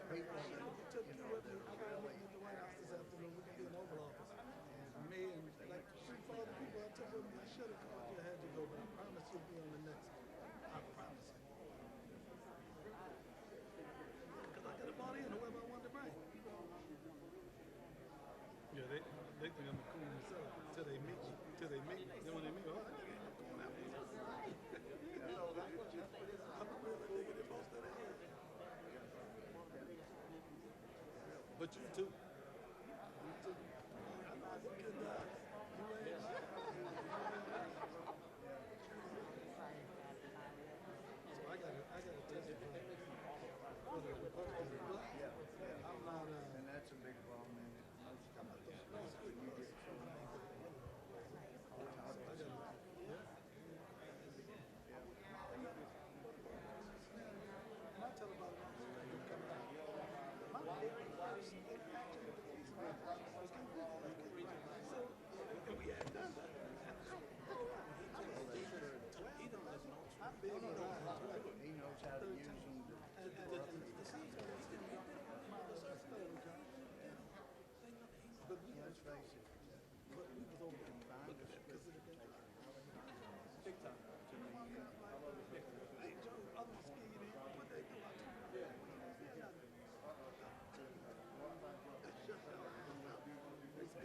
took you with me. I got to meet you at the White House this afternoon. We're going to be in the Oval Office. And me and like 3 or 4 other people I took with me. I should have called you. I had you go, but I promise you'll be on the next. I promise you. Because I got a body in whoever I wanted to bring. Yeah, they think I'm a cool myself till they meet you. Till they meet me. Then when they meet me, oh, I think I'm cool now. I'm really thinking that most of that. But you too. You too. I know as a good guy. You ain't lying. So I gotta testify for the Republicans. But I'm not And that's a big problem in it. I'm not the most good person. And I tell about it all the time. My very first interaction with the police was so we had done that. I've been around. He knows how to use them. But we let's face it. But we was over confined because of the big time. Hey Joe, I'm gonna ski you in. What they do?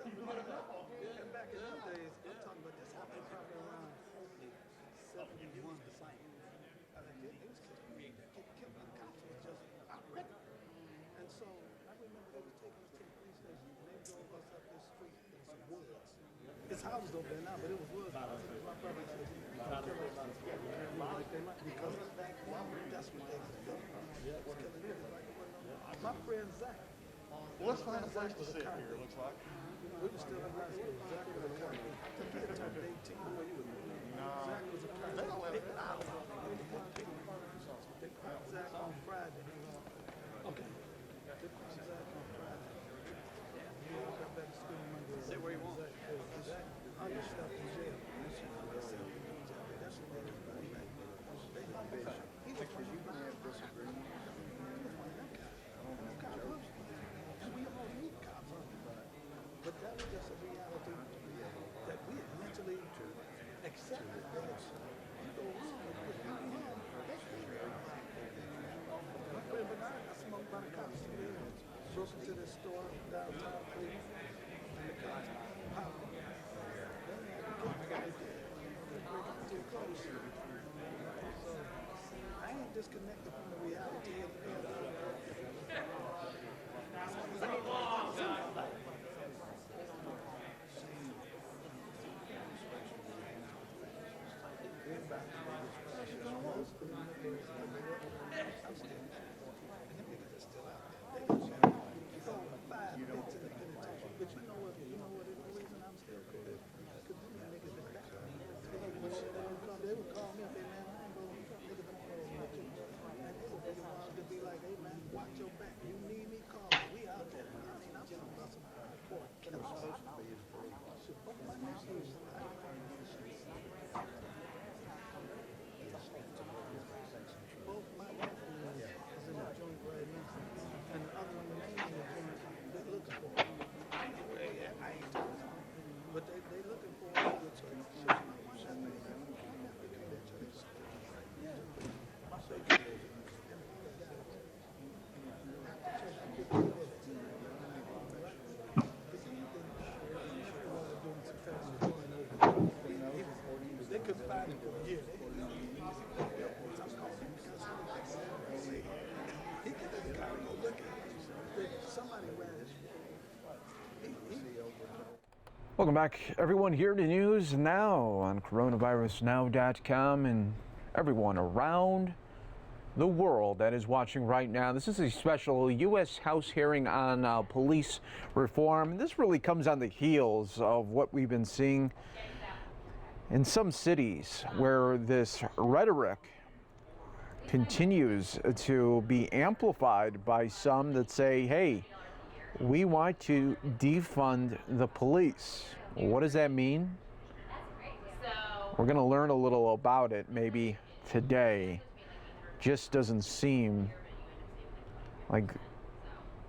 And back in those days, I'm talking about this happened probably around 71 or something. Killing counsel was just outrageous. And so I remember they were taking us to the police station and they drove us up this street in some woods. His house is over there now, but it was woods. My brother said he was like they might because that's what they was doing. My friend Zach. Well, let's find a place to sit here, it looks like. We were still in high school. Zach was a attorney. The kid turned 18. Zach was a attorney. They don't let it out. Zach on Friday. Okay. They put Zach on Friday. He got back to school Monday. Say where you want. Zach understuffed in jail. That's what they do. Because you can have disagreements. And we all need cops on it. But that was just a reality that we had mentally accepted. You go wrong, my friend Bernard got smoked by the cops today. Broke into this store downtown Cleveland. And the cops popped him. Then they had to get the guy. They break into a clothes store. So I ain't disconnected from the reality of the Welcome back, everyone. Here to news now on coronavirusnow.com and everyone around the world that is watching right now. This is a special U.S. House hearing on police reform. This really comes on the heels of what we've been seeing in some cities where this rhetoric continues to be amplified by some that say, hey, we want to defund the police. What does that mean? We're going to learn a little about it maybe today. Just doesn't seem like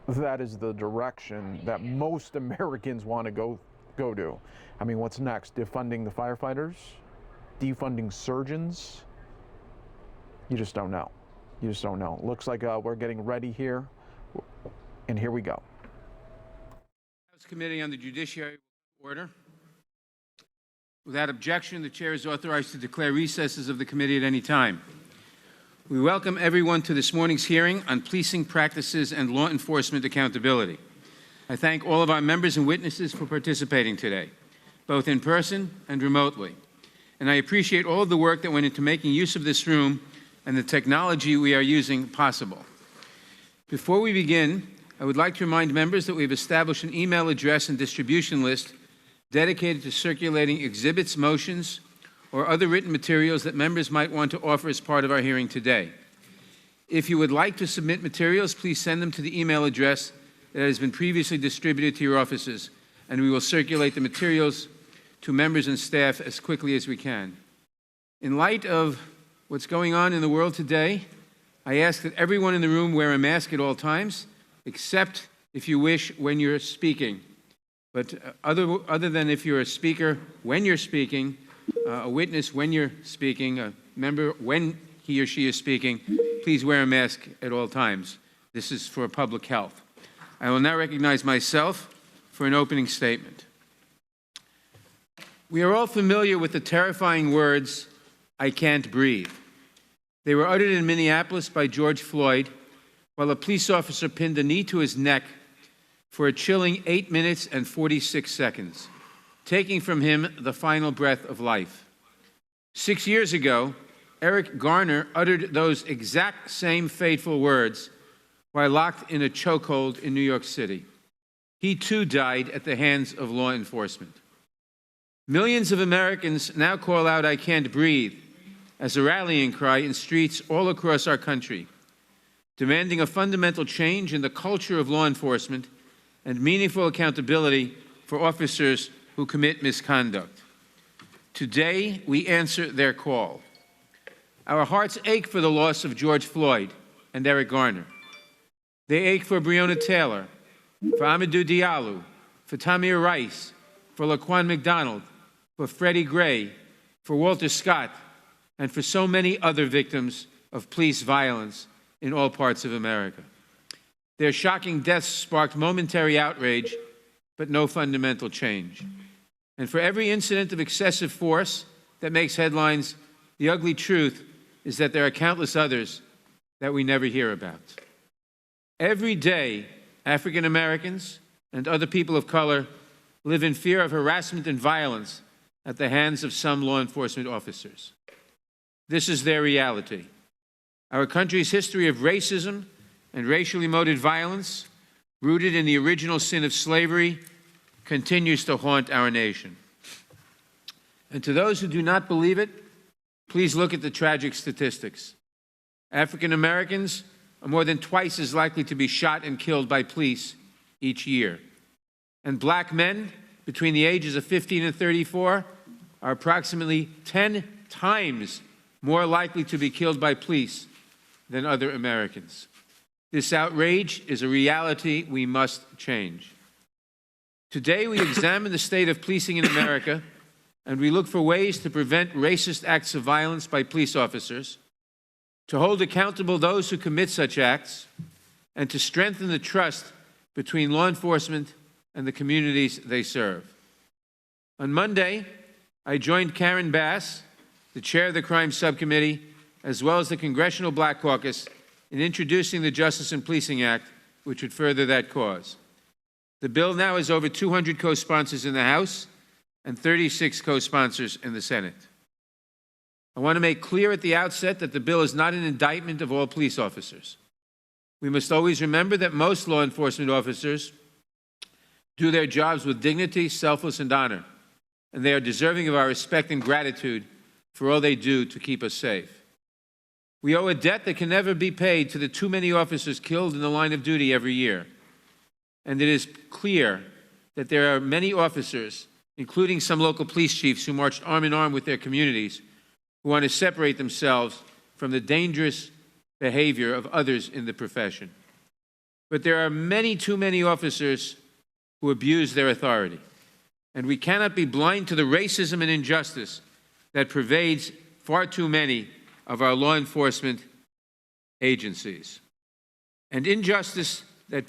that is the direction that most Americans want to go to. I mean, what's next? Defunding the firefighters? Defunding surgeons? You just don't know. You just don't know. Looks like we're getting ready here, and here we go. House Committee on the Judiciary order. Without objection, the chair is authorized to declare recesses of the committee at any time. We welcome everyone to this morning's hearing on policing practices and law enforcement accountability. I thank all of our members and witnesses for participating today, both in person and remotely. And I appreciate all of the work that went into making use of this room and the technology we are using possible. Before we begin, I would like to remind members that we have established an email address and distribution list dedicated to circulating exhibits, motions, or other written materials that members might want to offer as part of our hearing today. If you would like to submit materials, please send them to the email address that has been previously distributed to your offices, and we will circulate the materials to members and staff as quickly as we can. In light of what's going on in the world today, I ask that everyone in the room wear a mask at all times, except if you wish when you're speaking. But other than if you're a speaker when you're speaking, a witness when you're speaking, a member when he or she is speaking, please wear a mask at all times. This is for public health. I will now recognize myself for an opening statement. We are all familiar with the terrifying words, "I can't breathe." They were uttered in Minneapolis by George Floyd while a police officer pinned a knee to his neck for a chilling 8 minutes and 46 seconds, taking from him the final breath of life. 6 years ago, Eric Garner uttered those exact same fateful words while locked in a chokehold in New York City. He too died at the hands of law enforcement. Millions of Americans now call out "I can't breathe" as a rallying cry in streets all across our country, demanding a fundamental change in the culture of law enforcement and meaningful accountability for officers who commit misconduct. Today, we answer their call. Our hearts ache for the loss of George Floyd and Eric Garner. They ache for Breonna Taylor, for Amadou Diallo, for Tamir Rice, for Laquan McDonald, for Freddie Gray, for Walter Scott, and for so many other victims of police violence in all parts of America. Their shocking deaths sparked momentary outrage, but no fundamental change. And for every incident of excessive force that makes headlines, the ugly truth is that there are countless others that we never hear about. Every day, African Americans and other people of color live in fear of harassment and violence at the hands of some law enforcement officers. This is their reality. Our country's history of racism and racially motivated violence, rooted in the original sin of slavery, continues to haunt our nation. And to those who do not believe it, please look at the tragic statistics. African Americans are more than twice as likely to be shot and killed by police each year. And black men between the ages of 15 and 34 are approximately 10 times more likely to be killed by police than other Americans. This outrage is a reality we must change. Today, we examine the state of policing in America, and we look for ways to prevent racist acts of violence by police officers, to hold accountable those who commit such acts, and to strengthen the trust between law enforcement and the communities they serve. On Monday, I joined Karen Bass, the chair of the Crime Subcommittee, as well as the Congressional Black Caucus, in introducing the Justice and Policing Act, which would further that cause. The bill now has over 200 co-sponsors in the House and 36 co-sponsors in the Senate. I want to make clear at the outset that the bill is not an indictment of all police officers. We must always remember that most law enforcement officers do their jobs with dignity, selfless, and honor, and they are deserving of our respect and gratitude for all they do to keep us safe. We owe a debt that can never be paid to the too many officers killed in the line of duty every year. And it is clear that there are many officers, including some local police chiefs who marched arm in arm with their communities, who want to separate themselves from the dangerous behavior of others in the profession. but there are too many officers who abuse their authority. And we cannot be blind to the racism and injustice that pervades far too many of our law enforcement agencies. And injustice that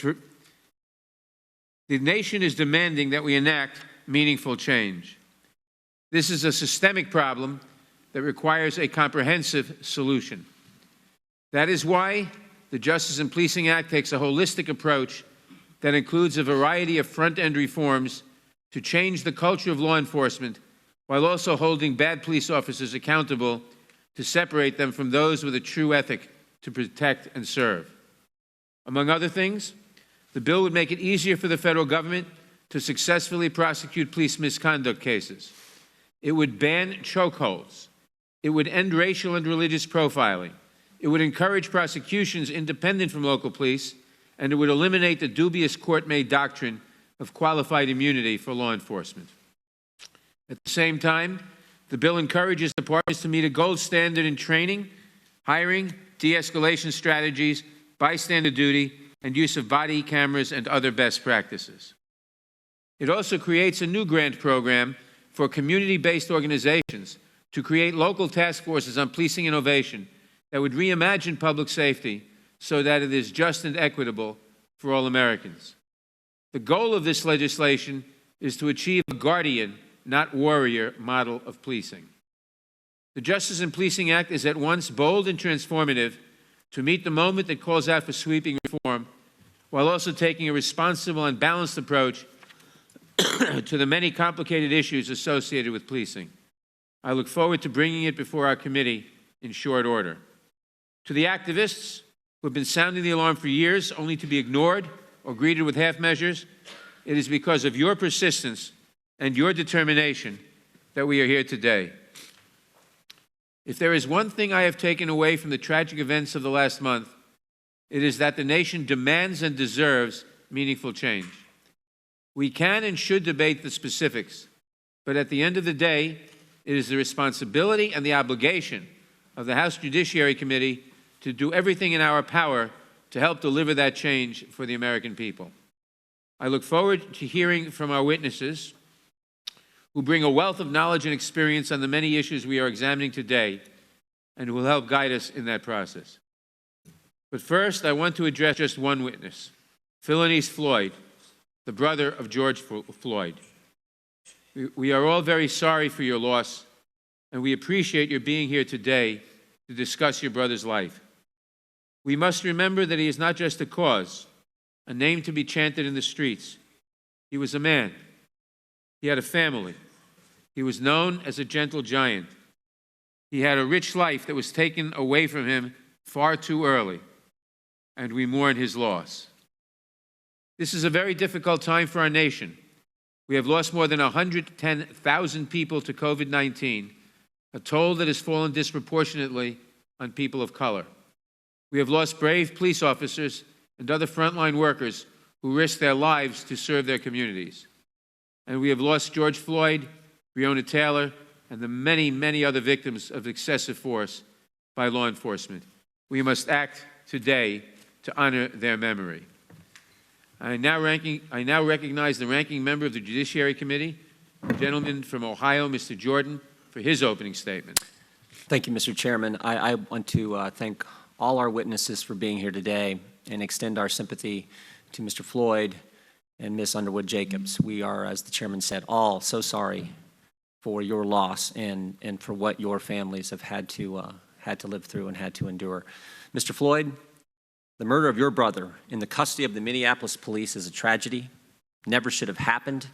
the nation is demanding that we enact meaningful change. This is a systemic problem that requires a comprehensive solution. That is why the Justice and Policing Act takes a holistic approach that includes a variety of front-end reforms to change the culture of law enforcement while also holding bad police officers accountable to separate them from those with a true ethic to protect and serve. Among other things, the bill would make it easier for the federal government to successfully prosecute police misconduct cases. It would ban chokeholds. It would end racial and religious profiling. It would encourage prosecutions independent from local police, and it would eliminate the dubious court-made doctrine of qualified immunity for law enforcement. At the same time, the bill encourages departments to meet a gold standard in training, hiring, de-escalation strategies, bystander duty, and use of body cameras and other best practices. It also creates a new grant program for community-based organizations to create local task forces on policing innovation that would reimagine public safety so that it is just and equitable for all Americans. The goal of this legislation is to achieve a guardian, not warrior, model of policing. The Justice and Policing Act is at once bold and transformative to meet the moment that calls out for sweeping reform, while also taking a responsible and balanced approach to the many complicated issues associated with policing. I look forward to bringing it before our committee in short order. To the activists who have been sounding the alarm for years only to be ignored or greeted with half measures, it is because of your persistence and your determination that we are here today. If there is one thing I have taken away from the tragic events of the last month, it is that the nation demands and deserves meaningful change. We can and should debate the specifics, but at the end of the day, it is the responsibility and the obligation of the House Judiciary Committee to do everything in our power to help deliver that change for the American people. I look forward to hearing from our witnesses who bring a wealth of knowledge and experience on the many issues we are examining today and who will help guide us in that process. But first, I want to address just one witness, Philonise Floyd, the brother of George Floyd. We are all very sorry for your loss, and we appreciate your being here today to discuss your brother's life. We must remember that he is not just a cause, a name to be chanted in the streets. He was a man. He had a family. He was known as a gentle giant. He had a rich life that was taken away from him far too early, and we mourn his loss. This is a very difficult time for our nation. We have lost more than 110,000 people to COVID-19, a toll that has fallen disproportionately on people of color. We have lost brave police officers and other frontline workers who risked their lives to serve their communities. And we have lost George Floyd, Breonna Taylor, and the many, many other victims of excessive force by law enforcement. We must act today to honor their memory. I now recognize the ranking member of the Judiciary Committee, the gentleman from Ohio, Mr. Jordan, for his opening statement. Thank you, Mr. Chairman. I want to thank all our witnesses for being here today and extend our sympathy to Mr. Floyd and Ms. Underwood Jacobs. We are, as the chairman said, all so sorry for your loss and for what your families have had to live through and had to endure. Mr. Floyd, the murder of your brother in the custody of the Minneapolis police is a tragedy, never should have happened.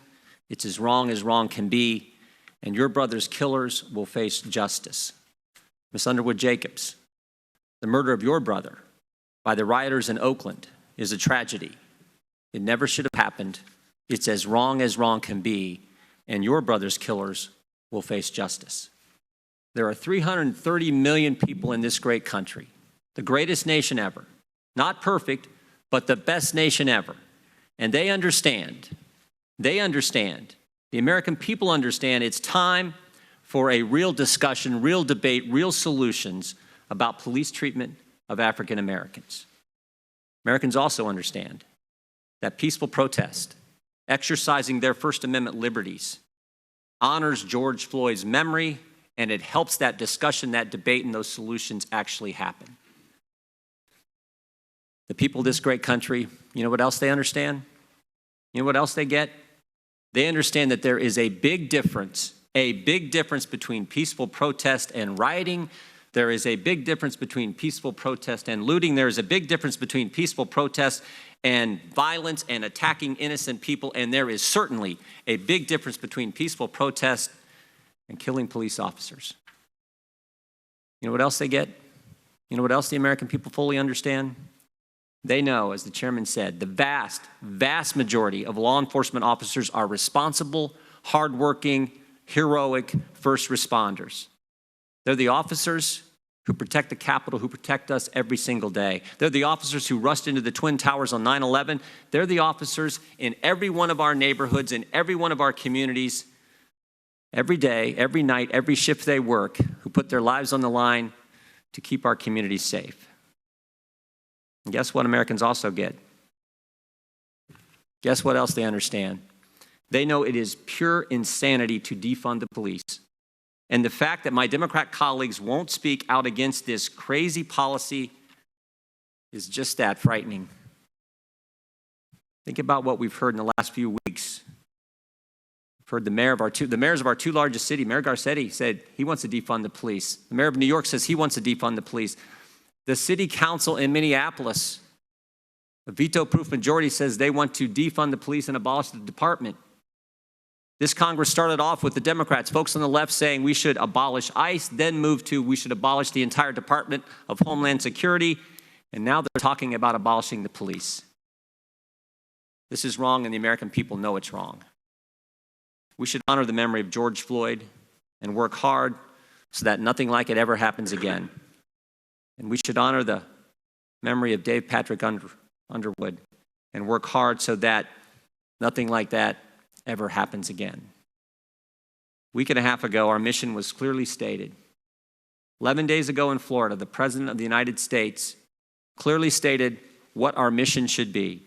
It's as wrong can be, and your brother's killers will face justice. Ms. Underwood Jacobs, the murder of your brother by the rioters in Oakland is a tragedy. It never should have happened. It's as wrong can be, and your brother's killers will face justice. There are 330 million people in this great country, the greatest nation ever. Not perfect, but the best nation ever. And they understand, the American people understand it's time for a real discussion, real debate, real solutions about police treatment of African Americans. Americans also understand that peaceful protest, exercising their First Amendment liberties, honors George Floyd's memory, and it helps that discussion, that debate, and those solutions actually happen. The people of this great country, you know what else they understand? You know what else they get? They understand that there is a big difference between peaceful protest and rioting. There is a big difference between peaceful protest and looting. There is a big difference between peaceful protest and violence and attacking innocent people. And there is certainly a big difference between peaceful protest and killing police officers. You know what else they get? You know what else the American people fully understand? They know, as the chairman said, the vast, vast majority of law enforcement officers are responsible, hardworking, heroic first responders. They're the officers who protect the Capitol, who protect us every single day. They're the officers who rushed into the Twin Towers on 9/11. They're the officers in every one of our neighborhoods, in every one of our communities, every day, every night, every shift they work, who put their lives on the line to keep our communities safe. And guess what Americans also get? Guess what else they understand? They know it is pure insanity to defund the police. And the fact that my Democrat colleagues won't speak out against this crazy policy is just that frightening. Think about what we've heard in the last few weeks. We've heard the mayors of our two largest cities. Mayor Garcetti said he wants to defund the police. The mayor of New York says he wants to defund the police. The city council in Minneapolis, a veto-proof majority, says they want to defund the police and abolish the department. This Congress started off with the Democrats, folks on the left saying we should abolish ICE, then moved to we should abolish the entire Department of Homeland Security, and now they're talking about abolishing the police. This is wrong, and the American people know it's wrong. We should honor the memory of George Floyd and work hard so that nothing like it ever happens again. And we should honor the memory of Dave Patrick Underwood and work hard so that nothing like that ever happens again. A week and a half ago, our mission was clearly stated. 11 days ago in Florida, the President of the United States clearly stated what our mission should be.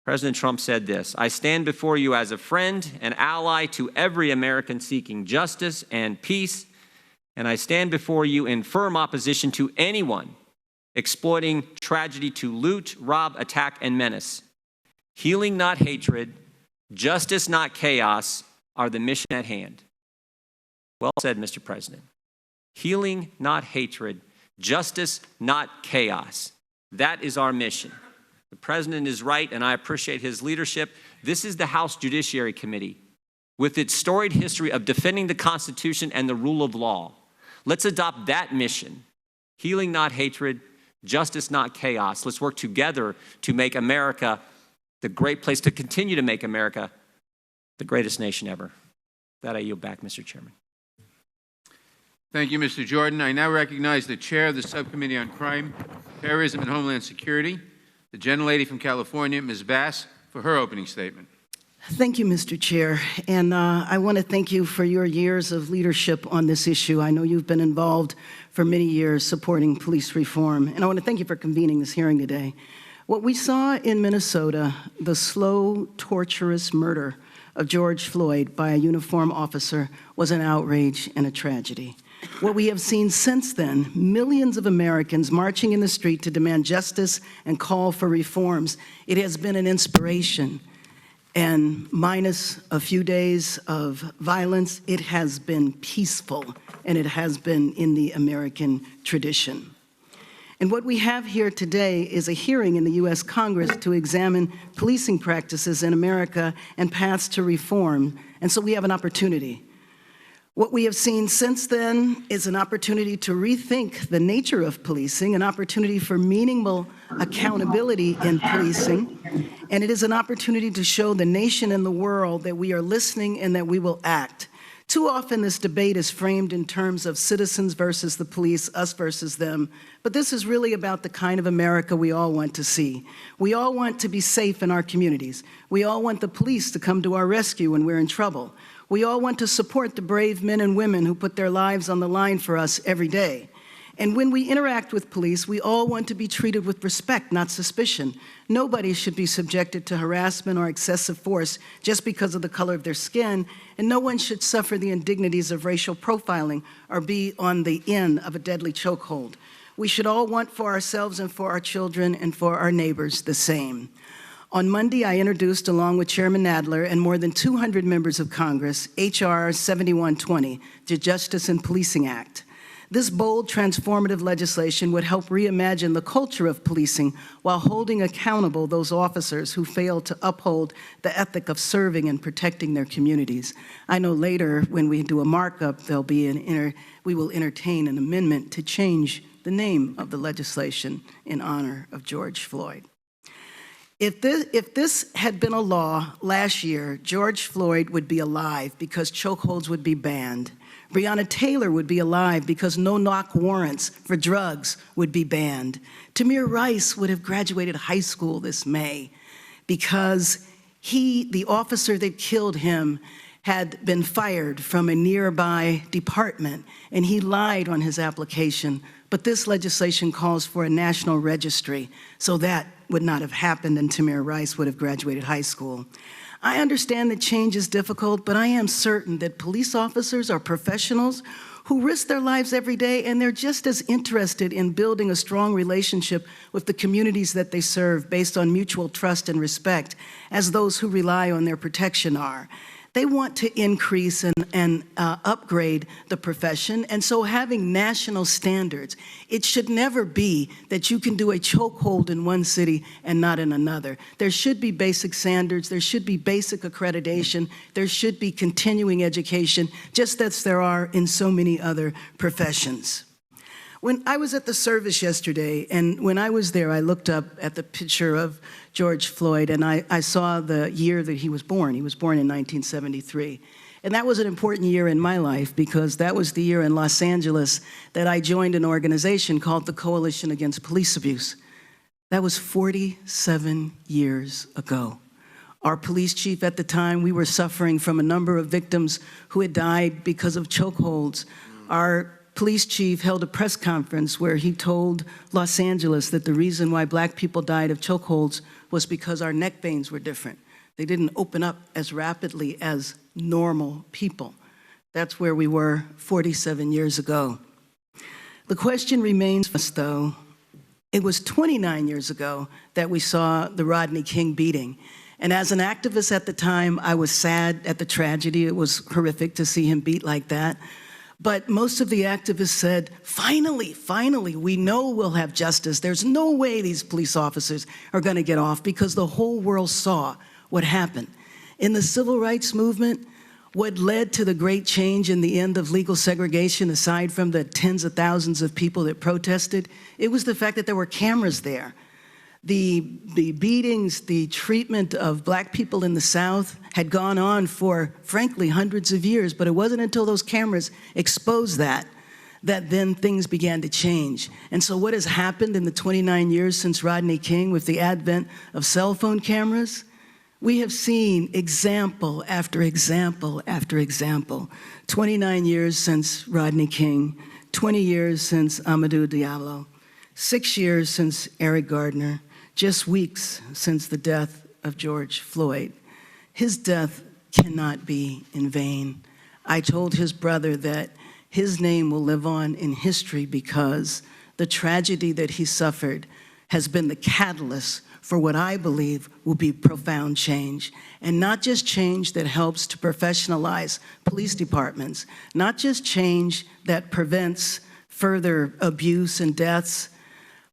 President Trump said this: "I stand before you as a friend and ally to every American seeking justice and peace, and I stand before you in firm opposition to anyone exploiting tragedy to loot, rob, attack, and menace. Healing, not hatred, justice, not chaos, are the mission at hand." Well said, Mr. President. Healing, not hatred, justice, not chaos. That is our mission. The President is right, and I appreciate his leadership. This is the House Judiciary Committee, with its storied history of defending the Constitution and the rule of law. Let's adopt that mission. Healing, not hatred, justice, not chaos. Let's work together to make America the great place, to continue to make America the greatest nation ever. That I yield back, Mr. Chairman. Thank you, Mr. Jordan. I now recognize the chair of the Subcommittee on Crime, Terrorism, and Homeland Security, the gentlelady from California, Ms. Bass, for her opening statement. Thank you, Mr. Chair. And I want to thank you for your years of leadership on this issue. I know you've been involved for many years supporting police reform. And I want to thank you for convening this hearing today. What we saw in Minnesota, the slow, torturous murder of George Floyd by a uniformed officer, was an outrage and a tragedy. What we have seen since then, millions of Americans marching in the street to demand justice and call for reforms, it has been an inspiration. And minus a few days of violence, it has been peaceful, and it has been in the American tradition. And what we have here today is a hearing in the U.S. Congress to examine policing practices in America and paths to reform. And so we have an opportunity. What we have seen since then is an opportunity to rethink the nature of policing, an opportunity for meaningful accountability in policing, and it is an opportunity to show the nation and the world that we are listening and that we will act. Too often this debate is framed in terms of citizens versus the police, us versus them, but this is really about the kind of America we all want to see. We all want to be safe in our communities. We all want the police to come to our rescue when we're in trouble. We all want to support the brave men and women who put their lives on the line for us every day. And when we interact with police, we all want to be treated with respect, not suspicion. Nobody should be subjected to harassment or excessive force just because of the color of their skin, and no one should suffer the indignities of racial profiling or be on the end of a deadly chokehold. We should all want for ourselves and for our children and for our neighbors the same. On Monday, I introduced, along with Chairman Nadler and more than 200 members of Congress, H.R. 7120, the Justice in Policing Act. This bold, transformative legislation would help reimagine the culture of policing while holding accountable those officers who fail to uphold the ethic of serving and protecting their communities. I know later, when we do a markup, we will entertain an amendment to change the name of the legislation in honor of George Floyd. If this had been a law last year, George Floyd would be alive because chokeholds would be banned. Breonna Taylor would be alive because no-knock warrants for drugs would be banned. Tamir Rice would have graduated high school this May because the officer that killed him, had been fired from a nearby department, and he lied on his application. But this legislation calls for a national registry, so that would not have happened and Tamir Rice would have graduated high school. I understand that change is difficult, but I am certain that police officers are professionals who risk their lives every day, and they're just as interested in building a strong relationship with the communities that they serve based on mutual trust and respect as those who rely on their protection are. They want to increase and upgrade the profession, and so having national standards, it should never be that you can do a chokehold in one city and not in another. There should be basic standards, there should be basic accreditation, there should be continuing education, just as there are in so many other professions. When I was at the service yesterday, and when I was there, I looked up at the picture of George Floyd, and I saw the year that he was born. He was born in 1973. And that was an important year in my life because that was the year in Los Angeles that I joined an organization called the Coalition Against Police Abuse. That was 47 years ago. Our police chief at the time, we were suffering from a number of victims who had died because of chokeholds. Our police chief held a press conference where he told Los Angeles that the reason why black people died of chokeholds was because our neck veins were different. They didn't open up as rapidly as normal people. That's where we were 47 years ago. The question remains, though, it was 29 years ago that we saw the Rodney King beating. And as an activist at the time, I was sad at the tragedy. It was horrific to see him beat like that. But most of the activists said, finally, we know we'll have justice. There's no way these police officers are going to get off because the whole world saw what happened. In the civil rights movement, what led to the great change in the end of legal segregation, aside from the tens of thousands of people that protested, it was the fact that there were cameras there. The beatings, the treatment of black people in the South had gone on for, frankly, hundreds of years, but it wasn't until those cameras exposed that then things began to change. And so what has happened in the 29 years since Rodney King with the advent of cell phone cameras? We have seen example after example after example. 29 years since Rodney King, 20 years since Amadou Diallo, 6 years since Eric Gardner, just weeks since the death of George Floyd. His death cannot be in vain. I told his brother that his name will live on in history because the tragedy that he suffered has been the catalyst for what I believe will be profound change. And not just change that helps to professionalize police departments, not just change that prevents further abuse and deaths,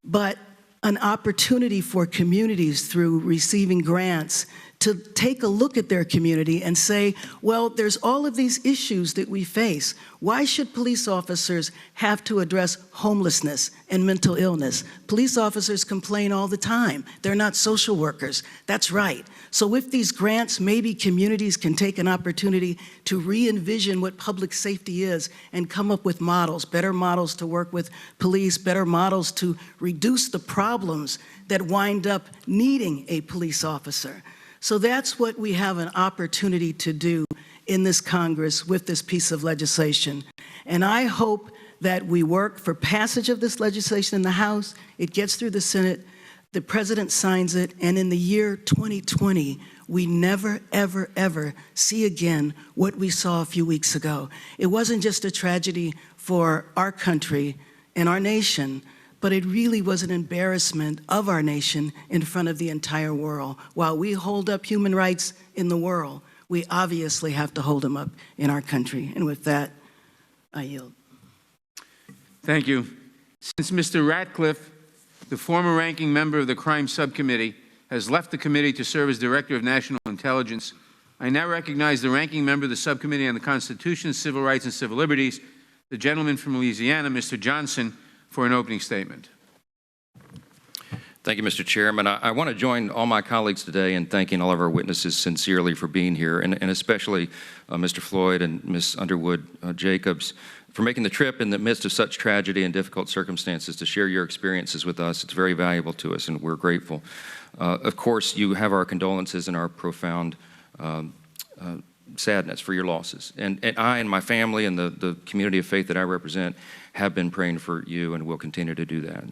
but an opportunity for communities through receiving grants to take a look at their community and say, well, there's all of these issues that we face. Why should police officers have to address homelessness and mental illness? Police officers complain all the time. They're not social workers. That's right. So with these grants, maybe communities can take an opportunity to re-envision what public safety is and come up with models, better models to work with police, better models to reduce the problems that wind up needing a police officer. So that's what we have an opportunity to do in this Congress with this piece of legislation. And I hope that we work for passage of this legislation in the House, it gets through the Senate, the President signs it, and in the year 2020, we never, ever, ever see again what we saw a few weeks ago. It wasn't just a tragedy for our country and our nation, but it really was an embarrassment of our nation in front of the entire world. While we hold up human rights in the world, we obviously have to hold them up in our country. And with that, I yield. Thank you. Since Mr. Ratcliffe, the former ranking member of the Crime Subcommittee, has left the committee to serve as Director of National Intelligence, I now recognize the ranking member of the Subcommittee on the Constitution, Civil Rights and Civil Liberties, the gentleman from Louisiana, Mr. Johnson, for an opening statement. Thank you, Mr. Chairman. I want to join all my colleagues today in thanking all of our witnesses sincerely for being here, and especially Mr. Floyd and Ms. Underwood Jacobs for making the trip in the midst of such tragedy and difficult circumstances to share your experiences with us. It's very valuable to us, and we're grateful. Of course, you have our condolences and our profound sadness for your losses. And I and my family and the community of faith that I represent have been praying for you and will continue to do that.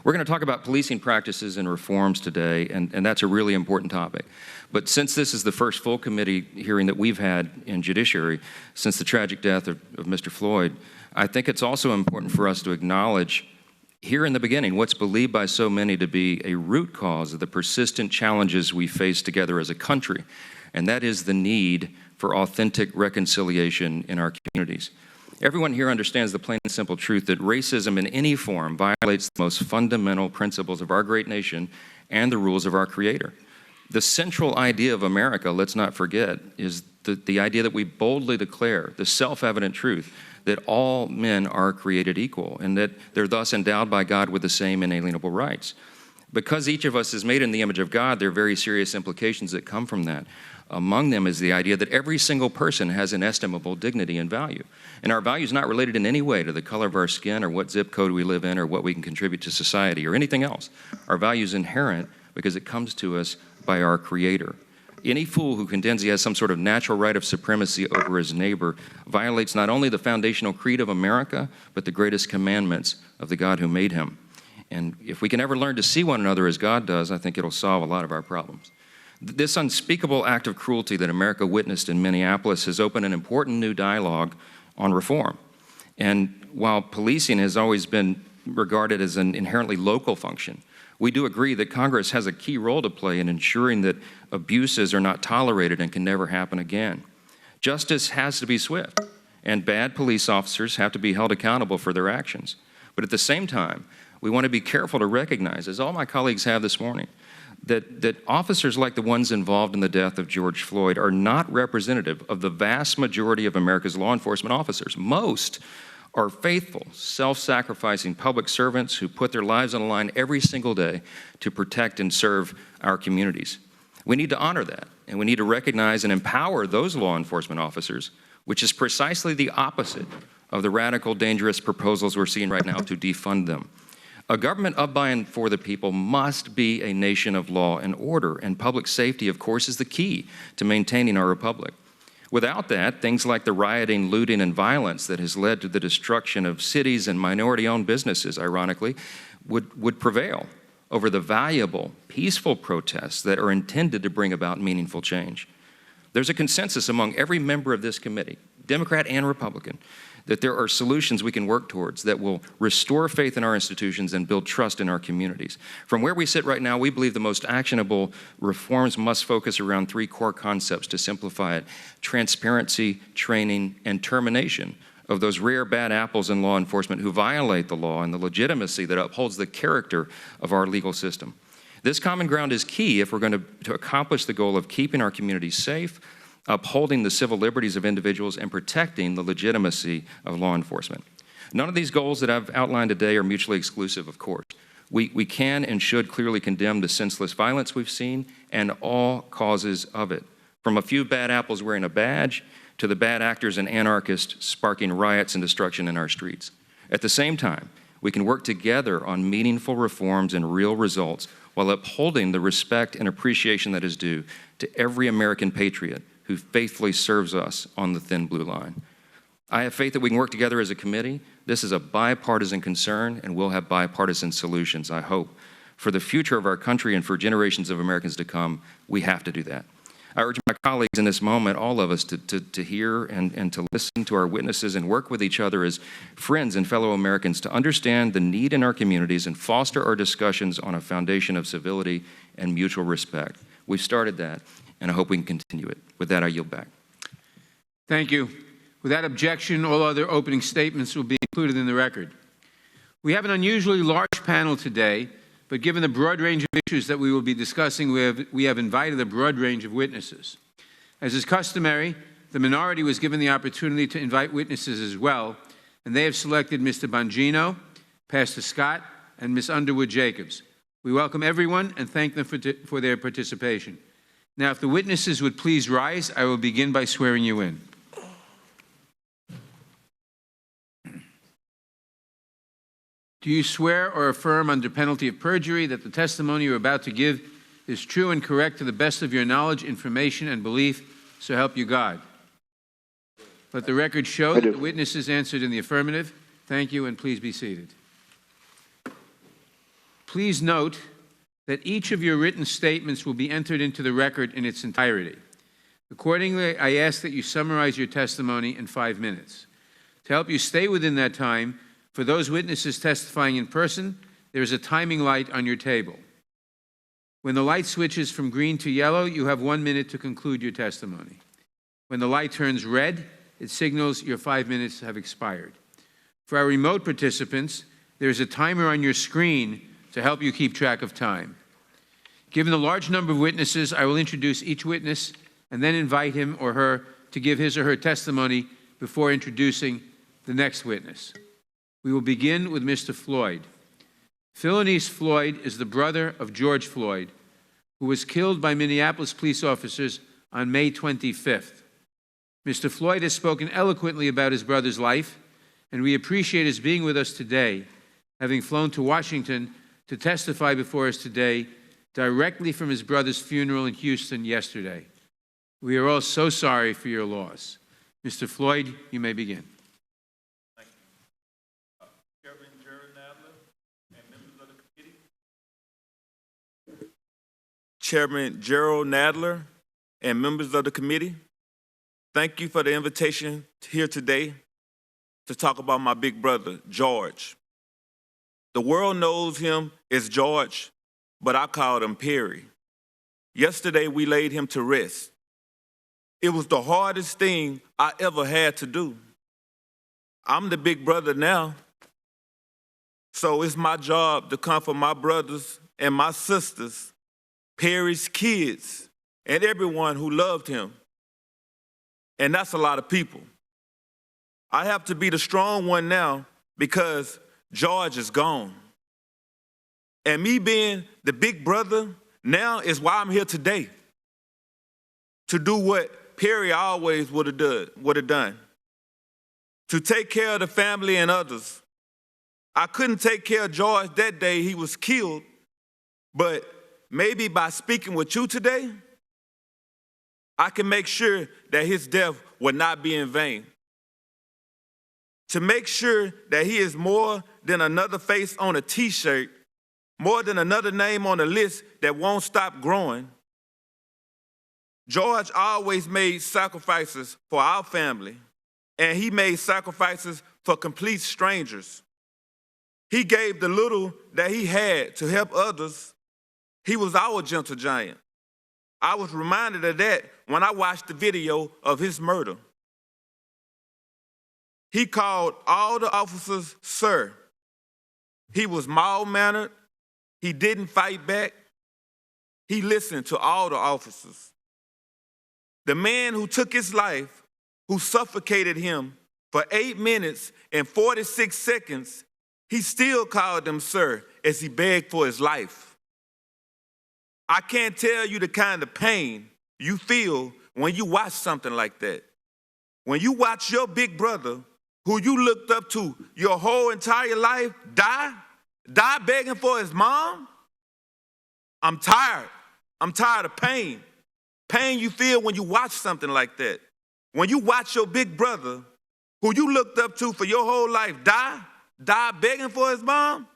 We're going to talk about policing practices and reforms today, and that's a really important topic. But since this is the first full committee hearing that we've had in judiciary since the tragic death of Mr. Floyd, I think it's also important for us to acknowledge here in the beginning what's believed by so many to be a root cause of the persistent challenges we face together as a country, and that is the need for authentic reconciliation in our communities. Everyone here understands the plain and simple truth that racism in any form violates the most fundamental principles of our great nation and the rules of our Creator. The central idea of America, let's not forget, is the idea that we boldly declare the self-evident truth that all men are created equal and that they're thus endowed by God with the same inalienable rights. Because each of us is made in the image of God, there are very serious implications that come from that. Among them is the idea that every single person has inestimable dignity and value. And our value is not related in any way to the color of our skin or what zip code we live in or what we can contribute to society or anything else. Our value is inherent because it comes to us by our Creator. Any fool who contends he has some sort of natural right of supremacy over his neighbor violates not only the foundational creed of America, but the greatest commandments of the God who made him. And if we can ever learn to see one another as God does, I think it'll solve a lot of our problems. This unspeakable act of cruelty that America witnessed in Minneapolis has opened an important new dialogue on reform. And while policing has always been regarded as an inherently local function, we do agree that Congress has a key role to play in ensuring that abuses are not tolerated and can never happen again. Justice has to be swift, and bad police officers have to be held accountable for their actions. But at the same time, we want to be careful to recognize, as all my colleagues have this morning, that officers like the ones involved in the death of George Floyd are not representative of the vast majority of America's law enforcement officers. Most are faithful, self-sacrificing public servants who put their lives on the line every single day to protect and serve our communities. We need to honor that, and we need to recognize and empower those law enforcement officers, which is precisely the opposite of the radical, dangerous proposals we're seeing right now to defund them. A government of, by, and for the people must be a nation of law and order, and public safety, of course, is the key to maintaining our republic. Without that, things like the rioting, looting, and violence that has led to the destruction of cities and minority-owned businesses, ironically, would prevail over the valuable, peaceful protests that are intended to bring about meaningful change. There's a consensus among every member of this committee, Democrat and Republican, that there are solutions we can work towards that will restore faith in our institutions and build trust in our communities. From where we sit right now, we believe the most actionable reforms must focus around three core concepts to simplify it: transparency, training, and termination of those rare bad apples in law enforcement who violate the law and the legitimacy that upholds the character of our legal system. This common ground is key if we're going to accomplish the goal of keeping our communities safe, upholding the civil liberties of individuals, and protecting the legitimacy of law enforcement. None of these goals that I've outlined today are mutually exclusive, of course. We can and should clearly condemn the senseless violence we've seen and all causes of it, from a few bad apples wearing a badge to the bad actors and anarchists sparking riots and destruction in our streets. At the same time, we can work together on meaningful reforms and real results while upholding the respect and appreciation that is due to every American patriot who faithfully serves us on the thin blue line. I have faith that we can work together as a committee. This is a bipartisan concern, and we'll have bipartisan solutions, I hope. For the future of our country and for generations of Americans to come, we have to do that. I urge my colleagues in this moment, all of us, to hear and to listen to our witnesses and work with each other as friends and fellow Americans to understand the need in our communities and foster our discussions on a foundation of civility and mutual respect. We've started that, and I hope we can continue it. With that, I yield back. Thank you. Without objection, all other opening statements will be included in the record. We have an unusually large panel today, but given the broad range of issues that we will be discussing, we have invited a broad range of witnesses. As is customary, the minority was given the opportunity to invite witnesses as well, and they have selected Mr. Bongino, Pastor Scott, and Ms. Underwood Jacobs. We welcome everyone and thank them for their participation. Now, if the witnesses would please rise, I will begin by swearing you in. Do you swear or affirm under penalty of perjury that the testimony you are about to give is true and correct to the best of your knowledge, information, and belief, so help you God? Let the record show that the witnesses answered in the affirmative. Thank you, and please be seated. Please note that each of your written statements will be entered into the record in its entirety. Accordingly, I ask that you summarize your testimony in 5 minutes. To help you stay within that time, for those witnesses testifying in person, there is a timing light on your table. When the light switches from green to yellow, you have 1 minute to conclude your testimony. When the light turns red, it signals your 5 minutes have expired. For our remote participants, there is a timer on your screen to help you keep track of time. Given the large number of witnesses, I will introduce each witness and then invite him or her to give his or her testimony before introducing the next witness. We will begin with Mr. Floyd. Philonise Floyd is the brother of George Floyd, who was killed by Minneapolis police officers on May 25th. Mr. Floyd has spoken eloquently about his brother's life, and we appreciate his being with us today, having flown to Washington to testify before us today directly from his brother's funeral in Houston yesterday. We are all so sorry for your loss. Mr. Floyd, you may begin. Chairman Gerald Nadler and members of the committee, thank you for the invitation here today to talk about my big brother, George. The world knows him as George, but I called him Perry. Yesterday, we laid him to rest. It was the hardest thing I ever had to do. I'm the big brother now, so it's my job to comfort my brothers and my sisters, Perry's kids, and everyone who loved him. And that's a lot of people. I have to be the strong one now because George is gone. And me being the big brother now is why I'm here today. To do what Perry always would have done. To take care of the family and others. I couldn't take care of George that day he was killed, but maybe by speaking with you today, I can make sure that his death will not be in vain. To make sure that he is more than another face on a t-shirt, more than another name on a list that won't stop growing. George always made sacrifices for our family, and he made sacrifices for complete strangers. He gave the little that he had to help others. He was our gentle giant. I was reminded of that when I watched the video of his murder. He called all the officers sir. He was mild-mannered. He didn't fight back. He listened to all the officers. The man who took his life, who suffocated him for 8 minutes and 46 seconds, he still called them sir as he begged for his life. I can't tell you the kind of pain you feel when you watch something like that. When you watch your big brother, who you looked up to your whole entire life, die begging for his mom, I'm tired. I'm tired of pain. Pain you feel when you watch something like that. When you watch your big brother who you looked up to for your whole life die begging for his mom?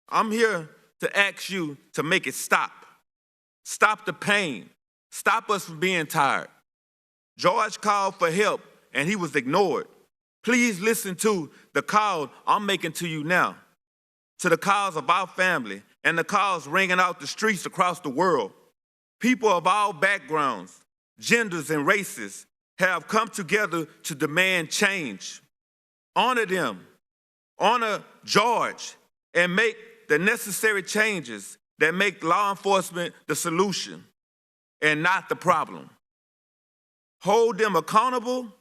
I'm here to ask you to make it stop. Stop the pain. Stop us from being tired. George called for help and he was ignored. Please listen to the call I'm making to you now, to the calls of our family and the calls ringing out the streets across the world. People of all backgrounds, genders, and races have come together to demand change. Honor them, honor George, and make the necessary changes that make law enforcement the solution and not the problem. Hold them accountable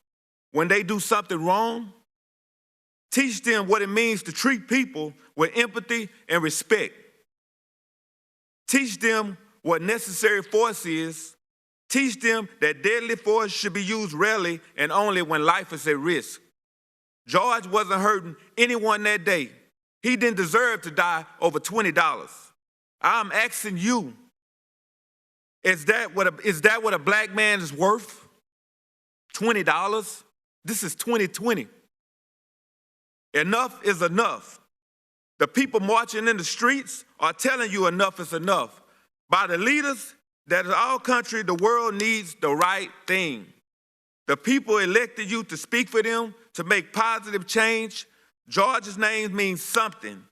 when they do something wrong. Teach them what it means to treat people with empathy and respect. Teach them what necessary force is. Teach them that deadly force should be used rarely and only when life is at risk. George wasn't hurting anyone that day. He didn't deserve to die over $20. I'm asking you, is that what a black man is worth? $20? This is 2020. Enough is enough. The people marching in the streets are telling you enough is enough. By the leaders that in our country, the world needs the right thing. The people elected you to speak for them, to make positive change. George's name means something.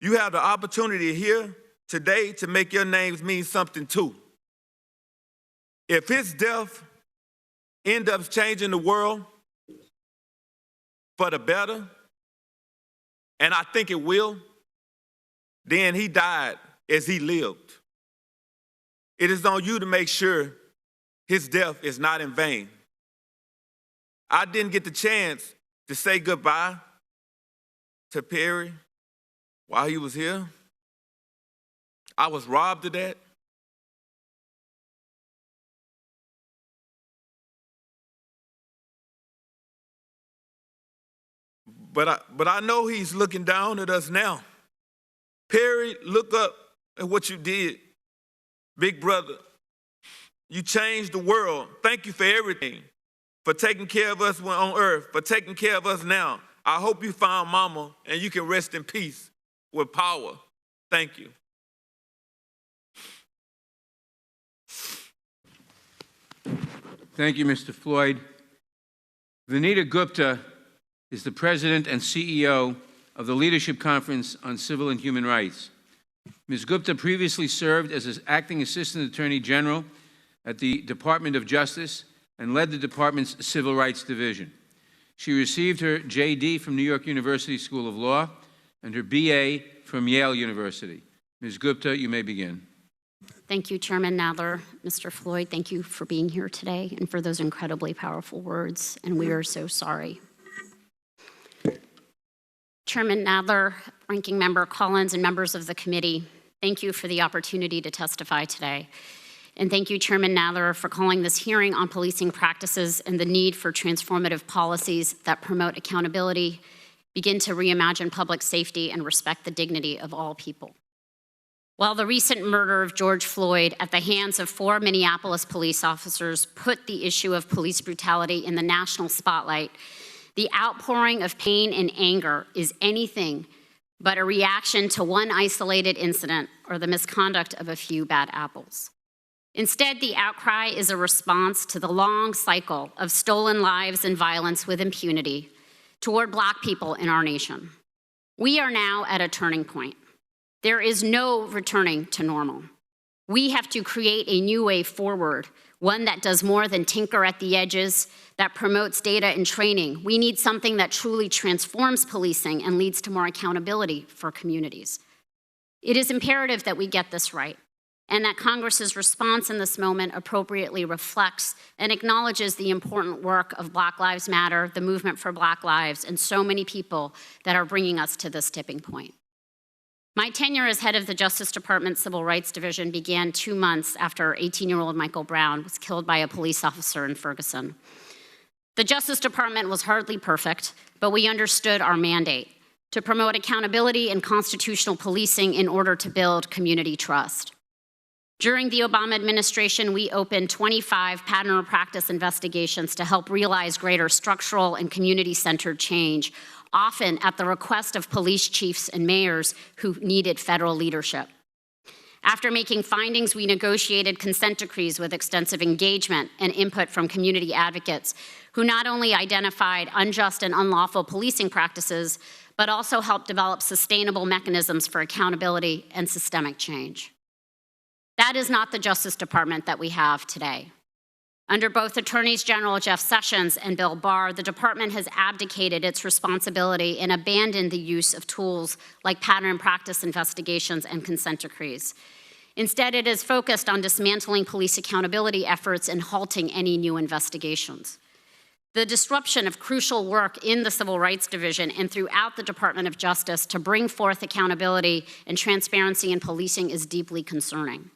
You have the opportunity here today to make your names mean something too. If his death ends up changing the world for the better, and I think it will, then he died as he lived. It is on you to make sure his death is not in vain. I didn't get the chance to say goodbye to Perry while he was here. I was robbed of that. But I know he's looking down at us now. Perry, look up at what you did. Big brother, you changed the world. Thank you for everything, for taking care of us when on earth, for taking care of us now. I hope you found Mama and you can rest in peace with power. Thank you. Thank you, Mr. Floyd. Vanita Gupta is the president and CEO of the Leadership Conference on Civil and Human Rights. Ms. Gupta previously served as an acting assistant attorney general at the Department of Justice and led the department's Civil Rights Division. She received her JD from New York University School of Law and her BA from Yale University. Ms. Gupta, you may begin. Thank you, Chairman Nadler. Mr. Floyd, thank you for being here today and for those incredibly powerful words, and we are so sorry. Chairman Nadler, Ranking Member Collins, and members of the committee, thank you for the opportunity to testify today. And thank you, Chairman Nadler, for calling this hearing on policing practices and the need for transformative policies that promote accountability, begin to reimagine public safety, and respect the dignity of all people. While the recent murder of George Floyd at the hands of 4 Minneapolis police officers put the issue of police brutality in the national spotlight, the outpouring of pain and anger is anything but a reaction to one isolated incident or the misconduct of a few bad apples. Instead, the outcry is a response to the long cycle of stolen lives and violence with impunity toward Black people in our nation. We are now at a turning point. There is no returning to normal. We have to create a new way forward, one that does more than tinker at the edges, that promotes data and training. We need something that truly transforms policing and leads to more accountability for communities. It is imperative that we get this right, and that Congress's response in this moment appropriately reflects and acknowledges the important work of Black Lives Matter, the movement for Black Lives, and so many people that are bringing us to this tipping point. My tenure as head of the Justice Department Civil Rights Division began 2 months after 18-year-old Michael Brown was killed by a police officer in Ferguson. The Justice Department was hardly perfect, but we understood our mandate to promote accountability and constitutional policing in order to build community trust. During the Obama administration, we opened 25 pattern or practice investigations to help realize greater structural and community-centered change, often at the request of police chiefs and mayors who needed federal leadership. After making findings, we negotiated consent decrees with extensive engagement and input from community advocates who not only identified unjust and unlawful policing practices, but also helped develop sustainable mechanisms for accountability and systemic change. That is not the Justice Department that we have today. Under both Attorneys General Jeff Sessions and Bill Barr, the department has abdicated its responsibility and abandoned the use of tools like pattern and practice investigations and consent decrees. Instead, it is focused on dismantling police accountability efforts and halting any new investigations. The disruption of crucial work in the Civil Rights Division and throughout the Department of Justice to bring forth accountability and transparency in policing is deeply concerning.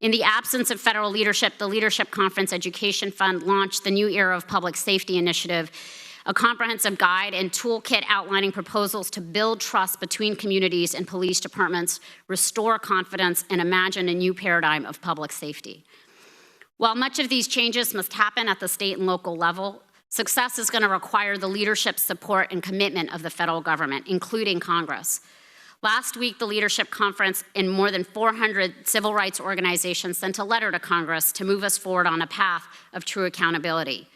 In the absence of federal leadership, the Leadership Conference Education Fund launched the New Era of Public Safety Initiative, a comprehensive guide and toolkit outlining proposals to build trust between communities and police departments, restore confidence, and imagine a new paradigm of public safety. While much of these changes must happen at the state and local level, success is going to require the leadership, support, and commitment of the federal government, including Congress. Last week, the Leadership Conference and more than 400 civil rights organizations sent a letter to Congress to move us forward on a path of true accountability.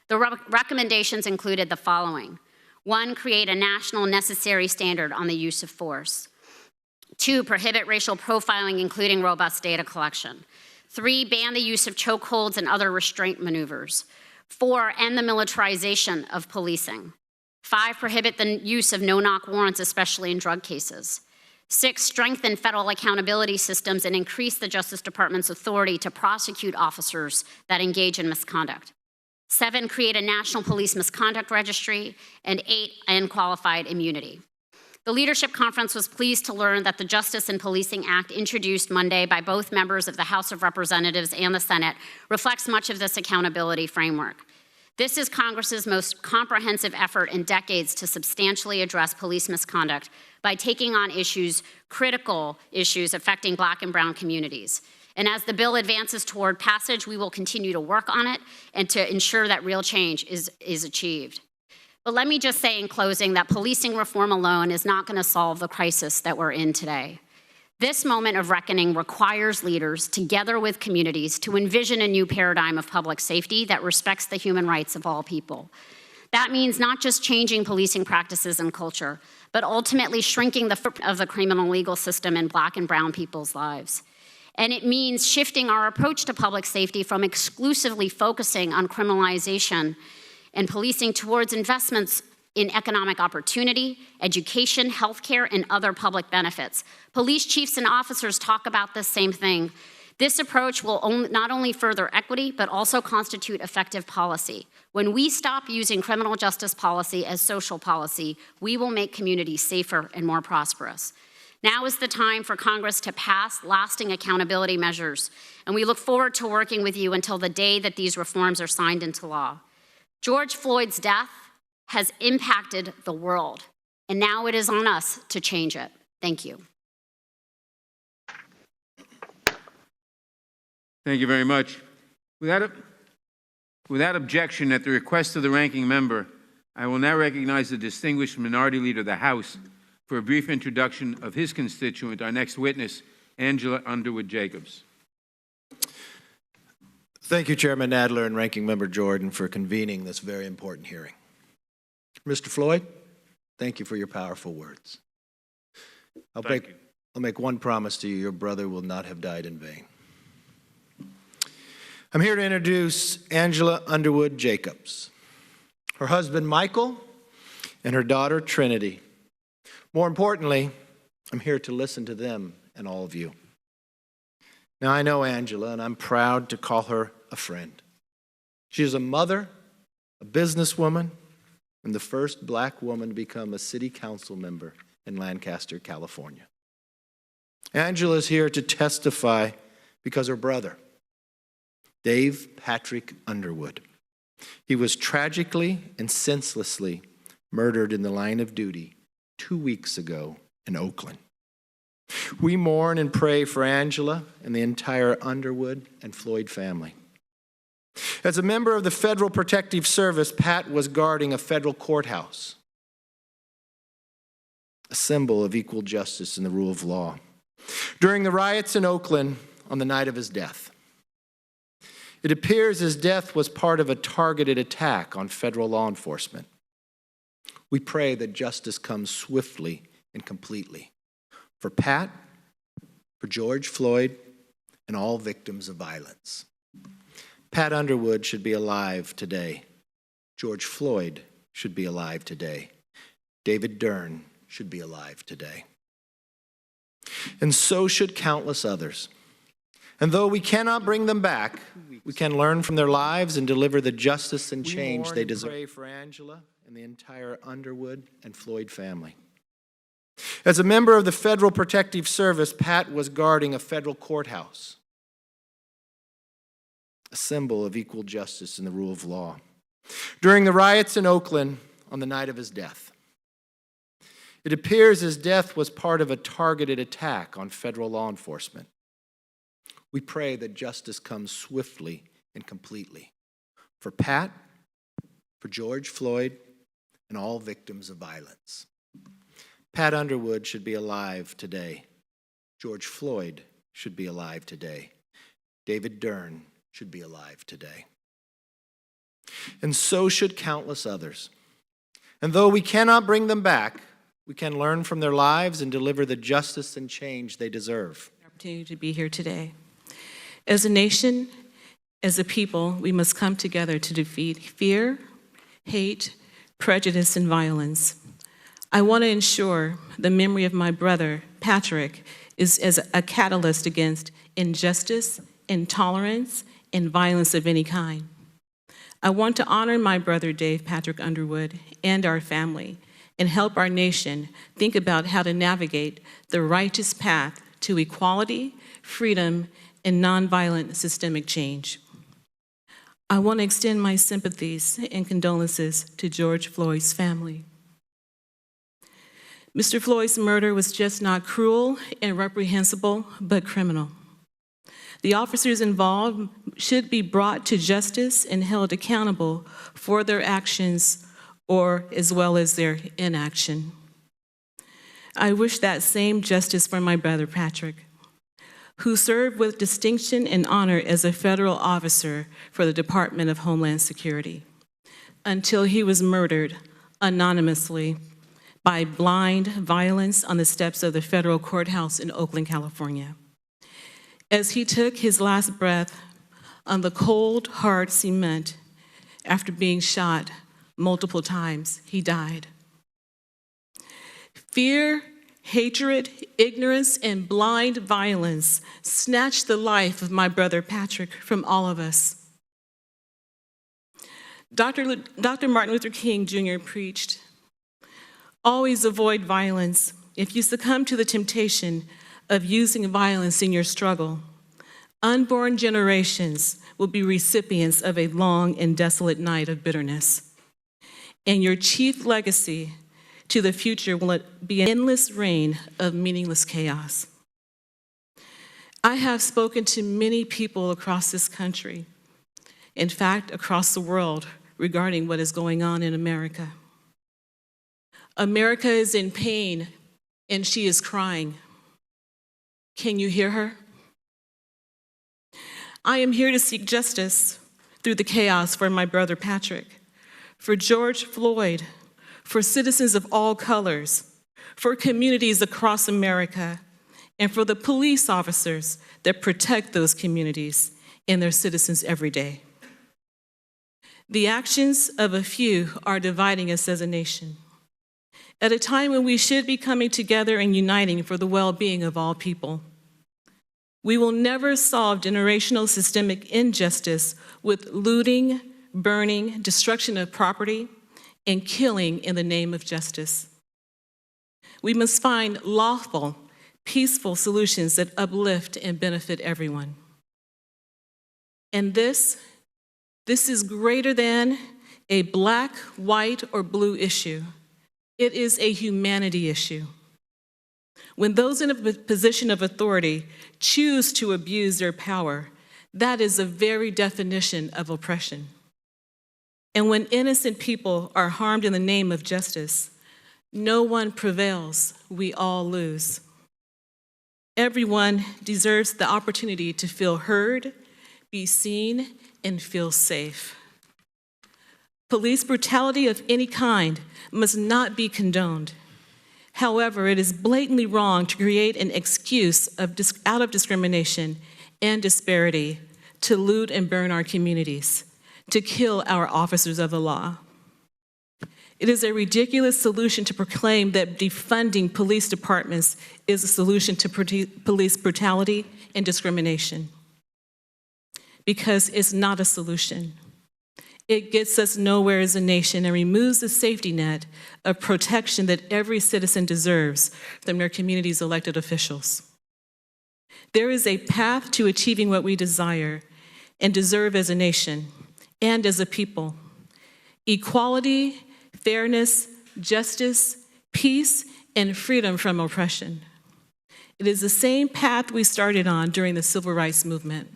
The recommendations included the following. 1, create a national necessary standard on the use of force. 2, prohibit racial profiling, including robust data collection. 3, ban the use of chokeholds and other restraint maneuvers. 4, end the militarization of policing. 5, prohibit the use of no-knock warrants, especially in drug cases. 6, strengthen federal accountability systems and increase the Justice Department's authority to prosecute officers that engage in misconduct. 7, create a national police misconduct registry. And 8, end qualified immunity. The Leadership Conference was pleased to learn that the Justice and Policing Act, introduced Monday by both members of the House of Representatives and the Senate, reflects much of this accountability framework. This is Congress's most comprehensive effort in decades to substantially address police misconduct by taking on critical issues affecting Black and brown communities. And as the bill advances toward passage, we will continue to work on it and to ensure that real change is achieved. But let me just say in closing that policing reform alone is not going to solve the crisis that we're in today. This moment of reckoning requires leaders, together with communities, to envision a new paradigm of public safety that respects the human rights of all people. That means not just changing policing practices and culture, but ultimately shrinking the footprint of the criminal legal system in Black and brown people's lives. And it means shifting our approach to public safety from exclusively focusing on criminalization and policing towards investments in economic opportunity, education, healthcare, and other public benefits. Police chiefs and officers talk about the same thing. This approach will not only further equity, but also constitute effective policy. When we stop using criminal justice policy as social policy, we will make communities safer and more prosperous. Now is the time for Congress to pass lasting accountability measures, and we look forward to working with you until the day that these reforms are signed into law. George Floyd's death has impacted the world, and now it is on us to change it. Thank you. Thank you very much. Without objection, at the request of the ranking member, I will now recognize the distinguished Minority Leader of the House for a brief introduction of his constituent, our next witness, Angela Underwood Jacobs. Thank you, Chairman Nadler and Ranking Member Jordan, for convening this very important hearing. Mr. Floyd, thank you for your powerful words. I'll make one promise to you: your brother will not have died in vain. I'm here to introduce Angela Underwood Jacobs, her husband Michael, and her daughter Trinity. More importantly, I'm here to listen to them and all of you. Now, I know Angela, and I'm proud to call her a friend. She is a mother, a businesswoman, and the first Black woman to become a city council member in Lancaster, California. Angela is here to testify because her brother, Dave Patrick Underwood, he was tragically and senselessly murdered in the line of duty 2 weeks ago in Oakland. We mourn and pray for Angela and the entire Underwood and Floyd family. As a member of the Federal Protective Service, Pat was guarding a federal courthouse, a symbol of equal justice and the rule of law, during the riots in Oakland on the night of his death. It appears his death was part of a targeted attack on federal law enforcement. We pray that justice comes swiftly and completely for Pat, for George Floyd, and all victims of violence. Pat Underwood should be alive today. George Floyd should be alive today. David Dern should be alive today. And so should countless others. And though we cannot bring them back, we can learn from their lives and deliver the justice and change they deserve. We pray for Angela and the entire Underwood and Floyd family. As a member of the Federal Protective Service, Pat was guarding a federal courthouse, a symbol of equal justice and the rule of law, during the riots in Oakland on the night of his death. It appears his death was part of a targeted attack on federal law enforcement. We pray that justice comes swiftly and completely for Pat, for George Floyd, and all victims of violence. Pat Underwood should be alive today. George Floyd should be alive today. David Dern should be alive today. And so should countless others. And though we cannot bring them back, we can learn from their lives and deliver the justice and change they deserve. Opportunity to be here today. As a nation, as a people, we must come together to defeat fear, hate, prejudice, and violence. I want to ensure the memory of my brother, Patrick, is as a catalyst against injustice, intolerance, and violence of any kind. I want to honor my brother, Dave Patrick Underwood, and our family, and help our nation think about how to navigate the righteous path to equality, freedom, and nonviolent systemic change. I want to extend my sympathies and condolences to George Floyd's family. Mr. Floyd's murder was just not cruel and reprehensible, but criminal. The officers involved should be brought to justice and held accountable for their actions or as well as their inaction. I wish that same justice for my brother Patrick, who served with distinction and honor as a federal officer for the Department of Homeland Security, until he was murdered anonymously by blind violence on the steps of the federal courthouse in Oakland, California. As he took his last breath on the cold, hard cement after being shot multiple times, he died. Fear, hatred, ignorance, and blind violence snatched the life of my brother Patrick from all of us. Dr. Martin Luther King Jr. preached, "Always avoid violence. If you succumb to the temptation of using violence in your struggle, unborn generations will be recipients of a long and desolate night of bitterness. And your chief legacy to the future will be an endless reign of meaningless chaos." I have spoken to many people across this country, in fact, across the world, regarding what is going on in America. America is in pain, and she is crying. Can you hear her? I am here to seek justice through the chaos for my brother Patrick, for George Floyd, for citizens of all colors, for communities across America, and for the police officers that protect those communities and their citizens every day. The actions of a few are dividing us as a nation, at a time when we should be coming together and uniting for the well-being of all people. We will never solve generational systemic injustice with looting, burning, destruction of property, and killing in the name of justice. We must find lawful, peaceful solutions that uplift and benefit everyone. And this is greater than a black, white, or blue issue. It is a humanity issue. When those in a position of authority choose to abuse their power, that is the very definition of oppression. And when innocent people are harmed in the name of justice, no one prevails, we all lose. Everyone deserves the opportunity to feel heard, be seen, and feel safe. Police brutality of any kind must not be condoned. However, it is blatantly wrong to create an excuse out of discrimination and disparity to loot and burn our communities, to kill our officers of the law. It is a ridiculous solution to proclaim that defunding police departments is a solution to police brutality and discrimination, because it's not a solution. It gets us nowhere as a nation and removes the safety net of protection that every citizen deserves from their community's elected officials. There is a path to achieving what we desire and deserve as a nation and as a people: equality, fairness, justice, peace, and freedom from oppression. It is the same path we started on during the Civil Rights Movement.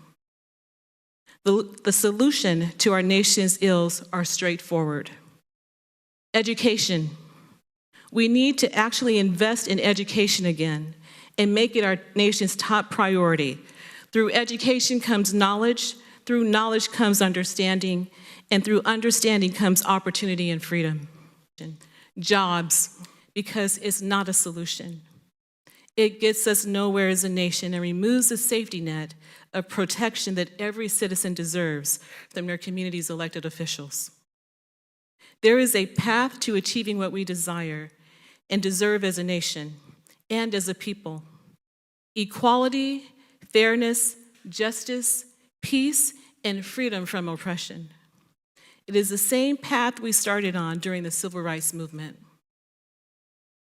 The solution to our nation's ills are straightforward. Education. We need to actually invest in education again and make it our nation's top priority. Through education comes knowledge, through knowledge comes understanding, and through understanding comes opportunity and freedom. Jobs, because it's not a solution. It gets us nowhere as a nation and removes the safety net of protection that every citizen deserves from their community's elected officials. There is a path to achieving what we desire and deserve as a nation and as a people: equality, fairness, justice, peace, and freedom from oppression. It is the same path we started on during the Civil Rights Movement.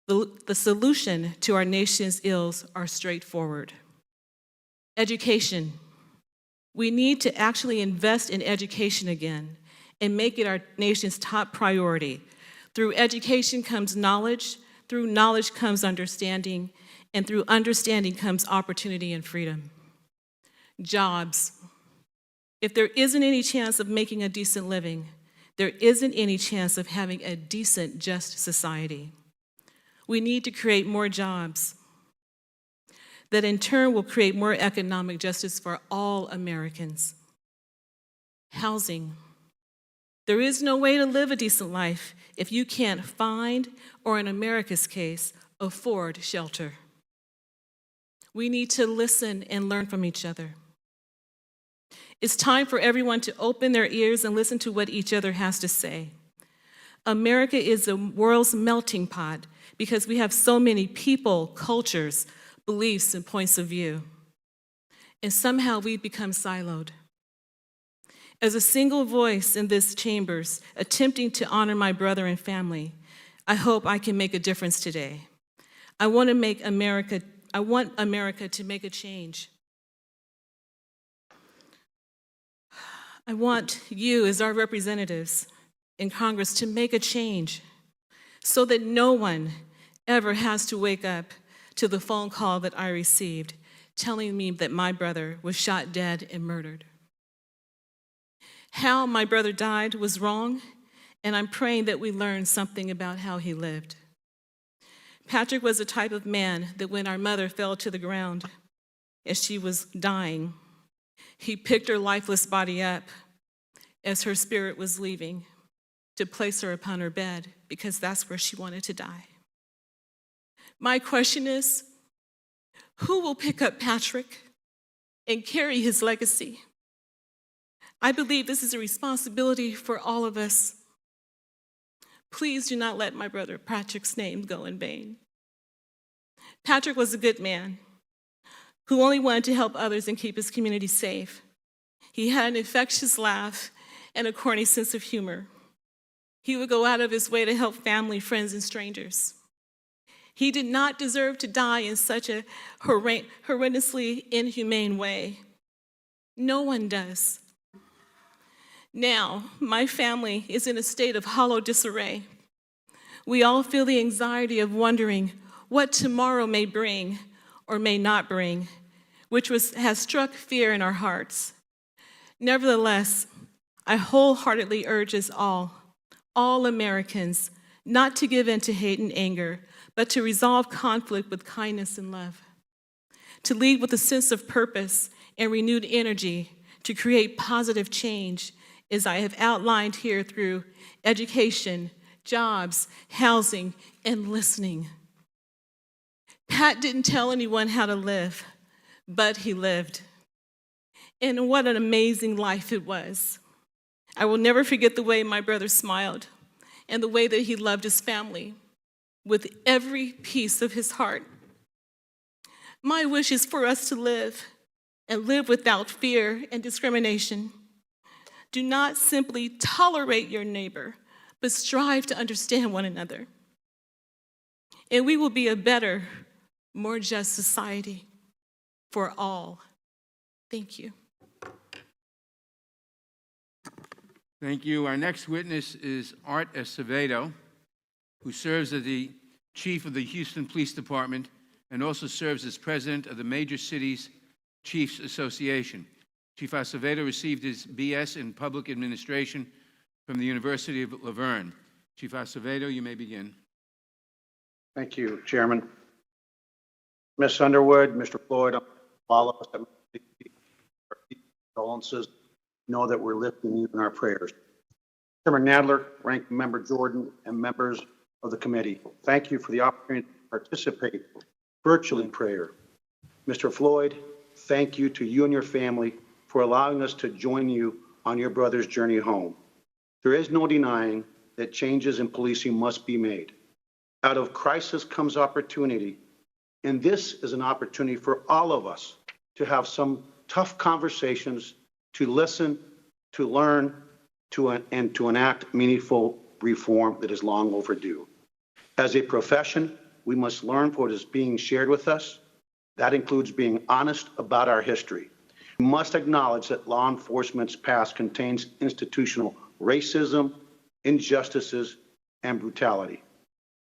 The solution to our nation's ills are straightforward. Education. We need to actually invest in education again and make it our nation's top priority. Through education comes knowledge, through knowledge comes understanding, and through understanding comes opportunity and freedom. Jobs. If there isn't any chance of making a decent living, there isn't any chance of having a decent, just society. We need to create more jobs that in turn will create more economic justice for all Americans. Housing. There is no way to live a decent life if you can't find, or in America's case, afford shelter. We need to listen and learn from each other. It's time for everyone to open their ears and listen to what each other has to say. America is the world's melting pot because we have so many people, cultures, beliefs, and points of view. And somehow we've become siloed. As a single voice in this chambers, attempting to honor my brother and family, I hope I can make a difference today. I want America to make a change. I want you as our representatives in Congress to make a change so that no one ever has to wake up to the phone call that I received telling me that my brother was shot dead and murdered. How my brother died was wrong, and I'm praying that we learn something about how he lived. Patrick was the type of man that when our mother fell to the ground as she was dying, he picked her lifeless body up as her spirit was leaving to place her upon her bed because that's where she wanted to die. My question is, who will pick up Patrick and carry his legacy? I believe this is a responsibility for all of us. Please do not let my brother Patrick's name go in vain. Patrick was a good man who only wanted to help others and keep his community safe. He had an infectious laugh and a corny sense of humor. He would go out of his way to help family, friends, and strangers. He did not deserve to die in such a horrendously inhumane way. No one does. Now, my family is in a state of hollow disarray. We all feel the anxiety of wondering what tomorrow may bring or may not bring, which has struck fear in our hearts. Nevertheless, I wholeheartedly urge us all Americans, not to give in to hate and anger, but to resolve conflict with kindness and love, to lead with a sense of purpose and renewed energy to create positive change, as I have outlined here through education, jobs, housing, and listening. Pat didn't tell anyone how to live, but he lived. And what an amazing life it was. I will never forget the way my brother smiled and the way that he loved his family with every piece of his heart. My wish is for us to live and live without fear and discrimination. Do not simply tolerate your neighbor, but strive to understand one another. And we will be a better, more just society for all. Thank you. Thank you. Our next witness is Art Acevedo, who serves as the chief of the Houston Police Department and also serves as president of the Major Cities Chiefs Association. Chief Acevedo received his BS in Public Administration from the University of Laverne. Chief Acevedo, you may begin. Thank you, Chairman. Ms. Underwood, Mr. Floyd, all of us that our condolences know that we're lifting you in our prayers. Chairman Nadler, Ranking Member Jordan, and members of the committee, thank you for the opportunity to participate virtually in prayer. Mr. Floyd, thank you to you and your family for allowing us to join you on your brother's journey home. There is no denying that changes in policing must be made. Out of crisis comes opportunity, and this is an opportunity for all of us to have some tough conversations, to listen, to learn, and to enact meaningful reform that is long overdue. As a profession, we must learn what is being shared with us. That includes being honest about our history. We must acknowledge that law enforcement's past contains institutional racism, injustices, and brutality.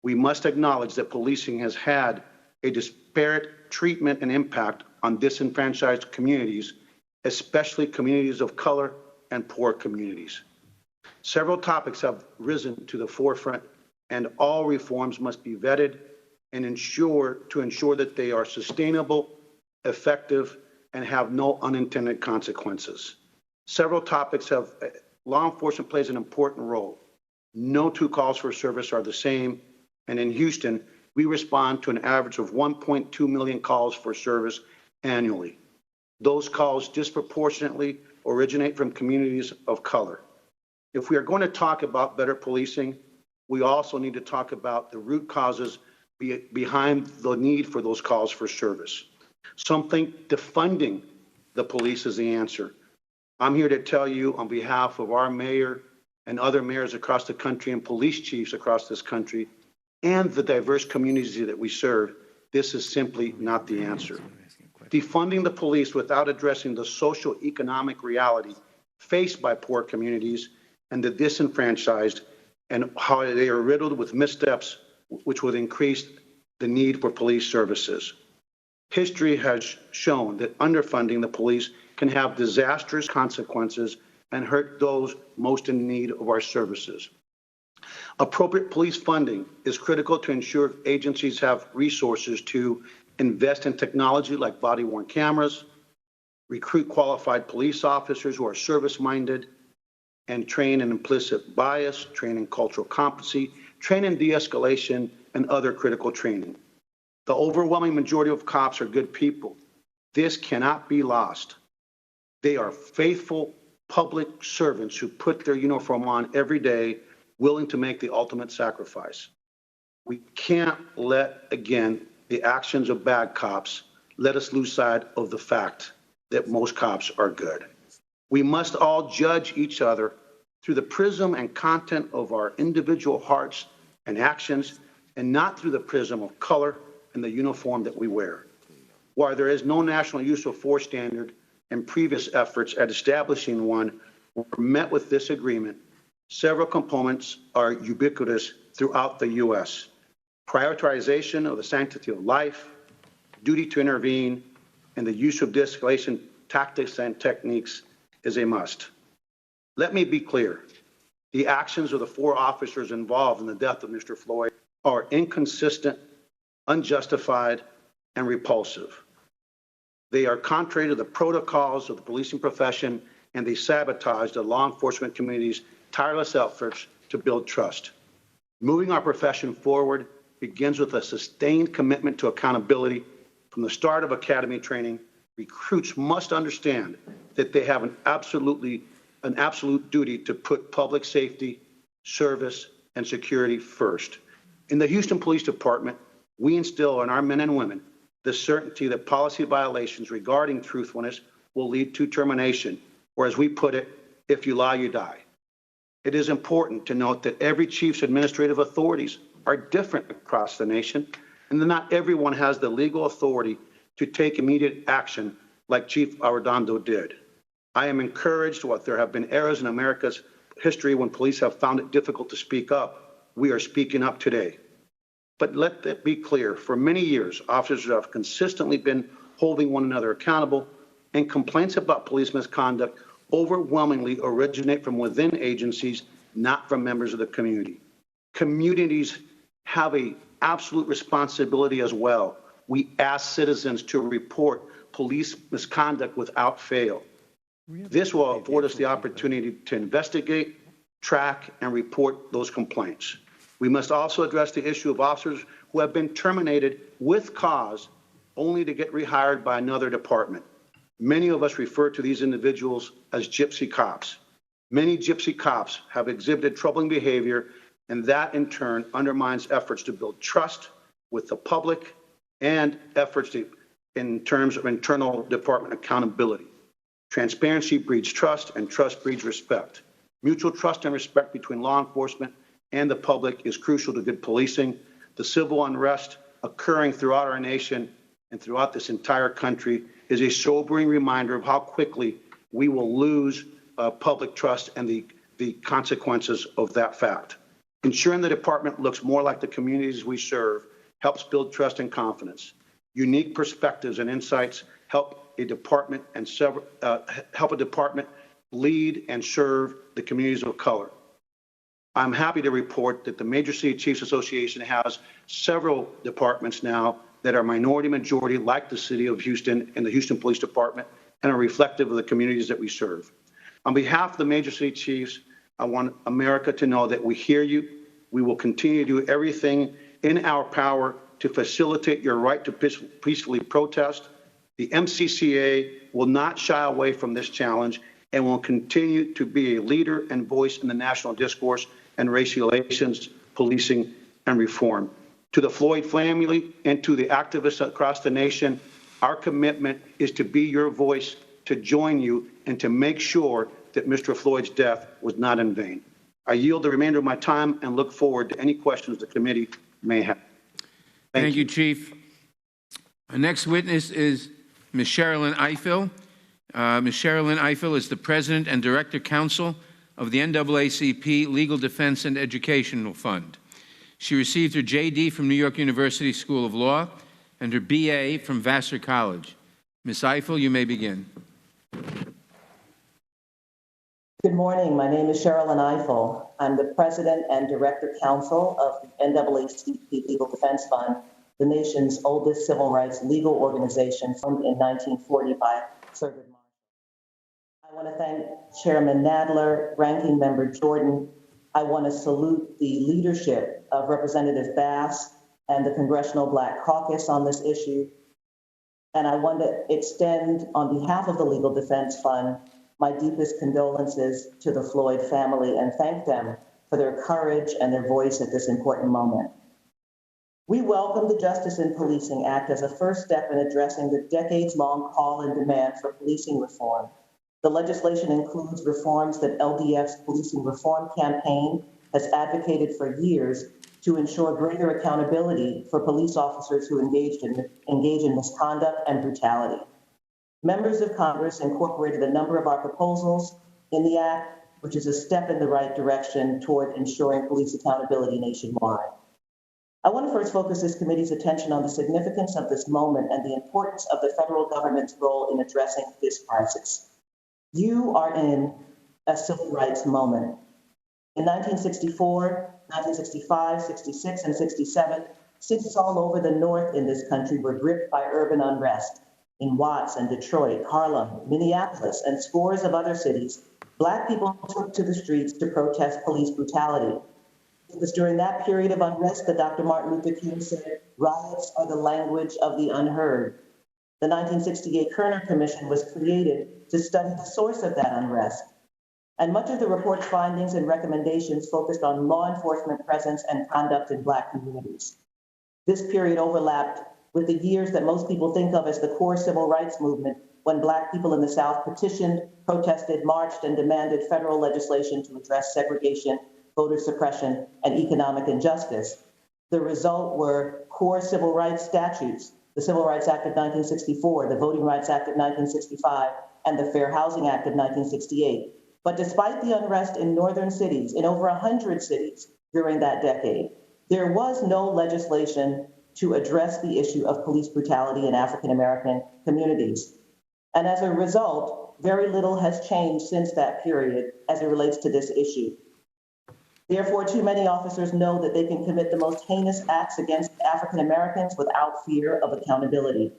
We must acknowledge that policing has had a disparate treatment and impact on disenfranchised communities, especially communities of color and poor communities. Several topics have risen to the forefront, and all reforms must be vetted and ensure that they are sustainable, effective, and have no unintended consequences. Several topics law enforcement plays an important role. No two calls for service are the same, and in Houston, we respond to an average of 1.2 million calls for service annually. Those calls disproportionately originate from communities of color. If we are going to talk about better policing, we also need to talk about the root causes behind the need for those calls for service. Some think defunding the police is the answer. I'm here to tell you on behalf of our mayor and other mayors across the country and police chiefs across this country and the diverse communities that we serve, this is simply not the answer. Defunding the police without addressing the social economic reality faced by poor communities and the disenfranchised and how they are riddled with missteps which would increase the need for police services. History has shown that underfunding the police can have disastrous consequences and hurt those most in need of our services. Appropriate police funding is critical to ensure agencies have resources to invest in technology like body-worn cameras, recruit qualified police officers who are service-minded, and train in implicit bias, train in cultural competency, train in de-escalation, and other critical training. The overwhelming majority of cops are good people. This cannot be lost. They are faithful public servants who put their uniform on every day, willing to make the ultimate sacrifice. We can't let, again, the actions of bad cops let us lose sight of the fact that most cops are good. We must all judge each other through the prism and content of our individual hearts and actions, and not through the prism of color and the uniform that we wear. While there is no national use of force standard and previous efforts at establishing one were met with disagreement, several components are ubiquitous throughout the U.S. prioritization of the sanctity of life, duty to intervene, and the use of de-escalation tactics and techniques is a must. Let me be clear. The actions of the 4 officers involved in the death of Mr. Floyd are inconsistent, unjustified, and repulsive. They are contrary to the protocols of the policing profession, and they sabotage the law enforcement community's tireless efforts to build trust. Moving our profession forward begins with a sustained commitment to accountability. From the start of academy training, recruits must understand that they have an absolute duty to put public safety, service, and security first. In the Houston Police Department, we instill in our men and women the certainty that policy violations regarding truthfulness will lead to termination, or as we put it, if you lie, you die. It is important to note that every chief's administrative authorities are different across the nation, and that not everyone has the legal authority to take immediate action like Chief Arredondo did. I am encouraged that there have been eras in America's history when police have found it difficult to speak up. We are speaking up today. But let that be clear, for many years, officers have consistently been holding one another accountable, and complaints about police misconduct overwhelmingly originate from within agencies, not from members of the community. Communities have an absolute responsibility as well. We ask citizens to report police misconduct without fail. This will afford us the opportunity to investigate, track, and report those complaints. We must also address the issue of officers who have been terminated with cause only to get rehired by another department. Many of us refer to these individuals as gypsy cops. Many gypsy cops have exhibited troubling behavior, and that in turn undermines efforts to build trust with the public and efforts in terms of internal department accountability. Transparency breeds trust, and trust breeds respect. Mutual trust and respect between law enforcement and the public is crucial to good policing. The civil unrest occurring throughout our nation and throughout this entire country is a sobering reminder of how quickly we will lose public trust and the consequences of that fact. Ensuring the department looks more like the communities we serve helps build trust and confidence. Unique perspectives and insights help a department lead and serve the communities of color. I'm happy to report that the Major City Chiefs Association has several departments now that are minority majority, like the City of Houston and the Houston Police Department, and are reflective of the communities that we serve. On behalf of the Major City Chiefs, I want America to know that we hear you. We will continue to do everything in our power to facilitate your right to peacefully protest. The MCCA will not shy away from this challenge and will continue to be a leader and voice in the national discourse and race relations, policing, and reform. To the Floyd family and to the activists across the nation, our commitment is to be your voice, to join you, and to make sure that Mr. Floyd's death was not in vain. I yield the remainder of my time and look forward to any questions the committee may have. Thank you, Chief. Our next witness is Ms. Sherilyn Ifill. Ms. Sherilyn Ifill is the President and Director Counsel of the NAACP Legal Defense and Educational Fund. She received her JD from New York University School of Law and her BA from Vassar College. Ms. Ifill, you may begin. Good morning. My name is Sherilyn Ifill. I'm the President and Director Counsel of the NAACP Legal Defense Fund, the nation's oldest civil rights legal organization, formed in 1940 by Thurgood Marshall. I want to thank Chairman Nadler, Ranking Member Jordan. I want to salute the leadership of Representative Bass and the Congressional Black Caucus on this issue. And I want to extend, on behalf of the Legal Defense Fund, my deepest condolences to the Floyd family and thank them for their courage and their voice at this important moment. We welcome the Justice in Policing Act as a first step in addressing the decades-long call and demand for policing reform. The legislation includes reforms that LDF's Policing Reform Campaign has advocated for years to ensure greater accountability for police officers who engage in misconduct and brutality. Members of Congress incorporated a number of our proposals in the Act, which is a step in the right direction toward ensuring police accountability nationwide. I want to first focus this committee's attention on the significance of this moment and the importance of the federal government's role in addressing this crisis. You are in a civil rights moment. In 1964, 1965, 66, and 67, cities all over the North in this country were gripped by urban unrest. In Watts and Detroit, Harlem, Minneapolis, and scores of other cities, Black people took to the streets to protest police brutality. It was during that period of unrest that Dr. Martin Luther King said, "Riots are the language of the unheard." The 1968 Kerner Commission was created to study the source of that unrest. And much of the report's findings and recommendations focused on law enforcement presence and conduct in Black communities. This period overlapped with the years that most people think of as the core civil rights movement, when Black people in the South petitioned, protested, marched, and demanded federal legislation to address segregation, voter suppression, and economic injustice. The result were core civil rights statutes, the Civil Rights Act of 1964, the Voting Rights Act of 1965, and the Fair Housing Act of 1968. But despite the unrest in northern cities, in over 100 cities during that decade, there was no legislation to address the issue of police brutality in African American communities. And as a result, very little has changed since that period as it relates to this issue. Therefore, too many officers know that they can commit the most heinous acts against African Americans without fear of accountability.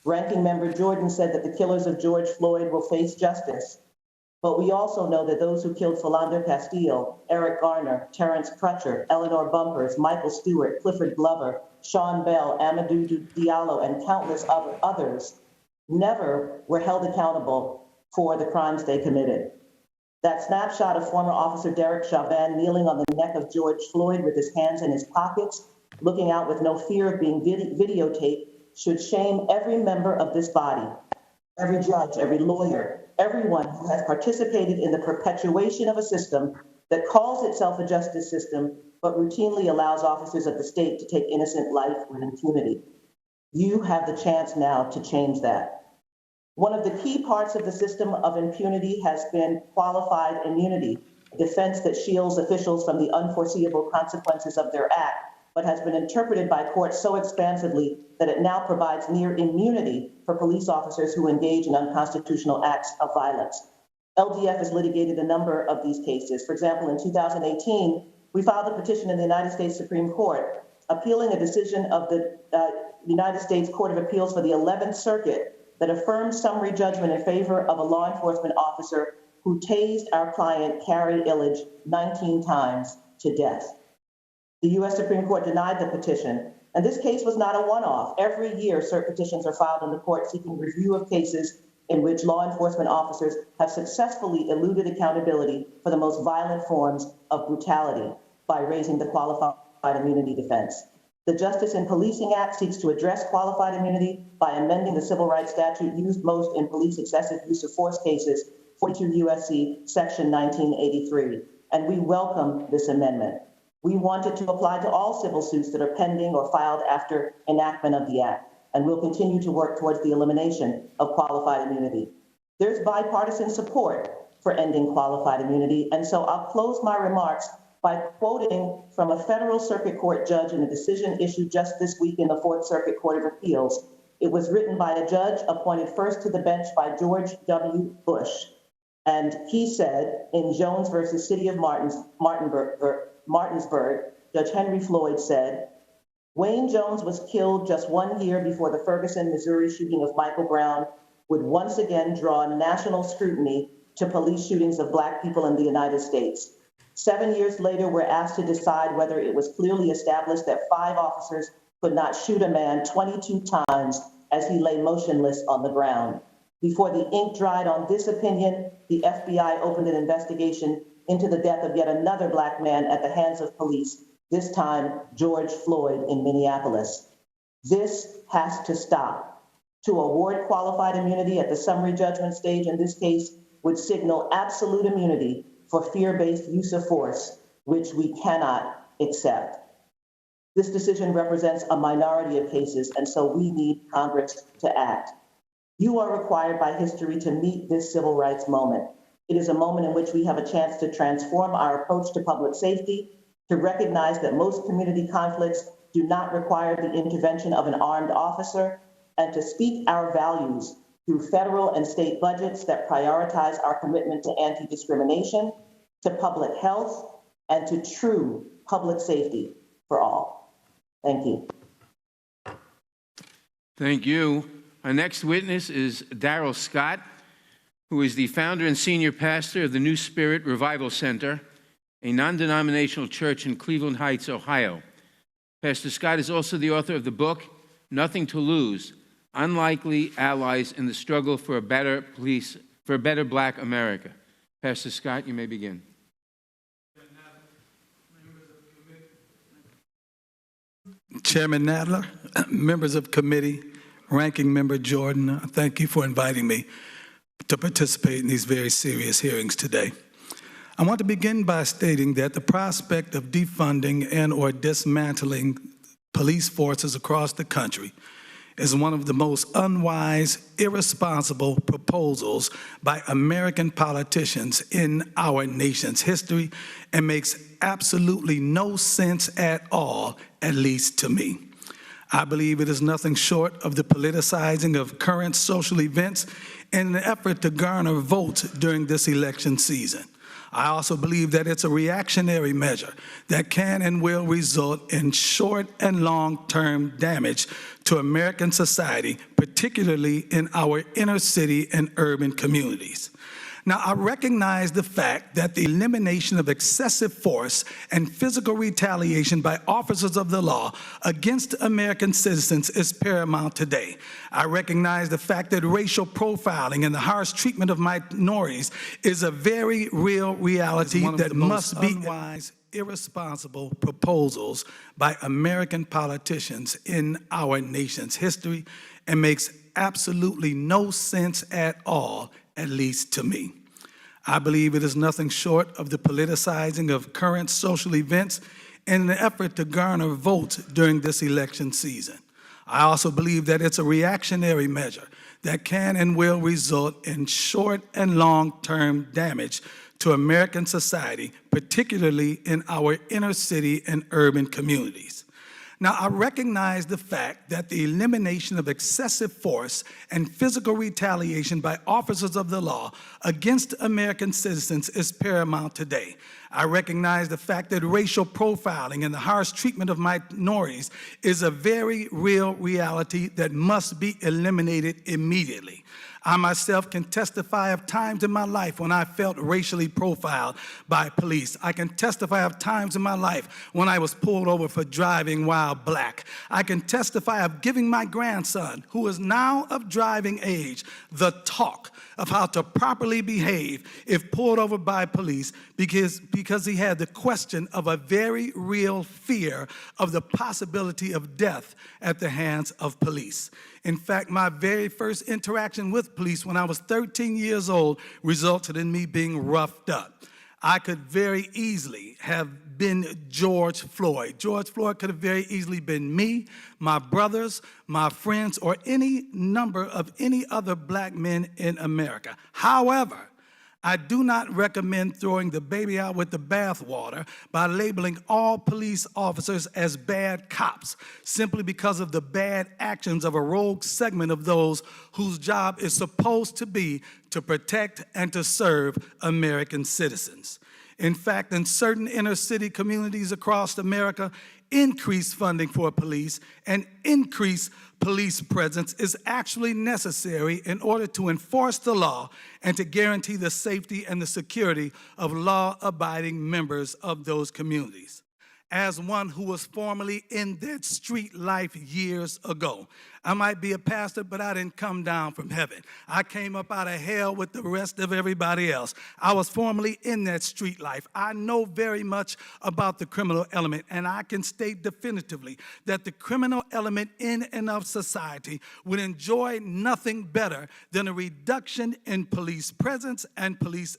Ranking Member Jordan said that the killers of George Floyd will face justice. But we also know that those who killed Philando Castile, Eric Garner, Terrence Crutcher, Eleanor Bumpers, Michael Stewart, Clifford Glover, Sean Bell, Amadou Diallo, and countless others never were held accountable for the crimes they committed. That snapshot of former Officer Derek Chauvin kneeling on the neck of George Floyd with his hands in his pockets, looking out with no fear of being videotaped, should shame every member of this body, every judge, every lawyer, everyone who has participated in the perpetuation of a system that calls itself a justice system, but routinely allows officers of the state to take innocent life with impunity. You have the chance now to change that. One of the key parts of the system of impunity has been qualified immunity, a defense that shields officials from the unforeseeable consequences of their act, but has been interpreted by courts so expansively that it now provides near immunity for police officers who engage in unconstitutional acts of violence. LDF has litigated a number of these cases. For example, in 2018, we filed a petition in the United States Supreme Court appealing a decision of the United States Court of Appeals for the 11th Circuit that affirmed summary judgment in favor of a law enforcement officer who tased our client, Carrie Illich, 19 times to death. The U.S. Supreme Court denied the petition, and this case was not a one-off. Every year, cert petitions are filed in the court seeking review of cases in which law enforcement officers have successfully eluded accountability for the most violent forms of brutality by raising the qualified immunity defense. The Justice in Policing Act seeks to address qualified immunity by amending the civil rights statute used most in police excessive use of force cases, 42 U.S.C. Section 1983, and we welcome this amendment. We want it to apply to all civil suits that are pending or filed after enactment of the Act, and we'll continue to work towards the elimination of qualified immunity. There's bipartisan support for ending qualified immunity, and so I'll close my remarks by quoting from a federal circuit court judge in a decision issued just this week in the Fourth Circuit Court of Appeals. It was written by a judge appointed first to the bench by George W. Bush. And he said in Jones versus City of Martinsburg, Judge Henry Floyd said, Wayne Jones was killed just 1 year before the Ferguson, Missouri shooting of Michael Brown would once again draw national scrutiny to police shootings of Black people in the United States. 7 years later, we're asked to decide whether it was clearly established that 5 officers could not shoot a man 22 times as he lay motionless on the ground. Before the ink dried on this opinion, the FBI opened an investigation into the death of yet another Black man at the hands of police, this time George Floyd in Minneapolis. This has to stop. To award qualified immunity at the summary judgment stage in this case would signal absolute immunity for fear-based use of force, which we cannot accept. This decision represents a minority of cases, and so we need Congress to act. You are required by history to meet this civil rights moment. It is a moment in which we have a chance to transform our approach to public safety, to recognize that most community conflicts do not require the intervention of an armed officer, and to speak our values through federal and state budgets that prioritize our commitment to anti-discrimination, to public health, and to true public safety for all. Thank you. Thank you. Our next witness is Darrell Scott, who is the founder and senior pastor of the New Spirit Revival Center, a non-denominational church in Cleveland Heights, Ohio. Pastor Scott is also the author of the book, Nothing to Lose: Unlikely Allies in the Struggle for a Better Black America. Pastor Scott, you may begin. Chairman Nadler, members of committee, Ranking Member Jordan, thank you for inviting me to participate in these very serious hearings today. I want to begin by stating that the prospect of defunding and or dismantling police forces across the country is one of the most unwise, irresponsible proposals by American politicians in our nation's history and makes absolutely no sense at all, at least to me. I believe it is nothing short of the politicizing of current social events in an effort to garner votes during this election season. I also believe that it's a reactionary measure that can and will result in short and long-term damage to American society, particularly in our inner city and urban communities. Now, I recognize the fact that the elimination of excessive force and physical retaliation by officers of the law against American citizens is paramount today. I recognize the fact that racial profiling and the harsh treatment of minorities is a very real reality that must be unwise, irresponsible proposals by American politicians in our nation's history and makes absolutely no sense at all, at least to me. I believe it is nothing short of the politicizing of current social events in an effort to garner votes during this election season. I also believe that it's a reactionary measure that can and will result in short and long-term damage to American society, particularly in our inner city and urban communities. Now, I recognize the fact that the elimination of excessive force and physical retaliation by officers of the law against American citizens is paramount today. I recognize the fact that racial profiling and the harsh treatment of minorities is a very real reality that must be eliminated immediately. I myself can testify of times in my life when I felt racially profiled by police. I can testify of times in my life when I was pulled over for driving while black. I can testify of giving my grandson, who is now of driving age, the talk of how to properly behave if pulled over by police because he had the question of a very real fear of the possibility of death at the hands of police. In fact, my very first interaction with police when I was 13 years old resulted in me being roughed up. I could very easily have been George Floyd. George Floyd could have very easily been me, my brothers, my friends, or any number of any other black men in America. However, I do not recommend throwing the baby out with the bathwater by labeling all police officers as bad cops simply because of the bad actions of a rogue segment of those whose job is supposed to be to protect and to serve American citizens. In fact, in certain inner city communities across America, increased funding for police and increased police presence is actually necessary in order to enforce the law and to guarantee the safety and the security of law-abiding members of those communities. As one who was formerly in that street life years ago, I might be a pastor, but I didn't come down from heaven. I came up out of hell with the rest of everybody else. I was formerly in that street life. I know very much about the criminal element, and I can state definitively that the criminal element in and of society would enjoy nothing better than a reduction in police presence and police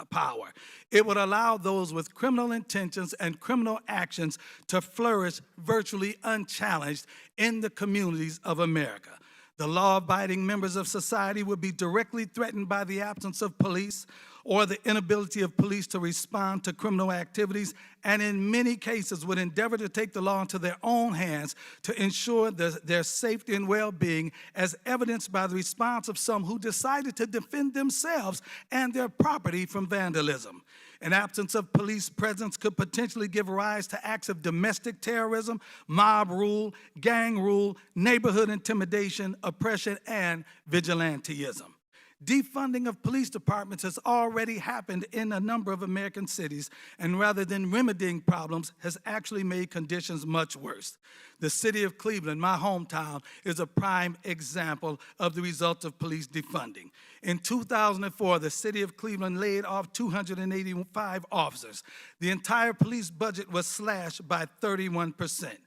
power. It would allow those with criminal intentions and criminal actions to flourish virtually unchallenged in the communities of America. The law-abiding members of society would be directly threatened by the absence of police, or the inability of police to respond to criminal activities, and in many cases would endeavor to take the law into their own hands to ensure their safety and well-being, as evidenced by the response of some who decided to defend themselves and their property from vandalism. An absence of police presence could potentially give rise to acts of domestic terrorism, mob rule, gang rule, neighborhood intimidation, oppression, and vigilantism. Defunding of police departments has already happened in a number of American cities, and rather than remedying problems, has actually made conditions much worse. The city of Cleveland, my hometown, is a prime example of the result of police defunding. In 2004, the city of Cleveland laid off 285 officers. The entire police budget was slashed by 31%.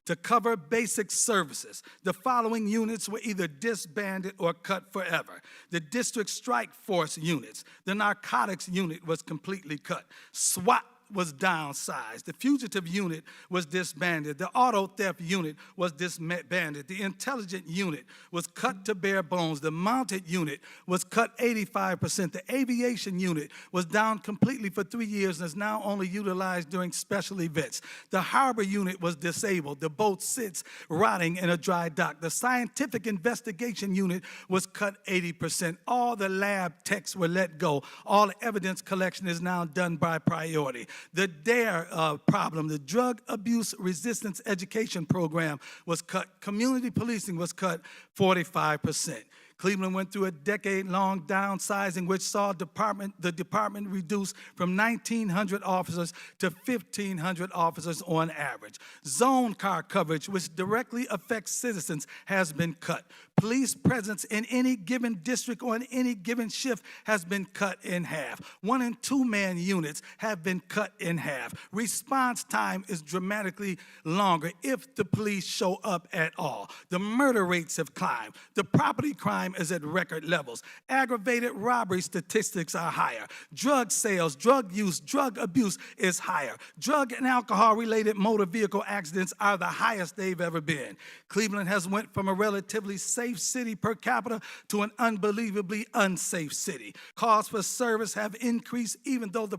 To cover basic services, the following units were either disbanded or cut forever. The district strike force units, the narcotics unit was completely cut. SWAT was downsized. The fugitive unit was disbanded. The auto theft unit was disbanded. The intelligence unit was cut to bare bones. The mounted unit was cut 85%. The aviation unit was down completely for 3 years and is now only utilized during special events. The harbor unit was disabled. The boat sits rotting in a dry dock. The scientific investigation unit was cut 80%. All the lab techs were let go. All the evidence collection is now done by priority. The DARE problem, the Drug Abuse Resistance Education Program, was cut. Community policing was cut 45%. Cleveland went through a decade-long downsizing, which saw the department reduced from 1,900 officers to 1,500 officers on average. Zone car coverage, which directly affects citizens, has been cut. Police presence in any given district or in any given shift has been cut in half. 1- and 2-man units have been cut in half. Response time is dramatically longer if the police show up at all. The murder rates have climbed. The property crime is at record levels. Aggravated robbery statistics are higher. Drug sales, drug use, drug abuse is higher. Drug and alcohol-related motor vehicle accidents are the highest they've ever been. Cleveland has went from a relatively safe city per capita to an unbelievably unsafe city. Calls for service have increased even though the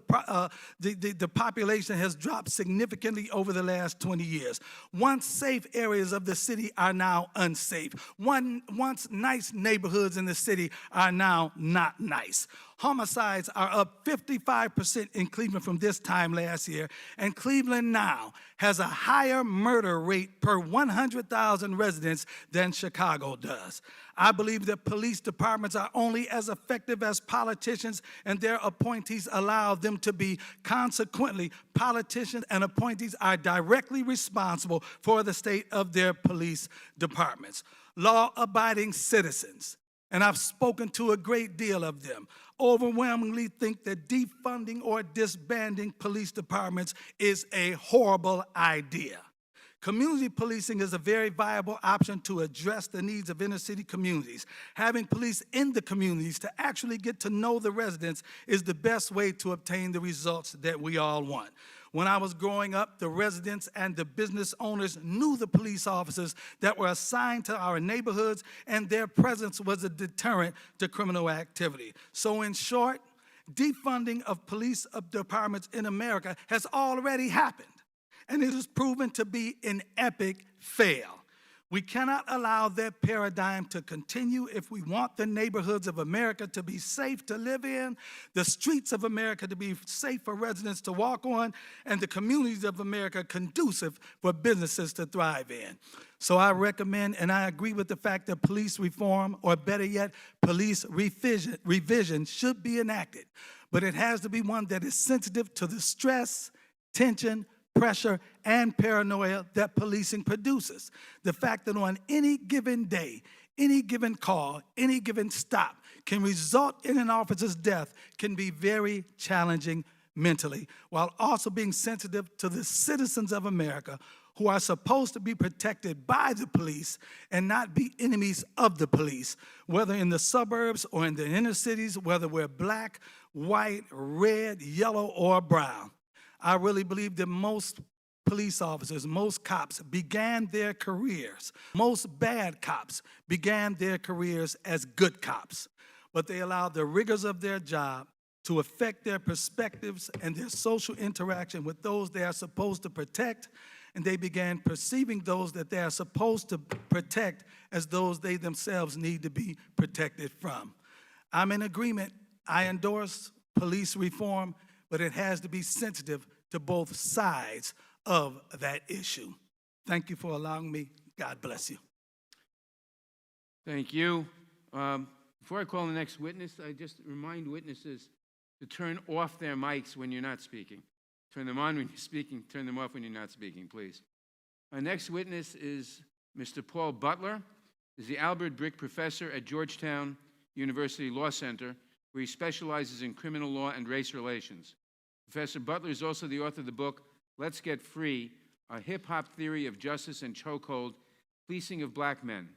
population has dropped significantly over the last 20 years. Once safe areas of the city are now unsafe. Once nice neighborhoods in the city are now not nice. Homicides are up 55% in Cleveland from this time last year, and Cleveland now has a higher murder rate per 100,000 residents than Chicago does. I believe that police departments are only as effective as politicians and their appointees allow them to be. Consequently, politicians and appointees are directly responsible for the state of their police departments. Law-abiding citizens, and I've spoken to a great deal of them, overwhelmingly think that defunding or disbanding police departments is a horrible idea. Community policing is a very viable option to address the needs of inner-city communities. Having police in the communities to actually get to know the residents is the best way to obtain the results that we all want. When I was growing up, the residents and the business owners knew the police officers that were assigned to our neighborhoods, and their presence was a deterrent to criminal activity. So in short, defunding of police departments in America has already happened, and it has proven to be an epic fail. We cannot allow that paradigm to continue if we want the neighborhoods of America to be safe to live in, the streets of America to be safe for residents to walk on, and the communities of America conducive for businesses to thrive in. So I recommend and I agree with the fact that police reform, or better yet, police revision should be enacted. But it has to be one that is sensitive to the stress, tension, pressure, and paranoia that policing produces. The fact that on any given day, any given call, any given stop can result in an officer's death can be very challenging mentally, while also being sensitive to the citizens of America who are supposed to be protected by the police and not be enemies of the police, whether in the suburbs or in the inner cities, whether we're black, white, red, yellow, or brown. I really believe that most police officers, most cops began their careers, most bad cops began their careers as good cops, but they allowed the rigors of their job, to affect their perspectives and their social interaction with those they are supposed to protect, and they began perceiving those that they are supposed to protect as those they themselves need to be protected from. I'm in agreement. I endorse police reform, but it has to be sensitive to both sides of that issue. Thank you for allowing me. God bless you. Thank you. Before I call the next witness, I just remind witnesses to turn off their mics when you're not speaking. Turn them on when you're speaking, turn them off when you're not speaking, please. Our next witness is Mr. Paul Butler. He's the Albert Brick Professor at Georgetown University Law Center, where he specializes in criminal law and race relations. Professor Butler is also the author of the book, Let's Get Free, A Hip-Hop Theory of Justice and Chokehold, Policing of Black Men.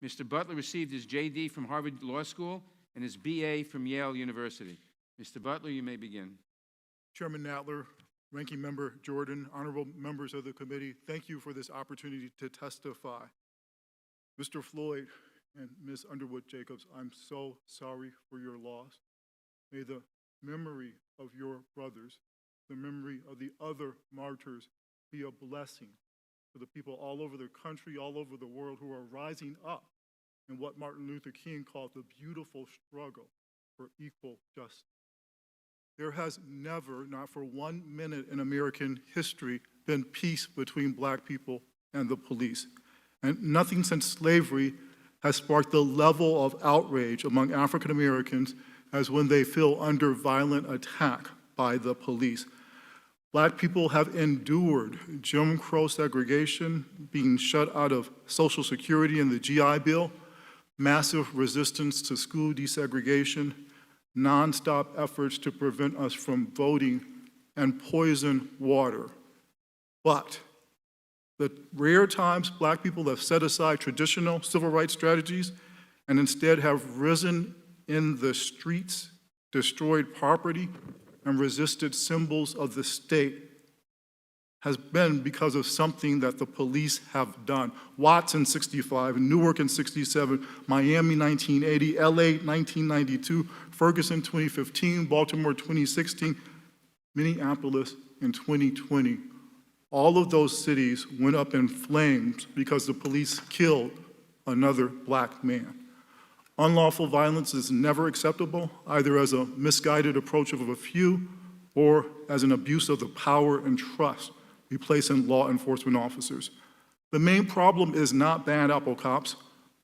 Mr. Butler received his J.D. from Harvard Law School and his B.A. from Yale University. Mr. Butler, you may begin. Chairman Nadler, Ranking Member Jordan, honorable members of the committee, thank you for this opportunity to testify. Mr. Floyd and Ms. Underwood Jacobs, I'm so sorry for your loss. May the memory of your brothers, the memory of the other martyrs, be a blessing for the people all over the country, all over the world who are rising up in what Martin Luther King called the beautiful struggle for equal justice. There has never, not for 1 minute in American history, been peace between black people and the police. And nothing since slavery has sparked the level of outrage among African Americans as when they feel under violent attack by the police. Black people have endured Jim Crow segregation, being shut out of Social Security and the GI Bill, massive resistance to school desegregation, nonstop efforts to prevent us from voting, and poison water. But the rare times black people have set aside traditional civil rights strategies and instead have risen in the streets, destroyed property, and resisted symbols of the state has been because of something that the police have done. Watts in 65, Newark in 67, Miami 1980, LA 1992, Ferguson 2015, Baltimore 2016, Minneapolis in 2020. All of those cities went up in flames because the police killed another black man. Unlawful violence is never acceptable, either as a misguided approach of a few or as an abuse of the power and trust we place in law enforcement officers. The main problem is not bad apple cops.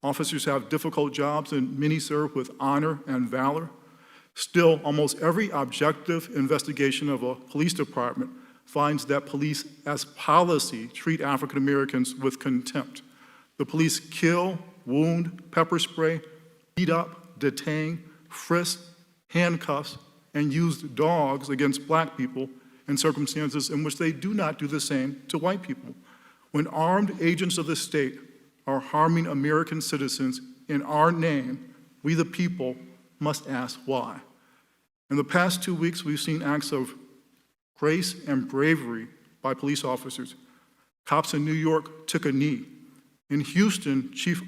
Officers have difficult jobs and many serve with honor and valor. Still, almost every objective investigation of a police department finds that police as policy treat African Americans with contempt. The police kill, wound, pepper spray, beat up, detain, frisk, handcuffs, and use dogs against black people in circumstances in which they do not do the same to white people. When armed agents of the state are harming American citizens in our name, we the people must ask why. In the past 2 weeks, we've seen acts of grace and bravery by police officers. Cops in New York took a knee. In Houston, Chief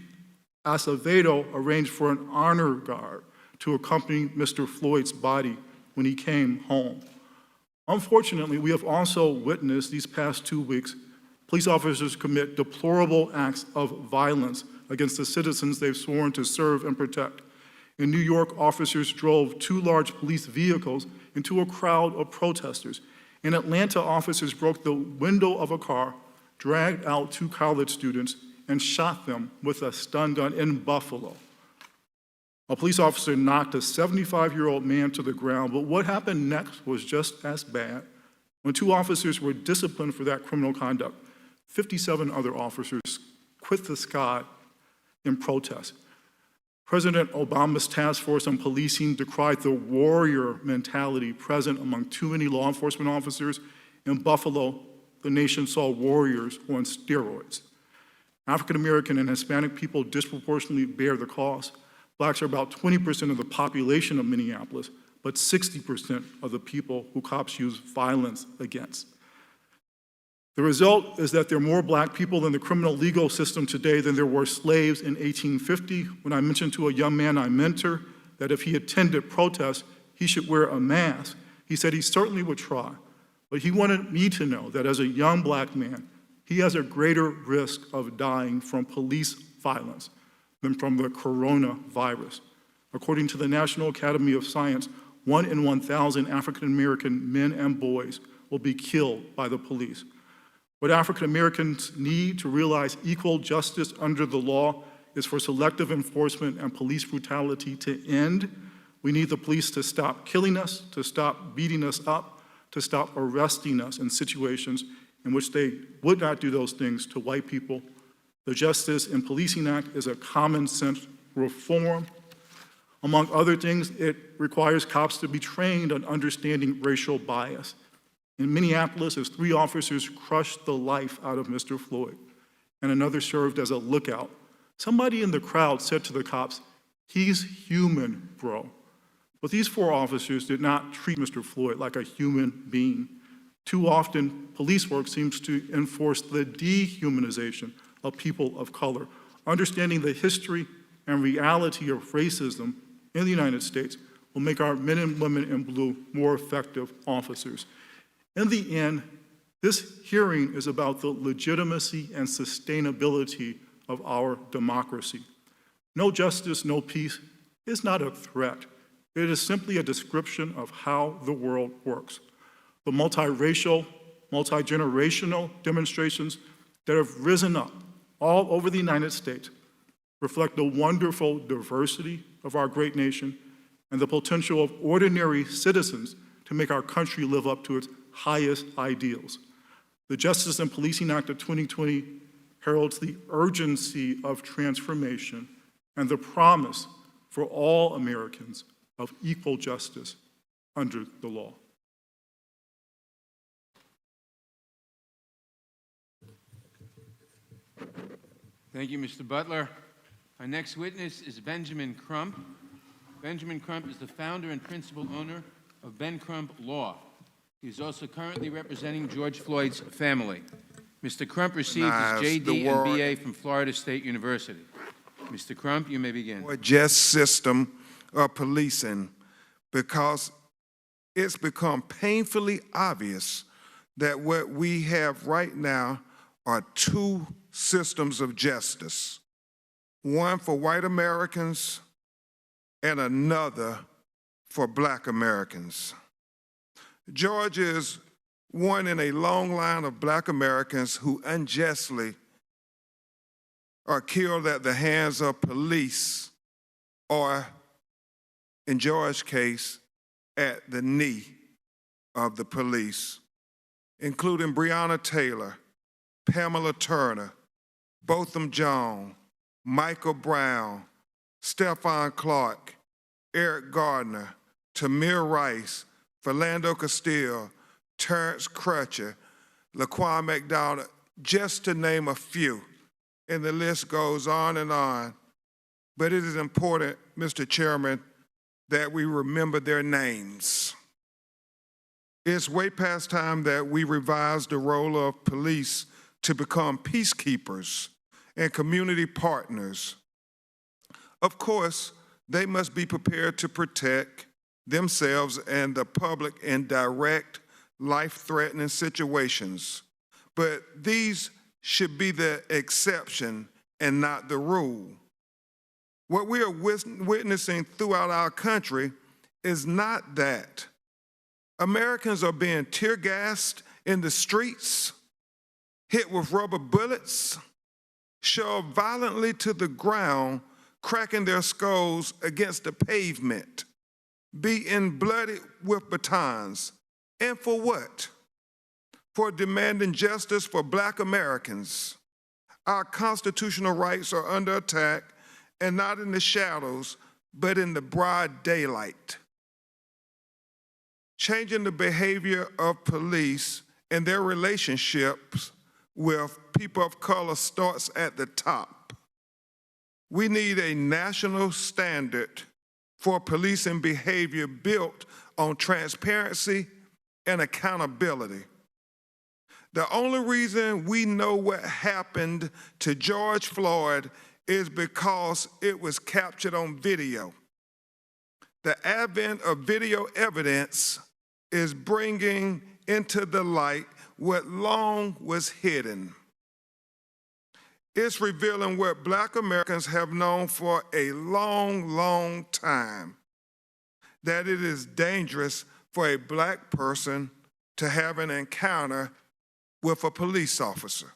Acevedo arranged for an honor guard to accompany Mr. Floyd's body when he came home. Unfortunately, we have also witnessed these past 2 weeks police officers commit deplorable acts of violence against the citizens they've sworn to serve and protect. In New York, officers drove 2 large police vehicles into a crowd of protesters. In Atlanta, officers broke the window of a car, dragged out 2 college students, and shot them with a stun gun in Buffalo. A police officer knocked a 75-year-old man to the ground, but what happened next was just as bad. When 2 officers were disciplined for that criminal conduct, 57 other officers quit the squad in protest. President Obama's task force on policing decried the warrior mentality present among too many law enforcement officers. In Buffalo, the nation saw warriors on steroids. African American and Hispanic people disproportionately bear the cost. Blacks are about 20% of the population of Minneapolis, but 60% of the people who cops use violence against. The result is that there are more black people in the criminal legal system today than there were slaves in 1850. When I mentioned to a young man I mentor that if he attended protests, he should wear a mask, he said he certainly would try. But he wanted me to know that as a young black man, he has a greater risk of dying from police violence than from the coronavirus. According to the National Academy of Science, 1 in 1,000 African-American men and boys will be killed by the police. What African Americans need to realize equal justice under the law is for selective enforcement and police brutality to end. We need the police to stop killing us, to stop beating us up, to stop arresting us in situations in which they would not do those things to white people. The Justice in Policing Act is a common sense reform. Among other things, it requires cops to be trained on understanding racial bias. In Minneapolis, as 3 officers crushed the life out of Mr. Floyd, and another served as a lookout, somebody in the crowd said to the cops, "He's human, bro." But these 4 officers did not treat Mr. Floyd like a human being. Too often, police work seems to enforce the dehumanization of people of color. Understanding the history and reality of racism in the United States will make our men and women in blue more effective officers. In the end, this hearing is about the legitimacy and sustainability of our democracy. No justice, no peace is not a threat. It is simply a description of how the world works. The multiracial, multi-generational demonstrations that have risen up all over the United States reflect the wonderful diversity of our great nation and the potential of ordinary citizens to make our country live up to its highest ideals. The Justice and Policing Act of 2020 heralds the urgency of transformation and the promise for all Americans of equal justice under the law. Thank you, Mr. Butler. Our next witness is Benjamin Crump. Benjamin Crump is the founder and principal owner of Ben Crump Law. He is also currently representing George Floyd's family. Mr. Crump received his JD and BA from Florida State University. Mr. Crump, you may begin. A just system of policing, because it's become painfully obvious that what we have right now are 2 systems of justice, one for white Americans and another for black Americans. George is one in a long line of black Americans who unjustly are killed at the hands of police, or, in George's case, at the knee of the police, including Breonna Taylor, Pamela Turner, Botham Jean, Michael Brown, Stephon Clark, Eric Gardner, Tamir Rice, Philando Castile, Terrence Crutcher, Laquan McDonald, just to name a few. And the list goes on and on. But it is important, Mr. Chairman, that we remember their names. It's way past time that we revise the role of police to become peacekeepers and community partners. Of course, they must be prepared to protect themselves and the public in direct, life-threatening situations. But these should be the exception and not the rule. What we are witnessing throughout our country is not that. Americans are being tear gassed in the streets, hit with rubber bullets, shoved violently to the ground, cracking their skulls against the pavement, beaten bloody with batons. And for what? For demanding justice for black Americans. Our constitutional rights are under attack, and not in the shadows, but in the broad daylight. Changing the behavior of police and their relationships with people of color starts at the top. We need a national standard for policing behavior built on transparency and accountability. The only reason we know what happened to George Floyd is because it was captured on video. the advent of video evidence is bringing into the light what long was hidden. It's revealing what Black Americans have known for a long, long time, that it is dangerous for a Black person to have an encounter with a police officer.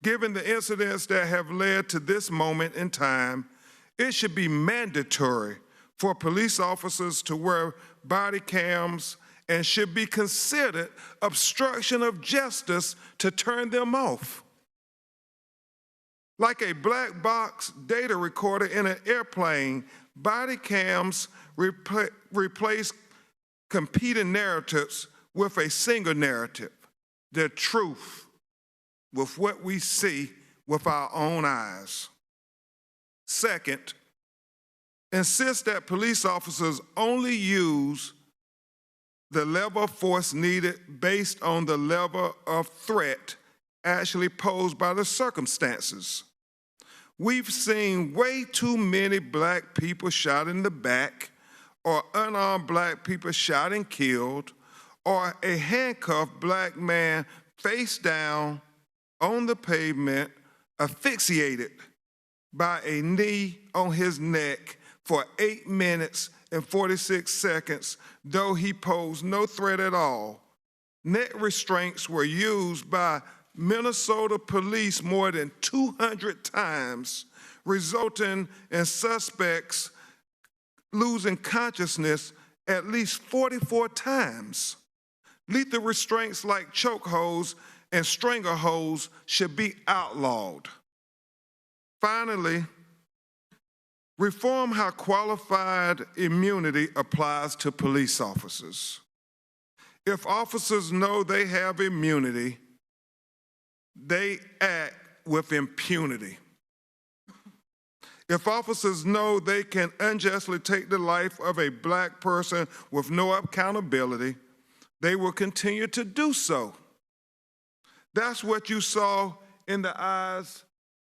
Given the incidents that have led to this moment in time, it should be mandatory for police officers to wear body cams and should be considered obstruction of justice to turn them off. Like a black box data recorder in an airplane, body cams replace competing narratives with a single narrative, the truth, with what we see with our own eyes. Second, insist that police officers only use the level of force needed based on the level of threat actually posed by the circumstances. We've seen way too many Black people shot in the back, or unarmed Black people shot and killed, or a handcuffed Black man face down on the pavement, asphyxiated by a knee on his neck for 8 minutes and 46 seconds, though he posed no threat at all. Neck restraints were used by Minnesota police more than 200 times, resulting in suspects losing consciousness at least 44 times. Lethal restraints like chokeholds and strangleholds should be outlawed. Finally, reform how qualified immunity applies to police officers. If officers know they have immunity, they act with impunity. If officers know they can unjustly take the life of a Black person with no accountability, they will continue to do so. That's what you saw in the eyes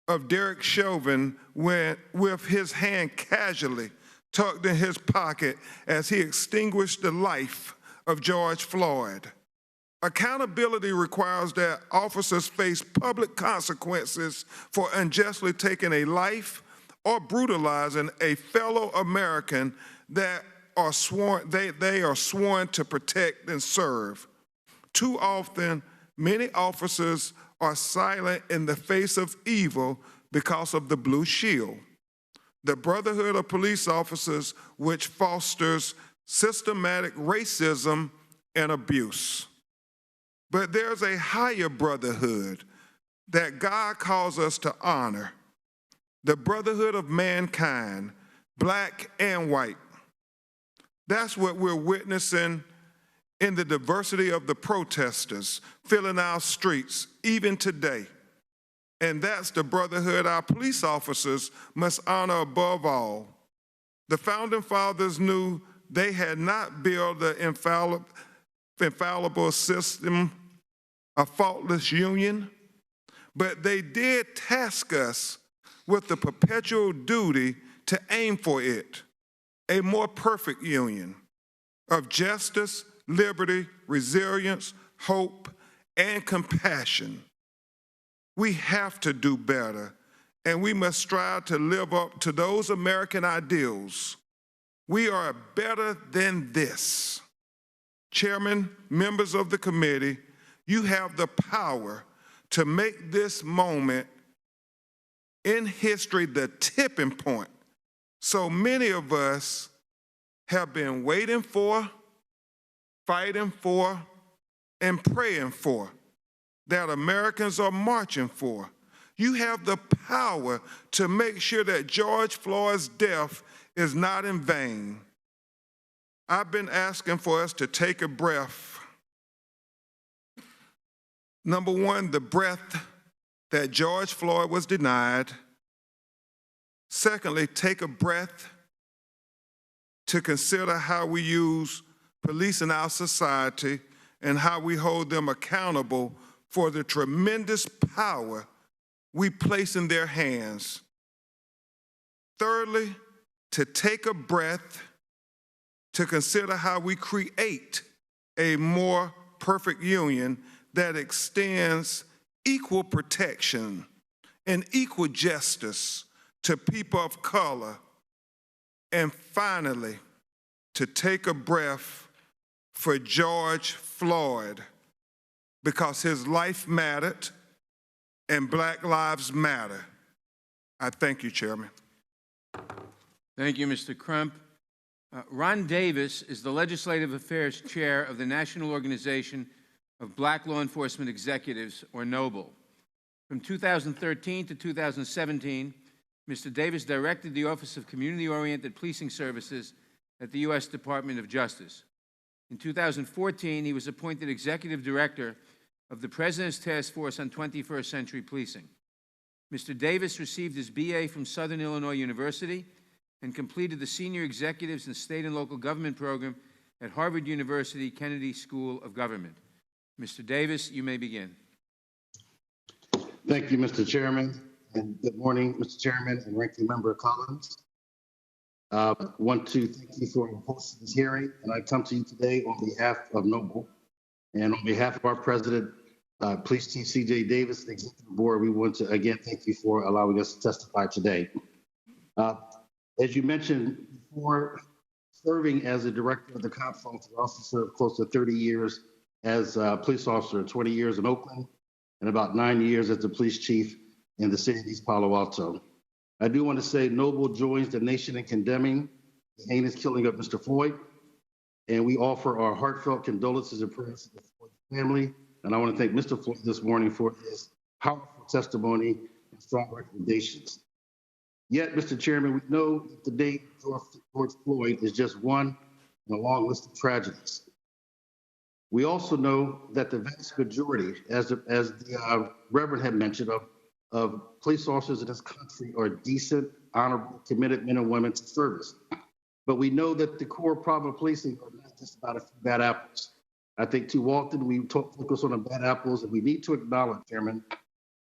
of Derek Chauvin with his hand casually tucked in his pocket as he extinguished the life of George Floyd. Accountability requires that officers face public consequences for unjustly taking a life or brutalizing a fellow American that they are sworn to protect and serve. Too often, many officers are silent in the face of evil because of the blue shield. The Brotherhood of Police Officers, which fosters systematic racism and abuse. But there's a higher brotherhood that God calls us to honor, the brotherhood of mankind, Black and white. That's what we're witnessing in the diversity of the protesters filling our streets, even today. And that's the brotherhood our police officers must honor above all. The Founding Fathers knew they had not built the infallible system, a faultless union, but they did task us with the perpetual duty to aim for it, a more perfect union of justice, liberty, resilience, hope, and compassion. We have to do better, and we must strive to live up to those American ideals. We are better than this. Chairman, members of the committee, you have the power to make this moment in history the tipping point so many of us have been waiting for, fighting for, and praying for, that Americans are marching for. You have the power to make sure that George Floyd's death is not in vain. I've been asking for us to take a breath. Number one, the breath that George Floyd was denied. Secondly, take a breath to consider how we use police in our society and how we hold them accountable for the tremendous power we place in their hands. Thirdly, to take a breath, to consider how we create a more perfect union that extends equal protection and equal justice to people of color, and finally, to take a breath for George Floyd, because his life mattered and Black lives matter. I thank you, Chairman. Thank you, Mr. Crump. Ron Davis is the Legislative Affairs Chair of the National Organization of Black Law Enforcement Executives, or NOBLE. From 2013 to 2017, Mr. Davis directed the Office of Community-Oriented Policing Services at the U.S. Department of Justice. In 2014, he was appointed Executive Director of the President's Task Force on 21st Century Policing. Mr. Davis received his BA from Southern Illinois University and completed the Senior Executives in State and Local Government program at Harvard University Kennedy School of Government. Mr. Davis, you may begin. Thank you, Mr. Chairman, and good morning, Mr. Chairman and Ranking Member Collins. I want to thank you for hosting this hearing, and I come to you today on behalf of NOBLE and on behalf of our President, Police Chief C.J. Davis, and the Executive Board. We want to again thank you for allowing us to testify today. As you mentioned before, serving as a director of the cops office, I also served close to 30 years as a police officer, 20 years in Oakland, and about 9 years as the police chief in the city of East Palo Alto. I do want to say NOBLE joins the nation in condemning the heinous killing of Mr. Floyd, and we offer our heartfelt condolences and prayers to the Floyd family. And I want to thank Mr. Floyd this morning for his powerful testimony and strong recommendations. Yet, Mr. Chairman, we know that the day George Floyd is just one in a long list of tragedies. We also know that the vast majority, as the Reverend had mentioned, of police officers in this country are decent, honorable, committed men and women to service. But we know that the core problem of policing are not just about a few bad apples. I think too often we focus on the bad apples, and we need to acknowledge, Chairman,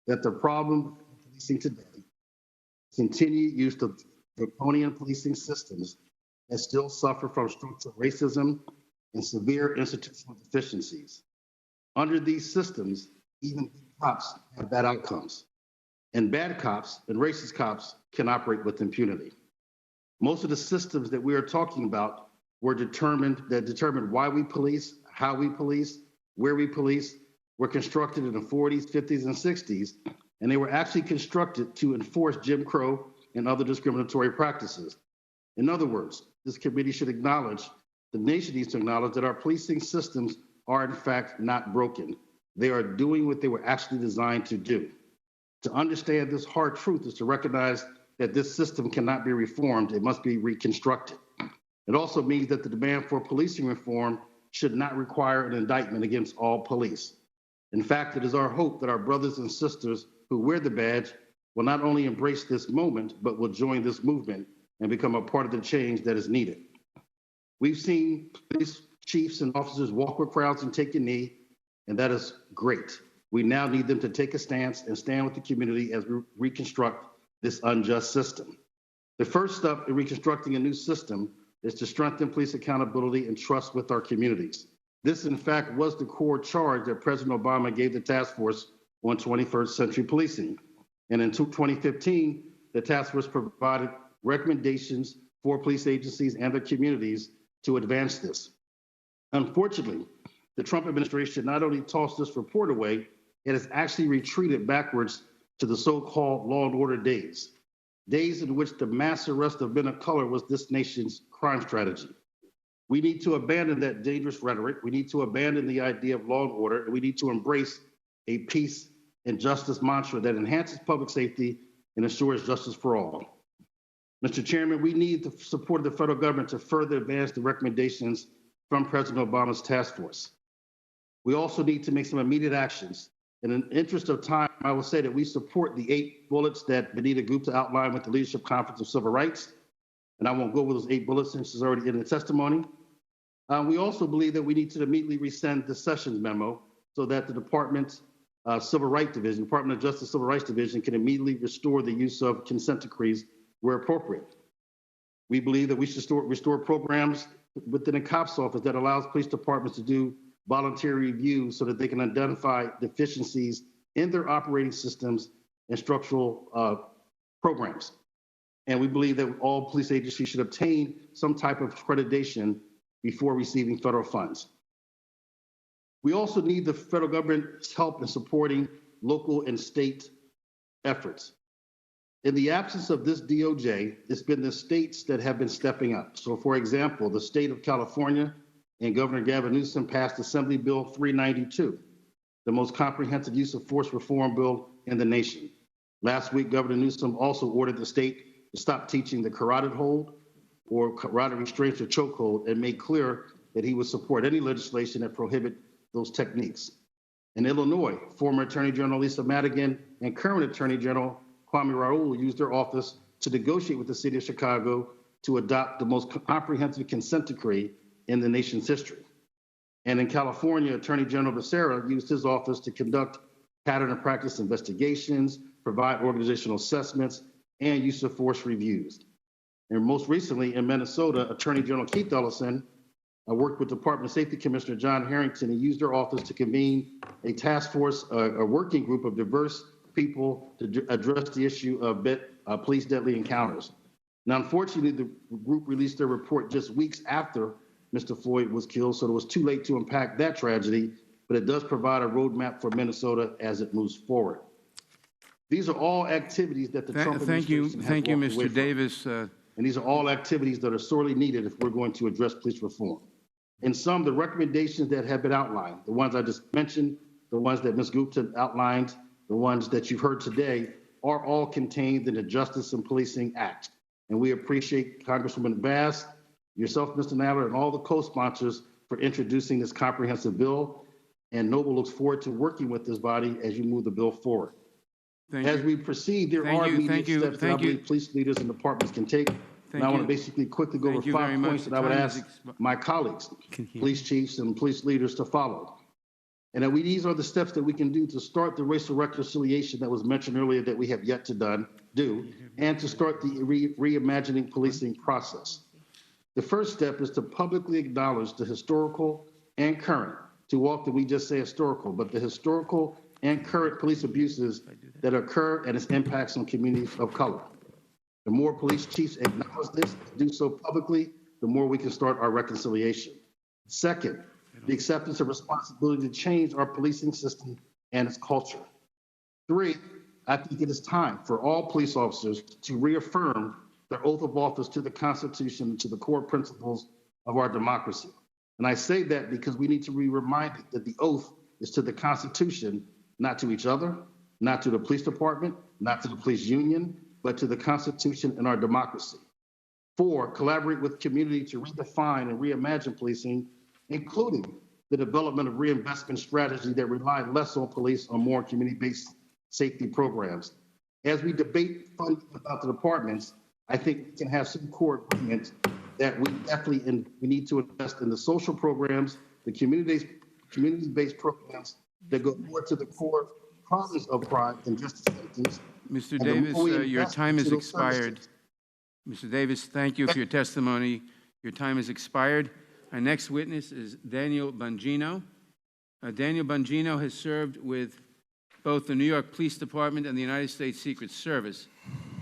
that the problem of policing today, continued use of draconian policing systems that still suffer from structural racism and severe institutional deficiencies. Under these systems, even cops have bad outcomes, and bad cops and racist cops can operate with impunity. Most of the systems that we are talking about were determined why we police, how we police, where we police, were constructed in the 40s, 50s, and 60s, and they were actually constructed to enforce Jim Crow and other discriminatory practices. In other words, this committee should acknowledge, the nation needs to acknowledge that our policing systems are in fact not broken. They are doing what they were actually designed to do. To understand this hard truth is to recognize that this system cannot be reformed, it must be reconstructed. It also means that the demand for policing reform should not require an indictment against all police. In fact, it is our hope that our brothers and sisters who wear the badge will not only embrace this moment, but will join this movement and become a part of the change that is needed. We've seen police chiefs and officers walk with crowds and take a knee, and that is great. We now need them to take a stance and stand with the community as we reconstruct this unjust system. The first step in reconstructing a new system is to strengthen police accountability and trust with our communities. This, in fact, was the core charge that President Obama gave the task force on 21st century policing. And in 2015, the task force provided recommendations for police agencies and their communities to advance this. Unfortunately, the Trump administration not only tossed this report away, it has actually retreated backwards to the so-called law and order days in which the mass arrest of men of color was this nation's crime strategy. We need to abandon that dangerous rhetoric. We need to abandon the idea of law and order, and we need to embrace a peace and justice mantra that enhances public safety and ensures justice for all. Mr. Chairman, we need the support of the federal government to further advance the recommendations from President Obama's task force. We also need to make some immediate actions. In the interest of time, I will say that we support the 8 bullets that Benita Gupta outlined with the Leadership Conference of Civil Rights. And I won't go over those 8 bullets since it's already in the testimony. We also believe that we need to immediately rescind the Sessions memo so that the Department Civil Rights Division, Department of Justice Civil Rights Division can immediately restore the use of consent decrees where appropriate. We believe that we should restore programs within the COPS office that allows police departments to do voluntary reviews so that they can identify deficiencies in their operating systems and structural programs. And we believe that all police agencies should obtain some type of accreditation before receiving federal funds. We also need the federal government's help in supporting local and state efforts. In the absence of this DOJ, it's been the states that have been stepping up. So for example, the state of California and Governor Gavin Newsom passed Assembly Bill 392, the most comprehensive use of force reform bill in the nation. Last week, Governor Newsom also ordered the state to stop teaching the carotid hold or carotid restraints or chokehold and made clear that he would support any legislation that prohibit those techniques. In Illinois, former Attorney General Lisa Madigan and current Attorney General Kwame Raoul used their office to negotiate with the city of Chicago to adopt the most comprehensive consent decree in the nation's history. And in California, Attorney General Becerra used his office to conduct pattern and practice investigations, provide organizational assessments, and use of force reviews. And most recently in Minnesota, Attorney General Keith Ellison worked with Department of Safety Commissioner John Harrington and used their office to convene a task force, a working group of diverse people to address the issue of police deadly encounters. Now, unfortunately, the group released their report just weeks after Mr. Floyd was killed, so it was too late to unpack that tragedy, but it does provide a roadmap for Minnesota as it moves forward. These are all activities that the Trump administration has Thank you, walked away Mr. from. Davis. And these are all activities that are sorely needed if we're going to address police reform. In some, the recommendations that have been outlined, the ones I just mentioned, the ones that Ms. Gupta outlined, the ones that you've heard today, are all contained in the Justice and Policing Act. And we appreciate Congresswoman Bass, yourself, Mr. Nadler, and all the co-sponsors for introducing this comprehensive bill. And Noble looks forward to working with this body as you move the bill forward. As we proceed, there are immediate steps that I believe police leaders and departments can take. And I want to basically quickly go over 5 points that I would ask my colleagues, police chiefs and police leaders to follow. And that these are the steps that we can do to start the racial reconciliation that was mentioned earlier that we have yet to do, and to start the reimagining policing process. The first step is to publicly acknowledge the historical and current, too often we just say historical, but the historical and current police abuses that occur and its impacts on communities of color. The more police chiefs acknowledge this, do so publicly, the more we can start our reconciliation. Second, the acceptance of responsibility to change our policing system and its culture. 3, I think it is time for all police officers to reaffirm their oath of office to the Constitution and to the core principles of our democracy. And I say that because we need to be reminded that the oath is to the Constitution, not to each other, not to the police department, not to the police union, but to the Constitution and our democracy. 4, collaborate with community to redefine and reimagine policing, including the development of reinvestment strategy that rely less on police or more community-based safety programs. As we debate funding about the departments, I think we can have some core agreement that we definitely we need to invest in the social programs, the community-based programs that go more to the core causes of crime and justice systems. Mr. Davis, your time has expired. Mr. Davis, thank you for your testimony. Your time has expired. Our next witness is Daniel Bongino. Daniel Bongino has served with both the New York Police Department and the United States Secret Service.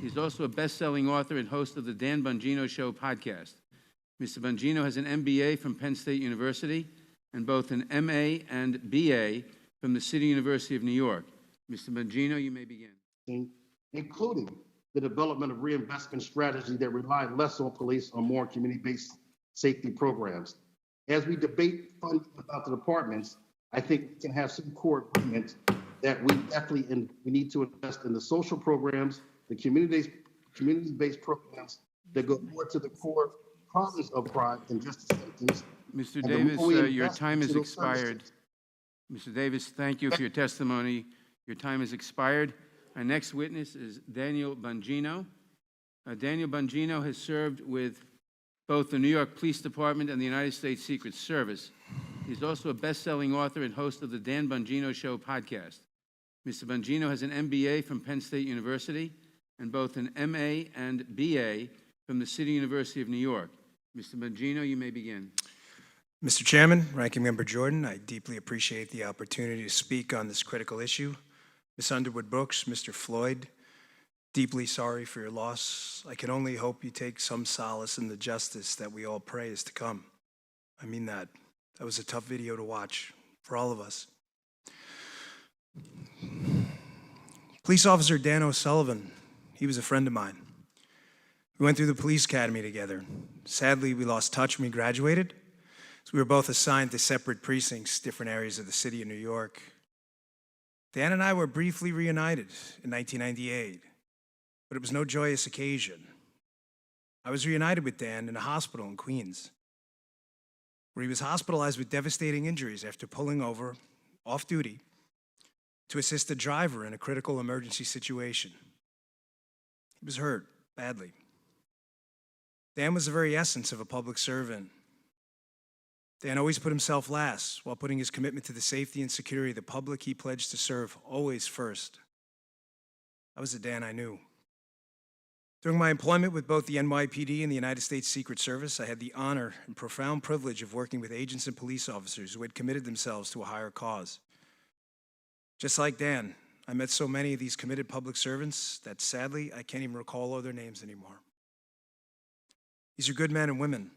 He's also a best-selling author and host of the Dan Bongino Show podcast. Mr. Bongino has an MBA from Penn State University and both an MA and BA from the City University of New York. Mr. Bongino, you may begin. Including the development of reinvestment strategy that rely less on police or more community-based safety programs. As we debate funding about the departments, I think we can have some core agreement that we definitely we need to invest in the social programs, the community-based programs that go more to the core causes of crime and justice systems. Mr. Davis, your time has expired. Mr. Davis, thank you for your testimony. Your time has expired. Our next witness is Daniel Bongino. Daniel Bongino has served with both the New York Police Department and the United States Secret Service. He's also a best-selling author and host of the Dan Bongino Show podcast. Mr. Bongino has an MBA from Penn State University and both an MA and BA from the City University of New York. Mr. Bongino, you may begin. Mr. Chairman, Ranking Member Jordan, I deeply appreciate the opportunity to speak on this critical issue. Ms. Underwood Brooks, Mr. Floyd, deeply sorry for your loss. I can only hope you take some solace in the justice that we all pray is to come. I mean that. That was a tough video to watch for all of us. Police Officer Dan O'Sullivan, he was a friend of mine. We went through the police academy together. Sadly, we lost touch when we graduated, so we were both assigned to separate precincts, different areas of the city of New York. Dan and I were briefly reunited in 1998, but it was no joyous occasion. I was reunited with Dan in a hospital in Queens, where he was hospitalized with devastating injuries after pulling over, off duty, to assist a driver in a critical emergency situation. He was hurt badly. Dan was the very essence of a public servant. Dan always put himself last while putting his commitment to the safety and security of the public he pledged to serve always first. That was the Dan I knew. During my employment with both the NYPD and the United States Secret Service, I had the honor and profound privilege of working with agents and police officers who had committed themselves to a higher cause. Just like Dan, I met so many of these committed public servants that sadly I can't even recall all their names anymore. These are good men and women.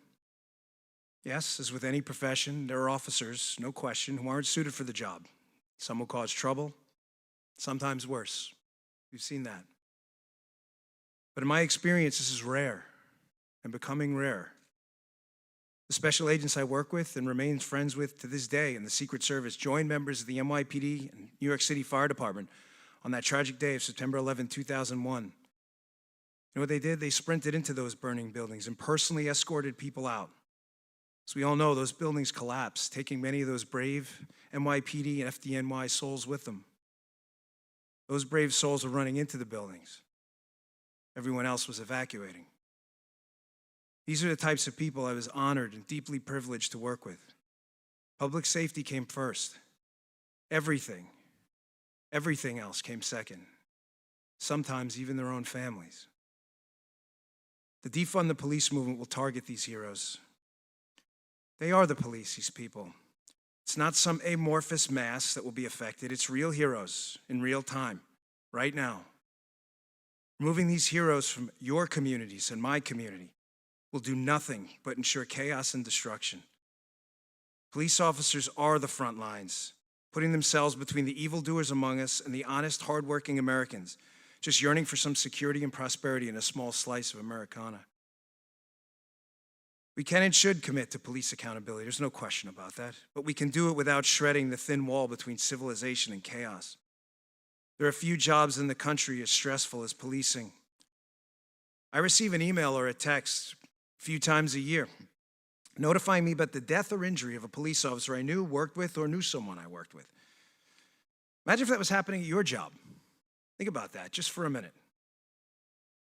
Yes, as with any profession, there are officers, no question, who aren't suited for the job. Some will cause trouble, sometimes worse. We've seen that. But in my experience, this is rare and becoming rare. The special agents I work with and remain friends with to this day in the Secret Service joined members of the NYPD and New York City Fire Department on that tragic day of September 11, 2001. You know what they did? They sprinted into those burning buildings and personally escorted people out. As we all know, those buildings collapsed, taking many of those brave NYPD and FDNY souls with them. Those brave souls were running into the buildings. Everyone else was evacuating. These are the types of people I was honored and deeply privileged to work with. Public safety came first. Everything else came second. Sometimes even their own families. The defund the police movement will target these heroes. They are the police, these people. It's not some amorphous mass that will be affected. It's real heroes in real time, right now. Removing these heroes from your communities and my community will do nothing but ensure chaos and destruction. Police officers are the front lines, putting themselves between the evildoers among us and the honest, hardworking Americans, just yearning for some security and prosperity in a small slice of Americana. We can and should commit to police accountability, there's no question about that, but we can do it without shredding the thin wall between civilization and chaos. There are few jobs in the country as stressful as policing. I receive an email or a text a few times a year notifying me about the death or injury of a police officer I knew, worked with, or knew someone I worked with. Imagine if that was happening at your job. Think about that just for a minute.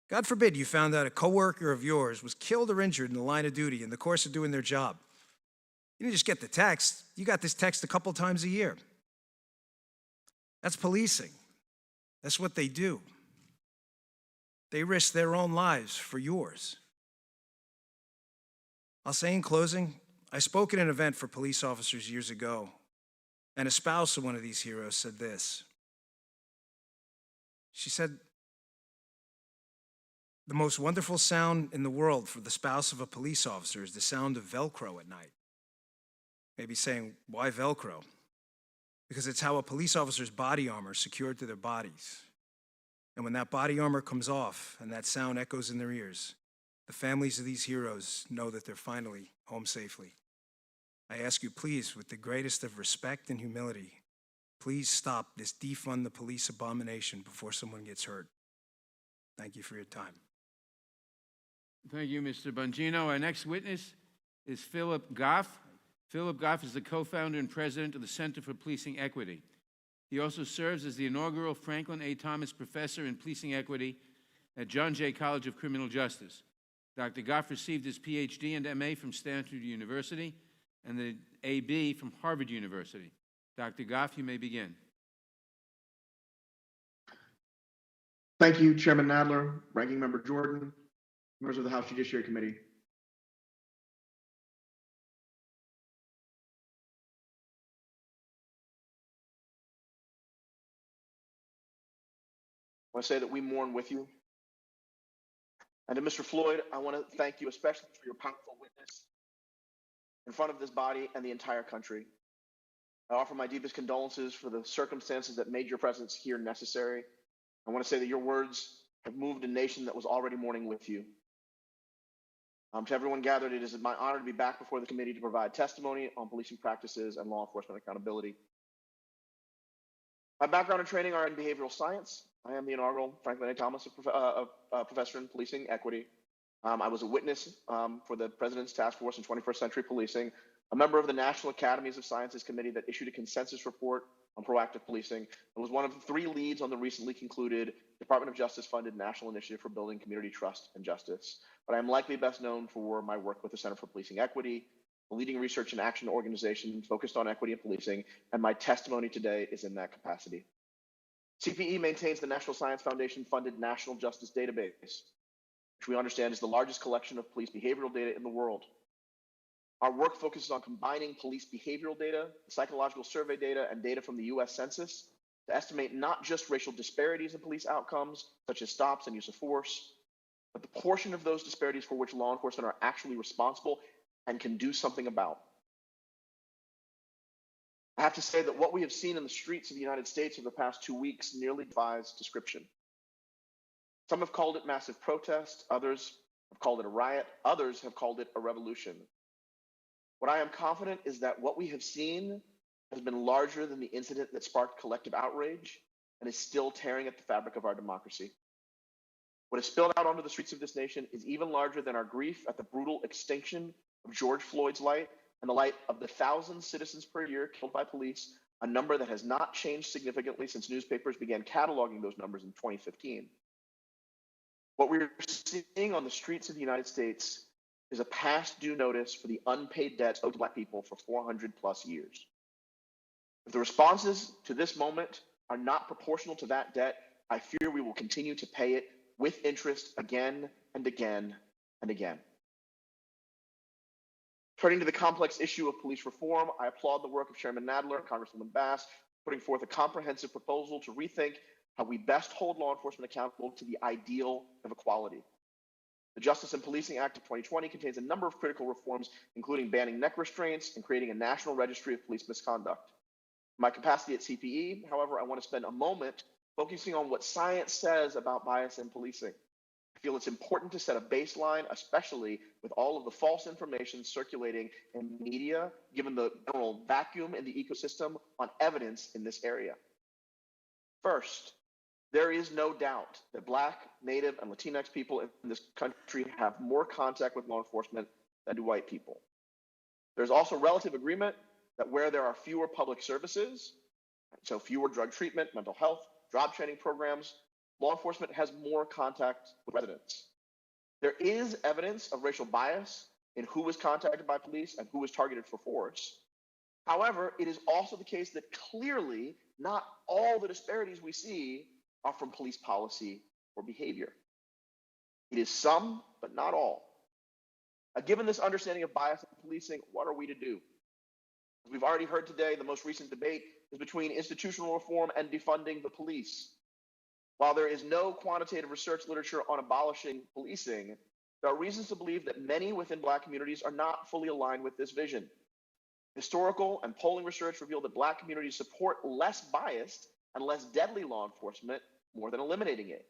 God forbid you found out a coworker of yours was killed or injured in the line of duty in the course of doing their job. You didn't just get the text, you got this text a couple times a year. That's policing. That's what they do. They risk their own lives for yours. I'll say in closing, I spoke at an event for police officers years ago, and a spouse of one of these heroes said this. She said, the most wonderful sound in the world for the spouse of a police officer is the sound of Velcro at night. Maybe saying, why Velcro? Because it's how a police officer's body armor is secured to their bodies. And when that body armor comes off and that sound echoes in their ears, the families of these heroes know that they're finally home safely. I ask you, please, with the greatest of respect and humility, please stop this defund the police abomination before someone gets hurt. Thank you for your time. Thank you, Mr. Bongino. Our next witness is Philip Goff. Philip Goff is the co-founder and president of the Center for Policing Equity. He also serves as the inaugural Franklin A. Thomas Professor in Policing Equity at John Jay College of Criminal Justice. Dr. Goff received his PhD and MA from Stanford University and the AB from Harvard University. Dr. Goff, you may begin. Thank you, Chairman Nadler, Ranking Member Jordan, Members of the House Judiciary Committee. I want to say that we mourn with you. And to Mr. Floyd, I want to thank you especially for your powerful witness in front of this body and the entire country. I offer my deepest condolences for the circumstances that made your presence here necessary. I want to say that your words have moved a nation that was already mourning with you. To everyone gathered, it is my honor to be back before the committee to provide testimony on policing practices and law enforcement accountability. My background and training are in behavioral science. I am the inaugural Franklin A. Thomas Professor in Policing Equity. I was a witness for the President's Task Force in 21st Century Policing, a member of the National Academies of Sciences Committee that issued a consensus report on proactive policing, and was one of 3 leads on the recently concluded Department of Justice-funded National Initiative for Building Community Trust and Justice. But I am likely best known for my work with the Center for Policing Equity, a leading research and action organization focused on equity and policing, and my testimony today is in that capacity. CPE maintains the National Science Foundation-funded National Justice Database, which we understand is the largest collection of police behavioral data in the world. Our work focuses on combining police behavioral data, psychological survey data, and data from the US Census to estimate not just racial disparities in police outcomes, such as stops and use of force, but the portion of those disparities for which law enforcement are actually responsible and can do something about. I have to say that what we have seen in the streets of the United States over the past 2 weeks nearly defies description. Some have called it massive protest, others have called it a riot, others have called it a revolution. What I am confident is that what we have seen has been larger than the incident that sparked collective outrage and is still tearing at the fabric of our democracy. What has spilled out onto the streets of this nation is even larger than our grief at the brutal extinction of George Floyd's life and the life of the 1,000 citizens per year killed by police, a number that has not changed significantly since newspapers began cataloging those numbers in 2015. What we're seeing on the streets of the United States is a past due notice for the unpaid debts owed to Black people for 400 plus years. If the responses to this moment are not proportional to that debt, I fear we will continue to pay it with interest again and again and again. Turning to the complex issue of police reform, I applaud the work of Chairman Nadler and Congresswoman Bass, putting forth a comprehensive proposal to rethink how we best hold law enforcement accountable to the ideal of equality. The Justice and Policing Act of 2020 contains a number of critical reforms, including banning neck restraints and creating a national registry of police misconduct. In my capacity at CPE, however, I want to spend a moment focusing on what science says about bias in policing. I feel it's important to set a baseline, especially with all of the false information circulating in media, given the general vacuum in the ecosystem on evidence in this area. First, there is no doubt that Black, Native, and Latinx people in this country have more contact with law enforcement than do white people. There's also relative agreement that where there are fewer public services, so fewer drug treatment, mental health, job training programs, law enforcement has more contact with residents. There is evidence of racial bias in who was contacted by police and who was targeted for force. However, it is also the case that clearly not all the disparities we see are from police policy or behavior. It is some, but not all. Given this understanding of bias in policing, what are we to do? As we've already heard today, the most recent debate is between institutional reform and defunding the police. While there is no quantitative research literature on abolishing policing, there are reasons to believe that many within Black communities are not fully aligned with this vision. Historical and polling research reveal that Black communities support less biased and less deadly law enforcement more than eliminating it.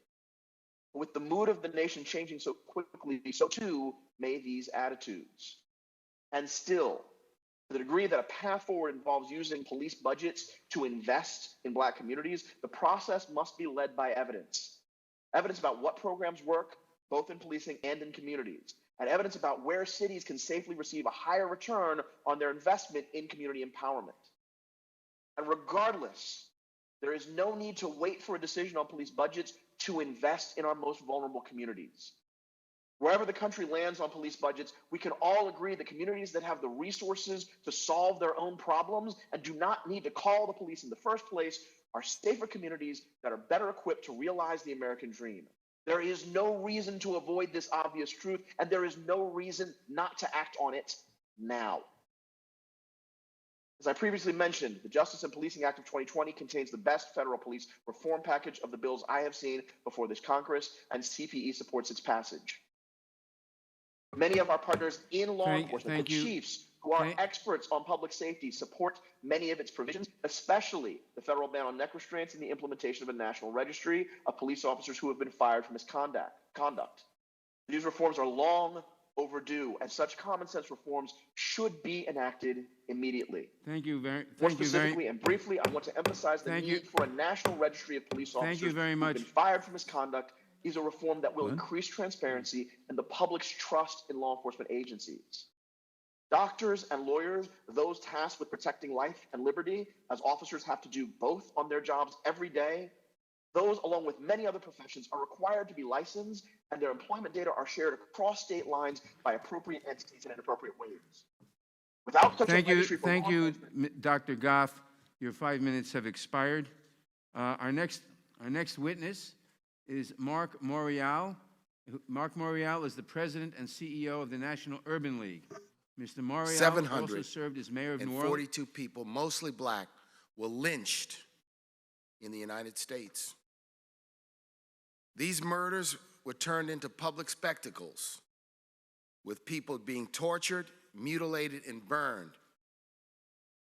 With the mood of the nation changing so quickly, so too may these attitudes. And still, to the degree that a path forward involves using police budgets to invest in Black communities, the process must be led by evidence. Evidence about what programs work, both in policing and in communities, and evidence about where cities can safely receive a higher return on their investment in community empowerment. And regardless, there is no need to wait for a decision on police budgets to invest in our most vulnerable communities. Wherever the country lands on police budgets, we can all agree that communities that have the resources to solve their own problems and do not need to call the police in the first place are safer communities that are better equipped to realize the American dream. There is no reason to avoid this obvious truth, and there is no reason not to act on it now. As I previously mentioned, the Justice and Policing Act of 2020 contains the best federal police reform package of the bills I have seen before this Congress, and CPE supports its passage. Many of our partners in law enforcement, the chiefs, who are experts on public safety, support many of its provisions, especially the federal ban on neck restraints and the implementation of a national registry of police officers who have been fired for misconduct. These reforms are long overdue, and such common sense reforms should be enacted immediately. Thank you very More specifically and briefly, I want to emphasize the need for a national registry of police officers who have been fired for misconduct is a reform that will increase transparency and the public's trust in law enforcement agencies. Doctors and lawyers, those tasked with protecting life and liberty, as officers have to do both on their jobs every day, those, along with many other professions, are required to be licensed, and their employment data are shared across state lines by appropriate entities in appropriate ways. Without such a registry for law enforcement, Dr. Goff. Your 5 minutes have expired. Our next witness is Mark Morial. Mark Morial is the president and CEO of the National Urban League. Mr. Morial also served as mayor of New Orleans. 742 people, mostly black, were lynched in the United States. These murders were turned into public spectacles, with people being tortured, mutilated, and burned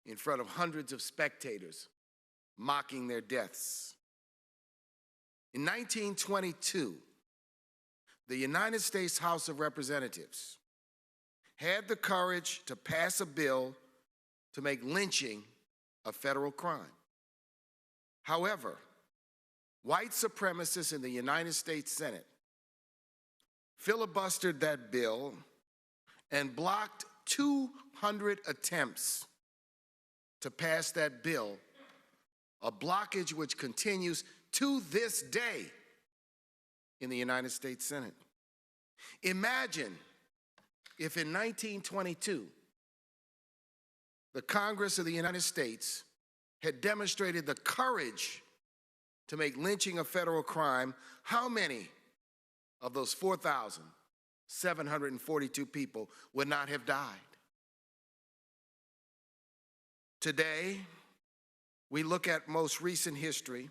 in front of hundreds of spectators, mocking their deaths. In 1922, the United States House of Representatives had the courage to pass a bill to make lynching a federal crime. However, white supremacists in the United States Senate filibustered that bill and blocked 200 attempts to pass that bill, a blockage which continues to this day in the United States Senate. Imagine if in 1922, the Congress of the United States had demonstrated the courage to make lynching a federal crime, how many of those 4,742 people would not have died? Today, we look at most recent history,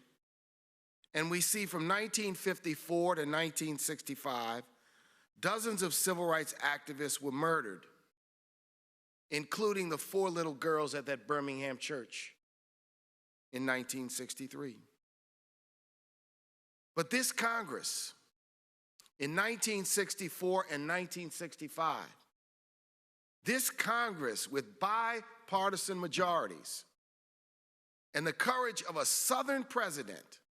and we see from 1954 to 1965, dozens of civil rights activists were murdered, including the 4 little girls at that Birmingham church in 1963. But this Congress, in 1964 and 1965, this Congress with bipartisan majorities and the courage of a Southern president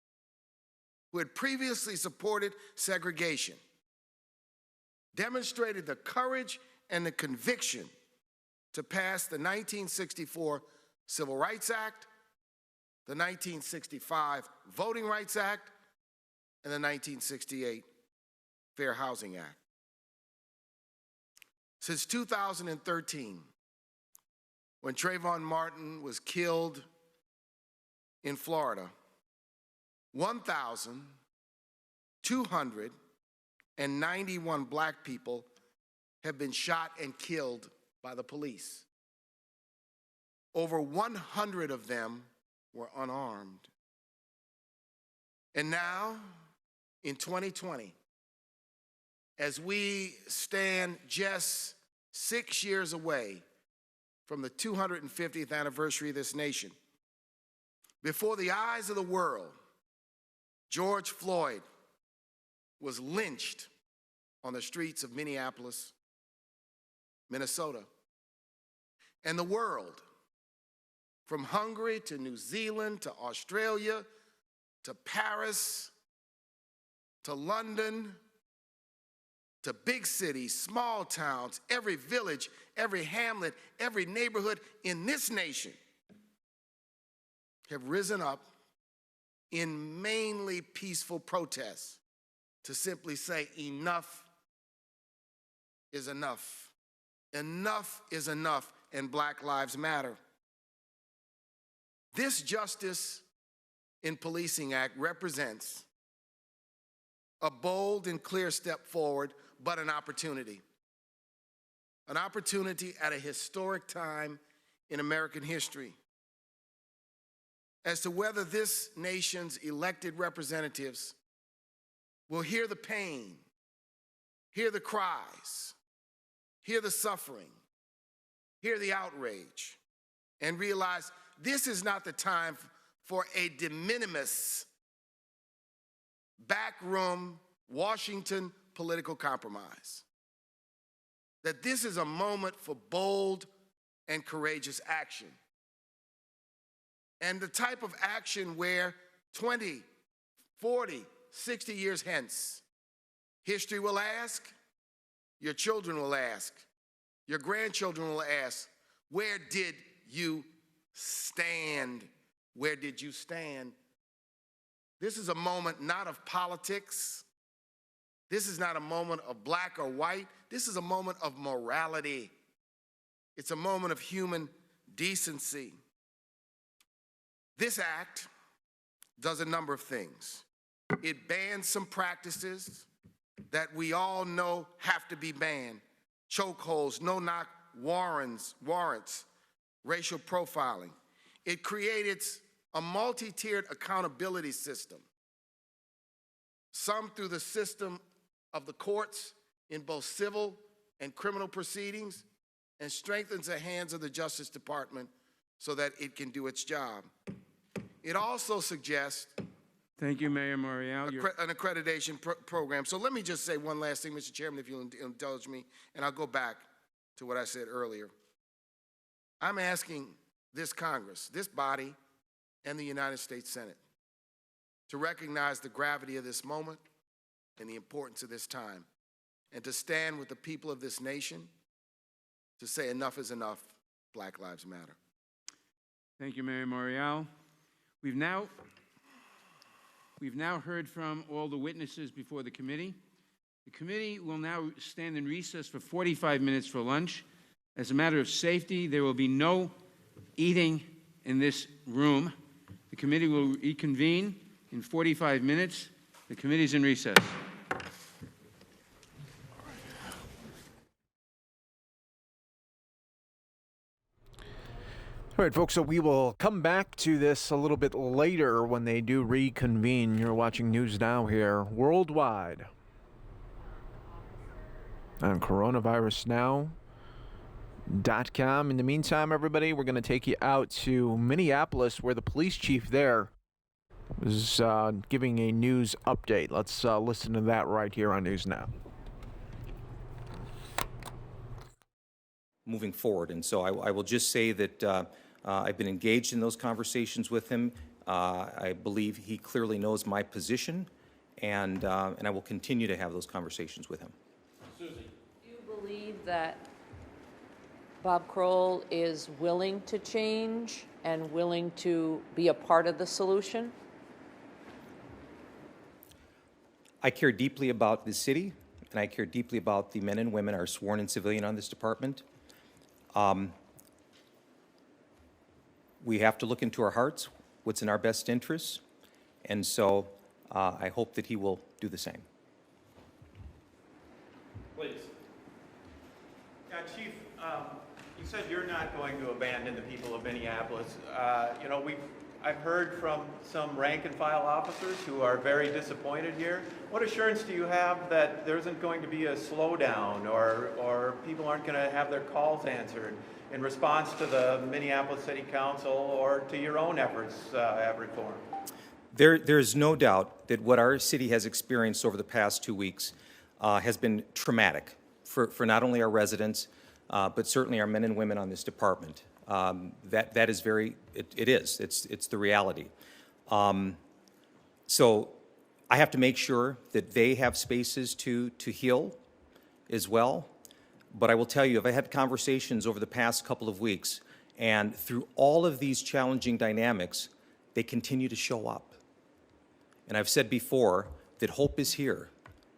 who had previously supported segregation, demonstrated the courage and the conviction to pass the 1964 Civil Rights Act, the 1965 Voting Rights Act, and the 1968 Fair Housing Act. Since 2013, when Trayvon Martin was killed in Florida, 1,291 black people have been shot and killed by the police. Over 100 of them were unarmed. And now, in 2020, as we stand just 6 years away from the 250th anniversary of this nation, before the eyes of the world, George Floyd was lynched on the streets of Minneapolis, Minnesota. And the world, from Hungary to New Zealand to Australia to Paris to London to big cities, small towns, every village, every hamlet, every neighborhood in this nation have risen up in mainly peaceful protests to simply say enough is enough. Enough is enough, and Black Lives Matter. This Justice in Policing Act represents a bold and clear step forward, but an opportunity. An opportunity at a historic time in American history as to whether this nation's elected representatives will hear the pain, hear the cries, hear the suffering, hear the outrage, and realize this is not the time for a de minimis, backroom, Washington political compromise. That this is a moment for bold and courageous action. And the type of action where 20, 40, 60 years hence, history will ask, your children will ask, your grandchildren will ask, where did you stand? Where did you stand? This is a moment not of politics. This is not a moment of black or white. This is a moment of morality. It's a moment of human decency. This act does a number of things. It bans some practices that we all know have to be banned. Chokeholds, no-knock warrants, racial profiling. It creates a multi-tiered accountability system, some through the system of the courts in both civil and criminal proceedings, and strengthens the hands of the Justice Department so that it can do its job. It also suggests Thank you, Mayor Morial. an accreditation program. So let me just say one last thing, Mr. Chairman, if you'll indulge me, and I'll go back to what I said earlier. I'm asking this Congress, this body, and the United States Senate to recognize the gravity of this moment and the importance of this time, and to stand with the people of this nation to say enough is enough, Black Lives Matter. Thank you, Mayor Morial. We've now heard from all the witnesses before the committee. The committee will now stand in recess for 45 minutes for lunch. As a matter of safety, there will be no eating in this room. The committee will reconvene in 45 minutes. The committee is in recess. All right, folks, so we will come back to this a little bit later when they do reconvene. You're watching News Now here worldwide on coronavirusnow.com. In the meantime, everybody, we're going to take you out to Minneapolis, where the police chief there was giving a news update. Let's listen to that right here on News Now. Moving forward, and so I will just say that I've been engaged in those conversations with him. I believe he clearly knows my position, and I will continue to have those conversations with him. Susie, do you believe that Bob Kroll is willing to change and willing to be a part of the solution? I care deeply about the city, and I care deeply about the men and women who are sworn in civilian on this department. We have to look into our hearts, what's in our best interests, and so I hope that he will do the same. Please. Yeah, Chief, you said you're not going to abandon the people of Minneapolis. I've heard from some rank and file officers who are very disappointed here. What assurance do you have that there isn't going to be a slowdown or people aren't going to have their calls answered in response to the Minneapolis City Council or to your own efforts at reform? There's no doubt that what our city has experienced over the past 2 weeks has been traumatic for not only our residents, but certainly our men and women on this department. That is it's the reality. So I have to make sure that they have spaces to heal as well. But I will tell you, I've had conversations over the past couple of weeks, and through all of these challenging dynamics, they continue to show up. And I've said before that hope is here.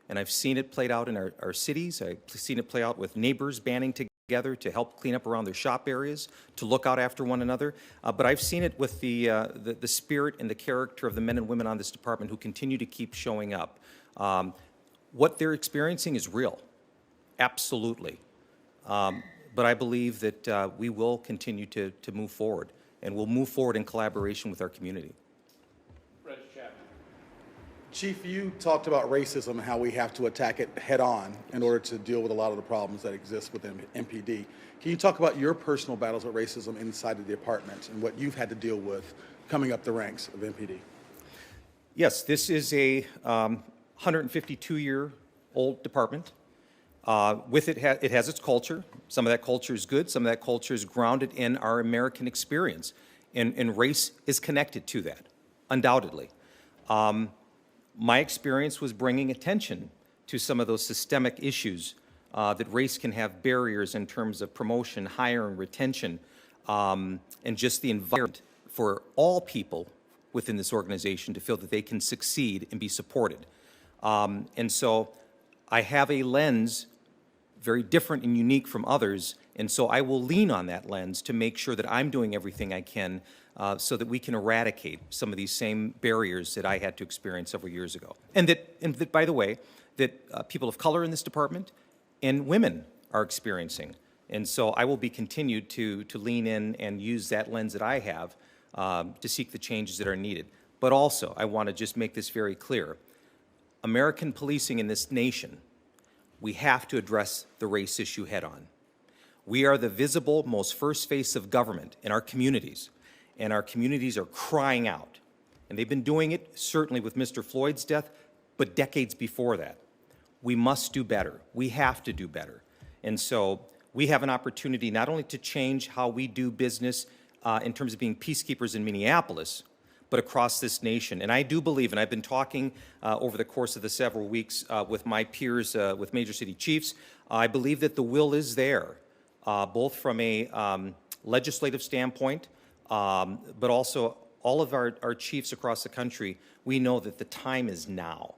And I've seen it played out in our cities. I've seen it play out with neighbors banding together to help clean up around their shop areas, to look out after one another. But I've seen it with the spirit and the character of the men and women on this department who continue to keep showing up. What they're experiencing is real, absolutely. But I believe that we will continue to move forward, and we'll move forward in collaboration with our community. Chief, you talked about racism and how we have to attack it head on in order to deal with a lot of the problems that exist within MPD. Can you talk about your personal battles with racism inside of the department and what you've had to deal with coming up the ranks of MPD? Yes, this is a 152-year-old department. With it, it has its culture. Some of that culture is good. Some of that culture is grounded in our American experience. And race is connected to that, undoubtedly. My experience was bringing attention to some of those systemic issues that race can have barriers in terms of promotion, hiring, retention, and just the environment for all people within this organization to feel that they can succeed and be supported. And so I have a lens very different and unique from others, and so I will lean on that lens to make sure that I'm doing everything I can so that we can eradicate some of these same barriers that I had to experience several years ago. And that by the way, that people of color in this department and women are experiencing. And so I will be continued to lean in and use that lens that I have to seek the changes that are needed. But also, I want to just make this very clear. American policing in this nation, we have to address the race issue head on. We are the visible, most first face of government in our communities, and our communities are crying out. And they've been doing it certainly with Mr. Floyd's death, but decades before that. We must do better. We have to do better. And so we have an opportunity not only to change how we do business in terms of being peacekeepers in Minneapolis, but across this nation. And I do believe, and I've been talking over the course of the several weeks with my peers, with major city chiefs, I believe that the will is there, both from a legislative standpoint, but also all of our chiefs across the country. We know that the time is now.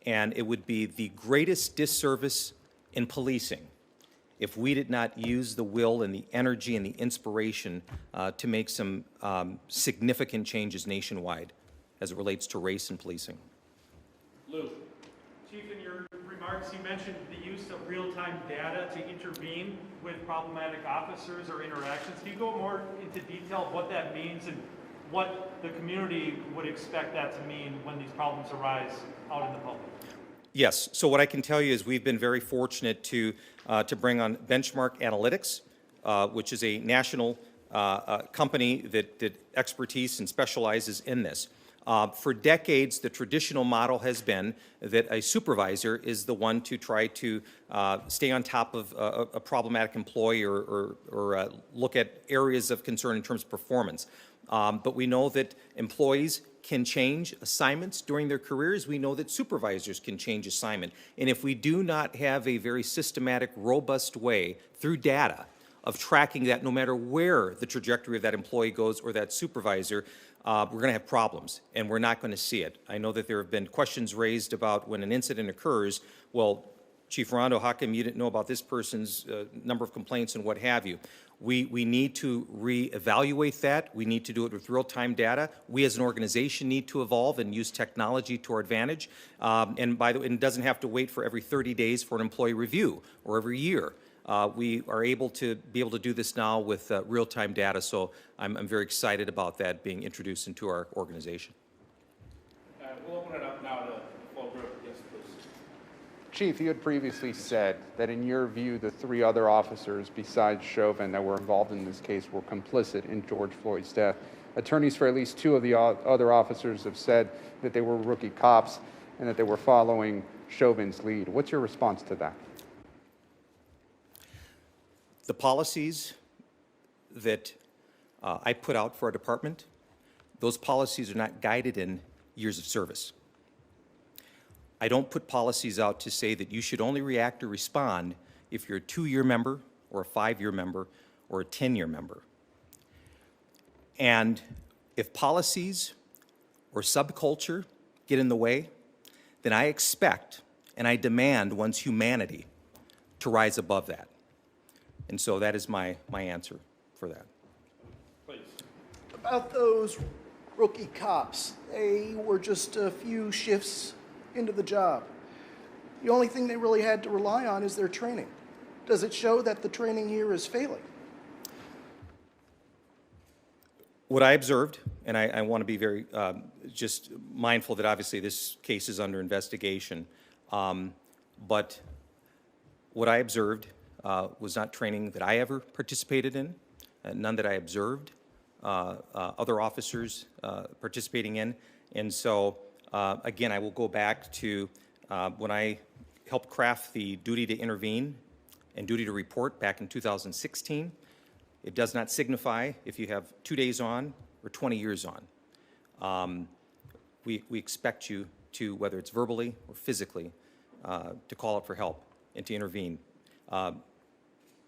And it would be the greatest disservice in policing if we did not use the will and the energy and the inspiration to make some significant changes nationwide as it relates to race and policing. Lou. Chief, in your remarks, you mentioned the use of real-time data to intervene with problematic officers or interactions. Can you go more into detail of what that means and what the community would expect that to mean when these problems arise out in the public? Yes. So what I can tell you is we've been very fortunate to bring on Benchmark Analytics, which is a national company that expertise and specializes in this. For decades, the traditional model has been that a supervisor is the one to try to stay on top of a problematic employee or look at areas of concern in terms of performance. But we know that employees can change assignments during their careers. We know that supervisors can change assignment. And if we do not have a very systematic, robust way through data of tracking that, no matter where the trajectory of that employee goes or that supervisor, we're going to have problems, and we're not going to see it. I know that there have been questions raised about when an incident occurs, well, Chief Rondo, how come you didn't know about this person's number of complaints and what have you? We need to reevaluate that. We need to do it with real-time data. We as an organization need to evolve and use technology to our advantage. And by the way, it doesn't have to wait for every 30 days for an employee review or every year. We are able to do this now with real-time data, so I'm very excited about that being introduced into our organization. We'll open it up now to the full group. Yes, please. Chief, you had previously said that in your view, the three other officers besides Chauvin that were involved in this case were complicit in George Floyd's death. Attorneys for at least two of the other officers have said that they were rookie cops and that they were following Chauvin's lead. What's your response to that? The policies that I put out for our department, those policies are not guided in years of service. I don't put policies out to say that you should only react or respond if you're a 2-year member or a 5-year member or a 10-year member. And if policies or subculture get in the way, then I expect and I demand one's humanity to rise above that. And so that is my answer for that. Please. About those rookie cops, they were just a few shifts into the job. The only thing they really had to rely on is their training. Does it show that the training here is failing? What I observed, and I want to be very just mindful that obviously this case is under investigation, but what I observed was not training that I ever participated in, none that I observed other officers participating in. And so, again, I will go back to when I helped craft the duty to intervene and duty to report back in 2016. It does not signify if you have 2 days on or 20 years on. We expect you to, whether it's verbally or physically, to call up for help and to intervene.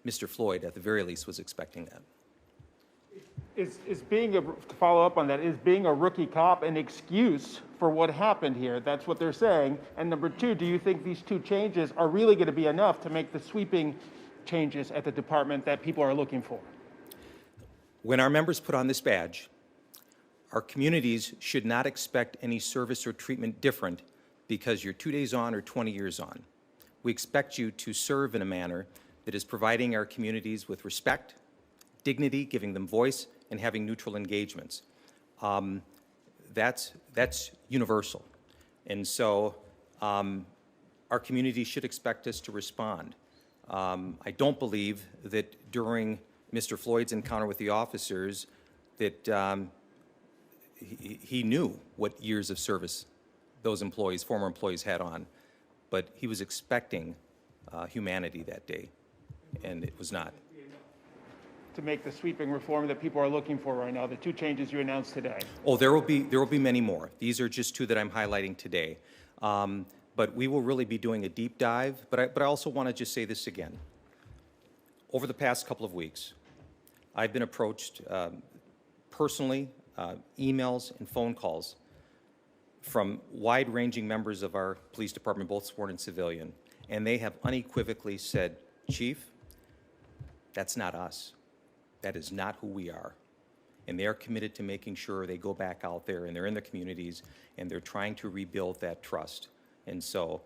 Mr. Floyd, at the very least, was expecting that. Is being to follow up on that, is being a rookie cop an excuse for what happened here? That's what they're saying. And number two, do you think these two changes are really going to be enough to make the sweeping changes at the department that people are looking for? When our members put on this badge, our communities should not expect any service or treatment different because you're 2 days on or 20 years on. We expect you to serve in a manner that is providing our communities with respect, dignity, giving them voice, and having neutral engagements. That's universal. And so our community should expect us to respond. I don't believe that during Mr. Floyd's encounter with the officers that he knew what years of service those employees, former employees, had on, but he was expecting humanity that day, and it was not. To make the sweeping reform that people are looking for right now, the two changes you announced today? Oh, there will be many more. These are just two that I'm highlighting today. But we will really be doing a deep dive. But I also want to just say this again. Over the past couple of weeks, I've been approached personally, emails and phone calls from wide-ranging members of our police department, both sworn and civilian, and they have unequivocally said, Chief, that's not us. That is not who we are. And they are committed to making sure they go back out there and they're in the communities and they're trying to rebuild that trust. And so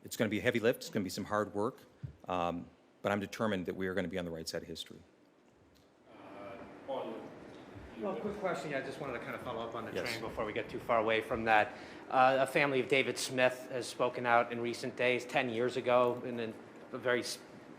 it's going to be a heavy lift. It's going to be some hard work. But I'm determined that we are going to be on the right side of history. Well, quick question. I just wanted to kind of follow up on the training before we get too far away from that. A family of David Smith has spoken out in recent days, 10 years ago, in a very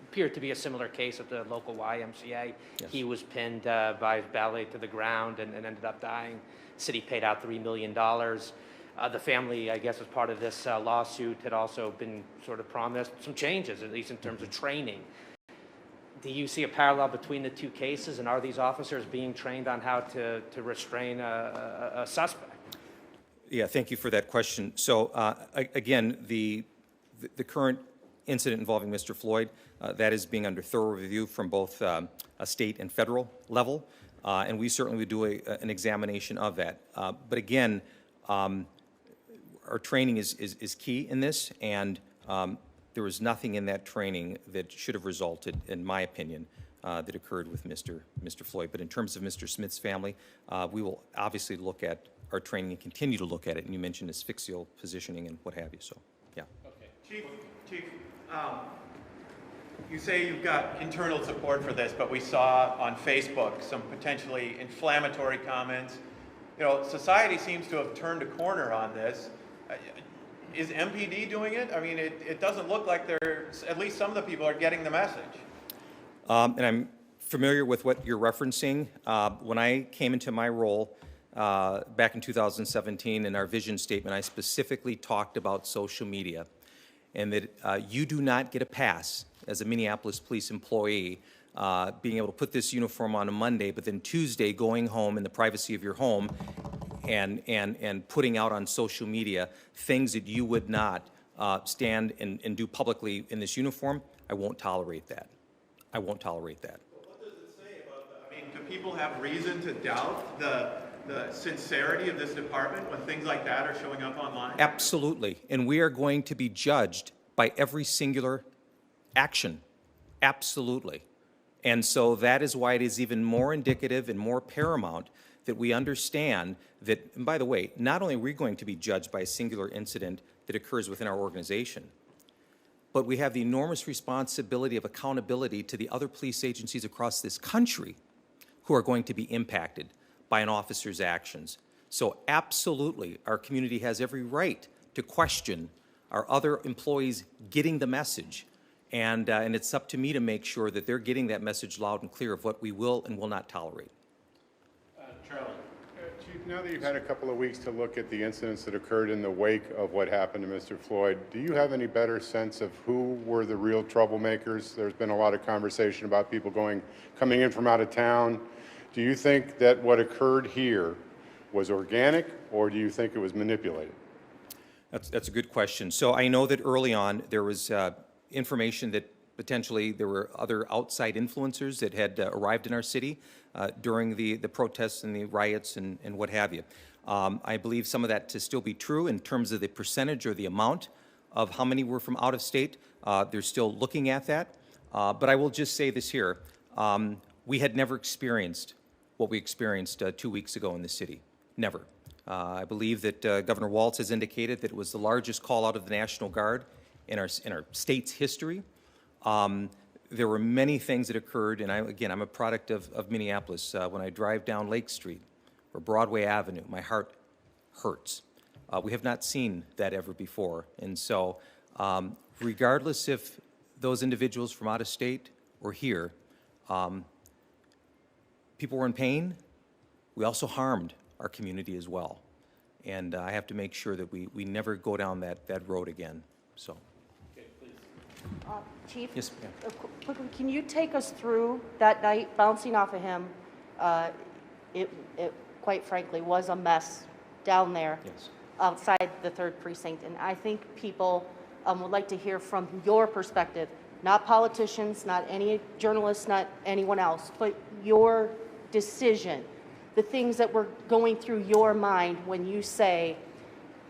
appeared to be a similar case at the local YMCA. Yes. He was pinned by his ballet to the ground and ended up dying. City paid out $3 million. The family, I guess, as part of this lawsuit, had also been sort of promised some changes, at least in terms of training. Do you see a parallel between the two cases, and are these officers being trained on how to restrain a suspect? Yeah, thank you for that question. So again, the current incident involving Mr. Floyd, that is being under thorough review from both a state and federal level, and we certainly would do an examination of that. But again, our training is key in this, and there was nothing in that training that should have resulted, in my opinion, that occurred with Mr. Floyd. But in terms of Mr. Smith's family, we will obviously look at our training and continue to look at it. And you mentioned asphyxial positioning and what have you. So, yeah. Okay, Chief, you say you've got internal support for this, but we saw on Facebook some potentially inflammatory comments. You know, society seems to have turned a corner on this. Is MPD doing it? I mean, it doesn't look like at least some of the people are getting the message. And I'm familiar with what you're referencing. When I came into my role back in 2017 in our vision statement, I specifically talked about social media and that you do not get a pass as a Minneapolis police employee being able to put this uniform on a Monday, but then Tuesday going home in the privacy of your home and putting out on social media things that you would not stand and do publicly in this uniform. I won't tolerate that. I won't tolerate that. But what does it say about that? I mean, do people have reason to doubt the sincerity of this department when things like that are showing up online? Absolutely. And we are going to be judged by every singular action. Absolutely. And so that is why it is even more indicative and more paramount that we understand that, and by the way, not only are we going to be judged by a singular incident that occurs within our organization, but we have the enormous responsibility of accountability to the other police agencies across this country who are going to be impacted by an officer's actions. So absolutely, our community has every right to question our other employees getting the message. And it's up to me to make sure that they're getting that message loud and clear of what we will and will not tolerate. Charlie. Chief, now that you've had a couple of weeks to look at the incidents that occurred in the wake of what happened to Mr. Floyd, do you have any better sense of who were the real troublemakers? There's been a lot of conversation about people coming in from out of town. Do you think that what occurred here was organic, or do you think it was manipulated? That's a good question. So I know that early on there was information that potentially there were other outside influencers that had arrived in our city during the protests and the riots and what have you. I believe some of that to still be true in terms of the percentage or the amount of how many were from out of state. They're still looking at that. But I will just say this here. We had never experienced what we experienced 2 weeks ago in the city. Never. I believe that Governor Walz has indicated that it was the largest call out of the National Guard in our state's history. There were many things that occurred, and I'm a product of Minneapolis. When I drive down Lake Street or Broadway Avenue, my heart hurts. We have not seen that ever before. And so regardless if those individuals from out of state or here, people were in pain, we also harmed our community as well. And I have to make sure that we never go down that road again. So. Chief, Yes, quickly, can you take us through that night, bouncing off of him? It quite frankly was a mess down there outside the 3rd precinct, and I think people would like to hear from your perspective, not politicians, not any journalists, not anyone else, but your decision, the things that were going through your mind when you say,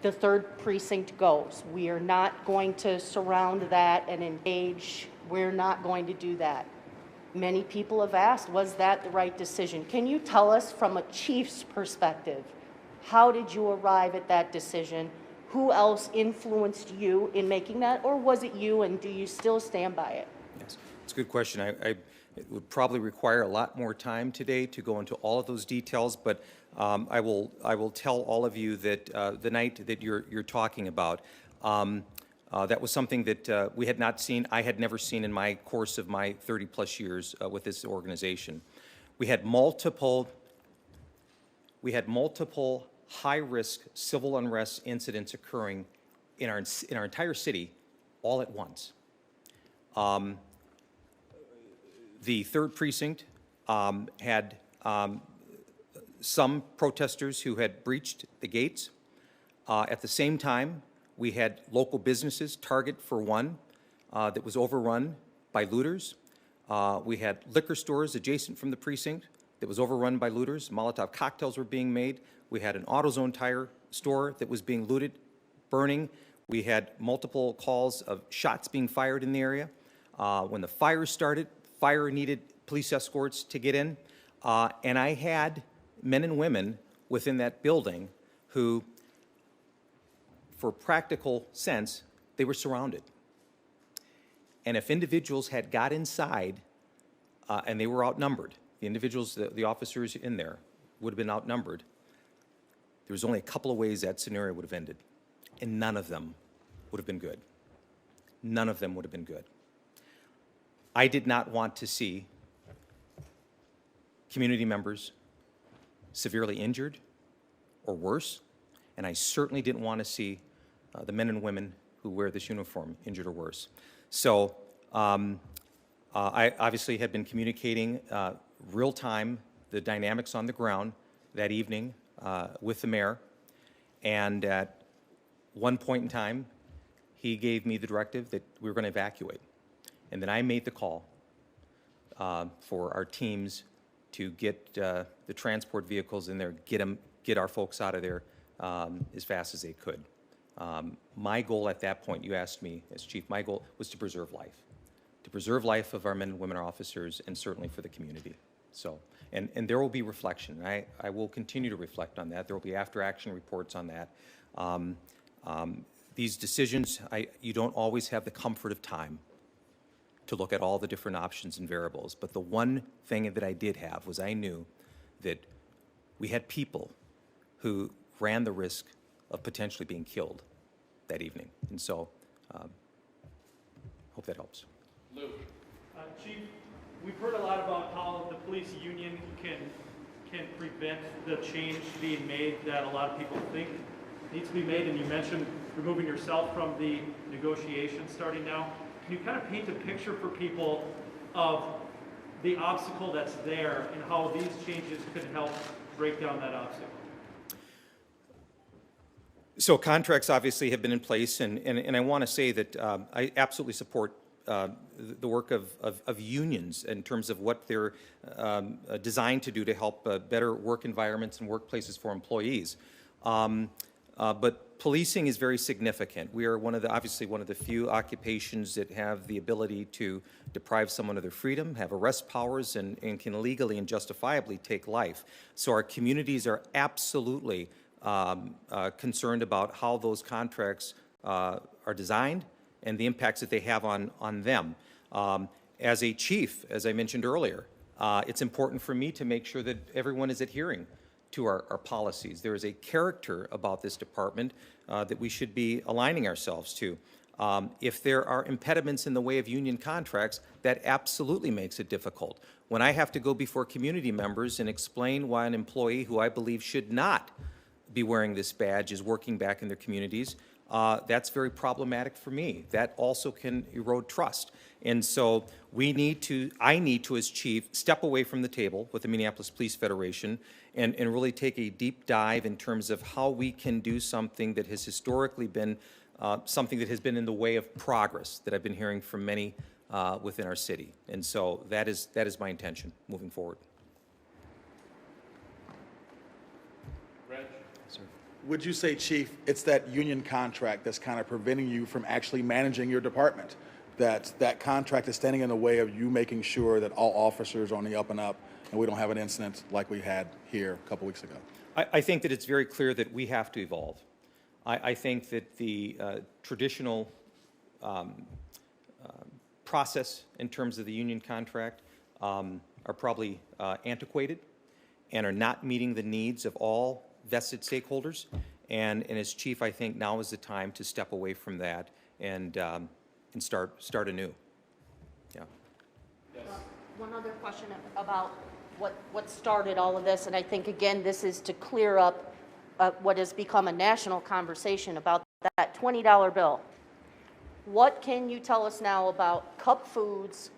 the 3rd precinct goes. We are not going to surround that and engage. We're not going to do that. Many people have asked, was that the right decision? Can you tell us from a chief's perspective, how did you arrive at that decision? Who else influenced you in making that, or was it you, and do you still stand by it? Yes, it's a good question. It would probably require a lot more time today to go into all of those details, but I will tell all of you that the night that you're talking about, that was something that we had not seen. I had never seen in my course of my 30-plus years with this organization. We had multiple high-risk civil unrest incidents occurring in our entire city all at once. The 3rd precinct had some protesters who had breached the gates. At the same time, we had local businesses, Target for one, that was overrun by looters. We had liquor stores adjacent from the precinct that was overrun by looters. Molotov cocktails were being made. We had an AutoZone tire store that was being looted, burning. We had multiple calls of shots being fired in the area. When the fire started, fire needed police escorts to get in. And I had men and women within that building who, for practical sense, they were surrounded. And if individuals had got inside and they were outnumbered, the individuals, the officers in there would have been outnumbered, there was only a couple of ways that scenario would have ended. And none of them would have been good. None of them would have been good. I did not want to see community members severely injured or worse, and I certainly didn't want to see the men and women who wear this uniform injured or worse. So I obviously had been communicating real time the dynamics on the ground that evening with the mayor, and at one point in time, he gave me the directive that we were going to evacuate. And then I made the call for our teams to get the transport vehicles in there, get our folks out of there as fast as they could. My goal at that point, you asked me as chief, my goal was to preserve life of our men and women, our officers, and certainly for the community. So, and there will be reflection. I will continue to reflect on that. There will be after-action reports on that. These decisions, you don't always have the comfort of time to look at all the different options and variables. But the one thing that I did have was I knew that we had people who ran the risk of potentially being killed that evening. And so, hope that helps. Luke. Chief, we've heard a lot about how the police union can prevent the change being made that a lot of people think needs to be made, and you mentioned removing yourself from the negotiations starting now. Can you kind of paint a picture for people of the obstacle that's there and how these changes could help break down that obstacle? So contracts obviously have been in place, and I want to say that I absolutely support the work of unions in terms of what they're designed to do to help better work environments and workplaces for employees. But policing is very significant. We are obviously one of the few occupations that have the ability to deprive someone of their freedom, have arrest powers, and can legally and justifiably take life. So our communities are absolutely concerned about how those contracts are designed and the impacts that they have on them. As a chief, as I mentioned earlier, it's important for me to make sure that everyone is adhering to our policies. There is a character about this department that we should be aligning ourselves to. If there are impediments in the way of union contracts, that absolutely makes it difficult. When I have to go before community members and explain why an employee who I believe should not be wearing this badge is working back in their communities, that's very problematic for me. That also can erode trust. And so I need to, as chief, step away from the table with the Minneapolis Police Federation and really take a deep dive in terms of how we can do something that has historically been something that has been in the way of progress that I've been hearing from many within our city. And so that is my intention moving forward. Would you say, Chief, it's that union contract that's kind of preventing you from actually managing your department? That contract is standing in the way of you making sure that all officers are on the up and up and we don't have an incident like we had here a couple weeks ago? I think that it's very clear that we have to evolve. I think that the traditional process in terms of the union contract are probably antiquated and are not meeting the needs of all vested stakeholders, and as chief, I think now is the time to step away from that and start anew. Yeah. Yes. One other question about what started all of this, and I think again this is to clear up what has become a national conversation about that $20 bill. What can you tell us now about Cup Foods,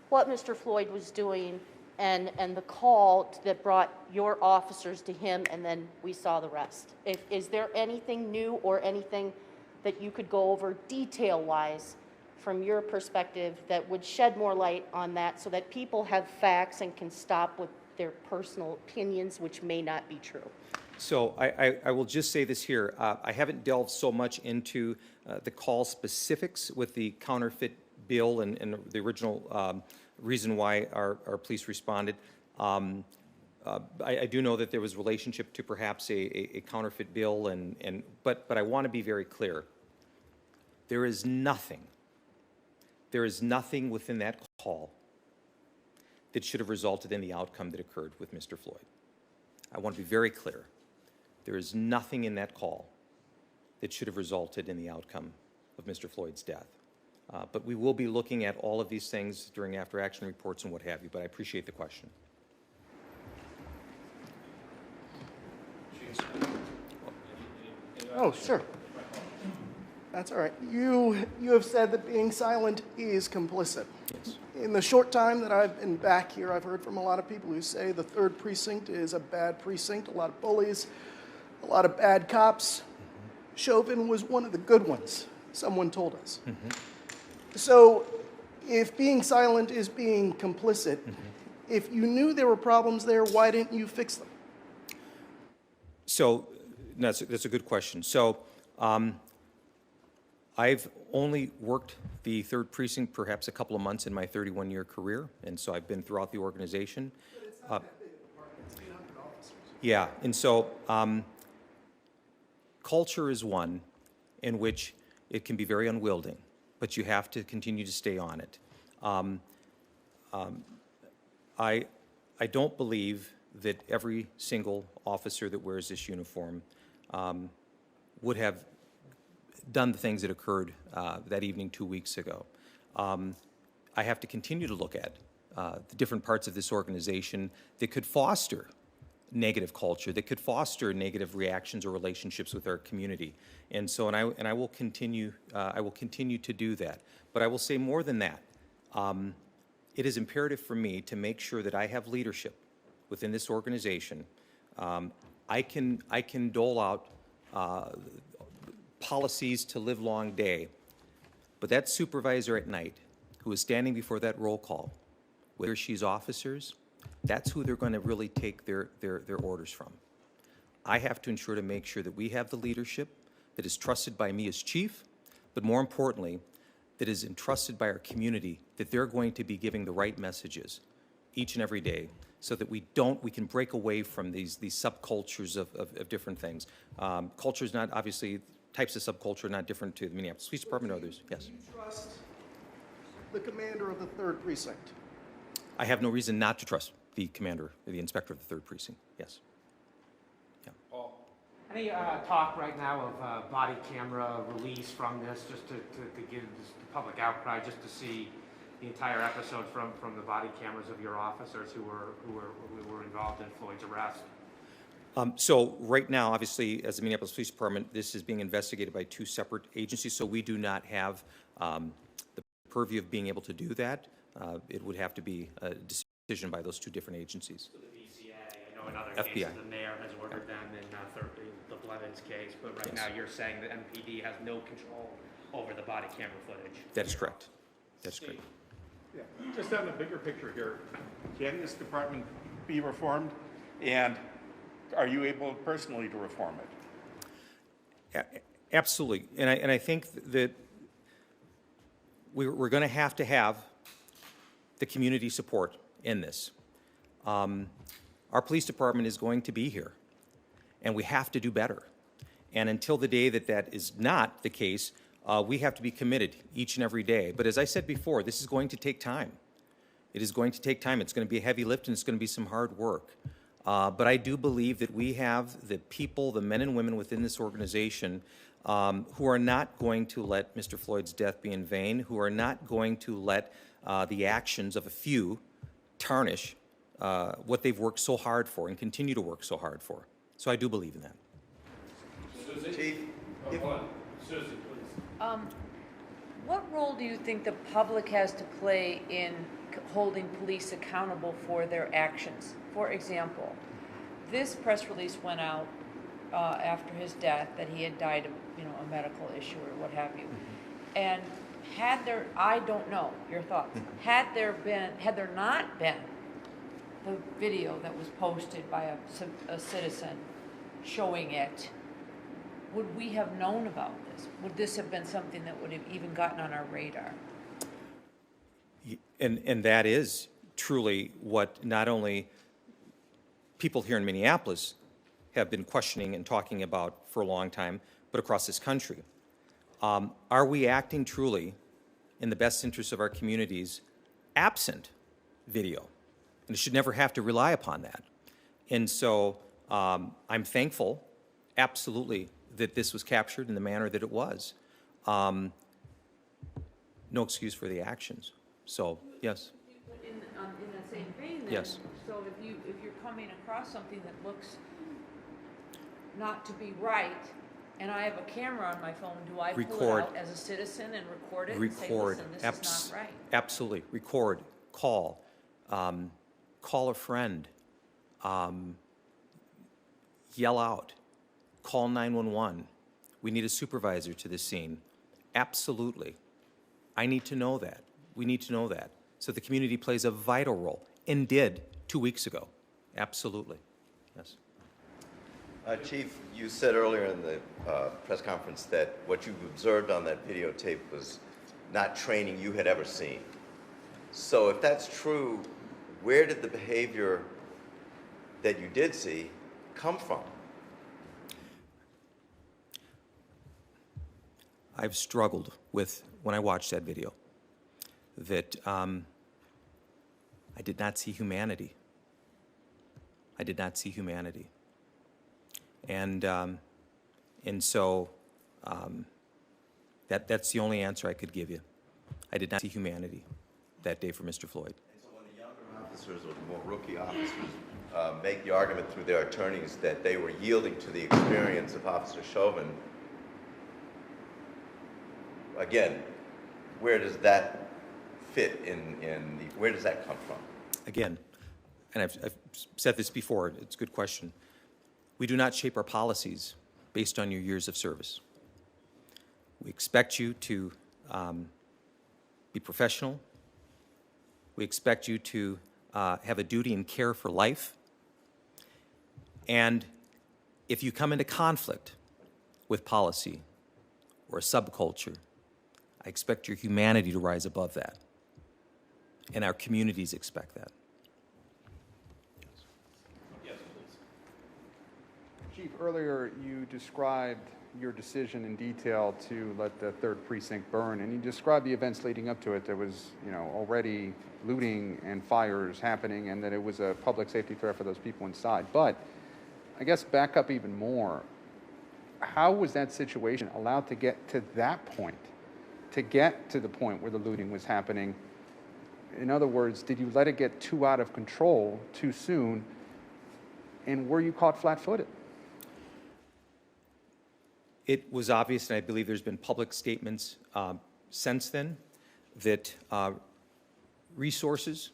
what Mr. Floyd was doing, and the call that brought your officers to him, and then we saw the rest? Is there anything new or anything that you could go over detail-wise from your perspective that would shed more light on that so that people have facts and can stop with their personal opinions, which may not be true? So I will just say this here. I haven't delved so much into the call specifics with the counterfeit bill and the original reason why our police responded. I do know that there was relationship to perhaps a counterfeit bill, but I want to be very clear. There is nothing within that call that should have resulted in the outcome that occurred with Mr. Floyd. I want to be very clear. There is nothing in that call that should have resulted in the outcome of Mr. Floyd's death. But we will be looking at all of these things during after-action reports and what have you, but I appreciate the question. Oh, sure. That's all right. You have said that being silent is complicit. Yes. In the short time that I've been back here, I've heard from a lot of people who say the 3rd precinct is a bad precinct, a lot of bullies, a lot of bad cops. Chauvin was one of the good ones, someone told us. So if being silent is being complicit, if you knew there were problems there, why didn't you fix them? So that's a good question. So I've only worked the 3rd precinct perhaps a couple of months in my 31-year career, and so I've been throughout the organization. Yeah, and so culture is one in which it can be very unwielding, but you have to continue to stay on it. I don't believe that every single officer that wears this uniform would have done the things that occurred that evening 2 weeks ago. I have to continue to look at the different parts of this organization that could foster negative culture, that could foster negative reactions or relationships with our community. And so, I will continue to do that. But I will say more than that. It is imperative for me to make sure that I have leadership within this organization. I can dole out policies to live long day, but that supervisor at night who is standing before that roll call, whether she's officers, that's who they're going to really take their orders from. I have to ensure to make sure that we have the leadership that is trusted by me as chief, but more importantly, that is entrusted by our community, that they're going to be giving the right messages each and every day, so that we can break away from these subcultures of different things. Culture is not, obviously, types of subculture are not different to the Minneapolis Police Department or others. Yes. Do you trust the commander of the 3rd Precinct? I have no reason not to trust the commander, the inspector of the 3rd Precinct. Yes. Yeah. Paul. Any talk right now of body camera release from this, just to give this public outcry, just to see the entire episode from the body cameras of your officers who were involved in Floyd's arrest? So right now, obviously, as the Minneapolis Police Department, this is being investigated by 2 separate agencies, so we do not have the purview of being able to do that. It would have to be a decision by those 2 different agencies. So the BCA, I know in other FBI. cases the mayor has ordered them in the Blevins case, but right now you're saying the MPD has no control over the body camera footage. That is correct. That's correct. Yeah, just on the bigger picture here, can this department be reformed? And are you able personally to reform it? Absolutely. And I think that we're going to have the community support in this. Our police department is going to be here, and we have to do better. And until the day that is not the case, we have to be committed each and every day. But as I said before, this is going to take time. It is going to take time. It's going to be a heavy lift, and it's going to be some hard work. But I do believe that we have the people, the men and women within this organization who are not going to let Mr. Floyd's death be in vain, who are not going to let the actions of a few tarnish what they've worked so hard for and continue to work so hard for. So I do believe in that. Susie? Chief? Susie, please. What role do you think the public has to play in holding police accountable for their actions? For example, this press release went out after his death that he had died of, a medical issue or what have you. And I don't know your thoughts. Had there not been the video that was posted by a citizen showing it, would we have known about this? Would this have been something that would have even gotten on our radar? And that is truly what not only people here in Minneapolis have been questioning and talking about for a long time, but across this country. Are we acting truly in the best interest of our communities absent video? And it should never have to rely upon that. And so I'm thankful, absolutely, that this was captured in the manner that it was. No excuse for the actions. So, yes. In that same vein, then, Yes. so if you're coming across something that looks not to be right, and I have a camera on my phone, do I pull Record. it out as a citizen and record it Record. and say, listen, this is not right? Absolutely. Record. Call. Call a friend. Yell out. Call 911. We need a supervisor to the scene. Absolutely. I need to know that. We need to know that. So the community plays a vital role, and did 2 weeks ago. Absolutely. Yes. Chief, you said earlier in the press conference that what you've observed on that videotape was not training you had ever seen. So if that's true, where did the behavior that you did see come from? I've struggled with, when I watched that video, that I did not see humanity. I did not see humanity. And so that's the only answer I could give you. I did not see humanity that day for Mr. Floyd. And so when the younger officers or the more rookie officers make the argument through their attorneys that they were yielding to the experience of Officer Chauvin, again, where does that fit where does that come from? Again, and I've said this before, it's a good question. We do not shape our policies based on your years of service. We expect you to be professional. We expect you to have a duty and care for life. And if you come into conflict with policy or a subculture, I expect your humanity to rise above that. And our communities expect that. Yes, please. Chief, earlier you described your decision in detail to let the 3rd Precinct burn, and you described the events leading up to it. There was, already looting and fires happening, and that it was a public safety threat for those people inside. But I guess back up even more, how was that situation allowed to get to that point, to get to the point where the looting was happening? In other words, did you let it get too out of control too soon, and were you caught flat-footed? It was obvious, and I believe there's been public statements since then, that resources,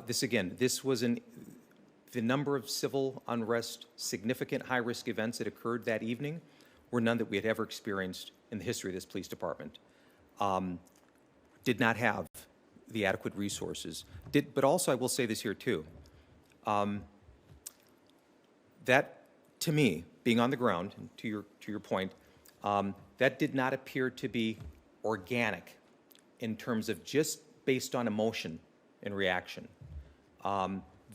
this was the number of civil unrest, significant high-risk events that occurred that evening were none that we had ever experienced in the history of this police department. Did not have the adequate resources. But also, I will say this here too, that to me, being on the ground, and to your point, that did not appear to be organic in terms of just based on emotion and reaction.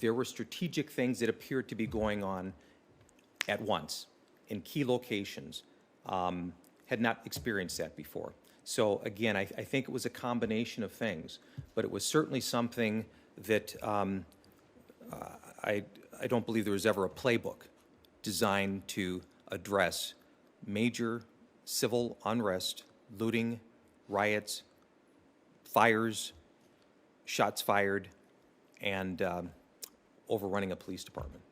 There were strategic things that appeared to be going on at once in key locations. Had not experienced that before. So again, I think it was a combination of things, but it was certainly something that I don't believe there was ever a playbook designed to address major civil unrest, looting, riots, fires, shots fired, and overrunning a police department,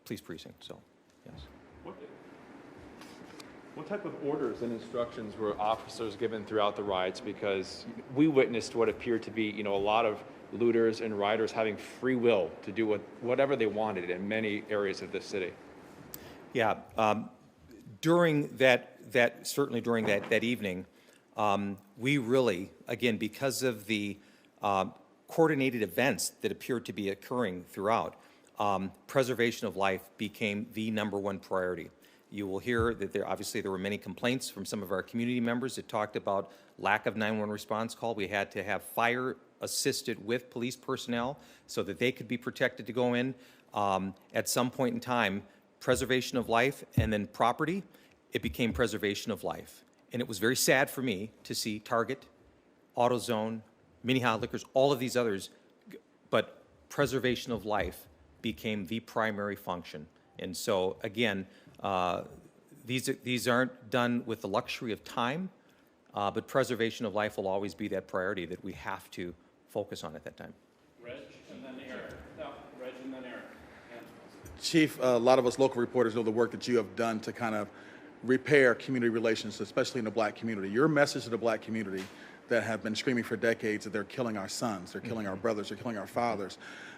police precinct. So, yes. What type of orders and instructions were officers given throughout the riots? Because we witnessed what appeared to be, a lot of looters and rioters having free will to do whatever they wanted in many areas of the city. Yeah, during certainly during that evening, we really, again, because of the coordinated events that appeared to be occurring throughout, preservation of life became the #1 priority. You will hear that there were many complaints from some of our community members that talked about lack of 911 response call. We had to have fire assisted with police personnel so that they could be protected to go in. At some point in time, preservation of life and then property, it became preservation of life. And it was very sad for me to see Target, AutoZone, Minnehaha Liquors, all of these others, but preservation of life became the primary function. And so, again, these aren't done with the luxury of time, but preservation of life will always be that priority that we have to focus on at that time. Reg, and then Eric. No, Reg, and then Eric. Chief, a lot of us local reporters know the work that you have done to kind of repair community relations, especially in the black community. Your message to the black community that have been screaming for decades that they're killing our sons, they're killing our brothers, they're killing our fathers.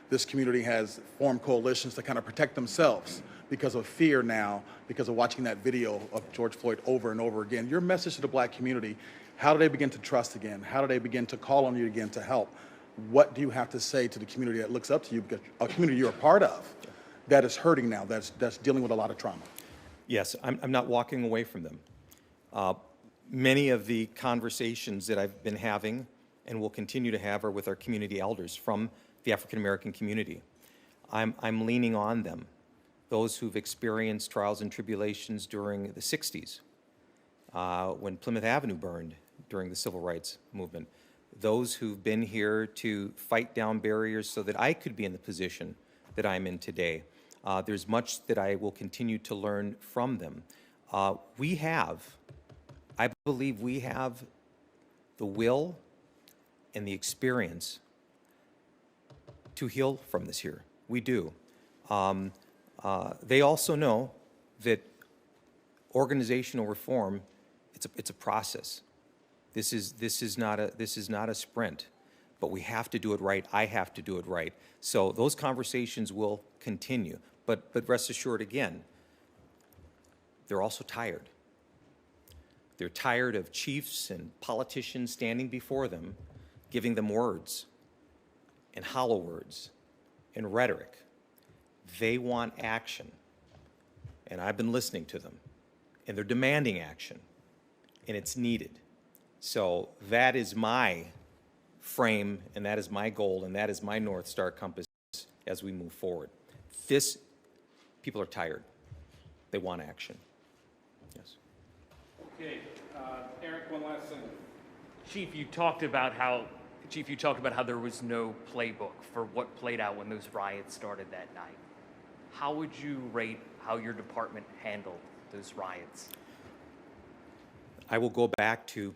This community has formed coalitions to kind of protect themselves because of fear now, because of watching that video of George Floyd over and over again. Your message to the black community, how do they begin to trust again? How do they begin to call on you again to help? What do you have to say to the community that looks up to you, because a community you're a part of, that is hurting now, that's dealing with a lot of trauma? Yes, I'm not walking away from them. Many of the conversations that I've been having and will continue to have are with our community elders from the African American community. I'm leaning on them, those who've experienced trials and tribulations during the 60s, when Plymouth Avenue burned during the civil rights movement, those who've been here to fight down barriers so that I could be in the position that I'm in today. There's much that I will continue to learn from them. I believe we have the will and the experience to heal from this here. We do. They also know that organizational reform, it's a process. This is not a sprint, but we have to do it right. I have to do it right. So those conversations will continue. But rest assured, again, they're also tired. They're tired of chiefs and politicians standing before them, giving them words and hollow words and rhetoric. They want action, and I've been listening to them, and they're demanding action, and it's needed. So that is my frame, and that is my goal, and that is my North Star compass as we move forward. People are tired. They want action. Yes. Okay, Eric, one last thing. Chief, you talked about how there was no playbook for what played out when those riots started that night. How would you rate how your department handled those riots? I will go back to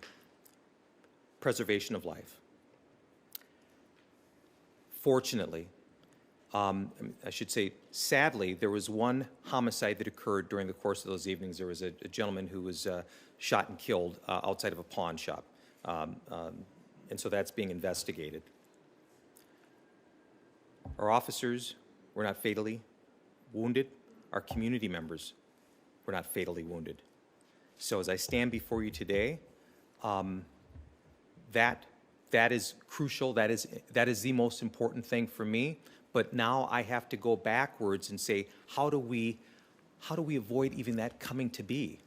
preservation of life. Fortunately, I should say, sadly, there was one homicide that occurred during the course of those evenings. There was a gentleman who was shot and killed outside of a pawn shop. And so that's being investigated. Our officers were not fatally wounded. Our community members were not fatally wounded. So as I stand before you today, that is crucial. That is the most important thing for me. But now I have to go backwards and say, how do we avoid even that coming to be?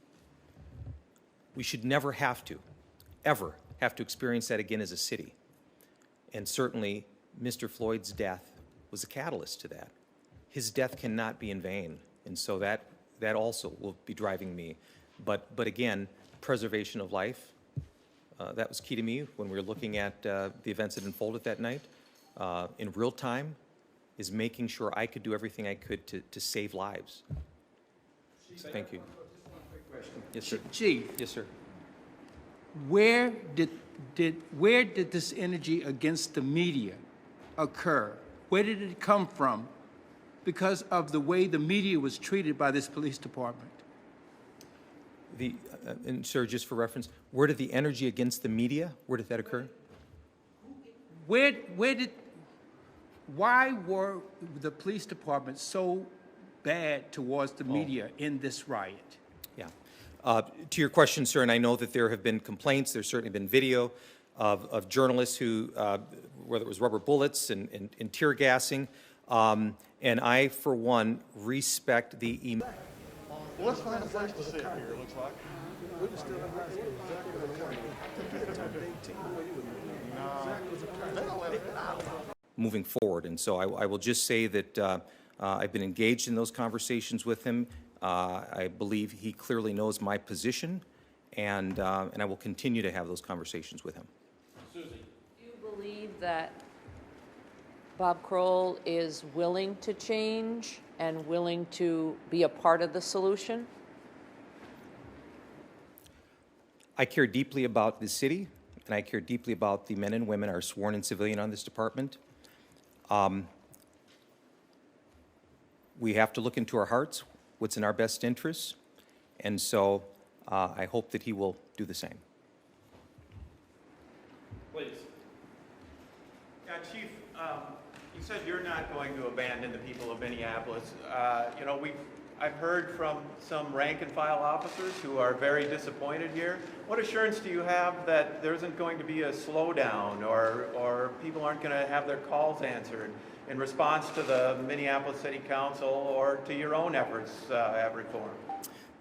We should never have to, ever have to experience that again as a city. And certainly, Mr. Floyd's death was a catalyst to that. His death cannot be in vain. And so that also will be driving me. But again, preservation of life, that was key to me when we were looking at the events that unfolded that night. In real time, is making sure I could do everything I could to save lives. Thank you. Yes, sir. Chief. Yes, sir. Where did this energy against the media occur? Where did it come from? Because of the way the media was treated by this police department. And sir, just for reference, where did the energy against the media, where did that occur? Why were the police department so bad towards the media in this riot? Yeah. To your question, sir, and I know that there have been complaints, there's certainly been video of journalists who, whether it was rubber bullets and tear gassing, and I, for one, respect the email. Well, let's find a place to sit here, it looks like. We're just still in high school. Moving forward, and so I will just say that I've been engaged in those conversations with him. I believe he clearly knows my position, and I will continue to have those conversations with him. Susie. Do you believe that Bob Kroll is willing to change and willing to be a part of the solution? I care deeply about the city, and I care deeply about the men and women, our sworn and civilian on this department. We have to look into our hearts, what's in our best interests, and so I hope that he will do the same. Please. Yeah, Chief, you said you're not going to abandon the people of Minneapolis. You know, I've heard from some rank and file officers who are very disappointed here. What assurance do you have that there isn't going to be a slowdown or people aren't going to have their calls answered in response to the Minneapolis City Council or to your own efforts at reform?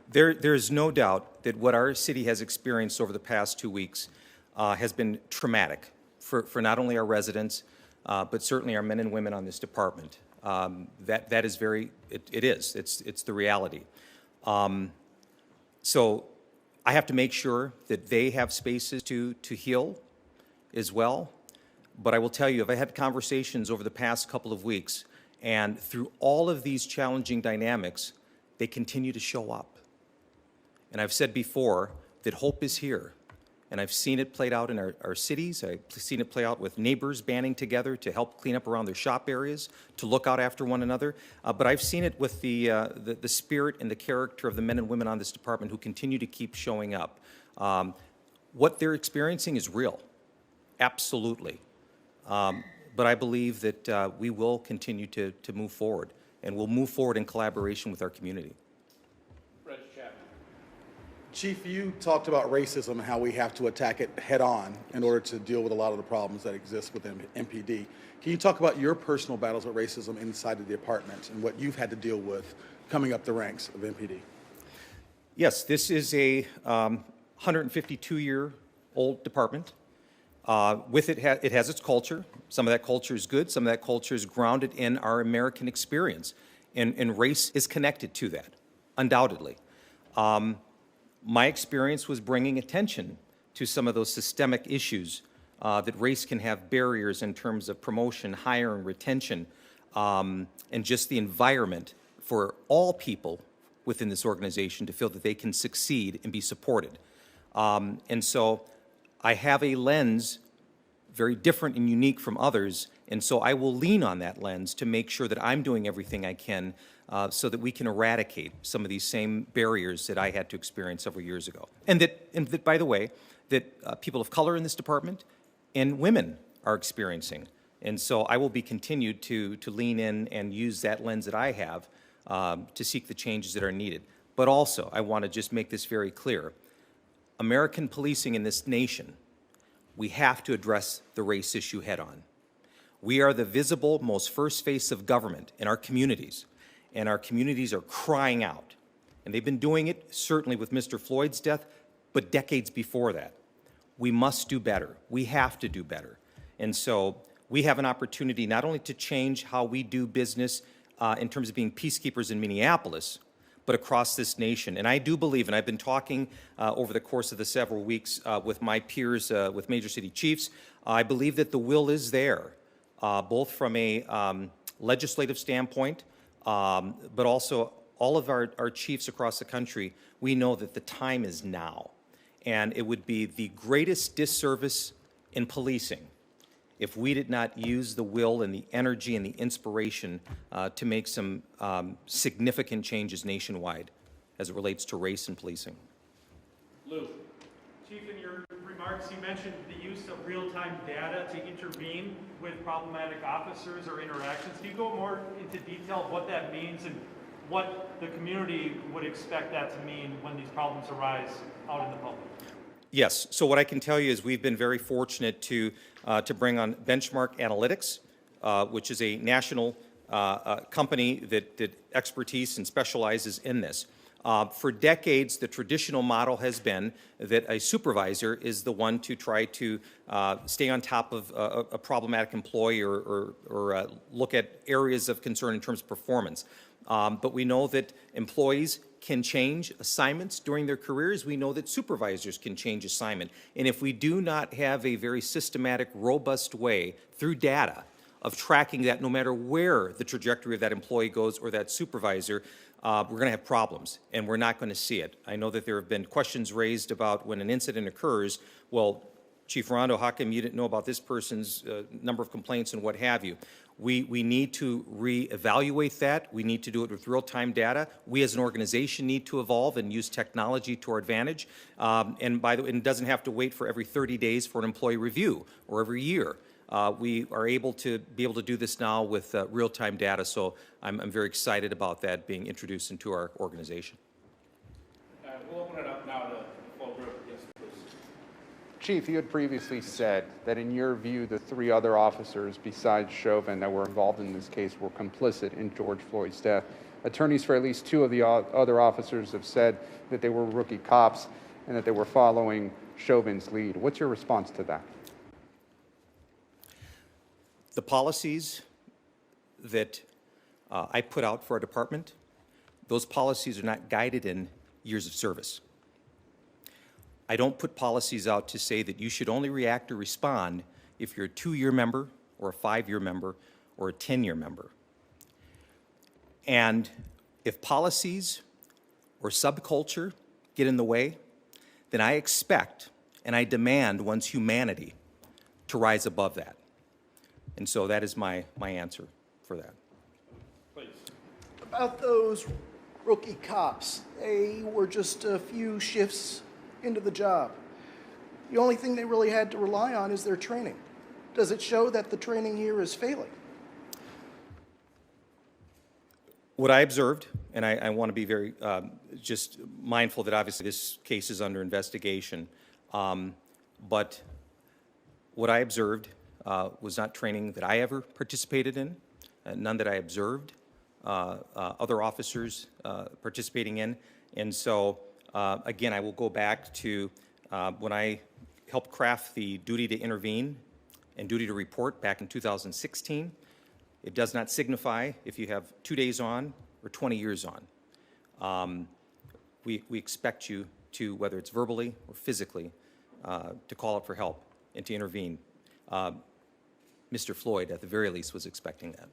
There's no doubt that what our city has experienced over the past 2 weeks has been traumatic for not only our residents, but certainly our men and women on this department. That is very, it is. It's the reality. So I have to make sure that they have spaces to heal as well. But I will tell you, I've had conversations over the past couple of weeks, and through all of these challenging dynamics, they continue to show up. And I've said before that hope is here. And I've seen it played out in our cities. I've seen it play out with neighbors banding together to help clean up around their shop areas, to look out after one another. But I've seen it with the spirit and the character of the men and women on this department who continue to keep showing up. What they're experiencing is real, absolutely. But I believe that we will continue to move forward, and we'll move forward in collaboration with our community. Chief, you talked about racism and how we have to attack it head on in order to deal with a lot of the problems that exist within MPD. Can you talk about your personal battles with racism inside of the department and what you've had to deal with coming up the ranks of MPD? Yes, this is a 152-year-old department. With it, it has its culture. Some of that culture is good. Some of that culture is grounded in our American experience. And race is connected to that, undoubtedly. My experience was bringing attention to some of those systemic issues that race can have barriers in terms of promotion, hiring, retention, and just the environment for all people within this organization to feel that they can succeed and be supported. And so I have a lens very different and unique from others, and so I will lean on that lens to make sure that I'm doing everything I can so that we can eradicate some of these same barriers that I had to experience several years ago. And that by the way, that people of color in this department and women are experiencing. And so I will be continued to lean in and use that lens that I have to seek the changes that are needed. But also, I want to just make this very clear. American policing in this nation, we have to address the race issue head on. We are the visible, most first face of government in our communities, and our communities are crying out. And they've been doing it certainly with Mr. Floyd's death, but decades before that. We must do better. We have to do better. And so we have an opportunity not only to change how we do business in terms of being peacekeepers in Minneapolis, but across this nation. And I do believe, and I've been talking over the course of the several weeks with my peers, with major city chiefs, I believe that the will is there, both from a legislative standpoint, but also all of our chiefs across the country. We know that the time is now. And it would be the greatest disservice in policing if we did not use the will and the energy and the inspiration to make some significant changes nationwide as it relates to race and policing. Lou, Chief, in your remarks, you mentioned the use of real-time data to intervene with problematic officers or interactions. Can you go more into detail of what that means and what the community would expect that to mean when these problems arise out in the public? Yes. So what I can tell you is we've been very fortunate to bring on Benchmark Analytics, which is a national company that expertise and specializes in this. For decades, the traditional model has been that a supervisor is the one to try to stay on top of a problematic employee or look at areas of concern in terms of performance. But we know that employees can change assignments during their careers. We know that supervisors can change assignment. And if we do not have a very systematic, robust way through data of tracking that, no matter where the trajectory of that employee goes or that supervisor, we're going to have problems, and we're not going to see it. I know that there have been questions raised about when an incident occurs, well, Chief Rondo, how come you didn't know about this person's number of complaints and what have you? We need to reevaluate that. We need to do it with real-time data. We as an organization need to evolve and use technology to our advantage. And by the way, it doesn't have to wait for every 30 days for an employee review or every year. We are able to do this now with real-time data, so I'm very excited about that being introduced into our organization. We'll open it up now to the full group. Yes, please. Chief, you had previously said that in your view, the three other officers besides Chauvin that were involved in this case were complicit in George Floyd's death. Attorneys for at least two of the other officers have said that they were rookie cops and that they were following Chauvin's lead. What's your response to that? The policies that I put out for our department, those policies are not guided in years of service. I don't put policies out to say that you should only react or respond if you're a 2-year member or a 5-year member or a 10-year member. And if policies or subculture get in the way, then I expect and I demand one's humanity to rise above that. And so that is my answer for that. About those rookie cops, they were just a few shifts into the job. The only thing they really had to rely on is their training. Does it show that the training here is failing? What I observed, and I want to be very just mindful that obviously this case is under investigation, but what I observed was not training that I ever participated in, none that I observed other officers participating in. And so, again, I will go back to when I helped craft the duty to intervene and duty to report back in 2016. It does not signify if you have 2 days on or 20 years on. We expect you to, whether it's verbally or physically, to call up for help and to intervene. Mr. Floyd, at the very least, was expecting that.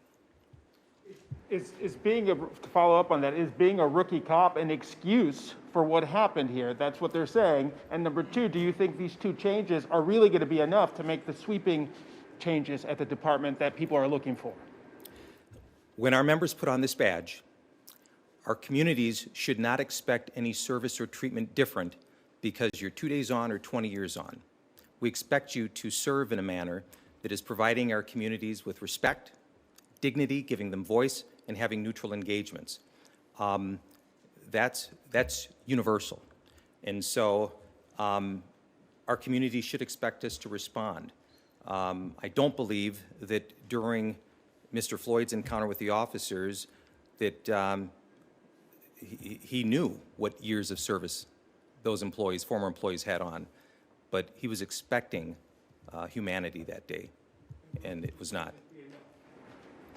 To follow up on that, is being a rookie cop an excuse for what happened here? That's what they're saying. And number two, do you think these 2 changes are really going to be enough to make the sweeping changes at the department that people are looking for? When our members put on this badge, our communities should not expect any service or treatment different because you're 2 days on or 20 years on. We expect you to serve in a manner that is providing our communities with respect, dignity, giving them voice, and having neutral engagements. That's universal. And so our community should expect us to respond. I don't believe that during Mr. Floyd's encounter with the officers that he knew what years of service those employees, former employees, had on, but he was expecting humanity that day, and it was not.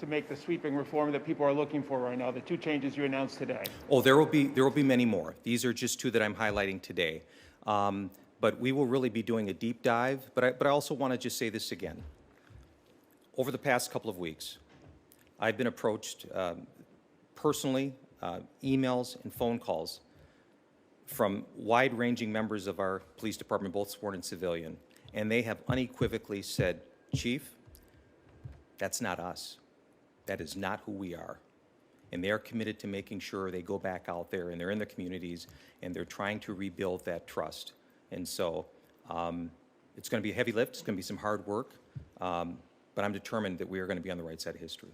To make the sweeping reform that people are looking for right now, the 2 changes you announced today? Oh, there will be many more. These are just 2 that I'm highlighting today. But we will really be doing a deep dive. But I also want to just say this again. Over the past couple of weeks, I've been approached personally, emails and phone calls from wide-ranging members of our police department, both sworn and civilian, and they have unequivocally said, Chief, that's not us. That is not who we are. And they are committed to making sure they go back out there and they're in their communities and they're trying to rebuild that trust. And so it's going to be a heavy lift. It's going to be some hard work. But I'm determined that we are going to be on the right side of history.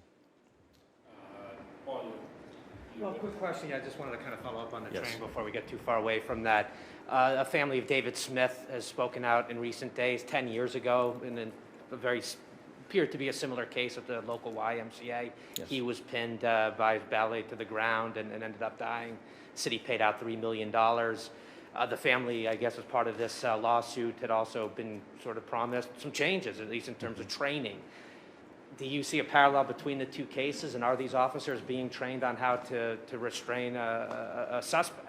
Well, quick question. I just wanted to kind of follow up on the training before we get too far away from that. A family of David Smith has spoken out in recent days, 10 years ago, in a very appeared to be a similar case at the local YMCA. Yes. He was pinned by his ballet to the ground and ended up dying. City paid out $3 million. The family, I guess, as part of this lawsuit, had also been sort of promised some changes, at least in terms of training. Do you see a parallel between the 2 cases, and are these officers being trained on how to restrain a suspect?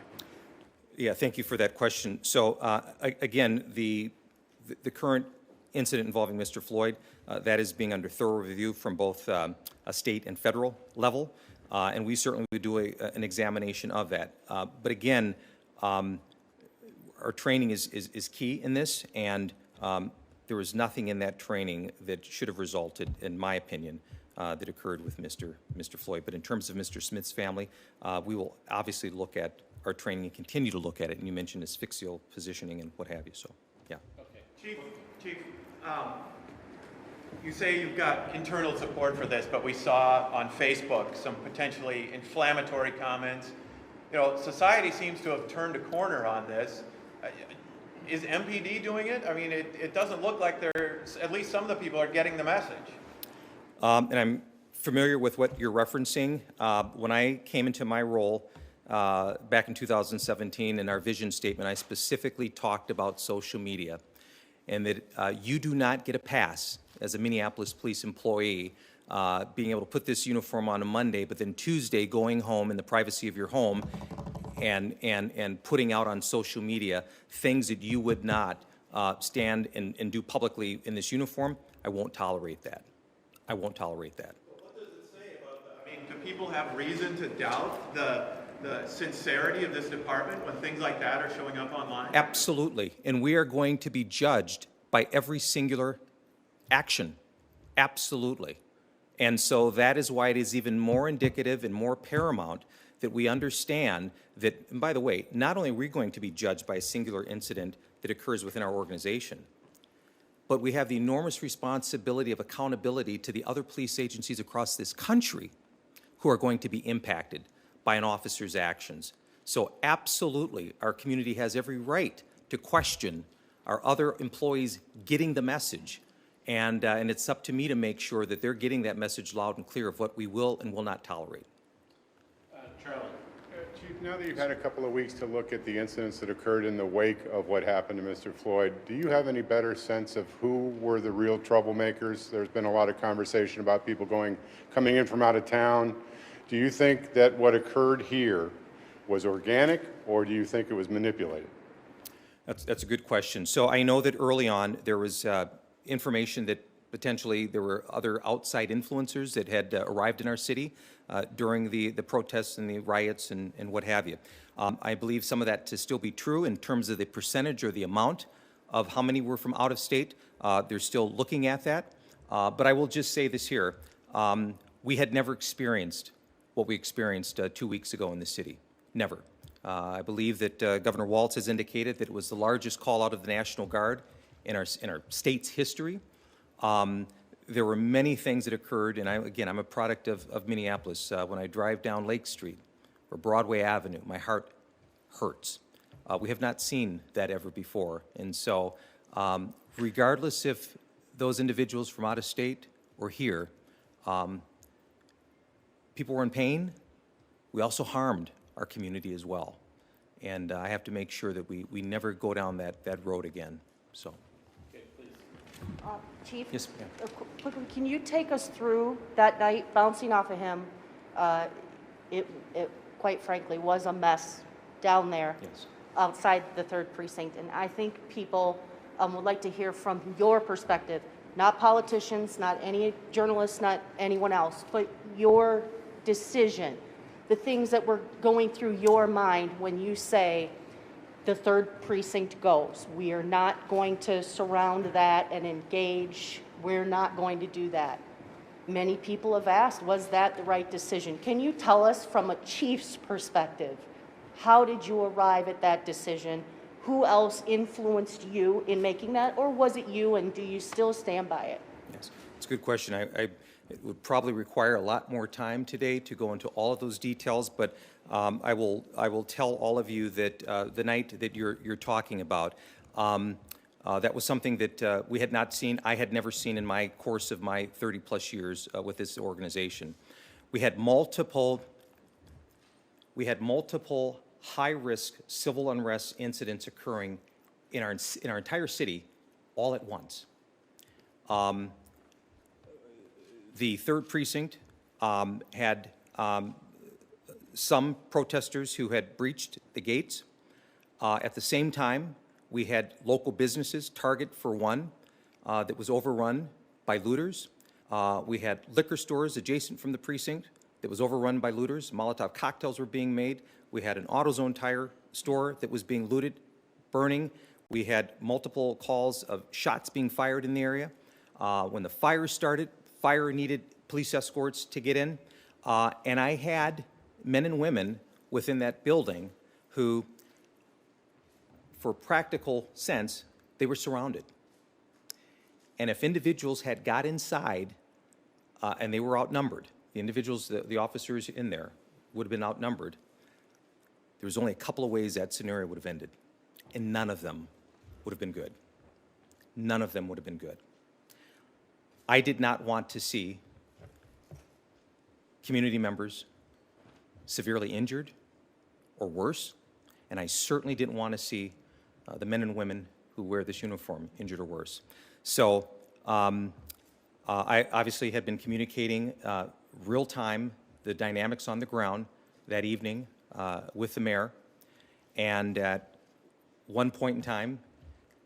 Yeah, thank you for that question. So again, the current incident involving Mr. Floyd, that is being under thorough review from both a state and federal level, and we certainly would do an examination of that. But again, our training is key in this, and there was nothing in that training that should have resulted, in my opinion, that occurred with Mr. Floyd. But in terms of Mr. Smith's family, we will obviously look at our training and continue to look at it. And you mentioned asphyxial positioning and what have you. So, yeah. Okay. Chief, you say you've got internal support for this, but we saw on Facebook some potentially inflammatory comments. You know, society seems to have turned a corner on this. Is MPD doing it? I mean, it doesn't look like at least some of the people are getting the message. And I'm familiar with what you're referencing. When I came into my role back in 2017 in our vision statement, I specifically talked about social media and that you do not get a pass as a Minneapolis police employee being able to put this uniform on a Monday, but then Tuesday going home in the privacy of your home and putting out on social media things that you would not stand and do publicly in this uniform, I won't tolerate that. I won't tolerate that. What does it say about that? I mean, do people have reason to doubt the sincerity of this department when things like that are showing up online? Absolutely. And we are going to be judged by every singular action. Absolutely. And so that is why it is even more indicative and more paramount that we understand that, and by the way, not only are we going to be judged by a singular incident that occurs within our organization, but we have the enormous responsibility of accountability to the other police agencies across this country who are going to be impacted by an officer's actions. So absolutely, our community has every right to question our other employees getting the message. And it's up to me to make sure that they're getting that message loud and clear of what we will and will not tolerate. Charlie. Chief, now that you've had a couple of weeks to look at the incidents that occurred in the wake of what happened to Mr. Floyd, do you have any better sense of who were the real troublemakers? There's been a lot of conversation about people coming in from out of town. Do you think that what occurred here was organic, or do you think it was manipulated? That's a good question. So I know that early on there was information that potentially there were other outside influencers that had arrived in our city during the protests and the riots and what have you. I believe some of that to still be true in terms of the percentage or the amount of how many were from out of state. They're still looking at that. But I will just say this here. We had never experienced what we experienced 2 weeks ago in the city. Never. I believe that Governor Walz has indicated that it was the largest call out of the National Guard in our state's history. There were many things that occurred, and I'm a product of Minneapolis. When I drive down Lake Street or Broadway Avenue, my heart hurts. We have not seen that ever before. And so regardless if those individuals from out of state or here, people were in pain. We also harmed our community as well. And I have to make sure that we never go down that road again. So. Chief, Yes, quickly, can you take us through that night, bouncing off of him? It quite frankly was a mess down there. Yes. Outside the 3rd precinct, and I think people would like to hear from your perspective, not politicians, not any journalists, not anyone else, but your decision, the things that were going through your mind when you say the 3rd precinct goes. We are not going to surround that and engage. We're not going to do that. Many people have asked, was that the right decision? Can you tell us from a chief's perspective, how did you arrive at that decision? Who else influenced you in making that, or was it you, and do you still stand by it? Yes, it's a good question. It would probably require a lot more time today to go into all of those details, but I will tell all of you that the night that you're talking about, that was something that we had not seen. I had never seen in my course of my 30-plus years with this organization. We had multiple high-risk civil unrest incidents occurring in our entire city all at once. The 3rd precinct had some protesters who had breached the gates. At the same time, we had local businesses, Target for one, that was overrun by looters. We had liquor stores adjacent from the precinct that was overrun by looters. Molotov cocktails were being made. We had an AutoZone tire store that was being looted, burning. We had multiple calls of shots being fired in the area. When the fire started, fire needed police escorts to get in. And I had men and women within that building who, for practical sense, they were surrounded. And if individuals had got inside and they were outnumbered, the individuals, the officers in there would have been outnumbered, there was only a couple of ways that scenario would have ended. And none of them would have been good. None of them would have been good. I did not want to see community members severely injured or worse, and I certainly didn't want to see the men and women who wear this uniform injured or worse. So I obviously had been communicating real time the dynamics on the ground that evening with the mayor, and at one point in time,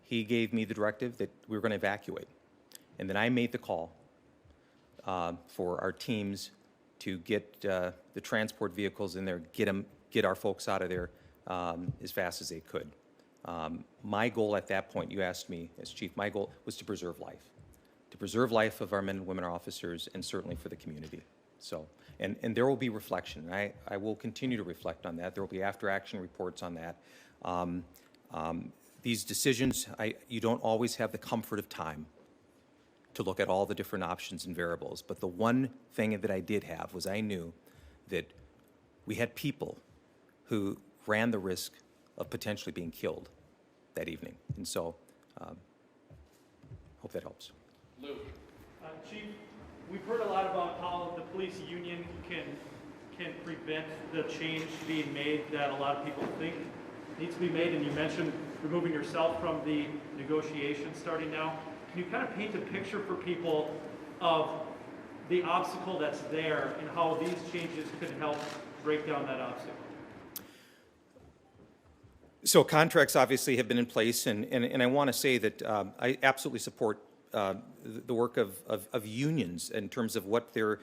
he gave me the directive that we were going to evacuate. And then I made the call for our teams to get the transport vehicles in there, get our folks out of there as fast as they could. My goal at that point, you asked me as chief, my goal was to preserve life of our men and women officers, and certainly for the community. So, and there will be reflection. I will continue to reflect on that. There will be after-action reports on that. These decisions, you don't always have the comfort of time to look at all the different options and variables. But the one thing that I did have was I knew that we had people who ran the risk of potentially being killed that evening. And so, hope that helps. Luke. Chief, we've heard a lot about how the police union can prevent the change being made that a lot of people think needs to be made, and you mentioned removing yourself from the negotiations starting now. Can you kind of paint a picture for people of the obstacle that's there and how these changes could help break down that obstacle? So contracts obviously have been in place, and I want to say that I absolutely support the work of unions in terms of what they're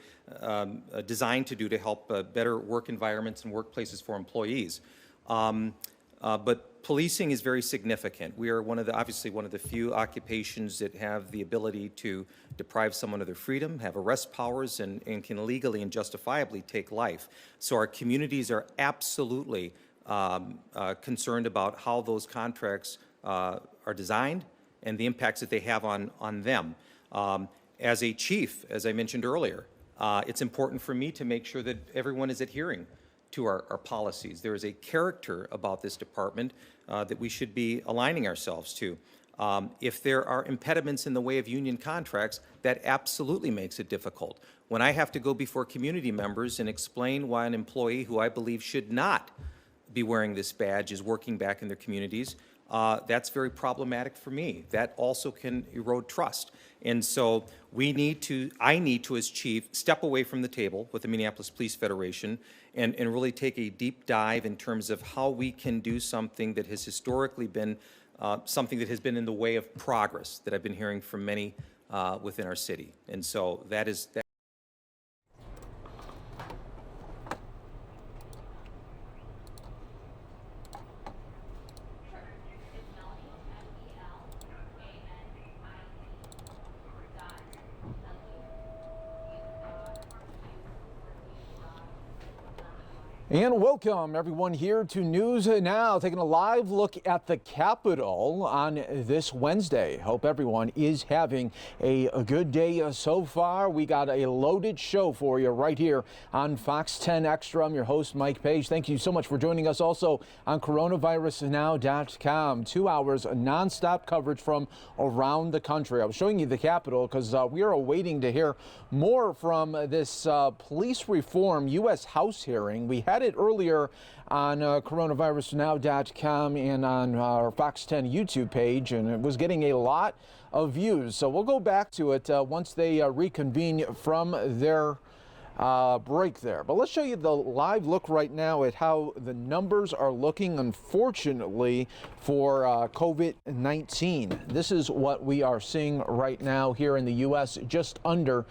designed to do to help better work environments and workplaces for employees. But policing is very significant. We are obviously one of the few occupations that have the ability to deprive someone of their freedom, have arrest powers, and can legally and justifiably take life. So our communities are absolutely concerned about how those contracts are designed and the impacts that they have on them. As a chief, as I mentioned earlier, it's important for me to make sure that everyone is adhering to our policies. There is a character about this department that we should be aligning ourselves to. If there are impediments in the way of union contracts, that absolutely makes it difficult. When I have to go before community members and explain why an employee who I believe should not be wearing this badge is working back in their communities, that's very problematic for me. That also can erode trust. And so I need to, as chief, step away from the table with the Minneapolis Police Federation and really take a deep dive in terms of how we can do something that has historically been something that has been in the way of progress that I've been hearing from many within our city. And so that is that. And welcome everyone here to News Now, taking a live look at the Capitol on this Wednesday. Hope everyone is having a good day so far. We got a loaded show for you right here on Fox 10 Extra. I'm your host, Mike Page. Thank you so much for joining us also on coronavirusnow.com. 2 hours nonstop coverage from around the country. I was showing you the Capitol because we are awaiting to hear more from this police reform U.S. House hearing. We had it earlier on coronavirusnow.com and on our Fox 10 YouTube page, and it was getting a lot of views. So we'll go back to it once they reconvene from their break there. But let's show you the live look right now at how the numbers are looking, unfortunately, for COVID-19. This is what we are seeing right now here in the U.S., just under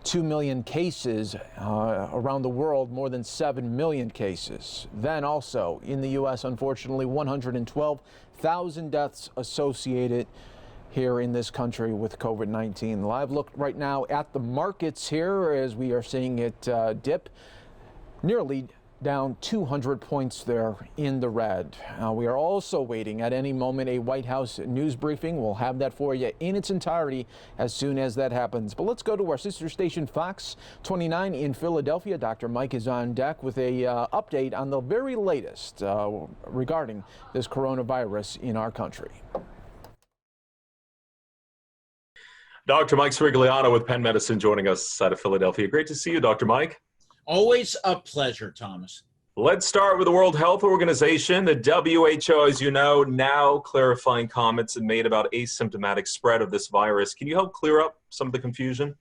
2 million cases around the world, more than 7 million cases. Then also in the U.S., unfortunately, 112,000 deaths associated here in this country with COVID-19. Live look right now at the markets here as we are seeing it dip nearly down 200 points there in the red. We are also waiting at any moment a White House news briefing. We'll have that for you in its entirety as soon as that happens. But let's go to our sister station, Fox 29 in Philadelphia. Dr. Mike is on deck with a update on the very latest regarding this coronavirus in our country. Dr. Mike Srigliano with Penn Medicine joining us out of Philadelphia. Great to see you, Dr. Mike. Always a pleasure, Thomas. Let's start with the World Health Organization. The WHO, as you know, now clarifying comments it made about asymptomatic spread of this virus. Can you help clear up some of the confusion?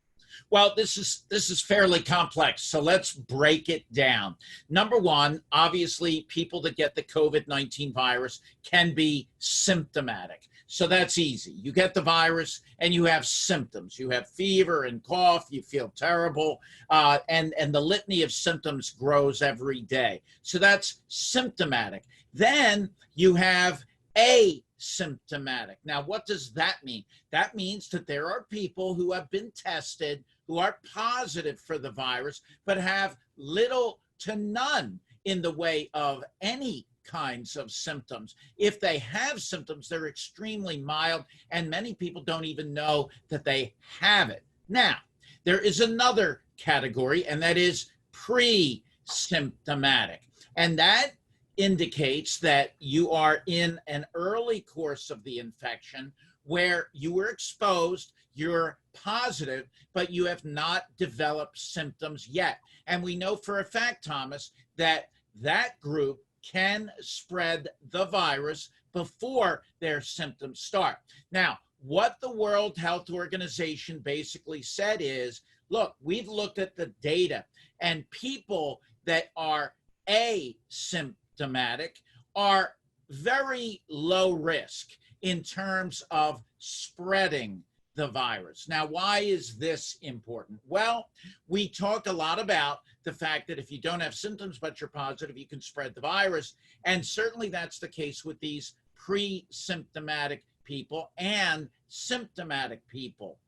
Well, this is fairly complex, so let's break it down. Number one, obviously, people that get the COVID-19 virus can be symptomatic. So that's easy. You get the virus and you have symptoms. You have fever and cough, you feel terrible, and the litany of symptoms grows every day. So that's symptomatic. Then you have asymptomatic. Now, what does that mean? That means that there are people who have been tested, who are positive for the virus, but have little to none in the way of any kinds of symptoms. If they have symptoms, they're extremely mild, and many people don't even know that they have it. Now, there is another category, and that is pre-symptomatic. And that indicates that you are in an early course of the infection where you were exposed, you're positive, but you have not developed symptoms yet. And we know for a fact, Thomas, that that group can spread the virus before their symptoms start. Now, what the World Health Organization basically said is, look, we've looked at the data, and people that are asymptomatic are very low risk in terms of spreading the virus. Now, why is this important? Well, we talk a lot about the fact that if you don't have symptoms but you're positive, you can spread the virus. And certainly that's the case with these pre-symptomatic people and symptomatic people.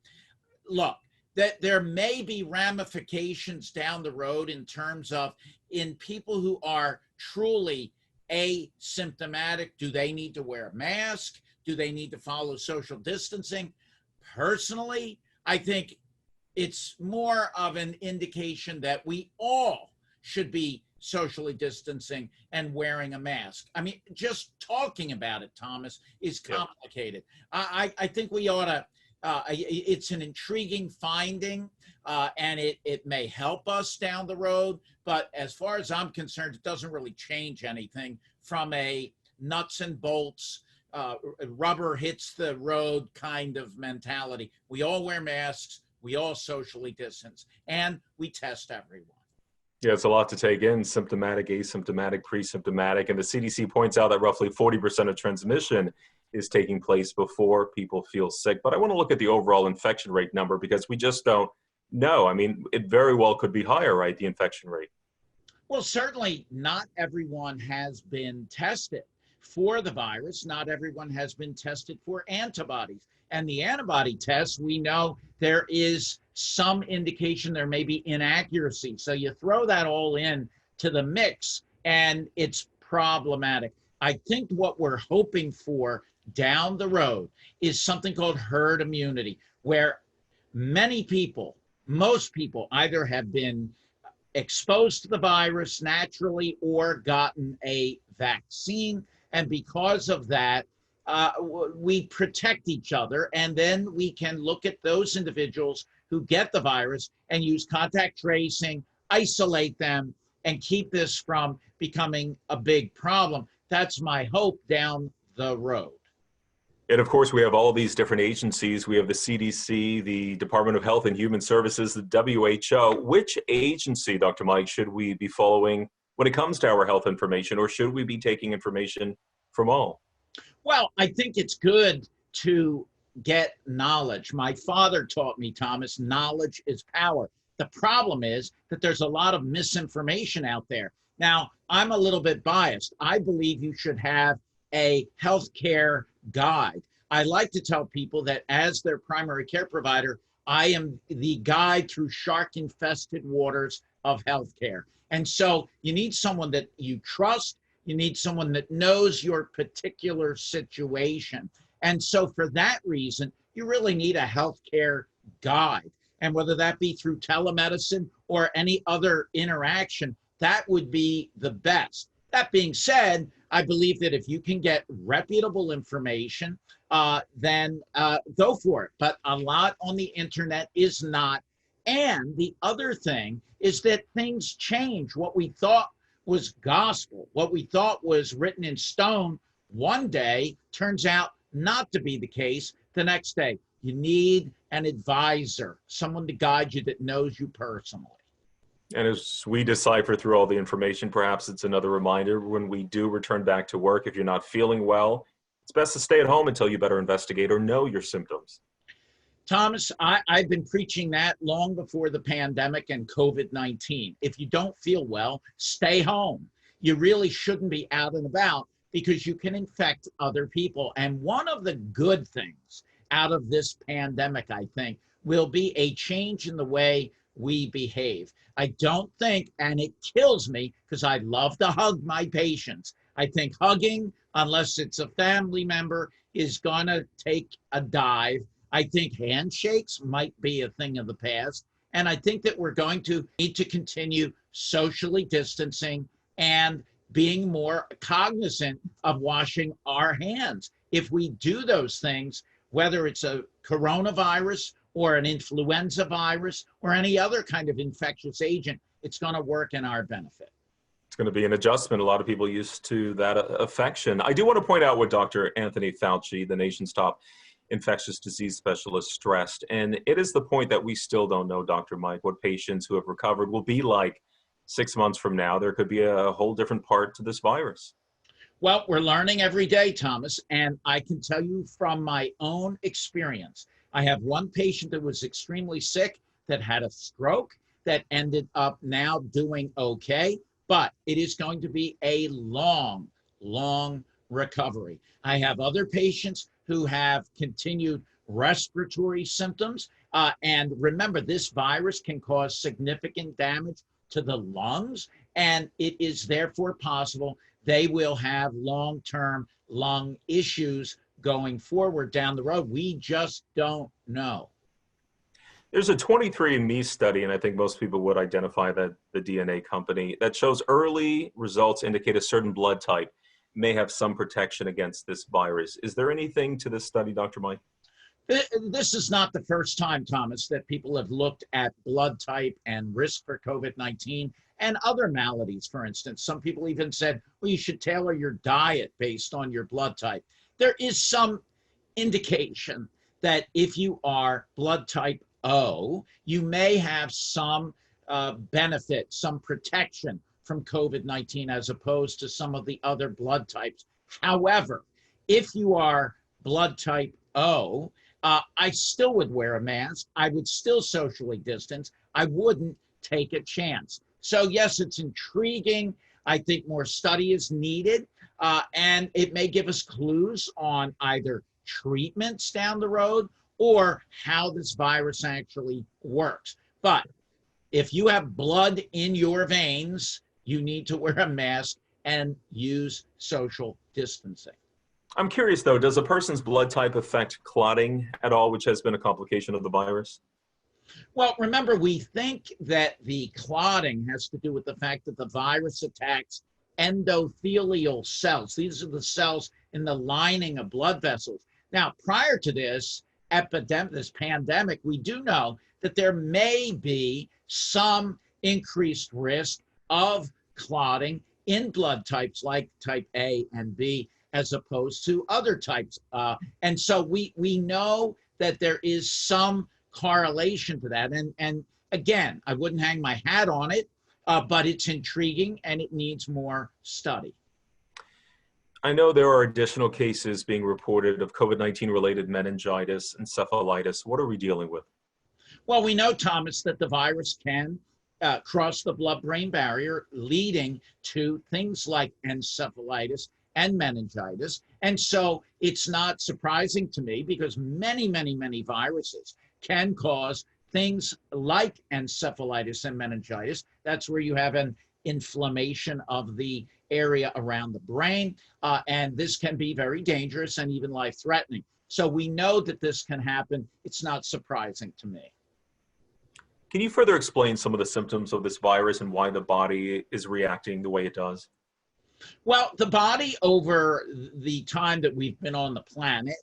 Look, that there may be ramifications down the road in terms of in people who are truly asymptomatic. Do they need to wear a mask? Do they need to follow social distancing? Personally, I think it's more of an indication that we all should be socially distancing and wearing a mask. I mean, just talking about it, Thomas, is complicated. I think we ought to, it's an intriguing finding, and it may help us down the road, but as far as I'm concerned, it doesn't really change anything from a nuts and bolts, rubber hits the road kind of mentality. We all wear masks, we all socially distance, and we test everyone. Yeah, it's a lot to take in, symptomatic, asymptomatic, pre-symptomatic, and the CDC points out that roughly 40% of transmission is taking place before people feel sick. But I want to look at the overall infection rate number because we just don't know. I mean, it very well could be higher, right, the infection rate? Well, certainly not everyone has been tested for the virus. Not everyone has been tested for antibodies. And the antibody tests, we know there is some indication there may be inaccuracy. So you throw that all in to the mix and it's problematic. I think what we're hoping for down the road is something called herd immunity, where many people, most people either have been exposed to the virus naturally or gotten a vaccine. And because of that, we protect each other, and then we can look at those individuals who get the virus and use contact tracing, isolate them, and keep this from becoming a big problem. That's my hope down the road. And of course, we have all these different agencies. We have the CDC, the Department of Health and Human Services, the WHO. Which agency, Dr. Mike, should we be following when it comes to our health information, or should we be taking information from all? Well, I think it's good to get knowledge. My father taught me, Thomas, knowledge is power. The problem is that there's a lot of misinformation out there. Now, I'm a little bit biased. I believe you should have a healthcare guide. I like to tell people that as their primary care provider, I am the guide through shark-infested waters of healthcare. And so you need someone that you trust. You need someone that knows your particular situation. And so for that reason, you really need a healthcare guide. And whether that be through telemedicine or any other interaction, that would be the best. That being said, I believe that if you can get reputable information, then go for it. But a lot on the internet is not. And the other thing is that things change. What we thought was gospel. What we thought was written in stone one day turns out not to be the case the next day. You need an advisor, someone to guide you that knows you personally. And as we decipher through all the information, perhaps it's another reminder when we do return back to work, if you're not feeling well, it's best to stay at home until you better investigate or know your symptoms. Thomas, I've been preaching that long before the pandemic and COVID-19. If you don't feel well, stay home. You really shouldn't be out and about because you can infect other people. And one of the good things out of this pandemic, I think, will be a change in the way we behave. I don't think, and it kills me because I love to hug my patients. I think hugging, unless it's a family member, is gonna take a dive. I think handshakes might be a thing of the past. And I think that we're going to need to continue socially distancing and being more cognizant of washing our hands. If we do those things, whether it's a coronavirus or an influenza virus or any other kind of infectious agent, it's going to work in our benefit. It's going to be an adjustment. A lot of people used to that affection. I do want to point out what Dr. Anthony Fauci, the nation's top infectious disease specialist, stressed. And it is the point that we still don't know, Dr. Mike, what patients who have recovered will be like 6 months from now. There could be a whole different part to this virus. Well, we're learning every day, Thomas, and I can tell you from my own experience, I have one patient that was extremely sick that had a stroke that ended up now doing okay, but it is going to be a long, long recovery. I have other patients who have continued respiratory symptoms, and remember, this virus can cause significant damage to the lungs, and it is therefore possible they will have long-term lung issues going forward down the road. We just don't know. There's a 23andMe study, and I think most people would identify that the DNA company, that shows early results indicate a certain blood type may have some protection against this virus. Is there anything to this study, Dr. Mike? This is not the first time, Thomas, that people have looked at blood type and risk for COVID-19 and other maladies, for instance. Some people even said, well, you should tailor your diet based on your blood type. There is some indication that if you are blood type O, you may have some benefit, some protection from COVID-19 as opposed to some of the other blood types. However, if you are blood type O, I still would wear a mask. I would still socially distance. I wouldn't take a chance. So yes, it's intriguing. I think more study is needed, and it may give us clues on either treatments down the road or how this virus actually works. But if you have blood in your veins, you need to wear a mask and use social distancing. I'm curious, though, does a person's blood type affect clotting at all, which has been a complication of the virus? Well, remember, we think that the clotting has to do with the fact that the virus attacks endothelial cells. These are the cells in the lining of blood vessels. Now, prior to this pandemic, we do know that there may be some increased risk of clotting in blood types like type A and B, as opposed to other types. And so we know that there is some correlation to that. And again, I wouldn't hang my hat on it, but it's intriguing and it needs more study. I know there are additional cases being reported of COVID-19 related meningitis, encephalitis. What are we dealing with? Well, we know, Thomas, that the virus can cross the blood-brain barrier, leading to things like encephalitis and meningitis. And so it's not surprising to me because many, many, many viruses can cause things like encephalitis and meningitis. That's where you have an inflammation of the area around the brain, and this can be very dangerous and even life-threatening. So we know that this can happen. It's not surprising to me. Can you further explain some of the symptoms of this virus and why the body is reacting the way it does? Well, the body, over the time that we've been on the planet,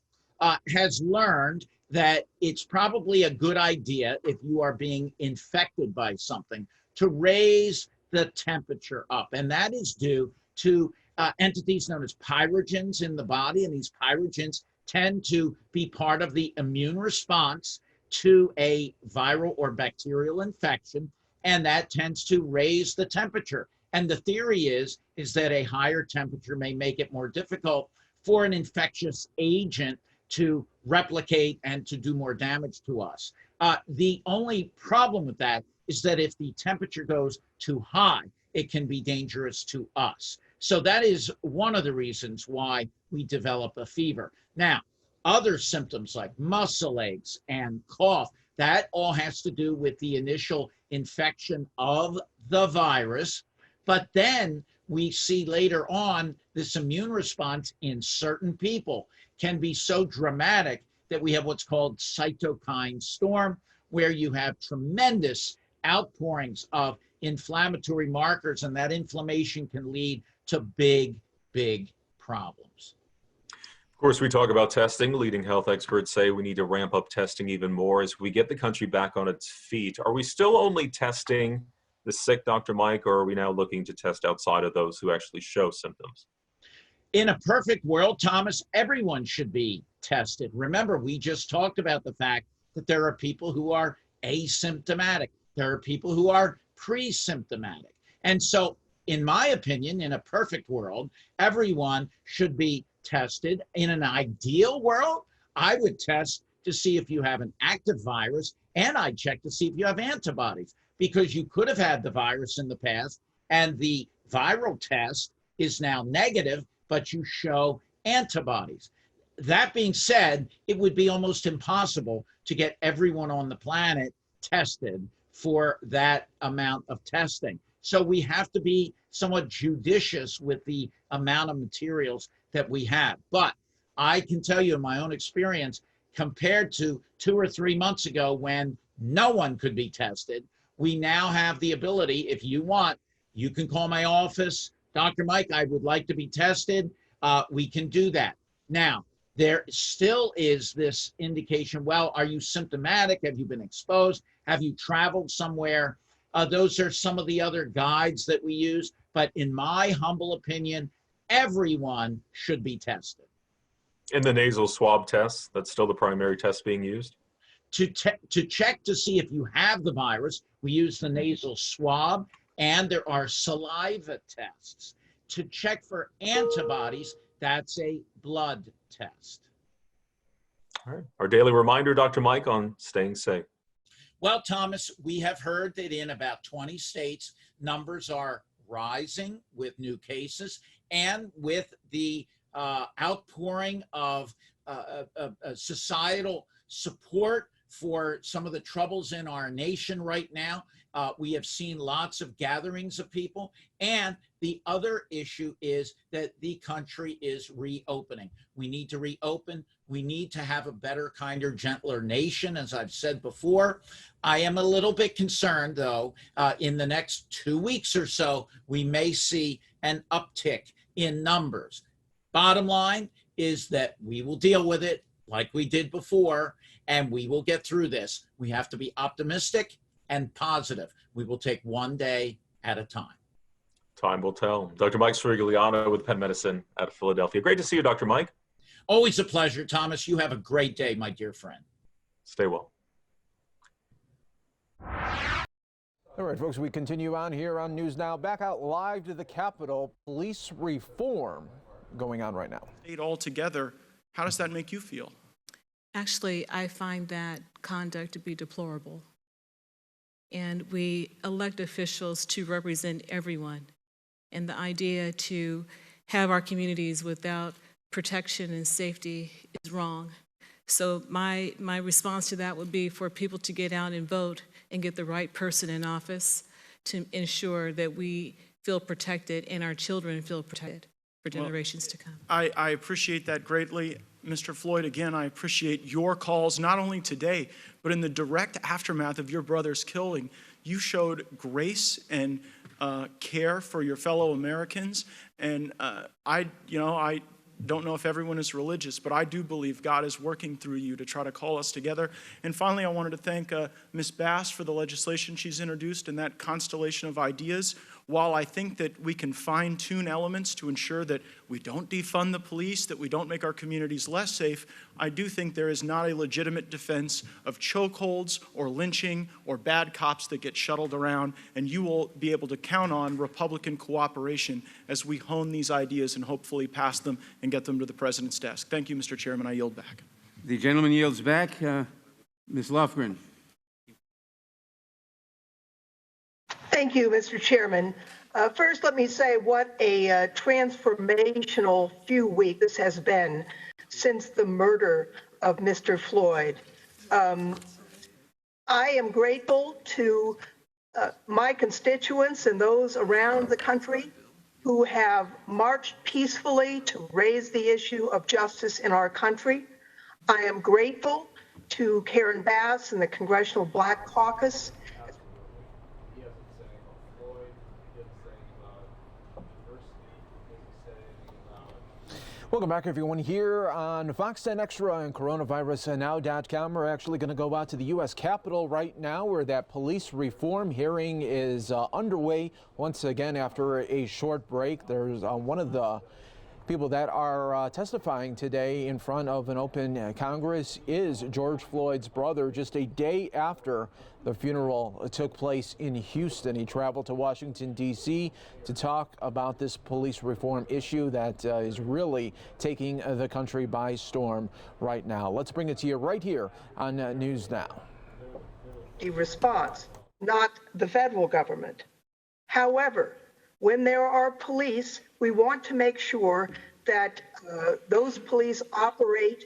has learned that it's probably a good idea, if you are being infected by something, to raise the temperature up. And that is due to entities known as pyrogens in the body. And these pyrogens tend to be part of the immune response to a viral or bacterial infection. And that tends to raise the temperature. And the theory is that a higher temperature may make it more difficult for an infectious agent to replicate and to do more damage to us. The only problem with that is that if the temperature goes too high, it can be dangerous to us. So that is one of the reasons why we develop a fever. Now, other symptoms like muscle aches and cough, that all has to do with the initial infection of the virus. But then we see later on this immune response in certain people can be so dramatic that we have what's called cytokine storm, where you have tremendous outpourings of inflammatory markers, and that inflammation can lead to big, big problems. Of course, we talk about testing. Leading health experts say we need to ramp up testing even more as we get the country back on its feet. Are we still only testing the sick, Dr. Mike, or are we now looking to test outside of those who actually show symptoms? In a perfect world, Thomas, everyone should be tested. Remember, we just talked about the fact that there are people who are asymptomatic. There are people who are pre-symptomatic. And so, in my opinion, in a perfect world, everyone should be tested. In an ideal world, I would test to see if you have an active virus, and I'd check to see if you have antibodies, because you could have had the virus in the past, and the viral test is now negative, but you show antibodies. That being said, it would be almost impossible to get everyone on the planet tested for that amount of testing. So we have to be somewhat judicious with the amount of materials that we have. But I can tell you in my own experience, compared to 2 or 3 months ago when no one could be tested, we now have the ability, if you want, you can call my office, Dr. Mike, I would like to be tested. We can do that. Now, there still is this indication, well, are you symptomatic? Have you been exposed? Have you traveled somewhere? Those are some of the other guides that we use. But in my humble opinion, everyone should be tested. In the nasal swab test, that's still the primary test being used? To check to see if you have the virus, we use the nasal swab, and there are saliva tests. To check for antibodies, that's a blood test. All right. Our daily reminder, Dr. Mike, on staying safe. Well, Thomas, we have heard that in about 20 states, numbers are rising with new cases, and with the outpouring of societal support for some of the troubles in our nation right now. We have seen lots of gatherings of people. And the other issue is that the country is reopening. We need to reopen. We need to have a better, kinder, gentler nation, as I've said before. I am a little bit concerned, though, in the next 2 weeks or so, we may see an uptick in numbers. Bottom line is that we will deal with it like we did before, and we will get through this. We have to be optimistic and positive. We will take one day at a time. Time will tell. Dr. Mike Srigliano with Penn Medicine out of Philadelphia. Great to see you, Dr. Mike. Always a pleasure, Thomas. You have a great day, my dear friend. Stay well. All right, folks, we continue on here on News Now. Back out live to the Capitol. Police reform going on right now. Altogether, how does that make you feel? Actually, I find that conduct to be deplorable. And we elect officials to represent everyone. And the idea to have our communities without protection and safety is wrong. So my response to that would be for people to get out and vote and get the right person in office to ensure that we feel protected and our children feel protected for generations to come. I appreciate that greatly. Mr. Floyd, again, I appreciate your calls, not only today, but in the direct aftermath of your brother's killing. You showed grace and care for your fellow Americans, and I don't know if everyone is religious, but I do believe God is working through you to try to call us together. And finally, I wanted to thank Ms. Bass for the legislation she's introduced and that constellation of ideas. While I think that we can fine-tune elements to ensure that we don't defund the police, that we don't make our communities less safe, I do think there is not a legitimate defense of chokeholds or lynching or bad cops that get shuttled around, and you will be able to count on Republican cooperation as we hone these ideas and hopefully pass them and get them to the President's desk. Thank you, Mr. Chairman. I yield back. The gentleman yields back. Ms. Lofgren. Thank you, Mr. Chairman. First, let me say what a transformational few weeks this has been since the murder of Mr. Floyd. I am grateful to my constituents and those around the country who have marched peacefully to raise the issue of justice in our country. I am grateful to Karen Bass and the Congressional Black Caucus. Welcome back, everyone, here on Fox 10 Extra and coronavirusnow.com. We're actually going to go out to the U.S. Capitol right now, where that police reform hearing is underway once again after a short break. There's one of the people that are testifying today in front of an open Congress is George Floyd's brother. Just a day after the funeral took place in Houston, he traveled to Washington, D.C. to talk about this police reform issue that is really taking the country by storm right now. Let's bring it to you right here on News Now. The response, not the federal government. However, when there are police, we want to make sure that those police operate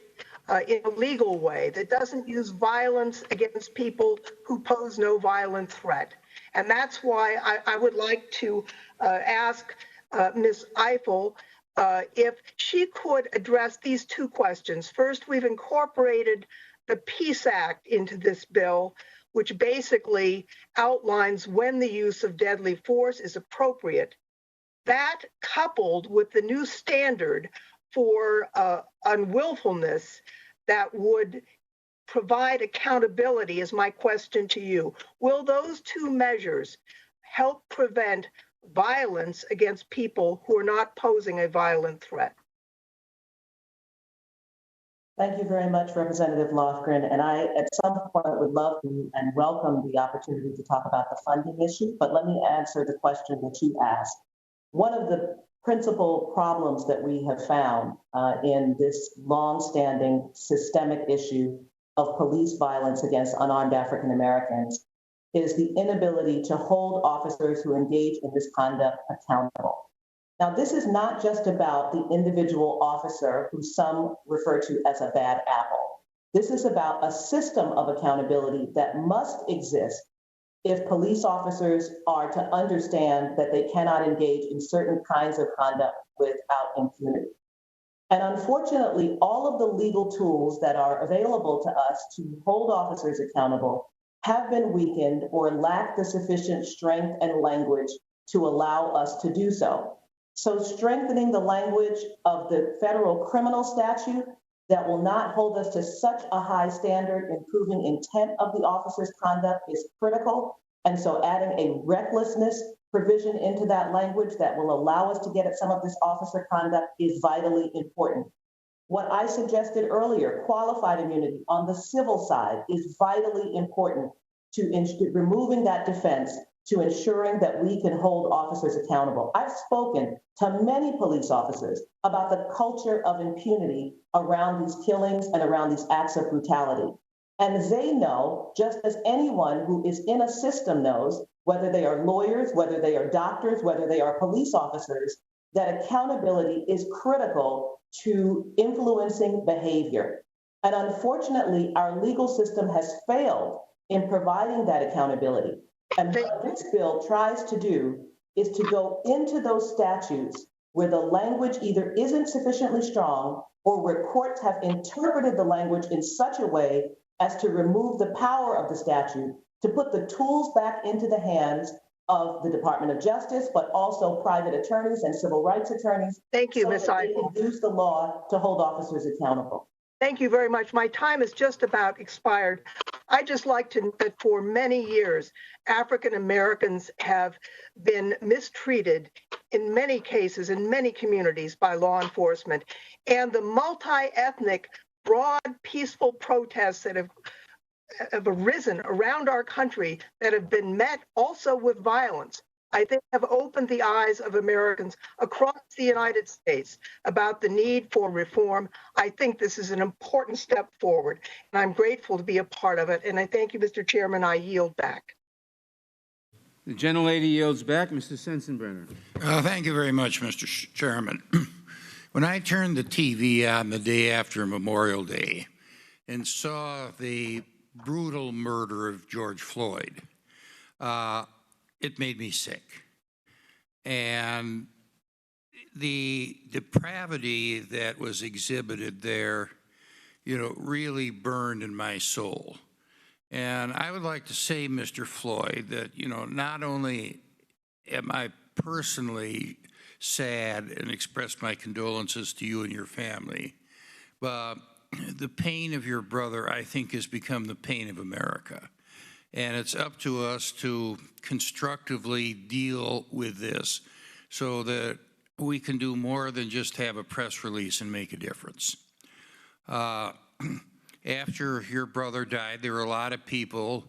in a legal way that doesn't use violence against people who pose no violent threat. And that's why I would like to ask Ms. Eiffel if she could address these two questions. First, we've incorporated the Peace Act into this bill, which basically outlines when the use of deadly force is appropriate. That, coupled with the new standard for unwillfulness that would provide accountability, is my question to you. Will those two measures help prevent violence against people who are not posing a violent threat? Thank you very much, Representative Lofgren. And I, at some point, would love to and welcome the opportunity to talk about the funding issue, but let me answer the question that you asked. One of the principal problems that we have found in this long-standing systemic issue of police violence against unarmed African Americans is the inability to hold officers who engage in this conduct accountable. Now, this is not just about the individual officer who some refer to as a bad apple. This is about a system of accountability that must exist if police officers are to understand that they cannot engage in certain kinds of conduct without impunity. And unfortunately, all of the legal tools that are available to us to hold officers accountable have been weakened or lack the sufficient strength and language to allow us to do so. So strengthening the language of the federal criminal statute that will not hold us to such a high standard in proving intent of the officer's conduct is critical. And so adding a recklessness provision into that language that will allow us to get at some of this officer conduct is vitally important. What I suggested earlier, qualified immunity on the civil side, is vitally important to removing that defense to ensuring that we can hold officers accountable. I've spoken to many police officers about the culture of impunity around these killings and around these acts of brutality. And they know, just as anyone who is in a system knows, whether they are lawyers, whether they are doctors, whether they are police officers, that accountability is critical to influencing behavior. And unfortunately, our legal system has failed in providing that accountability. And what this bill tries to do is to go into those statutes where the language either isn't sufficiently strong or where courts have interpreted the language in such a way as to remove the power of the statute, to put the tools back into the hands of the Department of Justice, but also private attorneys and civil rights attorneys. Thank you, so Ms. that I. they can use the law to hold officers accountable. Thank you very much. My time is just about expired. I just like to note that for many years, African Americans have been mistreated in many cases, in many communities by law enforcement. And the multi-ethnic, broad, peaceful protests that have arisen around our country that have been met also with violence, I think have opened the eyes of Americans across the United States about the need for reform. I think this is an important step forward, and I'm grateful to be a part of it. And I thank you, Mr. Chairman. I yield back. The gentlelady yields back. Mr. Sensenbrenner. Thank you very much, Mr. Chairman. When I turned the TV on the day after Memorial Day and saw the brutal murder of George Floyd, it made me sick. And the depravity that was exhibited there, really burned in my soul. And I would like to say, Mr. Floyd, that, not only am I personally sad and express my condolences to you and your family, but the pain of your brother, I think, has become the pain of America. And it's up to us to constructively deal with this so that we can do more than just have a press release and make a difference. After your brother died, there were a lot of people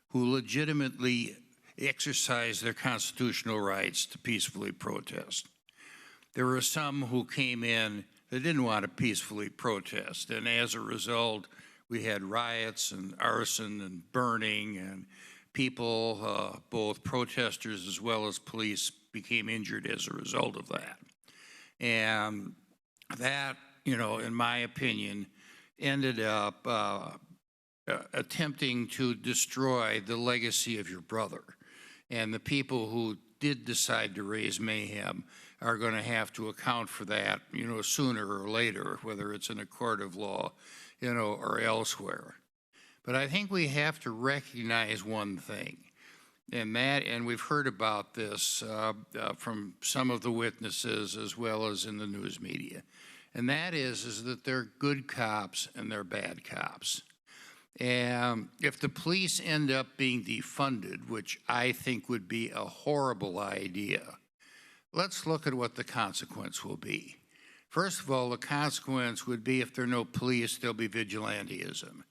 who legitimately exercised their constitutional rights to peacefully protest. There were some who came in that didn't want to peacefully protest, and as a result, we had riots and arson and burning, and people, both protesters as well as police, became injured as a result of that. And that, in my opinion, ended up attempting to destroy the legacy of your brother. And the people who did decide to raise mayhem are going to have to account for that, sooner or later, whether it's in a court of law, or elsewhere. But I think we have to recognize one thing, and we've heard about this from some of the witnesses as well as in the news media, and that is that they're good cops and they're bad cops. And if the police end up being defunded, which I think would be a horrible idea, let's look at what the consequence will be. First of all, the consequence would be if there are no police, there'll be vigilantism.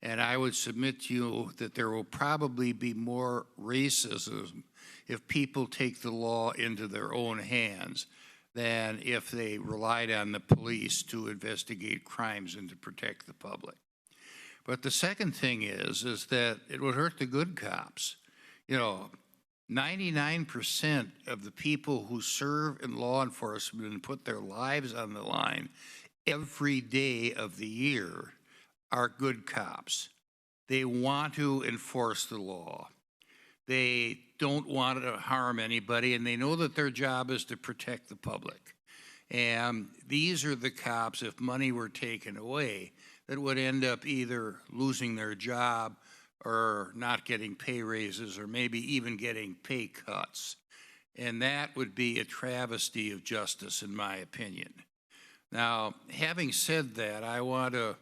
And I would submit to you that there will probably be more racism if people take the law into their own hands than if they relied on the police to investigate crimes and to protect the public. But the second thing is that it would hurt the good cops. 99% of the people who serve in law enforcement and put their lives on the line every day of the year are good cops. They want to enforce the law. They don't want to harm anybody, and they know that their job is to protect the public. And these are the cops, if money were taken away, that would end up either losing their job or not getting pay raises or maybe even getting pay cuts. And that would be a travesty of justice, in my opinion. Now, having said that, I want to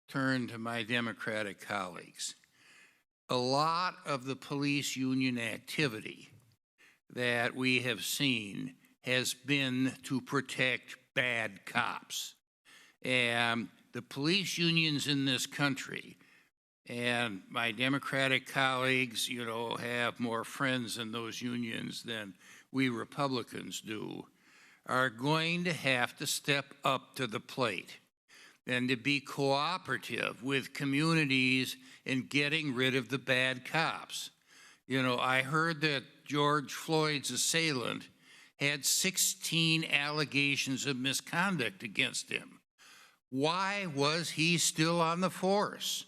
turn to my Democratic colleagues. A lot of the police union activity that we have seen has been to protect bad cops. And the police unions in this country, and my Democratic colleagues, have more friends in those unions than we Republicans do, are going to have to step up to the plate and to be cooperative with communities in getting rid of the bad cops. I heard that George Floyd's assailant had 16 allegations of misconduct against him. Why was he still on the force?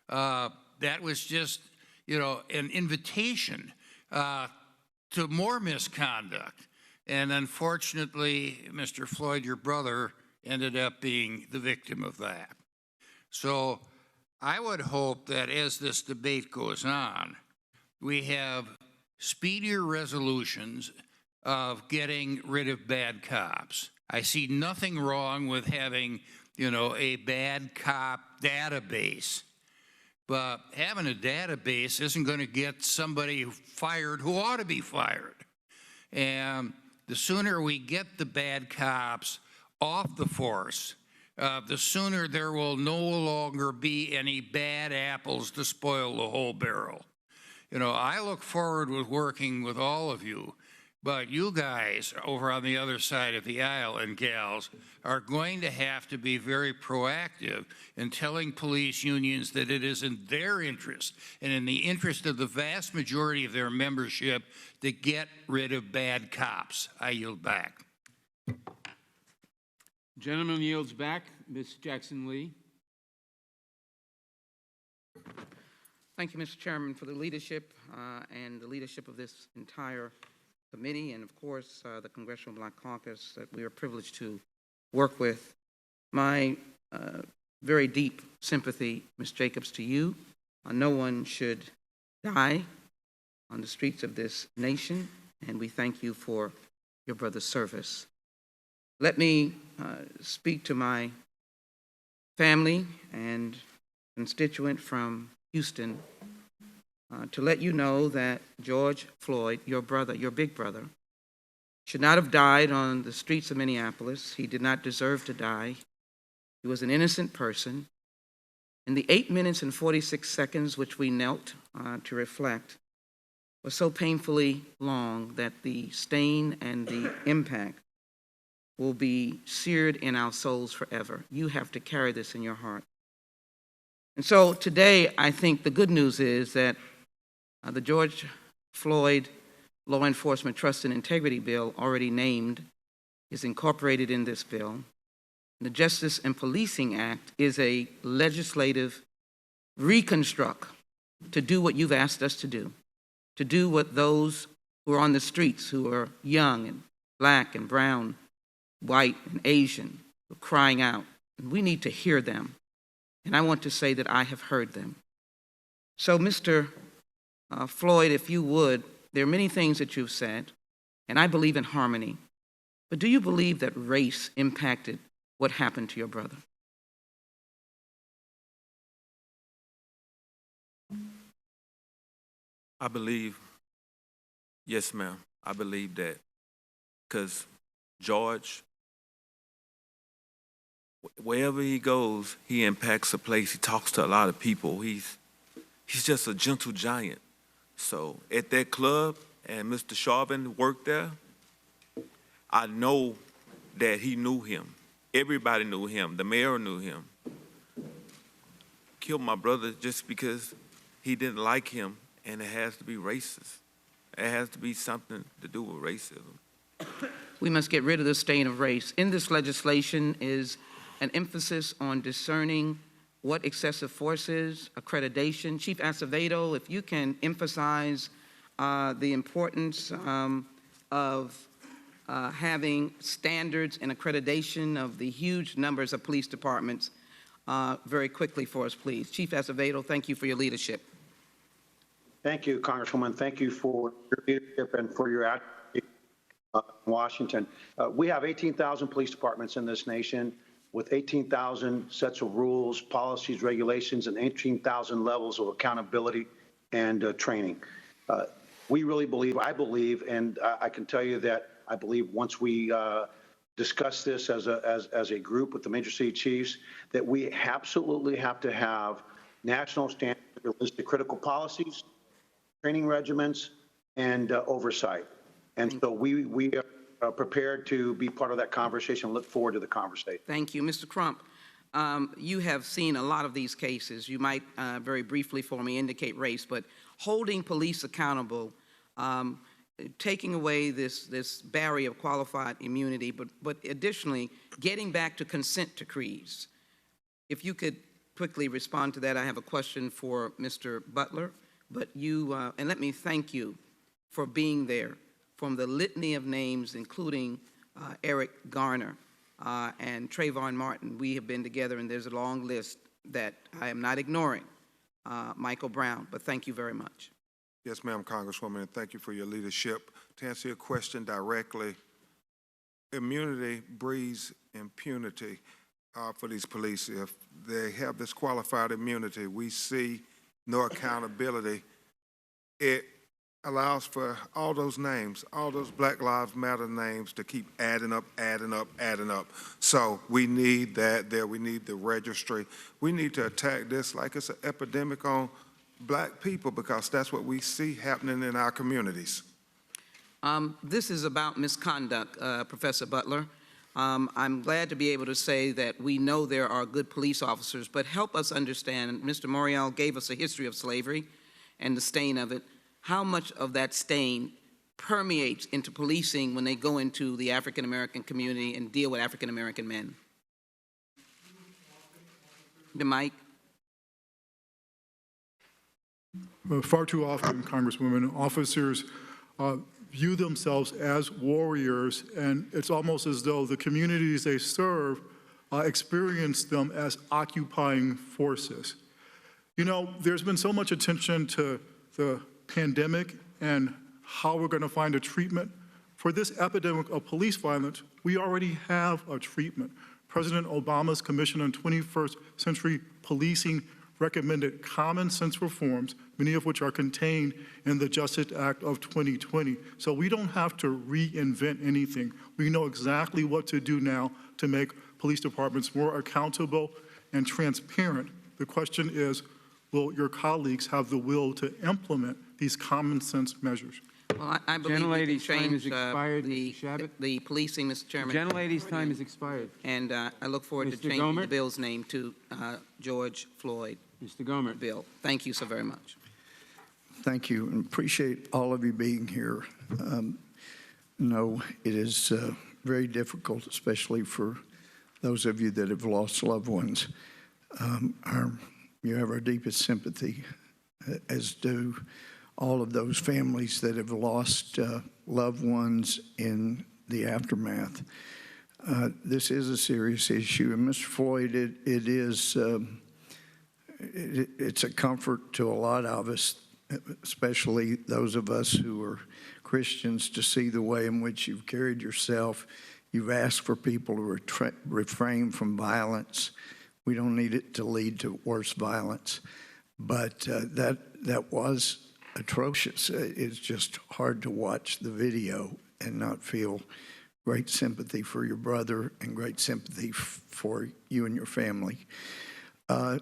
That was just, an invitation to more misconduct. And unfortunately, Mr. Floyd, your brother, ended up being the victim of that. So I would hope that as this debate goes on, we have speedier resolutions of getting rid of bad cops. I see nothing wrong with having, you know, a bad cop database. But having a database isn't going to get somebody fired who ought to be fired. And the sooner we get the bad cops off the force, the sooner there will no longer be any bad apples to spoil the whole barrel. You know, I look forward with working with all of you, but you guys over on the other side of the aisle and gals are going to have to be very proactive in telling police unions that it is in their interest and in the interest of the vast majority of their membership to get rid of bad cops. I yield back. Gentleman yields back. Ms. Jackson-Lee. Thank you, Mr. Chairman, for the leadership and the leadership of this entire committee, and of course the Congressional Black Caucus that we are privileged to work with. My very deep sympathy, Ms. Jacobs, to you. No one should die on the streets of this nation, and we thank you for your brother's service. Let me speak to my family and constituent from Houston to let you know that George Floyd, your brother, your big brother, should not have died on the streets of Minneapolis. He did not deserve to die. He was an innocent person. And the 8 minutes and 46 seconds which we knelt to reflect was so painfully long that the stain and the impact will be seared in our souls forever. You have to carry this in your heart. And so today, I think the good news is that the George Floyd Law Enforcement Trust and Integrity Bill, already named, is incorporated in this bill. The Justice and Policing Act is a legislative reconstruct to do what you've asked us to do what those who are on the streets, who are young and black and brown, white and Asian, are crying out. And we need to hear them. And I want to say that I have heard them. So, Mr. Floyd, if you would, there are many things that you've said, and I believe in harmony. But do you believe that race impacted what happened to your brother? I believe, yes, ma'am. I believe that because George, wherever he goes, he impacts a place. He talks to a lot of people. He's just a gentle giant. So at that club, and Mr. Chauvin worked there, I know that he knew him. Everybody knew him. The mayor knew him. Killed my brother just because he didn't like him, and it has to be racist. It has to be something to do with racism. We must get rid of the stain of race. In this legislation is an emphasis on discerning what excessive force is, accreditation. Chief Acevedo, if you can emphasize the importance of having standards and accreditation of the huge numbers of police departments very quickly for us, please. Chief Acevedo, thank you for your leadership. Thank you, Congresswoman. Thank you for your leadership and for your advocacy in Washington. We have 18,000 police departments in this nation with 18,000 sets of rules, policies, regulations, and 18,000 levels of accountability and training. We really believe, I believe, and I can tell you that I believe once we discuss this as a group with the major city chiefs, that we absolutely have to have national standards that list the critical policies, training regiments, and oversight. And so we are prepared to be part of that conversation and look forward to the conversation. Thank you. Mr. Crump, you have seen a lot of these cases. You might very briefly for me indicate race, but holding police accountable, taking away this barrier of qualified immunity, but additionally getting back to consent decrees. If you could quickly respond to that, I have a question for Mr. Butler. But you, and let me thank you for being there from the litany of names, including Eric Garner and Trayvon Martin. We have been together, and there's a long list that I am not ignoring. Michael Brown, but thank you very much. Yes, ma'am, Congresswoman, and thank you for your leadership. To answer your question directly, immunity breeds impunity for these police. If they have this qualified immunity, we see no accountability. It allows for all those names, all those Black Lives Matter names to keep adding up, adding up, adding up. So we need that there. We need the registry. We need to attack this like it's an epidemic on Black people, because that's what we see happening in our communities. This is about misconduct, Professor Butler. I'm glad to be able to say that we know there are good police officers, but help us understand, Mr. Morial gave us a history of slavery and the stain of it. How much of that stain permeates into policing when they go into the African-American community and deal with African-American men? The mic. Far too often, Congresswoman, officers view themselves as warriors, and it's almost as though the communities they serve experience them as occupying forces. You know, there's been so much attention to the pandemic and how we're going to find a treatment. For this epidemic of police violence, we already have a treatment. President Obama's Commission on 21st Century Policing recommended common sense reforms, many of which are contained in the Justice Act of 2020. So we don't have to reinvent anything. We know exactly what to do now to make police departments more accountable and transparent. The question is, will your colleagues have the will to implement these common sense measures? Well, I believe we can change the policing, Mr. Chairman. Gentlelady's time is expired. And I look forward to Mr. changing Gomer? the bill's name to George Floyd. Mr. Gomer. Bill. Thank you so very much. Thank you, and appreciate all of you being here. No, it is very difficult, especially for those of you that have lost loved ones. You have our deepest sympathy, as do all of those families that have lost loved ones in the aftermath. This is a serious issue, and Mr. Floyd, it's a comfort to a lot of us, especially those of us who are Christians, to see the way in which you've carried yourself. You've asked for people to refrain from violence. We don't need it to lead to worse violence, but that was atrocious. It's just hard to watch the video and not feel great sympathy for your brother and great sympathy for you and your family.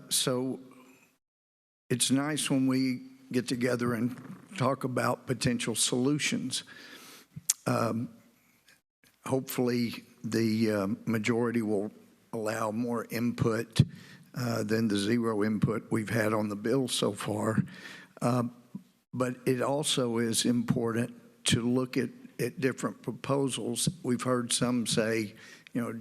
So it's nice when we get together and talk about potential solutions. Hopefully the majority will allow more input than the zero input we've had on the bill so far. But it also is important to look at different proposals. We've heard some say, you know,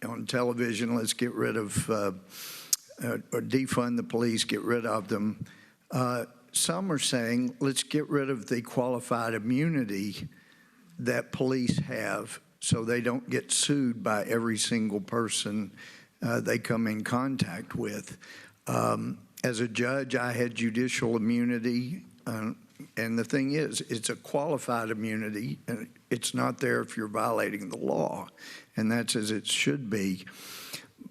on television, let's get rid of or defund the police, get rid of them. Some are saying, let's get rid of the qualified immunity that police have so they don't get sued by every single person they come in contact with. As a judge, I had judicial immunity, and the thing is, it's a qualified immunity, and it's not there if you're violating the law, and that's as it should be.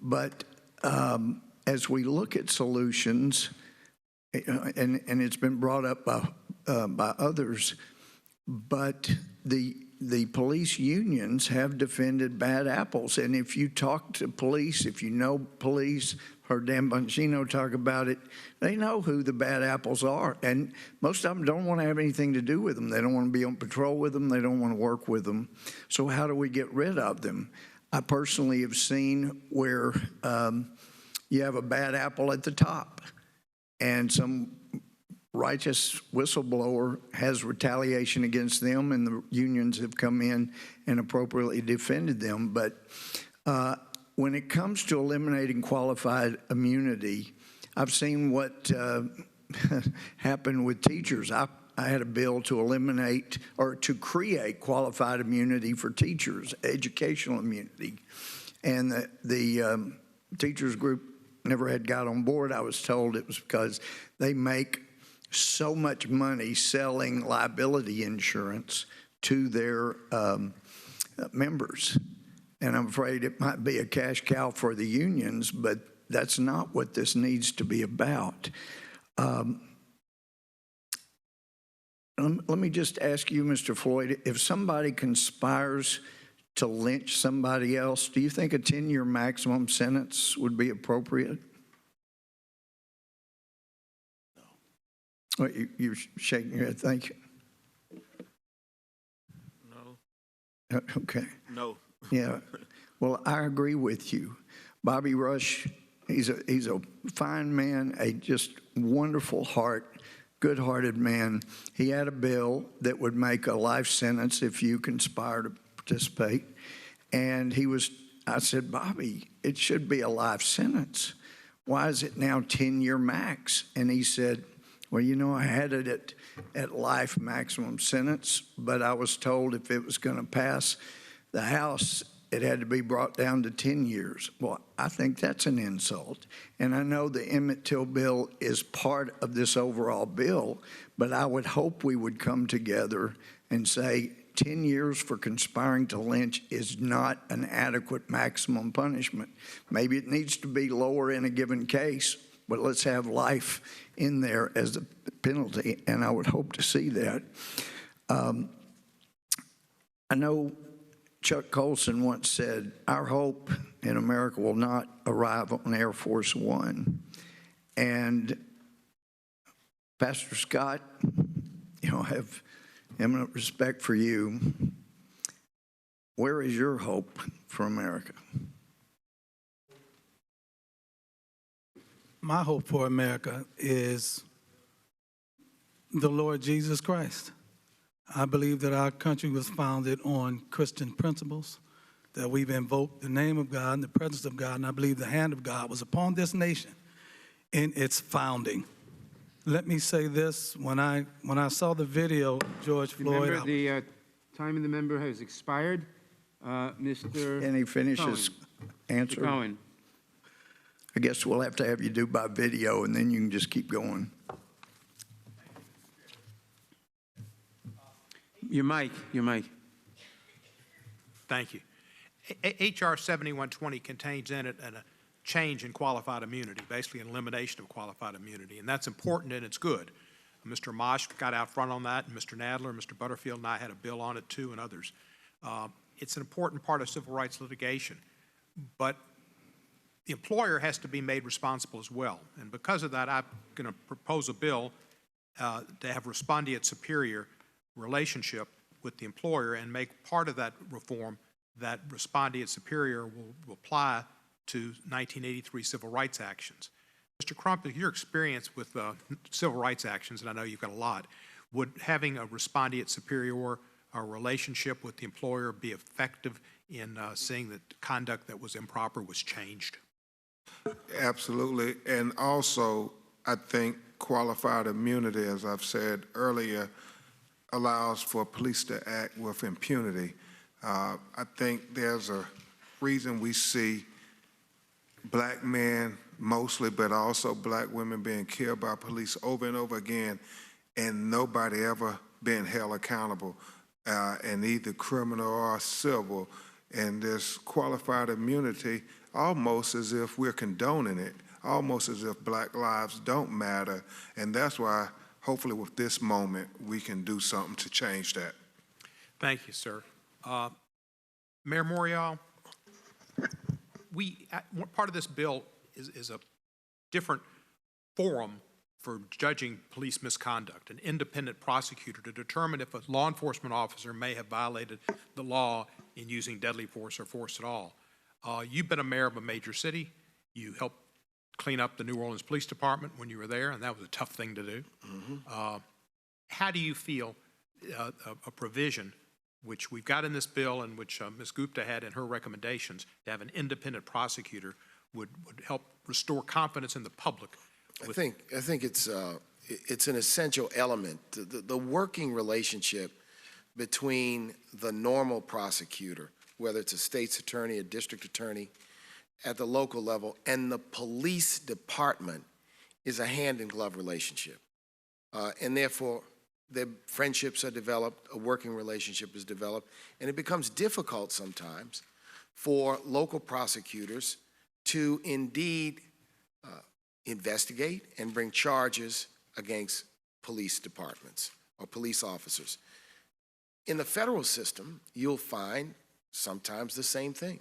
But as we look at solutions, and it's been brought up by others, but the police unions have defended bad apples. And if you talk to police, if you know police, heard Dan Bongino talk about it, they know who the bad apples are. And most of them don't want to have anything to do with them. They don't want to be on patrol with them. They don't want to work with them. So how do we get rid of them? I personally have seen where you have a bad apple at the top, and some righteous whistleblower has retaliation against them, and the unions have come in and appropriately defended them. But when it comes to eliminating qualified immunity, I've seen what happened with teachers. I had a bill to eliminate or to create qualified immunity for teachers, educational immunity. And the teachers group never had got on board. I was told it was because they make so much money selling liability insurance to their members. And I'm afraid it might be a cash cow for the unions, but that's not what this needs to be about. Let me just ask you, Mr. Floyd, if somebody conspires to lynch somebody else, do you think a 10-year maximum sentence would be appropriate? No. Well, you're shaking your head. Thank you. No. Okay. No. Yeah. Well, I agree with you. Bobby Rush, he's a fine man, a just wonderful heart, good-hearted man. He had a bill that would make a life sentence if you conspire to participate. And I said, Bobby, it should be a life sentence. Why is it now 10-year max? And he said, well, you know, I had it at life maximum sentence, but I was told if it was going to pass the House, it had to be brought down to 10 years. Well, I think that's an insult. And I know the Emmett Till bill is part of this overall bill, but I would hope we would come together and say 10 years for conspiring to lynch is not an adequate maximum punishment. Maybe it needs to be lower in a given case, but let's have life in there as a penalty, and I would hope to see that. I know Chuck Colson once said, our hope in America will not arrive on Air Force One. And Pastor Scott, you know, I have eminent respect for you. Where is your hope for America? My hope for America is the Lord Jesus Christ. I believe that our country was founded on Christian principles, that we've invoked the name of God and the presence of God, and I believe the hand of God was upon this nation in its founding. Let me say this, when I saw the video, George Floyd... Remember, the time of the member has expired. Mr. Can he finish his answer? Mr. Cohen. I guess we'll have to have you do by video, and then you can just keep going. Your mic. Thank you. H.R. 7120 contains in it a change in qualified immunity, basically an elimination of qualified immunity, and that's important and it's good. Mr. Mosh got out front on that, and Mr. Nadler, Mr. Butterfield, and I had a bill on it too, and others. It's an important part of civil rights litigation, but the employer has to be made responsible as well, and because of that, I'm going to propose a bill to have respondeat superior relationship with the employer and make part of that reform that respondeat superior will apply to 1983 civil rights actions. Mr. Crump, your experience with civil rights actions, and I know you've got a lot, would having a respondeat superior relationship with the employer be effective in seeing that conduct that was improper was changed? Absolutely. And also, I think qualified immunity, as I've said earlier, allows for police to act with impunity. I think there's a reason we see black men mostly, but also black women being killed by police over and over again, and nobody ever being held accountable, in either criminal or civil. And this qualified immunity, almost as if we're condoning it, almost as if black lives don't matter. And that's why, hopefully with this moment, we can do something to change that. Thank you, sir. Mayor Morial, part of this bill is a different forum for judging police misconduct, an independent prosecutor to determine if a law enforcement officer may have violated the law in using deadly force or force at all. You've been a mayor of a major city. You helped clean up the New Orleans Police Department when you were there, and that was a tough thing to do. Mm-hmm. How do you feel a provision, which we've got in this bill and which Ms. Gupta had in her recommendations, to have an independent prosecutor would help restore confidence in the public? I think it's an essential element. The working relationship between the normal prosecutor, whether it's a state's attorney, a district attorney, at the local level, and the police department is a hand-in-glove relationship. and therefore their friendships are developed, a working relationship is developed, and it becomes difficult sometimes for local prosecutors to indeed investigate and bring charges against police departments or police officers. In the federal system, you'll find sometimes the same thing,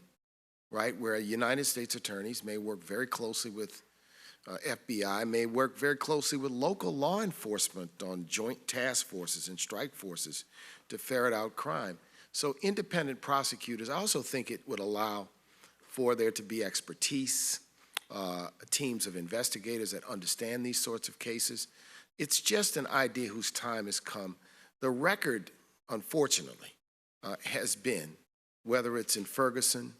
right? Where United States attorneys may work very closely with FBI, may work very closely with local law enforcement on joint task forces and strike forces to ferret out crime. So independent prosecutors, I also think it would allow for there to be expertise, teams of investigators that understand these sorts of cases. It's just an idea whose time has come. The record, unfortunately, has been, whether it's in Ferguson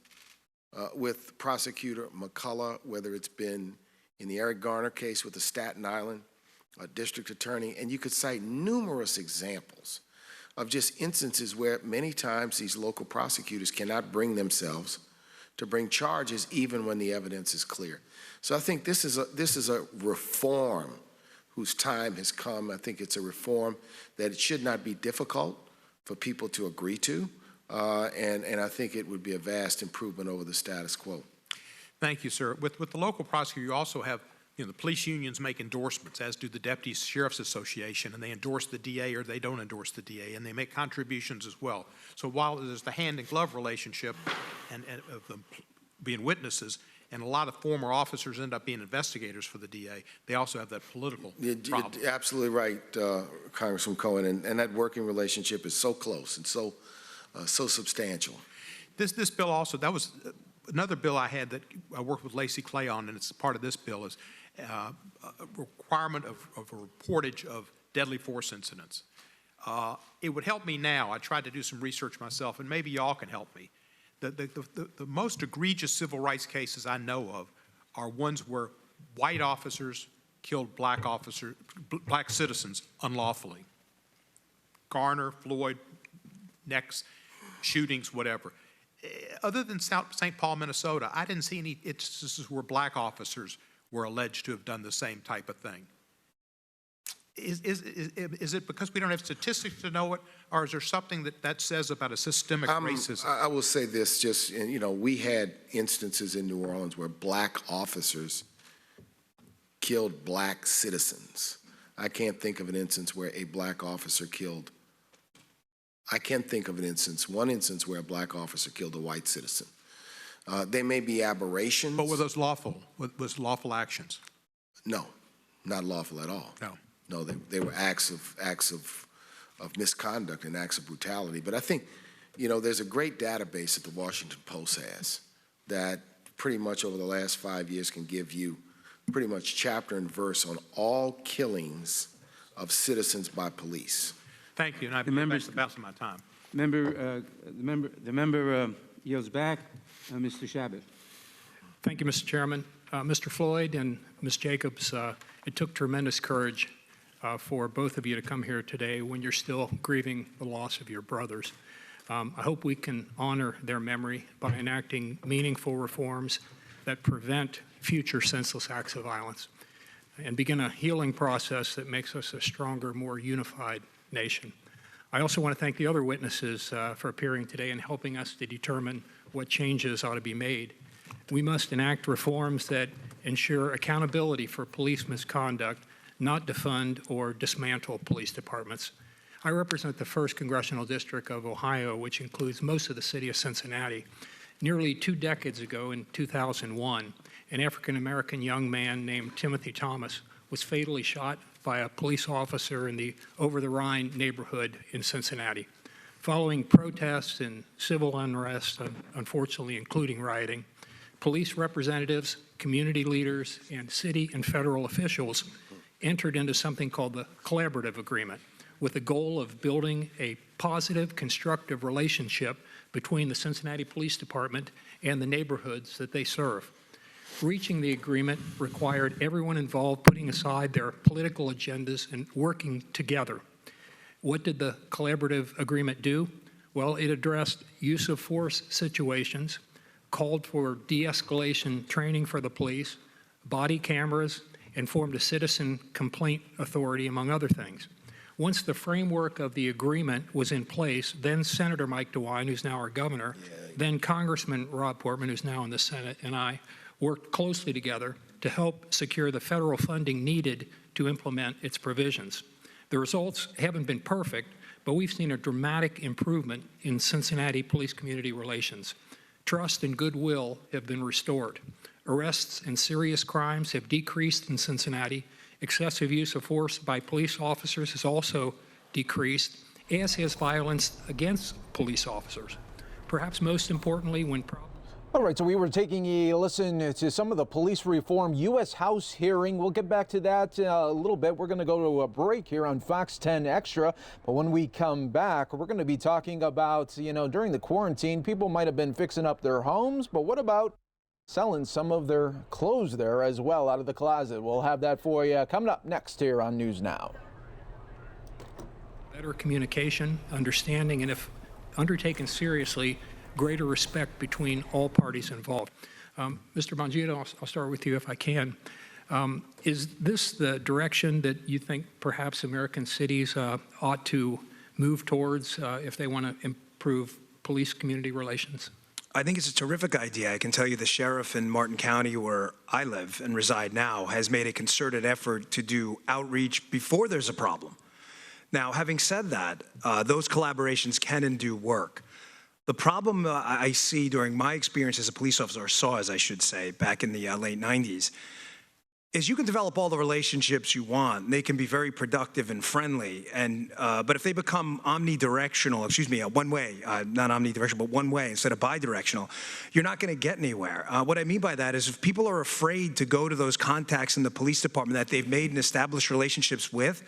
with prosecutor McCullough, whether it's been in the Eric Garner case with the Staten Island district attorney, and you could cite numerous examples of just instances where many times these local prosecutors cannot bring themselves to bring charges even when the evidence is clear. So I think this is a reform whose time has come. I think it's a reform that it should not be difficult for people to agree to, and I think it would be a vast improvement over the status quo. Thank you, sir. With the local prosecutor, you also have, the police unions make endorsements, as do the Deputy Sheriff's Association, and they endorse the DA or they don't endorse the DA, and they make contributions as well. So while there's the hand-in-glove relationship and of them being witnesses, and a lot of former officers end up being investigators for the DA, they also have that political problem. You're absolutely right, Congressman Cohen, and that working relationship is so close and so substantial. This bill also, that was another bill I had that I worked with Lacey Clay on, and it's part of this bill, is a requirement of a reportage of deadly force incidents. It would help me now. I tried to do some research myself, and maybe y'all can help me. The most egregious civil rights cases I know of are ones where white officers killed black citizens unlawfully. Garner, Floyd, next shootings, whatever. Other than St. Paul, Minnesota, I didn't see any instances where black officers were alleged to have done the same type of thing. Is it because we don't have statistics to know it, or is there something that says about a systemic racism? I will say this, just, we had instances in New Orleans where black officers killed black citizens. I can't think of an instance where a black officer killed, one instance where a black officer killed a white citizen. They may be aberrations. But were those lawful? Was lawful actions? No, not lawful at all. No, they were acts of misconduct and acts of brutality. But I think, there's a great database that the Washington Post has that pretty much over the last 5 years can give you pretty much chapter and verse on all killings of citizens by police. Thank you, and I've been back to the balance of my time. The member yields back. Mr. Shabbat. Thank you, Mr. Chairman. Mr. Floyd and Ms. Jacobs, it took tremendous courage for both of you to come here today when you're still grieving the loss of your brothers. I hope we can honor their memory by enacting meaningful reforms that prevent future senseless acts of violence and begin a healing process that makes us a stronger, more unified nation. I also want to thank the other witnesses for appearing today and helping us to determine what changes ought to be made. We must enact reforms that ensure accountability for police misconduct, not defund or dismantle police departments. I represent the 1st Congressional District of Ohio, which includes most of the city of Cincinnati. Nearly 2 decades ago, in 2001, an African-American young man named Timothy Thomas was fatally shot by a police officer in the Over-the-Rhine neighborhood in Cincinnati. Following protests and civil unrest, unfortunately including rioting, police representatives, community leaders, and city and federal officials entered into something called the Collaborative Agreement with the goal of building a positive, constructive relationship between the Cincinnati Police Department and the neighborhoods that they serve. Reaching the agreement required everyone involved putting aside their political agendas and working together. What did the Collaborative Agreement do? Well, it addressed use of force situations, called for de-escalation training for the police, body cameras, and formed a citizen complaint authority, among other things. Once the framework of the agreement was in place, then Senator Mike DeWine, who's now our governor, then Congressman Rob Portman, who's now in the Senate, and I worked closely together to help secure the federal funding needed to implement its provisions. The results haven't been perfect, but we've seen a dramatic improvement in Cincinnati police-community relations. Trust and goodwill have been restored. Arrests and serious crimes have decreased in Cincinnati. Excessive use of force by police officers has also decreased, as has violence against police officers. Perhaps most importantly, when problems... All right, so we were taking a listen to some of the police reform U.S. House hearing. We'll get back to that a little bit. We're going to go to a break here on Fox 10 Extra. But when we come back, we're going to be talking about, during the quarantine, people might have been fixing up their homes. But what about selling some of their clothes there as well out of the closet? We'll have that for you coming up next here on News Now. Better communication, understanding, and if undertaken seriously, greater respect between all parties involved. Mr. Bongino, I'll start with you if I can. Is this the direction that you think perhaps American cities ought to move towards if they want to improve police-community relations? I think it's a terrific idea. I can tell you the sheriff in Martin County, where I live and reside now, has made a concerted effort to do outreach before there's a problem. Now, having said that, those collaborations can and do work. The problem I see during my experience as a police officer, or saw as I should say, back in the late 90s, is you can develop all the relationships you want. They can be very productive and friendly, but if they become omnidirectional, one way, not omnidirectional, but one way instead of bidirectional, you're not going to get anywhere. What I mean by that is if people are afraid to go to those contacts in the police department that they've made and established relationships with,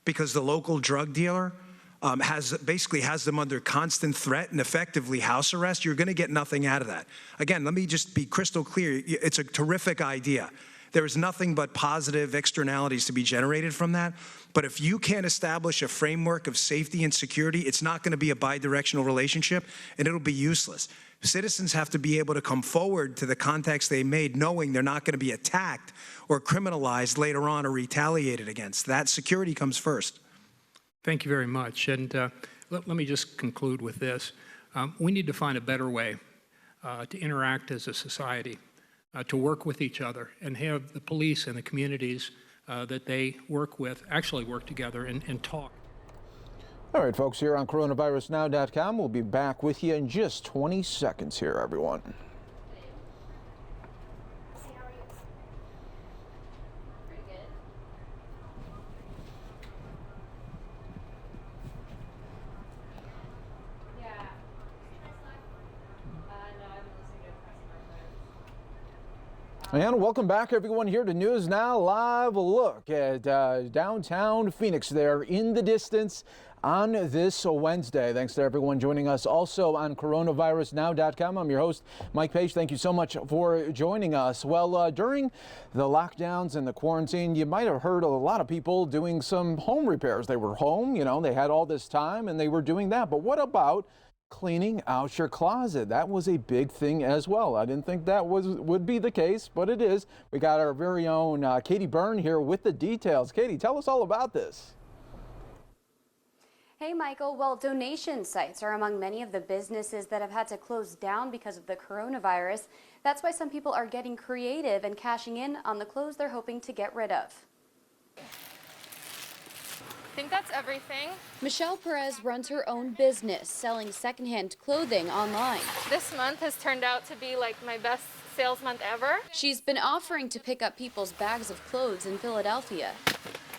because the local drug dealer has them under constant threat and effectively house arrest, you're going to get nothing out of that. Again, let me just be crystal clear. It's a terrific idea. There is nothing but positive externalities to be generated from that. But if you can't establish a framework of safety and security, it's not going to be a bidirectional relationship, and it'll be useless. Citizens have to be able to come forward to the contacts they made knowing they're not going to be attacked or criminalized later on or retaliated against. That security comes first. Thank you very much. And let me just conclude with this. We need to find a better way to interact as a society, to work with each other, and have the police and the communities that they work with actually work together and talk. All right, folks, here on coronavirusnow.com. We'll be back with you in just 20 seconds here, everyone. And welcome back, everyone, here to News Now Live. A look at downtown Phoenix there in the distance on this Wednesday. Thanks to everyone joining us also on coronavirusnow.com. I'm your host, Mike Page. Thank you so much for joining us. Well, during the lockdowns and the quarantine, you might have heard a lot of people doing some home repairs. They were home, they had all this time and they were doing that. But what about cleaning out your closet? That was a big thing as well. I didn't think that would be the case, but it is. We got our very own Katie Byrne here with the details. Katie, tell us all about this. Hey, Michael. Well, donation sites are among many of the businesses that have had to close down because of the coronavirus. That's why some people are getting creative and cashing in on the clothes they're hoping to get rid of. I think that's everything. Michelle Perez runs her own business, selling secondhand clothing online. This month has turned out to be like my best sales month ever. She's been offering to pick up people's bags of clothes in Philadelphia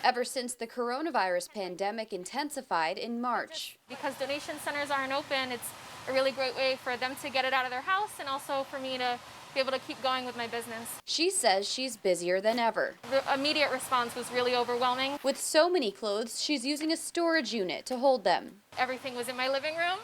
ever since the coronavirus pandemic intensified in March. Because donation centers aren't open, it's a really great way for them to get it out of their house and also for me to be able to keep going with my business. She says she's busier than ever. The immediate response was really overwhelming. With so many clothes, she's using a storage unit to hold them. Everything was in my living room.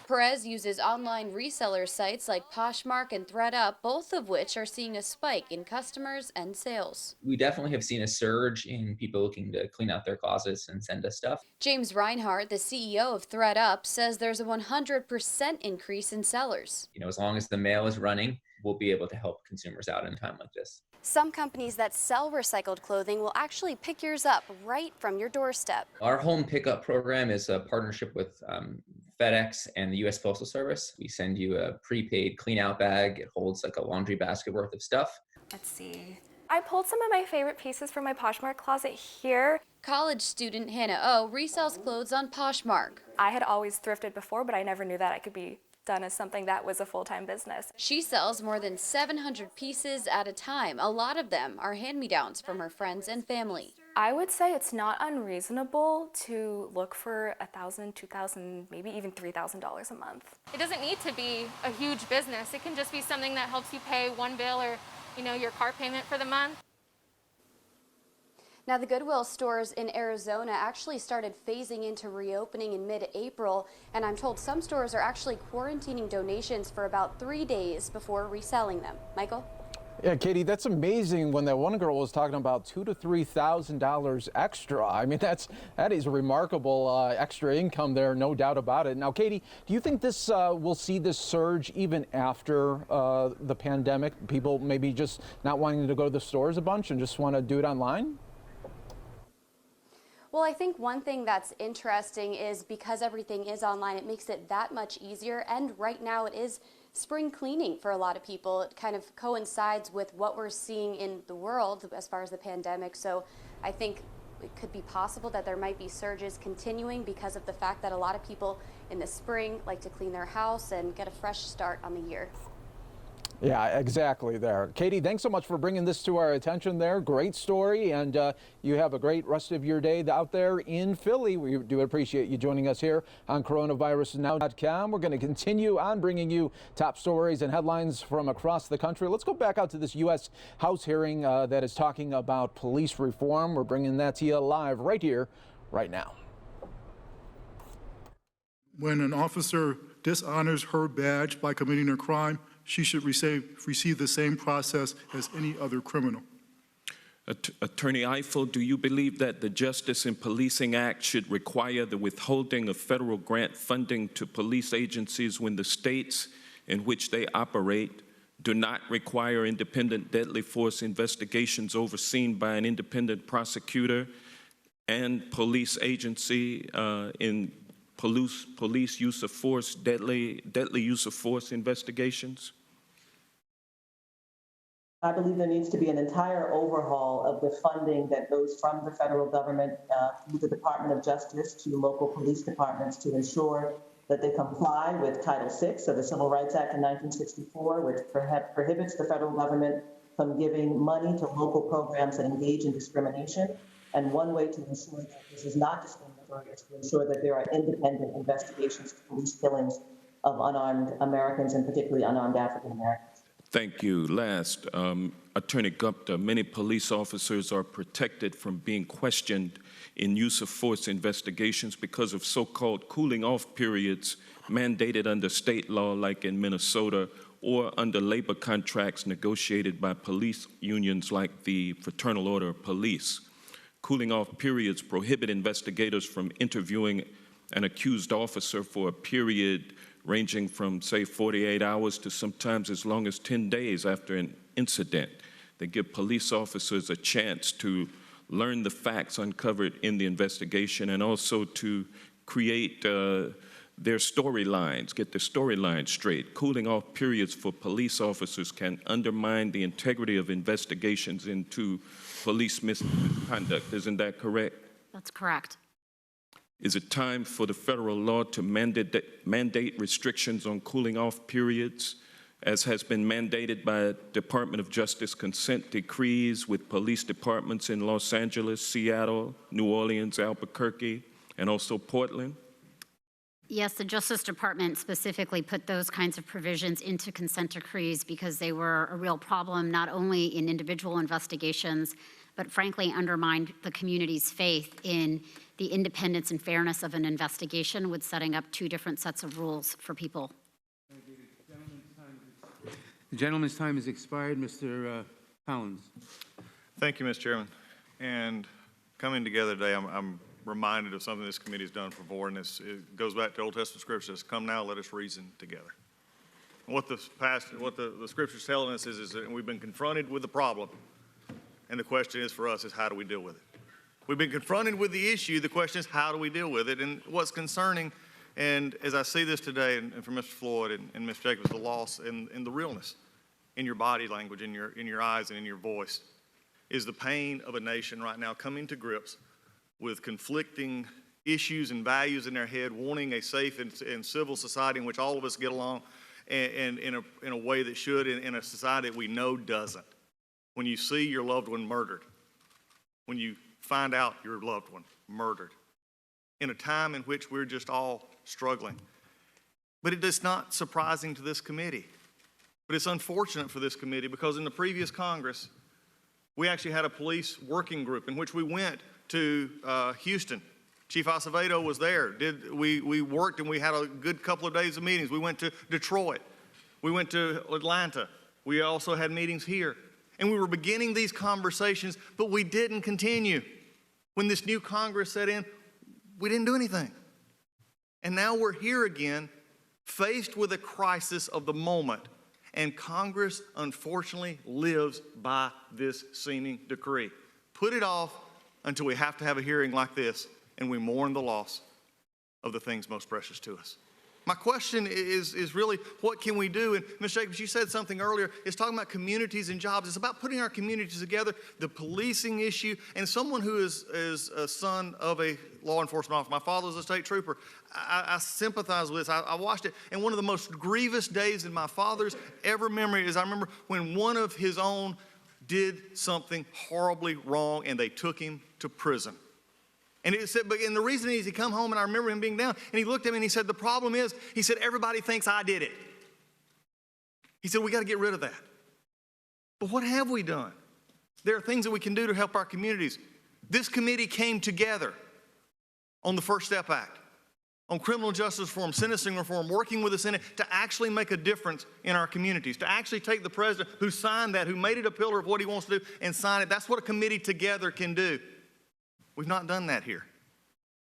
Perez uses online reseller sites like Poshmark and ThredUp, both of which are seeing a spike in customers and sales. We definitely have seen a surge in people looking to clean out their closets and send us stuff. James Reinhardt, the CEO of ThredUp, says there's a 100% increase in sellers. As long as the mail is running, we'll be able to help consumers out in a time like this. Some companies that sell recycled clothing will actually pick yours up right from your doorstep. Our home pickup program is a partnership with FedEx and the U.S. Postal Service. We send you a prepaid clean out bag. It holds like a laundry basket worth of stuff. Let's see. I pulled some of my favorite pieces from my Poshmark closet here. College student Hannah O resells clothes on Poshmark. I had always thrifted before, but I never knew that I could be done as something that was a full-time business. She sells more than 700 pieces at a time. A lot of them are hand-me-downs from her friends and family. I would say it's not unreasonable to look for $1,000, $2,000, maybe even $3,000 a month. It doesn't need to be a huge business. It can just be something that helps you pay one bill or, your car payment for the month. Now, the Goodwill stores in Arizona actually started phasing into reopening in mid-April, and I'm told some stores are actually quarantining donations for about 3 days before reselling them. Michael? Yeah, Katie, that's amazing when that one girl was talking about $2,000 to $3,000 extra. I mean, that is remarkable extra income there, no doubt about it. Now, Katie, do you think this will see this surge even after the pandemic? People maybe just not wanting to go to the stores a bunch and just want to do it online? Well, I think one thing that's interesting is because everything is online, it makes it that much easier. And right now it is spring cleaning for a lot of people. It kind of coincides with what we're seeing in the world as far as the pandemic. So I think it could be possible that there might be surges continuing because of the fact that a lot of people in the spring like to clean their house and get a fresh start on the year. Yeah, exactly there. Katie, thanks so much for bringing this to our attention there. Great story, and you have a great rest of your day out there in Philly. We do appreciate you joining us here on coronavirusnow.com. We're going to continue on bringing you top stories and headlines from across the country. Let's go back out to this U.S. House hearing that is talking about police reform. We're bringing that to you live right here, right now. When an officer dishonors her badge by committing a crime, she should receive the same process as any other criminal. Attorney Eiffel, do you believe that the Justice in Policing Act should require the withholding of federal grant funding to police agencies when the states in which they operate do not require independent deadly force investigations overseen by an independent prosecutor and police agency in police use of force, deadly use of force investigations? I believe there needs to be an entire overhaul of the funding that goes from the federal government through the Department of Justice to local police departments to ensure that they comply with Title VI of the Civil Rights Act of 1964, which prohibits the federal government from giving money to local programs that engage in discrimination. And one way to ensure that this is not discriminatory is to ensure that there are independent investigations of police killings of unarmed Americans, and particularly unarmed African Americans. Thank you. Last, Attorney Gupta, many police officers are protected from being questioned in use of force investigations because of so-called cooling off periods mandated under state law like in Minnesota or under labor contracts negotiated by police unions like the Fraternal Order of Police. Cooling off periods prohibit investigators from interviewing an accused officer for a period ranging from, say, 48 hours to sometimes as long as 10 days after an incident. They give police officers a chance to learn the facts uncovered in the investigation and also to create their storylines, get their storylines straight. Cooling off periods for police officers can undermine the integrity of investigations into police misconduct. Isn't that correct? That's correct. Is it time for the federal law to mandate restrictions on cooling off periods, as has been mandated by Department of Justice consent decrees with police departments in Los Angeles, Seattle, New Orleans, Albuquerque, and also Portland? Yes, the Justice Department specifically put those kinds of provisions into consent decrees because they were a real problem, not only in individual investigations, but frankly undermined the community's faith in the independence and fairness of an investigation with setting up two different sets of rules for people. The gentleman's time has expired. Mr. Collins. Thank you, Mr. Chairman. And coming together today, I'm reminded of something this committee has done before, and it goes back to Old Testament scripture. Says, "Come now, let us reason together." What the scripture's telling us is that we've been confronted with the problem, and the question is for us is how do we deal with it? We've been confronted with the issue. The question is how do we deal with it? And what's concerning, and as I see this today, and from Mr. Floyd and Ms. Jacobs, the loss and the realness in your body language, in your eyes, and in your voice, is the pain of a nation right now coming to grips with conflicting issues and values in their head, wanting a safe and civil society in which all of us get along, and in a way that should, in a society that we know doesn't. When you see your loved one murdered, when you find out your loved one murdered, in a time in which we're just all struggling. But it is not surprising to this committee. But it's unfortunate for this committee because in the previous Congress, we actually had a police working group in which we went to Houston. Chief Acevedo was there. We worked and we had a good couple of days of meetings. We went to Detroit. We went to Atlanta. We also had meetings here. And we were beginning these conversations, but we didn't continue. When this new Congress set in, we didn't do anything. And now we're here again, faced with a crisis of the moment. And Congress, unfortunately, lives by this seeming decree. Put it off until we have to have a hearing like this, and we mourn the loss of the things most precious to us. My question is really, what can we do? And Ms. Jacobs, you said something earlier. It's talking about communities and jobs. It's about putting our communities together, the policing issue, and someone who is a son of a law enforcement officer. My father was a state trooper. I sympathize with this. I watched it. And one of the most grievous days in my father's ever memory is I remember when one of his own did something horribly wrong and they took him to prison. And it said, and the reason is he come home and I remember him being down and he looked at me and he said, the problem is, he said, everybody thinks I did it. He said, we got to get rid of that. But what have we done? There are things that we can do to help our communities. This committee came together on the First Step Act, on criminal justice reform, sentencing reform, working with the Senate to actually make a difference in our communities, to actually take the president who signed that, who made it a pillar of what he wants to do and sign it. That's what a committee together can do. We've not done that here.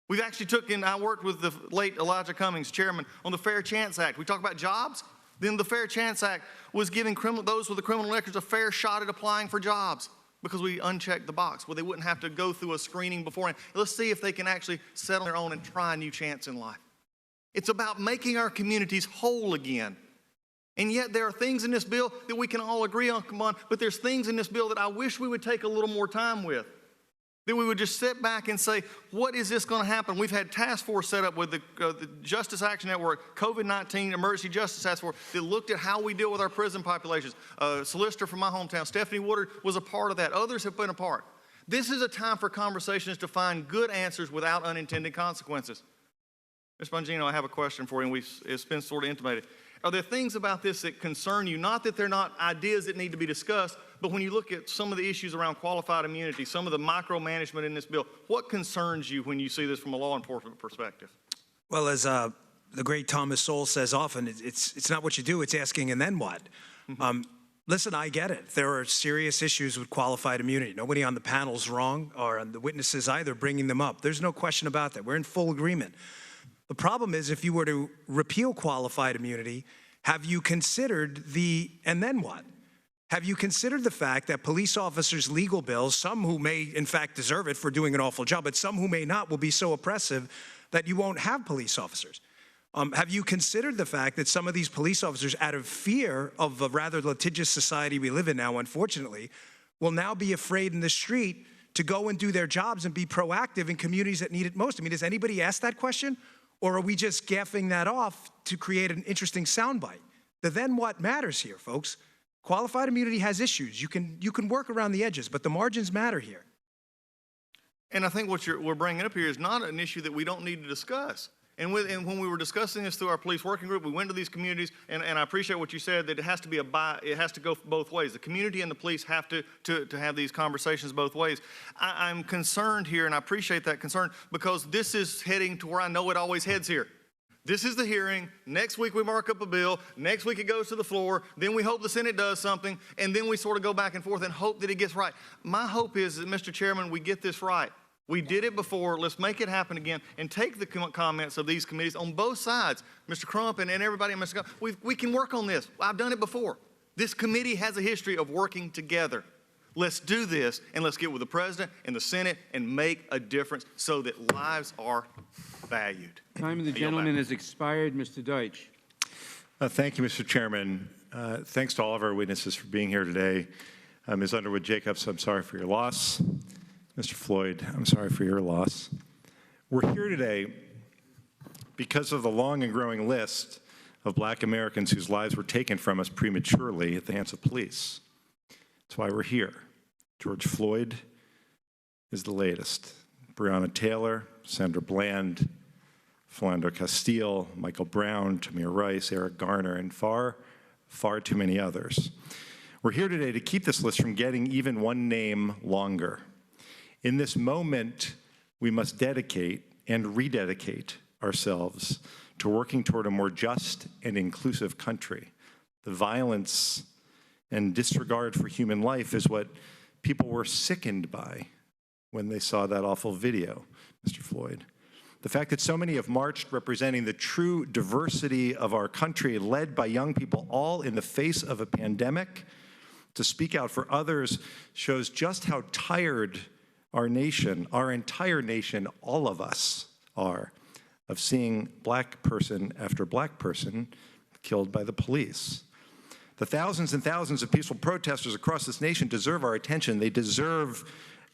We've actually I worked with the late Elijah Cummings, chairman, on the Fair Chance Act. We talk about jobs. Then the Fair Chance Act was giving those with the criminal records a fair shot at applying for jobs because we unchecked the box where they wouldn't have to go through a screening beforehand. Let's see if they can actually set on their own and try a new chance in life. It's about making our communities whole again. And yet there are things in this bill that we can all agree on, but there's things in this bill that I wish we would take a little more time with. That we would just sit back and say, what is this going to happen? We've had task force set up with the Justice Action Network, COVID-19 Emergency Justice Task Force that looked at how we deal with our prison populations. A solicitor from my hometown, Stephanie Woodard, was a part of that. Others have been a part. This is a time for conversations to find good answers without unintended consequences. Ms. Bongino, I have a question for you, and it's been sort of intimated. Are there things about this that concern you? Not that they're not ideas that need to be discussed, but when you look at some of the issues around qualified immunity, some of the micromanagement in this bill, what concerns you when you see this from a law enforcement perspective? Well, as the great Thomas Sowell says often, it's not what you do, it's asking and then what. Listen, I get it. There are serious issues with qualified immunity. Nobody on the panel's wrong, or on the witnesses either, bringing them up. There's no question about that. We're in full agreement. The problem is if you were to repeal qualified immunity, have you considered and then what? Have you considered the fact that police officers' legal bills, some who may in fact deserve it for doing an awful job, but some who may not, will be so oppressive that you won't have police officers? Have you considered the fact that some of these police officers, out of fear of a rather litigious society we live in now, unfortunately, will now be afraid in the street to go and do their jobs and be proactive in communities that need it most? I mean, has anybody asked that question? Or are we just gaffing that off to create an interesting soundbite? The then what matters here, folks. Qualified immunity has issues. You can work around the edges, but the margins matter here. And I think what we're bringing up here is not an issue that we don't need to discuss. And when we were discussing this through our police working group, we went to these communities, and I appreciate what you said, that it has to go both ways. The community and the police have to have these conversations both ways. I'm concerned here, and I appreciate that concern, because this is heading to where I know it always heads here. This is the hearing. Next week we mark up a bill. Next week it goes to the floor. Then we hope the Senate does something, and then we sort of go back and forth and hope that it gets right. My hope is that, Mr. Chairman, we get this right. We did it before. Let's make it happen again and take the comments of these committees on both sides. Mr. Crump and everybody, Mr. Scott, we can work on this. I've done it before. This committee has a history of working together. Let's do this, and let's get with the President and the Senate and make a difference so that lives are valued. Time of the gentleman has expired. Mr. Deutsch. Thank you, Mr. Chairman. Thanks to all of our witnesses for being here today. Ms. Underwood-Jacobs, I'm sorry for your loss. Mr. Floyd, I'm sorry for your loss. We're here today because of the long and growing list of Black Americans whose lives were taken from us prematurely at the hands of police. That's why we're here. George Floyd is the latest. Breonna Taylor, Sandra Bland, Philando Castile, Michael Brown, Tamir Rice, Eric Garner, and far, far too many others. We're here today to keep this list from getting even one name longer. In this moment, we must dedicate and rededicate ourselves to working toward a more just and inclusive country. The violence and disregard for human life is what people were sickened by when they saw that awful video, Mr. Floyd. The fact that so many have marched representing the true diversity of our country, led by young people, all in the face of a pandemic, to speak out for others, shows just how tired our nation, our entire nation, all of us are, of seeing Black person after Black person killed by the police. The thousands and thousands of peaceful protesters across this nation deserve our attention. They deserve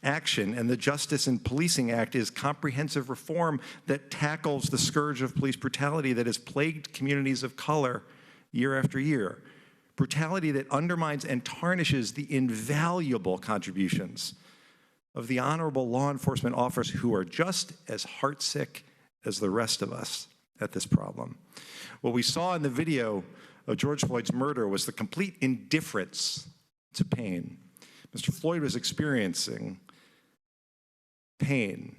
action, and the Justice in Policing Act is comprehensive reform that tackles the scourge of police brutality that has plagued communities of color year after year. Brutality that undermines and tarnishes the invaluable contributions of the honorable law enforcement officers who are just as heartsick as the rest of us at this problem. What we saw in the video of George Floyd's murder was the complete indifference to pain. Mr. Floyd was experiencing pain,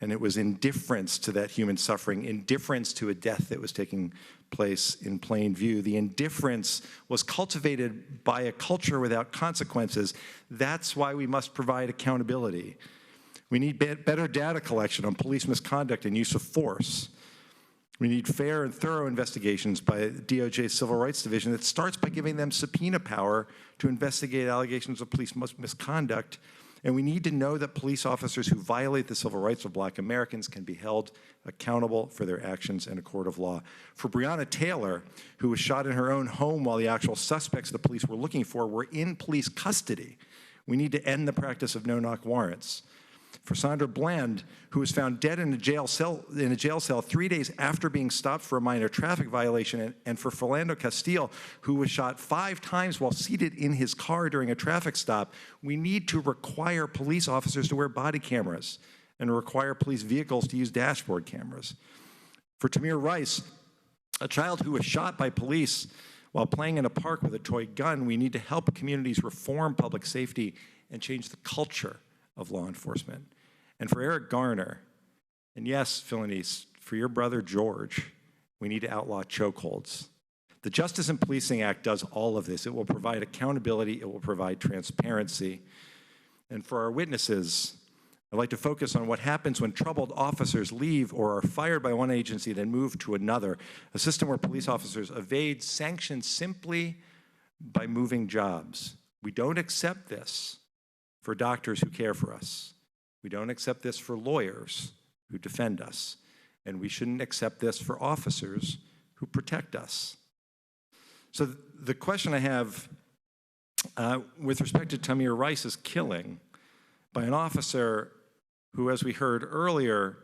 and it was indifference to that human suffering, indifference to a death that was taking place in plain view. The indifference was cultivated by a culture without consequences. That's why we must provide accountability. We need better data collection on police misconduct and use of force. We need fair and thorough investigations by DOJ's Civil Rights Division that starts by giving them subpoena power to investigate allegations of police misconduct. And we need to know that police officers who violate the civil rights of Black Americans can be held accountable for their actions in a court of law. For Breonna Taylor, who was shot in her own home while the actual suspects the police were looking for were in police custody, we need to end the practice of no-knock warrants. For Sandra Bland, who was found dead in a jail cell 3 days after being stopped for a minor traffic violation, and for Philando Castile, who was shot 5 times while seated in his car during a traffic stop, we need to require police officers to wear body cameras and require police vehicles to use dashboard cameras. For Tamir Rice, a child who was shot by police while playing in a park with a toy gun, we need to help communities reform public safety and change the culture of law enforcement. And for Eric Garner, and yes, Philonise, for your brother George, we need to outlaw chokeholds. The Justice in Policing Act does all of this. It will provide accountability, it will provide transparency. And for our witnesses, I'd like to focus on what happens when troubled officers leave or are fired by one agency, then move to another, a system where police officers evade sanctions simply by moving jobs. We don't accept this for doctors who care for us. We don't accept this for lawyers who defend us. And we shouldn't accept this for officers who protect us. So the question I have with respect to Tamir Rice's killing by an officer who, as we heard earlier,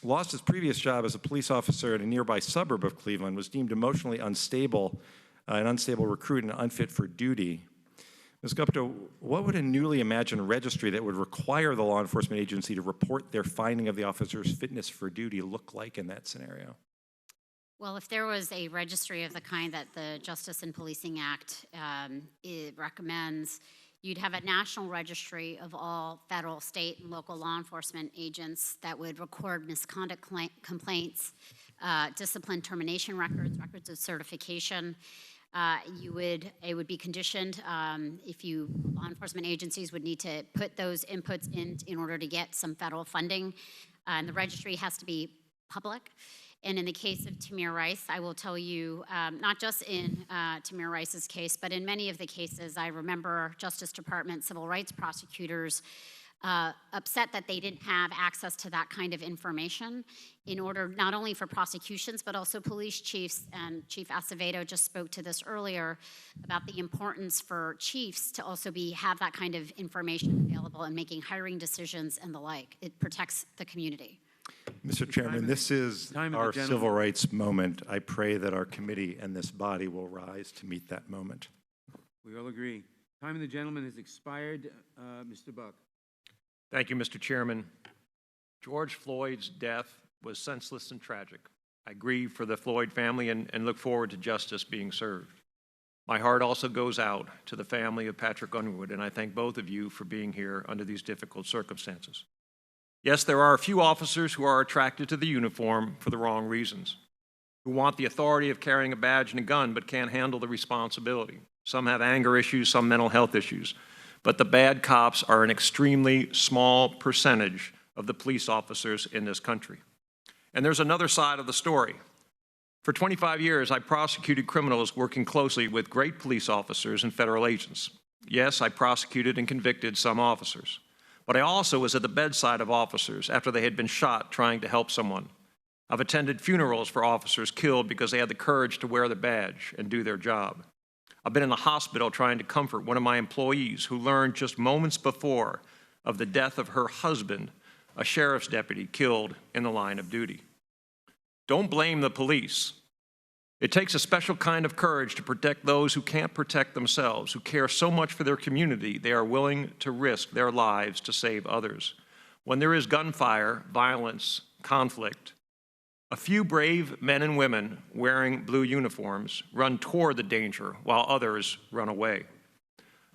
lost his previous job as a police officer in a nearby suburb of Cleveland, was deemed emotionally unstable, an unstable recruit and unfit for duty. Ms. Gupta, what would a newly imagined registry that would require the law enforcement agency to report their finding of the officer's fitness for duty look like in that scenario? Well, if there was a registry of the kind that the Justice in Policing Act it recommends, you'd have a national registry of all federal, state, and local law enforcement agents that would record misconduct complaints, discipline termination records, records of certification. It would be conditioned if law enforcement agencies would need to put those inputs in order to get some federal funding. And the registry has to be public. And in the case of Tamir Rice, I will tell you, not just in Tamir Rice's case, but in many of the cases, I remember Justice Department civil rights prosecutors upset that they didn't have access to that kind of information in order not only for prosecutions, but also police chiefs. And Chief Acevedo just spoke to this earlier about the importance for chiefs to also have that kind of information available in making hiring decisions and the like. It protects the community. Mr. Chairman, this is our civil rights moment. I pray that our committee and this body will rise to meet that moment. We all agree. Time of the gentleman has expired. Mr. Buck. Thank you, Mr. Chairman. George Floyd's death was senseless and tragic. I grieve for the Floyd family and look forward to justice being served. My heart also goes out to the family of Patrick Underwood, and I thank both of you for being here under these difficult circumstances. Yes, there are a few officers who are attracted to the uniform for the wrong reasons, who want the authority of carrying a badge and a gun but can't handle the responsibility. Some have anger issues, some mental health issues. But the bad cops are an extremely small percentage of the police officers in this country. And there's another side of the story. For 25 years, I prosecuted criminals working closely with great police officers and federal agents. Yes, I prosecuted and convicted some officers. But I also was at the bedside of officers after they had been shot trying to help someone. I've attended funerals for officers killed because they had the courage to wear the badge and do their job. I've been in the hospital trying to comfort one of my employees who learned just moments before of the death of her husband, a sheriff's deputy killed in the line of duty. Don't blame the police. It takes a special kind of courage to protect those who can't protect themselves, who care so much for their community they are willing to risk their lives to save others. When there is gunfire, violence, conflict, a few brave men and women wearing blue uniforms run toward the danger while others run away.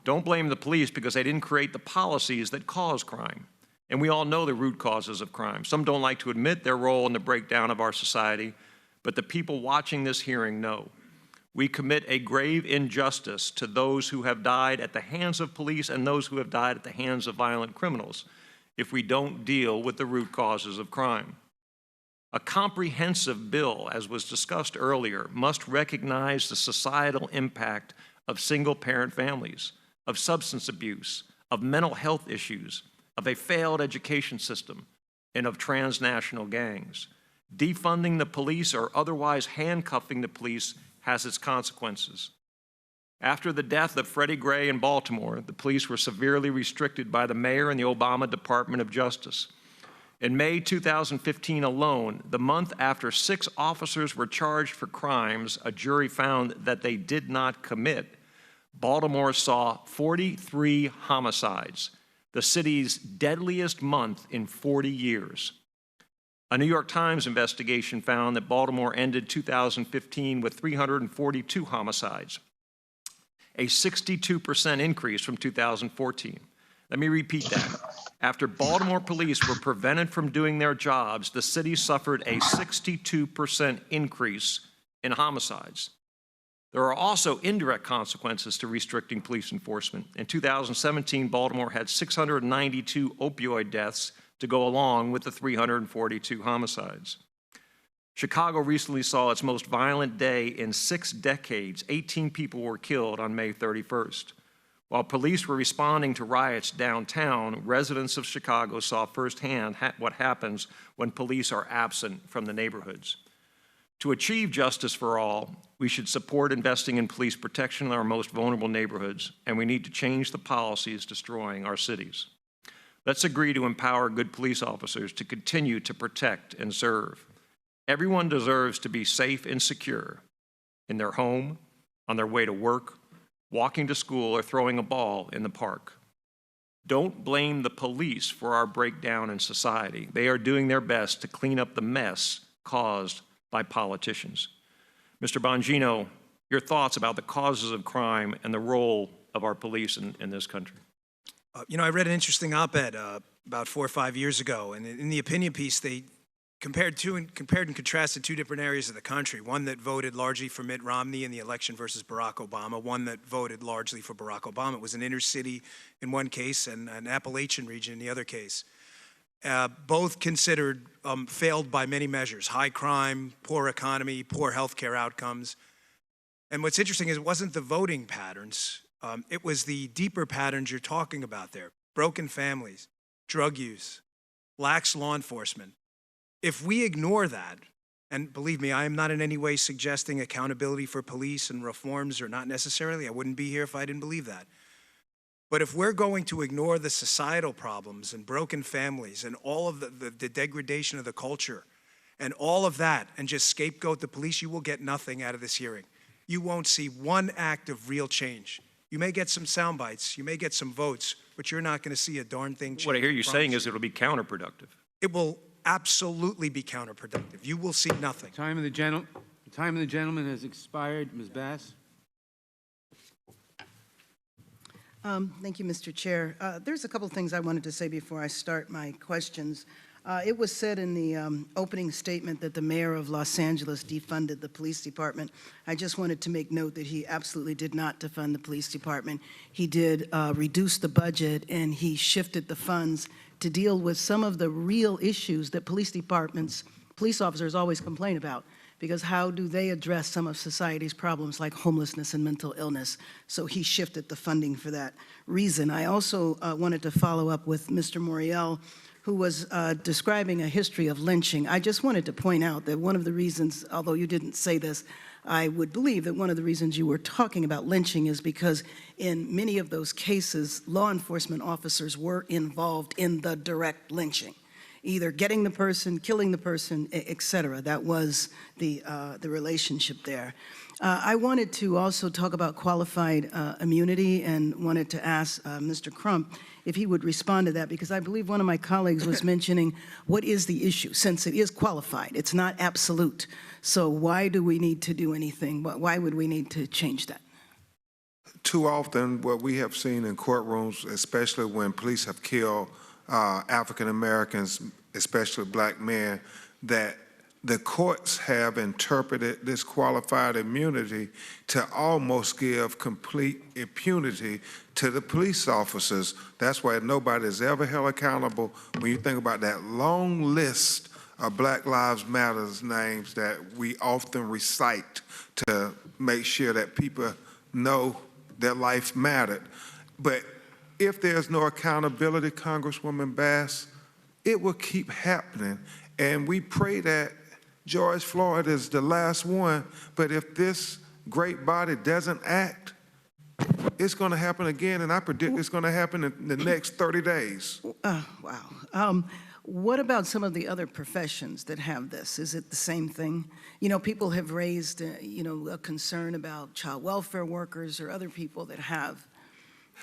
Don't blame the police because they didn't create the policies that cause crime. And we all know the root causes of crime. Some don't like to admit their role in the breakdown of our society, but the people watching this hearing know. We commit a grave injustice to those who have died at the hands of police and those who have died at the hands of violent criminals if we don't deal with the root causes of crime. A comprehensive bill, as was discussed earlier, must recognize the societal impact of single-parent families, of substance abuse, of mental health issues, of a failed education system, and of transnational gangs. Defunding the police or otherwise handcuffing the police has its consequences. After the death of Freddie Gray in Baltimore, the police were severely restricted by the mayor and the Obama Department of Justice. In May 2015 alone, the month after 6 officers were charged for crimes a jury found that they did not commit, Baltimore saw 43 homicides, the city's deadliest month in 40 years. A New York Times investigation found that Baltimore ended 2015 with 342 homicides, a 62% increase from 2014. Let me repeat that. After Baltimore police were prevented from doing their jobs, the city suffered a 62% increase in homicides. There are also indirect consequences to restricting police enforcement. In 2017, Baltimore had 692 opioid deaths to go along with the 342 homicides. Chicago recently saw its most violent day in 6 decades. 18 people were killed on May 31st. While police were responding to riots downtown, residents of Chicago saw firsthand what happens when police are absent from the neighborhoods. To achieve justice for all, we should support investing in police protection in our most vulnerable neighborhoods, and we need to change the policies destroying our cities. Let's agree to empower good police officers to continue to protect and serve. Everyone deserves to be safe and secure in their home, on their way to work, walking to school, or throwing a ball in the park. Don't blame the police for our breakdown in society. They are doing their best to clean up the mess caused by politicians. Mr. Bongino, your thoughts about the causes of crime and the role of our police in this country. I read an interesting op-ed about 4 or 5 years ago, and in the opinion piece, they compared and contrasted two different areas of the country, one that voted largely for Mitt Romney in the election versus Barack Obama, one that voted largely for Barack Obama. It was an inner city in one case and an Appalachian region in the other case. Both considered failed by many measures: high crime, poor economy, poor healthcare outcomes. And what's interesting is it wasn't the voting patterns, it was the deeper patterns you're talking about there: broken families, drug use, lax law enforcement. If we ignore that, and believe me, I am not in any way suggesting accountability for police and reforms are not necessarily. I wouldn't be here if I didn't believe that. But if we're going to ignore the societal problems and broken families and all of the degradation of the culture and all of that and just scapegoat the police, you will get nothing out of this hearing. You won't see one act of real change. You may get some sound bites, you may get some votes, but you're not going to see a darn thing change. What I hear you saying is it'll be counterproductive. It will absolutely be counterproductive. You will see nothing. The time of the gentleman has expired. Ms. Bass? Thank you, Mr. Chair. There's a couple things I wanted to say before I start my questions. It was said in the opening statement that the mayor of Los Angeles defunded the police department. I just wanted to make note that he absolutely did not defund the police department. He did reduce the budget, and he shifted the funds to deal with some of the real issues that police officers always complain about. Because how do they address some of society's problems like homelessness and mental illness? So he shifted the funding for that reason. I also wanted to follow up with Mr. Morial, who was describing a history of lynching. I just wanted to point out that one of the reasons, although you didn't say this, I would believe that one of the reasons you were talking about lynching is because in many of those cases, law enforcement officers were involved in the direct lynching, either getting the person, killing the person, et cetera. That was the relationship there. I wanted to also talk about qualified immunity and wanted to ask Mr. Crump if he would respond to that, because I believe one of my colleagues was mentioning what is the issue, since it is qualified. It's not absolute. So why do we need to do anything? Why would we need to change that? Too often, what we have seen in courtrooms, especially when police have killed African Americans, especially black men, that the courts have interpreted this qualified immunity to almost give complete impunity to the police officers. That's why nobody's ever held accountable. When you think about that long list of Black Lives Matter's names that we often recite to make sure that people know their life mattered. But if there's no accountability, Congresswoman Bass, it will keep happening. And we pray that George Floyd is the last one, but if this great body doesn't act, it's going to happen again, and I predict it's going to happen in the next 30 days. Wow. What about some of the other professions that have this? Is it the same thing? You know, people have raised, a concern about child welfare workers or other people that have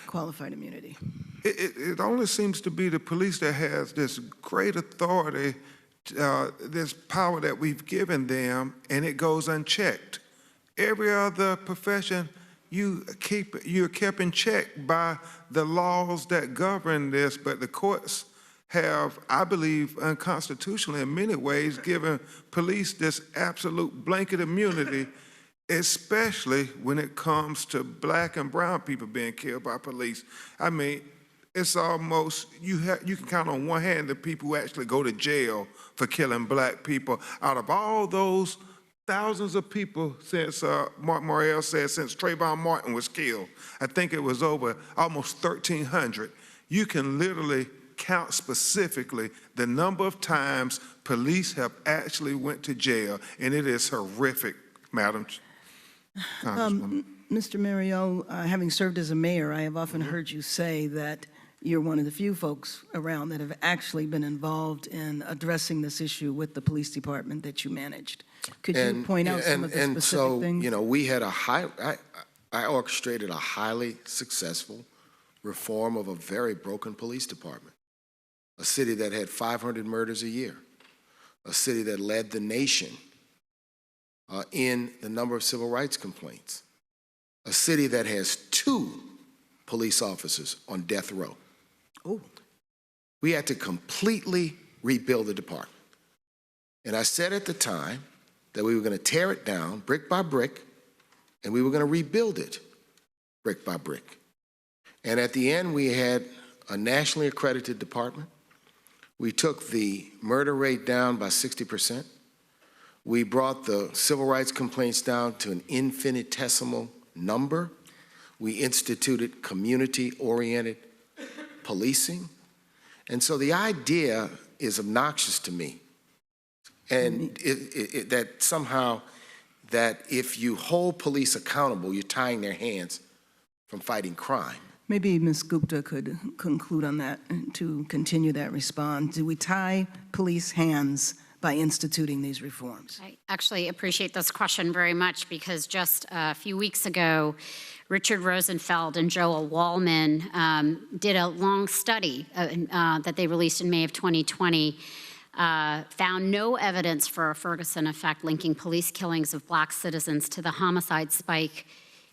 qualified immunity. It only seems to be the police that has this great authority, this power that we've given them, and it goes unchecked. Every other profession, you're kept in check by the laws that govern this, but the courts have, I believe, unconstitutionally in many ways, given police this absolute blanket immunity, especially when it comes to black and brown people being killed by police. I mean, it's almost, you can count on one hand the people who actually go to jail for killing black people. Out of all those thousands of people since, Mark Morrell said, since Trayvon Martin was killed, I think it was over almost 1,300. You can literally count specifically the number of times police have actually went to jail, and it is horrific, Madam Congresswoman. Mr. Mariel, having served as a mayor, I have often heard you say that you're one of the few folks around that have actually been involved in addressing this issue with the police department that you managed. Could you point out some of the specific things? We had I orchestrated a highly successful reform of a very broken police department, a city that had 500 murders a year, a city that led the nation in the number of civil rights complaints, a city that has 2 police officers on death row. Oh. We had to completely rebuild the department. And I said at the time that we were going to tear it down brick by brick, and we were going to rebuild it brick by brick. And at the end, we had a nationally accredited department. We took the murder rate down by 60%. We brought the civil rights complaints down to an infinitesimal number. We instituted community-oriented policing. And so the idea is obnoxious to me. And that somehow that if you hold police accountable, you're tying their hands from fighting crime. Maybe Ms. Gupta could conclude on that to continue that response. Do we tie police hands by instituting these reforms? I actually appreciate this question very much because just a few weeks ago, Richard Rosenfeld and Joel Wallman did a long study that they released in May of 2020, found no evidence for a Ferguson effect linking police killings of Black citizens to the homicide spike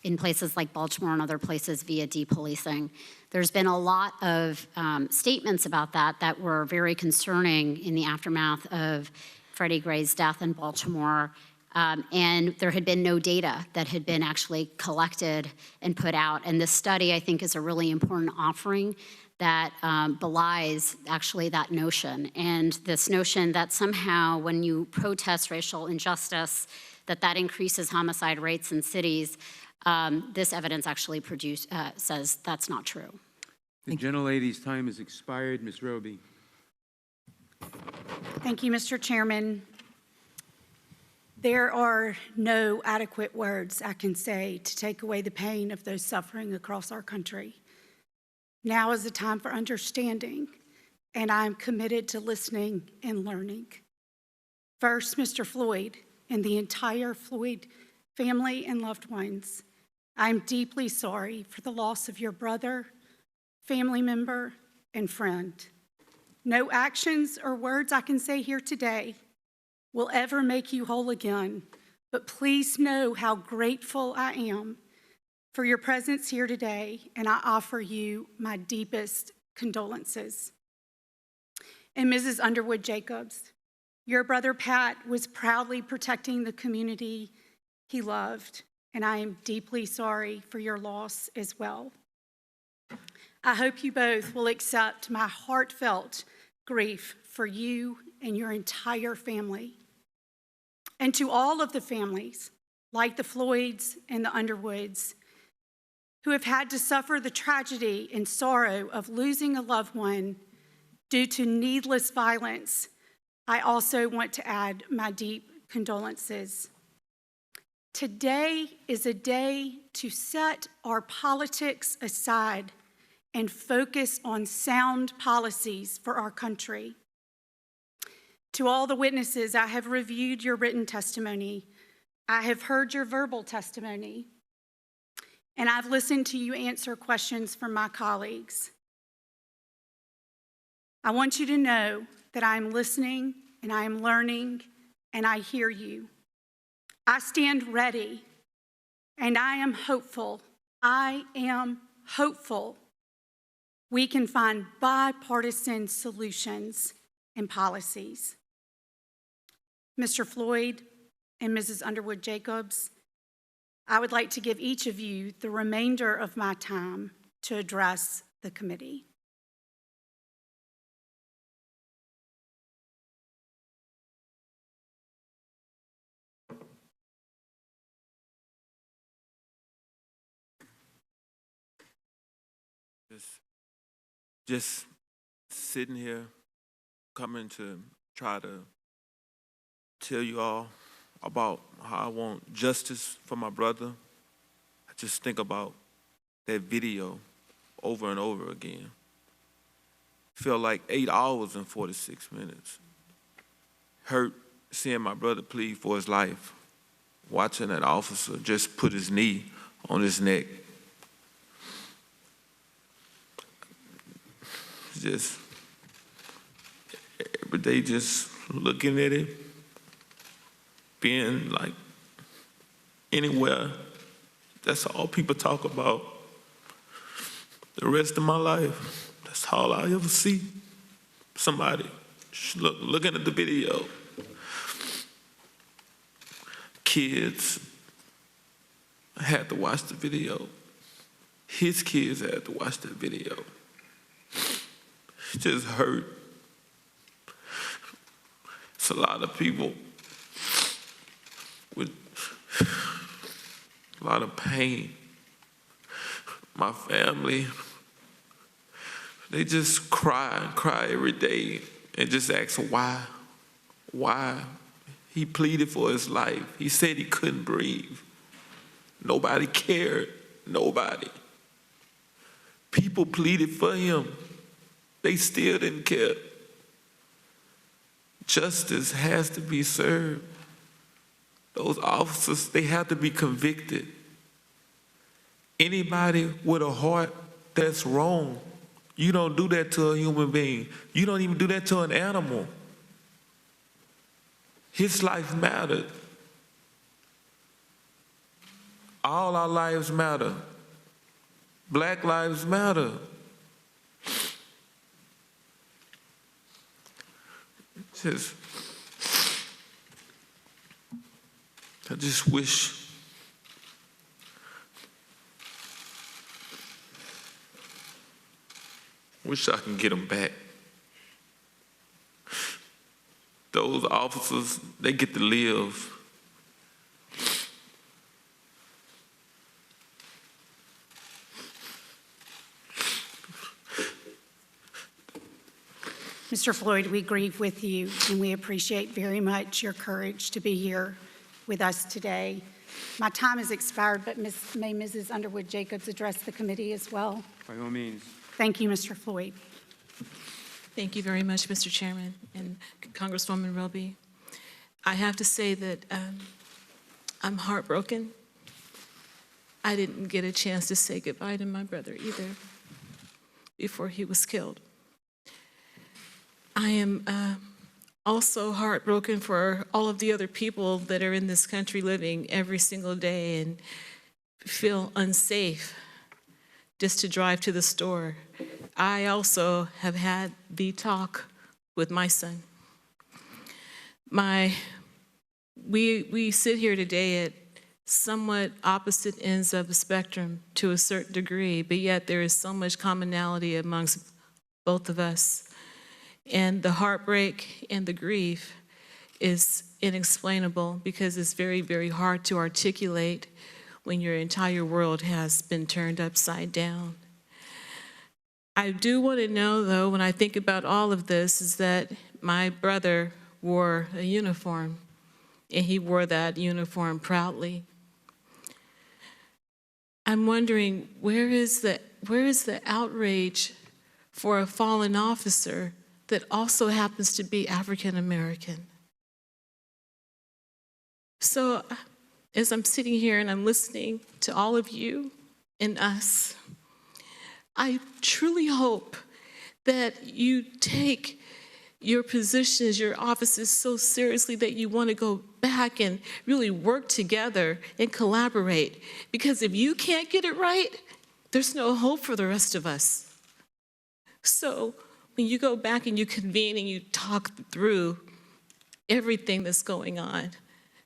in places like Baltimore and other places via depolicing. There's been a lot of statements about that were very concerning in the aftermath of Freddie Gray's death in Baltimore. And there had been no data that had been actually collected and put out. And this study, I think, is a really important offering that belies actually that notion. And this notion that somehow when you protest racial injustice, that increases homicide rates in cities, this evidence actually says that's not true. The gentlelady's time has expired. Ms. Roby. Thank you, Mr. Chairman. There are no adequate words I can say to take away the pain of those suffering across our country. Now is the time for understanding, and I am committed to listening and learning. First, Mr. Floyd and the entire Floyd family and loved ones, I'm deeply sorry for the loss of your brother, family member, and friend. No actions or words I can say here today will ever make you whole again, but please know how grateful I am for your presence here today, and I offer you my deepest condolences. And Mrs. Underwood Jacobs, your brother Pat was proudly protecting the community he loved, and I am deeply sorry for your loss as well. I hope you both will accept my heartfelt grief for you and your entire family. And to all of the families, like the Floyds and the Underwoods, who have had to suffer the tragedy and sorrow of losing a loved one due to needless violence, I also want to add my deep condolences. Today is a day to set our politics aside and focus on sound policies for our country. To all the witnesses, I have reviewed your written testimony. I have heard your verbal testimony, and I've listened to you answer questions from my colleagues. I want you to know that I am listening and I am learning and I hear you. I stand ready and I am hopeful. I am hopeful we can find bipartisan solutions and policies. Mr. Floyd and Mrs. Underwood Jacobs, I would like to give each of you the remainder of my time to address the committee. Just sitting here, coming to try to tell you all about how I want justice for my brother. I just think about that video over and over again. Felt like 8 hours and 46 minutes. Hurt seeing my brother plead for his life, watching that officer just put his knee on his neck. Just every day just looking at it, being like anywhere. That's all people talk about. The rest of my life, that's all I ever see. Somebody looking at the video, kids had to watch the video. His kids had to watch that video. It just hurt. It's a lot of people with a lot of pain. My family, they just cry and cry every day and just ask why. Why? He pleaded for his life. He said he couldn't breathe. Nobody cared. Nobody. People pleaded for him. They still didn't care. Justice has to be served. Those officers, they have to be convicted. Anybody with a heart that's wrong, you don't do that to a human being. You don't even do that to an animal. His life mattered. All our lives matter. Black lives matter. I just wish I can get them back. Those officers, they get to live. Mr. Floyd, we grieve with you, and we appreciate very much your courage to be here with us today. My time has expired, but may Mrs. Underwood Jacobs address the committee as well? By all means. Thank you, Mr. Floyd. Thank you very much, Mr. Chairman and Congresswoman Roby. I have to say that I'm heartbroken. I didn't get a chance to say goodbye to my brother either before he was killed. I am also heartbroken for all of the other people that are in this country living every single day and feel unsafe just to drive to the store. I also have had the talk with my son. We sit here today at somewhat opposite ends of the spectrum to a certain degree, but yet there is so much commonality amongst both of us. And the heartbreak and the grief is inexplainable because it's very, very hard to articulate when your entire world has been turned upside down. I do want to know, though, when I think about all of this, is that my brother wore a uniform, and he wore that uniform proudly. I'm wondering, where is the outrage for a fallen officer that also happens to be African American? So as I'm sitting here and I'm listening to all of you and us, I truly hope that you take your positions, your offices so seriously that you want to go back and really work together and collaborate. Because if you can't get it right, there's no hope for the rest of us. So when you go back and you convene and you talk through everything that's going on,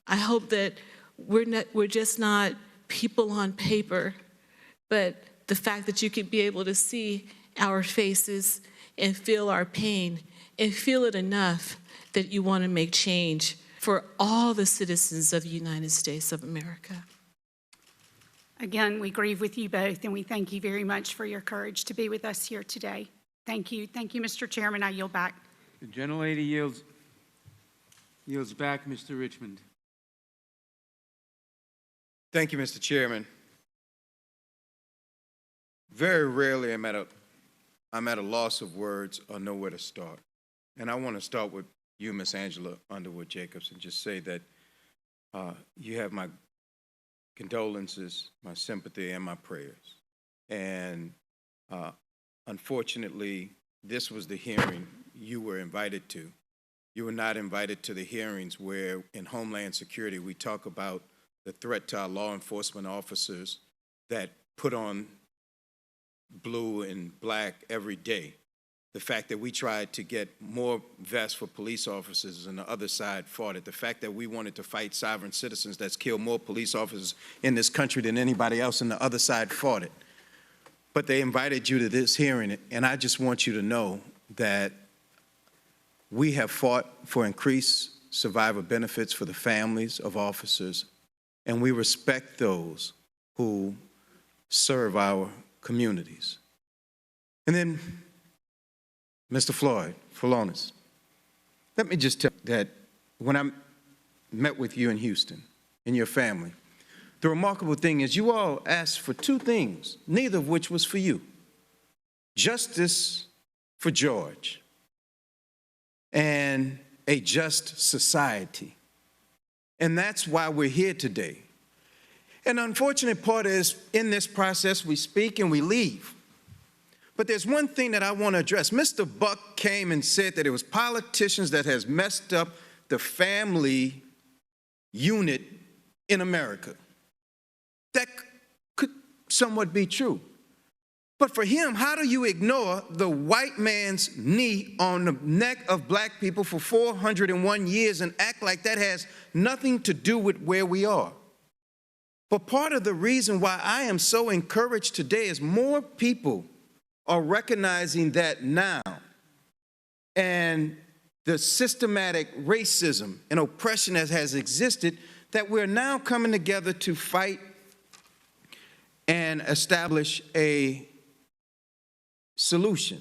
I hope that we're just not people on paper, but the fact that you could be able to see our faces and feel our pain and feel it enough that you want to make change for all the citizens of the United States of America. Again, we grieve with you both, and we thank you very much for your courage to be with us here today. Thank you. Thank you, Mr. Chairman. I yield back. The gentlelady yields back. Mr. Richmond. Thank you, Mr. Chairman. Very rarely I'm at a loss of words or know where to start. And I want to start with you, Miss Angela Underwood Jacobs, and just say that you have my condolences, my sympathy, and my prayers. And unfortunately, this was the hearing you were invited to. You were not invited to the hearings where in Homeland Security we talk about the threat to our law enforcement officers that put on blue and black every day, The fact that we tried to get more vests for police officers and the other side fought it. The fact that we wanted to fight sovereign citizens that's killed more police officers in this country than anybody else and the other side fought it. But they invited you to this hearing, and I just want you to know that we have fought for increased survivor benefits for the families of officers, and we respect those who serve our communities. And then, Mr. Floyd, Philonise, let me just tell you that when I met with you in Houston and your family, the remarkable thing is you all asked for two things, neither of which was for you. Justice for George and a just society. And that's why we're here today. And the unfortunate part is, in this process, we speak and we leave. But there's one thing that I want to address. Mr. Buck came and said that it was politicians that has messed up the family unit in America. That could somewhat be true. But for him, how do you ignore the white man's knee on the neck of black people for 401 years and act like that has nothing to do with where we are? But part of the reason why I am so encouraged today is more people are recognizing that now, and the systematic racism and oppression that has existed, that we're now coming together to fight and establish a solution.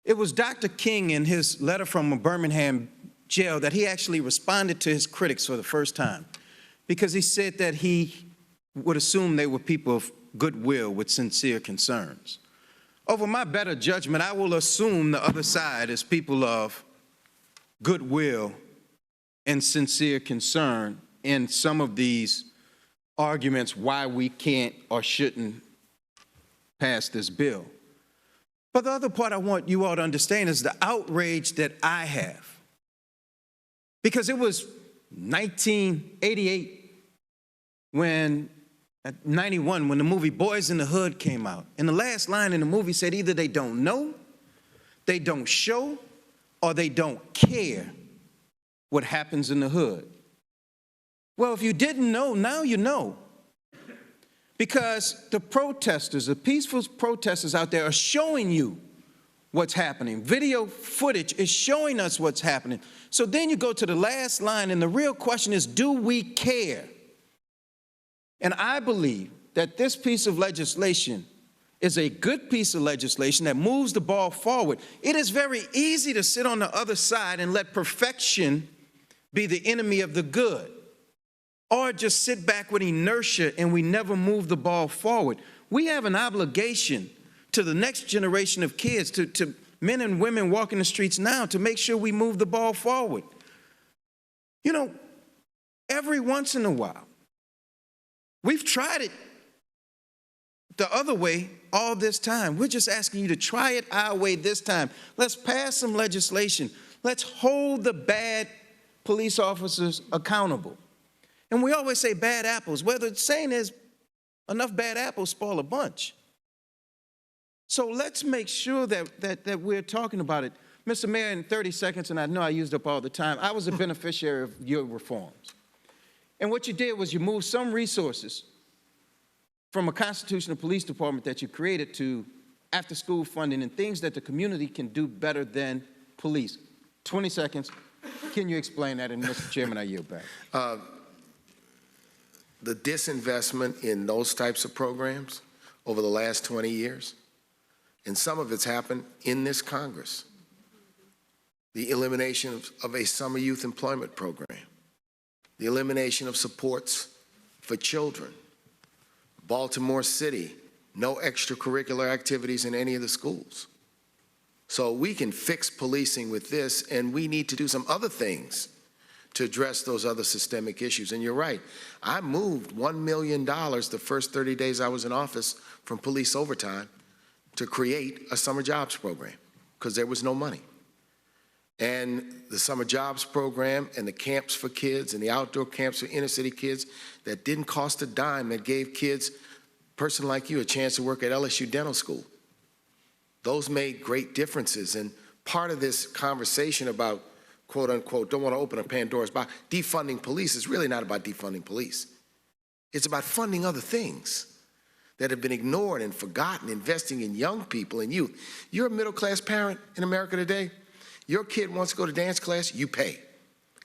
It was Dr. King in his letter from a Birmingham jail that he actually responded to his critics for the first time, because he said that he would assume they were people of goodwill with sincere concerns. Over my better judgment, I will assume the other side is people of goodwill and sincere concern in some of these arguments why we can't or shouldn't pass this bill. But the other part I want you all to understand is the outrage that I have. Because it was 1988 91 when the movie Boys in the Hood came out. And the last line in the movie said either they don't know, they don't show, or they don't care what happens in the hood. Well, if you didn't know, now you know. Because the protesters, the peaceful protesters out there are showing you what's happening. Video footage is showing us what's happening. So then you go to the last line, and the real question is, do we care? And I believe that this piece of legislation is a good piece of legislation that moves the ball forward. It is very easy to sit on the other side and let perfection be the enemy of the good, or just sit back with inertia and we never move the ball forward. We have an obligation to the next generation of kids, to men and women walking the streets now, to make sure we move the ball forward. You know, every once in a while, we've tried it the other way all this time. We're just asking you to try it our way this time. Let's pass some legislation. Let's hold the bad police officers accountable. And we always say bad apples. Well, the saying is enough bad apples spoil a bunch. So let's make sure that we're talking about it. Mr. Mayor, in 30 seconds, and I know I used up all the time, I was a beneficiary of your reforms. And what you did was you moved some resources from a constitutional police department that you created to after-school funding and things that the community can do better than police. 20 seconds. Can you explain that? And Mr. Chairman, I yield back. The disinvestment in those types of programs over the last 20 years, and some of it's happened in this Congress. The elimination of a summer youth employment program, the elimination of supports for children. Baltimore City, no extracurricular activities in any of the schools. So we can fix policing with this, and we need to do some other things to address those other systemic issues. And you're right, I moved $1 million the first 30 days I was in office from police overtime to create a summer jobs program because there was no money. And the summer jobs program and the camps for kids and the outdoor camps for inner city kids that didn't cost a dime, that gave kids, a person like you, a chance to work at LSU Dental School. Those made great differences. And part of this conversation about, quote unquote, don't want to open a Pandora's box, defunding police is really not about defunding police. It's about funding other things that have been ignored and forgotten, investing in young people and youth. You're a middle-class parent in America today. Your kid wants to go to dance class, you pay.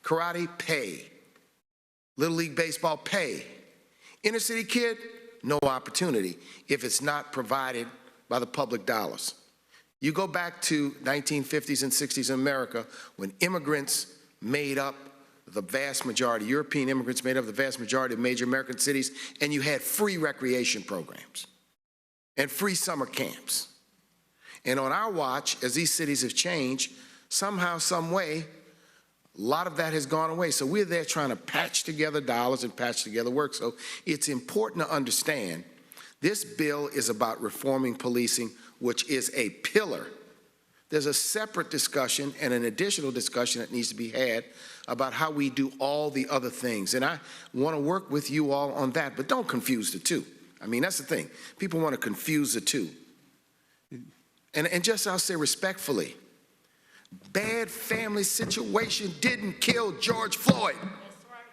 Karate, pay. Little League Baseball, pay. Inner city kid, no opportunity if it's not provided by the public dollars. You go back to 1950s and 60s in America when immigrants made up the vast majority, European immigrants made up the vast majority of major American cities, and you had free recreation programs and free summer camps. And on our watch, as these cities have changed, somehow, some way, a lot of that has gone away. So we're there trying to patch together dollars and patch together work. So it's important to understand this bill is about reforming policing, which is a pillar. There's a separate discussion and an additional discussion that needs to be had about how we do all the other things. And I want to work with you all on that, but don't confuse the two. I mean, that's the thing. People want to confuse the two. And just, I'll say respectfully, bad family situation didn't kill George Floyd. That's right.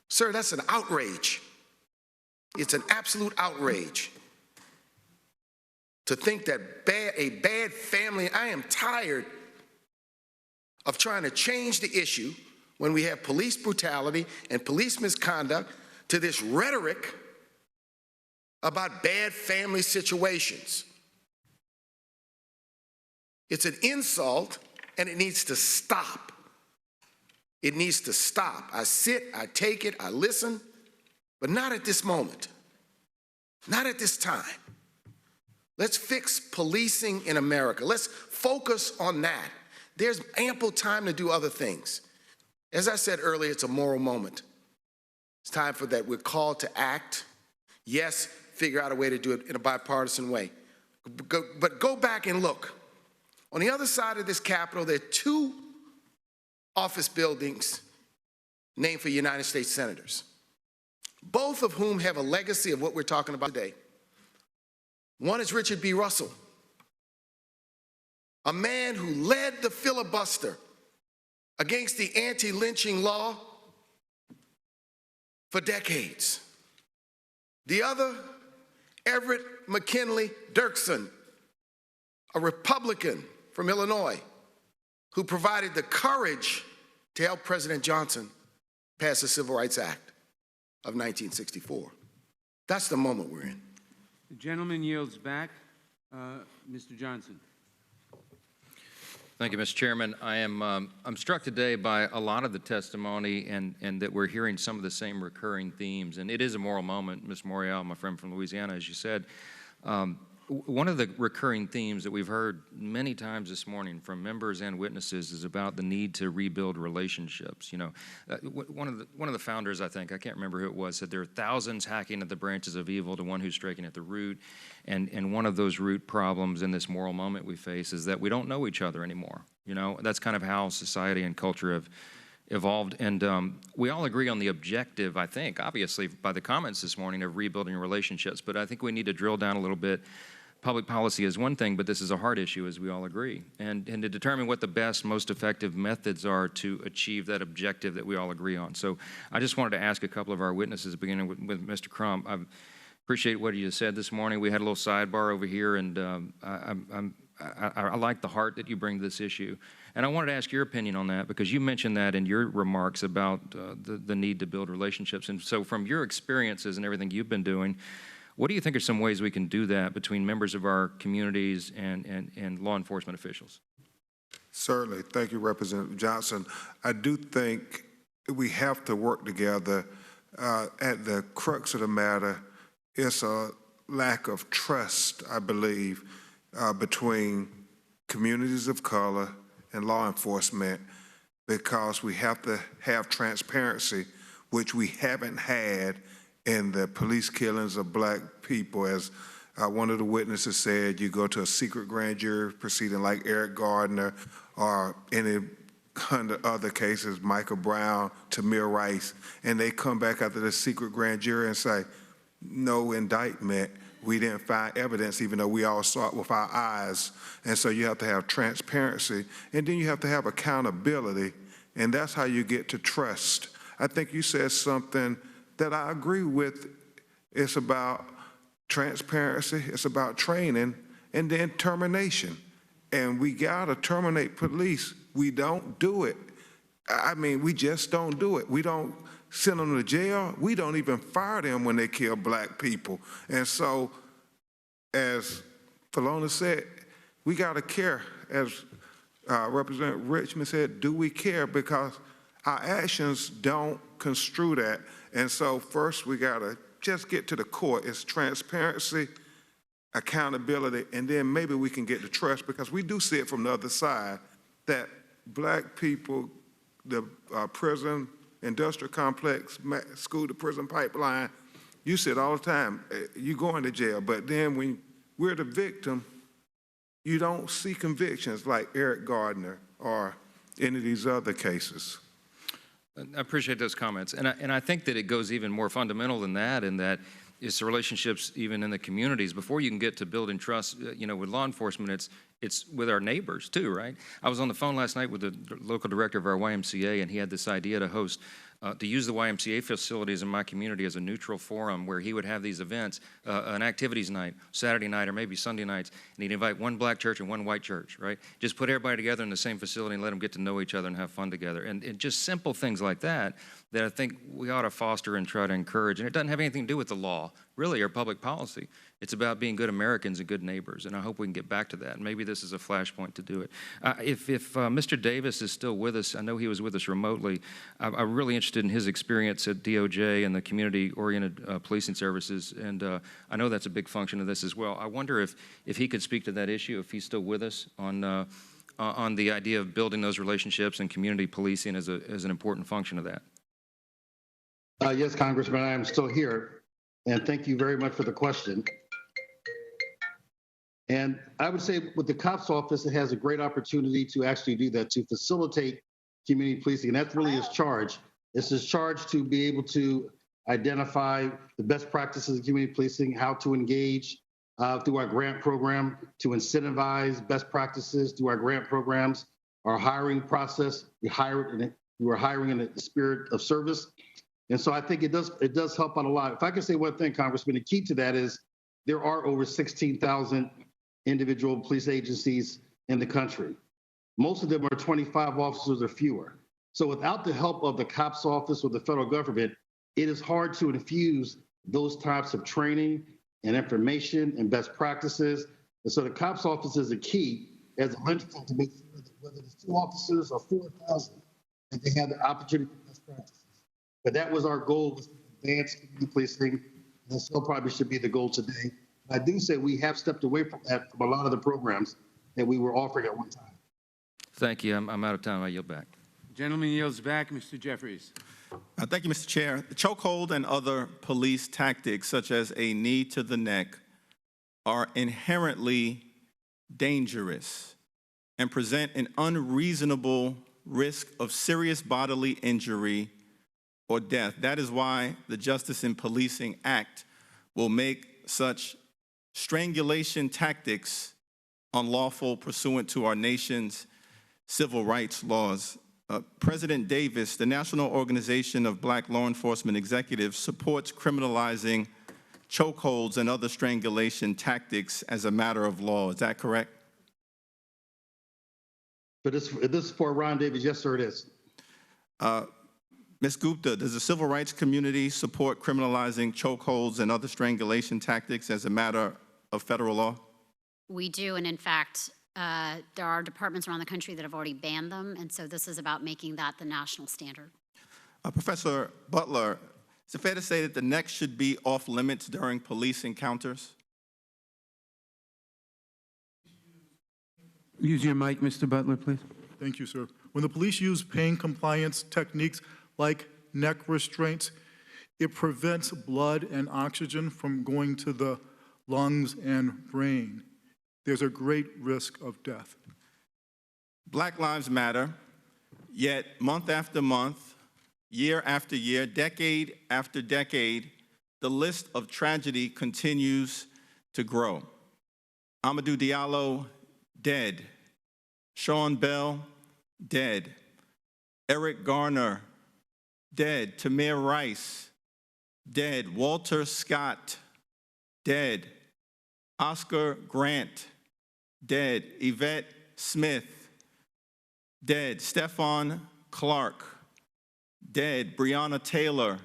Sir, that's an outrage. It's an absolute outrage to think that a bad family, I am tired of trying to change the issue when we have police brutality and police misconduct to this rhetoric about bad family situations. It's an insult and it needs to stop. It needs to stop. I sit, I take it, I listen, but not at this moment. Not at this time. Let's fix policing in America. Let's focus on that. There's ample time to do other things. As I said earlier, it's a moral moment. It's time for that. We're called to act. Yes, figure out a way to do it in a bipartisan way. But go back and look. On the other side of this Capitol, there are 2 office buildings named for United States senators, both of whom have a legacy of what we're talking about today. One is Richard B. Russell, a man who led the filibuster against the anti-lynching law for decades. The other, Everett McKinley Dirksen, a Republican from Illinois, who provided the courage to help President Johnson pass the Civil Rights Act of 1964. That's the moment we're in. The gentleman yields back. Mr. Johnson. Thank you, Mr. Chairman. I'm struck today by a lot of the testimony and that we're hearing some of the same recurring themes. And it is a moral moment, Ms. Morial, my friend from Louisiana, as you said. One of the recurring themes that we've heard many times this morning from members and witnesses is about the need to rebuild relationships. You know, one of the founders, I think, I can't remember who it was, said there are thousands hacking at the branches of evil to one who's striking at the root. And one of those root problems in this moral moment we face is that we don't know each other anymore. You know, that's kind of how society and culture have evolved. And we all agree on the objective, I think, obviously, by the comments this morning of rebuilding relationships. But I think we need to drill down a little bit. Public policy is one thing, but this is a hard issue, as we all agree. And to determine what the best, most effective methods are to achieve that objective that we all agree on. So I just wanted to ask a couple of our witnesses, beginning with Mr. Crump. I appreciate what you said this morning. We had a little sidebar over here, and I like the heart that you bring to this issue. And I wanted to ask your opinion on that, because you mentioned that in your remarks about the need to build relationships. And so from your experiences and everything you've been doing, what do you think are some ways we can do that between members of our communities and law enforcement officials? Certainly. Thank you, Representative Johnson. I do think we have to work together. At the crux of the matter, it's a lack of trust, I believe, between communities of color and law enforcement, because we have to have transparency, which we haven't had in the police killings of black people. As one of the witnesses said, you go to a secret grand jury proceeding like Eric Gardner or any other cases, Michael Brown, Tamir Rice, and they come back after the secret grand jury and say, no indictment we didn't find evidence, even though we all saw it with our eyes. And so you have to have transparency, and then you have to have accountability, and that's how you get to trust. I think you said something that I agree with. It's about transparency, it's about training, and then termination. And we gotta terminate police. We don't do it. I mean, we just don't do it. We don't send them to jail. We don't even fire them when they kill black people. And so, as Philonise said, we gotta care. As Representative Richmond said, do we care? Because our actions don't construe that. And so first we gotta just get to the core. It's transparency, accountability, and then maybe we can get to trust, because we do see it from the other side that black people, the prison, industrial complex, school to prison pipeline, you see it all the time. You going to jail, but then when we're the victim, you don't see convictions like Eric Gardner or any of these other cases. I appreciate those comments, and I think that it goes even more fundamental than that, in that it's the relationships even in the communities. Before you can get to building trust, with law enforcement, it's with our neighbors too, right? I was on the phone last night with the local director of our YMCA, and he had this idea to use the YMCA facilities in my community as a neutral forum where he would have these events, an activities night, Saturday night, or maybe Sunday nights, and he'd invite one black church and one white church, right? Just put everybody together in the same facility and let them get to know each other and have fun together. And just simple things like that I think we ought to foster and try to encourage. And it doesn't have anything to do with the law, really, or public policy. It's about being good Americans and good neighbors, and I hope we can get back to that. And maybe this is a flashpoint to do it. If Mr. Davis is still with us, I know he was with us remotely. I'm really interested in his experience at DOJ and the community-oriented policing services, and I know that's a big function of this as well. I wonder if he could speak to that issue, if he's still with us on the idea of building those relationships and community policing as an important function of that. Yes, Congressman, I am still here, and thank you very much for the question. And I would say with the COPS office, it has a great opportunity to actually do that, to facilitate community policing, and that's really his charge. It's his charge to be able to identify the best practices of community policing, how to engage through our grant program, to incentivize best practices through our grant programs, our hiring process. We are hiring in the spirit of service. And so I think it does help out a lot. If I could say one thing, Congressman, the key to that is there are over 16,000 individual police agencies in the country. Most of them are 25 officers or fewer. So without the help of the COPS office or the federal government, it is hard to infuse those types of training and information and best practices. And so the COPS office is a key as a linchpin to make sure that whether it's 2 officers or 4,000, that they have the opportunity for best practices. But that was our goal, was to advance community policing, and still probably should be the goal today. I do say we have stepped away from that from a lot of the programs that we were offering at one time. Thank you. I'm out of time. I yield back. Gentleman yields back. Mr. Jeffries. Thank you, Mr. Chair. The chokehold and other police tactics, such as a knee to the neck, are inherently dangerous and present an unreasonable risk of serious bodily injury or death. That is why the Justice in Policing Act will make such strangulation tactics unlawful pursuant to our nation's civil rights laws. President Davis, the National Organization of Black Law Enforcement Executives, supports criminalizing chokeholds and other strangulation tactics as a matter of law. Is that correct? But this is for Ron Davis. Yes, sir, it is. Ms. Gupta, does the civil rights community support criminalizing chokeholds and other strangulation tactics as a matter of federal law? We do, and in fact, there are departments around the country that have already banned them, and so this is about making that the national standard. Professor Butler, is it fair to say that the neck should be off limits during police encounters? Use your mic, Mr. Butler, please. Thank you, sir. When the police use pain compliance techniques like neck restraints, it prevents blood and oxygen from going to the lungs and brain. There's a great risk of death. Black Lives Matter, yet month after month, year after year, decade after decade, the list of tragedy continues to grow. Amadou Diallo, dead. Sean Bell, dead. Eric Garner, dead. Tamir Rice, dead. Walter Scott, dead. Oscar Grant, dead. Yvette Smith, dead. Stephon Clark, dead. Breonna Taylor,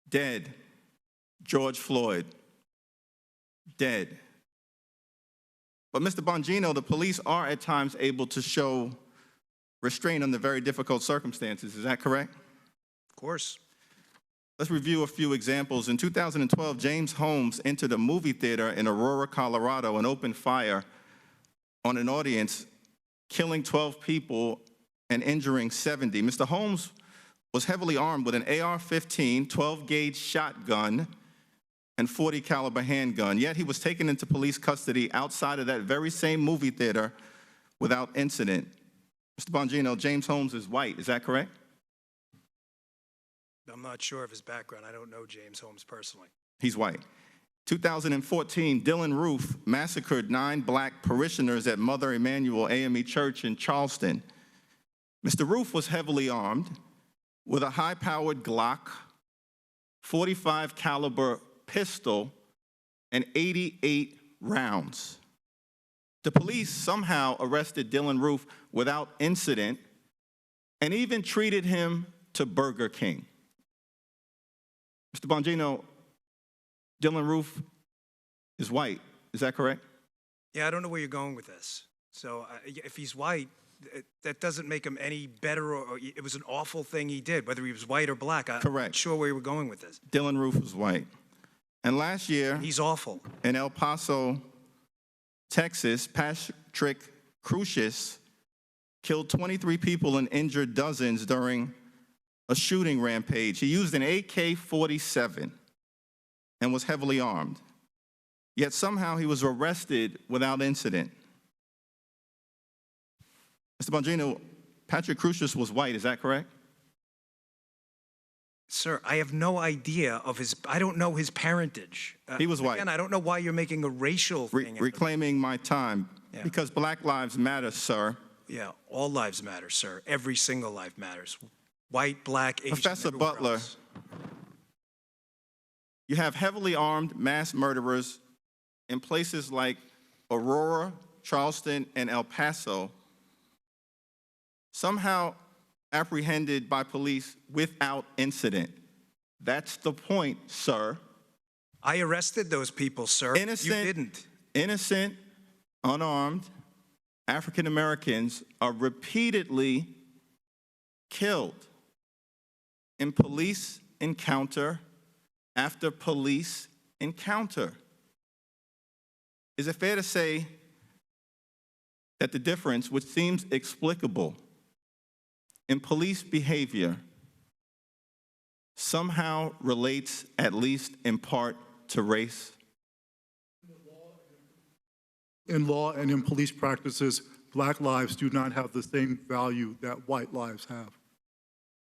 dead. George Floyd, dead. But Mr. Bongino, the police are at times able to show restraint under very difficult circumstances. Is that correct? Of course. Let's review a few examples. In 2012, James Holmes entered a movie theater in Aurora, Colorado, and opened fire on an audience, killing 12 people and injuring 70. Mr. Holmes was heavily armed with an AR-15, 12-gauge shotgun, and .40 caliber handgun, yet he was taken into police custody outside of that very same movie theater without incident. Mr. Bongino, James Holmes is white, is that correct? I'm not sure of his background. I don't know James Holmes personally. He's white. 2014, Dylan Roof massacred 9 black parishioners at Mother Emanuel AME Church in Charleston. Mr. Roof was heavily armed with a high-powered Glock, .45 caliber pistol, and 88 rounds. The police somehow arrested Dylan Roof without incident and even treated him to Burger King. Mr. Bongino, Dylan Roof is white, is that correct? Yeah, I don't know where you're going with this. So if he's white, that doesn't make him any better, or it was an awful thing he did, whether he was white or black. I'm not sure where you were going with this. Dylan Roof was white. And last year, he's awful. In El Paso, Texas, Patrick Crucius killed 23 people and injured dozens during a shooting rampage. He used an AK-47 and was heavily armed. Yet somehow he was arrested without incident. Mr. Bongino, Patrick Crucius was white, is that correct? Sir, I have no idea of I don't know his parentage. He was white. Again, I don't know why you're making a racial thing. Reclaiming my time, because Black lives matter, sir. Yeah, all lives matter, sir. Every single life matters. White, black, Asian, Professor Butler, else. You have heavily armed mass murderers in places like Aurora, Charleston, and El Paso, somehow apprehended by police without incident. That's the point, sir. I arrested those people, sir. Innocent, you didn't. Innocent, unarmed African Americans are repeatedly killed in police encounter after police encounter. Is it fair to say that the difference, which seems explicable in police behavior, somehow relates, at least in part, to race? In law and in police practices, Black lives do not have the same value that white lives have.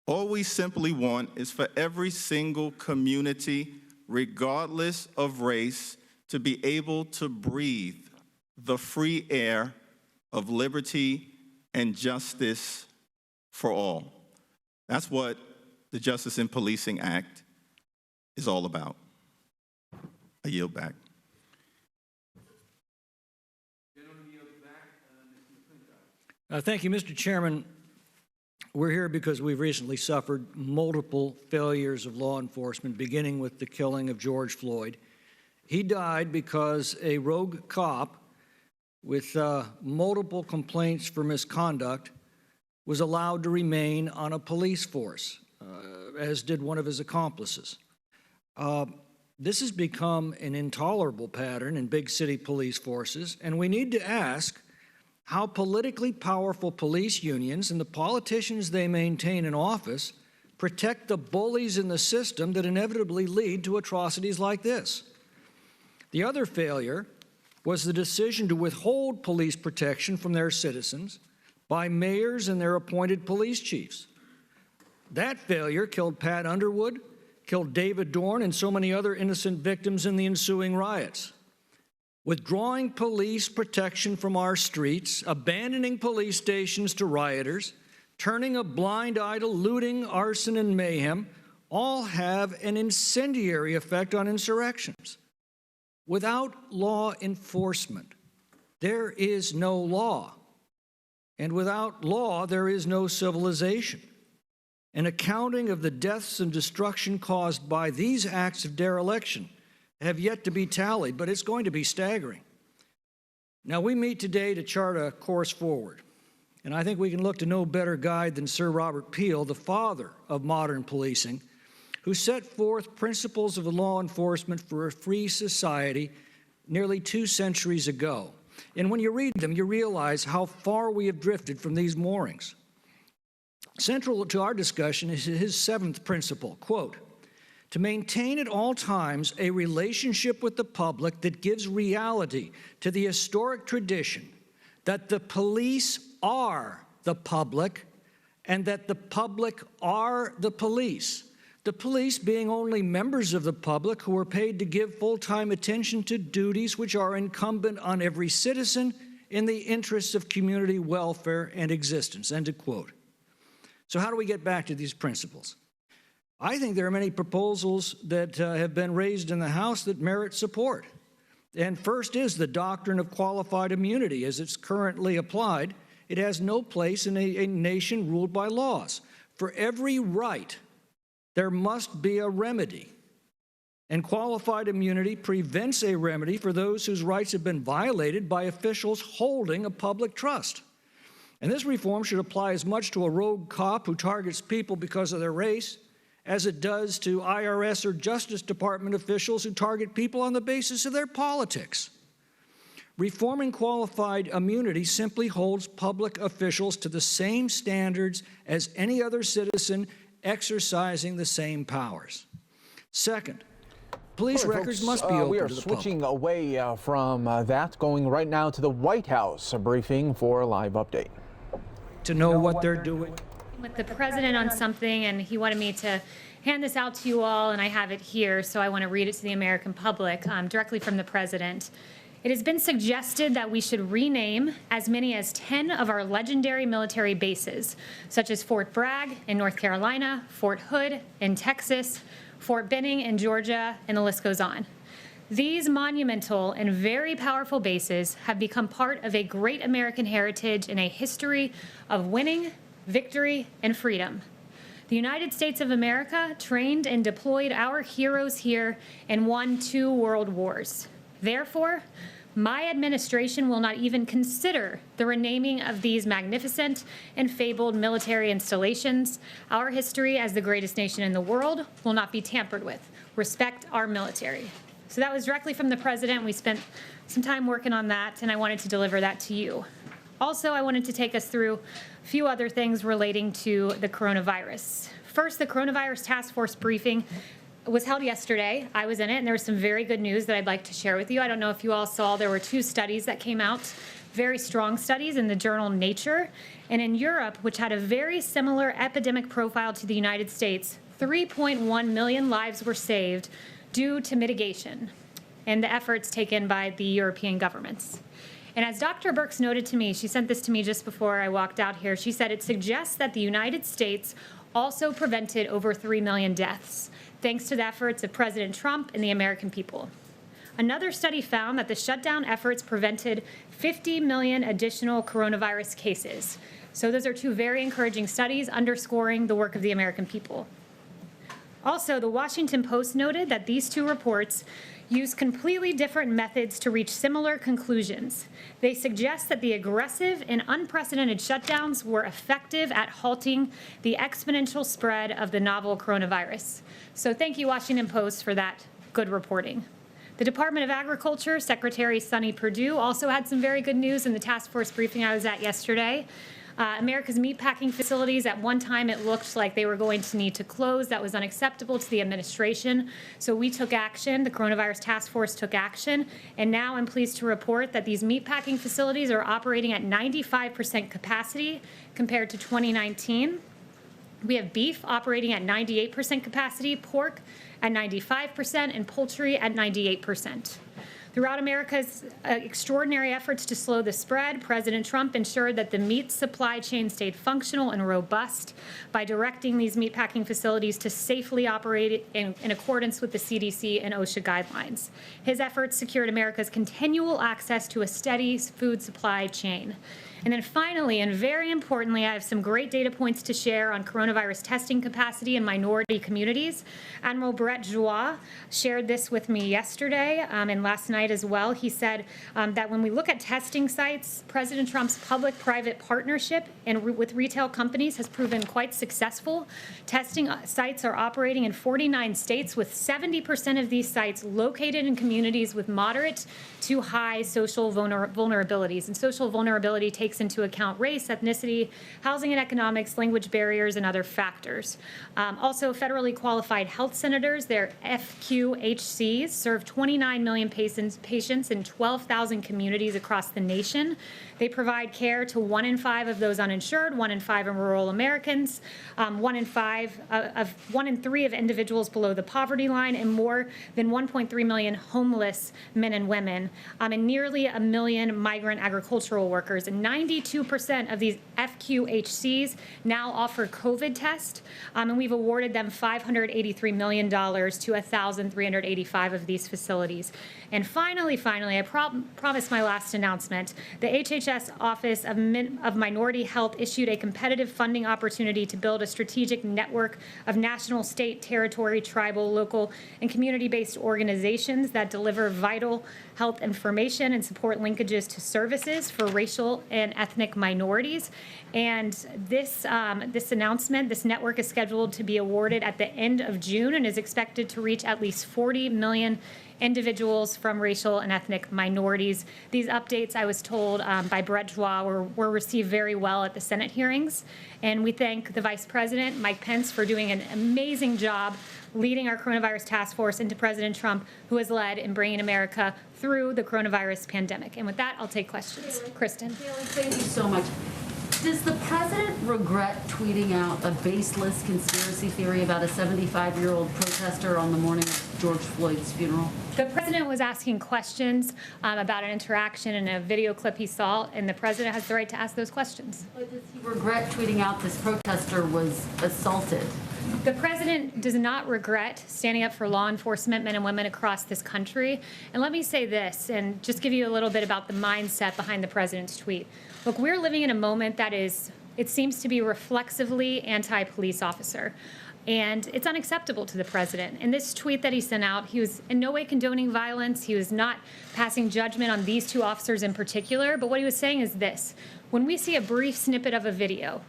All we simply want is for every single community, regardless of race, to be able to breathe the free air of liberty and justice for all. That's what the Justice in Policing Act is all about. I yield back. Thank you, Mr. Chairman. We're here because we've recently suffered multiple failures of law enforcement, beginning with the killing of George Floyd. He died because a rogue cop with multiple complaints for misconduct was allowed to remain on a police force, as did one of his accomplices. This has become an intolerable pattern in big city police forces, and we need to ask how politically powerful police unions and the politicians they maintain in office protect the bullies in the system that inevitably lead to atrocities like this. The other failure was the decision to withhold police protection from their citizens by mayors and their appointed police chiefs. That failure killed Pat Underwood killed David Dorn and so many other innocent victims in the ensuing riots. Withdrawing police protection from our streets, abandoning police stations to rioters, turning a blind eye to looting, arson, and mayhem, all have an incendiary effect on insurrections. Without law enforcement, there is no law. And without law, there is no civilization. An accounting of the deaths and destruction caused by these acts of dereliction have yet to be tallied, but it's going to be staggering. Now, we meet today to chart a course forward, and I think we can look to no better guide than Sir Robert Peel, the father of modern policing, who set forth principles of law enforcement for a free society nearly 2 centuries ago. And when you read them, you realize how far we have drifted from these moorings. Central to our discussion is his 7th principle, quote, to maintain at all times a relationship with the public that gives reality to the historic tradition that the police are the public and that the public are the police. The police being only members of the public who are paid to give full-time attention to duties which are incumbent on every citizen in the interests of community welfare and existence, end of quote. So how do we get back to these principles? I think there are many proposals that have been raised in the House that merit support. And first is the doctrine of qualified immunity. As it's currently applied, it has no place in a nation ruled by laws. For every right, there must be a remedy. And qualified immunity prevents a remedy for those whose rights have been violated by officials holding a public trust. And this reform should apply as much to a rogue cop who targets people because of their race as it does to IRS or Justice Department officials who target people on the basis of their politics. Reforming qualified immunity simply holds public officials to the same standards as any other citizen exercising the same powers. Second, police records must be open we are to the switching public. away from that, going right now to the White House, a briefing for a live update. To know what they're doing. With the president on something, and he wanted me to hand this out to you all, and I have it here, so I want to read it to the American public directly from the president. It has been suggested that we should rename as many as 10 of our legendary military bases, such as Fort Bragg in North Carolina, Fort Hood in Texas, Fort Benning in Georgia, and the list goes on. These monumental and very powerful bases have become part of a great American heritage and a history of winning, victory, and freedom. The United States of America trained and deployed our heroes here and won 2 world wars. Therefore, my administration will not even consider the renaming of these magnificent and fabled military installations. Our history as the greatest nation in the world will not be tampered with. Respect our military. So that was directly from the president. We spent some time working on that, and I wanted to deliver that to you. Also, I wanted to take us through a few other things relating to the coronavirus. First, the coronavirus task force briefing was held yesterday. I was in it, and there was some very good news that I'd like to share with you. I don't know if you all saw, there were 2 studies that came out, very strong studies in the journal Nature. And in Europe, which had a very similar epidemic profile to the United States, 3.1 million lives were saved due to mitigation and the efforts taken by the European governments. And as Dr. Birx noted to me, she sent this to me just before I walked out here, she said it suggests that the United States also prevented over 3 million deaths, thanks to the efforts of President Trump and the American people. Another study found that the shutdown efforts prevented 50 million additional coronavirus cases. So those are 2 very encouraging studies underscoring the work of the American people. Also, the Washington Post noted that these 2 reports use completely different methods to reach similar conclusions. They suggest that the aggressive and unprecedented shutdowns were effective at halting the exponential spread of the novel coronavirus. So thank you, Washington Post, for that good reporting. The Department of Agriculture, Secretary Sonny Perdue, also had some very good news in the task force briefing I was at yesterday. America's meatpacking facilities, at one time it looked like they were going to need to close. That was unacceptable to the administration. So we took action. The coronavirus task force took action. And now I'm pleased to report that these meatpacking facilities are operating at 95% capacity compared to 2019. We have beef operating at 98% capacity, pork at 95%, and poultry at 98%. Throughout America's extraordinary efforts to slow the spread, President Trump ensured that the meat supply chain stayed functional and robust by directing these meatpacking facilities to safely operate in accordance with the CDC and OSHA guidelines. His efforts secured America's continual access to a steady food supply chain. And then finally, and very importantly, I have some great data points to share on coronavirus testing capacity in minority communities. Admiral Brett Joie shared this with me yesterday and last night as well. He said that when we look at testing sites, President Trump's public-private partnership with retail companies has proven quite successful. Testing sites are operating in 49 states, with 70% of these sites located in communities with moderate to high social vulnerabilities. And social vulnerability takes into account race, ethnicity, housing and economics, language barriers, and other factors. Also, federally qualified health centers, their FQHCs, serve 29 million patients in 12,000 communities across the nation. They provide care to 1 in 5 of those uninsured, 1 in 5 of rural Americans, 1 in 3 of individuals below the poverty line, and more than 1.3 million homeless men and women, and nearly 1 million migrant agricultural workers. And 92% of these FQHCs now offer COVID tests, and we've awarded them $583 million to 1,385 of these facilities. And finally, I promised my last announcement. The HHS Office of Minority Health issued a competitive funding opportunity to build a strategic network of national, state, territory, tribal, local, and community-based organizations that deliver vital health information and support linkages to services for racial and ethnic minorities. And this announcement, this network is scheduled to be awarded at the end of June and is expected to reach at least 40 million individuals from racial and ethnic minorities. These updates, I was told by Brett Joie, were received very well at the Senate hearings. And we thank the Vice President, Mike Pence, for doing an amazing job leading our coronavirus task force, and to President Trump, who has led in bringing America through the coronavirus pandemic. And with that, I'll take questions. Kristen. Thank you so much. Does the president regret tweeting out a baseless conspiracy theory about a 75-year-old protester on the morning of George Floyd's funeral? The president was asking questions about an interaction in a video clip he saw, and the president has the right to ask those questions. But does he regret tweeting out this protester was assaulted? The president does not regret standing up for law enforcement men and women across this country. And let me say this, and just give you a little bit about the mindset behind the president's tweet. Look, we're living in a moment that is, it seems to be reflexively anti-police officer. And it's unacceptable to the president. In this tweet that he sent out, he was in no way condoning violence. He was not passing judgment on these two officers in particular. But what he was saying is this: when we see a brief snippet of a video,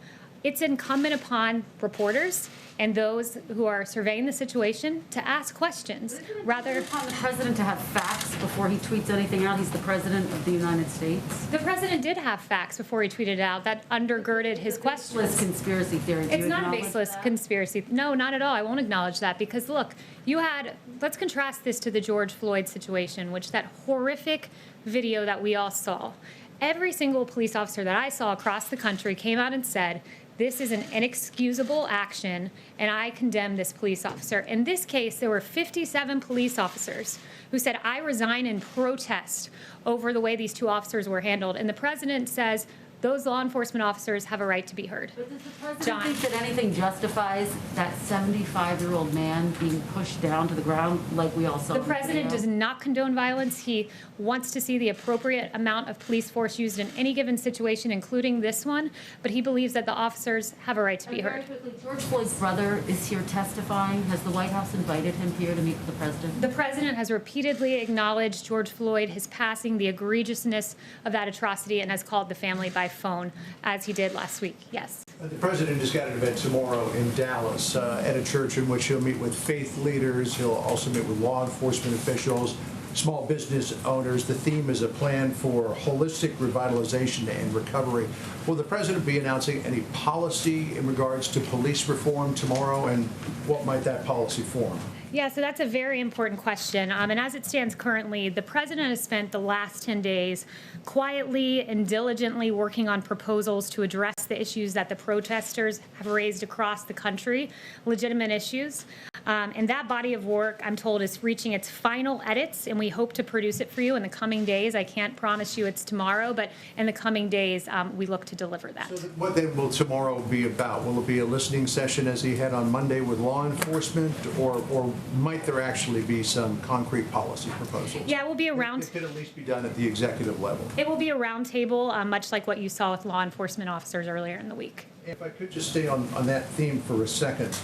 it's incumbent upon reporters and those who are surveying the situation to ask questions. Rather, upon the president to have facts before he tweets anything out. He's the president of the United States. The president did have facts before he tweeted it out that undergirded his questions. Baseless conspiracy theory. It's not a baseless conspiracy. No, not at all. I won't acknowledge that, because look, let's contrast this to the George Floyd situation, which that horrific video that we all saw. Every single police officer that I saw across the country came out and said, this is an inexcusable action, and I condemn this police officer. In this case, there were 57 police officers who said, I resign in protest over the way these two officers were handled. And the president says, those law enforcement officers have a right to be heard. But does the president think that anything justifies that 75-year-old man being pushed down to the ground like we all saw? The president does not condone violence. He wants to see the appropriate amount of police force used in any given situation, including this one, but he believes that the officers have a right to be heard. Very quickly, George Floyd's brother is here testifying. Has the White House invited him here to meet with the president? The president has repeatedly acknowledged George Floyd, his passing, the egregiousness of that atrocity, and has called the family by phone, as he did last week. Yes. The president has got an event tomorrow in Dallas at a church in which he'll meet with faith leaders. He'll also meet with law enforcement officials, small business owners. The theme is a plan for holistic revitalization and recovery. Will the president be announcing any policy in regards to police reform tomorrow, and what might that policy form? Yeah, so that's a very important question. And as it stands currently, the president has spent the last 10 days quietly and diligently working on proposals to address the issues that the protesters have raised across the country, legitimate issues. And that body of work, I'm told, is reaching its final edits, and we hope to produce it for you in the coming days. I can't promise you it's tomorrow, but in the coming days, we look to deliver that. So what then will tomorrow be about? Will it be a listening session as he had on Monday with law enforcement, or might there actually be some concrete policy proposals? Yeah, it will be a It could at least be done at the executive level. It will be a roundtable, much like what you saw with law enforcement officers earlier in the week. If I could just stay on that theme for a second.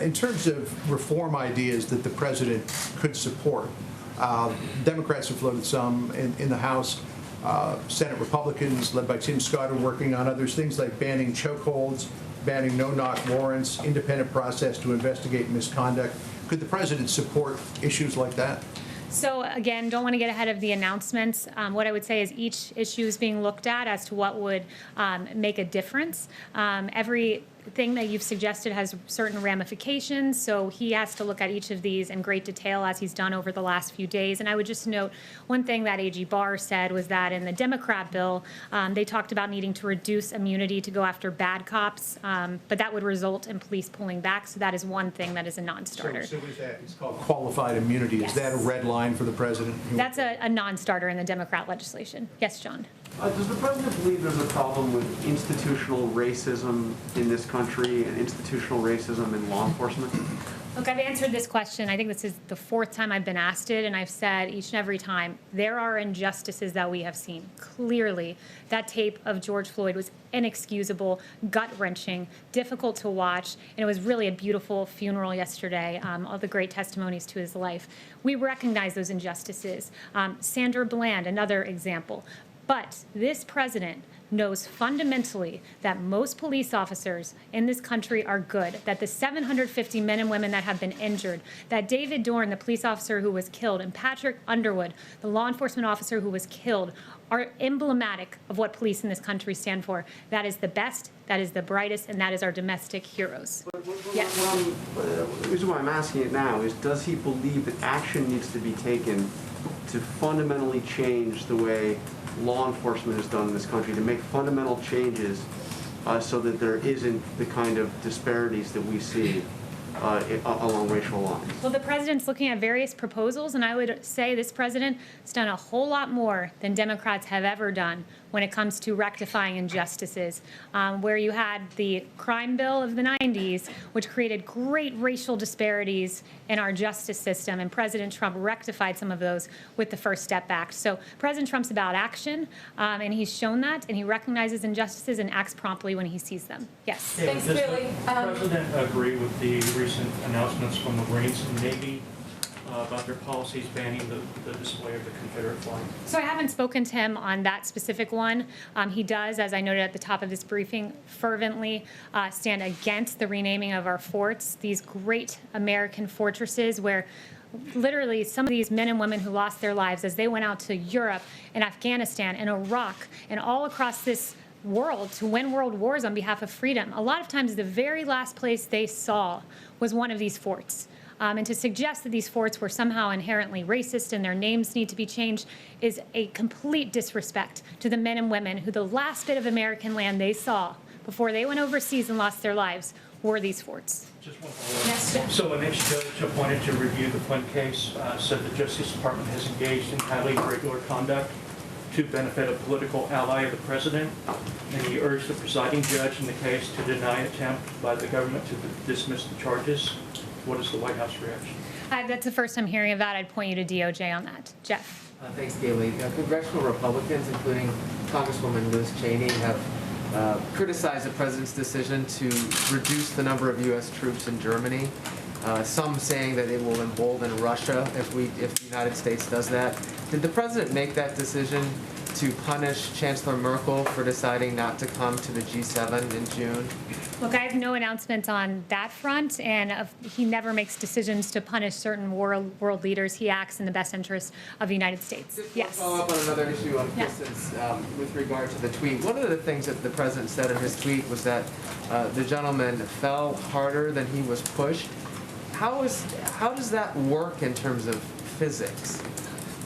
In terms of reform ideas that the president could support, Democrats have floated some in the House. Senate Republicans, led by Tim Scott, are working on others, things like banning chokeholds, banning no-knock warrants, independent process to investigate misconduct. Could the president support issues like that? So again, don't want to get ahead of the announcements. What I would say is each issue is being looked at as to what would make a difference. Everything that you've suggested has certain ramifications, so he has to look at each of these in great detail as he's done over the last few days. And I would just note one thing that AG Barr said was that in the Democrat bill, they talked about needing to reduce immunity to go after bad cops, but that would result in police pulling back. So that is one thing that is a non-starter. So is that, it's called qualified immunity. Yes. Is that a red line for the president? That's a non-starter in the Democrat legislation. Yes, John? Does the president believe there's a problem with institutional racism in this country and institutional racism in law enforcement? Look, I've answered this question. I think this is the fourth time I've been asked it, and I've said each and every time, there are injustices that we have seen. Clearly, that tape of George Floyd was inexcusable, gut-wrenching, difficult to watch, and it was really a beautiful funeral yesterday, all the great testimonies to his life. We recognize those injustices. Sandra Bland, another example. But this president knows fundamentally that most police officers in this country are good, that the 750 men and women that have been injured, that David Dorn, the police officer who was killed, and Patrick Underwood, the law enforcement officer who was killed, are emblematic of what police in this country stand for. That is the best, that is the brightest, and that is our domestic heroes. Yes. The reason why I'm asking it now is, does he believe that action needs to be taken to fundamentally change the way law enforcement is done in this country, to make fundamental changes so that there isn't the kind of disparities that we see along racial lines? Well, the president's looking at various proposals, and I would say this president has done a whole lot more than Democrats have ever done when it comes to rectifying injustices, where you had the crime bill of the 90s, which created great racial disparities in our justice system, and President Trump rectified some of those with the First Step Act. So President Trump's about action, and he's shown that, and he recognizes injustices and acts promptly when he sees them. Yes. Thanks, Billy. Does the president agree with the recent announcements from the Marines and Navy about their policies banning the display of the Confederate flag? So I haven't spoken to him on that specific one. He does, as I noted at the top of this briefing, fervently stand against the renaming of our forts, these great American fortresses where literally some of these men and women who lost their lives as they went out to Europe and Afghanistan and Iraq and all across this world to win world wars on behalf of freedom. A lot of times the very last place they saw was one of these forts. And to suggest that these forts were somehow inherently racist and their names need to be changed is a complete disrespect to the men and women who the last bit of American land they saw before they went overseas and lost their lives were these forts. Just one follow-up. So an ex-judge appointed to review the Flint case said the Justice Department has engaged in highly irregular conduct to benefit a political ally of the president, and he urged the presiding judge in the case to deny an attempt by the government to dismiss the charges. What is the White House reaction? That's the first I'm hearing of that. I'd point you to DOJ on that. Jeff. Thanks, Gailey. Congressional Republicans, including Congresswoman Liz Cheney, have criticized the president's decision to reduce the number of U.S. troops in Germany. Some saying that it will embolden Russia if the United States does that. Did the president make that decision to punish Chancellor Merkel for deciding not to come to the G7 in June? Look, I have no announcements on that front, and he never makes decisions to punish certain world leaders. He acts in the best interest of the United States. Yes. Follow up on another issue on distance with regard to the tweet. One of the things that the president said in his tweet was that the gentleman fell harder than he was pushed. how does that work in terms of physics?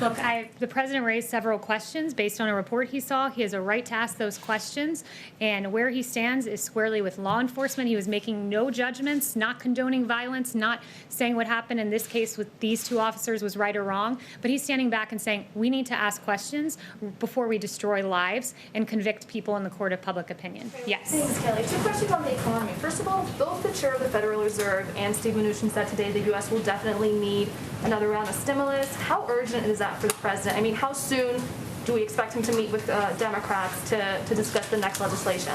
Look, the president raised several questions based on a report he saw. He has a right to ask those questions, and where he stands is squarely with law enforcement. He was making no judgments, not condoning violence, not saying what happened in this case with these two officers was right or wrong, but he's standing back and saying we need to ask questions before we destroy lives and convict people in the court of public opinion. Yes. Thanks, Kelly. Two questions on the economy. First of all, both the chair of the Federal Reserve and Steve Mnuchin said today the U.S. will definitely need another round of stimulus. How urgent is that for the president? I mean, how soon do we expect him to meet with Democrats to discuss the next legislation?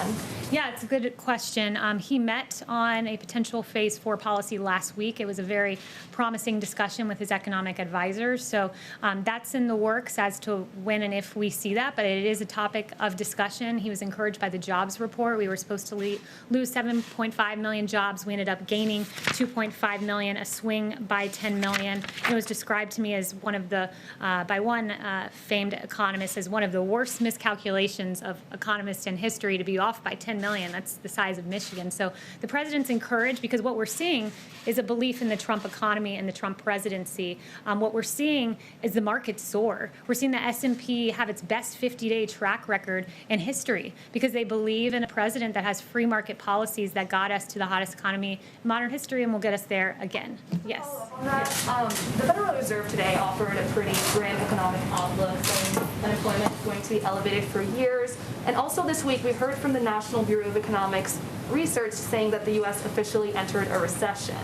Yeah, it's a good question. He met on a potential Phase 4 policy last week. It was a very promising discussion with his economic advisors. So that's in the works as to when and if we see that, but it is a topic of discussion. He was encouraged by the jobs report. We were supposed to lose 7.5 million jobs. We ended up gaining 2.5 million, a swing by 10 million. It was described to me as one of the, by one famed economist, as one of the worst miscalculations of economists in history to be off by 10 million. That's the size of Michigan. So the president's encouraged because what we're seeing is a belief in the Trump economy and the Trump presidency. What we're seeing is the market soar. We're seeing the S&P have its best 50-day track record in history because they believe in a president that has free market policies that got us to the hottest economy in modern history and will get us there again. Yes. On that, the Federal Reserve today offered a pretty grim economic outlook, saying unemployment is going to be elevated for years. And also this week, we heard from the National Bureau of Economics research saying that the U.S. officially entered a recession.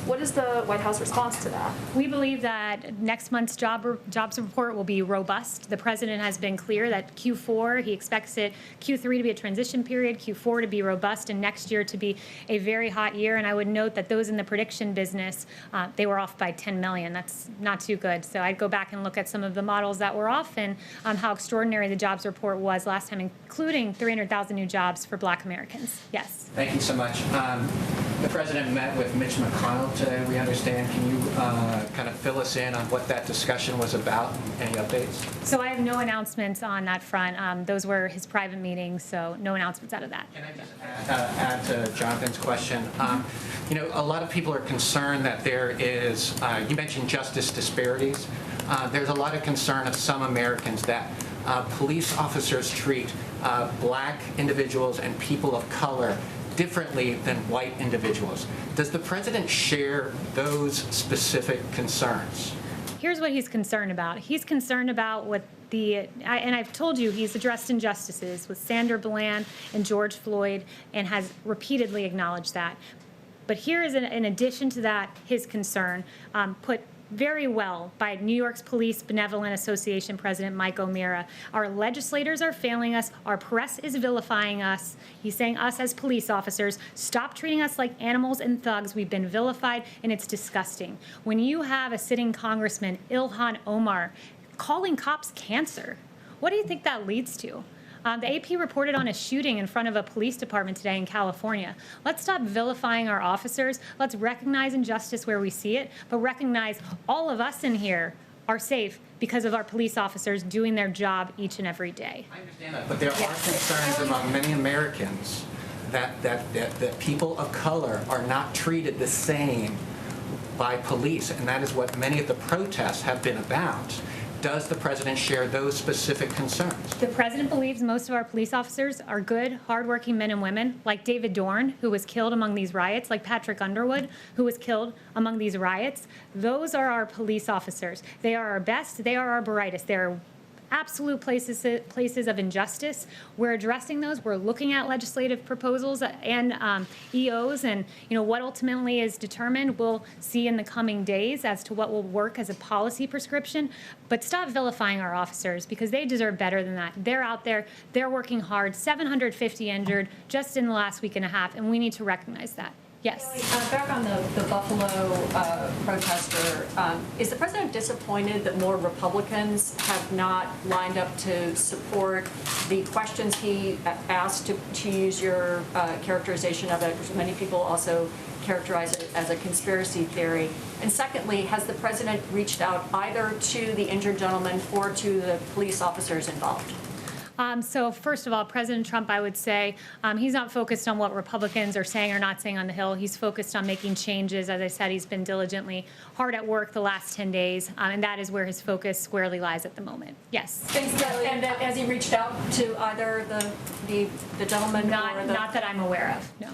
What is the White House response to that? We believe that next month's jobs report will be robust. The president has been clear that Q4, he expects Q3 to be a transition period, Q4 to be robust, and next year to be a very hot year. And I would note that those in the prediction business, they were off by 10 million. That's not too good. So I'd go back and look at some of the models that were off and how extraordinary the jobs report was last time, including 300,000 new jobs for Black Americans. Yes. Thank you so much. The president met with Mitch McConnell today, we understand. Can you kind of fill us in on what that discussion was about? Any updates? So I have no announcements on that front. Those were his private meetings, so no announcements out of that. Can I just add to Jonathan's question? You know, a lot of people are concerned that there is, you mentioned justice disparities. There's a lot of concern of some Americans that police officers treat Black individuals and people of color differently than white individuals. Does the president share those specific concerns? Here's what he's concerned about. He's concerned about what and I've told you he's addressed injustices with Sandra Bland and George Floyd and has repeatedly acknowledged that. But here is, in addition to that, his concern put very well by New York's Police Benevolent Association President Mike O'Meara. Our legislators are failing us. Our press is vilifying us. He's saying us as police officers, stop treating us like animals and thugs. We've been vilified, and it's disgusting. When you have a sitting congressman, Ilhan Omar, calling cops cancer, what do you think that leads to? The AP reported on a shooting in front of a police department today in California. Let's stop vilifying our officers. Let's recognize injustice where we see it, but recognize all of us in here are safe because of our police officers doing their job each and every day. I understand that, but there are concerns among many Americans that people of color are not treated the same by police, and that is what many of the protests have been about. Does the president share those specific concerns? The president believes most of our police officers are good, hardworking men and women, like David Dorn, who was killed among these riots, like Patrick Underwood, who was killed among these riots. Those are our police officers. They are our best. They are our brightest. They're absolute places of injustice. We're addressing those. We're looking at legislative proposals and EOs, and what ultimately is determined, we'll see in the coming days as to what will work as a policy prescription. But stop vilifying our officers because they deserve better than that. They're out there. They're working hard. 750 injured just in the last week and a half, and we need to recognize that. Yes. Back on the Buffalo protester, is the president disappointed that more Republicans have not lined up to support the questions he asked, to use your characterization of it, which many people also characterize it as a conspiracy theory? And secondly, has the president reached out either to the injured gentleman or to the police officers involved? So first of all, President Trump, I would say, he's not focused on what Republicans are saying or not saying on the Hill. He's focused on making changes. As I said, he's been diligently hard at work the last 10 days, and that is where his focus squarely lies at the moment. Yes. Thanks, Kelly. And has he reached out to either the gentleman or the... Not that I'm aware of, no.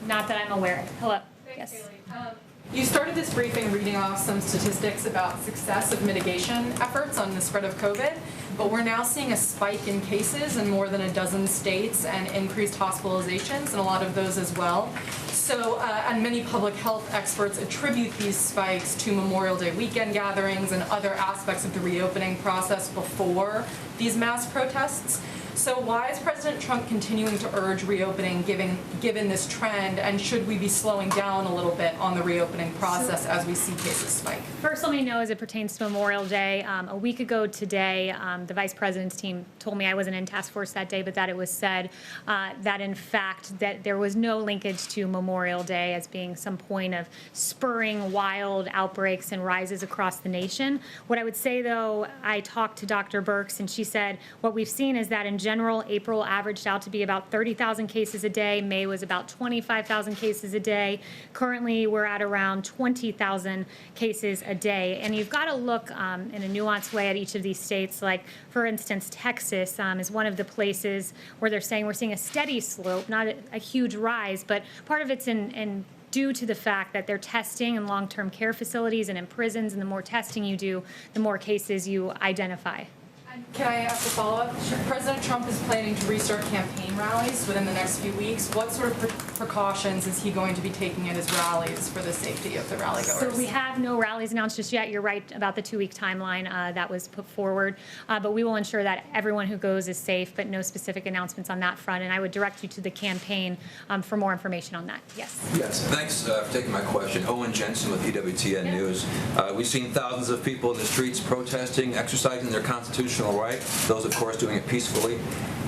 Not that I'm aware of. Hello. Thanks, Yes. Kaylee. You started this briefing reading off some statistics about success of mitigation efforts on the spread of COVID, but we're now seeing a spike in cases in more than a dozen states and increased hospitalizations in a lot of those as well. So, and many public health experts attribute these spikes to Memorial Day weekend gatherings and other aspects of the reopening process before these mass protests. So why is President Trump continuing to urge reopening given this trend, and should we be slowing down a little bit on the reopening process as we see cases spike? First, let me know as it pertains to Memorial Day. A week ago today, the Vice President's team told me I wasn't in task force that day, but that it was said that in fact that there was no linkage to Memorial Day as being some point of spurring wild outbreaks and rises across the nation. What I would say, though, I talked to Dr. Birx, and she said what we've seen is that in general, April averaged out to be about 30,000 cases a day. May was about 25,000 cases a day. Currently, we're at around 20,000 cases a day. And you've got to look in a nuanced way at each of these states. Like, for instance, Texas is one of the places where they're saying we're seeing a steady slope, not a huge rise, but part of it's in due to the fact that they're testing in long-term care facilities and in prisons, and the more testing you do, the more cases you identify. Can I ask a follow-up? Sure. President Trump is planning to restart campaign rallies within the next few weeks. What sort of precautions is he going to be taking at his rallies for the safety of the rally-goers? So we have no rallies announced just yet. You're right about the 2-week timeline that was put forward. But we will ensure that everyone who goes is safe, but no specific announcements on that front. And I would direct you to the campaign for more information on that. Yes. Yes. Thanks for taking my question. Owen Jensen with EWTN News. We've seen thousands of people in the streets protesting, exercising their constitutional right. Those, of course, doing it peacefully.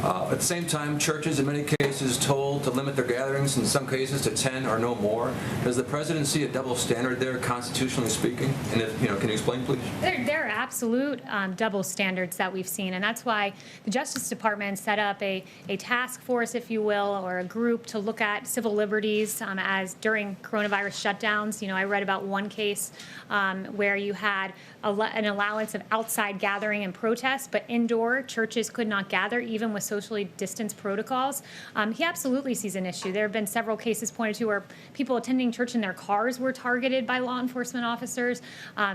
At the same time, churches in many cases told to limit their gatherings, in some cases to 10 or no more. Does the president see a double standard there, constitutionally speaking? And if, can you explain, please? There are absolute double standards that we've seen, and that's why the Justice Department set up a task force, if you will, or a group to look at civil liberties as during coronavirus shutdowns. I read about one case where you had an allowance of outside gathering and protest, but indoor churches could not gather, even with socially distanced protocols. He absolutely sees an issue. There have been several cases pointed to where people attending church in their cars were targeted by law enforcement officers.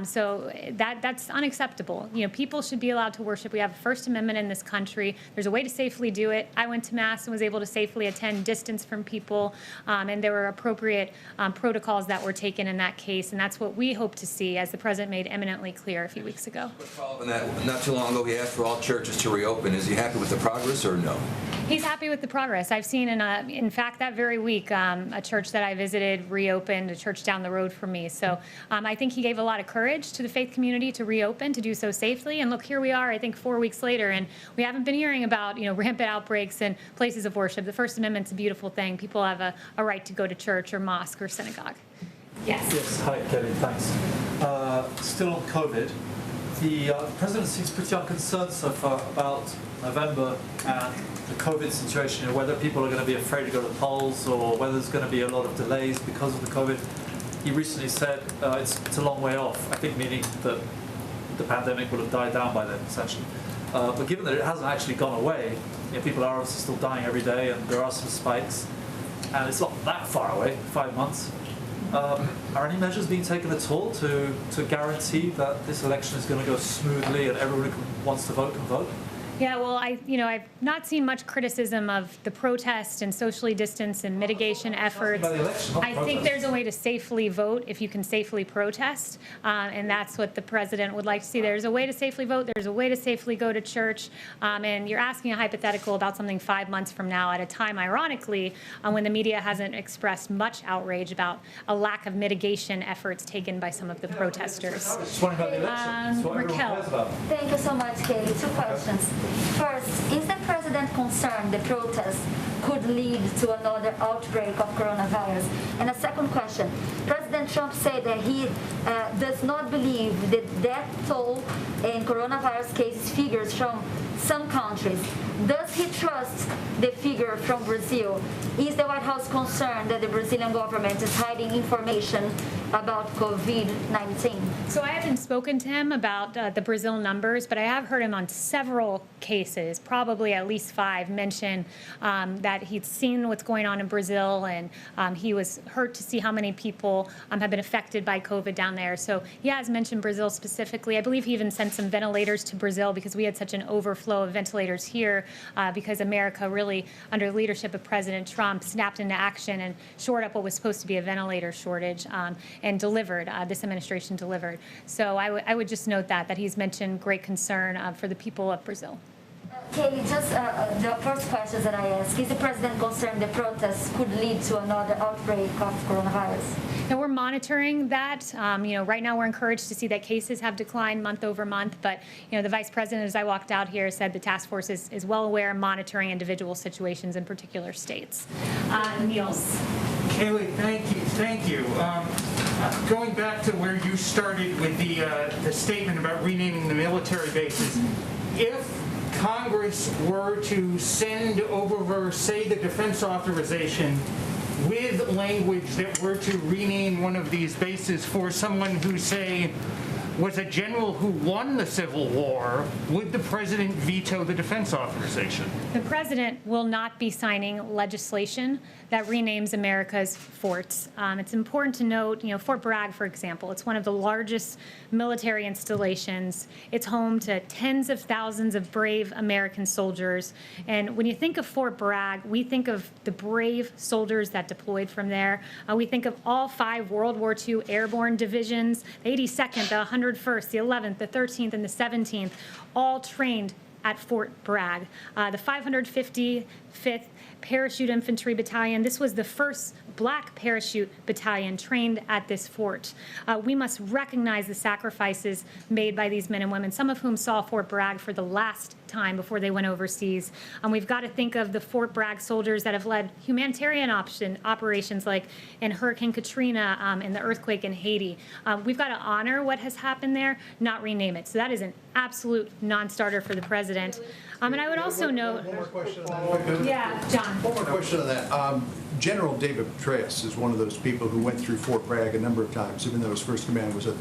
So that's unacceptable. People should be allowed to worship. We have a First Amendment in this country. There's a way to safely do it. I went to Mass and was able to safely attend, distance from people, and there were appropriate protocols that were taken in that case, and that's what we hope to see, as the President made eminently clear a few weeks ago. Not too long ago, he asked for all churches to reopen. Is he happy with the progress or no? He's happy with the progress. I've seen, in fact, that very week, a church that I visited reopened, a church down the road from me. So I think he gave a lot of courage to the faith community to reopen, to do so safely. And look, here we are, I think 4 weeks later, and we haven't been hearing about, rampant outbreaks in places of worship. The First Amendment's a beautiful thing. People have a right to go to church or mosque or synagogue. Yes. Yes. Hi, Kelly. Thanks. Still on COVID. The president seems pretty unconcerned so far about November and the COVID situation, whether people are going to be afraid to go to the polls or whether there's going to be a lot of delays because of the COVID. He recently said it's a long way off, I think meaning that the pandemic would have died down by then, essentially. But given that it hasn't actually gone away, people are obviously still dying every day and there are some spikes, and it's not that far away, 5 months. Are any measures being taken at all to guarantee that this election is going to go smoothly and everyone who wants to vote can vote? Yeah, well, I've not seen much criticism of the protest and socially distanced and mitigation efforts. I think there's a way to safely vote if you can safely protest, and that's what the president would like to see. There's a way to safely vote. There's a way to safely go to church, and you're asking a hypothetical about something 5 months from now at a time, ironically, when the media hasn't expressed much outrage about a lack of mitigation efforts taken by some of the protesters. Raquel. Thank you so much, Katie. 2 questions. First, is the president concerned the protests could lead to another outbreak of coronavirus? And a second question, President Trump said that he does not believe the death toll in coronavirus cases figures from some countries. Does he trust the figure from Brazil? Is the White House concerned that the Brazilian government is hiding information about COVID-19? So I haven't spoken to him about the Brazil numbers, but I have heard him on several cases, probably at least 5, mention that he'd seen what's going on in Brazil, and he was hurt to see how many people have been affected by COVID down there. So he has mentioned Brazil specifically. I believe he even sent some ventilators to Brazil because we had such an overflow of ventilators here because America really, under the leadership of President Trump, snapped into action and shored up what was supposed to be a ventilator shortage and delivered, this administration delivered. So I would just note that he's mentioned great concern for the people of Brazil. Okay, just the first question that I asked, is the president concerned the protests could lead to another outbreak of coronavirus? And we're monitoring that. Right now we're encouraged to see that cases have declined month over month, but the vice president, as I walked out here, said the task force is well aware and monitoring individual situations in particular states. Niels. Kayleigh, thank you. Going back to where you started with the statement about renaming the military bases, if Congress were to send over, say, the defense authorization with language that were to rename one of these bases for someone who, say, was a general who won the Civil War, would the president veto the defense authorization? The president will not be signing legislation that renames America's forts. It's important to note, Fort Bragg, for example, it's one of the largest military installations. It's home to tens of thousands of brave American soldiers. And when you think of Fort Bragg, we think of the brave soldiers that deployed from there. We think of all 5 World War II airborne divisions, the 82nd, the 101st, the 11th, the 13th, and the 17th, all trained at Fort Bragg. The 555th Parachute Infantry Battalion, this was the first Black parachute battalion trained at this fort. We must recognize the sacrifices made by these men and women, some of whom saw Fort Bragg for the last time before they went overseas. We've got to think of the Fort Bragg soldiers that have led humanitarian operations like in Hurricane Katrina and the earthquake in Haiti. We've got to honor what has happened there, not rename it. So that is an absolute non-starter for the president. And I would also note... One more question on that. Yeah, John. One more question on that. General David Petraeus is one of those people who went through Fort Bragg a number of times, even though his first command was at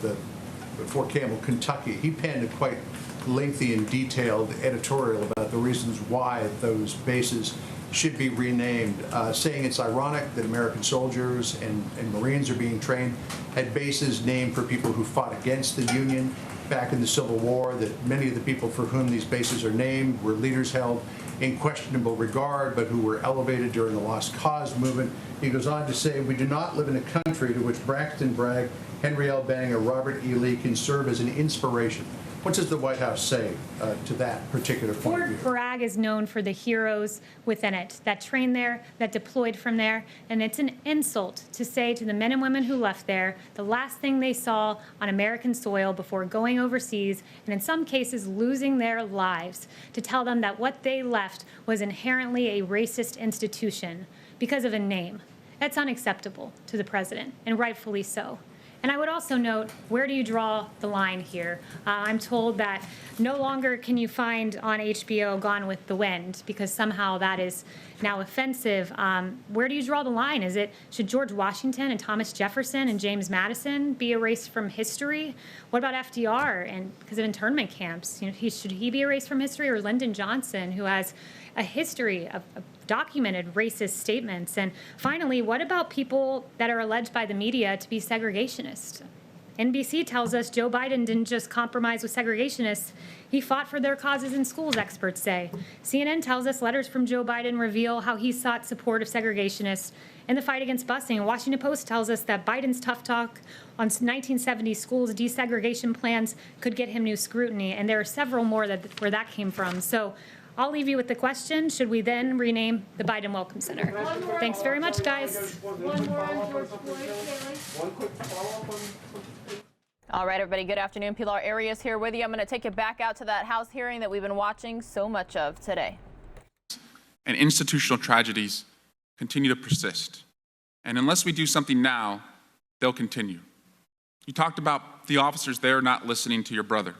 Fort Campbell, Kentucky. He penned a quite lengthy and detailed editorial about the reasons why those bases should be renamed, saying it's ironic that American soldiers and Marines are being trained at bases named for people who fought against the Union back in the Civil War, that many of the people for whom these bases are named were leaders held in questionable regard, but who were elevated during the Lost Cause movement. He goes on to say, we do not live in a country to which Braxton Bragg, Henry L. Bang, or Robert E. Lee can serve as an inspiration. What does the White House say to that particular point of view? Fort Bragg is known for the heroes within it that trained there, that deployed from there, and it's an insult to say to the men and women who left there the last thing they saw on American soil before going overseas, and in some cases losing their lives, to tell them that what they left was inherently a racist institution because of a name. That's unacceptable to the president, and rightfully so. And I would also note, where do you draw the line here? I'm told that no longer can you find on HBO Gone with the Wind because somehow that is now offensive. Where do you draw the line? Should George Washington and Thomas Jefferson and James Madison be erased from history? What about FDR and because of internment camps? Should he be erased from history, or Lyndon Johnson, who has a history of documented racist statements? And finally, what about people that are alleged by the media to be segregationists? NBC tells us Joe Biden didn't just compromise with segregationists, he fought for their causes in schools, experts say. CNN tells us letters from Joe Biden reveal how he sought support of segregationists in the fight against busing. And Washington Post tells us that Biden's tough talk on 1970 schools desegregation plans could get him new scrutiny. And there are several more where that came from. So I'll leave you with the question, should we then rename the Biden Welcome Center? Thanks very much, guys. One more on George Floyd, Kayleigh. One quick follow-up on... All right, everybody, good afternoon. Pilar Arias here with you. I'm going to take you back out to that House hearing that we've been watching so much of today. And institutional tragedies continue to persist. And unless we do something now, they'll continue. You talked about the officers there not listening to your brother.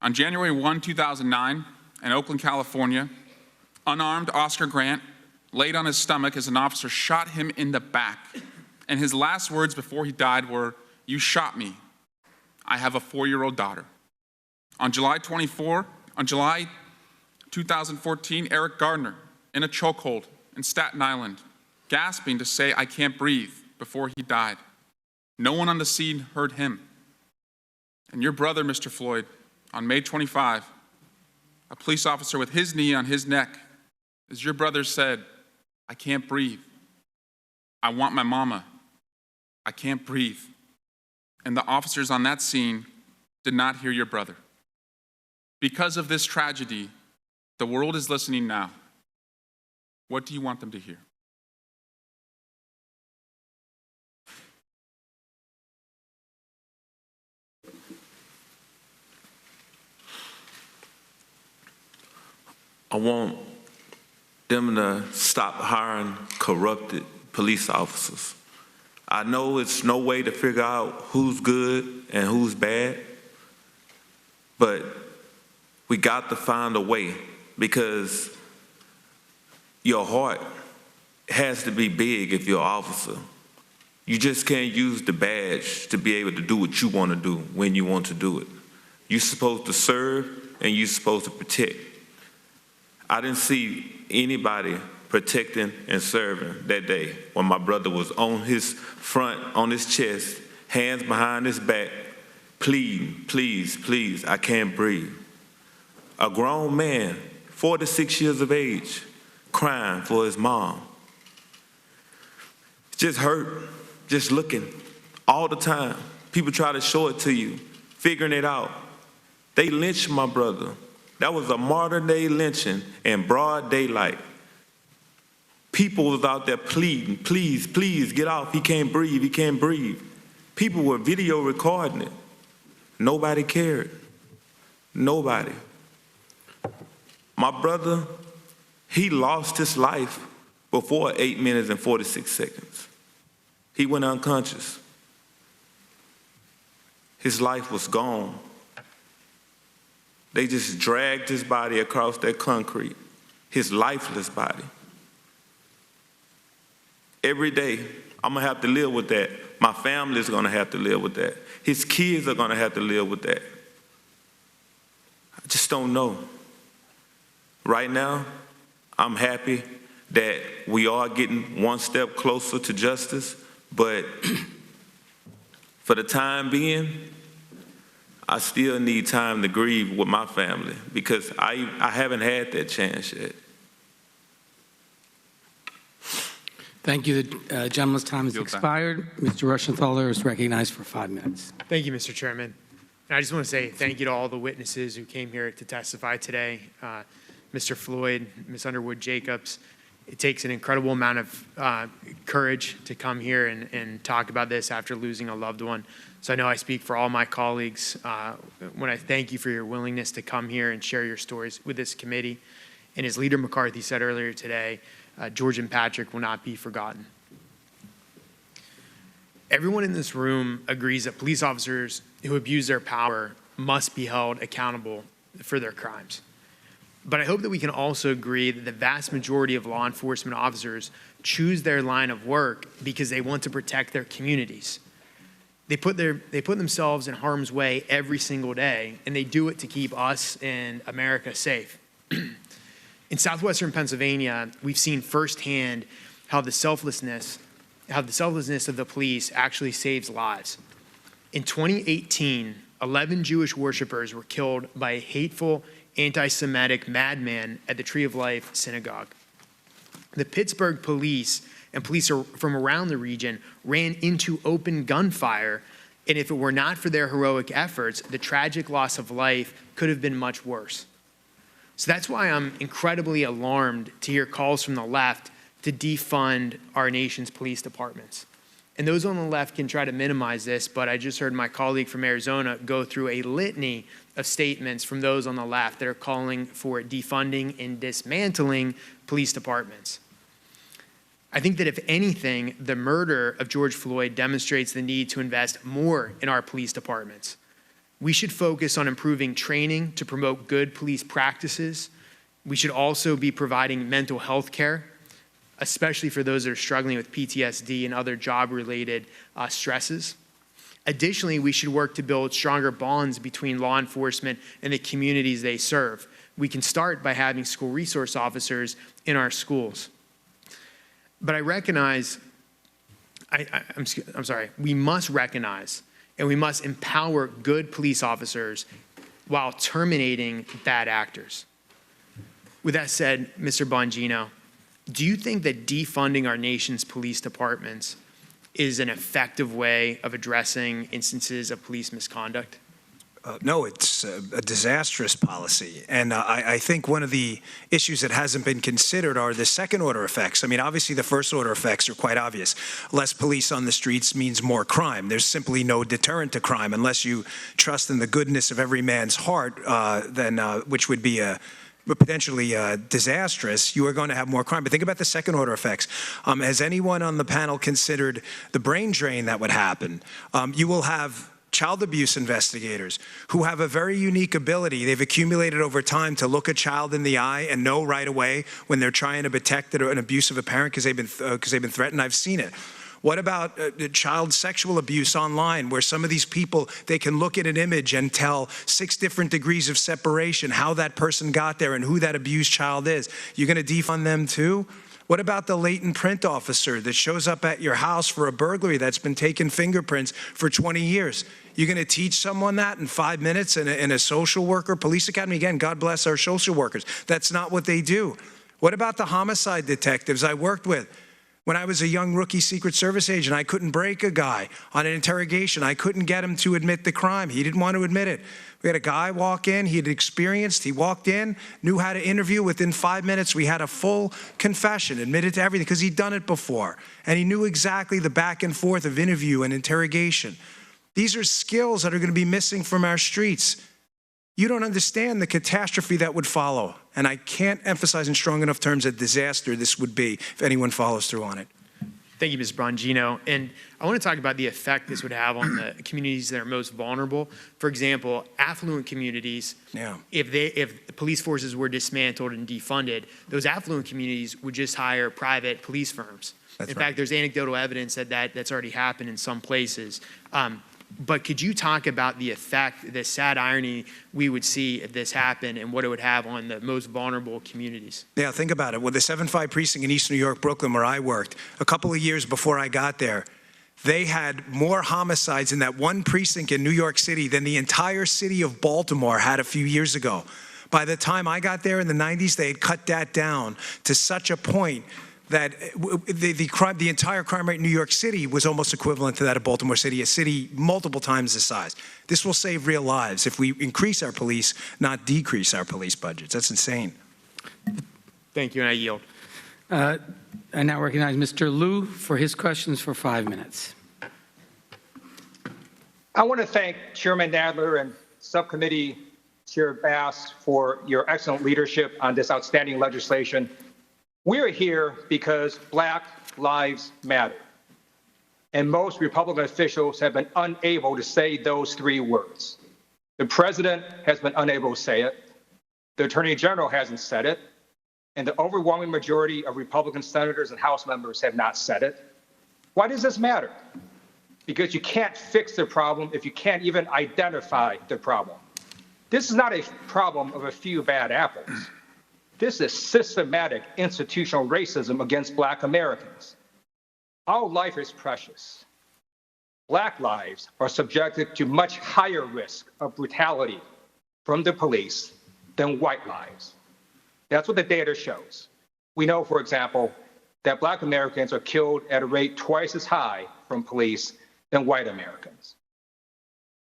On January 1, 2009, in Oakland, California, unarmed Oscar Grant laid on his stomach as an officer shot him in the back. And his last words before he died were, "You shot me. I have a 4-year-old daughter." On July 2014, Eric Gardner, in a chokehold in Staten Island, gasping to say, "I can't breathe," before he died. No one on the scene heard him. And your brother, Mr. Floyd, on May 25, a police officer with his knee on his neck, as your brother said, "I can't breathe. I want my mama. I can't breathe." And the officers on that scene did not hear your brother. Because of this tragedy, the world is listening now. What do you want them to hear? I want them to stop hiring corrupted police officers. I know it's no way to figure out who's good and who's bad, but we got to find a way, because your heart has to be big if you're an officer. You just can't use the badge to be able to do what you want to do when you want to do it. You're supposed to serve and you're supposed to protect. I didn't see anybody protecting and serving that day when my brother was on his front, on his chest, hands behind his back, pleading, "Please, please, I can't breathe." A grown man, 46 years of age, crying for his mom. Just hurt, just looking all the time. People try to show it to you, figuring it out. They lynched my brother. That was a modern day lynching in broad daylight. People was out there pleading, "Please, please, get off. He can't breathe, he can't breathe." People were video recording it. Nobody cared. Nobody. My brother, he lost his life before 8 minutes and 46 seconds. He went unconscious. His life was gone. They just dragged his body across that concrete, his lifeless body. Every day, I'm gonna have to live with that. My family's gonna have to live with that. His kids are gonna have to live with that. I just don't know. Right now, I'm happy that we are getting one step closer to justice, but for the time being, I still need time to grieve with my family, because I haven't had that chance yet. Thank you. The gentleman's time has expired. Mr. Rushenthaler is recognized for 5 minutes. Thank you, Mr. Chairman. And I just want to say thank you to all the witnesses who came here to testify today. Mr. Floyd, Ms. Underwood Jacobs. It takes an incredible amount of courage to come here and talk about this after losing a loved one. So I know I speak for all my colleagues when I thank you for your willingness to come here and share your stories with this committee. And as Leader McCarthy said earlier today, George and Patrick will not be forgotten. Everyone in this room agrees that police officers who abuse their power must be held accountable for their crimes. But I hope that we can also agree that the vast majority of law enforcement officers choose their line of work because they want to protect their communities. They put themselves in harm's way every single day, and they do it to keep us and America safe. In southwestern Pennsylvania, we've seen firsthand how the selflessness of the police actually saves lives. In 2018, 11 Jewish worshipers were killed by a hateful, anti-Semitic madman at the Tree of Life synagogue. The Pittsburgh police and police from around the region ran into open gunfire, and if it were not for their heroic efforts, the tragic loss of life could have been much worse. So that's why I'm incredibly alarmed to hear calls from the left to defund our nation's police departments. And those on the left can try to minimize this, but I just heard my colleague from Arizona go through a litany of statements from those on the left that are calling for defunding and dismantling police departments. I think that if anything, the murder of George Floyd demonstrates the need to invest more in our police departments. We should focus on improving training to promote good police practices. We should also be providing mental health care, especially for those that are struggling with PTSD and other job-related stresses. Additionally, we should work to build stronger bonds between law enforcement and the communities they serve. We can start by having school resource officers in our schools. But I recognize, we must recognize and we must empower good police officers while terminating bad actors. With that said, Mr. Bongino, do you think that defunding our nation's police departments is an effective way of addressing instances of police misconduct? No, it's a disastrous policy. And I think one of the issues that hasn't been considered are the second-order effects. I mean, obviously, the first-order effects are quite obvious. Less police on the streets means more crime. There's simply no deterrent to crime unless you trust in the goodness of every man's heart, which would be potentially disastrous. You are going to have more crime. But think about the second-order effects. Has anyone on the panel considered the brain drain that would happen? You will have child abuse investigators who have a very unique ability. They've accumulated over time to look a child in the eye and know right away when they're trying to protect an abuse of a parent because they've been threatened. I've seen it. What about child sexual abuse online, where some of these people, they can look at an image and tell 6 different degrees of separation, how that person got there and who that abused child is? You're going to defund them too? What about the latent print officer that shows up at your house for a burglary that's been taking fingerprints for 20 years? You're going to teach someone that in 5 minutes in a social worker police academy? Again, God bless our social workers. That's not what they do. What about the homicide detectives I worked with? When I was a young rookie Secret Service agent, I couldn't break a guy on an interrogation. I couldn't get him to admit the crime. He didn't want to admit it. We had a guy walk in, he had experienced, he walked in, knew how to interview. Within 5 minutes, we had a full confession, admitted to everything, because he'd done it before. And he knew exactly the back and forth of interview and interrogation. These are skills that are going to be missing from our streets. You don't understand the catastrophe that would follow. And I can't emphasize in strong enough terms a disaster this would be if anyone follows through on it. Thank you, Ms. Bongino. And I want to talk about the effect this would have on the communities that are most vulnerable. For example, affluent communities, if the police forces were dismantled and defunded, those affluent communities would just hire private police firms. In fact, there's anecdotal evidence that's already happened in some places. But could you talk about the effect, the sad irony we would see if this happened and what it would have on the most vulnerable communities? Yeah, think about it. With the 7-5 precinct in East New York, Brooklyn, where I worked, a couple of years before I got there, they had more homicides in that one precinct in New York City than the entire city of Baltimore had a few years ago. By the time I got there in the 90s, they had cut that down to such a point that the entire crime rate in New York City was almost equivalent to that of Baltimore City, a city multiple times the size. This will save real lives if we increase our police, not decrease our police budgets. That's insane. Thank you, and I yield. I now recognize Mr. Liu for his questions for 5 minutes. I want to thank Chairman Nadler and Subcommittee Chair Bass for your excellent leadership on this outstanding legislation. We're here because Black Lives Matter. And most Republican officials have been unable to say those 3 words. The president has been unable to say it. The Attorney General hasn't said it. And the overwhelming majority of Republican senators and House members have not said it. Why does this matter? Because you can't fix the problem if you can't even identify the problem. This is not a problem of a few bad apples. This is systematic institutional racism against Black Americans. Our life is precious. Black lives are subjected to much higher risk of brutality from the police than white lives. That's what the data shows. We know, for example, that Black Americans are killed at a rate twice as high from police than white Americans.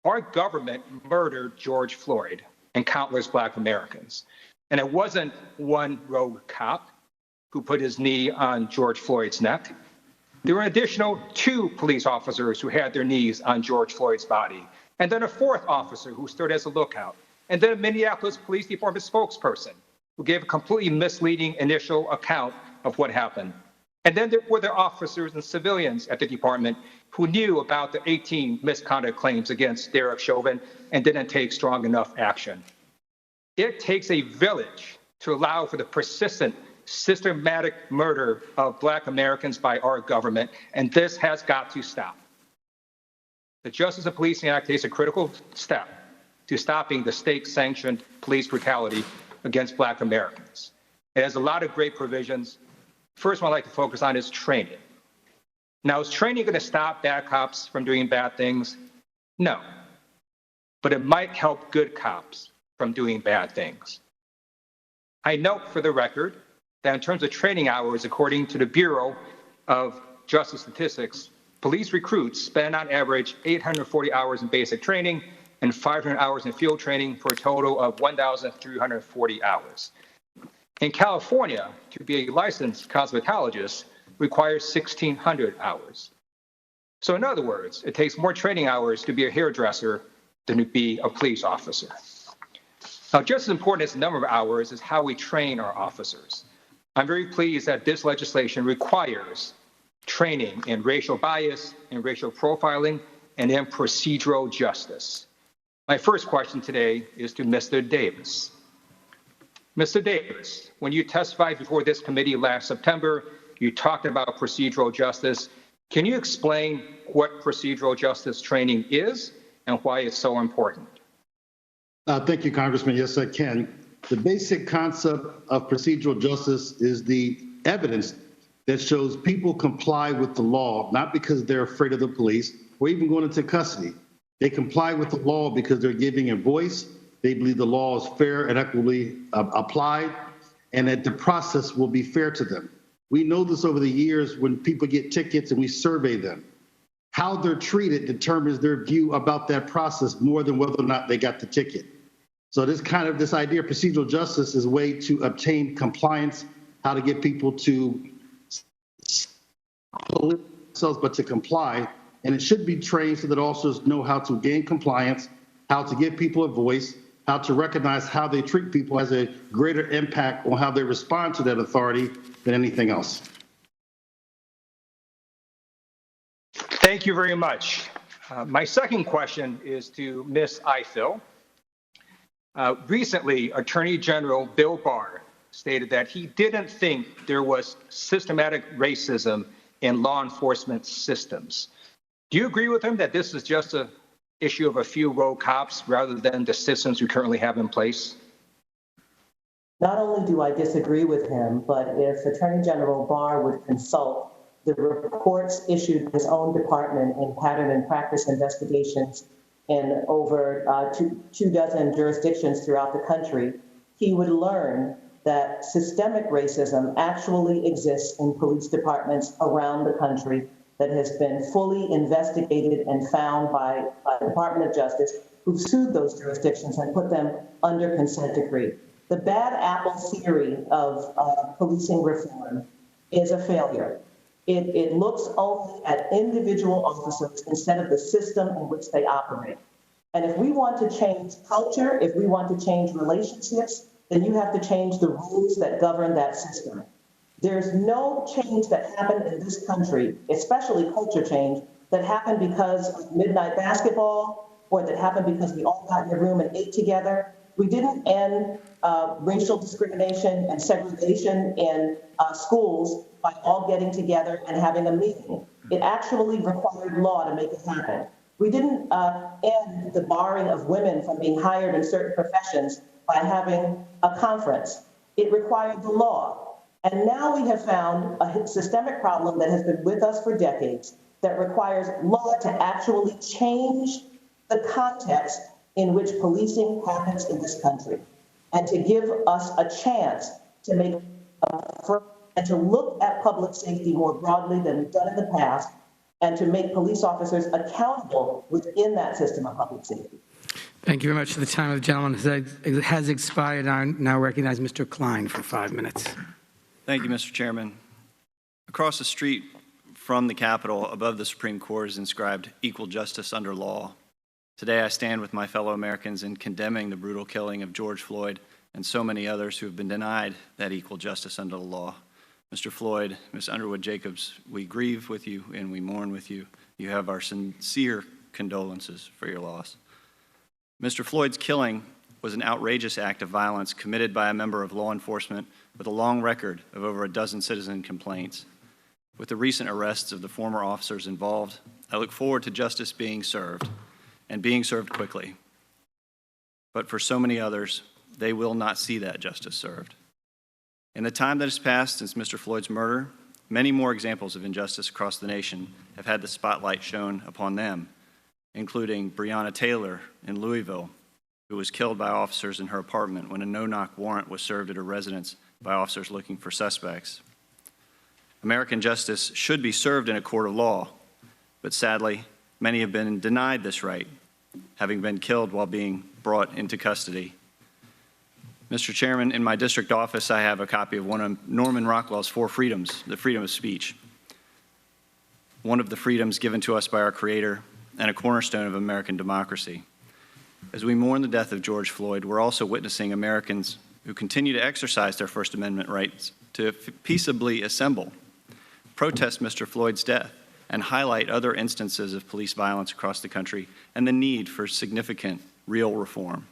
Our government murdered George Floyd and countless Black Americans. And it wasn't one rogue cop who put his knee on George Floyd's neck. There were an additional 2 police officers who had their knees on George Floyd's body, and then a 4th officer who stood as a lookout, and then a Minneapolis Police Department spokesperson who gave a completely misleading initial account of what happened. And then there were the officers and civilians at the department who knew about the 18 misconduct claims against Derek Chauvin and didn't take strong enough action. It takes a village to allow for the persistent, systematic murder of Black Americans by our government, and this has got to stop. The Justice and Policing Act takes a critical step to stopping the state-sanctioned police brutality against Black Americans. It has a lot of great provisions. First one I'd like to focus on is training. Now, is training going to stop bad cops from doing bad things? No. But it might help good cops from doing bad things. I note for the record that in terms of training hours, according to the Bureau of Justice Statistics, police recruits spend on average 840 hours in basic training and 500 hours in field training for a total of 1,340 hours. In California, to be a licensed cosmetologist requires 1,600 hours. So in other words, it takes more training hours to be a hairdresser than to be a police officer. Now, just as important as the number of hours is how we train our officers. I'm very pleased that this legislation requires training in racial bias, in racial profiling, and in procedural justice. My first question today is to Mr. Davis. Mr. Davis, when you testified before this committee last September, you talked about procedural justice. Can you explain what procedural justice training is and why it's so important? Thank you, Congressman. Yes, I can. The basic concept of procedural justice is the evidence that shows people comply with the law, not because they're afraid of the police or even going into custody. They comply with the law because they're giving a voice. They believe the law is fair and equitably applied, and that the process will be fair to them. We know this over the years when people get tickets and we survey them. How they're treated determines their view about that process more than whether or not they got the ticket. So this idea of procedural justice is a way to obtain compliance, how to get people to themselves, but to comply. And it should be trained so that officers know how to gain compliance, how to give people a voice, how to recognize how they treat people has a greater impact on how they respond to that authority than anything else. Thank you very much. My second question is to Ms. Ifill. Recently, Attorney General Bill Barr stated that he didn't think there was systematic racism in law enforcement systems. Do you agree with him that this is just an issue of a few rogue cops rather than the systems we currently have in place? Not only do I disagree with him, but if Attorney General Barr would consult the reports issued in his own department in pattern and practice investigations in over 24 jurisdictions throughout the country, he would learn that systemic racism actually exists in police departments around the country that has been fully investigated and found by the Department of Justice, who've sued those jurisdictions and put them under consent decree. The bad apple theory of policing reform is a failure. It looks only at individual officers instead of the system in which they operate. And if we want to change culture, if we want to change relationships, then you have to change the rules that govern that system. There's no change that happened in this country, especially culture change, that happened because of midnight basketball or that happened because we all got in a room and ate together. We didn't end racial discrimination and segregation in schools by all getting together and having a meeting. It actually required law to make it happen. We didn't end the barring of women from being hired in certain professions by having a conference. It required the law. And now we have found a systemic problem that has been with us for decades that requires law to actually change the context in which policing happens in this country and to give us a chance to make and to look at public safety more broadly than we've done in the past and to make police officers accountable within that system of public safety. Thank you very much. The time of the gentleman has expired. I now recognize Mr. Klein for 5 minutes. Thank you, Mr. Chairman. Across the street from the Capitol, above the Supreme Court, is inscribed "Equal Justice Under Law." Today, I stand with my fellow Americans in condemning the brutal killing of George Floyd and so many others who have been denied that equal justice under the law. Mr. Floyd, Ms. Underwood-Jacobs, we grieve with you and we mourn with you. You have our sincere condolences for your loss. Mr. Floyd's killing was an outrageous act of violence committed by a member of law enforcement with a long record of over a dozen citizen complaints. With the recent arrests of the former officers involved, I look forward to justice being served, and being served quickly. But for so many others, they will not see that justice served. In the time that has passed since Mr. Floyd's murder, many more examples of injustice across the nation have had the spotlight shown upon them, including Breonna Taylor in Louisville, who was killed by officers in her apartment when a no-knock warrant was served at her residence by officers looking for suspects. American justice should be served in a court of law, but sadly, many have been denied this right, having been killed while being brought into custody. Mr. Chairman, in my district office, I have a copy of one of Norman Rockwell's 4 freedoms, the freedom of speech, one of the freedoms given to us by our Creator and a cornerstone of American democracy. As we mourn the death of George Floyd, we're also witnessing Americans who continue to exercise their First Amendment rights to peaceably assemble, protest Mr. Floyd's death, and highlight other instances of police violence across the country and the need for significant, real reform.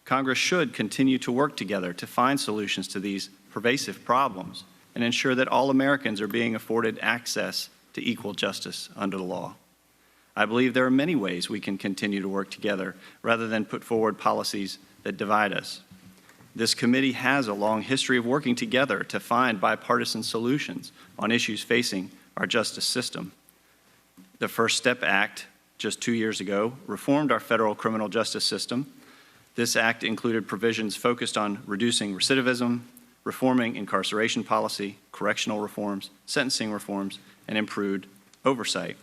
Congress should continue to work together to find solutions to these pervasive problems and ensure that all Americans are being afforded access to equal justice under the law. I believe there are many ways we can continue to work together rather than put forward policies that divide us. This committee has a long history of working together to find bipartisan solutions on issues facing our justice system. The First Step Act, just 2 years ago, reformed our federal criminal justice system. This act included provisions focused on reducing recidivism, reforming incarceration policy, correctional reforms, sentencing reforms, and improved oversight.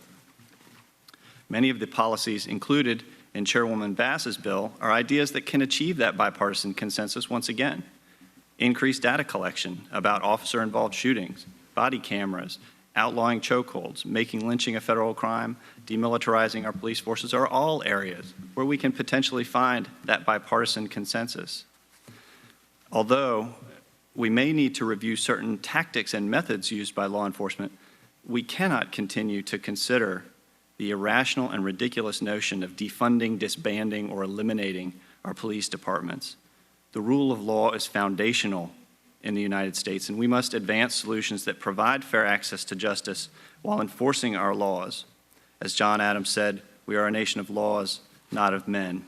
Many of the policies included in Chairwoman Bass's bill are ideas that can achieve that bipartisan consensus once again. Increased data collection about officer-involved shootings, body cameras, outlawing chokeholds, making lynching a federal crime, demilitarizing our police forces are all areas where we can potentially find that bipartisan consensus. Although we may need to review certain tactics and methods used by law enforcement, we cannot continue to consider the irrational and ridiculous notion of defunding, disbanding, or eliminating our police departments. The rule of law is foundational in the United States, and we must advance solutions that provide fair access to justice while enforcing our laws. As John Adams said, we are a nation of laws, not of men.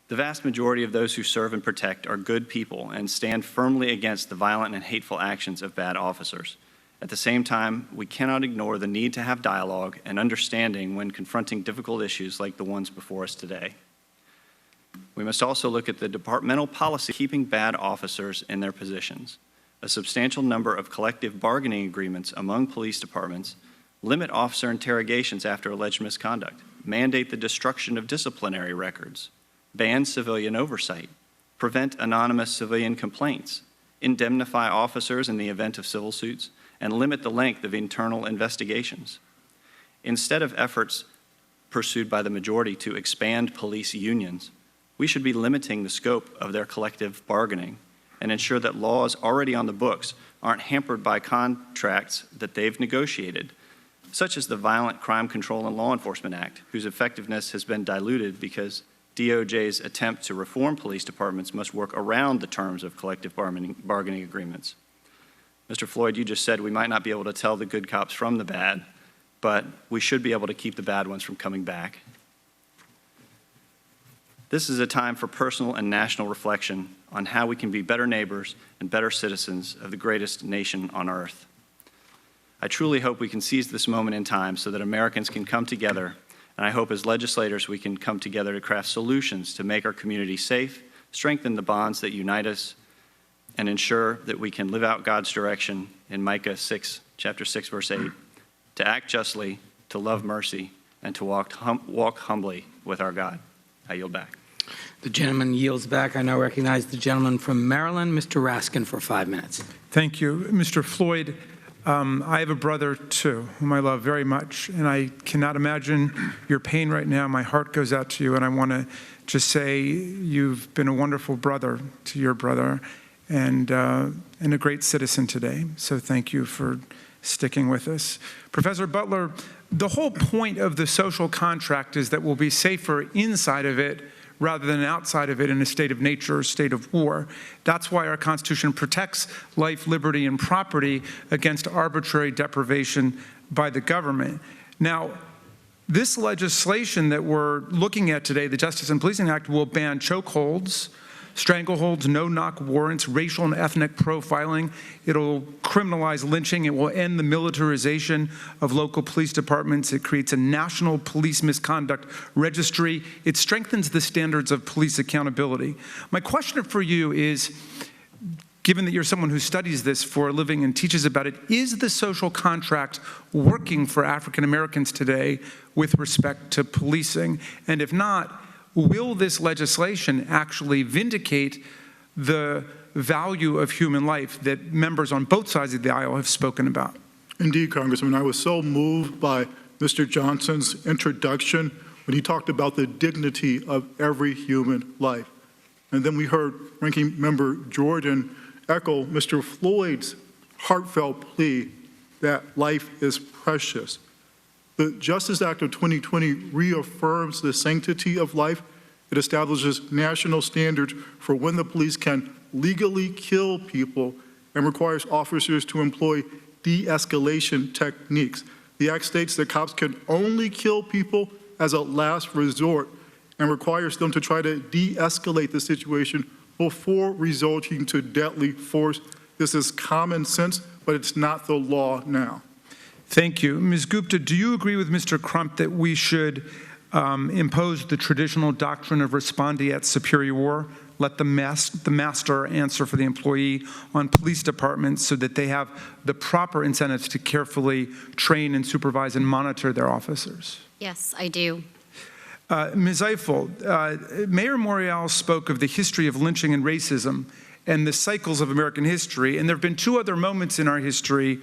The vast majority of those who serve and protect are good people and stand firmly against the violent and hateful actions of bad officers. At the same time, we cannot ignore the need to have dialogue and understanding when confronting difficult issues like the ones before us today. We must also look at the departmental policy keeping bad officers in their positions. A substantial number of collective bargaining agreements among police departments limit officer interrogations after alleged misconduct, mandate the destruction of disciplinary records, ban civilian oversight, prevent anonymous civilian complaints, indemnify officers in the event of civil suits, and limit the length of internal investigations. Instead of efforts pursued by the majority to expand police unions, we should be limiting the scope of their collective bargaining and ensure that laws already on the books aren't hampered by contracts that they've negotiated, such as the Violent Crime Control and Law Enforcement Act, whose effectiveness has been diluted because DOJ's attempt to reform police departments must work around the terms of collective bargaining agreements. Mr. Floyd, you just said we might not be able to tell the good cops from the bad, but we should be able to keep the bad ones from coming back. This is a time for personal and national reflection on how we can be better neighbors and better citizens of the greatest nation on earth. I truly hope we can seize this moment in time so that Americans can come together, and I hope as legislators we can come together to craft solutions to make our community safe, strengthen the bonds that unite us, and ensure that we can live out God's direction in Micah 6, chapter 6, verse 8, to act justly, to love mercy, and to walk humbly with our God. I yield back. The gentleman yields back. I now recognize the gentleman from Maryland, Mr. Raskin, for 5 minutes. Thank you. Mr. Floyd, I have a brother, too, whom I love very much, and I cannot imagine your pain right now. My heart goes out to you, and I want to just say you've been a wonderful brother to your brother, and a great citizen today. So thank you for sticking with us. Professor Butler, the whole point of the social contract is that we'll be safer inside of it rather than outside of it in a state of nature or state of war. That's why our Constitution protects life, liberty, and property against arbitrary deprivation by the government. Now, this legislation that we're looking at today, the Justice and Policing Act, will ban chokeholds, strangleholds, no-knock warrants, racial and ethnic profiling. It'll criminalize lynching. It will end the militarization of local police departments. It creates a national police misconduct registry. It strengthens the standards of police accountability. My question for you is, given that you're someone who studies this for a living and teaches about it, is the social contract working for African Americans today with respect to policing? And if not, will this legislation actually vindicate the value of human life that members on both sides of the aisle have spoken about? Indeed, Congressman. I was so moved by Mr. Johnson's introduction when he talked about the dignity of every human life. And then we heard Ranking Member Jordan echo Mr. Floyd's heartfelt plea that life is precious. The Justice Act of 2020 reaffirms the sanctity of life. It establishes national standards for when the police can legally kill people and requires officers to employ de-escalation techniques. The Act states that cops can only kill people as a last resort and requires them to try to de-escalate the situation before resorting to deadly force. This is common sense, but it's not the law now. Thank you. Ms. Gupta, do you agree with Mr. Crump that we should impose the traditional doctrine of respondeat superior, let the master answer for the employee on police departments so that they have the proper incentives to carefully train and supervise and monitor their officers? Yes, I do. Ms. Eiffel, Mayor Morial spoke of the history of lynching and racism and the cycles of American history, and there have been two other moments in our history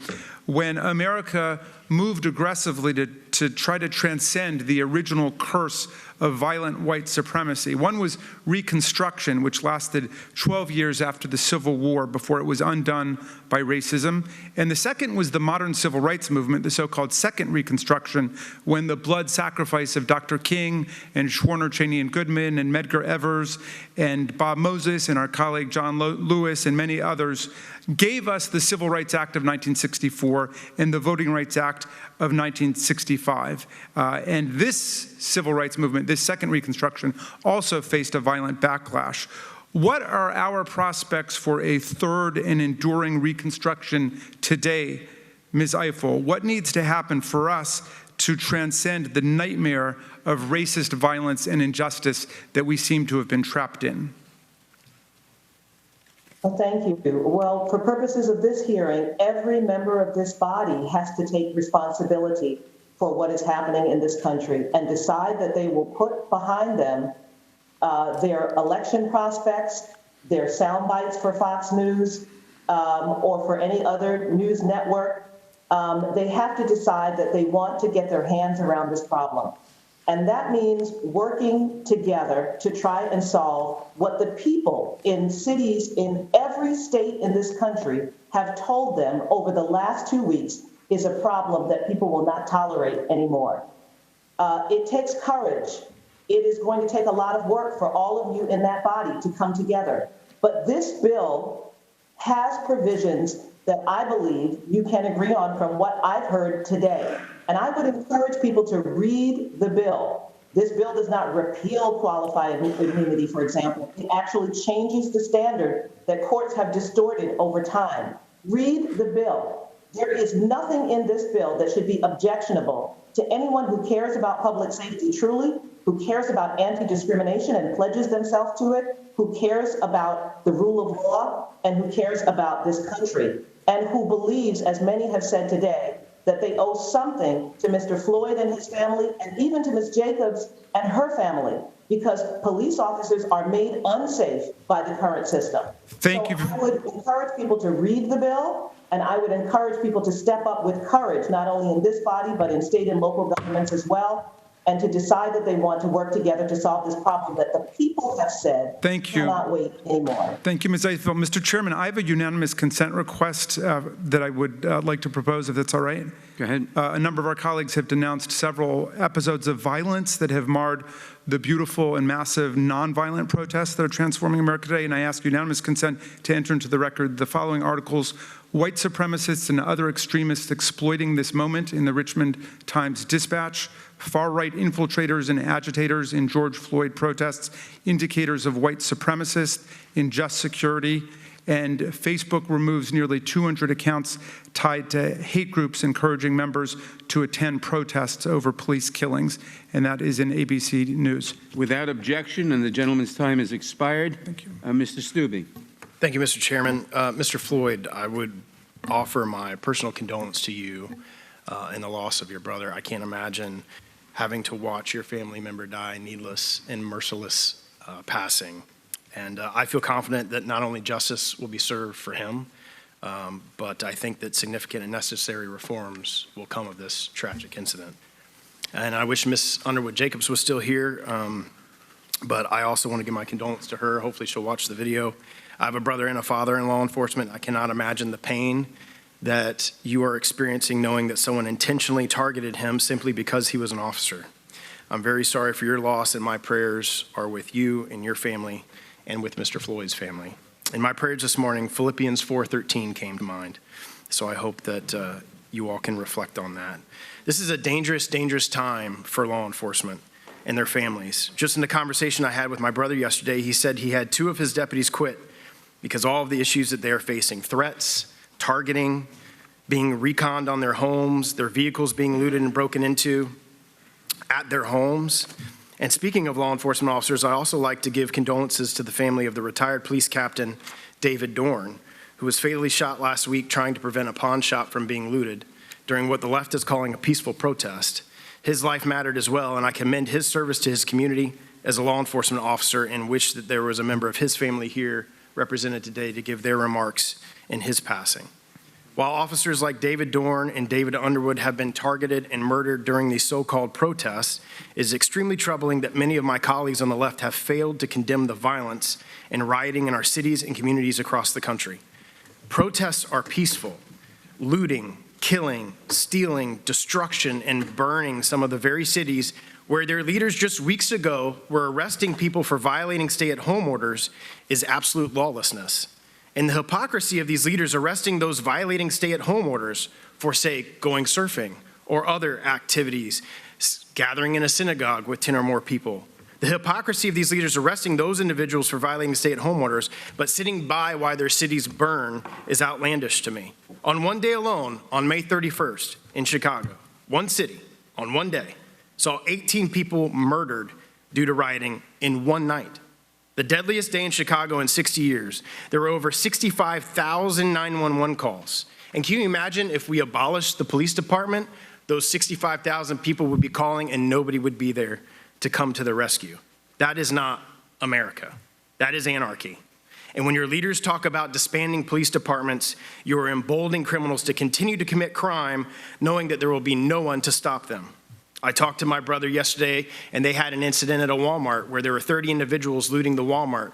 when America moved aggressively to try to transcend the original curse of violent white supremacy. One was Reconstruction, which lasted 12 years after the Civil War before it was undone by racism. And the second was the modern civil rights movement, the so-called Second Reconstruction, when the blood sacrifice of Dr. King and Schwerner, Cheney, and Goodman and Medgar Evers and Bob Moses and our colleague John Lewis and many others gave us the Civil Rights Act of 1964 and the Voting Rights Act of 1965. And this civil rights movement, this Second Reconstruction, also faced a violent backlash. What are our prospects for a third and enduring Reconstruction today, Ms. Eiffel? What needs to happen for us to transcend the nightmare of racist violence and injustice that we seem to have been trapped in? Well, thank you. Well, for purposes of this hearing, every member of this body has to take responsibility for what is happening in this country and decide that they will put behind them their election prospects, their sound bites for Fox News or for any other news network. They have to decide that they want to get their hands around this problem. And that means working together to try and solve what the people in cities in every state in this country have told them over the last 2 weeks is a problem that people will not tolerate anymore. It takes courage. It is going to take a lot of work for all of you in that body to come together. But this bill has provisions that I believe you can agree on from what I've heard today. And I would encourage people to read the bill. This bill does not repeal qualified immunity, for example. It actually changes the standard that courts have distorted over time. Read the bill. There is nothing in this bill that should be objectionable to anyone who cares about public safety truly, who cares about anti-discrimination and pledges themselves to it, who cares about the rule of law, and who cares about this country, and who believes, as many have said today, that they owe something to Mr. Floyd and his family, and even to Ms. Jacobs and her family, because police officers are made unsafe by the current system. Thank you. I would encourage people to read the bill, and I would encourage people to step up with courage, not only in this body, but in state and local governments as well, and to decide that they want to work together to solve this problem that the people have said cannot wait anymore. Thank you, Ms. Eichel. Mr. Chairman, I have a unanimous consent request that I would like to propose, if that's all right. Go ahead. A number of our colleagues have denounced several episodes of violence that have marred the beautiful and massive nonviolent protests that are transforming America today, and I ask unanimous consent to enter into the record the following articles: white supremacists and other extremists exploiting this moment in the Richmond Times-Dispatch, far-right infiltrators and agitators in George Floyd protests, indicators of white supremacists in just security, and Facebook removes nearly 200 accounts tied to hate groups encouraging members to attend protests over police killings, and that is in ABC News. Without objection, and the gentleman's time has expired. Thank you. Mr. Stubbe. Thank you, Mr. Chairman. Mr. Floyd, I would offer my personal condolence to you in the loss of your brother. I can't imagine having to watch your family member die needless and merciless passing. And I feel confident that not only justice will be served for him, but I think that significant and necessary reforms will come of this tragic incident. And I wish Ms. Underwood-Jacobs was still here, but I also want to give my condolence to her. Hopefully she'll watch the video. I have a brother and a father in law enforcement. I cannot imagine the pain that you are experiencing knowing that someone intentionally targeted him simply because he was an officer. I'm very sorry for your loss, and my prayers are with you and your family and with Mr. Floyd's family. In my prayers this morning, Philippians 4:13 came to mind. So I hope that you all can reflect on that. This is a dangerous, dangerous time for law enforcement and their families. Just in the conversation I had with my brother yesterday, he said he had 2 of his deputies quit because all of the issues that they are facing: threats, targeting, being reconned on their homes, their vehicles being looted and broken into at their homes. And speaking of law enforcement officers, I also like to give condolences to the family of the retired police captain, David Dorn, who was fatally shot last week trying to prevent a pawn shop from being looted during what the left is calling a peaceful protest. His life mattered as well, and I commend his service to his community as a law enforcement officer, and wish that there was a member of his family here represented today to give their remarks in his passing. While officers like David Dorn and David Underwood have been targeted and murdered during these so-called protests, it is extremely troubling that many of my colleagues on the left have failed to condemn the violence and rioting in our cities and communities across the country. Protests are peaceful. Looting, killing, stealing, destruction, and burning some of the very cities where their leaders just weeks ago were arresting people for violating stay-at-home orders is absolute lawlessness. And the hypocrisy of these leaders arresting those violating stay-at-home orders for, say, going surfing or other activities, gathering in a synagogue with 10 or more people. The hypocrisy of these leaders arresting those individuals for violating stay-at-home orders, but sitting by while their cities burn, is outlandish to me. On one day alone, on May 31st in Chicago, one city, on one day, saw 18 people murdered due to rioting in one night. The deadliest day in Chicago in 60 years. There were over 65,000 911 calls. And can you imagine if we abolished the police department, those 65,000 people would be calling and nobody would be there to come to the rescue? That is not America. That is anarchy. And when your leaders talk about disbanding police departments, you are emboldening criminals to continue to commit crime, knowing that there will be no one to stop them. I talked to my brother yesterday, and they had an incident at a Walmart where there were 30 individuals looting the Walmart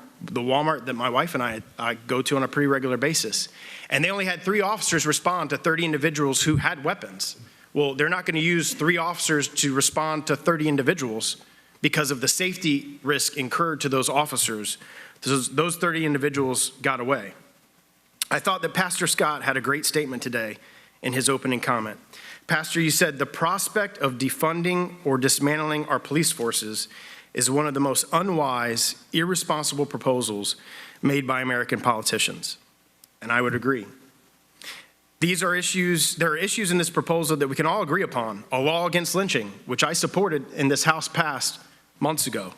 that my wife and I go to on a pretty regular basis. And they only had 3 officers respond to 30 individuals who had weapons. Well, they're not going to use 3 officers to respond to 30 individuals because of the safety risk incurred to those officers. Those 30 individuals got away. I thought that Pastor Scott had a great statement today in his opening comment. Pastor, you said the prospect of defunding or dismantling our police forces is one of the most unwise, irresponsible proposals made by American politicians. And I would agree. There are issues in this proposal that we can all agree upon. A law against lynching, which I supported in this House passed months ago,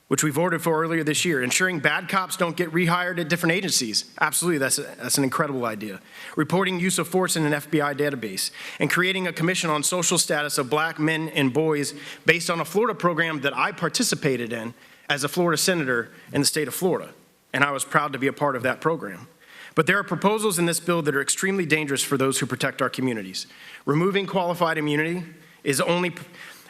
which we voted for earlier this year. Ensuring bad cops don't get rehired at different agencies. Absolutely, that's an incredible idea. Reporting use of force in an FBI database. And creating a commission on social status of black men and boys based on a Florida program that I participated in as a Florida senator in the state of Florida. And I was proud to be a part of that program. But there are proposals in this bill that are extremely dangerous for those who protect our communities. Removing qualified immunity is only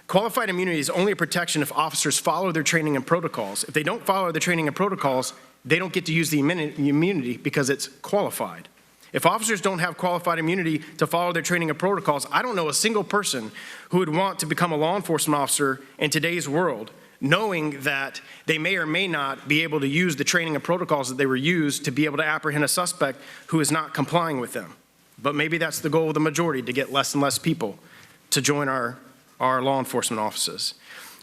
Qualified immunity is only a protection if officers follow their training and protocols. If they don't follow the training and protocols, they don't get to use the immunity because it's qualified. If officers don't have qualified immunity to follow their training and protocols, I don't know a single person who would want to become a law enforcement officer in today's world, knowing that they may or may not be able to use the training and protocols that they were used to be able to apprehend a suspect who is not complying with them. But maybe that's the goal of the majority, to get less and less people to join our law enforcement offices.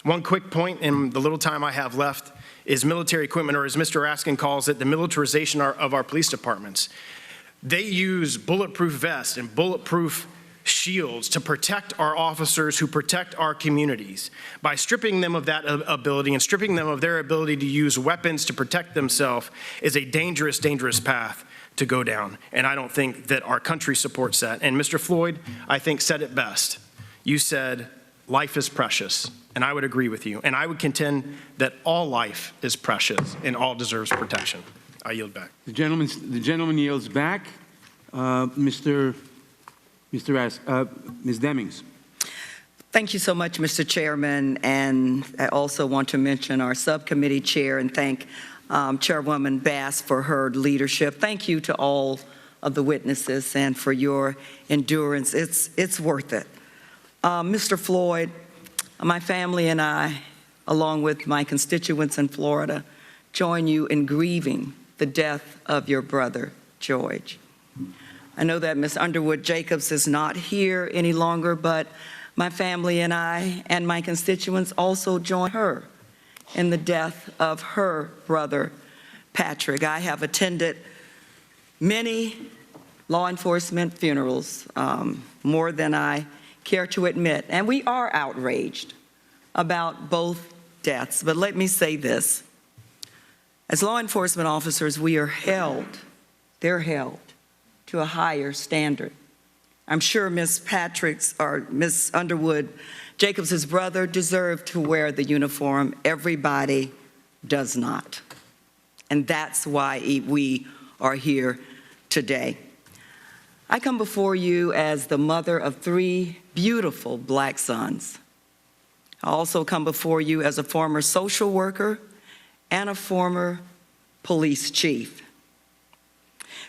One quick point in the little time I have left is military equipment, or as Mr. Raskin calls it, the militarization of our police departments. They use bulletproof vests and bulletproof shields to protect our officers who protect our communities. By stripping them of that ability and stripping them of their ability to use weapons to protect themselves is a dangerous, dangerous path to go down. And I don't think that our country supports that. And Mr. Floyd, I think, said it best. You said, life is precious. And I would agree with you. And I would contend that all life is precious and all deserves protection. I yield back. The gentleman yields back. Ms. Demings. Thank you so much, Mr. Chairman. And I also want to mention our subcommittee chair and thank Chairwoman Bass for her leadership. Thank you to all of the witnesses and for your endurance. It's worth it. Mr. Floyd, my family and I, along with my constituents in Florida, join you in grieving the death of your brother, George. I know that Ms. Underwood Jacobs is not here any longer, but my family and I and my constituents also join her in the death of her brother, Patrick. I have attended many law enforcement funerals, more than I care to admit, and we are outraged about both deaths. But let me say this. As law enforcement officers, we are held, they're held to a higher standard. I'm sure Ms. Underwood Jacobs' brother deserved to wear the uniform. Everybody does not. And that's why we are here today. I come before you as the mother of 3 beautiful black sons. I also come before you as a former social worker and a former police chief.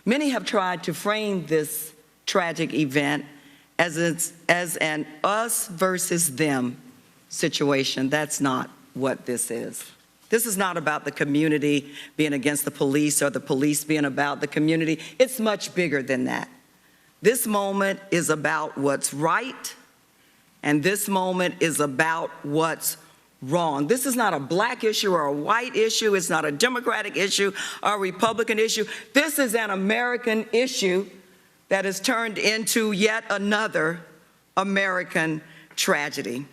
Many have tried to frame this tragic event as an us versus them situation. That's not what this is. This is not about the community being against the police or the police being about the community. It's much bigger than that. This moment is about what's right, and this moment is about what's wrong. This is not a black issue or a white issue. It's not a Democratic issue or a Republican issue. This is an American issue that has turned into yet another American tragedy.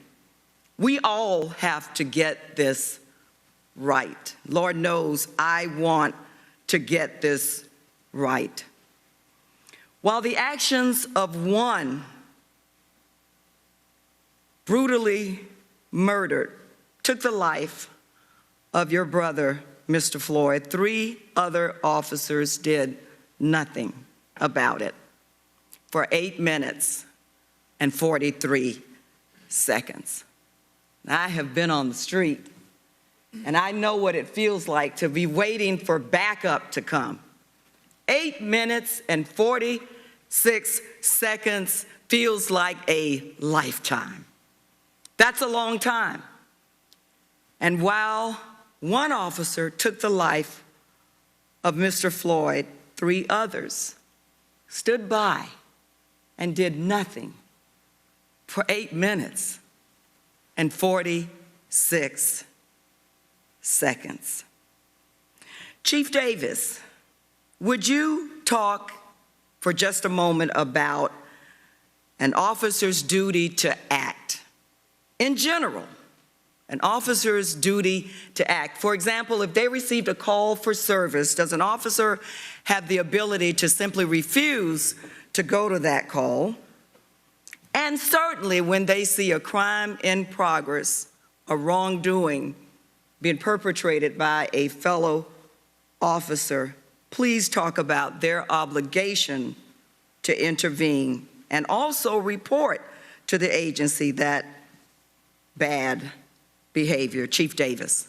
We all have to get this right. Lord knows I want to get this right. While the actions of one brutally murdered took the life of your brother, Mr. Floyd, 3 other officers did nothing about it for 8 minutes and 43 seconds. I have been on the street, and I know what it feels like to be waiting for backup to come. 8 minutes and 46 seconds feels like a lifetime. That's a long time. And while one officer took the life of Mr. Floyd, 3 others stood by and did nothing for 8 minutes and 46 seconds. Chief Davis, would you talk for just a moment about an officer's duty to act in general? An officer's duty to act. For example, if they received a call for service, does an officer have the ability to simply refuse to go to that call? And certainly when they see a crime in progress, a wrongdoing being perpetrated by a fellow officer, please talk about their obligation to intervene and also report to the agency that bad behavior. Chief Davis.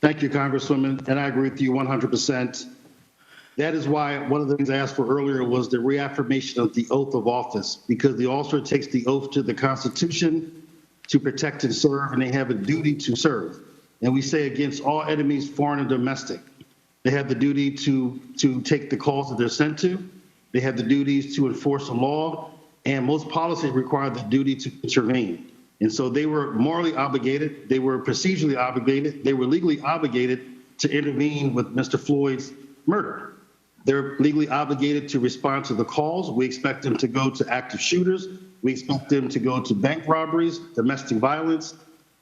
Thank you, Congresswoman, and I agree with you 100%. That is why one of the things I asked for earlier was the reaffirmation of the oath of office, because the officer takes the oath to the Constitution to protect and serve, and they have a duty to serve. And we say against all enemies, foreign and domestic. They have the duty to take the calls that they're sent to. They have the duties to enforce the law, and most policies require the duty to intervene. And so they were morally obligated, they were procedurally obligated, they were legally obligated to intervene with Mr. Floyd's murder. They're legally obligated to respond to the calls. We expect them to go to active shooters. We expect them to go to bank robberies, domestic violence,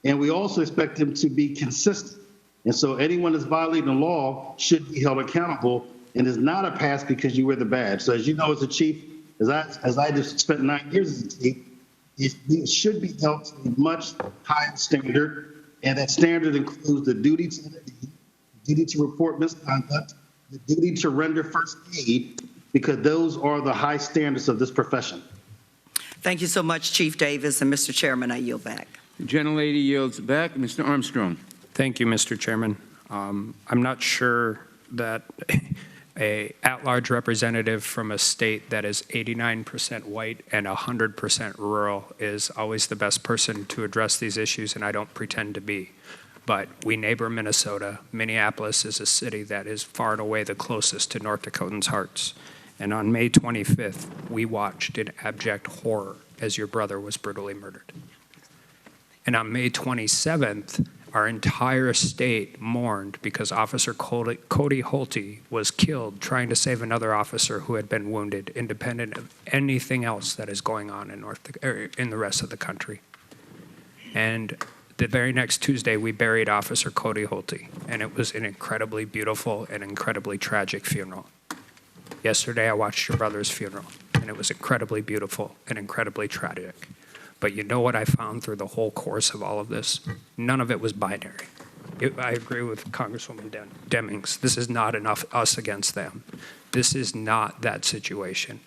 and we also expect them to be consistent. And so anyone that's violating the law should be held accountable, and is not a pass because you wear the badge. So as you know, as a chief, as I just spent 9 years as a chief, it should be held to a much higher standard, and that standard includes the duty to intervene, duty to report misconduct, the duty to render first aid, because those are the high standards of this profession. Thank you so much, Chief Davis. And Mr. Chairman, I yield back. The gentlelady yields back. Mr. Armstrong. Thank you, Mr. Chairman. I'm not sure that a at-large representative from a state that is 89% white and 100% rural is always the best person to address these issues, and I don't pretend to be. But we neighbor Minnesota. Minneapolis is a city that is far and away the closest to North Dakotans' hearts. And on May 25th, we watched in abject horror as your brother was brutally murdered. And on May 27th, our entire state mourned because Officer Cody Holte was killed trying to save another officer who had been wounded, independent of anything else that is going on in the rest of the country. And the very next Tuesday, we buried Officer Cody Holte, and it was an incredibly beautiful and incredibly tragic funeral. Yesterday, I watched your brother's funeral, and it was incredibly beautiful and incredibly tragic. But you know what I found through the whole course of all of this? None of it was binary. I agree with Congresswoman Demings. This is not enough us against them. This is not that situation.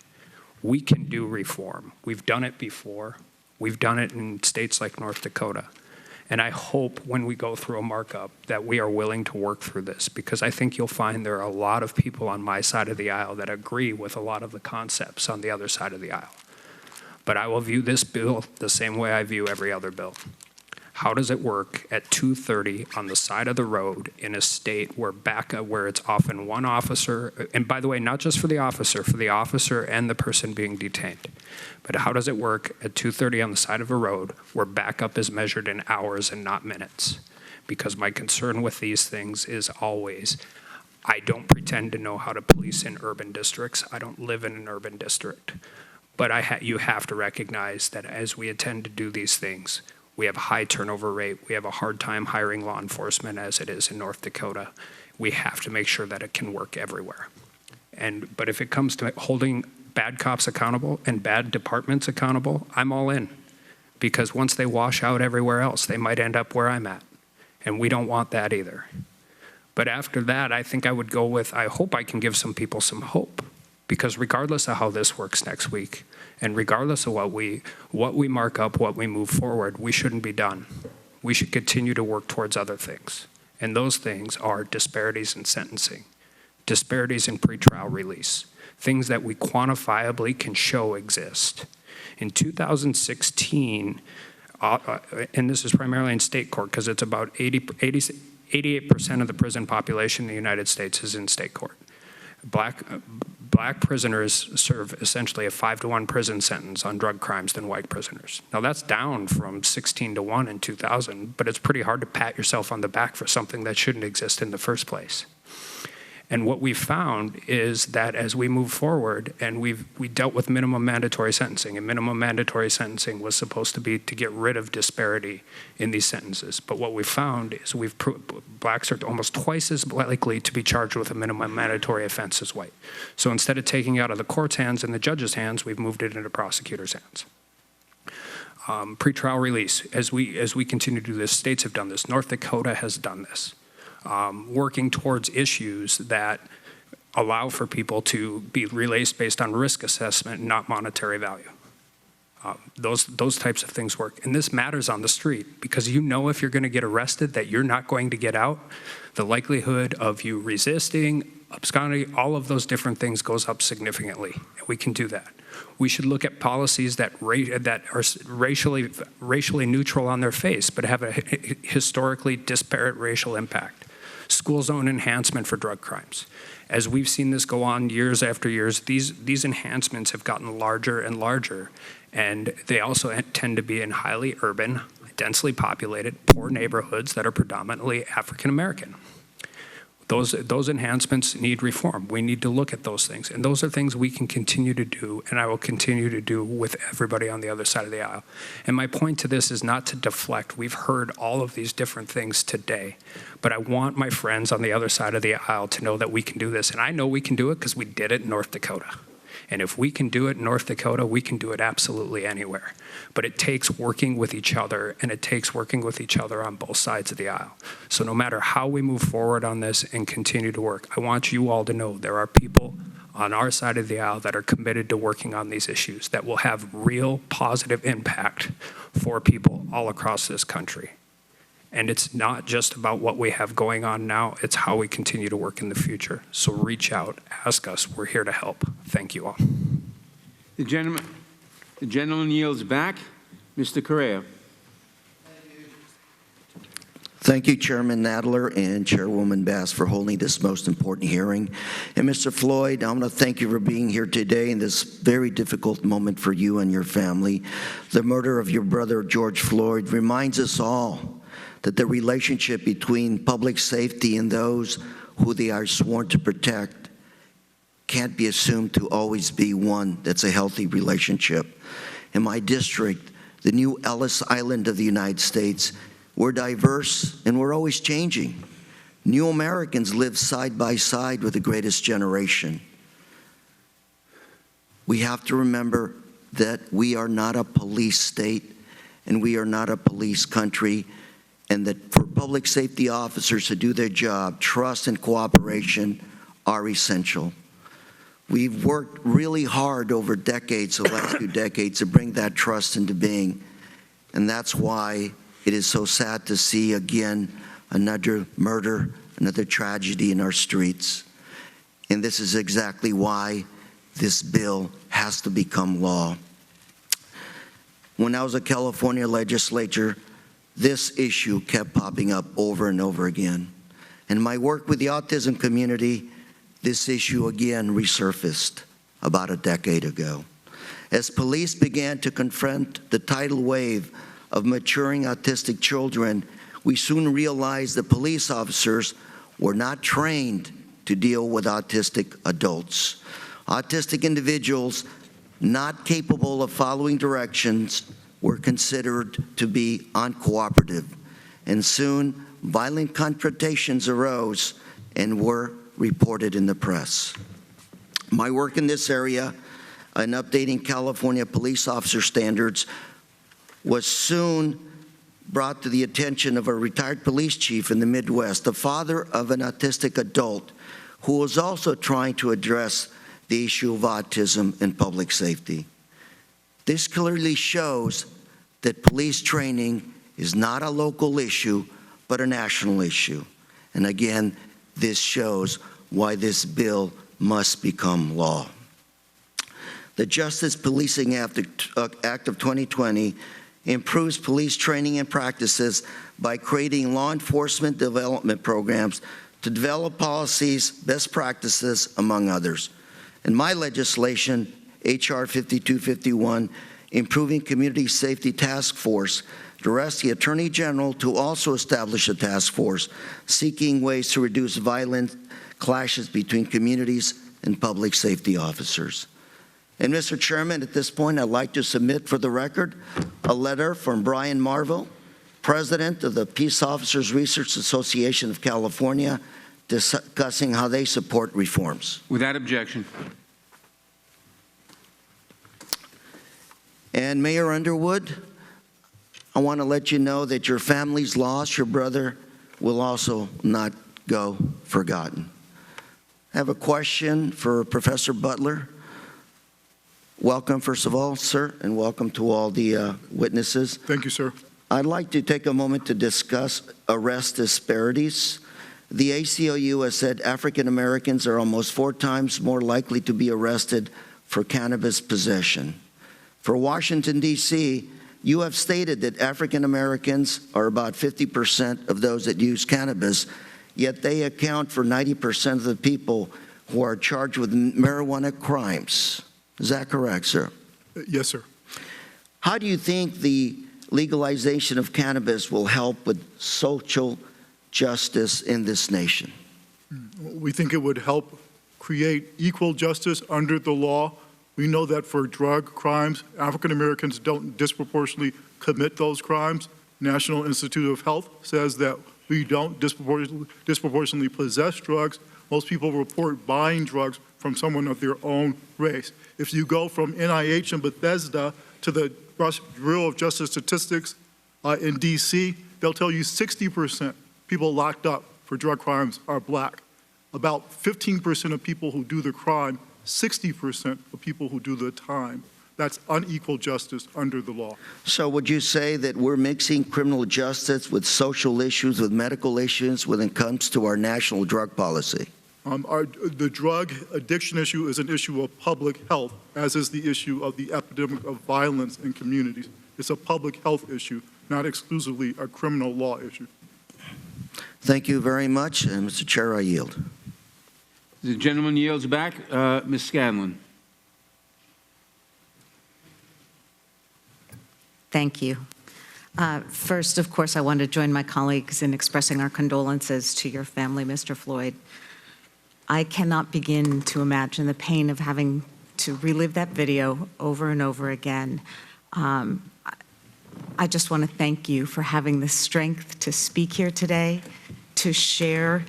We can do reform. We've done it before. We've done it in states like North Dakota. And I hope when we go through a markup that we are willing to work through this, because I think you'll find there are a lot of people on my side of the aisle that agree with a lot of the concepts on the other side of the aisle. But I will view this bill the same way I view every other bill. How does it work at 2:30 on the side of the road in a state where it's often one officer, and by the way, not just for the officer and the person being detained, but how does it work at 2:30 on the side of a road where backup is measured in hours and not minutes? Because my concern with these things is always, I don't pretend to know how to police in urban districts. I don't live in an urban district. But you have to recognize that as we intend to do these things, we have a high turnover rate. We have a hard time hiring law enforcement as it is in North Dakota. We have to make sure that it can work everywhere. But if it comes to holding bad cops accountable and bad departments accountable, I'm all in. Because once they wash out everywhere else, they might end up where I'm at. And we don't want that either. But after that, I think I would go with, I hope I can give some people some hope. Because regardless of how this works next week, and regardless of what we mark up, what we move forward, we shouldn't be done. We should continue to work towards other things. And those things are disparities in sentencing, disparities in pretrial release, things that we quantifiably can show exist. In 2016, and this is primarily in state court because it's about 88% of the prison population in the United States is in state court. Black prisoners serve essentially a 5-to-1 prison sentence on drug crimes than white prisoners. Now that's down from 16-to-1 in 2000, but it's pretty hard to pat yourself on the back for something that shouldn't exist in the first place. And what we found is that as we move forward, and we dealt with minimum mandatory sentencing, and minimum mandatory sentencing was supposed to be to get rid of disparity in these sentences. But what we found is blacks are almost twice as likely to be charged with a minimum mandatory offense as white. So instead of taking it out of the court's hands and the judge's hands, we've moved it into prosecutors' hands. Pretrial release, as we continue to do this, states have done this. North Dakota has done this. Working towards issues that allow for people to be released based on risk assessment, not monetary value. Those types of things work. And this matters on the street because you know if you're going to get arrested that you're not going to get out. The likelihood of you resisting, absconding, all of those different things goes up significantly. And we can do that. We should look at policies that are racially neutral on their face, but have a historically disparate racial impact. School zone enhancement for drug crimes. As we've seen this go on years after years, these enhancements have gotten larger and larger, and they also tend to be in highly urban, densely populated, poor neighborhoods that are predominantly African American. Those enhancements need reform. We need to look at those things, and those are things we can continue to do, and I will continue to do with everybody on the other side of the aisle. And my point to this is not to deflect. We've heard all of these different things today, but I want my friends on the other side of the aisle to know that we can do this, and I know we can do it because we did it in North Dakota. And if we can do it in North Dakota, we can do it absolutely anywhere. But it takes working with each other, and it takes working with each other on both sides of the aisle. So no matter how we move forward on this and continue to work, I want you all to know there are people on our side of the aisle that are committed to working on these issues that will have real positive impact for people all across this country. And it's not just about what we have going on now, it's how we continue to work in the future. So reach out, ask us, we're here to help. Thank you all. The gentleman yields back. Mr. Correa. Thank you, Chairman Nadler and Chairwoman Bass, for holding this most important hearing. And Mr. Floyd, I want to thank you for being here today in this very difficult moment for you and your family. The murder of your brother, George Floyd, reminds us all that the relationship between public safety and those who they are sworn to protect can't be assumed to always be one that's a healthy relationship. In my district, the new Ellis Island of the United States, we're diverse and we're always changing. New Americans live side by side with the greatest generation. We have to remember that we are not a police state and we are not a police country, and that for public safety officers to do their job, trust and cooperation are essential. We've worked really hard over decades, the last few decades, to bring that trust into being. And that's why it is so sad to see again another murder, another tragedy in our streets. And this is exactly why this bill has to become law. When I was a California legislator, this issue kept popping up over and over again. In my work with the autism community, this issue again resurfaced about a decade ago. As police began to confront the tidal wave of maturing autistic children, we soon realized that police officers were not trained to deal with autistic adults. Autistic individuals not capable of following directions were considered to be uncooperative, and soon violent confrontations arose and were reported in the press. My work in this area in updating California police officer standards was soon brought to the attention of a retired police chief in the Midwest, the father of an autistic adult who was also trying to address the issue of autism in public safety. This clearly shows that police training is not a local issue, but a national issue. And again, this shows why this bill must become law. The Justice Policing Act of 2020 improves police training and practices by creating law enforcement development programs to develop policies, best practices, among others. In my legislation, H.R. 5251, Improving Community Safety Task Force, directs the Attorney General to also establish a task force seeking ways to reduce violent clashes between communities and public safety officers. And Mr. Chairman, at this point, I'd like to submit for the record a letter from Brian Marvel, President of the Peace Officers Research Association of California, discussing how they support reforms. Without objection. And Mayor Underwood, I want to let you know that your family's loss, your brother, will also not go forgotten. I have a question for Professor Butler. welcome, first of all, sir, and welcome to all the witnesses. Thank you, sir. I'd like to take a moment to discuss arrest disparities. The ACLU has said African Americans are almost 4 times more likely to be arrested for cannabis possession. For Washington, D.C., you have stated that African Americans are about 50% of those that use cannabis, yet they account for 90% of the people who are charged with marijuana crimes. Is that correct, sir? Yes, sir. How do you think the legalization of cannabis will help with social justice in this nation? We think it would help create equal justice under the law. We know that for drug crimes, African Americans don't disproportionately commit those crimes. National Institute of Health says that we don't disproportionately possess drugs. Most people report buying drugs from someone of their own race. If you go from NIH and Bethesda to the Bureau of Justice Statistics in DC, they'll tell you 60% people locked up for drug crimes are black. About 15% of people who do the crime, 60% of people who do the time. That's unequal justice under the law. So would you say that we're mixing criminal justice with social issues, with medical issues when it comes to our national drug policy? The drug addiction issue is an issue of public health, as is the issue of the epidemic of violence in communities. It's a public health issue, not exclusively a criminal law issue. Thank you very much, and Mr. Chair, I yield. The gentleman yields back. Ms. Scanlon. Thank you. First, of course, I want to join my colleagues in expressing our condolences to your family, Mr. Floyd. I cannot begin to imagine the pain of having to relive that video over and over again. I just want to thank you for having the strength to speak here today, to share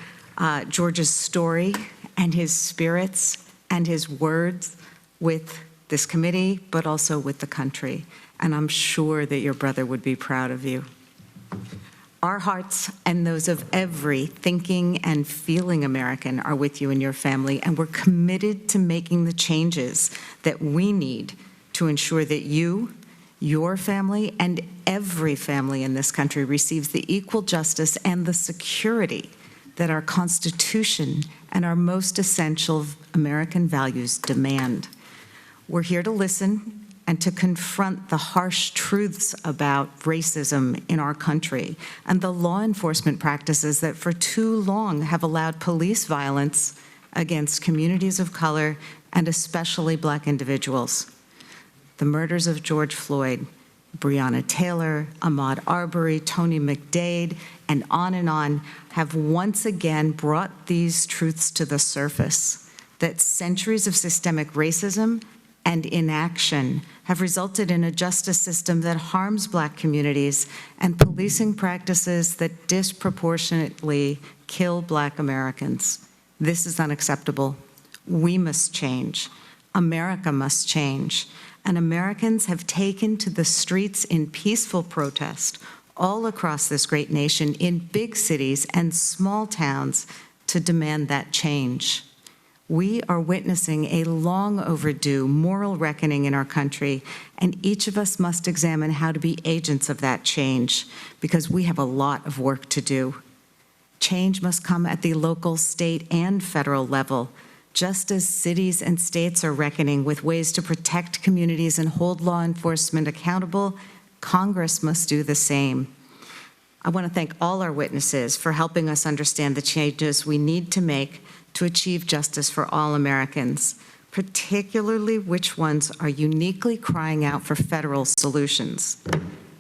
George's story and his spirits and his words with this committee, but also with the country. And I'm sure that your brother would be proud of you. Our hearts and those of every thinking and feeling American are with you and your family, and we're committed to making the changes that we need to ensure that you, your family, and every family in this country receives the equal justice and the security that our Constitution and our most essential American values demand. We're here to listen and to confront the harsh truths about racism in our country and the law enforcement practices that for too long have allowed police violence against communities of color and especially Black individuals. The murders of George Floyd, Breonna Taylor, Ahmaud Arbery, Tony McDade, and on, have once again brought these truths to the surface, that centuries of systemic racism and inaction have resulted in a justice system that harms Black communities and policing practices that disproportionately kill Black Americans. This is unacceptable. We must change. America must change. And Americans have taken to the streets in peaceful protest all across this great nation, in big cities and small towns, to demand that change. We are witnessing a long overdue moral reckoning in our country, and each of us must examine how to be agents of that change, because we have a lot of work to do. Change must come at the local, state, and federal level. Just as cities and states are reckoning with ways to protect communities and hold law enforcement accountable, Congress must do the same. I want to thank all our witnesses for helping us understand the changes we need to make to achieve justice for all Americans, particularly which ones are uniquely crying out for federal solutions.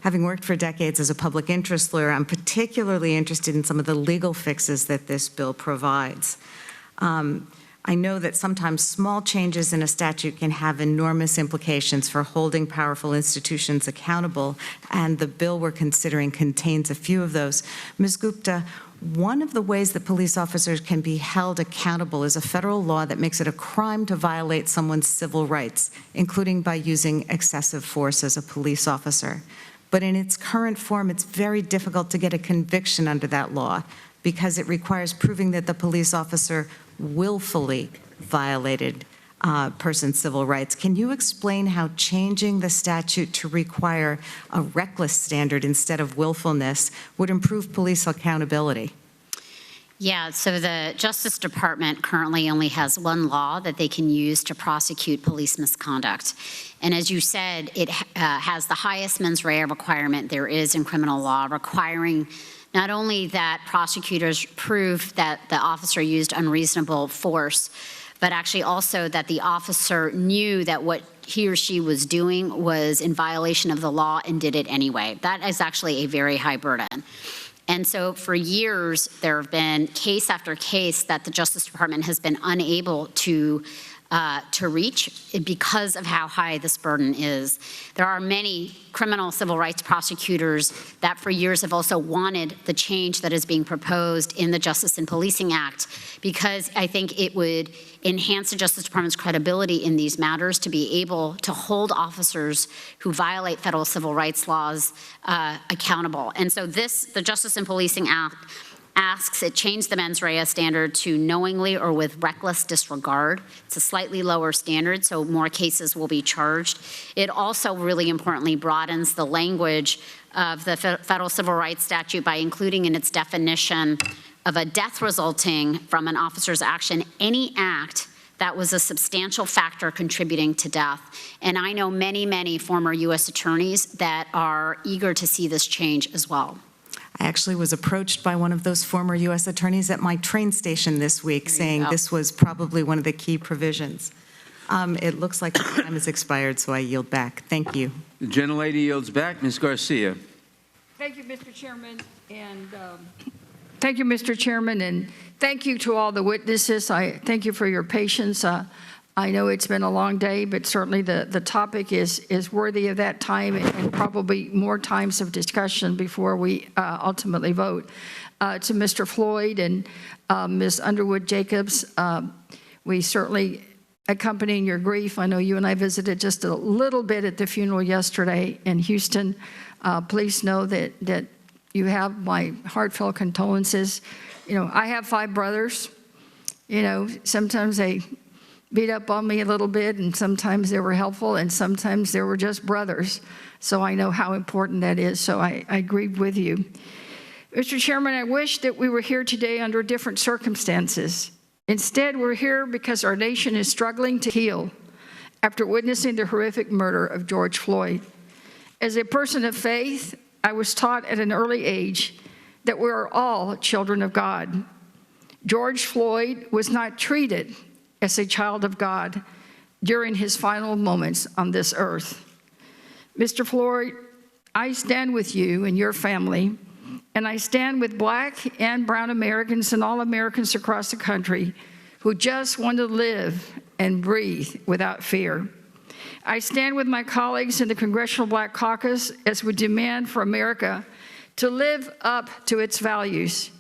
Having worked for decades as a public interest lawyer, I'm particularly interested in some of the legal fixes that this bill provides. I know that sometimes small changes in a statute can have enormous implications for holding powerful institutions accountable, and the bill we're considering contains a few of those. Ms. Gupta, one of the ways that police officers can be held accountable is a federal law that makes it a crime to violate someone's civil rights, including by using excessive force as a police officer. But in its current form, it's very difficult to get a conviction under that law because it requires proving that the police officer willfully violated person's civil rights. Can you explain how changing the statute to require a reckless standard instead of willfulness would improve police accountability? Yeah, so the Justice Department currently only has one law that they can use to prosecute police misconduct. And as you said, it has the highest mens rea requirement there is in criminal law, requiring not only that prosecutors prove that the officer used unreasonable force, but actually also that the officer knew that what he or she was doing was in violation of the law and did it anyway. That is actually a very high burden. And so for years, there have been case after case that the Justice Department has been unable to reach because of how high this burden is. There are many criminal civil rights prosecutors that for years have also wanted the change that is being proposed in the Justice and Policing Act, because I think it would enhance the Justice Department's credibility in these matters to be able to hold officers who violate federal civil rights laws accountable. And so the Justice and Policing Act asks it change the mens rea standard to knowingly or with reckless disregard. It's a slightly lower standard, so more cases will be charged. It also really importantly broadens the language of the federal civil rights statute by including in its definition of a death resulting from an officer's action any act that was a substantial factor contributing to death. And I know many, many former U.S. attorneys that are eager to see this change as well. I actually was approached by one of those former U.S. attorneys at my train station this week saying this was probably one of the key provisions. It looks like the time has expired, so I yield back. Thank you. The gentlelady yields back. Ms. Garcia. Thank you, Mr. Chairman, and thank you, Mr. Chairman, and thank you to all the witnesses. I thank you for your patience. I know it's been a long day, but certainly the topic is worthy of that time and probably more times of discussion before we ultimately vote. To Mr. Floyd and Ms. Underwood-Jacobs, we certainly accompanying your grief. I know you and I visited just a little bit at the funeral yesterday in Houston. Please know that you have my heartfelt condolences. You know, I have 5 brothers. You know, sometimes they beat up on me a little bit, and sometimes they were helpful, and sometimes they were just brothers. So I know how important that is, so I grieve with you. Mr. Chairman, I wish that we were here today under different circumstances. Instead, we're here because our nation is struggling to heal after witnessing the horrific murder of George Floyd. As a person of faith, I was taught at an early age that we are all children of God. George Floyd was not treated as a child of God during his final moments on this earth. Mr. Floyd, I stand with you and your family, and I stand with Black and brown Americans and all Americans across the country who just want to live and breathe without fear. I stand with my colleagues in the Congressional Black Caucus as we demand for America to live up to its values.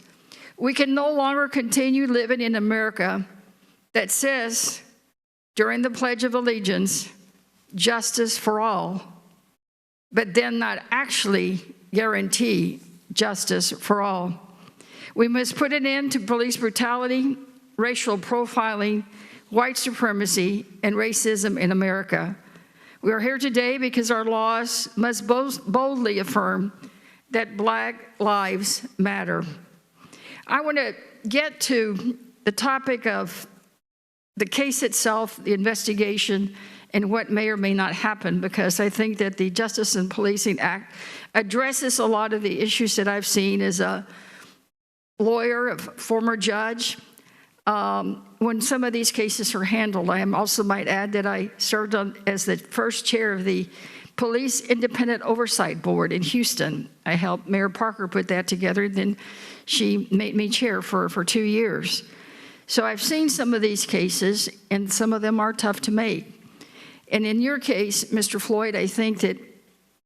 We can no longer continue living in America that says during the Pledge of Allegiance, justice for all, but then not actually guarantee justice for all. We must put an end to police brutality, racial profiling, white supremacy, and racism in America. We are here today because our laws must boldly affirm that Black lives matter. I want to get to the topic of the case itself, the investigation, and what may or may not happen, because I think that the Justice and Policing Act addresses a lot of the issues that I've seen as a lawyer, a former judge, when some of these cases are handled. I also might add that I served as the first chair of the Police Independent Oversight Board in Houston. I helped Mayor Parker put that together, then she made me chair for 2 years. So I've seen some of these cases, and some of them are tough to make. And in your case, Mr. Floyd, I think that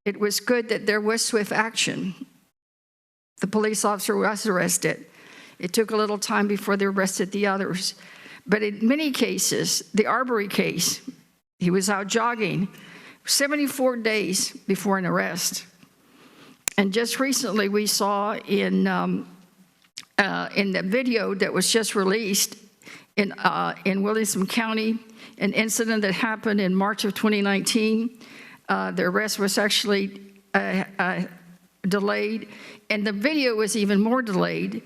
it was good that there was swift action. The police officer was arrested. It took a little time before they arrested the others. But in many cases, the Arbery case, he was out jogging 74 days before an arrest. And just recently we saw in the video that was just released, in Williamson County, an incident that happened in March of 2019. The arrest was actually delayed, and the video was even more delayed.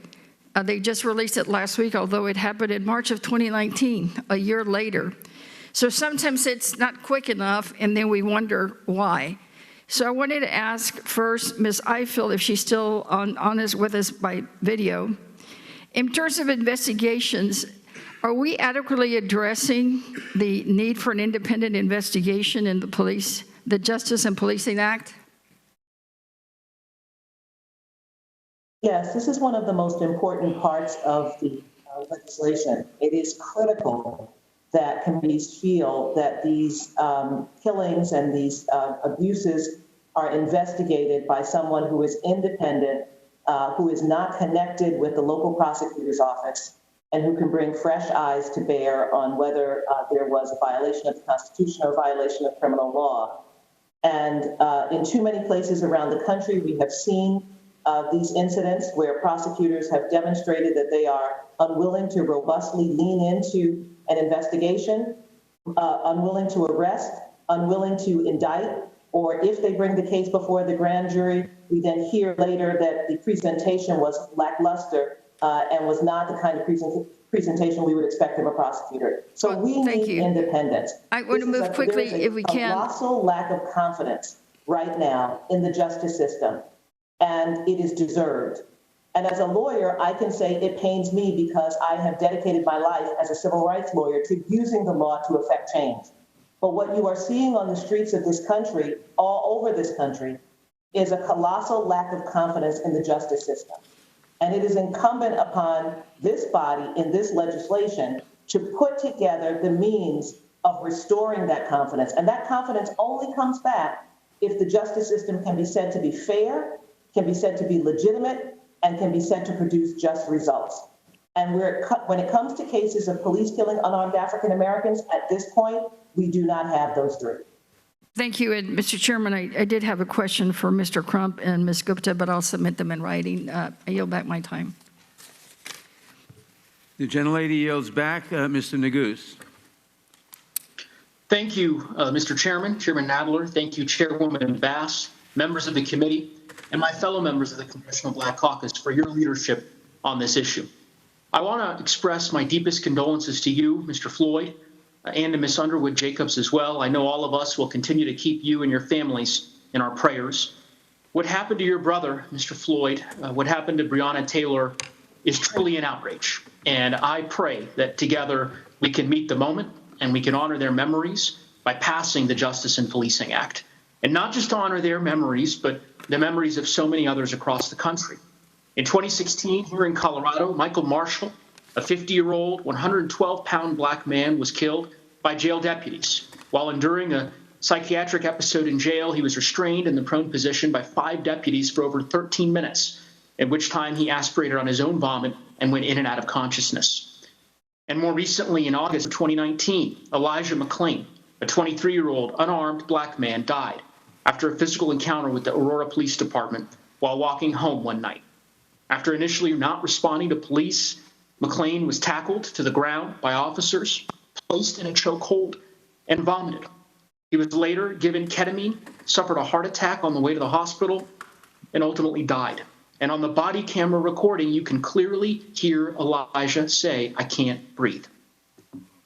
They just released it last week, although it happened in March of 2019, a year later. So sometimes it's not quick enough, and then we wonder why. So I wanted to ask first Ms. Eiffel, if she's still with us by video. In terms of investigations, are we adequately addressing the need for an independent investigation in the Justice and Policing Act? Yes, this is one of the most important parts of the legislation. It is critical that committees feel that these killings and these abuses are investigated by someone who is independent, who is not connected with the local prosecutor's office, and who can bring fresh eyes to bear on whether there was a violation of the Constitution or a violation of criminal law. And in too many places around the country, we have seen these incidents where prosecutors have demonstrated that they are unwilling to robustly lean into an investigation, unwilling to arrest, unwilling to indict, or if they bring the case before the grand jury, we then hear later that the presentation was lackluster and was not the kind of presentation we would expect of a prosecutor. So we need independence. I want to move quickly if we can. There is a colossal lack of confidence right now in the justice system, and it is deserved. And as a lawyer, I can say it pains me because I have dedicated my life as a civil rights lawyer to using the law to effect change. But what you are seeing on the streets of this country, all over this country, is a colossal lack of confidence in the justice system. And it is incumbent upon this body in this legislation to put together the means of restoring that confidence. And that confidence only comes back if the justice system can be said to be fair, can be said to be legitimate, and can be said to produce just results. And when it comes to cases of police killing unarmed African Americans, at this point, we do not have those three. Thank you. And Mr. Chairman, I did have a question for Mr. Crump and Ms. Gupta, but I'll submit them in writing. I yield back my time. The gentlelady yields back. Mr. Neguse. Thank you, Mr. Chairman, Chairman Nadler. Thank you, Chairwoman Bass, members of the committee, and my fellow members of the Congressional Black Caucus for your leadership on this issue. I want to express my deepest condolences to you, Mr. Floyd, and to Ms. Underwood Jacobs as well. I know all of us will continue to keep you and your families in our prayers. What happened to your brother, Mr. Floyd, what happened to Breonna Taylor is truly an outrage. And I pray that together we can meet the moment and we can honor their memories by passing the Justice and Policing Act. And not just honor their memories, but the memories of so many others across the country. In 2016, here in Colorado, Michael Marshall, a 50-year-old, 112-pound black man, was killed by jail deputies. While enduring a psychiatric episode in jail, he was restrained in the prone position by 5 deputies for over 13 minutes, at which time he aspirated on his own vomit and went in and out of consciousness. And more recently, in August of 2019, Elijah McClain, a 23-year-old unarmed black man, died after a physical encounter with the Aurora Police Department while walking home one night. After initially not responding to police, McClain was tackled to the ground by officers, placed in a chokehold, and vomited. He was later given ketamine, suffered a heart attack on the way to the hospital, and ultimately died. And on the body camera recording, you can clearly hear Elijah say, "I can't breathe."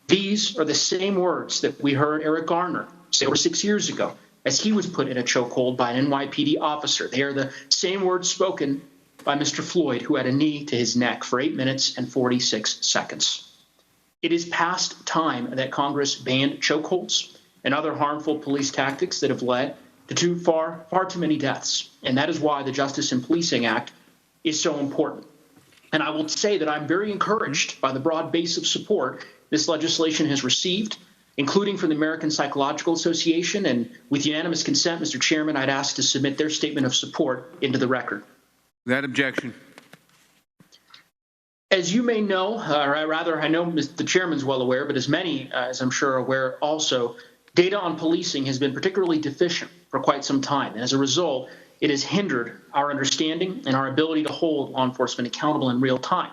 These are the same words that we heard Eric Garner say over 6 years ago as he was put in a chokehold by an NYPD officer. They are the same words spoken by Mr. Floyd, who had a knee to his neck for 8 minutes and 46 seconds. It is past time that Congress banned chokeholds and other harmful police tactics that have led to far too many deaths. And that is why the Justice and Policing Act is so important. And I will say that I'm very encouraged by the broad base of support this legislation has received, including from the American Psychological Association. And with unanimous consent, Mr. Chairman, I'd ask to submit their statement of support into the record. That objection. As you may know, or rather, I know the chairman's well aware, but as many, as I'm sure are aware also, data on policing has been particularly deficient for quite some time. And as a result, it has hindered our understanding and our ability to hold law enforcement accountable in real time.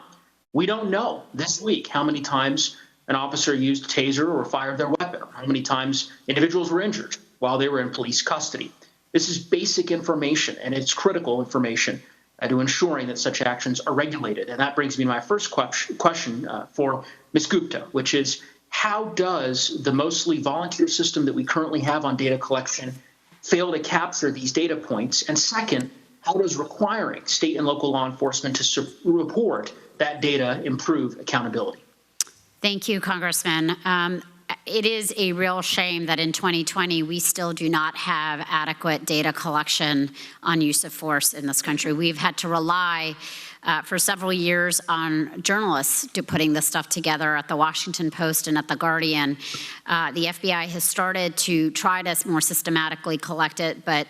We don't know this week how many times an officer used a taser or fired their weapon, or how many times individuals were injured while they were in police custody. This is basic information, and it's critical information to ensuring that such actions are regulated. And that brings me to my first question for Ms. Gupta, which is, how does the mostly volunteer system that we currently have on data collection fail to capture these data points? And second, how does requiring state and local law enforcement to report that data improve accountability? Thank you, Congressman. It is a real shame that in 2020 we still do not have adequate data collection on use of force in this country. We've had to rely for several years on journalists putting this stuff together at the Washington Post and at the Guardian. The FBI has started to try to more systematically collect it, but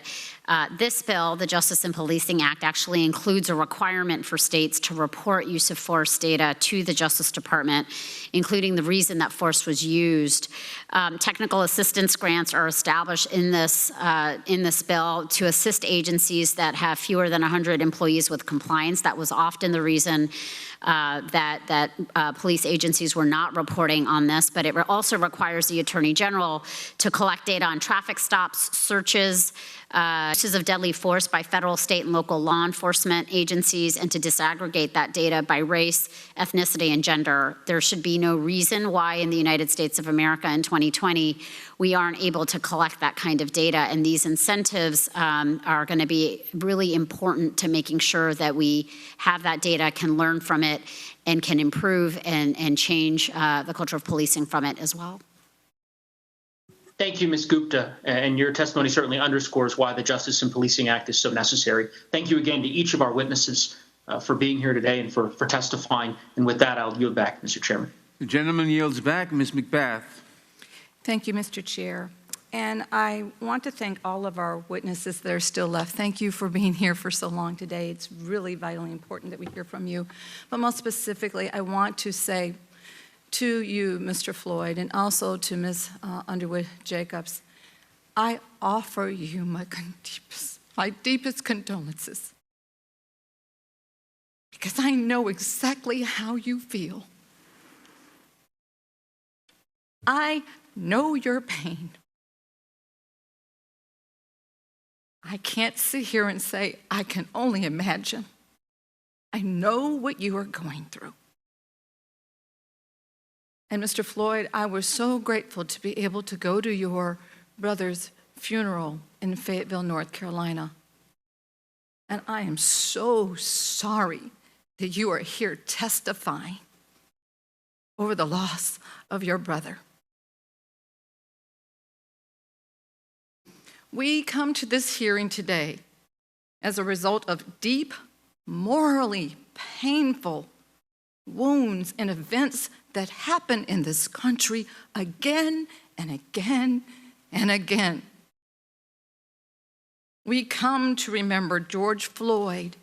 this bill, the Justice and Policing Act, actually includes a requirement for states to report use of force data to the Justice Department, including the reason that force was used. Technical assistance grants are established in this bill to assist agencies that have fewer than 100 employees with compliance. That was often the reason that police agencies were not reporting on this, but it also requires the Attorney General to collect data on traffic stops, searches, uses of deadly force by federal, state, and local law enforcement agencies, and to disaggregate that data by race, ethnicity, and gender. There should be no reason why in the United States of America in 2020 we aren't able to collect that kind of data, and these incentives are going to be really important to making sure that we have that data, can learn from it, and can improve and change the culture of policing from it as well. Thank you, Ms. Gupta, and your testimony certainly underscores why the Justice and Policing Act is so necessary. Thank you again to each of our witnesses for being here today and for testifying. And with that, I'll yield back, Mr. Chairman. The gentleman yields back. Ms. McBath. Thank you, Mr. Chair. And I want to thank all of our witnesses that are still left. Thank you for being here for so long today. It's really vitally important that we hear from you. But most specifically, I want to say to you, Mr. Floyd, and also to Ms. Underwood-Jacobs, I offer you my deepest condolences, because I know exactly how you feel. I know your pain. I can't sit here and say, I can only imagine. I know what you are going through. And Mr. Floyd, I was so grateful to be able to go to your brother's funeral in Fayetteville, North Carolina. And I am so sorry that you are here testifying over the loss of your brother. We come to this hearing today as a result of deep, morally painful wounds and events that happen in this country again and again and again. We come to remember George Floyd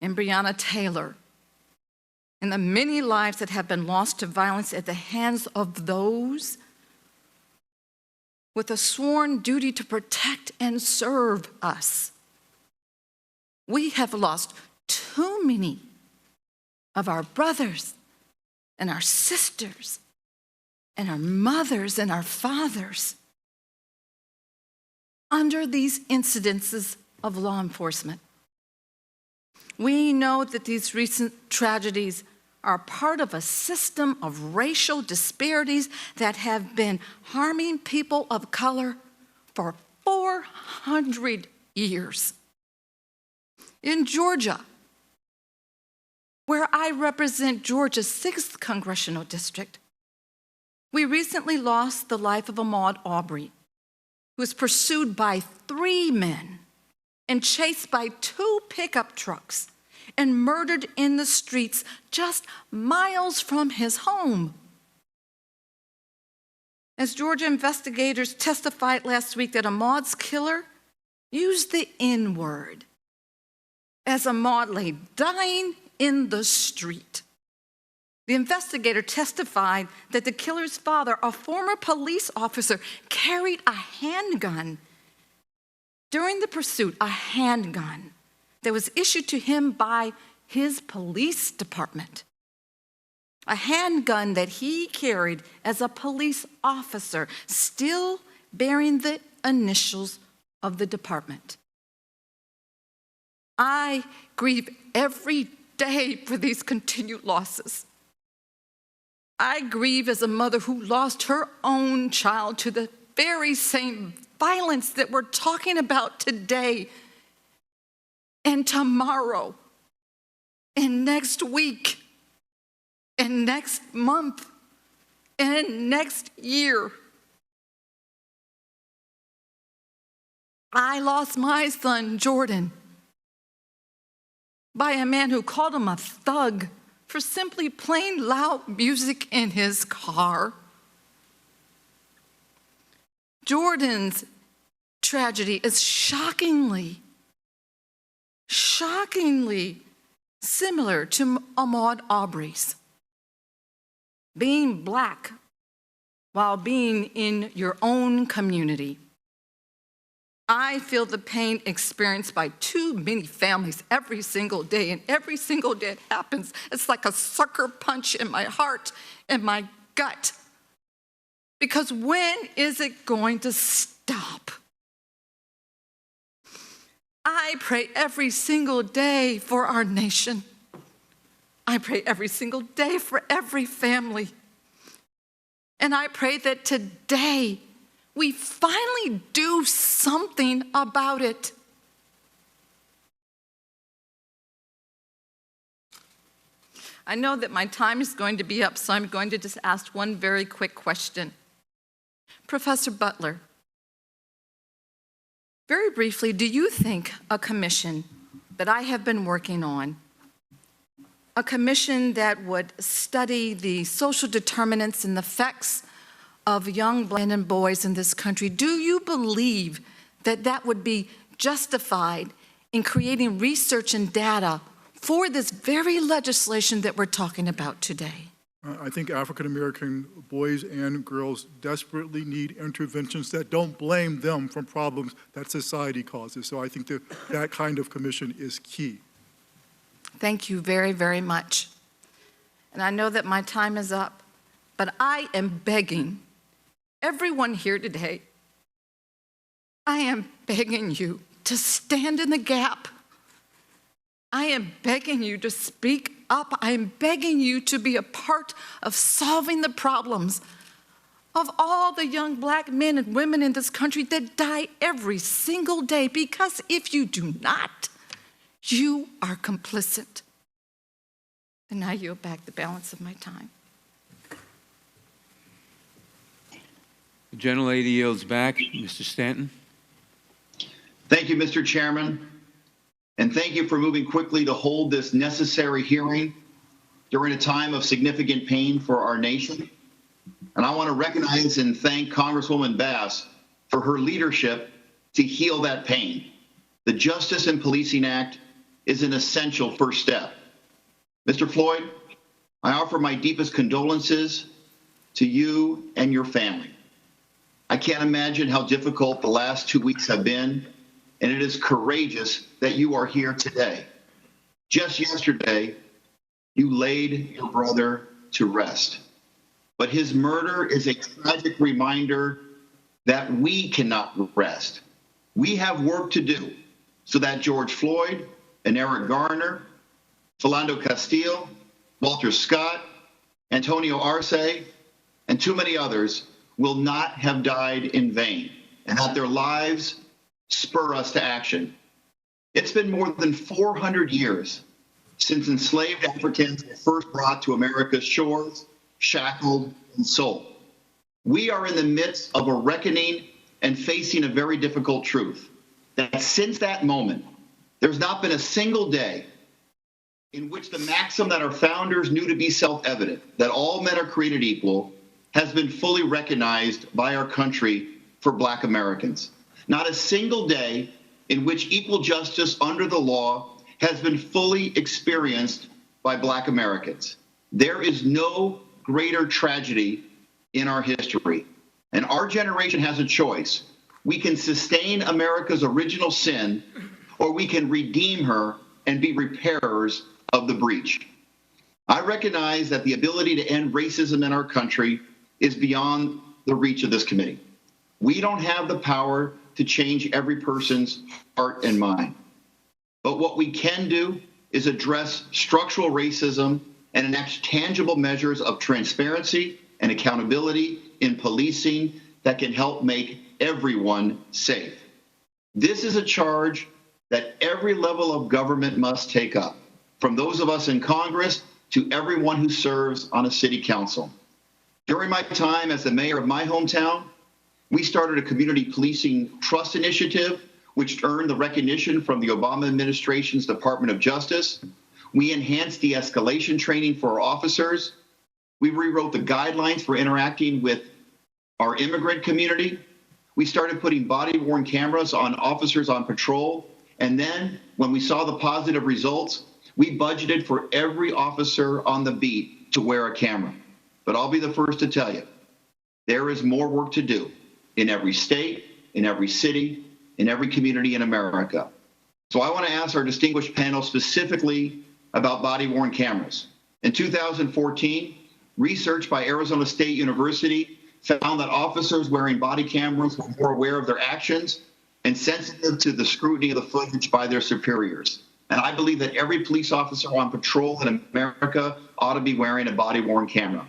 and Breonna Taylor and the many lives that have been lost to violence at the hands of those with a sworn duty to protect and serve us. We have lost too many of our brothers and our sisters and our mothers and our fathers under these incidences of law enforcement. We know that these recent tragedies are part of a system of racial disparities that have been harming people of color for 400 years. In Georgia, where I represent Georgia's 6th congressional district, we recently lost the life of Ahmaud Arbery, who was pursued by 3 men and chased by 2 pickup trucks and murdered in the streets just miles from his home. As Georgia investigators testified last week that Ahmaud's killer used the N-word as Ahmaud lay dying in the street. The investigator testified that the killer's father, a former police officer, carried a handgun during the pursuit, a handgun that was issued to him by his police department. a handgun that he carried as a police officer, still bearing the initials of the department. I grieve every day for these continued losses. I grieve as a mother who lost her own child to the very same violence that we're talking about today and tomorrow and next week and next month and next year. I lost my son, Jordan, by a man who called him a thug for simply playing loud music in his car. Jordan's tragedy is shockingly similar to Ahmaud Arbery's. Being black while being in your own community. I feel the pain experienced by too many families every single day, and every single day it happens. It's like a sucker punch in my heart and my gut. Because when is it going to stop? I pray every single day for our nation. I pray every single day for every family. And I pray that today we finally do something about it. I know that my time is going to be up, so I'm going to just ask one very quick question. Professor Butler, very briefly, do you think a commission that I have been working on, a commission that would study the social determinants and the effects of young men and boys in this country, do you believe that that would be justified in creating research and data for this very legislation that we're talking about today? I think African-American boys and girls desperately need interventions that don't blame them for problems that society causes. So I think that kind of commission is key. Thank you very, very much. And I know that my time is up, but I am begging everyone here today, I am begging you to stand in the gap. I am begging you to speak up. I am begging you to be a part of solving the problems of all the young black men and women in this country that die every single day, because if you do not, you are complicit. And I yield back the balance of my time. The gentlelady yields back. Mr. Stanton. Thank you, Mr. Chairman. And thank you for moving quickly to hold this necessary hearing during a time of significant pain for our nation. And I want to recognize and thank Congresswoman Bass for her leadership to heal that pain. The Justice in Policing Act is an essential first step. Mr. Floyd, I offer my deepest condolences to you and your family. I can't imagine how difficult the last 2 weeks have been, and it is courageous that you are here today. Just yesterday, you laid your brother to rest. But his murder is a tragic reminder that we cannot rest. We have work to do so that George Floyd and Eric Garner, Philando Castile, Walter Scott, Antonio Arce, and too many others will not have died in vain, and that their lives spur us to action. It's been more than 400 years since enslaved Africans were first brought to America's shores, shackled and sold. We are in the midst of a reckoning and facing a very difficult truth, that since that moment, there's not been a single day in which the maxim that our founders knew to be self-evident, that all men are created equal, has been fully recognized by our country for Black Americans. Not a single day in which equal justice under the law has been fully experienced by Black Americans. There is no greater tragedy in our history, and our generation has a choice. We can sustain America's original sin, or we can redeem her and be repairers of the breach. I recognize that the ability to end racism in our country is beyond the reach of this committee. We don't have the power to change every person's heart and mind. But what we can do is address structural racism and enact tangible measures of transparency and accountability in policing that can help make everyone safe. This is a charge that every level of government must take up, from those of us in Congress to everyone who serves on a city council. During my time as the mayor of my hometown, we started a community policing trust initiative, which earned the recognition from the Obama administration's Department of Justice. We enhanced de-escalation training for our officers. We rewrote the guidelines for interacting with our immigrant community. We started putting body-worn cameras on officers on patrol. And then when we saw the positive results, we budgeted for every officer on the beat to wear a camera. But I'll be the first to tell you, there is more work to do in every state, in every city, in every community in America. So I want to ask our distinguished panel specifically about body-worn cameras. In 2014, research by Arizona State University found that officers wearing body cameras were more aware of their actions and sensitive to the scrutiny of the footage by their superiors. And I believe that every police officer on patrol in America ought to be wearing a body-worn camera.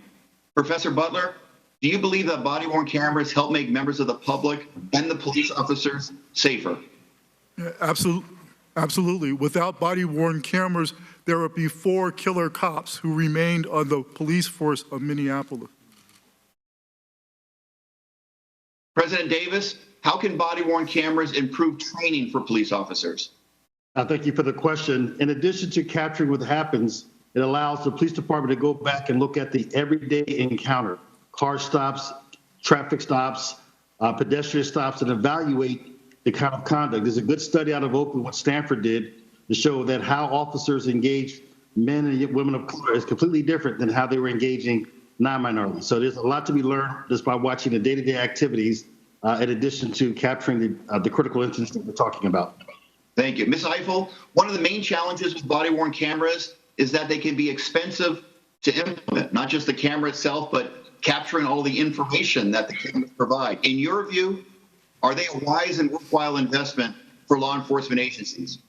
Professor Butler, do you believe that body-worn cameras help make members of the public and the police officers safer? Absolutely. Without body-worn cameras, there would be 4 killer cops who remained on the police force of Minneapolis. President Davis, how can body-worn cameras improve training for police officers? Thank you for the question. In addition to capturing what happens, it allows the police department to go back and look at the everyday encounter, car stops, traffic stops, pedestrian stops, and evaluate the kind of conduct. There's a good study out of Oakland, what Stanford did, to show that how officers engage men and women of color is completely different than how they were engaging non-minorities. So there's a lot to be learned just by watching the day-to-day activities in addition to capturing the critical incidents that we're talking about. Thank you. Ms. Eiffel, one of the main challenges with body-worn cameras is that they can be expensive to implement, not just the camera itself, but capturing all the information that the cameras provide. In your view, are they a wise and worthwhile investment for law enforcement agencies?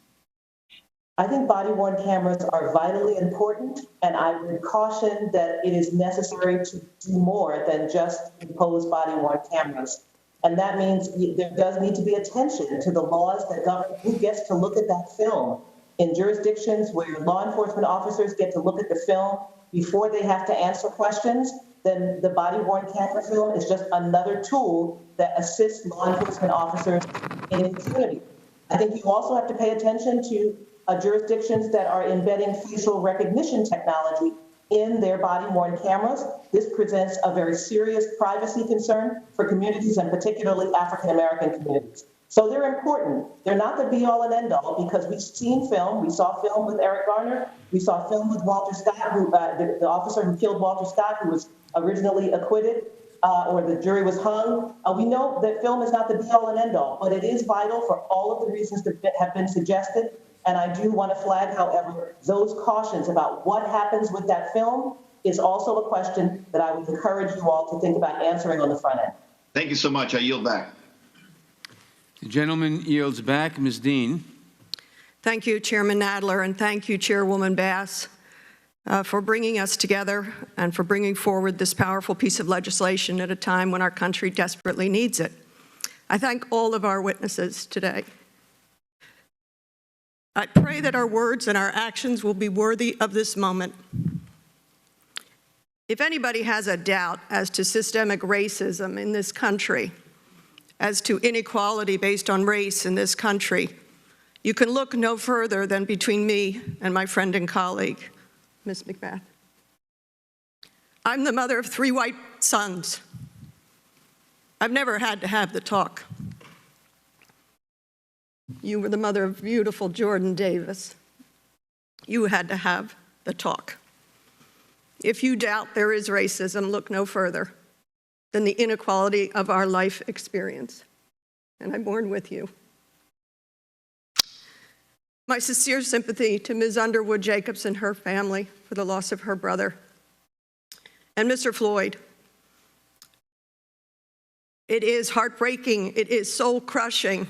I think body-worn cameras are vitally important, and I would caution that it is necessary to do more than just impose body-worn cameras. And that means there does need to be attention to the laws that govern who gets to look at that film. In jurisdictions where law enforcement officers get to look at the film before they have to answer questions, then the body-worn camera film is just another tool that assists law enforcement officers in impunity. I think you also have to pay attention to jurisdictions that are embedding facial recognition technology in their body-worn cameras. This presents a very serious privacy concern for communities, and particularly African-American communities. So they're important. They're not the be-all and end-all, because we've seen film. We saw film with Eric Garner. We saw film with Walter Scott, who the officer who killed Walter Scott, who was originally acquitted, or the jury was hung. We know that film is not the be-all and end-all, but it is vital for all of the reasons that have been suggested. And I do want to flag, however, those cautions about what happens with that film is also a question that I would encourage you all to think about answering on the front end. Thank you so much. I yield back. The gentleman yields back. Ms. Dean. Thank you, Chairman Nadler, and thank you, Chairwoman Bass, for bringing us together and for bringing forward this powerful piece of legislation at a time when our country desperately needs it. I thank all of our witnesses today. I pray that our words and our actions will be worthy of this moment. If anybody has a doubt as to systemic racism in this country, as to inequality based on race in this country, you can look no further than between me and my friend and colleague, Ms. McBath. I'm the mother of 3 white sons. I've never had to have the talk. You were the mother of beautiful Jordan Davis. You had to have the talk. If you doubt there is racism, look no further than the inequality of our life experience. And I mourn with you. My sincere sympathy to Ms. Underwood Jacobs and her family for for the loss of her brother. And Mr. Floyd, it is heartbreaking, it is soul-crushing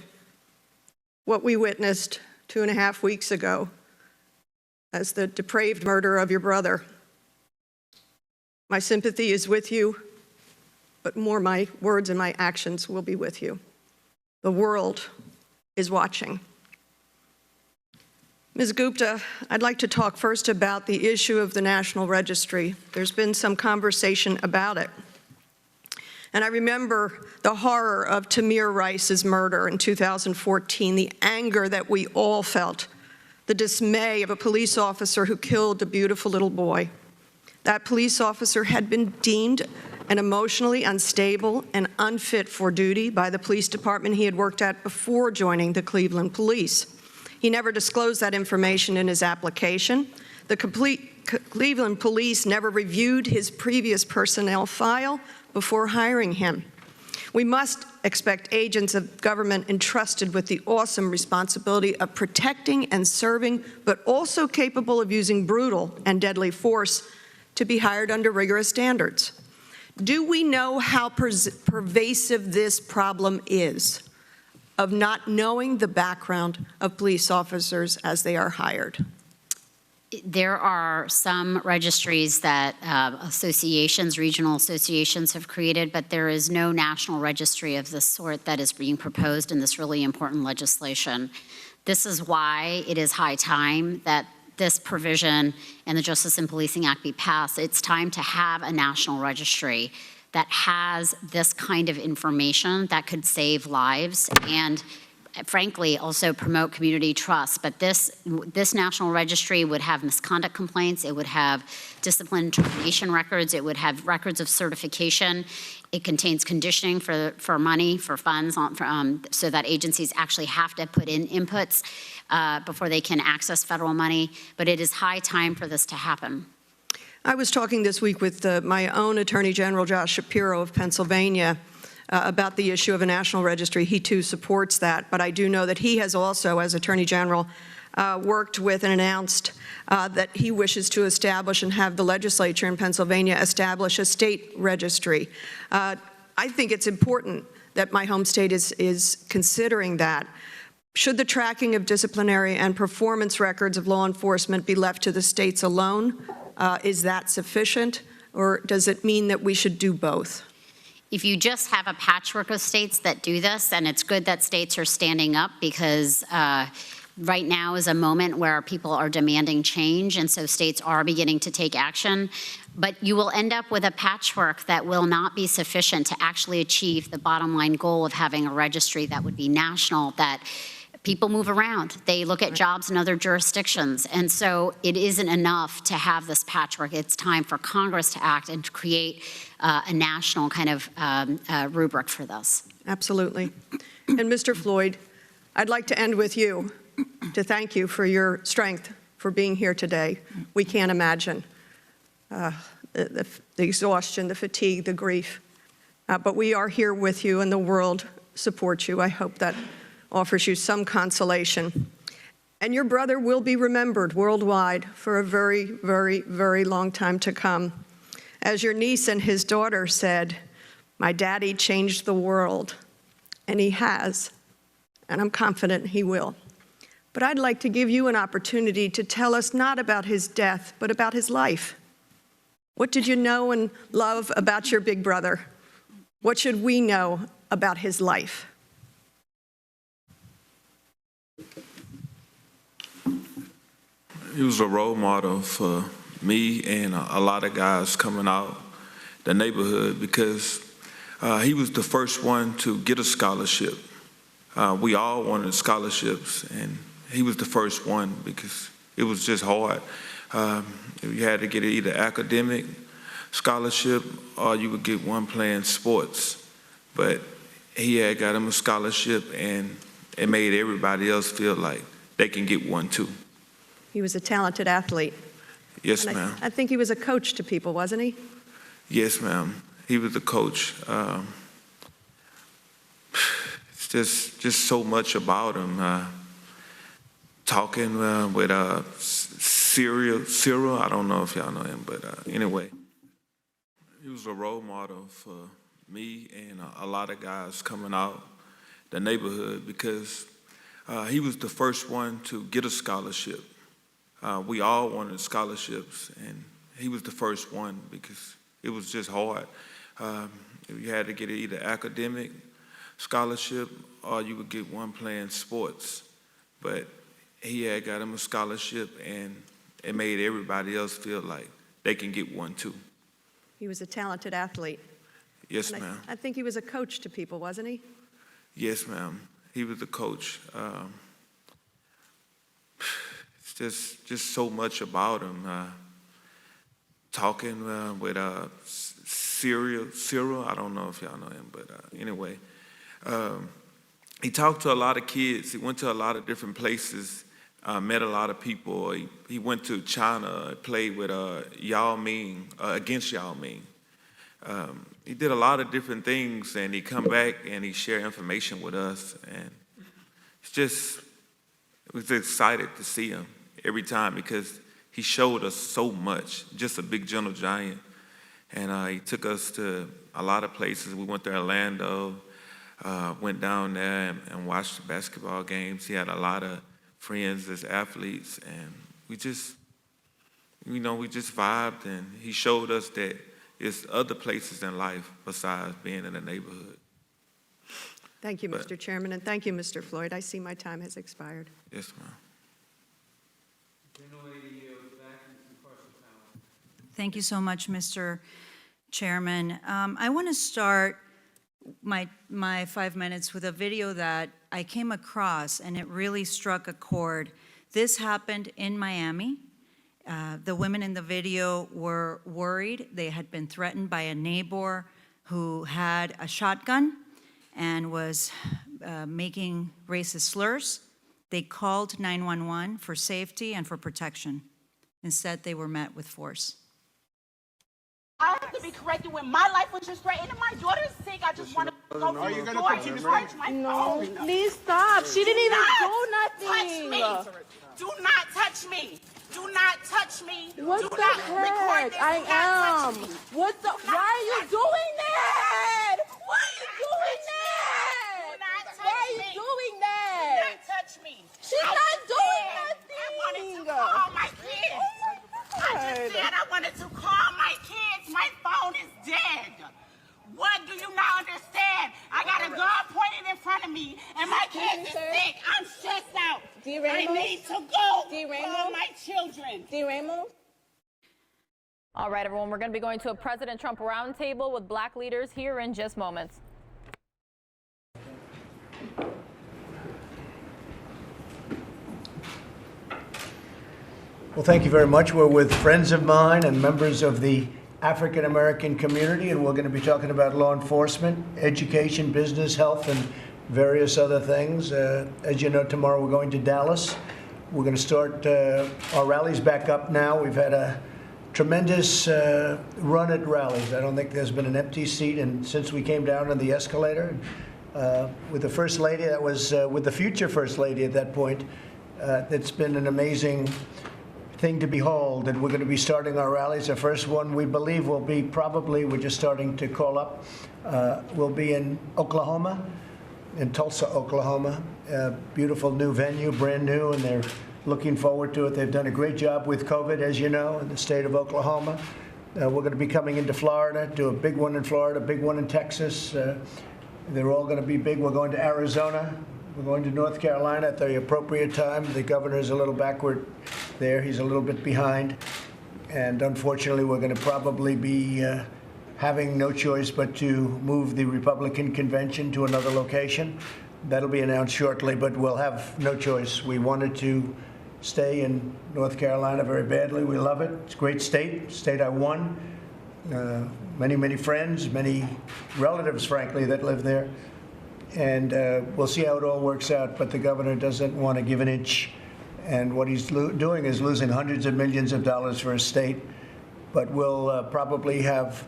what we witnessed 2.5 weeks ago as the depraved murder of your brother. My sympathy is with you, but more my words and my actions will be with you. The world is watching. Ms. Gupta, I'd like to talk first about the issue of the National Registry. There's been some conversation about it. And I remember the horror of Tamir Rice's murder in 2014, the anger that we all felt, the dismay of a police officer who killed a beautiful little boy. That police officer had been deemed an emotionally unstable and unfit for duty by the police department he had worked at before joining the Cleveland Police. He never disclosed that information in his application. The Cleveland Police never reviewed his previous personnel file before hiring him. We must expect agents of government entrusted with the awesome responsibility of protecting and serving, but also capable of using brutal and deadly force, to be hired under rigorous standards. Do we know how pervasive this problem is of not knowing the background of police officers as they are hired? There are some registries that associations, regional associations have created, but there is no national registry of this sort that is being proposed in this really important legislation. This is why it is high time that this provision in the Justice and Policing Act be passed. It's time to have a national registry that has this kind of information that could save lives and, frankly, also promote community trust. But this national registry would have misconduct complaints, it would have discipline and termination records, it would have records of certification. It contains conditioning for money, for funds, so that agencies actually have to put in inputs before they can access federal money. But it is high time for this to happen. I was talking this week with my own Attorney General, Josh Shapiro of Pennsylvania, about the issue of a national registry. He too supports that, but I do know that he has also, as Attorney General, worked with and announced that he wishes to establish and have the legislature in Pennsylvania establish a state registry. I think it's important that my home state is considering that. Should the tracking of disciplinary and performance records of law enforcement be left to the states alone? Is that sufficient, or does it mean that we should do both? If you just have a patchwork of states that do this, and it's good that states are standing up, because right now is a moment where people are demanding change, and so states are beginning to take action. But you will end up with a patchwork that will not be sufficient to actually achieve the bottom line goal of having a registry that would be national, that people move around. They look at jobs in other jurisdictions. And so it isn't enough to have this patchwork. It's time for Congress to act and to create a national kind of rubric for this. Absolutely. And Mr. Floyd, I'd like to end with you to thank you for your strength for being here today. We can't imagine the exhaustion, the fatigue, the grief. But we are here with you, and the world supports you. I hope that offers you some consolation. And your brother will be remembered worldwide for a very, very, very long time to come. As your niece and his daughter said, my daddy changed the world, and he has, and I'm confident he will. But I'd like to give you an opportunity to tell us not about his death, but about his life. What did you know and love about your big brother? What should we know about his life? He was a role model for me and a lot of guys coming out the neighborhood, because he was the first one to get a scholarship. We all wanted scholarships, and he was the first one because it was just hard. You had to get either academic scholarship or you would get one playing sports. But he had got him a scholarship, and it made everybody else feel like they can get one too. He was a talented athlete. Yes, ma'am. I think he was a coach to people, wasn't he? Yes, ma'am. He was a coach. It's just so much about him. Talking with Cyril, I don't know if y'all know him, but anyway, he was a role model for me and a lot of guys coming out the neighborhood because he was the first one to get a scholarship. We all wanted scholarships, and he was the first one because it was just hard. You had to get either academic scholarship or you would get one playing sports. But he had got him a scholarship, and it made everybody else feel like they can get one too. He was a talented athlete. Yes, And ma'am. I think he was a coach to people, wasn't he? Yes, ma'am. He was the coach. It's just so much about him. Talking with Cyril, I don't know if y'all know him, but anyway, he talked to a lot of kids. He went to a lot of different places, met a lot of people. He went to China, played with Yao Ming, against Yao Ming. He did a lot of different things, and he come back and he shared information with us, and it was excited to see him every time because he showed us so much, just a big gentle giant. And he took us to a lot of places. We went to Orlando, went down there and watched the basketball games. He had a lot of friends as athletes, and we just vibed, and he showed us that there's other places in life besides being in the neighborhood. Thank you, Mr. Chairman, and thank you, Mr. Floyd. I see my time has expired. Yes, ma'am. Thank you so much, Mr. Chairman. I want to start my 5 minutes with a video that I came across, and it really struck a chord. This happened in Miami. The women in the video were worried. They had been threatened by a neighbor who had a shotgun and was making racist slurs. They called 911 for safety and for protection. Instead, they were met with force. I have to be corrected when my life was just threatened and my daughter's sick. I just want to go Are you to the going to store continue and to charge my No, phone. please stop. She didn't even do Touch me. Do not touch me. Do not touch me. What Do the not heck? record this. I Do not touch am. me. What the? Why are you doing that? Why are you doing that? Do not touch Why are you me. doing Do that? not touch me. She's I not just doing said nothing. I wanted to call my kids. I just said I wanted to call my kids. My phone is dead. What do you not understand? I got a gun pointed in front of me, and my kids is sick. I'm stressed out. I need to go call my children. All right, everyone, we're going to be going to a President Trump roundtable with black leaders here in just moments. Well, thank you very much. We're with friends of mine and members of the African American community, and we're going to be talking about law enforcement, education, business, health, and various other things. As you know, tomorrow we're going to Dallas. We're going to start our rallies back up now. We've had a tremendous run at rallies. I don't think there's been an empty seat since we came down on the escalator. With the First Lady, that was with the future First Lady at that point. It's been an amazing thing to behold, and we're going to be starting our rallies. The first one we believe will be we're just starting to call up, will be in Oklahoma, in Tulsa, Oklahoma. Beautiful new venue, brand new, and they're looking forward to it. They've done a great job with COVID, as you know, in the state of Oklahoma. We're going to be coming into Florida, do a big one in Florida, big one in Texas. They're all going to be big. We're going to Arizona. We're going to North Carolina at the appropriate time. The governor's a little backward there. He's a little bit behind. And unfortunately, we're going to probably be having no choice but to move the Republican convention to another location. That'll be announced shortly, but we'll have no choice. We wanted to stay in North Carolina very badly. We love it. It's a great state I won. Many, many friends, many relatives, frankly, that live there. And we'll see how it all works out, but the governor doesn't want to give an inch. And what he's doing is losing hundreds of millions of dollars for his state, but we'll probably have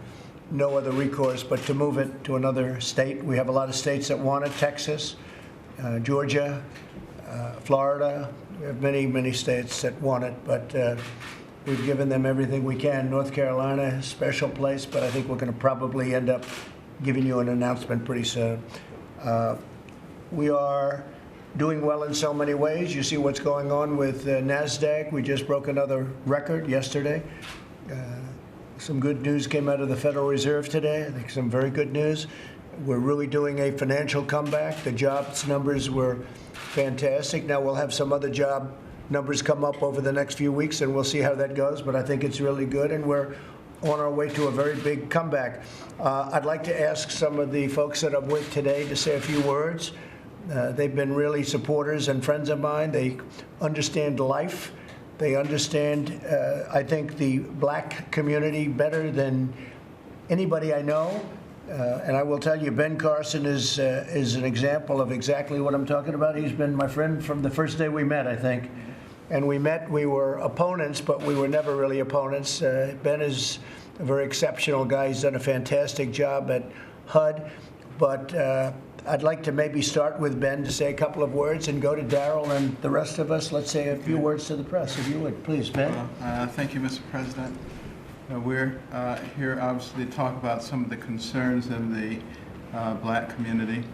no other recourse but to move it to another state. We have a lot of states that want it: Texas, Georgia, Florida, We have many, many states that want it, but we've given them everything we can. North Carolina, a special place, but I think we're going to probably end up giving you an announcement pretty soon. We are doing well in so many ways. You see what's going on with NASDAQ. We just broke another record yesterday. Some good news came out of the Federal Reserve today. I think some very good news. We're really doing a financial comeback. The jobs numbers were fantastic. Now we'll have some other job numbers come up over the next few weeks, and we'll see how that goes. But I think it's really good, and we're on our way to a very big comeback. I'd like to ask some of the folks that I'm with today to say a few words. They've been really supporters and friends of mine. They understand life. They understand, I think, the black community better than anybody I know. And I will tell you, Ben Carson is an example of exactly what I'm talking about. He's been my friend from the first day we met, I think. And we were opponents, but we were never really opponents. Ben is a very exceptional guy. He's done a fantastic job at HUD. But I'd like to maybe start with Ben to say a couple of words and go to Darrell and the rest of us. Let's say a few words to the press, if you would. Please, Ben. Thank you, Mr. President. We're here obviously to talk about some of the concerns in the black community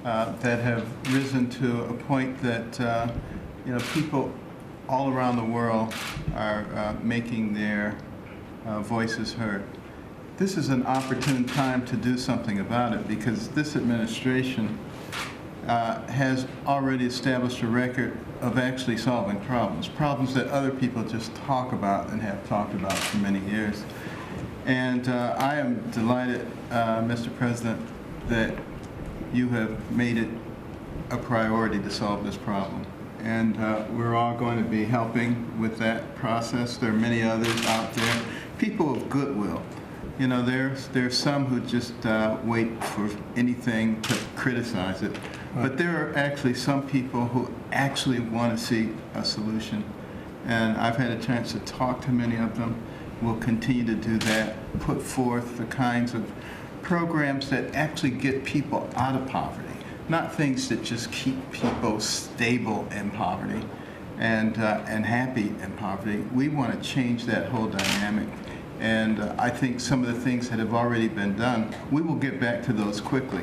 that have risen to a point that people all around the world are making their voices heard. This is an opportune time to do something about it because this administration has already established a record of actually solving problems that other people just talk about and have talked about for many years. And I am delighted, Mr. President, that you have made it a priority to solve this problem. And we're all going to be helping with that process. There are many others out there, people of goodwill. You know, there's some who just wait for anything to criticize it. But there are actually some people who actually want to see a solution. And I've had a chance to talk to many of them. We'll continue to do that, put forth the kinds of programs that actually get people out of poverty, not things that just keep people stable in poverty and happy in poverty. We want to change that whole dynamic. And I think some of the things that have already been done, we will get back to those quickly.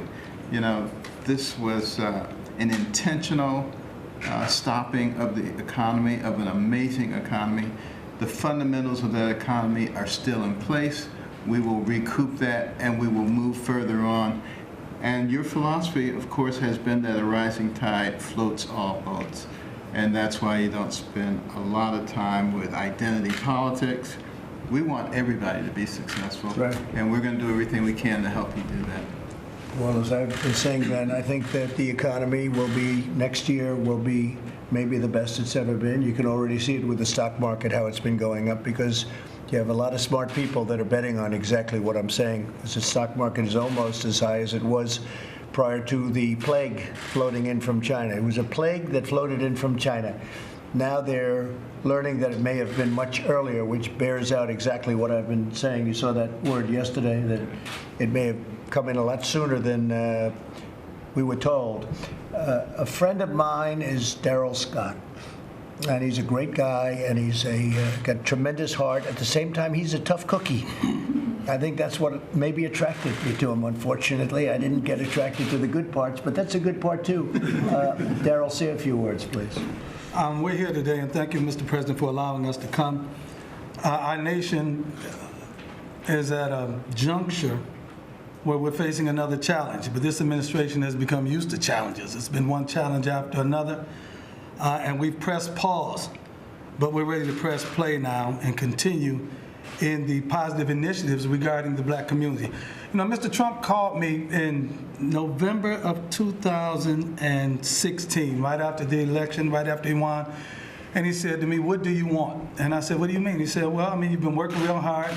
You know, this was an intentional stopping of the economy, of an amazing economy. The fundamentals of that economy are still in place. We will recoup that and we will move further on. And your philosophy, of course, has been that a rising tide floats all boats. And that's why you don't spend a lot of time with identity politics. We want everybody to be successful, right. And we're going to do everything we can to help you do that. Well, as I've been saying, Ben, I think that the economy will be, next year will be maybe the best it's ever been. You can already see it with the stock market, how it's been going up, because you have a lot of smart people that are betting on exactly what I'm saying. The stock market is almost as high as it was prior to the plague floating in from China. It was a plague that floated in from China. Now they're learning that it may have been much earlier, which bears out exactly what I've been saying. You saw that word yesterday, that it may have come in a lot sooner than we were told. A friend of mine is Darrell Scott, and he's a great guy, and he's got a tremendous heart. At the same time, he's a tough cookie. I think that's what maybe attracted me to him. Unfortunately, I didn't get attracted to the good parts, but that's a good part too. Darrell, say a few words, please. We're here today, and thank you, Mr. President, for allowing us to come. Our nation is at a juncture where we're facing another challenge, but this administration has become used to challenges. It's been one challenge after another, and we've pressed pause, but we're ready to press play now and continue in the positive initiatives regarding the black community. You know, Mr. Trump called me in November of 2016, right after the election, right after he won, and he said to me, "What do you want?" And I said, "What do you mean?" He said, "Well, I mean, you've been working real hard.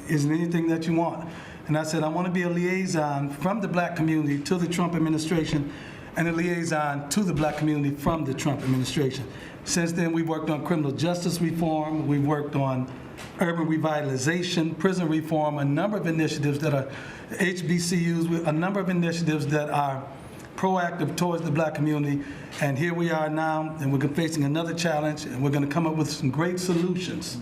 Is there anything that you want?" And I said, "I want to be a liaison from the black community to the Trump administration and a liaison to the black community from the Trump administration." Since then, we've worked on criminal justice reform, we've worked on urban revitalization, prison reform, a number of initiatives that are HBCUs, a number of initiatives that are proactive towards the black community. And here we are now, and we're facing another challenge, and we're going to come up with some great solutions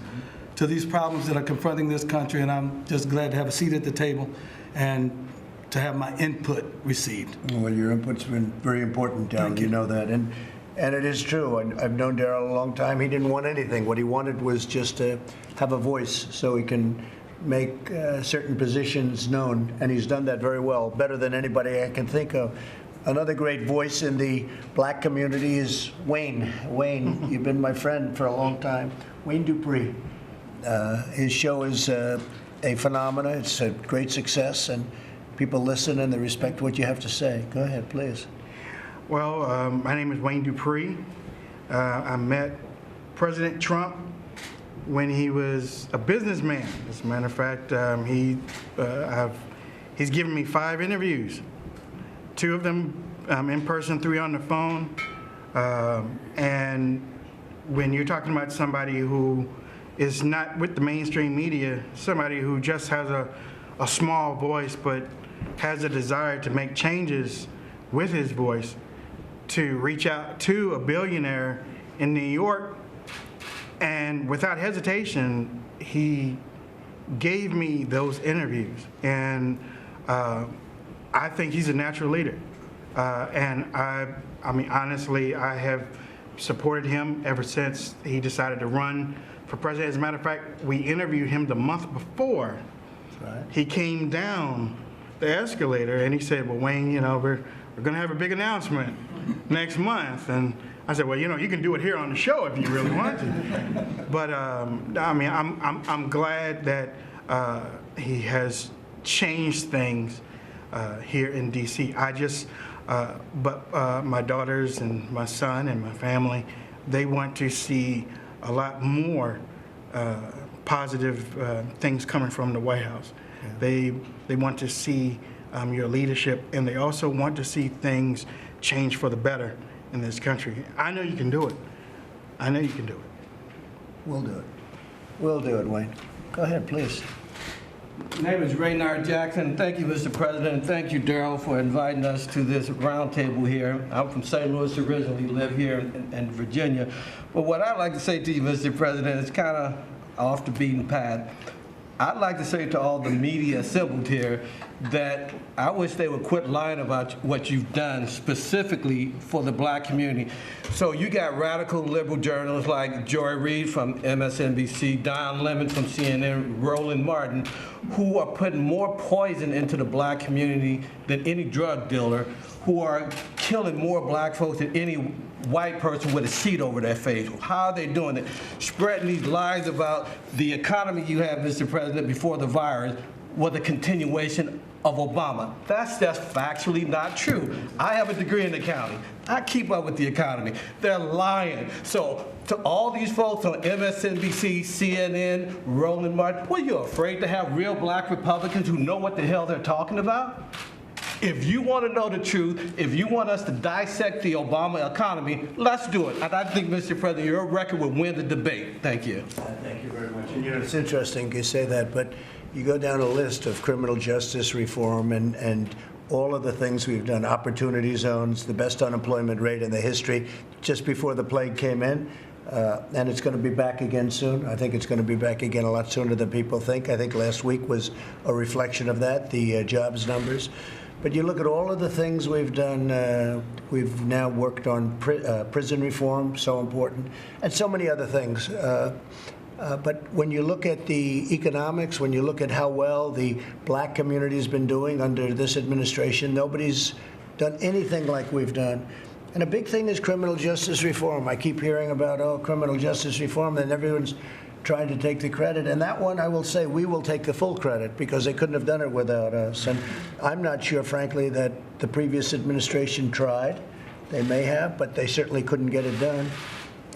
to these problems that are confronting this country. And I'm just glad to have a seat at the table and to have my input received. Well, your input's been very important, Darryl. You know that. And it is true. I've known Darryl a long time. He didn't want anything. What he wanted was just to have a voice so he can make certain positions known. And he's done that very well, better than anybody I can think of. Another great voice in the black community is Wayne. Wayne, you've been my friend for a long time. Wayne Dupree. His show is a phenomenon. It's a great success, and people listen and they respect what you have to say. Go ahead, please. Well, my name is Wayne Dupree. I met President Trump when he was a businessman. As a matter of fact, he's given me 5 interviews, 2 of them in person, 3 on the phone. And when you're talking about somebody who is not with the mainstream media, somebody who just has a small voice but has a desire to make changes with his voice, to reach out to a billionaire in New York, and without hesitation, he gave me those interviews. And I think he's a natural leader. And I mean, honestly, I have supported him ever since he decided to run for president. As a matter of fact, we interviewed him the month before. Right. He came down the escalator and he said, well, Wayne, you know, we're going to have a big announcement next month. And I said, well, you know, you can do it here on the show if you really want to. But I mean, I'm glad that he has changed things here in D.C. But my daughters and my son and my family, they want to see a lot more positive things coming from the White House. Yeah. They want to see your leadership, and they also want to see things change for the better in this country. I know you can do it. I know you can do it. We'll do it. We'll do it, Wayne. Go ahead, please. My name is Raynard Jackson. Thank you, Mr. President. Thank you, Darryl, for inviting us to this roundtable here. I'm from St. Louis originally, live here in Virginia. But what I'd like to say to you, Mr. President, is kind of off the beaten path. I'd like to say to all the media assembled here that I wish they would quit lying about what you've done specifically for the black community. So you got radical liberal journalists like Joy Reid from MSNBC, Don Lemon from CNN, Roland Martin, who are putting more poison into the black community than any drug dealer, who are killing more black folks than any white person with a sheet over their face. How are they doing it? Spreading these lies about the economy you have, Mr. President, before the virus was a continuation of Obama. That's just factually not true. I have a degree in accounting. I keep up with the economy. They're lying. So to all these folks on MSNBC, CNN, Roland Martin, what, you're afraid to have real black Republicans who know what the hell they're talking about? If you want to know the truth, if you want us to dissect the Obama economy, let's do it. And I think, Mr. President, your record will win the debate. Thank you. Thank you very much. And you know, it's interesting you say that, but you go down a list of criminal justice reform and all of the things we've done, opportunity zones, the best unemployment rate in the history, just before the plague came in. And it's going to be back again soon. I think it's going to be back again a lot sooner than people think. I think last week was a reflection of that, the jobs numbers. But you look at all of the things we've done. We've now worked on prison reform, so important, and so many other things. But when you look at the economics, when you look at how well the black community has been doing under this administration, nobody's done anything like we've done. And a big thing is criminal justice reform. I keep hearing about, criminal justice reform, and everyone's trying to take the credit. And that one, I will say, we will take the full credit because they couldn't have done it without us. And I'm not sure, frankly, that the previous administration tried. They may have, but they certainly couldn't get it done.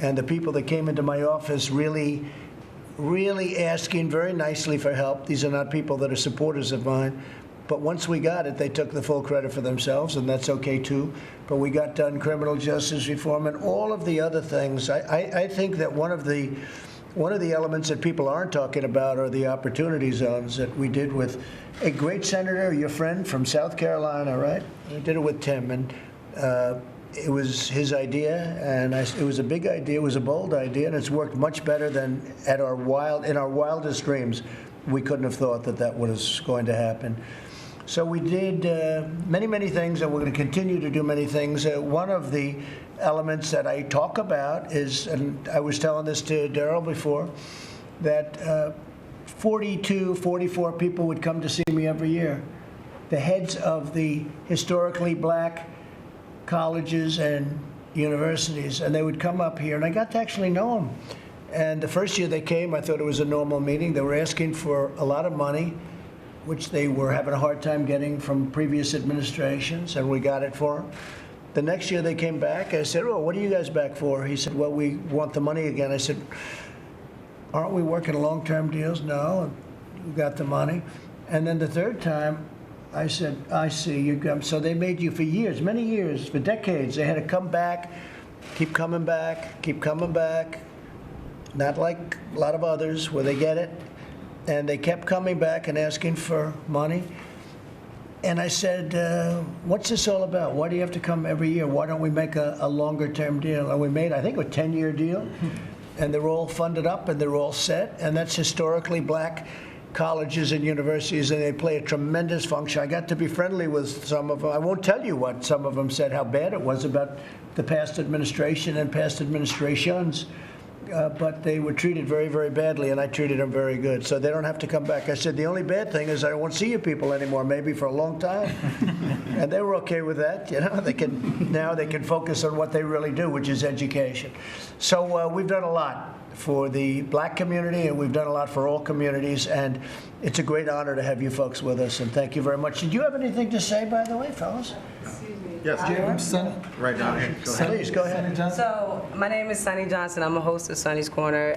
And the people that came into my office really asking very nicely for help. These are not people that are supporters of mine. But once we got it, they took the full credit for themselves, and that's okay too. But we got done criminal justice reform and all of the other things. I think that one of the elements that people aren't talking about are the opportunity zones that we did with a great senator, your friend from South Carolina, right? We did it with Tim, and It was his idea, and it was a big idea, it was a bold idea, and it's worked much better than in our wildest dreams. We couldn't have thought that that was going to happen. So we did many, many things, and we're going to continue to do many things. One of the elements that I talk about is, and I was telling this to Darrell before, that 42, 44 people would come to see me every year. The heads of the historically black colleges and universities, and they would come up here, and I got to actually know them. And the first year they came, I thought it was a normal meeting. They were asking for a lot of money, which they were having a hard time getting from previous administrations, and we got it for them. The next year they came back, I said, "Oh, what are you guys back for?" He said, "Well, we want the money again." I said, "Aren't we working long-term deals?" "No, we got the money." And then the third time, I said, "I see you come." So they made you for years, many years, for decades. They had to come back, keep coming back, keep coming back. Not like a lot of others where they get it. And they kept coming back and asking for money. And I said, what's this all about? Why do you have to come every year? Why don't we make a longer-term deal? And we made, I think, a 10-year deal. And they're all funded up and they're all set. And that's historically black colleges and universities, and they play a tremendous function. I got to be friendly with some of them. I won't tell you what some of them said, how bad it was about the past administration and past administrations, but they were treated very, very badly, and I treated them very good. So they don't have to come back. I said, the only bad thing is I won't see you people anymore, maybe for a long time. And they were okay with that. You know, now they can focus on what they really do, which is education. So we've done a lot for the black community, and we've done a lot for all communities, and it's a great honor to have you folks with us, and thank you very much. Did you have anything to say, by the way, fellas? Yes, Right down here. Go ahead. Please, go ahead. So, my name is Sunny Johnson. I'm a host of Sunny's Corner.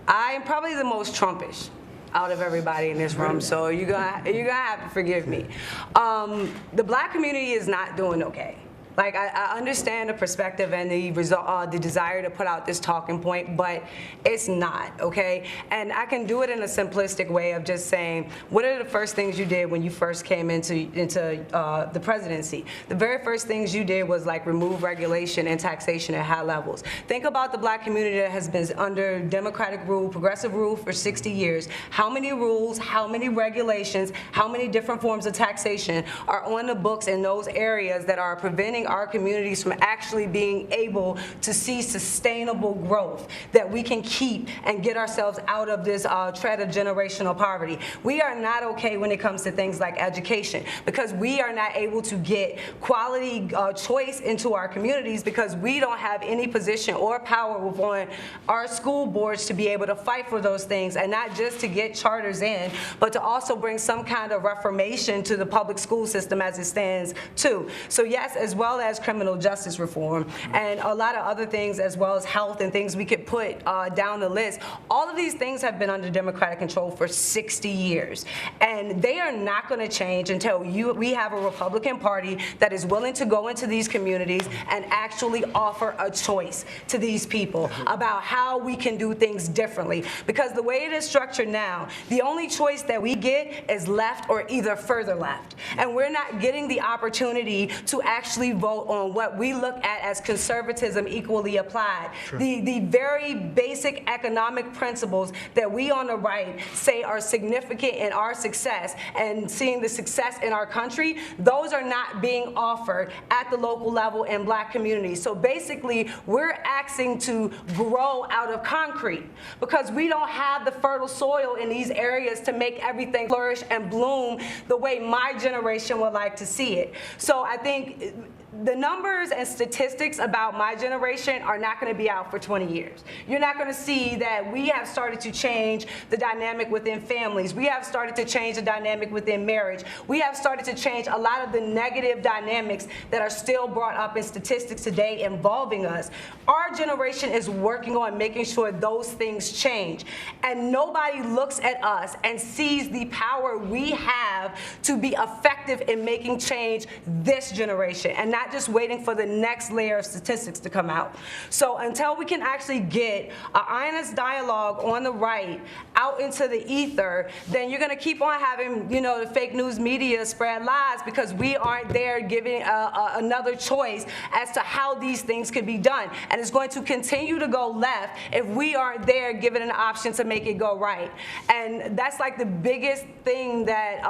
I am probably the most Trumpish out of everybody in this room, so you're gonna have to forgive me. The black community is not doing okay. Like, I understand the perspective and the desire to put out this talking point, but it's not, okay? And I can do it in a simplistic way of just saying, what are the first things you did when you first came into the presidency? The very first things you did was like remove regulation and taxation at high levels. Think about the black community that has been under Democratic rule, progressive rule for 60 years. How many rules, how many regulations, how many different forms of taxation are on the books in those areas that are preventing our communities from actually being able to see sustainable growth that we can keep and get ourselves out of this tread of generational poverty. We are not okay when it comes to things like education, because we are not able to get quality choice into our communities because we don't have any position or power on our school boards to be able to fight for those things, and not just to get charters in, but to also bring some kind of reformation to the public school system as it stands too. So yes, as well as criminal justice reform and a lot of other things, as well as health and things we could put down the list. All of these things have been under Democratic control for 60 years. And they are not going to change until we have a Republican Party that is willing to go into these communities and actually offer a choice to these people about how we can do things differently. Because the way it is structured now, the only choice that we get is left or either further left. And we're not getting the opportunity to actually vote on what we look at as conservatism equally applied. Sure. The very basic economic principles that we on the right say are significant in our success and seeing the success in our country, those are not being offered at the local level in black communities. So basically, we're asking to grow out of concrete because we don't have the fertile soil in these areas to make everything flourish and bloom the way my generation would like to see it. So I think the numbers and statistics about my generation are not going to be out for 20 years. You're not going to see that we have started to change the dynamic within families. We have started to change the dynamic within marriage. We have started to change a lot of the negative dynamics that are still brought up in statistics today involving us. Our generation is working on making sure those things change. And nobody looks at us and sees the power we have to be effective in making change this generation and not not just waiting for the next layer of statistics to come out. So until we can actually get an honest dialogue on the right out into the ether, then you're going to keep on having, you know, the fake news media spread lies because we aren't there giving another choice as to how these things could be done. And it's going to continue to go left if we aren't there giving an option to make it go right. And that's like the biggest thing that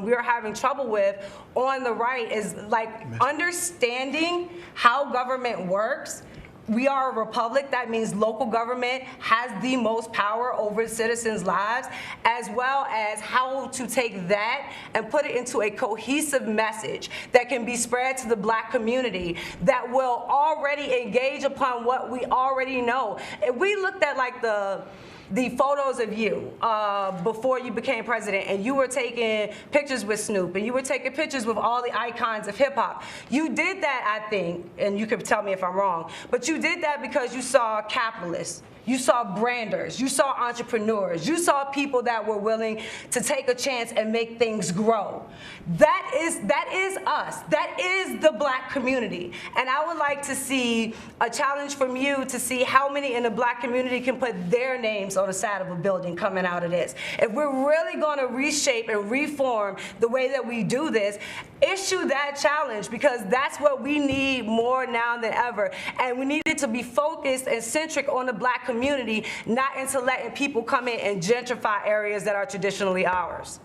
we're having trouble with on the right is like understanding how government works. We are a republic. That means local government has the most power over citizens' lives, as well as how to take that and put it into a cohesive message that can be spread to the Black community that will already engage upon what we already know. If we looked at like the photos of you before you became president, and you were taking pictures with Snoop, and you were taking pictures with all the icons of hip hop. You did that, I think, and you could tell me if I'm wrong, but you did that because you saw capitalists. You saw branders, you saw entrepreneurs, you saw people that were willing to take a chance and make things grow. That is us. That is the Black community. And I would like to see a challenge from you to see how many in the Black community can put their names on the side of a building coming out of this. If we're really going to reshape and reform the way that we do this, issue that challenge, because that's what we need more now than ever. And we need it to be focused and centric on the Black community, not into letting people come in and gentrify areas that are traditionally ours.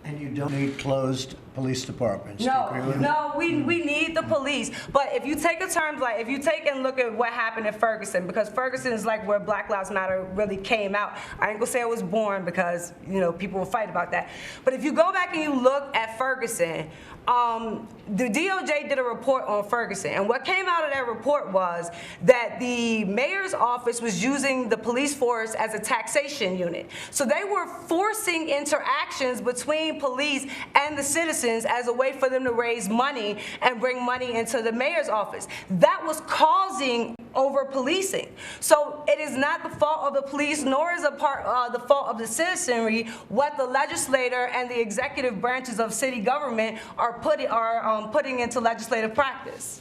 And you don't need closed police departments. No, we need the police. But if you take a term like, if you take and look at what happened in Ferguson, because Ferguson is like where Black Lives Matter really came out. I ain't gonna say it was born because, you know, people will fight about that. But if you go back and you look at Ferguson, the DOJ did a report on Ferguson, and what came out of that report was that the mayor's office was using the police force as a taxation unit. So they were forcing interactions between police and the citizens as a way for them to raise money and bring money into the mayor's office. That was causing over-policing. So it is not the fault of the police, nor is the fault of the citizenry what the legislator and the executive branches of city government are putting into legislative practice.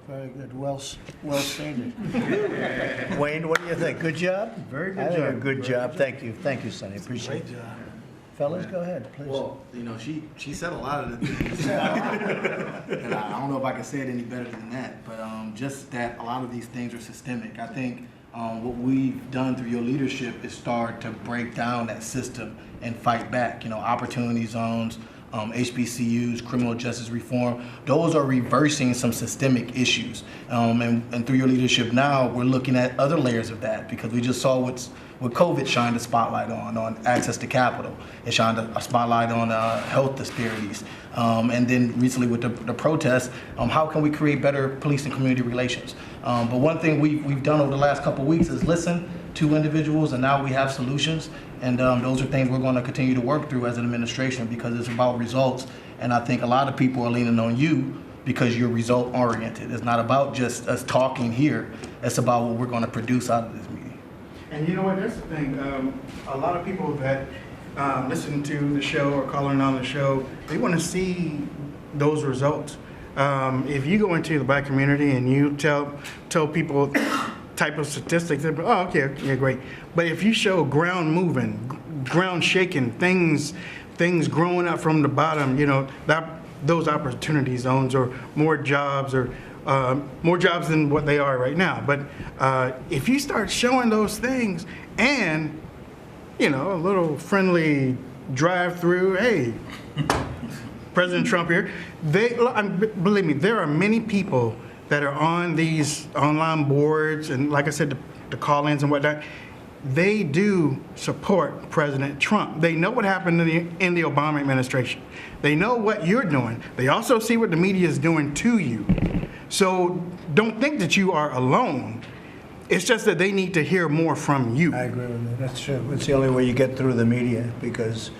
Very good. Well stated. Wayne, what do you think? Good job? Very good I think job. a good job. Thank you. Thank you, Sonny. Appreciate it. Fellas, go ahead, please. Well, you know, she said a lot of the things. And I don't know if I can say it any better than that, but just that a lot of these things are systemic. I think what we've done through your leadership is start to break down that system and fight back. You know, opportunity zones, HBCUs, criminal justice reform, those are reversing some systemic issues. And through your leadership now, we're looking at other layers of that, because we just saw what COVID shined a spotlight on access to capital. It shined a spotlight on health disparities. And then recently with the protests, how can we create better police and community relations? But one thing we've done over the last couple of weeks is listen to individuals, and now we have solutions. And those are things we're going to continue to work through as an administration, because it's about results. And I think a lot of people are leaning on you because you're result oriented. It's not about just us talking here. It's about what we're going to produce out of this meeting. And you know what, that's the thing. A lot of people that listen to the show or calling on the show, they want to see those results. If you go into the Black community and you tell people type of statistics, they'll be, oh, okay, yeah, great. But if you show ground moving, ground shaking, things growing up from the bottom, you know, those opportunity zones, or more jobs than what they are right now. But if you start showing those things, and you know, a little friendly drive-through, hey, President Trump here, believe me, there are many people that are on these online boards, and like I said, the call-ins and whatnot. They do support President Trump. They know what happened in the Obama administration. They know what you're doing. They also see what the media is doing to you. So don't think that you are alone. It's just that they need to hear more from you. I agree with that. That's true. It's the only way you get through the media, because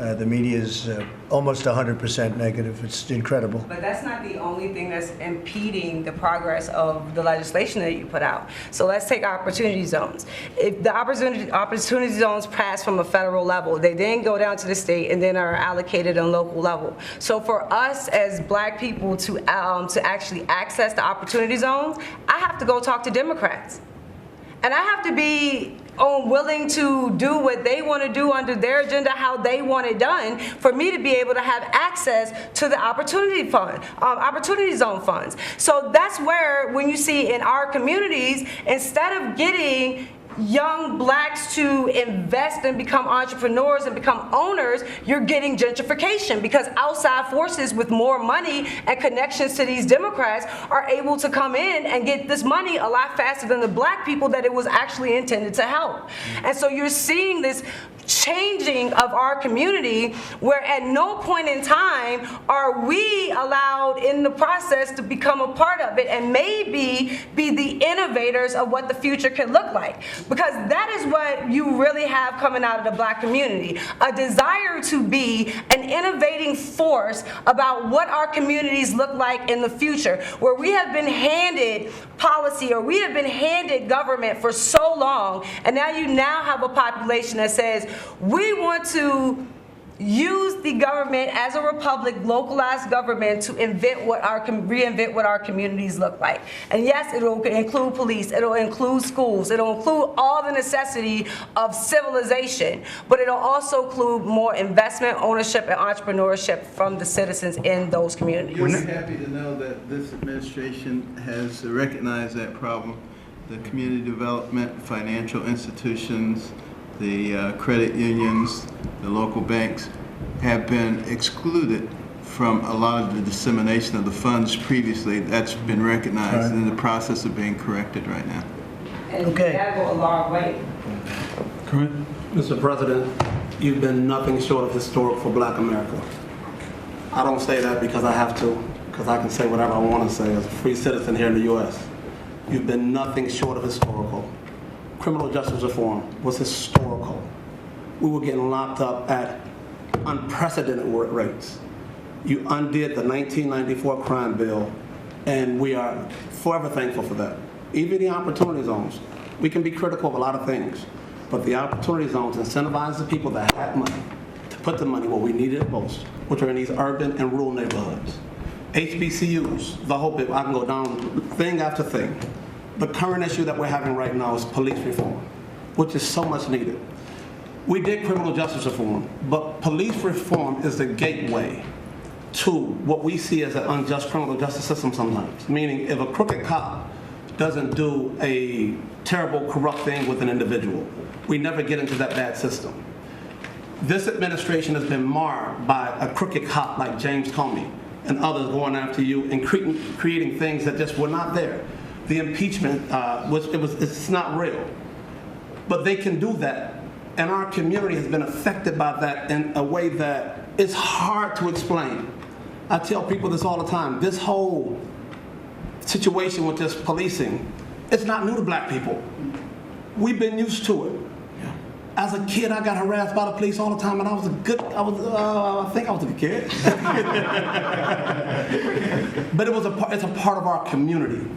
The media is almost 100% negative. It's incredible. But that's not the only thing that's impeding the progress of the legislation that you put out. So let's take opportunity zones. If the opportunity zones pass from a federal level, they then go down to the state and then are allocated on local level. So for us as Black people to actually access the opportunity zones, I have to go talk to Democrats. And I have to be willing to do what they want to do under their agenda, how they want it done, for me to be able to have access to the opportunity zone funds. So that's where, when you see in our communities, instead of getting young Blacks to invest and become entrepreneurs and become owners, you're getting gentrification, because outside forces with more money and connections to these Democrats are able to come in and get this money a lot faster than the Black people that it was actually intended to help. And so you're seeing this changing of our community, where at no point in time are we allowed in the process to become a part of it and maybe be the innovators of what the future can look like. Because that is what you really have coming out of the Black community, a desire to be an innovating force about what our communities look like in the future, where we have been handed policy, or we have been handed government for so long, and now you have a population that says, we want to use the government as a republic, localized government, to reinvent what our communities look like. And yes, it'll include police, it'll include schools, it'll include all the necessity of civilization, but it'll also include more investment, ownership, and entrepreneurship from the citizens in those communities. We're happy to know that this administration has recognized that problem. The community development, financial institutions, the credit unions, the local banks have been excluded from a lot of the dissemination of the funds previously. That's been recognized and in the process of being corrected right now. And that go a long way. Correct. Mr. President, you've been nothing short of historic for Black America. I don't say that because I have to, because I can say whatever I want to say as a free citizen here in the U.S. You've been nothing short of historical. Criminal justice reform was historical. We were getting locked up at unprecedented rates. You undid the 1994 crime bill, and we are forever thankful for that. Even the opportunity zones, we can be critical of a lot of things, but the opportunity zones incentivize the people that had money to put the money where we needed it most, which are in these urban and rural neighborhoods. HBCUs, the whole bit, I can go down thing after thing. The current issue that we're having right now is police reform, which is so much needed. We did criminal justice reform, but police reform is the gateway to what we see as an unjust criminal justice system sometimes. Meaning, if a crooked cop doesn't do a terrible, corrupt thing with an individual, we never get into that bad system. This administration has been marred by a crooked cop like James Comey and others going after you and creating things that just were not there. The impeachment, it's not real. But they can do that, and our community has been affected by that in a way that is hard to explain. I tell people this all the time. This whole situation with this policing, it's not new to Black people. We've been used to it. As a kid, I got harassed by the police all the time, and I think I was a good kid. But it's a part of our community.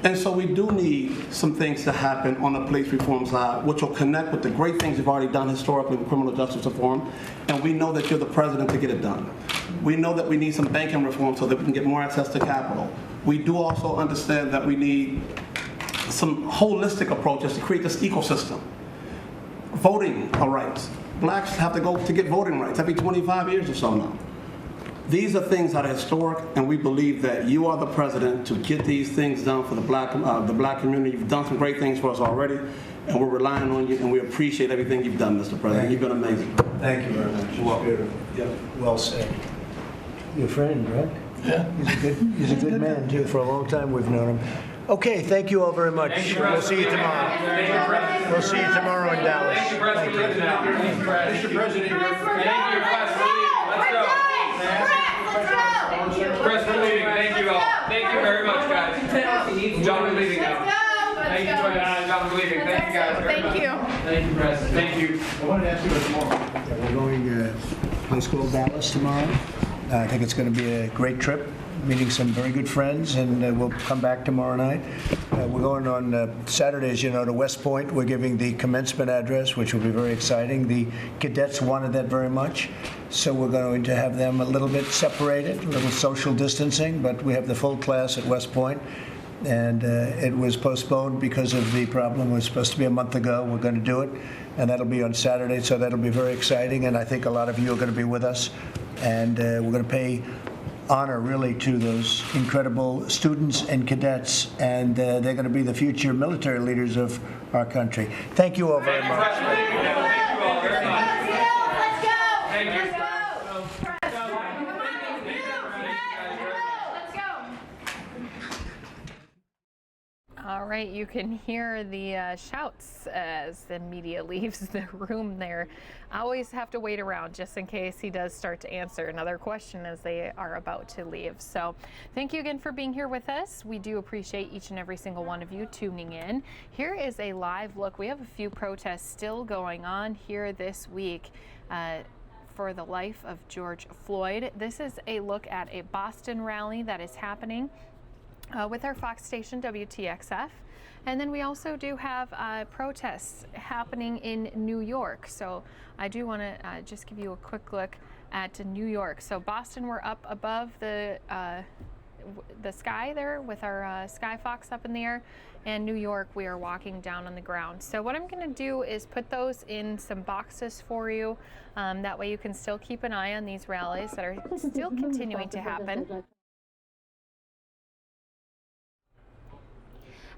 And so we do need some things to happen on the police reform side, which will connect with the great things you've already done historically with criminal justice reform. And we know that you're the president to get it done. We know that we need some banking reform so that we can get more access to capital. We do also understand that we need some holistic approaches to create this ecosystem. Voting rights. Blacks have to go to get voting rights every 25 years or so now. These are things that are historic, and we believe that you are the president to get these things done for the black community. You've done some great things for us already, and we're relying on you, and we appreciate everything you've done, Mr. President. You've been amazing. Thank you very much. Well said. Your friend, right? Yeah. He's a good man, too. For a long time we've known him. Okay, thank you all very much. We'll see you tomorrow. We'll see you tomorrow in Dallas. Thank you, President. Mr. President, thank you, class for leaving. Let's go. Press for leaving. Thank you all. Thank you very much, guys. John, we're leaving now. Thank you, John, we're leaving. Thank you, guys. Thank you. Thank you, President. Thank you. I wanted to ask you about tomorrow. We're going place called Dallas tomorrow. I think it's going to be a great trip, meeting some very good friends, and we'll come back tomorrow night. We're going on Saturday, as you know, to West Point. We're giving the commencement address, which will be very exciting. The cadets wanted that very much, so we're going to have them a little bit separated, a little social distancing, but we have the full class at West Point. And it was postponed because of the problem. It was supposed to be a month ago. We're going to do it, and that'll be on Saturday, so that'll be very exciting, and I think a lot of you are going to be with us, and we're going to pay honor really to those incredible students and cadets, and they're going to be the future military leaders of our country. Thank you all very much. Thank you all very much. Let's go. Thank you. All right, you can hear the shouts as the media leaves the room there. I always have to wait around just in case he does start to answer another question as they are about to leave. So thank you again for being here with us. We do appreciate each and every single one of you tuning in. Here is a live look. We have a few protests still going on here this week for the life of George Floyd. This is a look at a Boston rally that is happening with our Fox station WTXF, and then we also do have protests happening in New York. So I do want to just give you a quick look at New York. So Boston, we're up above the sky there with our Sky Fox up in the air, and New York we are walking down on the ground. So what I'm going to do is put those in some boxes for you. That way you can still keep an eye on these rallies that are still continuing to happen.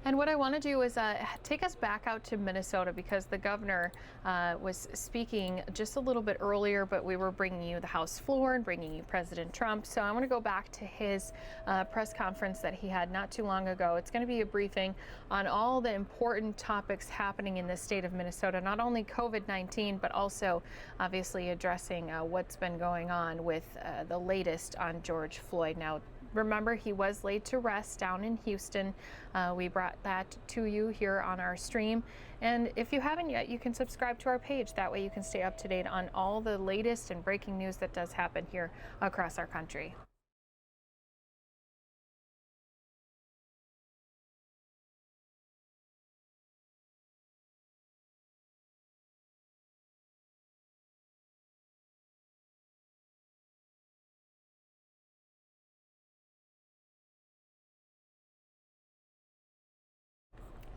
And what I want to do is take us back out to Minnesota, because the governor was speaking just a little bit earlier, but we were bringing you the House floor and bringing you President Trump. So I want to go back to his press conference that he had not too long ago. It's going to be a briefing on all the important topics happening in the state of Minnesota, not only COVID-19, but also obviously addressing what's been going on with the latest on George Floyd. Now, remember, he was laid to rest down in Houston. We brought that to you here on our stream. And if you haven't yet, you can subscribe to our page. That way you can stay up to date on all the latest and breaking news that does happen here across our country.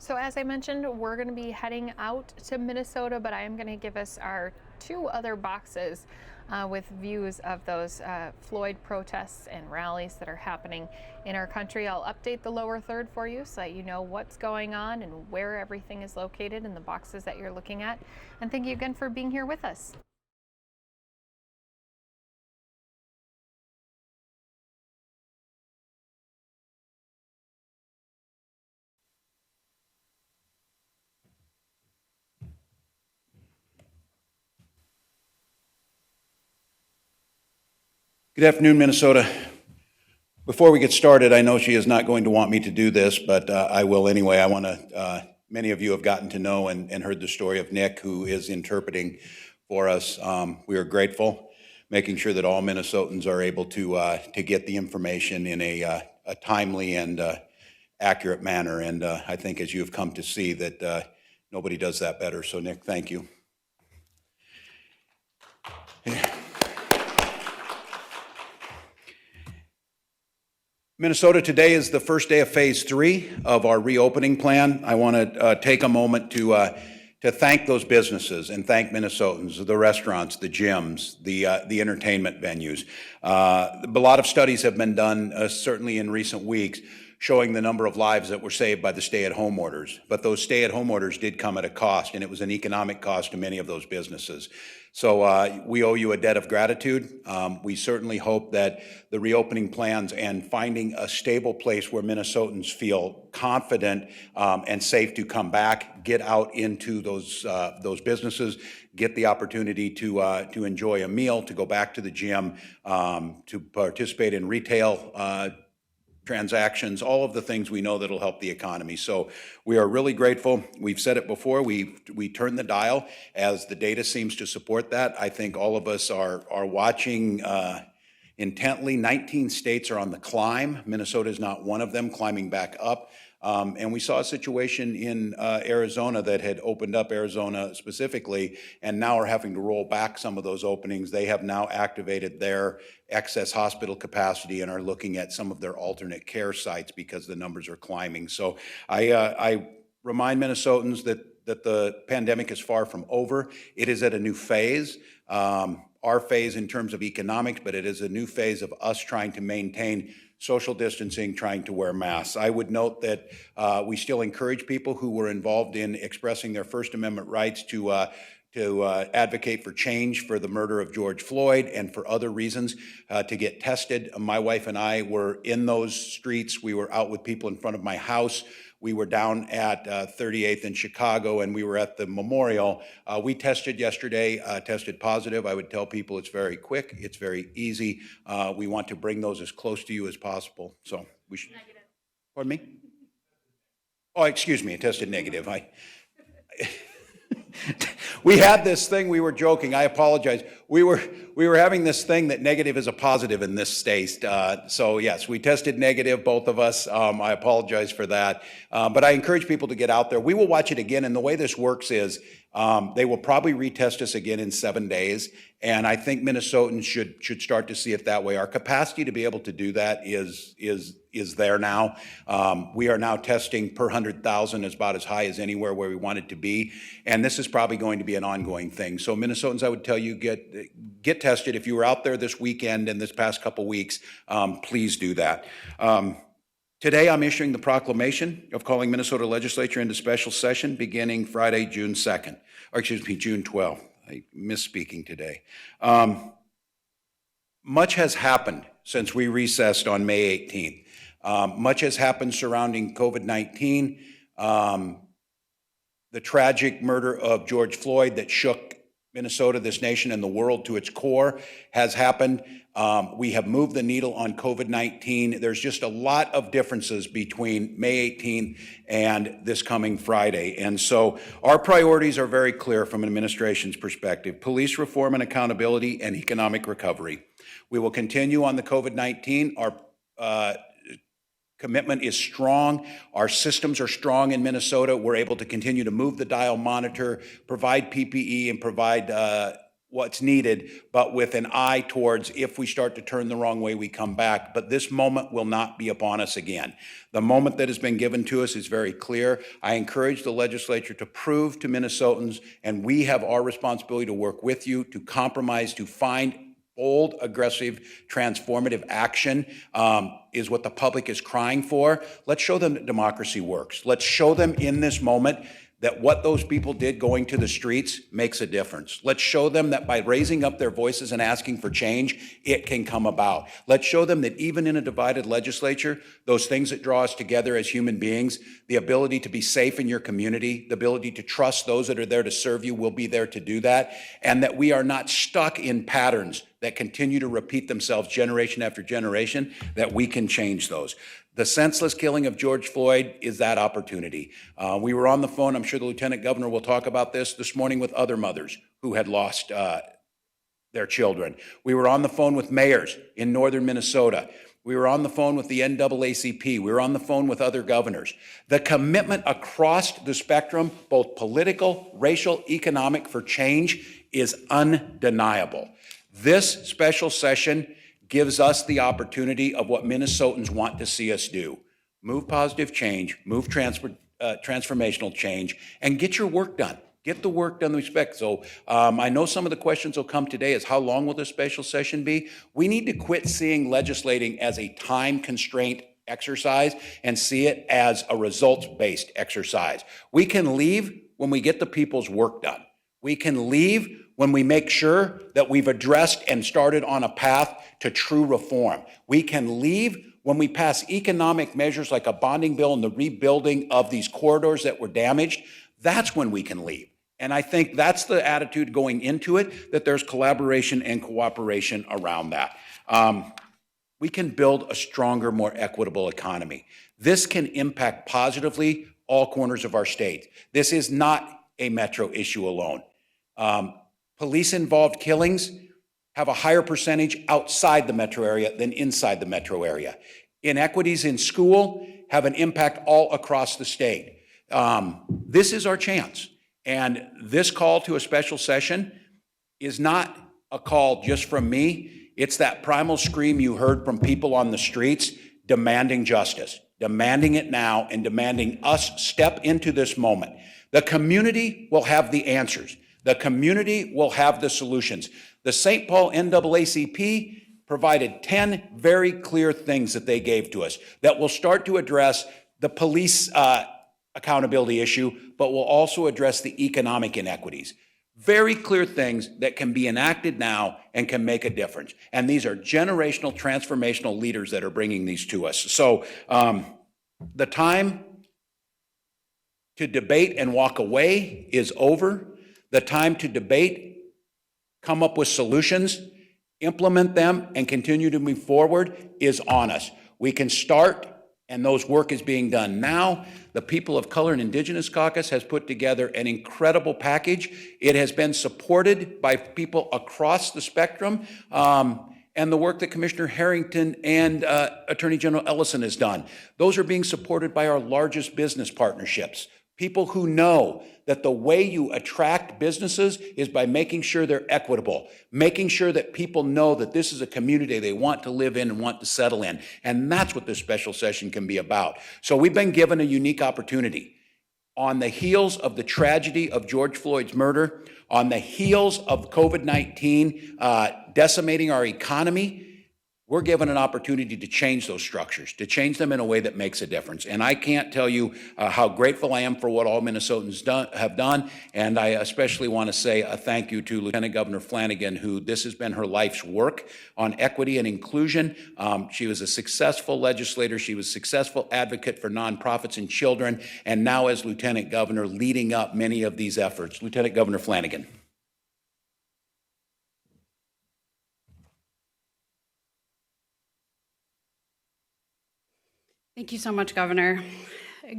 So as I mentioned, we're going to be heading out to Minnesota, but I am going to give us our two other boxes with views of those Floyd protests and rallies that are happening in our country. I'll update the lower third for you so that you know what's going on and where everything is located in the boxes that you're looking at. And thank you again for being here with us. Good afternoon, Minnesota. Before we get started, I know she is not going to want me to do this, but I will anyway. I want to, many of you have gotten to know and heard the story of Nick, who is interpreting for us. We are grateful, making sure that all Minnesotans are able to get the information in a timely and accurate manner. And I think, as you have come to see, that nobody does that better. So, Nick, thank you. Minnesota, today is the first day of phase 3 of our reopening plan. I want to take a moment to thank those businesses and thank Minnesotans, the restaurants, the gyms, the entertainment venues. A lot of studies have been done, certainly in recent weeks, showing the number of lives that were saved by the stay-at-home orders. But those stay-at-home orders did come at a cost, and it was an economic cost to many of those businesses. So we owe you a debt of gratitude. We certainly hope that the reopening plans and finding a stable place where Minnesotans feel confident and safe to come back, get out into those businesses, get the opportunity to enjoy a meal, to go back to the gym, to participate in retail transactions, all of the things we know that'll help the economy. So we are really grateful. We've said it before, we turn the dial as the data seems to support that. I think all of us are watching intently. 19 states are on the climb. Minnesota is not one of them, climbing back up. And we saw a situation in Arizona that had opened up, Arizona specifically, and now are having to roll back some of those openings. They have now activated their excess hospital capacity and are looking at some of their alternate care sites because the numbers are climbing. So I remind Minnesotans that the pandemic is far from over. It is at a new phase. Our phase in terms of economics, but it is a new phase of us trying to maintain social distancing, trying to wear masks. I would note that we still encourage people who were involved in expressing their First Amendment rights to advocate for change for the murder of George Floyd and for other reasons to get tested. My wife and I were in those streets. We were out with people in front of my house. We were down at 38th in Chicago, and we were at the memorial. We tested yesterday, tested positive. I would tell people it's very quick, it's very easy. We want to bring those as close to you as possible. So we should. Negative. Pardon me? Oh, excuse me, I tested negative. We had this thing, we were joking, I apologize. We were having this thing that negative is a positive in this state. So yes, we tested negative, both of us. I apologize for that. But I encourage people to get out there. We will watch it again, and the way this works is they will probably retest us again in 7 days, and I think Minnesotans should start to see it that way. Our capacity to be able to do that is there now. We are now testing per 100,000 is about as high as anywhere where we want it to be, and this is probably going to be an ongoing thing. So Minnesotans, I would tell you, get tested. If you were out there this weekend and this past couple weeks, please do that. Today, I'm issuing the proclamation of calling Minnesota legislature into special session beginning Friday, June 2nd, or excuse me, June 12th. I misspeaking today. Much has happened since we recessed on May 18th. Much has happened surrounding COVID-19, the tragic murder of George Floyd that shook Minnesota, this nation, and the world to its core has happened. We have moved the needle on COVID-19. There's just a lot of differences between May 18th and this coming Friday. And so our priorities are very clear from an administration's perspective: police reform and accountability and economic recovery. We will continue on the COVID-19. Our commitment is strong. Our systems are strong in Minnesota. We're able to continue to move the dial, monitor, provide PPE, and provide what's needed, but with an eye towards if we start to turn the wrong way, we come back. But this moment will not be upon us again. The moment that has been given to us is very clear. I encourage the legislature to prove to Minnesotans, and we have our responsibility to work with you, to compromise, to find bold, aggressive, transformative action is what the public is crying for. Let's show them that democracy works. Let's show them in this moment that what those people did going to the streets makes a difference. Let's show them that by raising up their voices and asking for change, it can come about. Let's show them that even in a divided legislature, those things that draw us together as human beings, the ability to be safe in your community, the ability to trust those that are there to serve you will be there to do that, and that we are not stuck in patterns that continue to repeat themselves generation after generation, that we can change those. The senseless killing of George Floyd is that opportunity. We were on the phone, I'm sure the Lieutenant Governor will talk about this morning, with other mothers who had lost their children. We were on the phone with mayors in northern Minnesota. We were on the phone with the NAACP. We were on the phone with other governors. The commitment across the spectrum, both political, racial, economic, for change is undeniable. This special session gives us the opportunity of what Minnesotans want to see us do. Move positive change, move transformational change, and get your work done. Get the work done with respect. So I know some of the questions will come today is how long will this special session be? We need to quit seeing legislating as a time constraint exercise and see it as a results-based exercise. We can leave when we get the people's work done. We can leave when we make sure that we've addressed and started on a path to true reform. We can leave when we pass economic measures like a bonding bill and the rebuilding of these corridors that were damaged. That's when we can leave. And I think that's the attitude going into it, that there's collaboration and cooperation around that. we can build a stronger, more equitable economy. This can impact positively all corners of our state. This is not a metro issue alone. Police-involved killings have a higher percentage outside the metro area than inside the metro area. Inequities in school have an impact all across the state. This is our chance. And this call to a special session is not a call just from me. It's that primal scream you heard from people on the streets demanding justice, demanding it now, and demanding us step into this moment. The community will have the answers. The community will have the solutions. The St. Paul NAACP provided 10 very clear things that they gave to us that will start to address the police accountability issue, but will also address the economic inequities. Very clear things that can be enacted now and can make a difference. And these are generational, transformational leaders that are bringing these to us. So the time to debate and walk away is over. The time to debate, come up with solutions, implement them, and continue to move forward is on us. We can start, and those work is being done now. The People of Color and Indigenous Caucus has put together an incredible package. It has been supported by people across the spectrum, and the work that Commissioner Harrington and Attorney General Ellison has done. Those are being supported by our largest business partnerships. People who know that the way you attract businesses is by making sure they're equitable, making sure that people know that this is a community they want to live in and want to settle in. And that's what this special session can be about. So we've been given a unique opportunity. On the heels of the tragedy of George Floyd's murder, on the heels of COVID-19 decimating our economy, we're given an opportunity to change those structures, to change them in a way that makes a difference. And I can't tell you how grateful I am for what all Minnesotans have done. And I especially want to say a thank you to Lieutenant Governor Flanagan, who this has been her life's work on equity and inclusion. She was a successful legislator. She was a successful advocate for nonprofits and children. And now as Lieutenant Governor, leading up many of these efforts. Lieutenant Governor Flanagan. Thank you so much, Governor.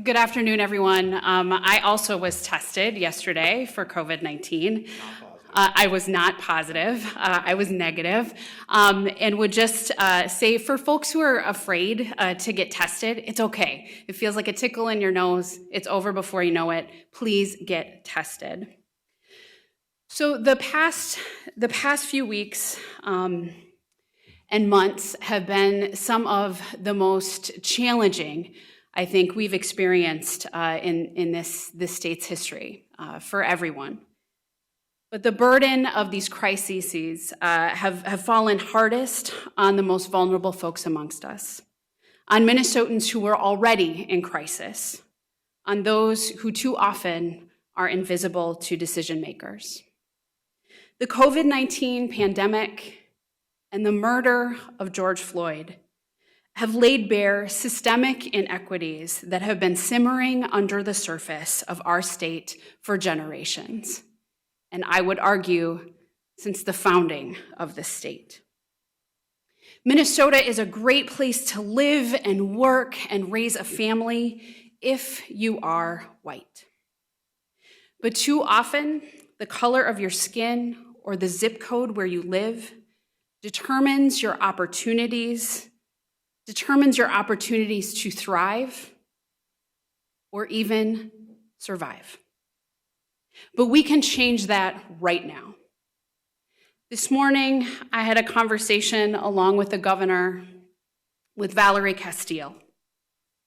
Good afternoon, everyone. I also was tested yesterday for COVID-19. I was not positive. I was negative. And would just say for folks who are afraid to get tested, it's okay. It feels like a tickle in your nose. It's over before you know it. Please get tested. So the past few weeks, and months have been some of the most challenging, I think, we've experienced in this state's history for everyone. But the burden of these crises have fallen hardest on the most vulnerable folks amongst us, on Minnesotans who were already in crisis, on those who too often are invisible to decision makers. The COVID-19 pandemic and the murder of George Floyd have laid bare systemic inequities that have been simmering under the surface of our state for generations, and I would argue since the founding of the state. Minnesota is a great place to live and work and raise a family if you are white. But too often, the color of your skin or the zip code where you live determines your opportunities to thrive or even survive. But we can change that right now. This morning, I had a conversation along with the governor with Valerie Castile,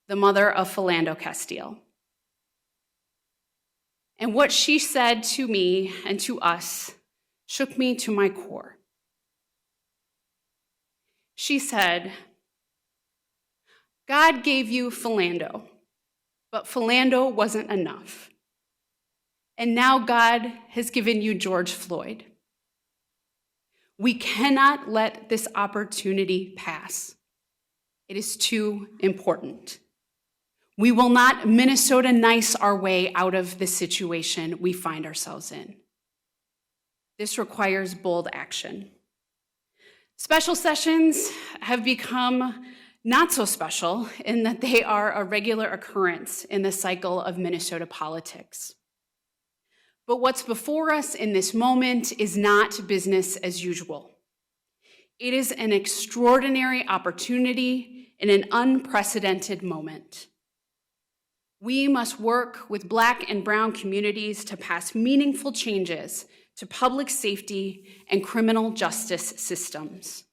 the mother of Philando Castile. And what she said to me and to us shook me to my core. She said, God gave you Philando, but Philando wasn't enough. And now God has given you George Floyd. We cannot let this opportunity pass. It is too important. We will not Minnesota nice our way out of the situation we find ourselves in. This requires bold action. Special sessions have become not so special in that they are a regular occurrence in the cycle of Minnesota politics. But what's before us in this moment is not business as usual. It is an extraordinary opportunity in an unprecedented moment. We must work with Black and Brown communities to pass meaningful changes to public safety and criminal justice systems.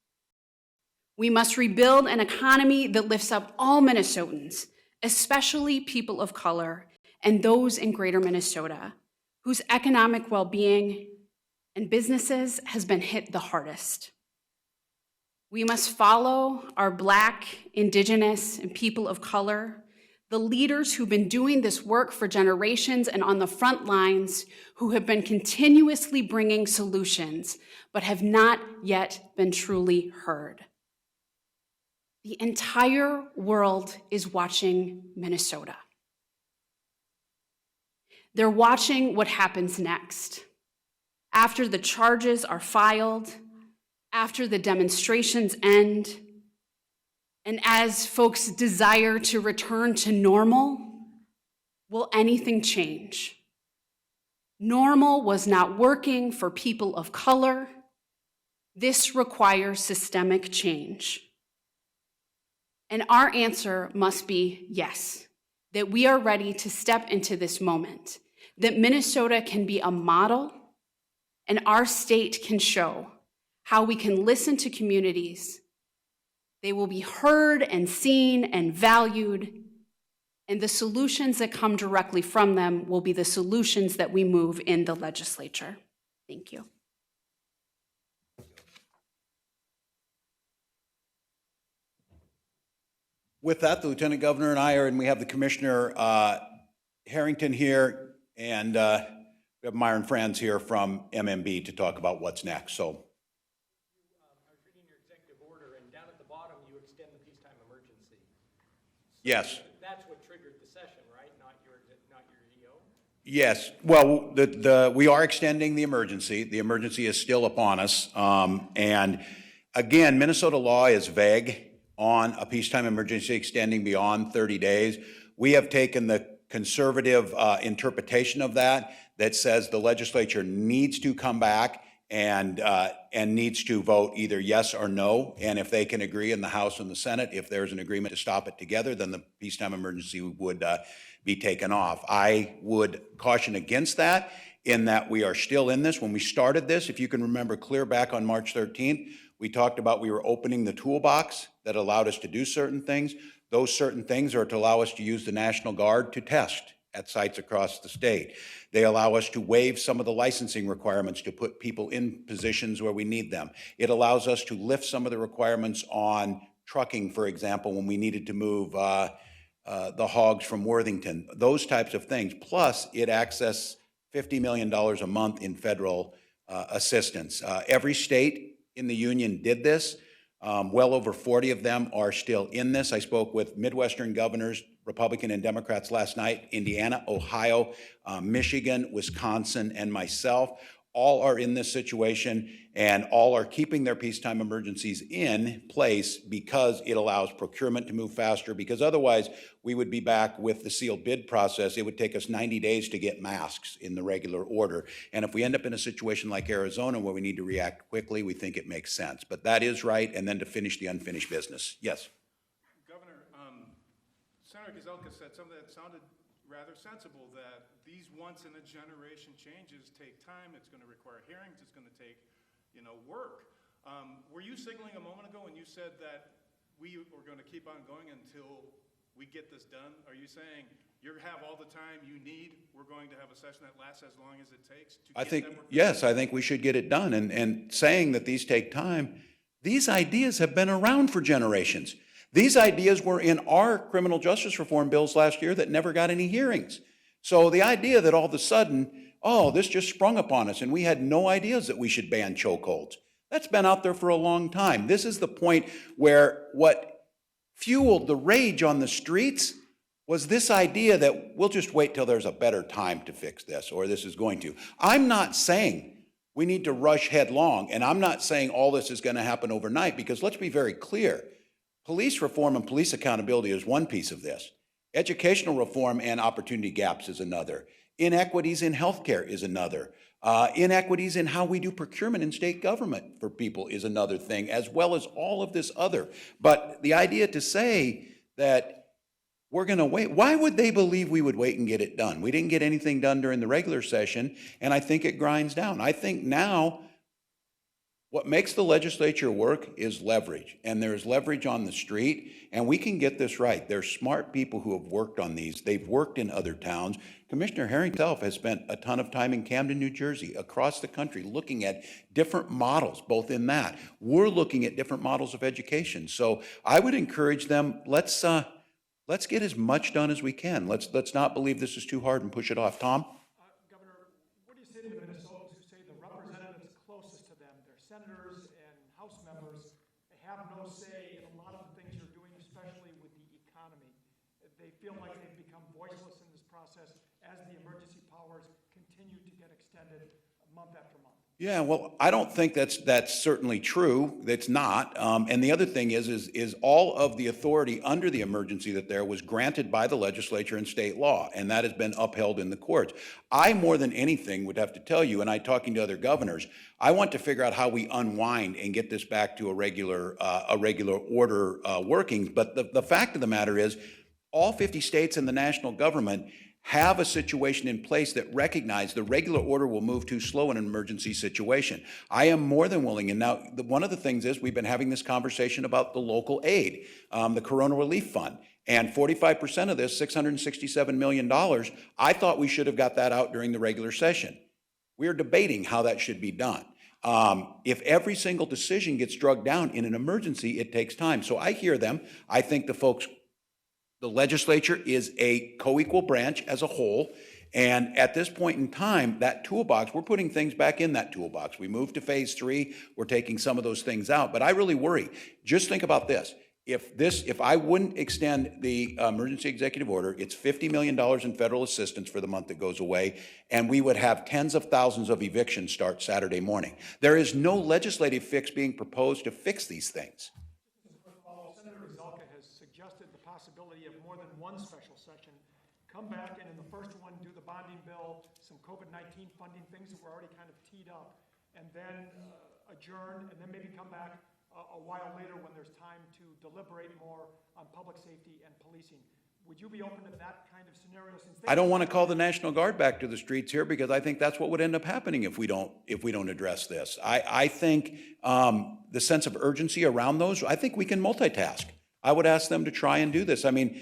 We must rebuild an economy that lifts up all Minnesotans, especially people of color and those in greater Minnesota, whose economic well-being and businesses has been hit the hardest. We must follow our Black, Indigenous, and people of color, the leaders who've been doing this work for generations and on the front lines, who have been continuously bringing solutions, but have not yet been truly heard. The entire world is watching Minnesota. They're watching what happens next. After the charges are filed, after the demonstrations end, and as folks desire to return to normal, will anything change? Normal was not working for people of color. This requires systemic change. And our answer must be yes, that we are ready to step into this moment, that Minnesota can be a model, and our state can show how we can listen to communities. They will be heard and seen and valued, and the solutions that come directly from them will be the solutions that we move in the legislature. Thank you. With that, the Lieutenant Governor and I are, and we have the Commissioner Harrington here, and we have Myron Franz here from MMB to talk about what's next. So, I was reading your executive order, and down at the bottom, you extend the peacetime emergency. yes. That's what triggered the session, right? Not your EO? Yes. Well, we are extending the emergency. The emergency is still upon us. And again, Minnesota law is vague on a peacetime emergency extending beyond 30 days. We have taken the conservative interpretation of that says the legislature needs to come back and needs to vote either yes or no. And if they can agree in the House and the Senate, if there's an agreement to stop it together, then the peacetime emergency would be taken off. I would caution against that in that we are still in this. When we started this, if you can remember clear back on March 13th, we talked about we were opening the toolbox that allowed us to do certain things. Those certain things are to allow us to use the National Guard to test at sites across the state. They allow us to waive some of the licensing requirements to put people in positions where we need them. It allows us to lift some of the requirements on trucking, for example, when we needed to move the hogs from Worthington, those types of things. Plus, it accesses $50 million a month in federal assistance. Every state in the union did this. Well over 40 of them are still in this. I spoke with Midwestern governors, Republican and Democrats last night, Indiana, Ohio, Michigan, Wisconsin, and myself. All are in this situation, and all are keeping their peacetime emergencies in place because it allows procurement to move faster, because otherwise we would be back with the sealed bid process. It would take us 90 days to get masks in the regular order. And if we end up in a situation like Arizona where we need to react quickly, we think it makes sense. But that is right, and then to finish the unfinished business. Yes? Governor, Senator Gazelka said something that sounded rather sensible, that these once-in-a-generation changes take time. It's going to require hearings. It's going to take, work. Were you signaling a moment ago when you said that we were going to keep on going until we get this done? Are you saying you have all the time you need? We're going to have a session that lasts as long as it takes to I get think, that work done? yes, I think we should get it done. And saying that these take time, these ideas have been around for generations. These ideas were in our criminal justice reform bills last year that never got any hearings. So the idea that all of a sudden, oh, this just sprung upon us and we had no ideas that we should ban chokeholds, that's been out there for a long time. This is the point where what fueled the rage on the streets was this idea that we'll just wait till there's a better time to fix this, or this is going to. I'm not saying We need to rush headlong. And I'm not saying all this is going to happen overnight, because let's be very clear. Police reform and police accountability is one piece of this. Educational reform and opportunity gaps is another. Inequities in healthcare is another. Inequities in how we do procurement in state government for people is another thing, as well as all of this other. But the idea to say that we're going to wait, why would they believe we would wait and get it done? We didn't get anything done during the regular session, and I think it grinds down. I think now what makes the legislature work is leverage, and there's leverage on the street, and we can get this right. There's smart people who have worked on these. They've worked in other towns. Commissioner Herring himself has spent a ton of time in Camden, New Jersey, across the country, looking at different models, both in that. We're looking at different models of education. So I would encourage them, let's get as much done as we can. Let's not believe this is too hard and push it off. Tom? Governor, what do you say to the Minnesotans who say the representatives closest to them, their senators and House members, they have no say in a lot of the things you're doing, especially with the economy? They feel like they've become voiceless in this process as the emergency powers continue to get extended month after month. Yeah, well, I don't think that's certainly true. It's not. And the other thing is all of the authority under the emergency that there was granted by the legislature and state law, and that has been upheld in the courts. I, more than anything, would have to tell you, and I talking to other governors, I want to figure out how we unwind and get this back to a regular order working. But the fact of the matter is, all 50 states and the national government have a situation in place that recognize the regular order will move too slow in an emergency situation. I am more than willing, and now one of the things is we've been having this conversation about the local aid, the Corona Relief Fund, and 45% of this, $667 million, I thought we should have got that out during the regular session. We're debating how that should be done. If every single decision gets dragged down in an emergency, it takes time. So I hear them. I think the legislature is a co-equal branch as a whole, and at this point in time, that toolbox, we're putting things back in that toolbox. We moved to phase 3, we're taking some of those things out, but I really worry. Just think about this. If I wouldn't extend the emergency executive order, it's $50 million in federal assistance for the month that goes away, and we would have tens of thousands of evictions start Saturday morning. There is no legislative fix being proposed to fix these things. Special session, come back and in the first one do the bonding bill, some COVID-19 funding, things that were already kind of teed up, and then adjourn, and then maybe come back a while later when there's time to deliberate more on public safety and policing. Would you be open to that kind of scenario? I don't want to call the National Guard back to the streets here, because I think that's what would end up happening if we don't address this. I think the sense of urgency around those, I think we can multitask. I would ask them to try and do this. I mean,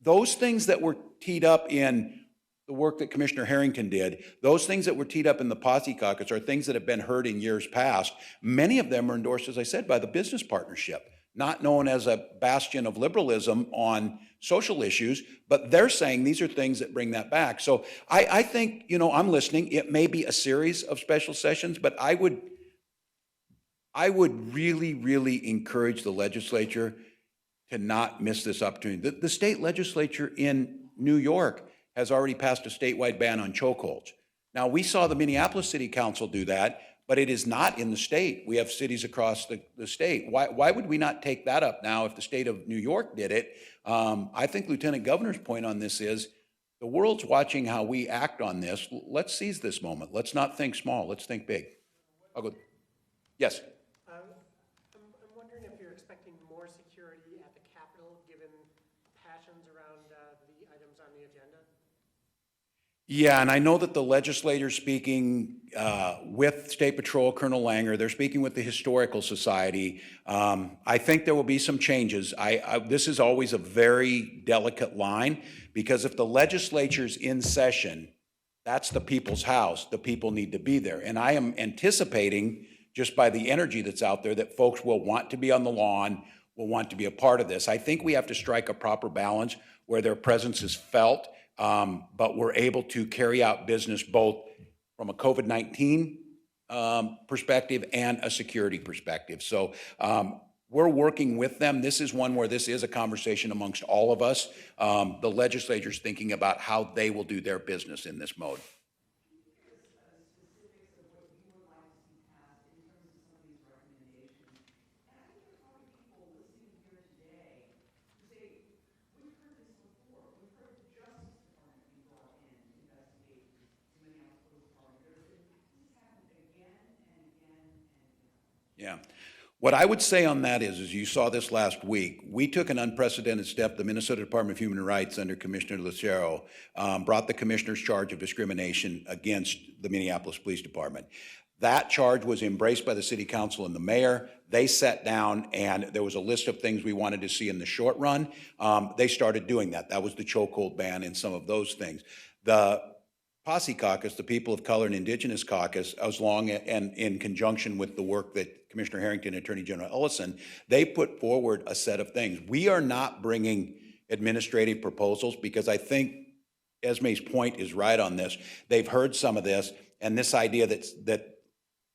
those things that were teed up in the work that Commissioner Harrington did, those things that were teed up in the Posse Caucus are things that have been heard in years past. Many of them are endorsed, as I said, by the business partnership, not known as a bastion of liberalism on social issues, but they're saying these are things that bring that back. So I think, I'm listening. It may be a series of special sessions, but I would really, really encourage the legislature to not miss this opportunity. The state legislature in New York has already passed a statewide ban on chokeholds. Now, we saw the Minneapolis City Council do that, but it is not in the state. We have cities across the state. Why would we not take that up now if the state of New York did it? I think Lieutenant Governor's point on this is the world's watching how we act on this. Let's seize this moment. Let's not think small. Let's think big. I'll go. Yes. Yeah, and I know that the legislators speaking with State Patrol, Colonel Langer, they're speaking with the Historical Society. I think there will be some changes. This is always a very delicate line, because if the legislature's in session, that's the people's house. The people need to be there. And I am anticipating, just by the energy that's out there, that folks will want to be on the lawn, will want to be a part of this. I think we have to strike a proper balance where their presence is felt, but we're able to carry out business both from a COVID-19 perspective and a security perspective. So we're working with them. This is one where this is a conversation amongst all of us. The legislature's thinking about how they will do their business in this mode. Yeah. What I would say on that is you saw this last week, we took an unprecedented step. The Minnesota Department of Human Rights under Commissioner Lucero brought the commissioner's charge of discrimination against the Minneapolis Police Department. That charge was embraced by the city council and the mayor. They sat down and there was a list of things we wanted to see in the short run. They started doing that. That was the chokehold ban and some of those things. The Posse Caucus, the People of Color and Indigenous Caucus, as long and in conjunction with the work that Commissioner Harrington and Attorney General Ellison, they put forward a set of things. We are not bringing administrative proposals because I think Esme's point is right on this. They've heard some of this, and this idea that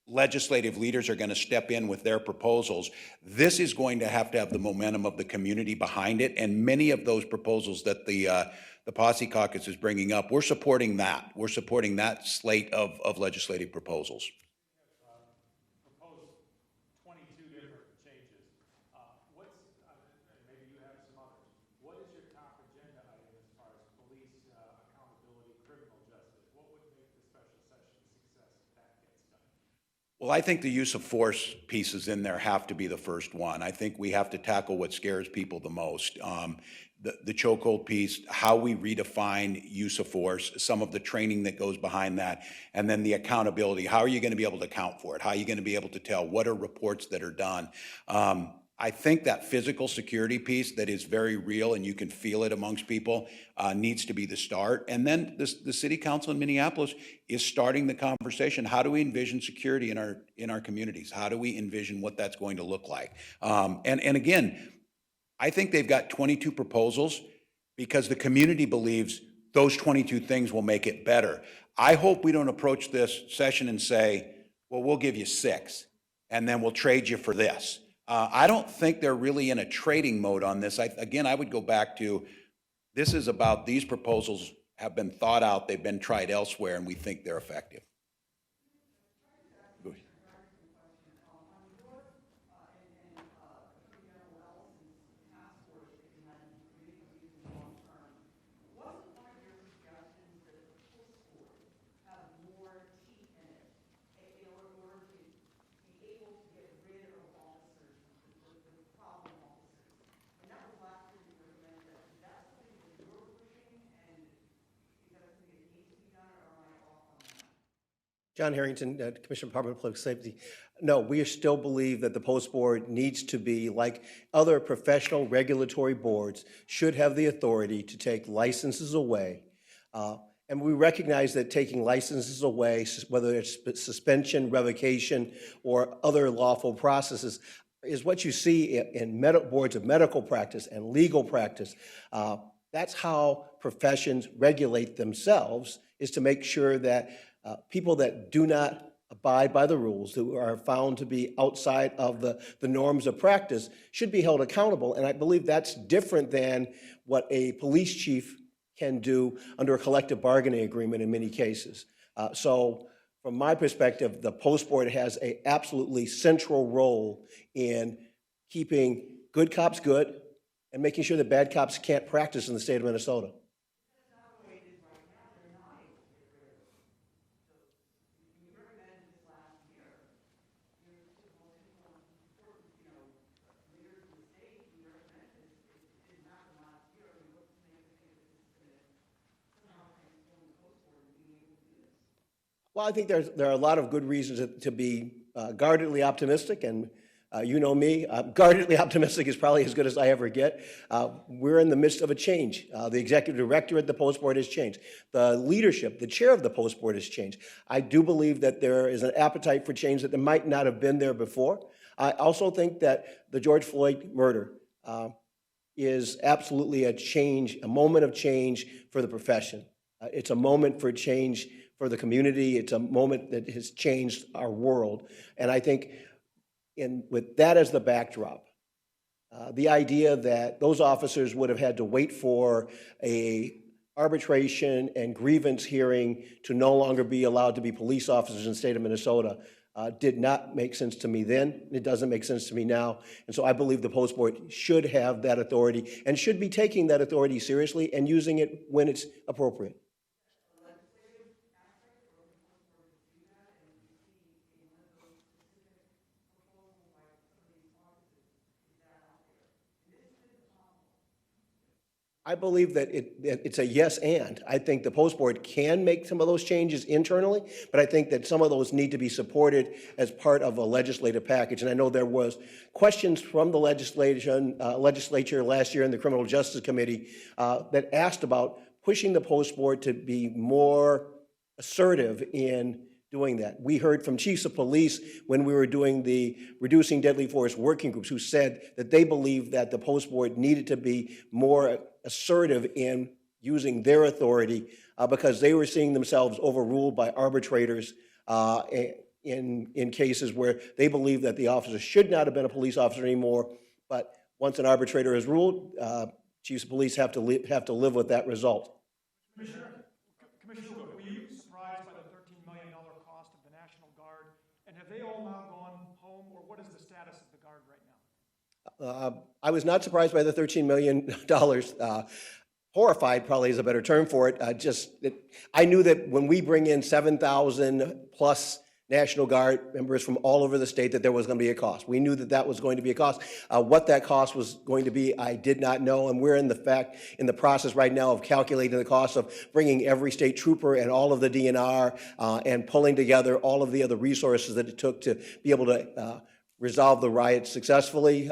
legislative leaders are going to step in with their proposals. This is going to have the momentum of the community behind it, and many of those proposals that the Posse Caucus is bringing up, we're supporting that. We're supporting that slate of legislative proposals. Proposed 22 different changes. Maybe you have some others. What is your top agenda item as far as police accountability, criminal justice? What would make the special session a success if that gets done? Well, I think the use of force pieces in there have to be the first one. I think we have to tackle what scares people the most. The chokehold piece, how we redefine use of force, some of the training that goes behind that, and then the accountability. How are you going to be able to account for it? How are you going to be able to tell what are reports that are done? I think that physical security piece that is very real and you can feel it amongst people needs to be the start. And then the city council in Minneapolis is starting the conversation. How do we envision security in our communities? How do we envision what that's going to look like? And again, I think they've got 22 proposals because the community believes those 22 things will make it better. I hope we don't approach this session and say, well, we'll give you 6 and then we'll trade you for this. I don't think they're really in a trading mode on this. Again, I would go back to, this is about these proposals have been thought out, they've been tried elsewhere, and we think they're effective. John Harrington, Commissioner Department of Public Safety. No, we still believe that the Post Board needs to be, like other professional regulatory boards, should have the authority to take licenses away. And we recognize that taking licenses away, whether it's suspension, revocation, or other lawful processes, is what you see in boards of medical practice and legal practice. That's how professions regulate themselves, is to make sure that people that do not abide by the rules, who are found to be outside of the norms of practice, should be held accountable. And I believe that's different than what a police chief can do under a collective bargaining agreement in many cases. So from my perspective, the Post Board has an absolutely central role in keeping good cops good and making sure that bad cops can't practice in the state of Minnesota. Well, I think there are a lot of good reasons to be guardedly optimistic, and you know me, guardedly optimistic is probably as good as I ever get. We're in the midst of a change. The executive director at the Post Board has changed. The leadership, the chair of the Post Board has changed. I do believe that there is an appetite for change that there might not have been there before. I also think that the George Floyd murder is absolutely a moment of change for the profession. It's a moment for change for the community. It's a moment that has changed our world. And I think with that as the backdrop, the idea that those officers would have had to wait for a arbitration and grievance hearing to no longer be allowed to be police officers in the state of Minnesota did not make sense to me then. It doesn't make sense to me now. And so I believe the Post Board should have that authority and should be taking that authority seriously and using it when it's appropriate. I believe that it's a yes and. I think the post board can make some of those changes internally, but I think that some of those need to be supported as part of a legislative package. And I know there was questions from the legislature last year in the Criminal Justice Committee that asked about pushing the post board to be more assertive in doing that. We heard from chiefs of police when we were doing the Reducing Deadly Force working groups who said that they believed that the post board needed to be more assertive in using their authority because they were seeing themselves overruled by arbitrators in cases where they believe that the officer should not have been a police officer anymore. But once an arbitrator is ruled, chiefs of police have to live with that result. Commissioner, were you surprised by the $13 million cost of the National Guard? And have they all now gone home, or what is the status of the Guard right now? I was not surprised by the $13 million. Horrified probably is a better term for it. I knew that when we bring in 7,000 plus National Guard members from all over the state that there was going to be a cost. We knew that that was going to be a cost. What that cost was going to be, I did not know, and we're in the process right now of calculating the cost of bringing every state trooper and all of the DNR and pulling together all of the other resources that it took to be able to resolve the riot successfully.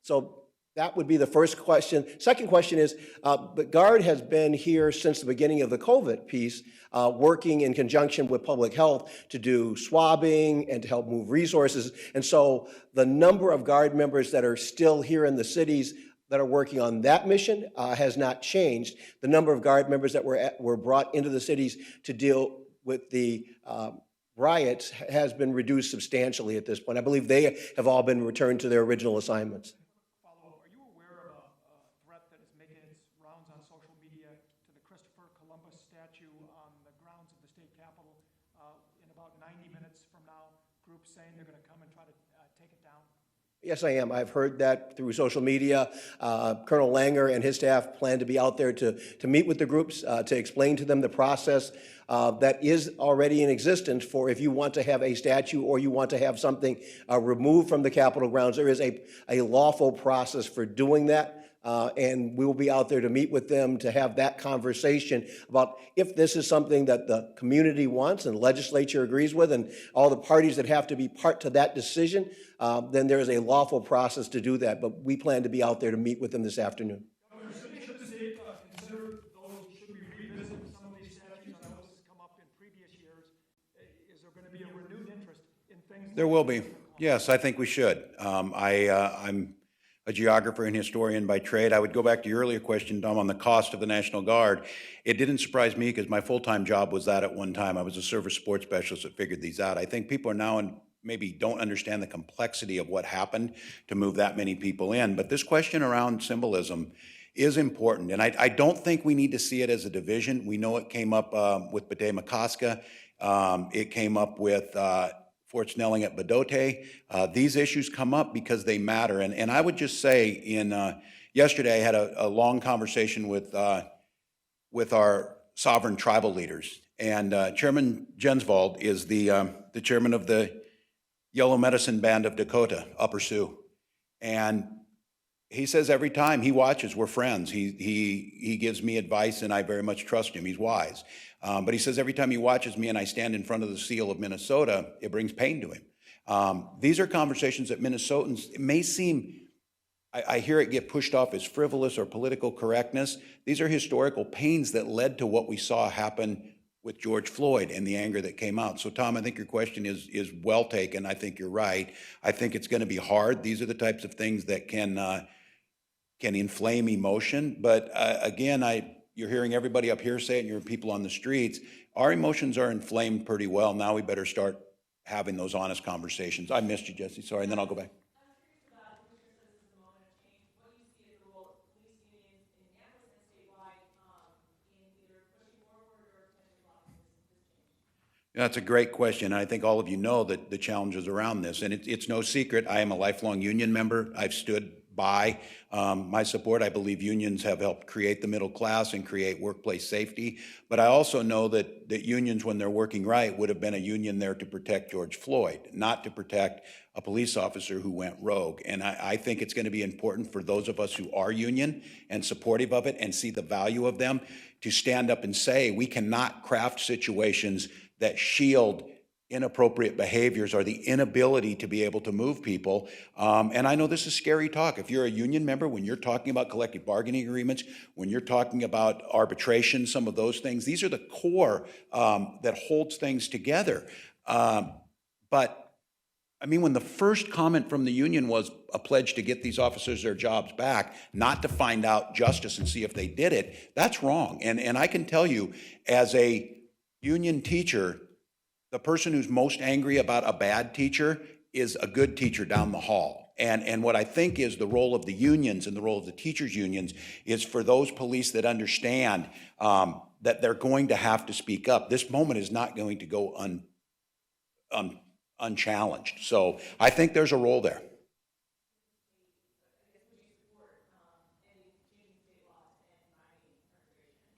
So that would be the first question. Second question is, the Guard has been here since the beginning of the COVID piece, working in conjunction with public health to do swabbing and to help move resources. And so the number of Guard members that are still here in the cities that are working on that mission has not changed. The number of Guard members that were brought into the cities to deal with the riots has been reduced substantially at this point. I believe they have all been returned to their original assignments. Are you aware of a threat that is making its rounds on social media to the Christopher Columbus statue on the grounds of the state capitol in about 90 minutes from now? Groups saying they're going to come and try to take it down? Yes, I am. I've heard that through social media. Colonel Langer and his staff plan to be out there to meet with the groups, to explain to them the process that is already in existence for if you want to have a statue or you want to have something removed from the Capitol grounds. There is a lawful process for doing that. And we will be out there to meet with them to have that conversation about if this is something that the community wants and the legislature agrees with and all the parties that have to be part to that decision, then there is a lawful process to do that. But we plan to be out there to meet with them this afternoon. Should the state consider those, should we revisit some of these statutes? I know this has come up in previous years. Is there going to be a renewed interest in things? There will be. Yes, I think we should. I'm a geographer and historian by trade. I would go back to your earlier question, Dom, on the cost of the National Guard. It didn't surprise me because my full-time job was that at one time. I was a service sports specialist that figured these out. I think people are now maybe don't understand the complexity of what happened to move that many people in. But this question around symbolism is important. And I don't think we need to see it as a division. We know it came up with Bate-Makaska. It came up with Fort Snelling at Badote. These issues come up because they matter. And I would just say yesterday I had a long conversation with our sovereign tribal leaders. And Chairman Jensvold is the chairman of the Yellow Medicine Band of Dakota, Upper Sioux. And he says every time he watches, we're friends. He gives me advice and I very much trust him. He's wise. But he says every time he watches me and I stand in front of the seal of Minnesota, it brings pain to him. These are conversations that Minnesotans, it may seem, I hear it get pushed off as frivolous or political correctness. These are historical pains that led to what we saw happen with George Floyd and the anger that came out. So Tom, I think your question is well taken. I think you're right. I think it's going to be hard. These are the types of things that can inflame emotion. But again, you're hearing everybody up here say it, and you're people on the streets. Our emotions are inflamed pretty well. Now we better start having those honest conversations. I missed you, Jesse. Sorry, and then I'll go back. That's a great question. I think all of you know that the challenges around this, and it's no secret. I am a lifelong union member. I've stood buy my support. I believe unions have helped create the middle class and create workplace safety. But I also know that unions, when they're working right, would have been a union there to protect George Floyd, not to protect a police officer who went rogue. And I think it's going to be important for those of us who are union and supportive of it and see the value of them to stand up and say, we cannot craft situations that shield inappropriate behaviors or the inability to be able to move people. And I know this is scary talk. If you're a union member, when you're talking about collective bargaining agreements, when you're talking about arbitration, some of those things, these are the core that holds things together. But I mean, when the first comment from the union was a pledge to get these officers their jobs back, not to find out justice and see if they did it, that's wrong. And I can tell you, as a union teacher, the person who's most angry about a bad teacher is a good teacher down the hall. And what I think is the role of the unions and the role of the teachers' unions is for those police that understand that they're going to have to speak up. This moment is not going to go unchallenged. So I think there's a role there.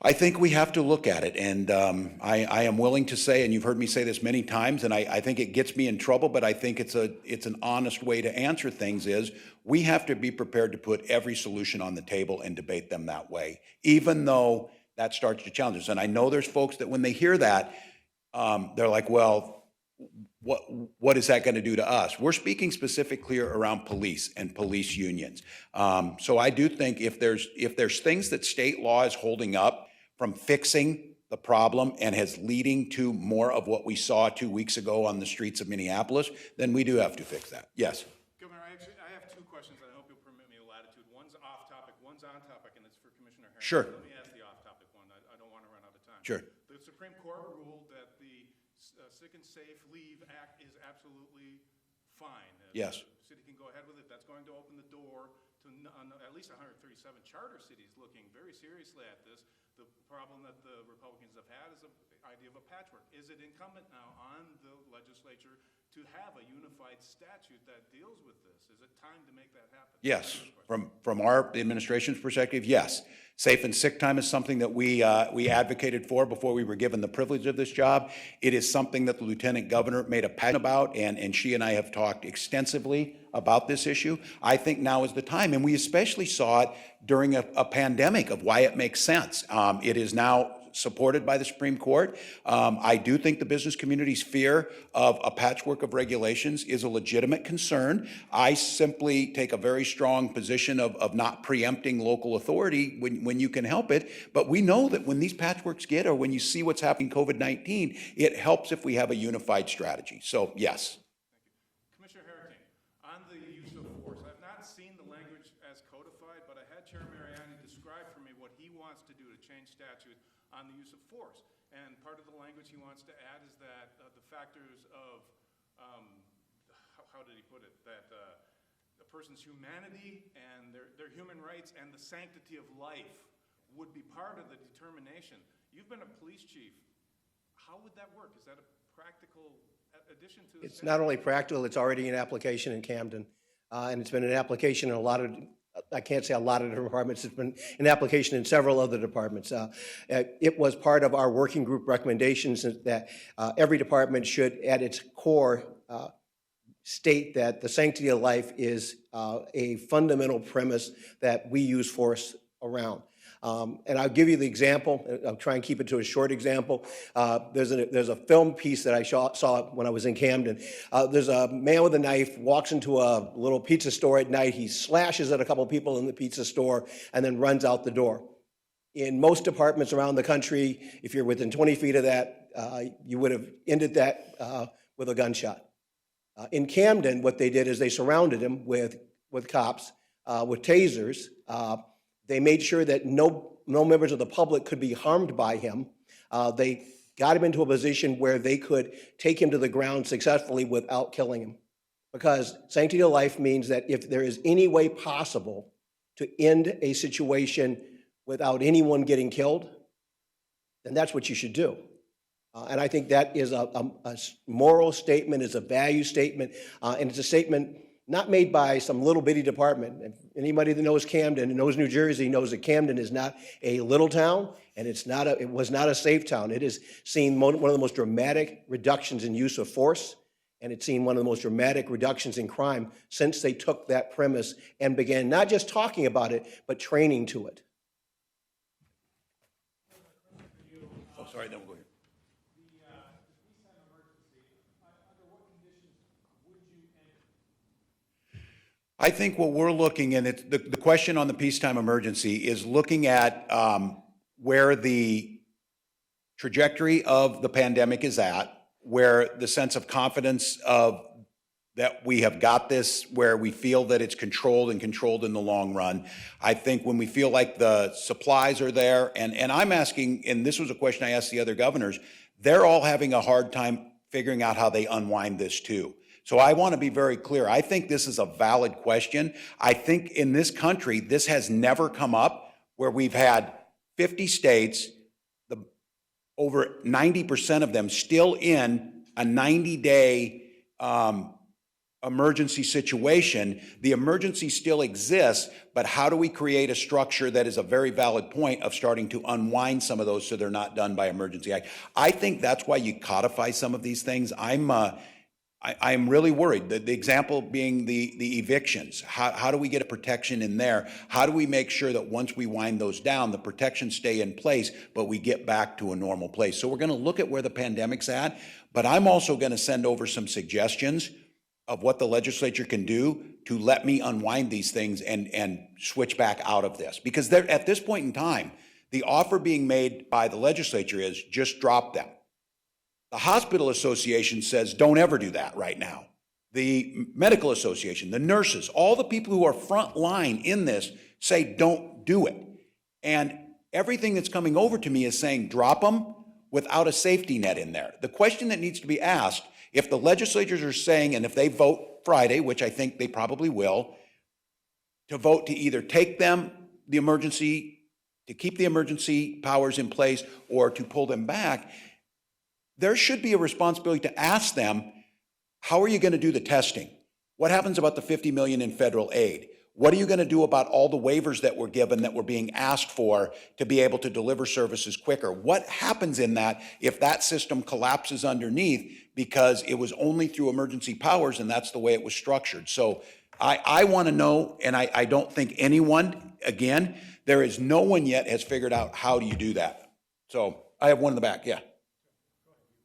I think we have to look at it, and I am willing to say, and you've heard me say this many times, and I think it gets me in trouble, but I think it's an honest way to answer things is we have to be prepared to put every solution on the table and debate them that way, even though that starts to challenge us. And I know there's folks that when they hear that, they're like, well, what is that going to do to us? We're speaking specifically around police and police unions. So I do think if there's things that state law is holding up from fixing the problem and has leading to more of what we saw 2 weeks ago on the streets of Minneapolis, then we do have to fix that. Yes. Governor, I have two questions, and I hope you'll permit me a latitude. One's off topic, one's on topic, and it's for Commissioner Harrington. Sure. Let me ask the off topic one. I don't want to run out of time. Sure. The Supreme Court ruled that the Sick and Safe Leave Act is absolutely fine. Yes. The city can go ahead with it. That's going to open the door to at least 137 charter cities looking very seriously at this. The problem that the Republicans have had is the idea of a patchwork. Is it incumbent now on the legislature to have a unified statute that deals with this? Is it time to make that happen? Yes. From our administration's perspective, yes. Safe and sick time is something that we advocated for before we were given the privilege of this job. It is something that the Lieutenant Governor made a patent about, and she and I have talked extensively about this issue. I think now is the time, and we especially saw it during a pandemic of why it makes sense. It is now supported by the Supreme Court. I do think the business community's fear of a patchwork of regulations is a legitimate concern. I simply take a very strong position of not preempting local authority when you can help it. But we know that when these patchworks get, or when you see what's happening COVID-19, it helps if we have a unified strategy. So yes. Commissioner Harrington, on the use of force, I've not seen the language as codified, but I had Chair Mariani describe for me what he wants to do to change statute on the use of force. And part of the language he wants to add is that the factors of, how did he put it, that a person's humanity and their human rights and the sanctity of life would be part of the determination. You've been a police chief. How would that work? Is that a practical addition to the It's not only practical, it's already an application in Camden. And it's been an application in a lot of, I can't say a lot of departments, it's been an application in several other departments. It was part of our working group recommendations that every department should, at its core, state that the sanctity of life is a fundamental premise that we use force around. And I'll give you the example. I'll try and keep it to a short example. There's a film piece that I saw when I was in Camden. There's a man with a knife, walks into a little pizza store at night. He slashes at a couple people in the pizza store and then runs out the door. In most departments around the country, if you're within 20 feet of that, you would have ended that with a gunshot. In Camden, what they did is they surrounded him with cops, with tasers. They made sure that no members of the public could be harmed by him. They got him into a position where they could take him to the ground successfully without killing him. Because sanctity of life means that if there is any way possible to end a situation without anyone getting killed, then that's what you should do. And I think that is a moral statement, is a value statement, and it's a statement not made by some little bitty department. If anybody that knows Camden and knows New Jersey knows that Camden is not a little town, and it was not a safe town. It has seen one of the most dramatic reductions in use of force, and it's seen one of the most dramatic reductions in crime since they took that premise and began not just talking about it, but training to it. Oh, sorry, then we'll go here. I think what we're looking at, the question on the peacetime emergency is looking at where the trajectory of the pandemic is at, where the sense of confidence of that we have got this, where we feel that it's controlled in the long run. I think when we feel like the supplies are there, and I'm asking, and this was a question I asked the other governors, they're all having a hard time figuring out how they unwind this too. So I want to be very clear. I think this is a valid question. I think in this country, this has never come up where we've had 50 states, over 90% of them still in a 90-day emergency situation. The emergency still exists, but how do we create a structure that is a very valid point of starting to unwind some of those so they're not done by emergency act? I think that's why you codify some of these things. I'm really worried. The example being the evictions. How do we get a protection in there? How do we make sure that once we wind those down, the protections stay in place, but we get back to a normal place? So we're going to look at where the pandemic's at, but I'm also going to send over some suggestions of what the legislature can do to let me unwind these things and switch back out of this. Because at this point in time, the offer being made by the legislature is just drop them. The Hospital Association says don't ever do that right now. The Medical Association, the nurses, all the people who are front line in this say don't do it. And everything that's coming over to me is saying drop them without a safety net in there. The question that needs to be asked, if the legislatures are saying, and if they vote Friday, which I think they probably will, to vote to either take them, the emergency, to keep the emergency powers in place or to pull them back, there should be a responsibility to ask them, how are you going to do the testing? What happens about the $50 million in federal aid? What are you going to do about all the waivers that were given that were being asked for to be able to deliver services quicker? What happens in that if that system collapses underneath because it was only through emergency powers and that's the way it was structured? So I want to know, and I don't think anyone, again, there is no one yet has figured out how do you do that. So I have one in the back, yeah.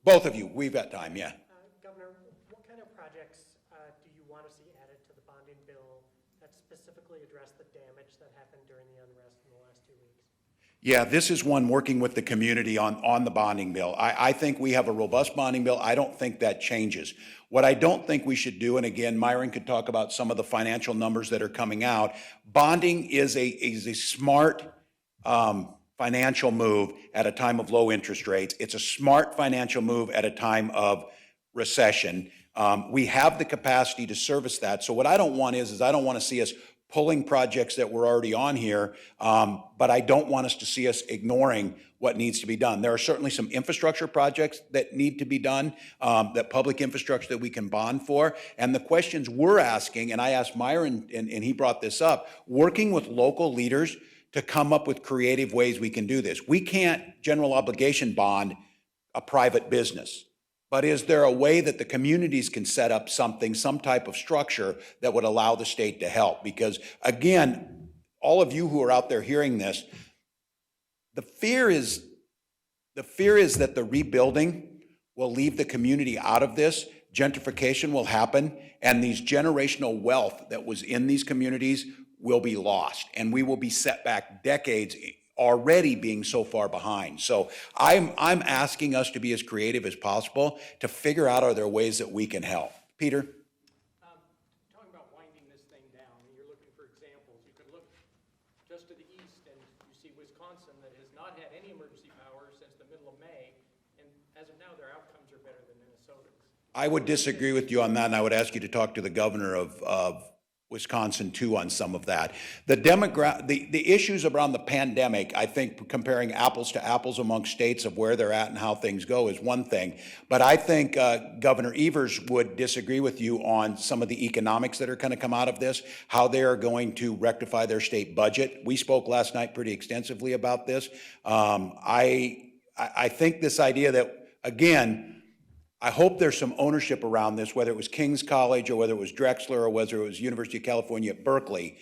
Both of you, we've got time, yeah. Governor, what kind of projects do you want to see added to the bonding bill that specifically address the damage that happened during the unrest in the last 2 weeks? Yeah, this is one working with the community on the bonding bill. I think we have a robust bonding bill. I don't think that changes. What I don't think we should do, and again, Myron could talk about some of the financial numbers that are coming out, bonding is a smart financial move at a time of low interest rates. It's a smart financial move at a time of recession. We have the capacity to service that. So what I don't want is I don't want to see us pulling projects that were already on here, but I don't want us to see us ignoring what needs to be done. There are certainly some infrastructure projects that need to be done, that public infrastructure that we can bond for. And the questions we're asking, and I asked Myron, and he brought this up, working with local leaders to come up with creative ways we can do this. We can't general obligation bond a private business, but is there a way that the communities can set up something, some type of structure that would allow the state to help? Because again, all of you who are out there hearing this, the fear is that the rebuilding will leave the community out of this, gentrification will happen, and these generational wealth that was in these communities will be lost, and we will be set back decades already being so far behind. So I'm asking us to be as creative as possible to figure out are there ways that we can help. Peter? Talking about winding this thing down, you're looking for examples. You could look just to the east and you see Wisconsin that has not had any emergency powers since the middle of May, and as of now their outcomes are better than Minnesota's. I would disagree with you on that, and I would ask you to talk to the governor of Wisconsin too on some of that. The issues around the pandemic, I think comparing apples to apples among states of where they're at and how things go is one thing. But I think Governor Evers would disagree with you on some of the economics that are going to come out of this, how they are going to rectify their state budget. We spoke last night pretty extensively about this. I think this idea that, again, I hope there's some ownership around this, whether it was King's College or whether it was Drexler or whether it was University of California at Berkeley.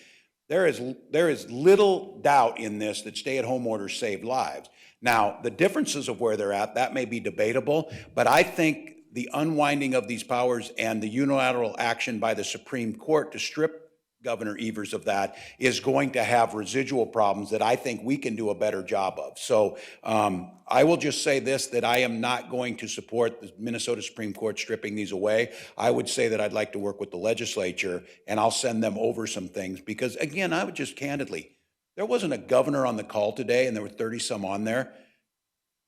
There is little doubt in this that stay-at-home orders saved lives. Now, the differences of where they're at, that may be debatable, but I think the unwinding of these powers and the unilateral action by the Supreme Court to strip Governor Evers of that is going to have residual problems that I think we can do a better job of. So I will just say this, that I am not going to support the Minnesota Supreme Court stripping these away. I would say that I'd like to work with the legislature, and I'll send them over some things because, again, I would just candidly, there wasn't a governor on the call today and there were 30 some on there.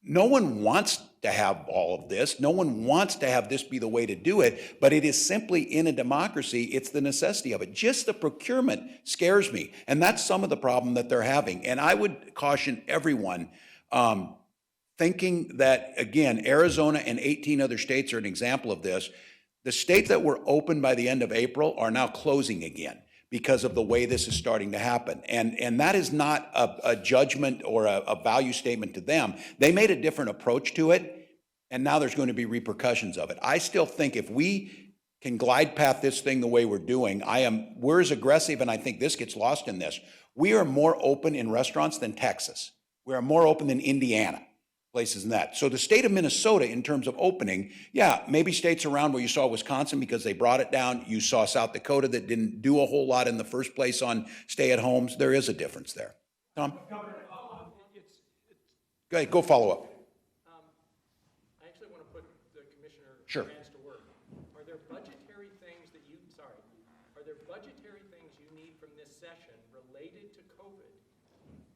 No one wants to have all of this. No one wants to have this be the way to do it, but it is simply in a democracy, it's the necessity of it. Just the procurement scares me, and that's some of the problem that they're having. And I would caution everyone thinking that, again, Arizona and 18 other states are an example of this. The states that were open by the end of April are now closing again because of the way this is starting to happen. And that is not a judgment or a value statement to them. They made a different approach to it, and now there's going to be repercussions of it. I still think if we can glide path this thing the way we're doing, we're as aggressive, and I think this gets lost in this. We are more open in restaurants than Texas. We are more open than Indiana, places in that. So the state of Minnesota, in terms of opening, yeah, maybe states around where you saw Wisconsin because they brought it down. You saw South Dakota that didn't do a whole lot in the first place on stay-at-homes. There is a difference there. Tom? Go ahead, go follow up. I actually want to put the commissioner Sure. hands to work. Are there budgetary things that you need from this session related to COVID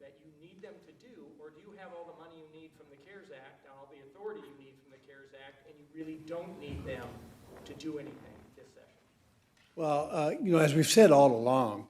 that you need them to do, or do you have all the money you need from the CARES Act and all the authority you need from the CARES Act, and you really don't need them to do anything this session? Well, as we've said all along,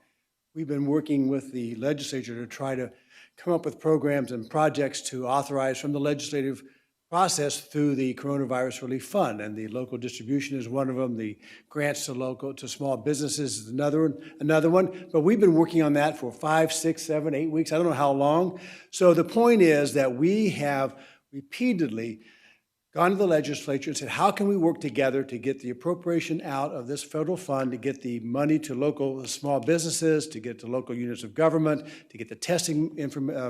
we've been working with the legislature to try to come up with programs and projects to authorize from the legislative process through the Coronavirus Relief Fund, and the local distribution is one of them. The grants to small businesses is another one. But we've been working on that for 5, 6, 7, 8 weeks. I don't know how long. So the point is that we have repeatedly gone to the legislature and said, how can we work together to get the appropriation out of this federal fund, to get the money to local small businesses, to get to local units of government, to get the testing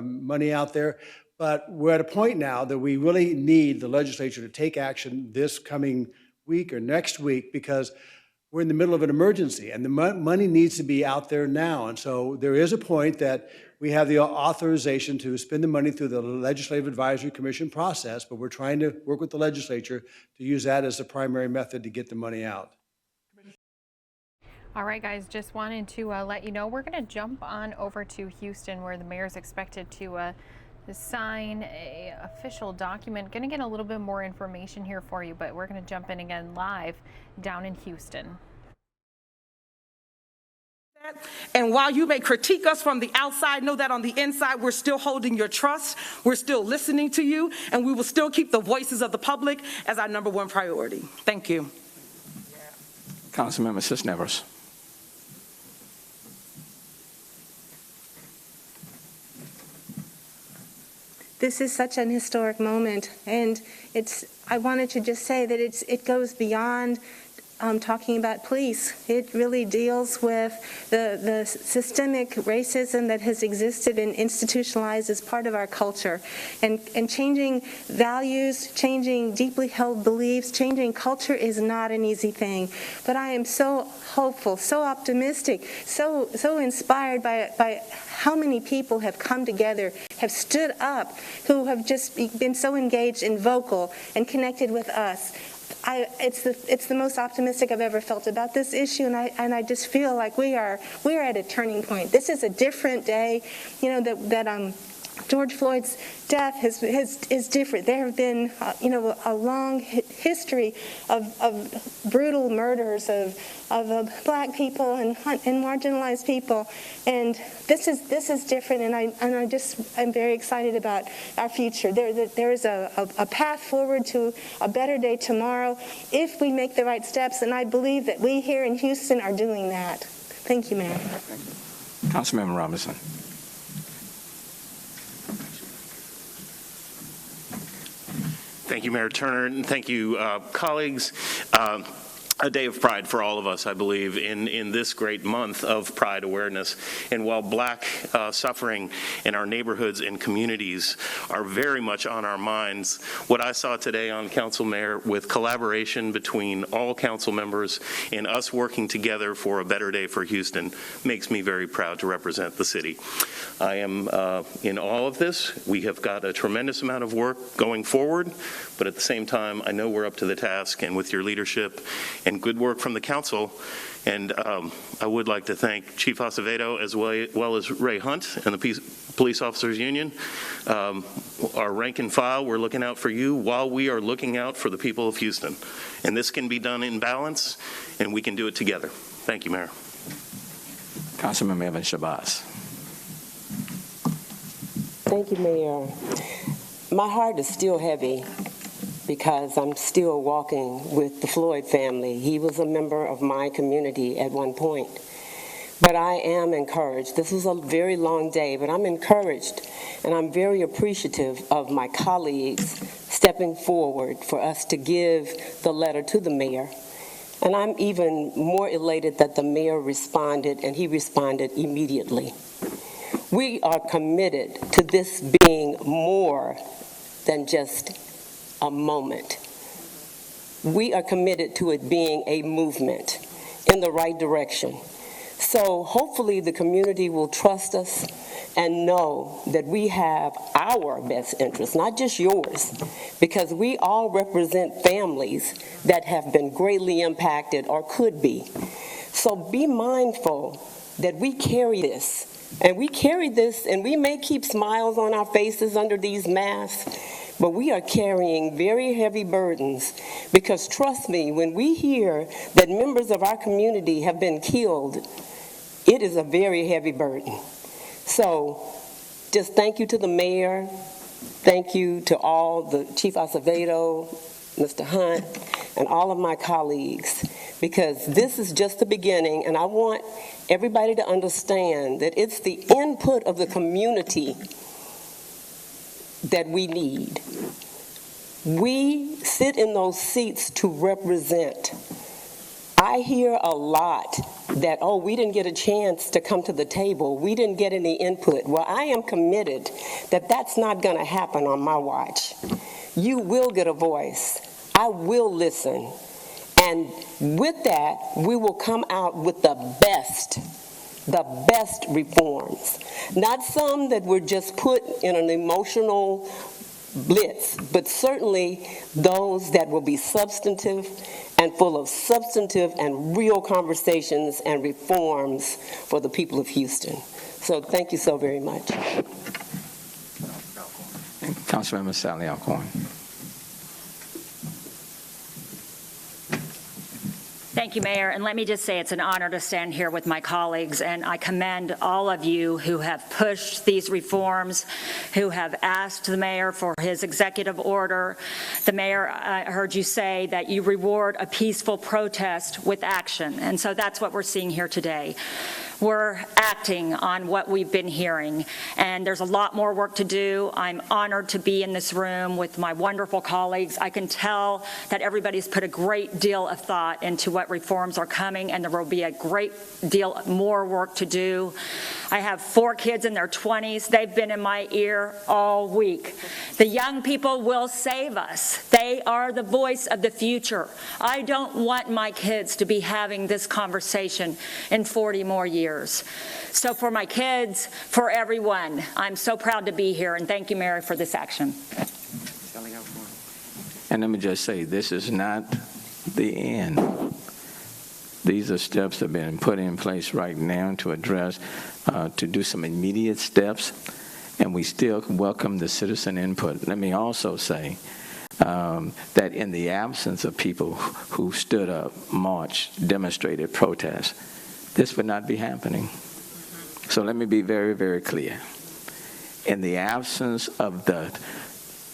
money out there. But we're at a point now that we really need the legislature to take action this coming week or next week, because we're in the middle of an emergency and the money needs to be out there now. And so there is a point that we have the authorization to spend the money through the Legislative Advisory Commission process, but we're trying to work with the legislature to use that as the primary method to get the money out. All right, guys, just wanted to let you know we're going to jump on over to Houston, where the mayor is expected to sign a official document. Going to get a little bit more information here for you, but we're going to jump in again live down in Houston. And while you may critique us from the outside, know that on the inside, we're still holding your trust, we're still listening to you, and we will still keep the voices of the public as our #1 priority. Thank you. Councilmember Cisneros. This is such an historic moment, and I wanted to just say that it goes beyond talking about police. It really deals with the systemic racism that has existed and institutionalized as part of our culture. And changing values, changing deeply held beliefs, changing culture is not an easy thing. But I am so hopeful, so optimistic, so inspired by how many people have come together, have stood up, who have just been so engaged and vocal and connected with us. It's the most optimistic I've ever felt about this issue, and I just feel like we are at a turning point. This is a different day, that George Floyd's death is different. There have been, a long history of brutal murders of black people and marginalized people. And this is different, and I'm very excited about our future. There is a path forward to a better day tomorrow if we make the right steps, and I believe that we here in Houston are doing that. Thank you, Mayor. Councilmember Robinson. Thank you, Mayor Turner, and thank you, colleagues. A day of pride for all of us, I believe, in this great month of Pride awareness. And while black suffering in our neighborhoods and communities are very much on our minds, what I saw today on council, Mayor, with collaboration between all council members and us working together for a better day for Houston, makes me very proud to represent the city. I am in all of this. We have got a tremendous amount of work going forward, but at the same time, I know we're up to the task, and with your leadership and good work from the council. And I would like to thank Chief Acevedo as well as Ray Hunt and the Police Officers Union. Our rank and file, we're looking out for you while we are looking out for the people of Houston. And this can be done in balance, and we can do it together. Thank you, Mayor. Councilmember Evan Shabazz. Thank you, Mayor. My heart is still heavy because I'm still walking with the Floyd family. He was a member of my community at one point. But I am encouraged. This was a very long day, but I'm encouraged, and I'm very appreciative of my colleagues stepping forward for us to give the letter to the mayor. And I'm even more elated that the mayor responded, and he responded immediately. We are committed to this being more than just a moment. We are committed to it being a movement in the right direction. So hopefully the community will trust us and know that we have our best interests, not just yours, because we all represent families that have been greatly impacted or could be. So be mindful that we carry this, and we may keep smiles on our faces under these masks, but we are carrying very heavy burdens, because trust me, when we hear that members of our community have been killed, it is a very heavy burden. So just thank you to the mayor, thank you to all the Chief Acevedo, Mr. Hunt, and all of my colleagues, because this is just the beginning, and I want everybody to understand that it's the input of the community that we need. We sit in those seats to represent. I hear a lot that, oh, we didn't get a chance to come to the table. We didn't get any input. Well, I am committed that that's not going to happen on my watch. You will get a voice. I will listen. And with that, we will come out with the best reforms. Not some that were just put in an emotional blitz, but certainly those that will be substantive and full of substantive and real conversations and reforms for the people of Houston. So thank you so very much. Councilmember Sally Alcorn. Thank you, Mayor. And let me just say it's an honor to stand here with my colleagues, and I commend all of you who have pushed these reforms, who have asked the mayor for his executive order. The mayor, I heard you say that you reward a peaceful protest with action, and so that's what we're seeing here today. We're acting on what we've been hearing, and there's a lot more work to do. I'm honored to be in this room with my wonderful colleagues. I can tell that everybody's put a great deal of thought into what reforms are coming, and there will be a great deal more work to do. I have 4 kids in their 20s. They've been in my ear all week. The young people will save us. They are the voice of the future. I don't want my kids to be having this conversation in 40 more years. So for my kids, for everyone, I'm so proud to be here, and thank you, Mary, for this action. And let me just say, this is not the end. These are steps that have been put in place right now to address, to do some immediate steps, and we still welcome the citizen input. Let me also say that in the absence of people who stood up, marched, demonstrated, protest, this would not be happening. So let me be very, very clear. In the absence of the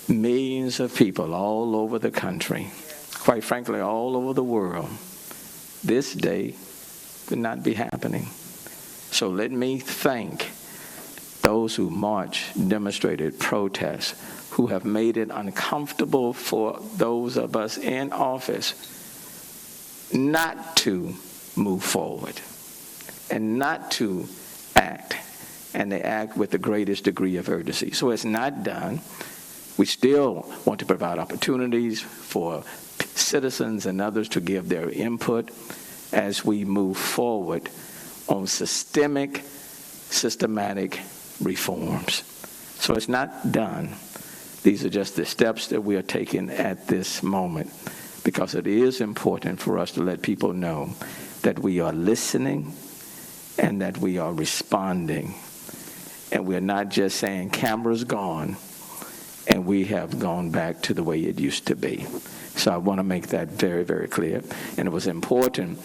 millions of people all over the country, quite frankly, all over the world, this day would not be happening. So let me thank those who marched, demonstrated, protest, who have made it uncomfortable for those of us in office not to move forward and not to act, and they act with the greatest degree of urgency. So it's not done. We still want to provide opportunities for citizens and others to give their input as we move forward on systematic reforms. So it's not done. These are just the steps that we are taking at this moment, because it is important for us to let people know that we are listening and that we are responding. And we're not just saying cameras gone and we have gone back to the way it used to be. So I want to make that very, very clear. And it was important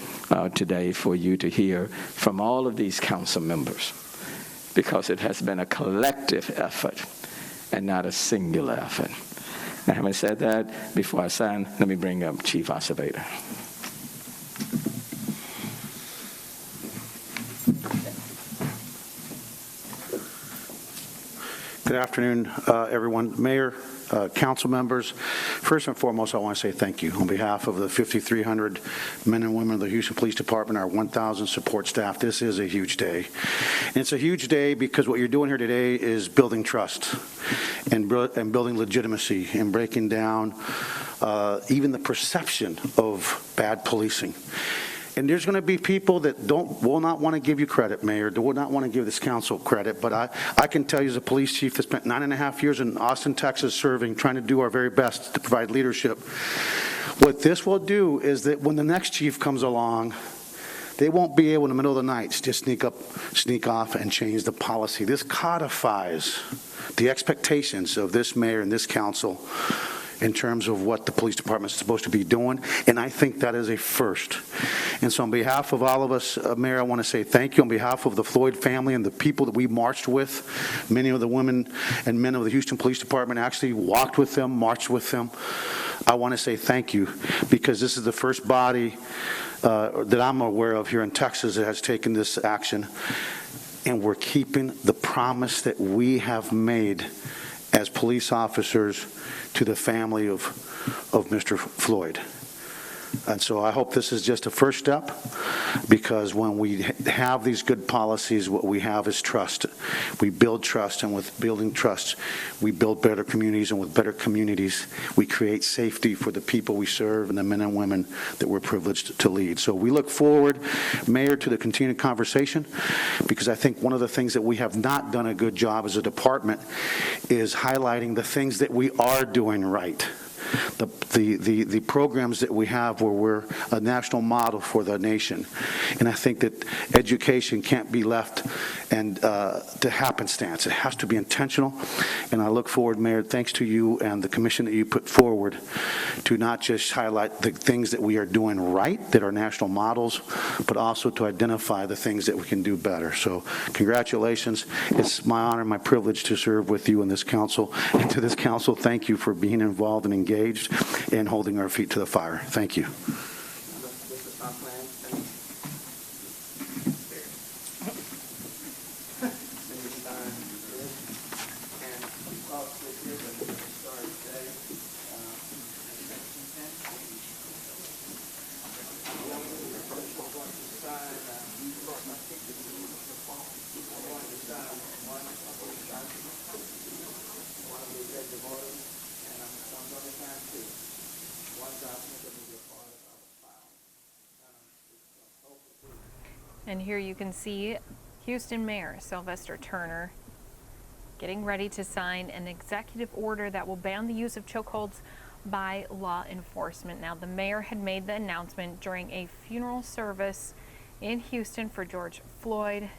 today for you to hear from all of these council members, because it has been a collective effort and not a singular effort. Now, having said that, before I sign, let me bring up Chief Acevedo. Good afternoon, everyone. Mayor, council members, first and foremost, I want to say thank you on behalf of the 5,300 men and women of the Houston Police Department, our 1,000 support staff. This is a huge day. And it's a huge day because what you're doing here today is building trust and building legitimacy and breaking down even the perception of bad policing. And there's going to be people that will not want to give you credit, Mayor, that will not want to give this council credit, but I can tell you as a police chief that spent 9.5 years in Austin, Texas serving, trying to do our very best to provide leadership. What this will do is that when the next chief comes along, they won't be able in the middle of the night to just sneak off and change the policy. This codifies the expectations of this mayor and this council in terms of what the police department is supposed to be doing, and I think that is a first. And so on behalf of all of us, Mayor, I want to say thank you on behalf of the Floyd family and the people that we marched with. Many of the women and men of the Houston Police Department actually walked with them, marched with them. I want to say thank you, because this is the first body that I'm aware of here in Texas that has taken this action, and we're keeping the promise that we have made as police officers to the family of Mr. Floyd. And so I hope this is just a first step, because when we have these good policies, what we have is trust. We build trust, and with building trust, we build better communities, and with better communities, we create safety for the people we serve and the men and women that we're privileged to lead. So we look forward, Mayor, to the continued conversation, because I think one of the things that we have not done a good job as a department is highlighting the things that we are doing right. The programs that we have where we're a national model for the nation. And I think that education can't be left and to happenstance. It has to be intentional. And I look forward, Mayor, thanks to you and the commission that you put forward, to not just highlight the things that we are doing right, that are national models, but also to identify the things that we can do better. So congratulations. It's my honor, my privilege to serve with you in this council. And to this council, thank you for being involved and engaged and holding our feet to the fire. Thank you. And here you can see Houston Mayor Sylvester Turner getting ready to sign an executive order that will ban the use of chokeholds by law enforcement. Now, the mayor had made the announcement during a funeral service in Houston for George Floyd.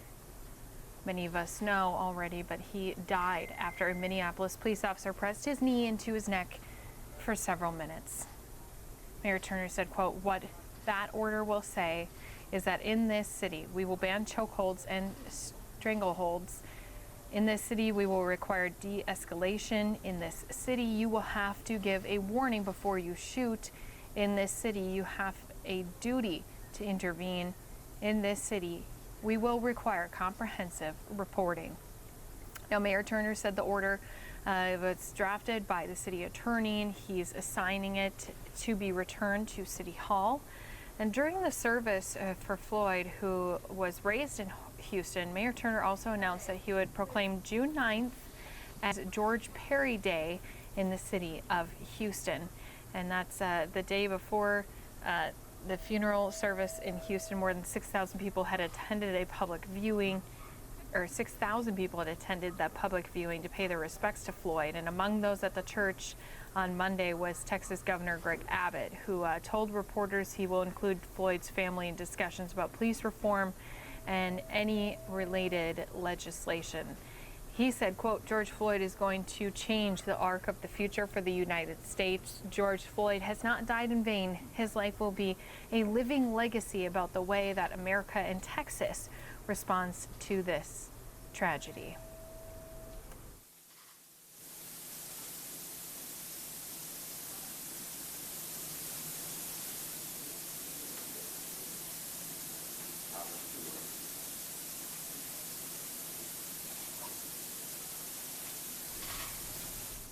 Many of us know already, but he died after a Minneapolis police officer pressed his knee into his neck for several minutes. Mayor Turner said, quote, "What that order will say is that in this city, we will ban chokeholds and strangleholds. In this city, we will require de-escalation. In this city, you will have to give a warning before you shoot. In this city, you have a duty to intervene. In this city, we will require comprehensive reporting." Now, Mayor Turner said the order was drafted by the city attorney, and he's assigning it to be returned to City Hall. And during the service for Floyd, who was raised in Houston, Mayor Turner also announced that he would proclaim June 9th as George Perry Day in the city of Houston. And that's the day before the funeral service in Houston. More than 6,000 people had attended a public viewing, or 6,000 people had attended that public viewing to pay their respects to Floyd. And among those at the church on Monday was Texas Governor Greg Abbott, who told reporters he will include Floyd's family in discussions about police reform and any related legislation. He said, quote, "George Floyd is going to change the arc of the future for the United States. George Floyd has not died in vain. His life will be a living legacy about the way that America and Texas responds to this tragedy."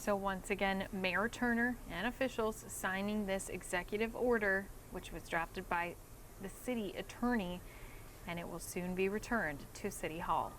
So once again, Mayor Turner and officials signing this executive order, which was drafted by the city attorney, and it will soon be returned to City Hall.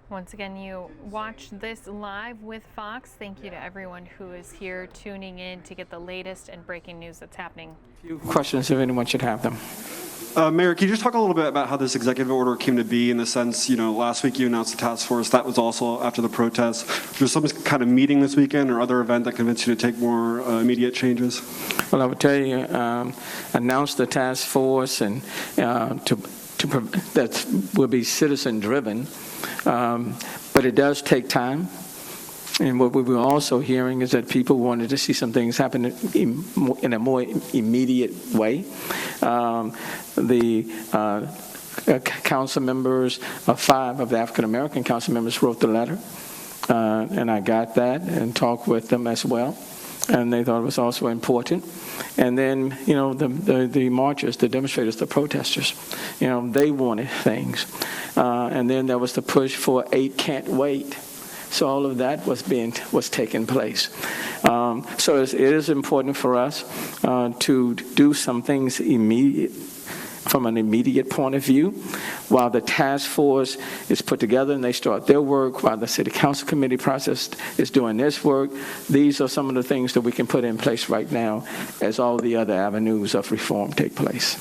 Once again, you watch this live with Fox. Thank you to everyone who is here tuning in to get the latest and breaking news that's happening. Few questions if anyone should have them. Mayor, can you just talk a little bit about how this executive order came to be, in the sense, last week you announced the task force. That was also after the protests. Was there some kind of meeting this weekend or other event that convinced you to take more immediate changes? Well, I would tell you, announced the task force, and that will be citizen-driven, but it does take time. And what we were also hearing is that people wanted to see some things happen in a more immediate way. The council members, 5 of the African American council members wrote the letter, and I got that and talked with them as well. And they thought it was also important. And then, the marchers, the demonstrators, the protesters, they wanted things. And then there was the push for 8 can't wait. So all of that was taking place. So it is important for us to do some things from an immediate point of view, while the task force is put together and they start their work, while the city council committee process is doing this work. These are some of the things that we can put in place right now as all the other avenues of reform take place.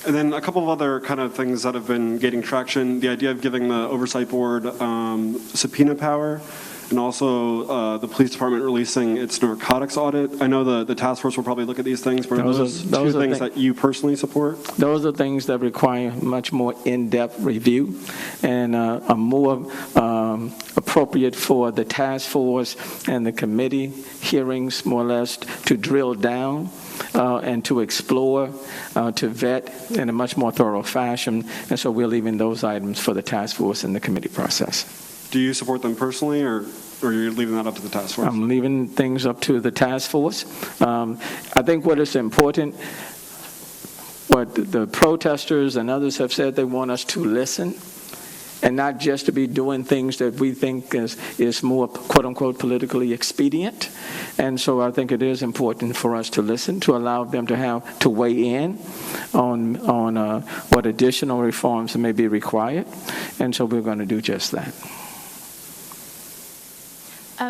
And then a couple of other kind of things that have been gaining traction, the idea of giving the oversight board subpoena power, and also the police department releasing its narcotics audit. I know the task force will probably look at these things, but those are two things that you personally support? Those are things that require much more in-depth review and are more appropriate for the task force and the committee hearings, more or less, to drill down and to explore, to vet in a much more thorough fashion. And so we're leaving those items for the task force and the committee process. Do you support them personally, or you're leaving that up to the task force? I'm leaving things up to the task force. I think what is important, what the protesters and others have said, they want us to listen and not just to be doing things that we think is more, quote unquote, politically expedient. And so I think it is important for us to listen, to allow them to weigh in on what additional reforms may be required. And so we're going to do just that.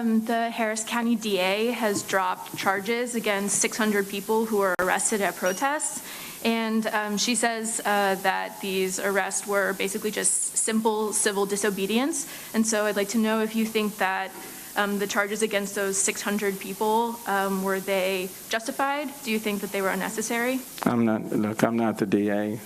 The Harris County DA has dropped charges against 600 people who were arrested at protests. And she says that these arrests were basically just simple civil disobedience. And so I'd like to know if you think that the charges against those 600 people, were they justified? Do you think that they were unnecessary? Look, I'm not the DA.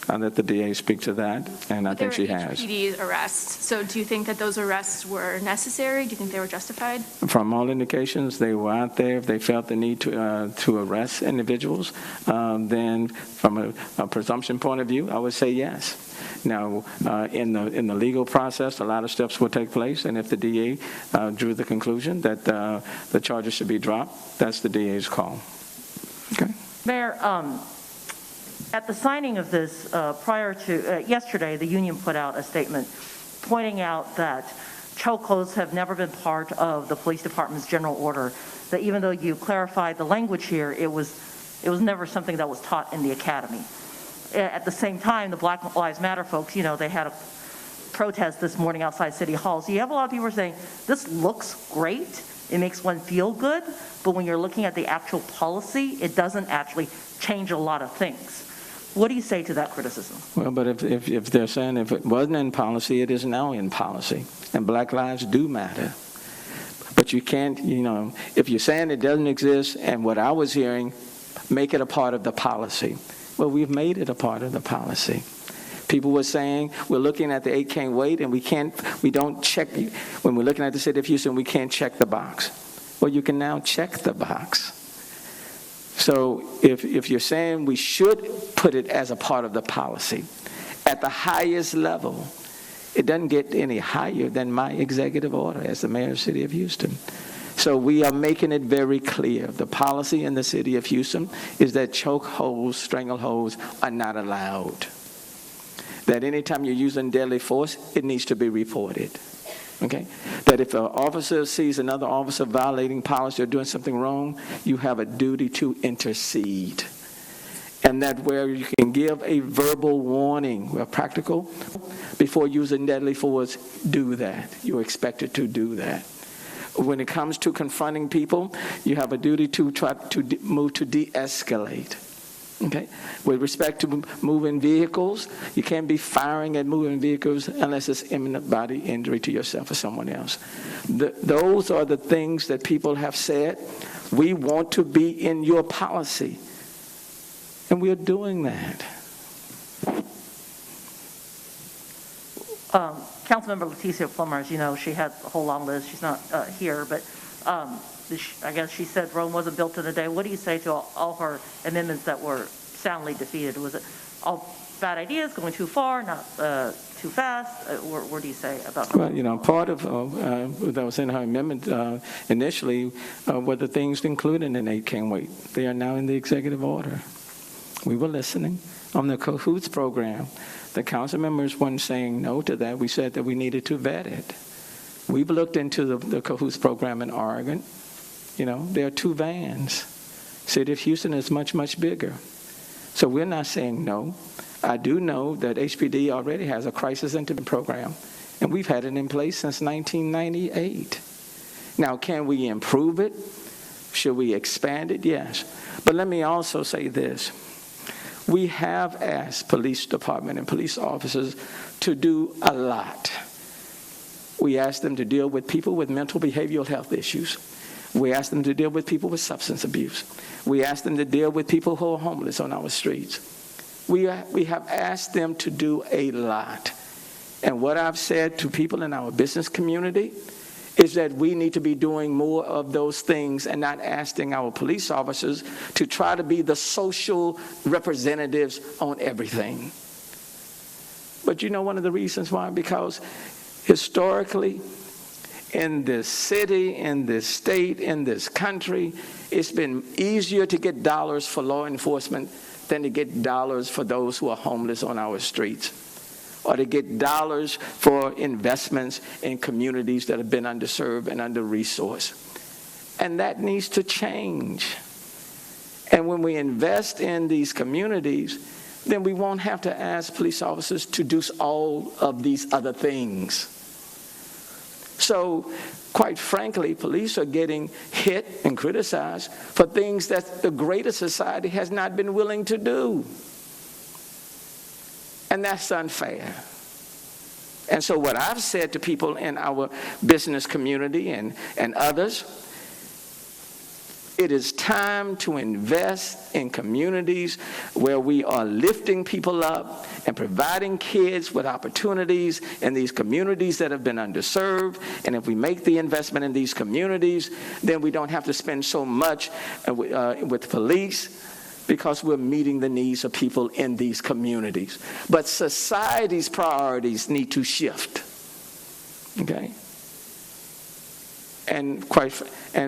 I'll let the DA speak to that, and I think she has. HPD arrests. So do you think that those arrests were necessary? Do you think they were justified? From all indications, they were out there. If they felt the need to arrest individuals, then from a presumption point of view, I would say yes. Now, in the legal process, a lot of steps will take place, and if the DA drew the conclusion that the charges should be dropped, that's the DA's call. Okay. Mayor, at the signing of this, prior to yesterday, the union put out a statement pointing out that chokeholds have never been part of the police department's general order. That even though you clarified the language here, it was never something that was taught in the academy. At the same time, the Black Lives Matter folks, you know, they had a protest this morning outside City Hall. So you have a lot of people saying, this looks great, it makes one feel good, but when you're looking at the actual policy, it doesn't actually change a lot of things. What do you say to that criticism? Well, but if they're saying if it wasn't in policy, it is now in policy. And black lives do matter. But you can't, you know, if you're saying it doesn't exist, and what I was hearing, make it a part of the policy. Well, we've made it a part of the policy. People were saying, we're looking at the 8 can't wait, and we don't check, when we're looking at the city of Houston, we can't check the box. Well, you can now check the box. So if you're saying we should put it as a part of the policy, at the highest level, it doesn't get any higher than my executive order as the mayor of the city of Houston. So we are making it very clear. The policy in the city of Houston is that chokeholds, strangleholds are not allowed. That anytime you're using deadly force, it needs to be reported. Okay? That if an officer sees another officer violating policy or doing something wrong, you have a duty to intercede. And that where you can give a verbal warning, where practical, before using deadly force, do that. You're expected to do that. When it comes to confronting people, you have a duty to try to move to de-escalate. Okay. With respect to moving vehicles, you can't be firing at moving vehicles unless it's imminent body injury to yourself or someone else. Those are the things that people have said. We want to be in your policy. And we're doing that. Councilmember Leticia Plummer, as you know, she had a whole long list. She's not here, but I guess she said Rome wasn't built in a day. What do you say to all her amendments that were soundly defeated? Was it all bad ideas, going too far, not too fast? What do you say about that? Well, you know, part of that was in her amendment initially were the things included in 8 can't wait. They are now in the executive order. We were listening. On the CAHOOTS program, the council members weren't saying no to that. We said that we needed to vet it. We've looked into the CAHOOTS program in Oregon. You know, there are 2 vans. City of Houston is much, much bigger. So we're not saying no. I do know that HPD already has a crisis intervention program, and we've had it in place since 1998. Now, can we improve it? Should we expand it? Yes. But let me also say this. We have asked police department and police officers to do a lot. We asked them to deal with people with mental behavioral health issues. We asked them to deal with people with substance abuse. We asked them to deal with people who are homeless on our streets. We have asked them to do a lot. And what I've said to people in our business community is that we need to be doing more of those things and not asking our police officers to try to be the social representatives on everything. But you know one of the reasons why? Because Historically, in this city, in this state, in this country, it's been easier to get dollars for law enforcement than to get dollars for those who are homeless on our streets, or to get dollars for investments in communities that have been underserved and under-resourced. And that needs to change. And when we invest in these communities, then we won't have to ask police officers to do all of these other things. So, quite frankly, police are getting hit and criticized for things that the greater society has not been willing to do. And that's unfair. And so what I've said to people in our business community and others, it is time to invest in communities where we are lifting people up and providing kids with opportunities in these communities that have been underserved. And if we make the investment in these communities, then we don't have to spend so much with police, because we're meeting the needs of people in these communities. But society's priorities need to shift. Okay? And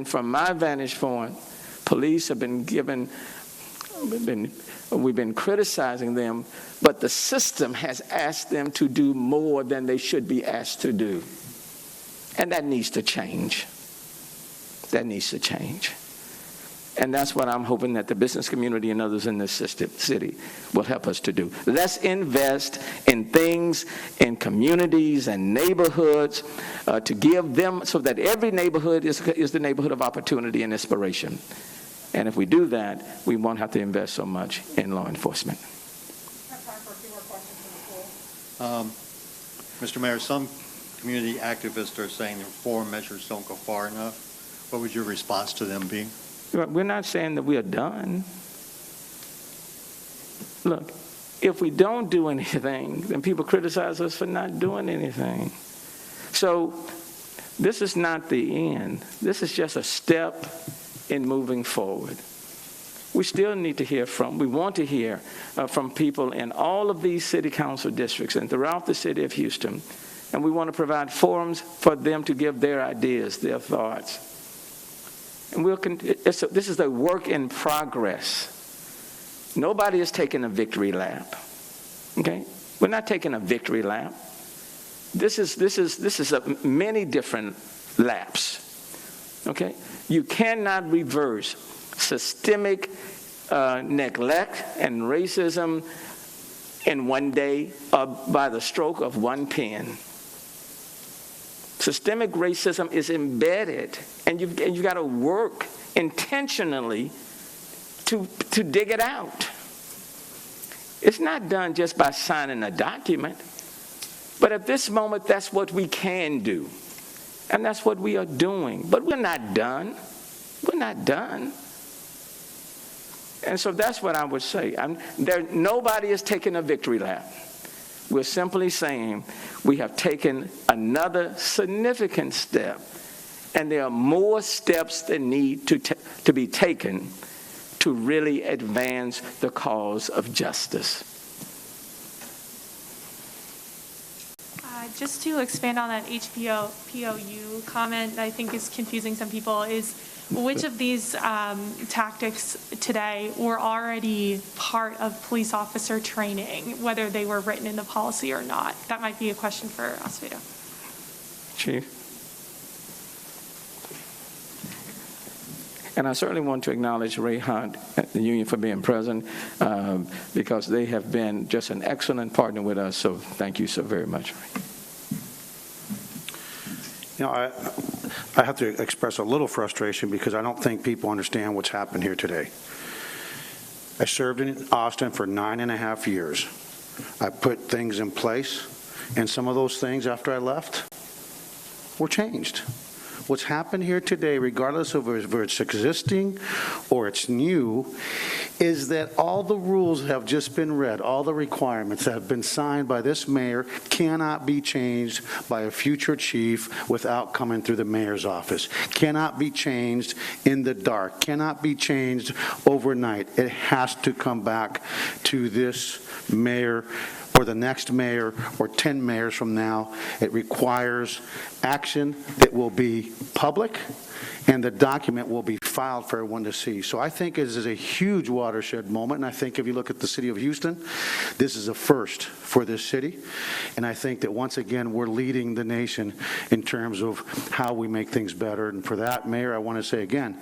from my vantage point, police have we've been criticizing them, but the system has asked them to do more than they should be asked to do. And that needs to change. That needs to change. And that's what I'm hoping that the business community and others in this city will help us to do. Let's invest in things, in communities and neighborhoods, to give them, so that every neighborhood is the neighborhood of opportunity and inspiration. And if we do that, we won't have to invest so much in law enforcement. Mr. Mayor, some community activists are saying the reform measures don't go far enough. What would your response to them be? We're not saying that we are done. Look, if we don't do anything, then people criticize us for not doing anything. So this is not the end. This is just a step in moving forward. We still need to hear we want to hear from people in all of these city council districts and throughout the city of Houston. And we want to provide forums for them to give their ideas, their thoughts. And this is a work in progress. Nobody is taking a victory lap. Okay? We're not taking a victory lap. This is many different laps. Okay? You cannot reverse systemic neglect and racism in one day by the stroke of one pen. Systemic racism is embedded, and you've got to work intentionally to dig it out. It's not done just by signing a document, but at this moment, that's what we can do, and that's what we are doing. But we're not done. We're not done. And so that's what I would say. Nobody is taking a victory lap. We're simply saying we have taken another significant step, and there are more steps that need to be taken to really advance the cause of justice. Just to expand on that HPOU comment that I think is confusing some people, is which of these tactics today were already part of police officer training, whether they were written in the policy or not? That might be a question for Osvaldo. Chief. And I certainly want to acknowledge Ray Hunt at the union for being present, because they have been just an excellent partner with us. So thank you so very much. You know, I have to express a little frustration because I don't think people understand what's happened here today. I served in Austin for 9.5 years. I put things in place, and some of those things after I left were changed. What's happened here today, regardless of whether it's existing or it's new, is that all the rules have just been read, all the requirements that have been signed by this mayor cannot be changed by a future chief without coming through the mayor's office, cannot be changed in the dark, cannot be changed overnight. It has to come back to this mayor for the next mayor or 10 mayors from now. It requires action that will be public, and the document will be filed for everyone to see. So I think it is a huge watershed moment, and I think if you look at the city of Houston, this is a first for this city, and I think that once again we're leading the nation in terms of how we make things better. And for that, Mayor, I want to say again,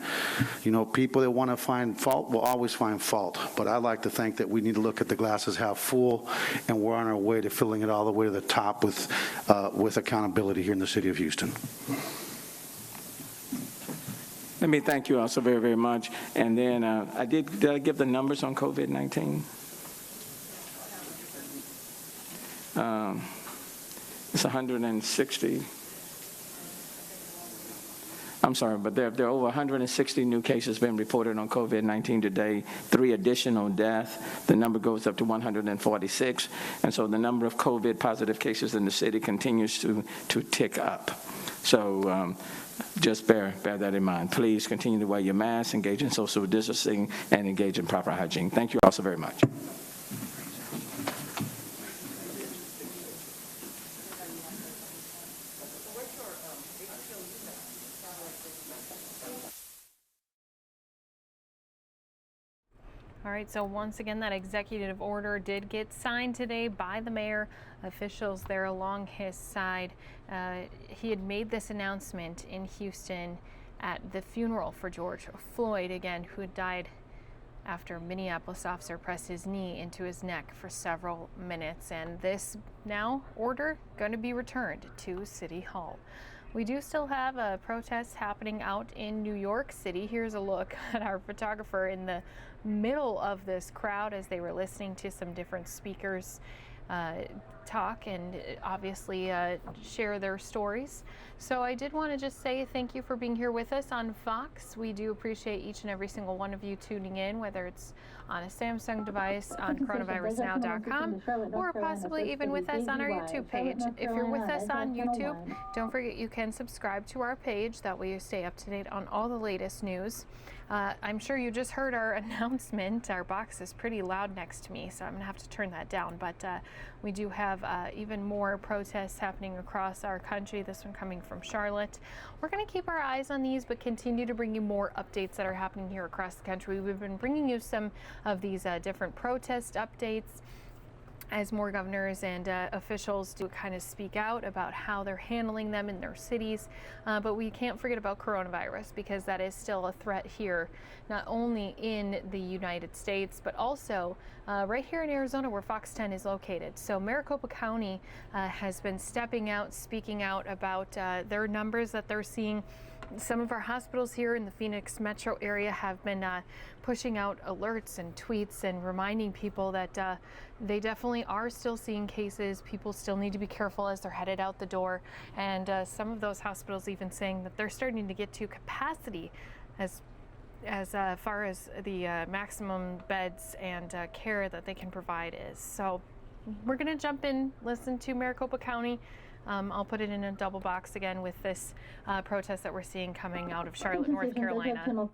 you know, people that want to find fault will always find fault, but I like to think that we need to look at the glasses half full, and we're on our way to filling it all the way to the top with accountability here in the city of Houston. Let me thank you all so very, very much. And then did I give the numbers on COVID-19? It's 160. I'm sorry, but there are over 160 new cases been reported on COVID-19 today, 3 additional deaths. The number goes up to 146. And so the number of COVID positive cases in the city continues to tick up. So just bear that in mind. Please continue to wear your mask, engage in social distancing, and engage in proper hygiene. Thank you all so very much. All right, so once again, that executive order did get signed today by the mayor. Officials there along his side. He had made this announcement in Houston at the funeral for George Floyd, again, who had died after a Minneapolis officer pressed his knee into his neck for several minutes. And this now order going to be returned to City Hall. We do still have a protest happening out in New York City. Here's a look at our photographer in the middle of this crowd as they were listening to some different speakers talk and obviously share their stories. So I did want to just say thank you for being here with us on Fox. We do appreciate each and every single one of you tuning in, whether it's on a Samsung device, on coronavirusnow.com, or possibly even with us on our YouTube page. If you're with us on YouTube, don't forget you can subscribe to our page. That way you stay up to date on all the latest news. I'm sure you just heard our announcement. Our box is pretty loud next to me, so I'm going to have to turn that down. But we do have even more protests happening across our country, this one coming from Charlotte. We're going to keep our eyes on these, but continue to bring you more updates that are happening here across the country. We've been bringing you some of these different protest updates as more governors and officials do kind of speak out about how they're handling them in their cities. But we can't forget about coronavirus, because that is still a threat here, not only in the United States, but also right here in Arizona where Fox 10 is located. So Maricopa County has been stepping out, speaking out about their numbers that they're seeing. Some of our hospitals here in the Phoenix metro area have been pushing out alerts and tweets and reminding people that they definitely are still seeing cases. People still need to be careful as they're headed out the door. And some of those hospitals even saying that they're starting to get to capacity as far as the maximum beds and care that they can provide is. So we're going to jump in, listen to Maricopa County. I'll put it in a double box again with this protest that we're seeing coming out of Charlotte, North Carolina.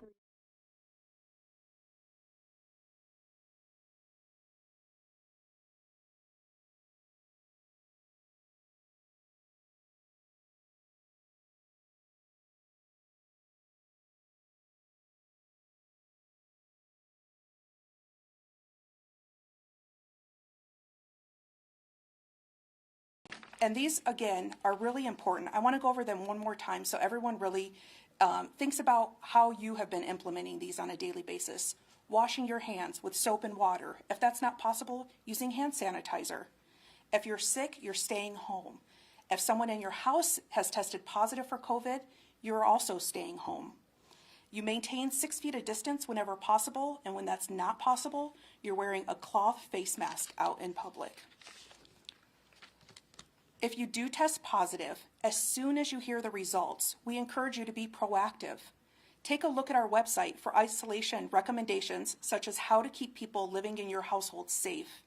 And these, again, are really important. I want to go over them one more time so everyone really thinks about how you have been implementing these on a daily basis. Washing your hands with soap and water. If that's not possible, using hand sanitizer. If you're sick, you're staying home. If someone in your house has tested positive for COVID, you're also staying home. You maintain 6 feet of distance whenever possible, and when that's not possible, you're wearing a cloth face mask out in public. If you do test positive, as soon as you hear the results, we encourage you to be proactive. Take a look at our website for isolation recommendations, such as how to keep people living in your household safe.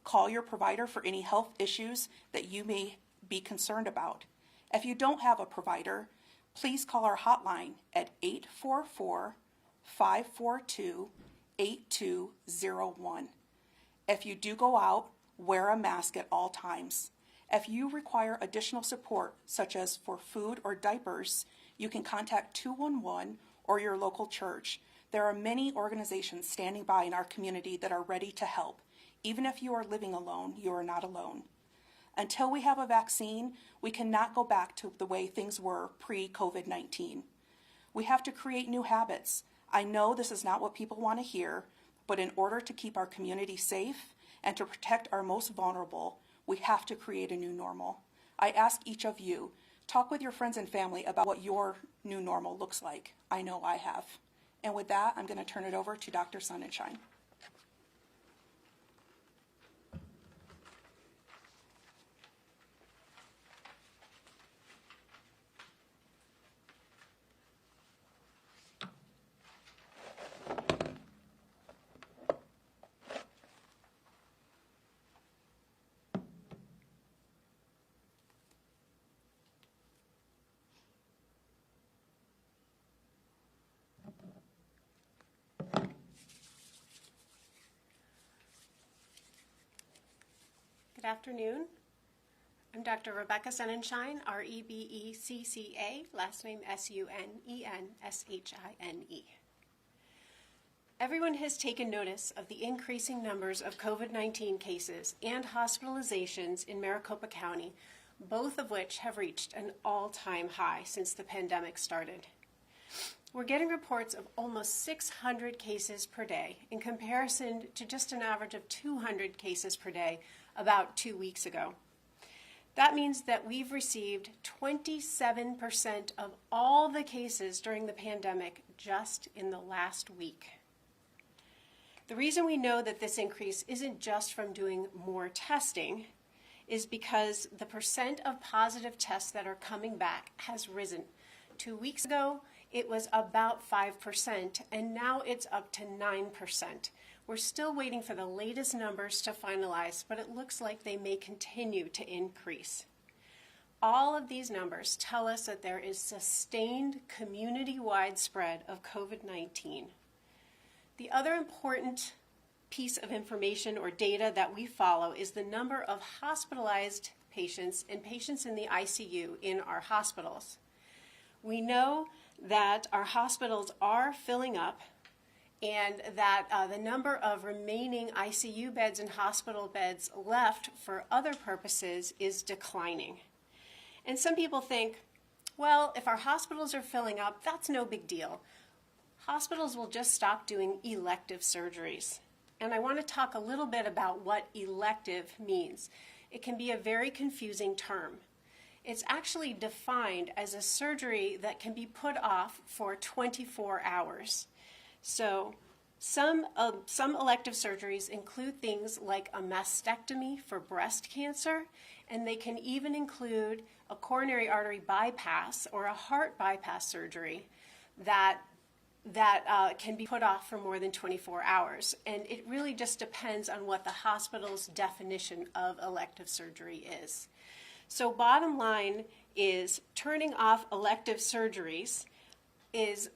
Call your provider for any health issues that you may be concerned about. If you don't have a provider, please call our hotline at 844-542-8201. If you do go out, Wear a mask at all times. If you require additional support, such as for food or diapers, you can contact 211 or your local church. There are many organizations standing by in our community that are ready to help. Even if you are living alone, you are not alone. Until we have a vaccine, we cannot go back to the way things were pre-COVID-19. We have to create new habits. I know this is not what people want to hear, but in order to keep our community safe and to protect our most vulnerable, we have to create a new normal. I ask each of you, talk with your friends and family about what your new normal looks like. I know I have. And with that, I'm going to turn it over to Dr. Sonnenschein. Good afternoon. I'm Dr. Rebecca Sonnenschein, R-E-B-E-C-C-A, last name S-U-N-E-N-S-H-I-N-E. Everyone has taken notice of the increasing numbers of COVID-19 cases and hospitalizations in Maricopa County, both of which have reached an all-time high since the pandemic started. We're getting reports of almost 600 cases per day in comparison to just an average of 200 cases per day about 2 weeks ago. That means that we've received 27% of all the cases during the pandemic just in the last week. The reason we know that this increase isn't just from doing more testing is because the percent of positive tests that are coming back has risen. 2 weeks ago, it was about 5%, and now it's up to 9%. We're still waiting for the latest numbers to finalize, but it looks like they may continue to increase. All of these numbers tell us that there is sustained community-wide spread of COVID-19. The other important piece of information or data that we follow is the number of hospitalized patients and patients in the ICU in our hospitals. We know that our hospitals are filling up and that the number of remaining ICU beds and hospital beds left for other purposes is declining. And some people think, well, if our hospitals are filling up, that's no big deal. Hospitals will just stop doing elective surgeries. And I want to talk a little bit about what elective means. It can be a very confusing term. It's actually defined as a surgery that can be put off for 24 hours. So some elective surgeries include things like a mastectomy for breast cancer, and they can even include a coronary artery bypass or a heart bypass surgery that can be put off for more than 24 hours. And it really just depends on what the hospital's definition of elective surgery is. So bottom line is turning off elective surgeries is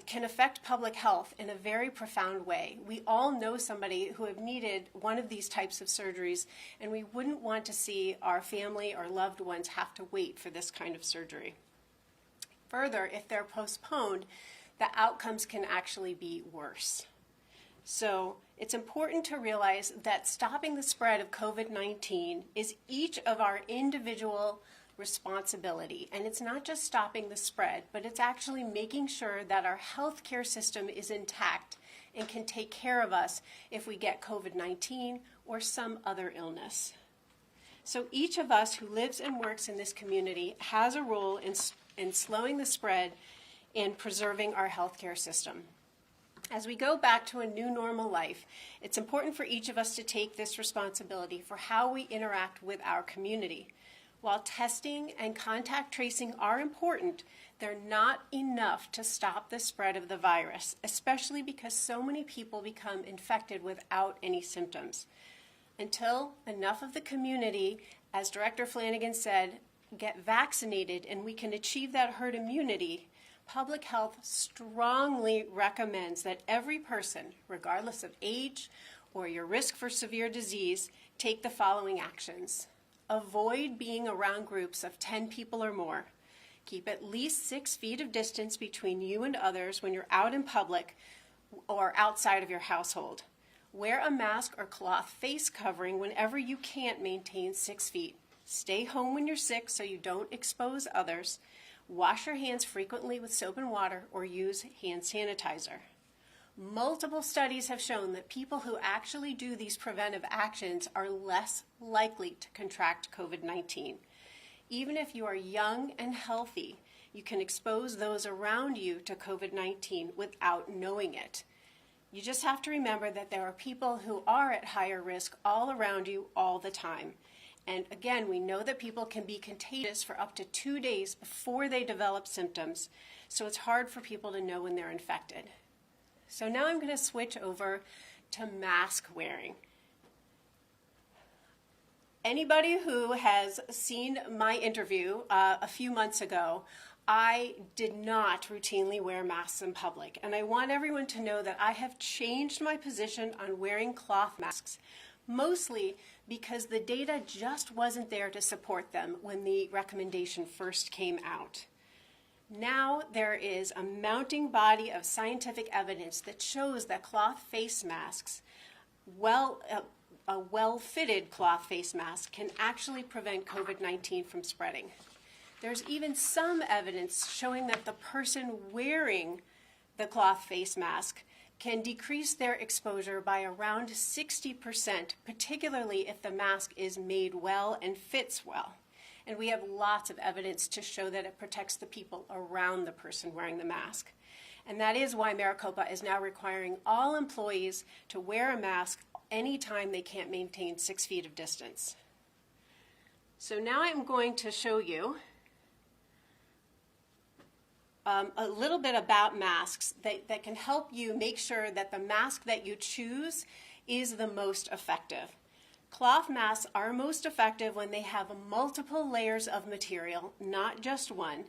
can affect public health in a very profound way. We all know somebody who have needed one of these types of surgeries, and we wouldn't want to see our family or loved ones have to wait for this kind of surgery. Further, if they're postponed, the outcomes can actually be worse. So it's important to realize that stopping the spread of COVID-19 is each of our individual responsibility. And it's not just stopping the spread, but it's actually making sure that our healthcare system is intact and can take care of us if we get COVID-19 or some other illness. So each of us who lives and works in this community has a role in slowing the spread and preserving our healthcare system. As we go back to a new normal life, it's important for each of us to take this responsibility for how we interact with our community. While testing and contact tracing are important, they're not enough to stop the spread of the virus, especially because so many people become infected without any symptoms. Until enough of the community, as Director Flanagan said, get vaccinated and we can achieve that herd immunity, public health strongly recommends that every person, regardless of age or your risk for severe disease, take the following actions. Avoid being around groups of 10 people or more. Keep at least 6 feet of distance between you and others when you're out in public or outside of your household. Wear a mask or cloth face covering whenever you can't maintain 6 feet. Stay home when you're sick so you don't expose others. Wash your hands frequently with soap and water or use hand sanitizer. Multiple studies have shown that people who actually do these preventive actions are less likely to contract COVID-19. Even if you are young and healthy, you can expose those around you to COVID-19 without knowing it. You just have to remember that there are people who are at higher risk all around you all the time. And again, we know that people can be contagious for up to 2 days before they develop symptoms, so it's hard for people to know when they're infected. So now I'm going to switch over to mask wearing. Anybody who has seen my interview a few months ago, I did not routinely wear masks in public. And I want everyone to know that I have changed my position on wearing cloth masks, mostly because the data just wasn't there to support them when the recommendation first came out. Now there is a mounting body of scientific evidence that shows that cloth face masks, a well-fitted cloth face mask, can actually prevent COVID-19 from spreading. There's even some evidence showing that the person wearing the cloth face mask can decrease their exposure by around 60%, particularly if the mask is made well and fits well. And we have lots of evidence to show that it protects the people around the person wearing the mask. And that is why Maricopa is now requiring all employees to wear a mask anytime they can't maintain 6 feet of distance. So now I'm going to show you a little bit about masks that can help you make sure that the mask that you choose is the most effective. Cloth masks are most effective when they have multiple layers of material, not just one,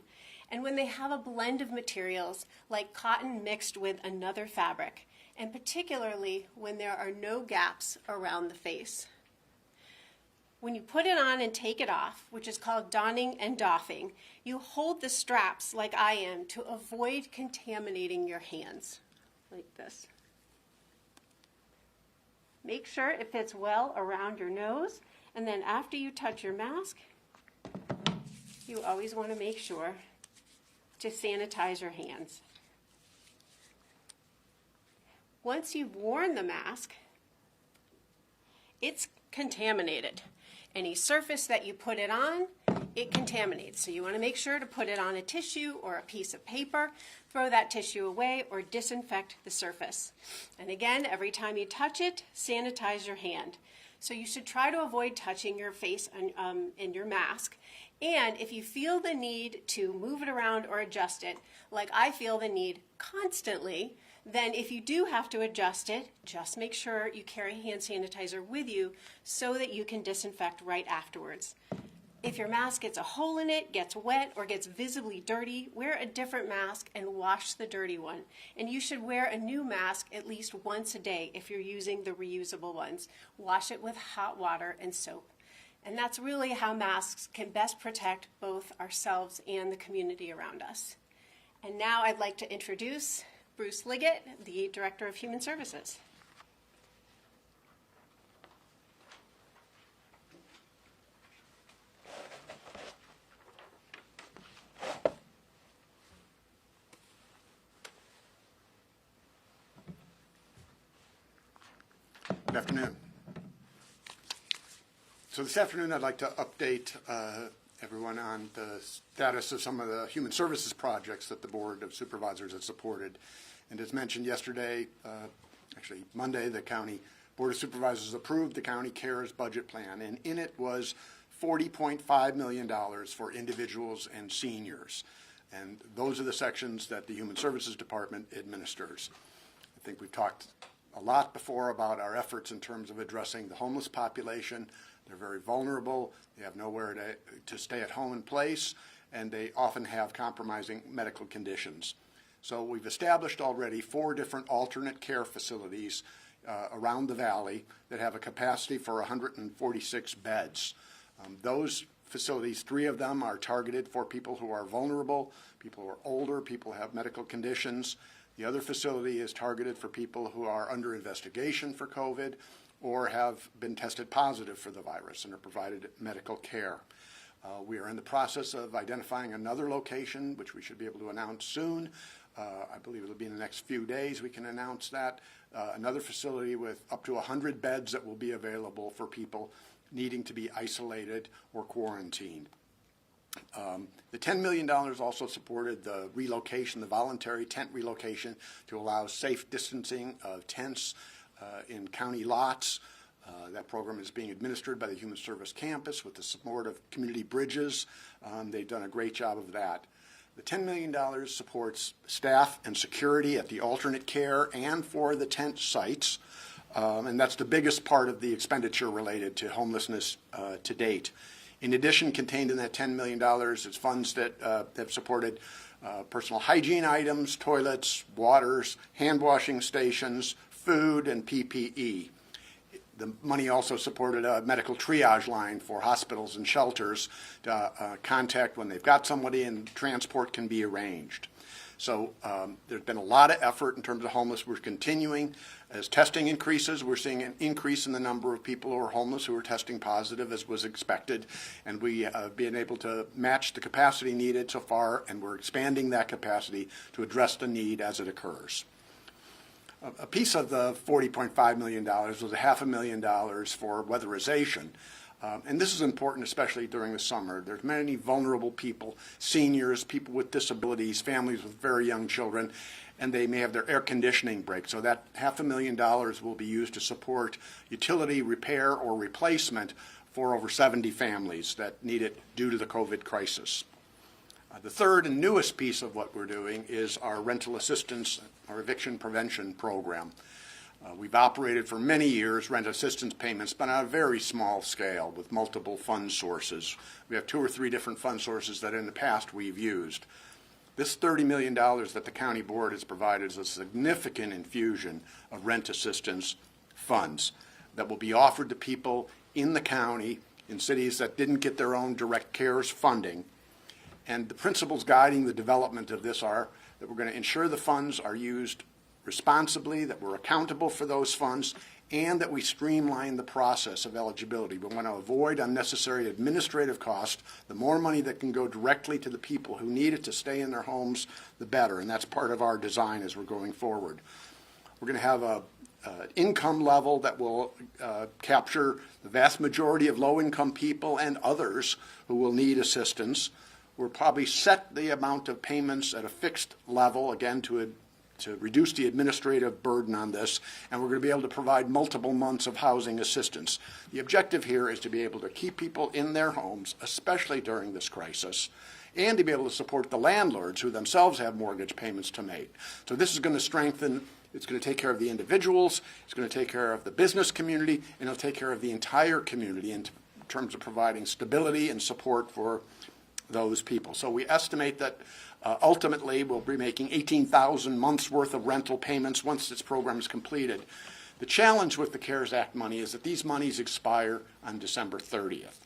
and when they have a blend of materials like cotton mixed with another fabric, and particularly when there are no gaps around the face. When you put it on and take it off, which is called donning and doffing, you hold the straps like I am to avoid contaminating your hands, like this. Make sure it fits well around your nose, and then after you touch your mask, you always want to make sure to sanitize your hands. Once you've worn the mask, it's contaminated. Any surface that you put it on, it contaminates. So you want to make sure to put it on a tissue or a piece of paper, throw that tissue away, or disinfect the surface. And again, every time you touch it, sanitize your hand. So you should try to avoid touching your face in your mask. And if you feel the need to move it around or adjust it, like I feel the need constantly, then if you do have to adjust it, just make sure you carry hand sanitizer with you so that you can disinfect right afterwards. If your mask gets a hole in it, gets wet, or gets visibly dirty, wear a different mask and wash the dirty one. And you should wear a new mask at least once a day if you're using the reusable ones. Wash it with hot water and soap. And that's really how masks can best protect both ourselves and the community around us. And now I'd like to introduce Bruce Liggett, the Director of Human Services. Good afternoon. So this afternoon I'd like to update everyone on the status of some of the human services projects that the Board of Supervisors has supported. And as mentioned yesterday, actually Monday, the County Board of Supervisors approved the County CARES budget plan, and in it was $40.5 million for individuals and seniors. And those are the sections that the Human Services Department administers. I think we've talked a lot before about our efforts in terms of addressing the homeless population. They're very vulnerable. They have nowhere to stay at home in place, and they often have compromising medical conditions. So we've established already 4 different alternate care facilities around the valley that have a capacity for 146 beds. Those facilities, 3 of them are targeted for people who are vulnerable, people who are older, people who have medical conditions. The other facility is targeted for people who are under investigation for COVID or have been tested positive for the virus and are provided medical care. We are in the process of identifying another location, which we should be able to announce soon. I believe it'll be in the next few days we can announce that. Another facility with up to 100 beds that will be available for people needing to be isolated or quarantined. The $10 million also supported the relocation, the voluntary tent relocation to allow safe distancing of tents in county lots. That program is being administered by the Human Service Campus with the support of Community Bridges. They've done a great job of that. The $10 million supports staff and security at the alternate care and for the tent sites. And that's the biggest part of the expenditure related to homelessness to date. In addition, contained in that $10 million is funds that have supported personal hygiene items, toilets, waters, hand washing stations, food, and PPE. The money also supported a medical triage line for hospitals and shelters to contact when they've got somebody and transport can be arranged. So there's been a lot of effort in terms of homeless. We're continuing. As testing increases, we're seeing an increase in the number of people who are homeless who are testing positive, as was expected. And we have been able to match the capacity needed so far, and we're expanding that capacity to address the need as it occurs. A piece of the $40.5 million was $500,000 for weatherization. And this is important, especially during the summer. There's many vulnerable people, seniors, people with disabilities, families with very young children, and they may have their air conditioning break. So that $500,000 will be used to support utility repair or replacement for over 70 families that need it due to the COVID crisis. The third and newest piece of what we're doing is our rental assistance, our eviction prevention program. We've operated for many years rent assistance payments, but on a very small scale with multiple fund sources. We have 2 or 3 different fund sources that in the past we've used. This $30 million that the county board has provided is a significant infusion of rent assistance funds that will be offered to people in the county, in cities that didn't get their own direct CARES funding. And the principles guiding the development of this are that we're going to ensure the funds are used responsibly, that we're accountable for those funds, and that we streamline the process of eligibility. We want to avoid unnecessary administrative costs. The more money that can go directly to the people who need it to stay in their homes, the better. And that's part of our design as we're going forward. We're going to have an income level that will capture the vast majority of low-income people and others who will need assistance. We'll probably set the amount of payments at a fixed level, again, to reduce the administrative burden on this, and we're going to be able to provide multiple months of housing assistance. The objective here is to be able to keep people in their homes, especially during this crisis, and to be able to support the landlords who themselves have mortgage payments to make. So this is going to strengthen, it's going to take care of the individuals, it's going to take care of the business community, and it'll take care of the entire community in terms of providing stability and support for those people. So we estimate that ultimately we'll be making 18,000 months worth of rental payments once this program is completed. The challenge with the CARES Act money is that these monies expire on December 30th.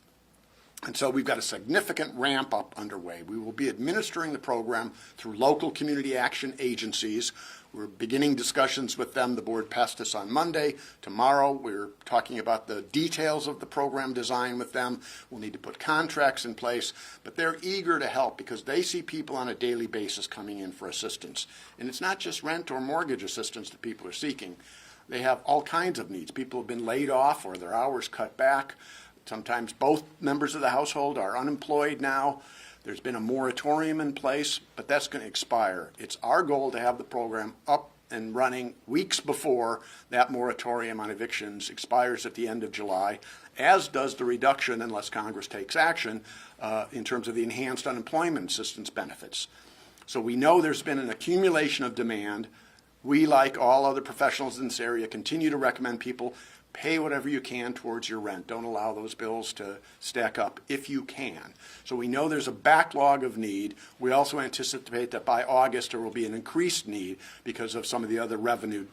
And so we've got a significant ramp up underway. We will be administering the program through local community action agencies. We're beginning discussions with them. The board passed this on Monday. Tomorrow we're talking about the details of the program design with them. We'll need to put contracts in place, but they're eager to help because they see people on a daily basis coming in for assistance. And it's not just rent or mortgage assistance that people are seeking. They have all kinds of needs. People have been laid off or their hours cut back. Sometimes both members of the household are unemployed now. There's been a moratorium in place, but that's going to expire. It's our goal to have the program up and running weeks before that moratorium on evictions expires at the end of July, as does the reduction, unless Congress takes action, in terms of the enhanced unemployment assistance benefits. So we know there's been an accumulation of demand. We, like all other professionals in this area, continue to recommend people pay whatever you can towards your rent. Don't allow those bills to stack up if you can. So we know there's a backlog of need. We also anticipate that by August there will be an increased need because of some of the other revenue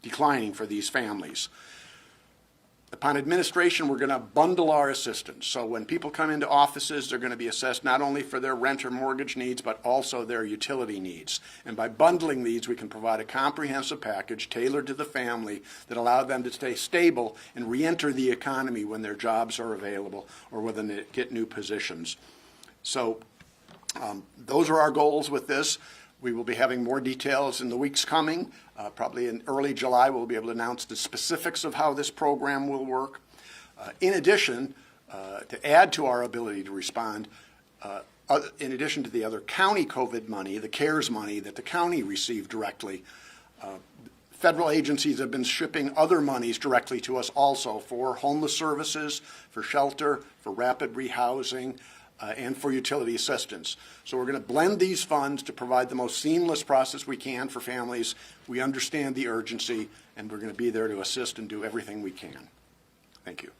declining for these families. Upon administration, we're going to bundle our assistance. So when people come into offices, they're going to be assessed not only for their rent or mortgage needs, but also their utility needs. And by bundling these, we can provide a comprehensive package tailored to the family that allows them to stay stable and re-enter the economy when their jobs are available or when they get new positions. So those are our goals with this. We will be having more details in the weeks coming. Probably in early July, we'll be able to announce the specifics of how this program will work. In addition, to add to our ability to respond, in addition to the other county COVID money, the CARES money that the county received directly, federal agencies have been shipping other monies directly to us also for homeless services, for shelter, for rapid rehousing, and for utility assistance. So we're going to blend these funds to provide the most seamless process we can for families. We understand the urgency, and we're going to be there to assist and do everything we can. Thank you.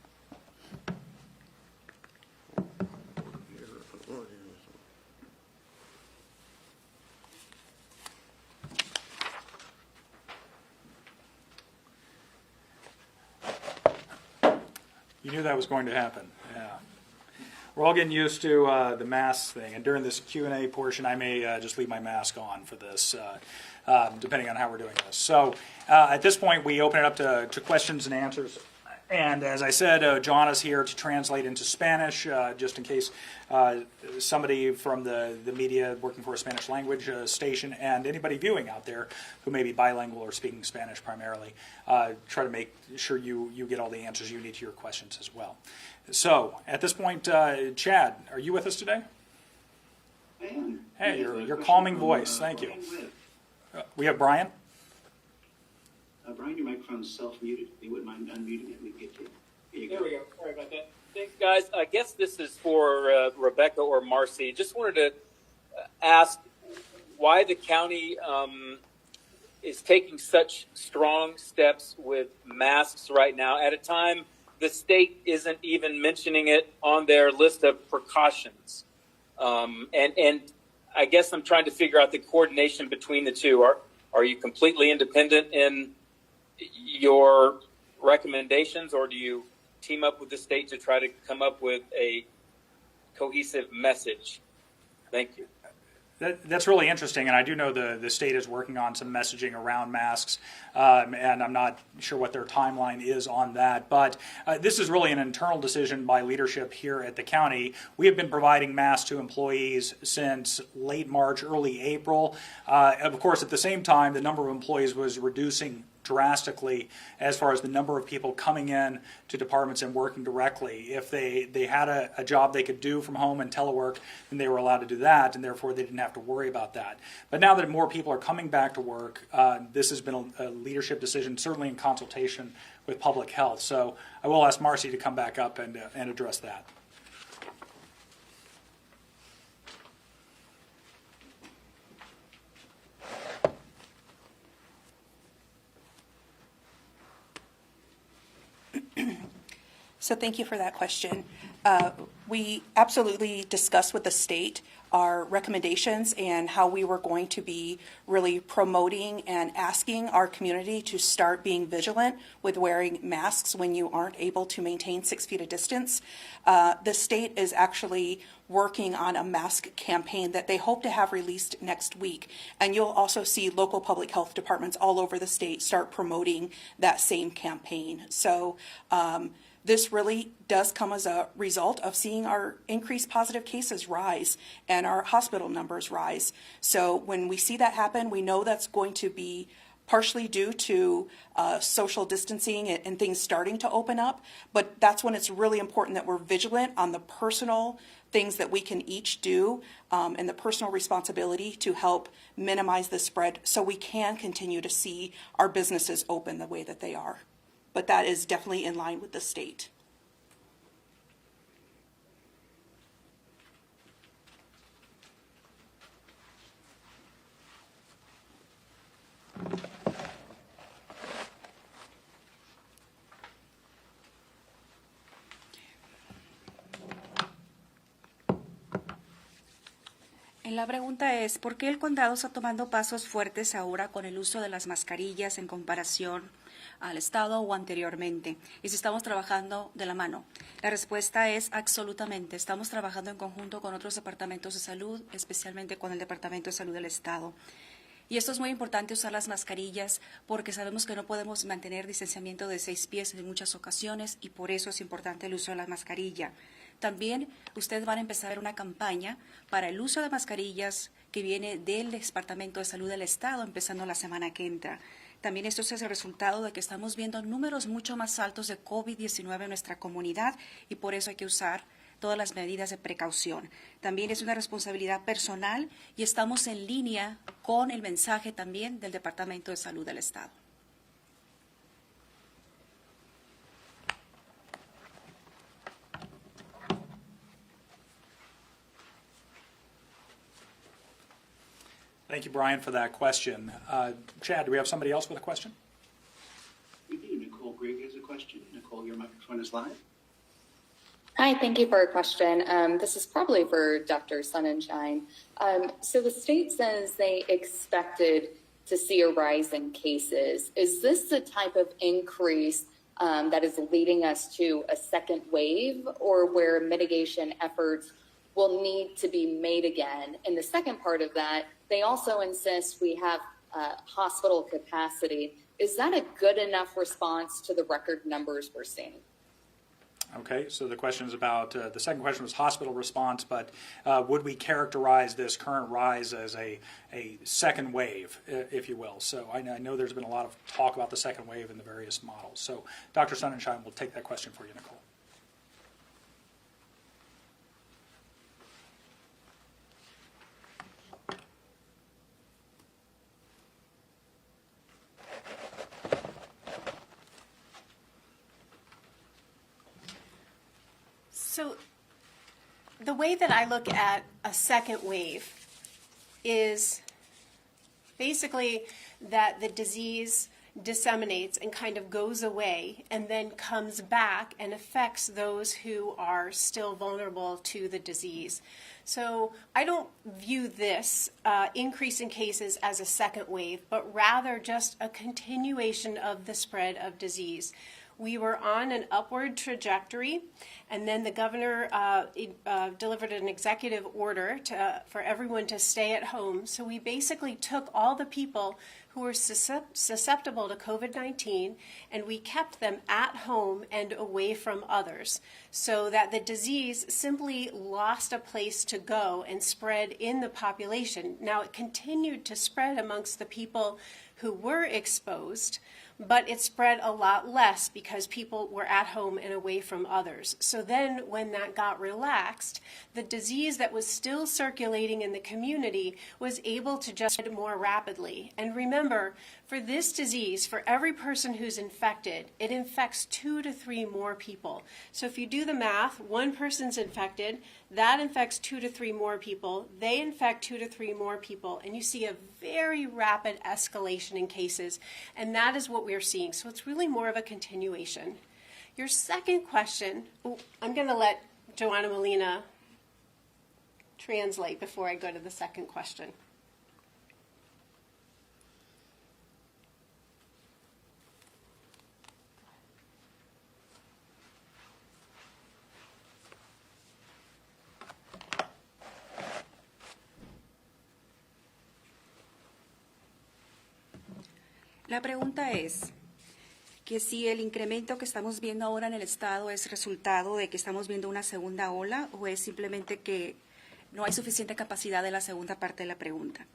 You knew that was going to happen. Yeah. We're all getting used to the mask thing, and during this Q&A portion, I may just leave my mask on for this, depending on how we're doing this. So at this point, we open it up to questions and answers. And as I said, John is here to translate into Spanish, just in case somebody from the media working for a Spanish language station and anybody viewing out there who may be bilingual or speaking Spanish primarily, try to make sure you get all the answers you need to your questions as well. So at this point, Chad, are you with us today? I am. Hey, your calming voice. Thank you. We have Brian. Brian, your microphone's self-muted. If you wouldn't mind unmuting it, we can get to you. There we go. Sorry about that. Thanks, guys. I guess this is for Rebecca or Marcy. Just wanted to ask why the county is taking such strong steps with masks right now at a time the state isn't even mentioning it on their list of precautions. And I guess I'm trying to figure out the coordination between the two. Are you completely independent in your recommendations, or do you team up with the state to try to come up with a cohesive message? Thank you. That's really interesting, and I do know the state is working on some messaging around masks, and I'm not sure what their timeline is on that. But this is really an internal decision by leadership here at the county. We have been providing masks to employees since late March, early April. Of course, at the same time, the number of employees was reducing drastically as far as the number of people coming in to departments and working directly. If they had a job they could do from home and telework, then they were allowed to do that, and therefore they didn't have to worry about that. But now that more people are coming back to work, this has been a leadership decision, certainly in consultation with public health. So I will ask Marcy to come back up and address that. So thank you for that question. We absolutely discussed with the state our recommendations and how we were going to be really promoting and asking our community to start being vigilant with wearing masks when you aren't able to maintain 6 feet of distance. The state is actually working on a mask campaign that they hope to have released next week. And you'll also see local public health departments all over the state start promoting that same campaign. So this really does come as a result of seeing our increased positive cases rise and our hospital numbers rise. So when we see that happen, we know that's going to be partially due to social distancing and things starting to open up. But that's when it's really important that we're vigilant on the personal things that we can each do and the personal responsibility to help minimize the spread so we can continue to see our businesses open the way that they are. But that is definitely in line with the state. La pregunta es, ¿por qué el condado está tomando pasos fuertes ahora con el uso de las mascarillas en comparación al Estado o anteriormente? Y si estamos trabajando de la mano. La respuesta es absolutamente. Estamos trabajando en conjunto con otros departamentos de salud, especialmente con el Departamento de Salud del Estado. Y esto es muy importante, usar las mascarillas, porque sabemos que no podemos mantener distanciamiento de 6 pies en muchas ocasiones y por eso es importante el uso de la mascarilla. También ustedes van a empezar a ver una campaña para el uso de mascarillas que viene del Departamento de Salud del Estado empezando la semana que entra. También esto es el resultado de que estamos viendo números mucho más altos de COVID-19 en nuestra comunidad y por eso hay que usar todas las medidas de precaución. También es una responsabilidad personal y estamos en línea con el mensaje también del Departamento de Salud del Estado. Thank you, Brian, for that question. Chad, do we have somebody else with a question? We do. Nicole Grigg has a question. Nicole, your microphone is live. Hi, thank you for a question. This is probably for Dr. Sonnenschein. So the state says they expected to see a rise in cases. Is this the type of increase that is leading us to a second wave, or where mitigation efforts will need to be made again? And the second part of that, they also insist we have hospital capacity. Is that a good enough response to the record numbers we're seeing? Okay, so the question is about, the second question was hospital response, but would we characterize this current rise as a second wave, if you will? So I know there's been a lot of talk about the second wave in the various models. So Dr. Sonnenschein will take that question for you, Nicole. So the way that I look at a second wave is basically that the disease disseminates and kind of goes away and then comes back and affects those who are still vulnerable to the disease. So I don't view this increase in cases as a second wave, but rather just a continuation of the spread of disease. We were on an upward trajectory, and then the governor delivered an executive order for everyone to stay at home. So we basically took all the people who were susceptible to COVID-19, and we kept them at home and away from others, so that the disease simply lost a place to go and spread in the population. Now, it continued to spread amongst the people who were exposed, but it spread a lot less because people were at home and away from others. So then when that got relaxed, the disease that was still circulating in the community was able to just spread more rapidly. And remember, for this disease, for every person who's infected, it infects 2 to 3 more people. So if you do the math, one person's infected, that infects 2 to 3 more people, they infect 2 to 3 more people, and you see a very rapid escalation in cases, and that is what we're seeing. So it's really more of a continuation. Your second question, I'm going to let Joanna Molina translate before I go to the second question. La pregunta es que si el incremento que estamos viendo ahora en el estado es resultado de que estamos viendo una segunda ola o es simplemente que no hay suficiente capacidad de la segunda parte de la pregunta.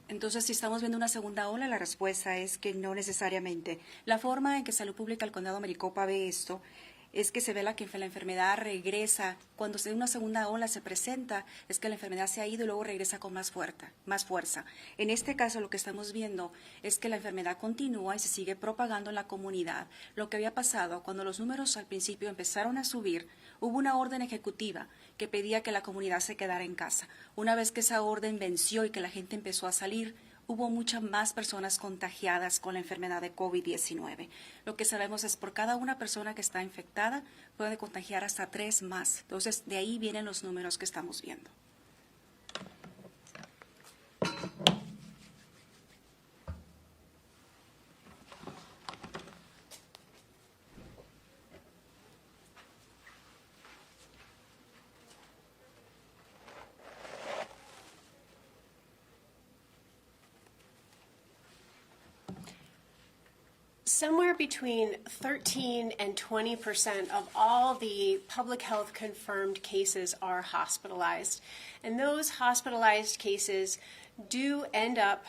Entonces, si estamos viendo una segunda ola, la respuesta es que no necesariamente. La forma en que Salud Pública del Condado de Maricopa ve esto es que se ve la enfermedad regresa. Cuando una segunda ola se presenta, es que la enfermedad se ha ido y luego regresa con más fuerza. En este caso, lo que estamos viendo es que la enfermedad continúa y se sigue propagando en la comunidad. Lo que había pasado, cuando los números al principio empezaron a subir, hubo una orden ejecutiva que pedía que la comunidad se quedara en casa. Una vez que esa orden venció y que la gente empezó a salir, hubo muchas más personas contagiadas con la enfermedad de COVID-19. Lo que sabemos es por cada una persona que está infectada puede contagiar hasta 3 más. Entonces, de ahí vienen los números que estamos viendo. somewhere between 13 and 20% of all the public health confirmed cases are hospitalized. And those hospitalized cases do end up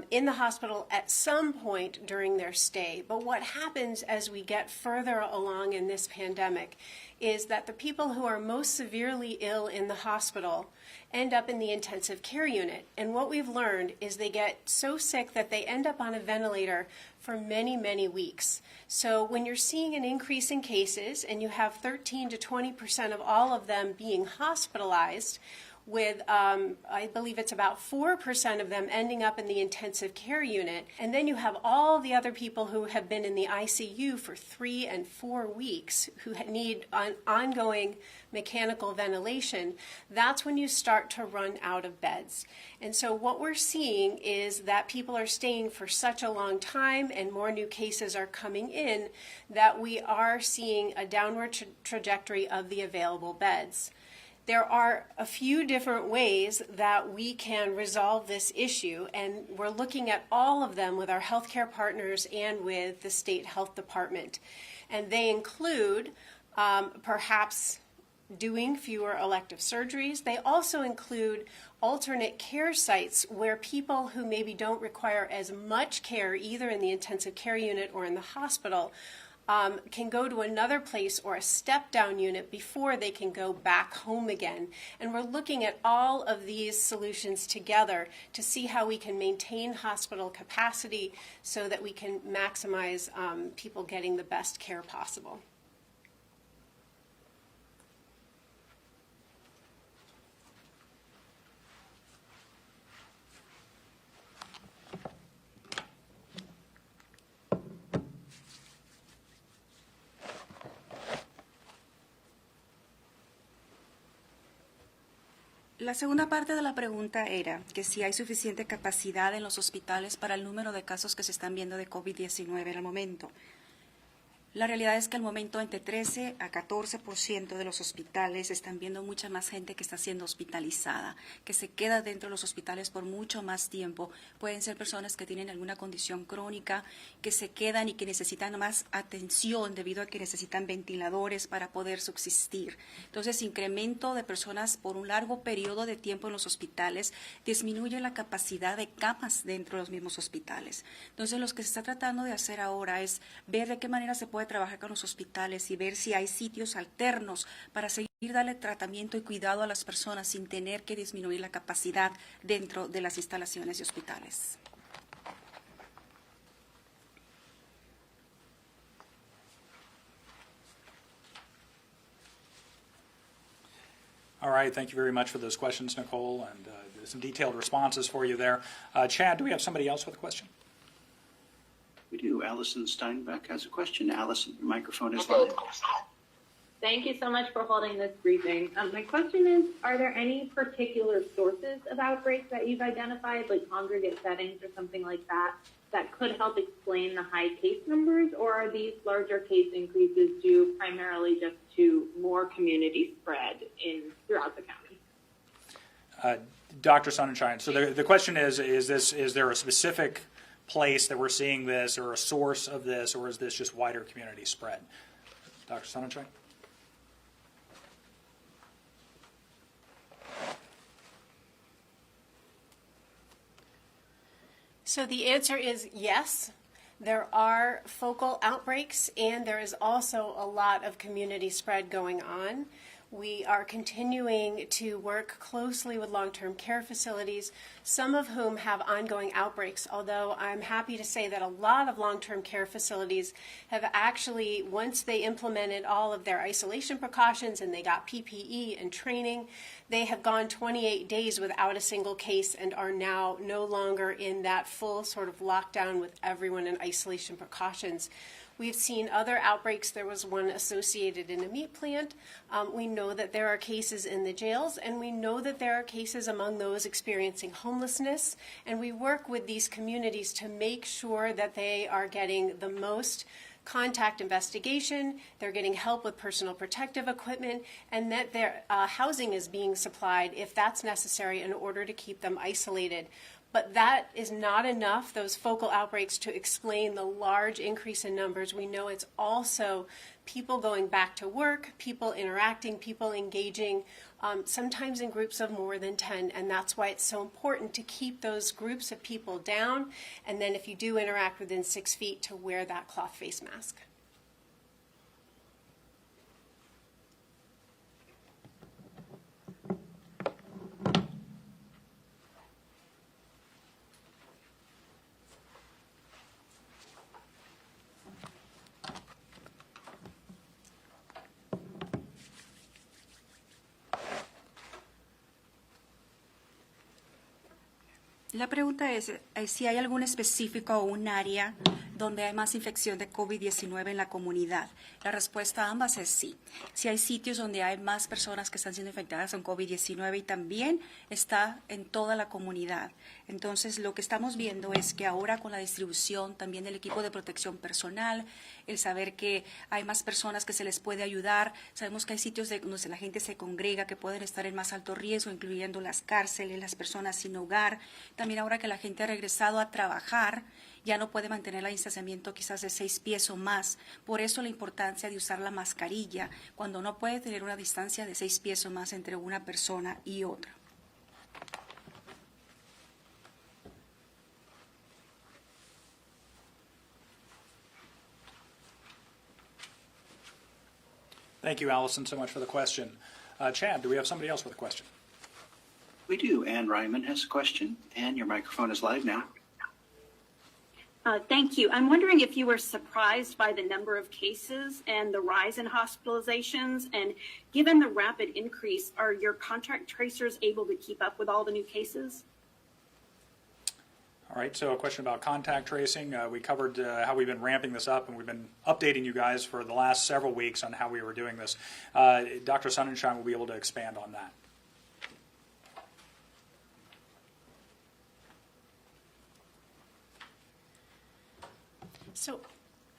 in the hospital at some point during their stay. But what happens as we get further along in this pandemic is that the people who are most severely ill in the hospital end up in the intensive care unit. And what we've learned is they get so sick that they end up on a ventilator for many, many weeks. So when you're seeing an increase in cases and you have 13 to 20% of all of them being hospitalized, with, I believe it's about 4% of them ending up in the intensive care unit. And then you have all the other people who have been in the ICU for 3 and 4 weeks who need ongoing mechanical ventilation. That's when you start to run out of beds. And so what we're seeing is that people are staying for such a long time and more new cases are coming in that we are seeing a downward trajectory of the available beds. There are a few different ways that we can resolve this issue, and we're looking at all of them with our healthcare partners and with the state health department. And they include perhaps doing fewer elective surgeries. They also include alternate care sites where people who maybe don't require as much care either in the intensive care unit or in the hospital can go to another place or a step-down unit before they can go back home again. And we're looking at all of these solutions together to see how we can maintain hospital capacity so that we can maximize people getting the best care possible. La segunda parte de la pregunta era que si hay suficiente capacidad en los hospitales para el número de casos que se están viendo de COVID-19 en el momento. La realidad es que al momento entre 13 a 14% de los hospitales están viendo mucha más gente que está siendo hospitalizada, que se queda dentro de los hospitales por mucho más tiempo. Pueden ser personas que tienen alguna condición crónica, que se quedan y que necesitan más atención debido a que necesitan ventiladores para poder subsistir. Entonces, incremento de personas por un largo periodo de tiempo en los hospitales disminuye la capacidad de camas dentro de los mismos hospitales. Entonces, lo que se está tratando de hacer ahora es ver de qué manera se puede trabajar con los hospitales y ver si hay sitios alternos para seguir darle tratamiento y cuidado a las personas sin tener que disminuir la capacidad dentro de las instalaciones de hospitales. All right, thank you very much for those questions, Nicole, and some detailed responses for you there. Chad, do we have somebody else with a question? We do. Allison Steinbeck has a question. Allison, your microphone is live. Thank you so much for holding this briefing. My question is, are there any particular sources of outbreaks that you've identified, like congregate settings or something like that, that could help explain the high case numbers, or are these larger case increases due primarily just to more community spread throughout the county? Dr. Sonnenschein, so the question is there a specific place that we're seeing this or a source of this, or is this just wider community spread? Dr. Sonnenschein? So the answer is yes. There are focal outbreaks, and there is also a lot of community spread going on. We are continuing to work closely with long-term care facilities, some of whom have ongoing outbreaks, although I'm happy to say that a lot of long-term care facilities have actually, once they implemented all of their isolation precautions and they got PPE and training, they have gone 28 days without a single case and are now no longer in that full sort of lockdown with everyone in isolation precautions. We've seen other outbreaks. There was one associated in a meat plant. We know that there are cases in the jails, and we know that there are cases among those experiencing homelessness. And we work with these communities to make sure that they are getting the most contact investigation, they're getting help with personal protective equipment, and that their housing is being supplied if that's necessary in order to keep them isolated. But that is not enough, those focal outbreaks, to explain the large increase in numbers. We know it's also people going back to work, people interacting, people engaging, sometimes in groups of more than 10, and that's why it's so important to keep those groups of people down, and then if you do interact within 6 feet, to wear that cloth face mask. La pregunta es si hay algún específico o un área donde hay más infección de COVID-19 en la comunidad. La respuesta a ambas es sí. Si hay sitios donde hay más personas que están siendo infectadas con COVID-19 y también está en toda la comunidad. Entonces, lo que estamos viendo es que ahora con la distribución también del equipo de protección personal, el saber que hay más personas que se les puede ayudar, sabemos que hay sitios donde la gente se congrega que pueden estar en más alto riesgo, incluyendo las cárceles, las personas sin hogar. También ahora que la gente ha regresado a trabajar, ya no puede mantener el distanciamiento quizás de 6 pies o más. Por eso la importancia de usar la mascarilla cuando no puede tener una distancia de 6 pies o más entre una persona y otra. Thank you, Allison, so much for the question. Chad, do we have somebody else with a question? We do. Ann Ryman has a question. Ann, your microphone is live now. Thank you. I'm wondering if you were surprised by the number of cases and the rise in hospitalizations, and given the rapid increase, are your contact tracers able to keep up with all the new cases? All right, so a question about contact tracing. We covered how we've been ramping this up, and we've been updating you guys for the last several weeks on how we were doing this. Dr. Sonnenschein will be able to expand on that. So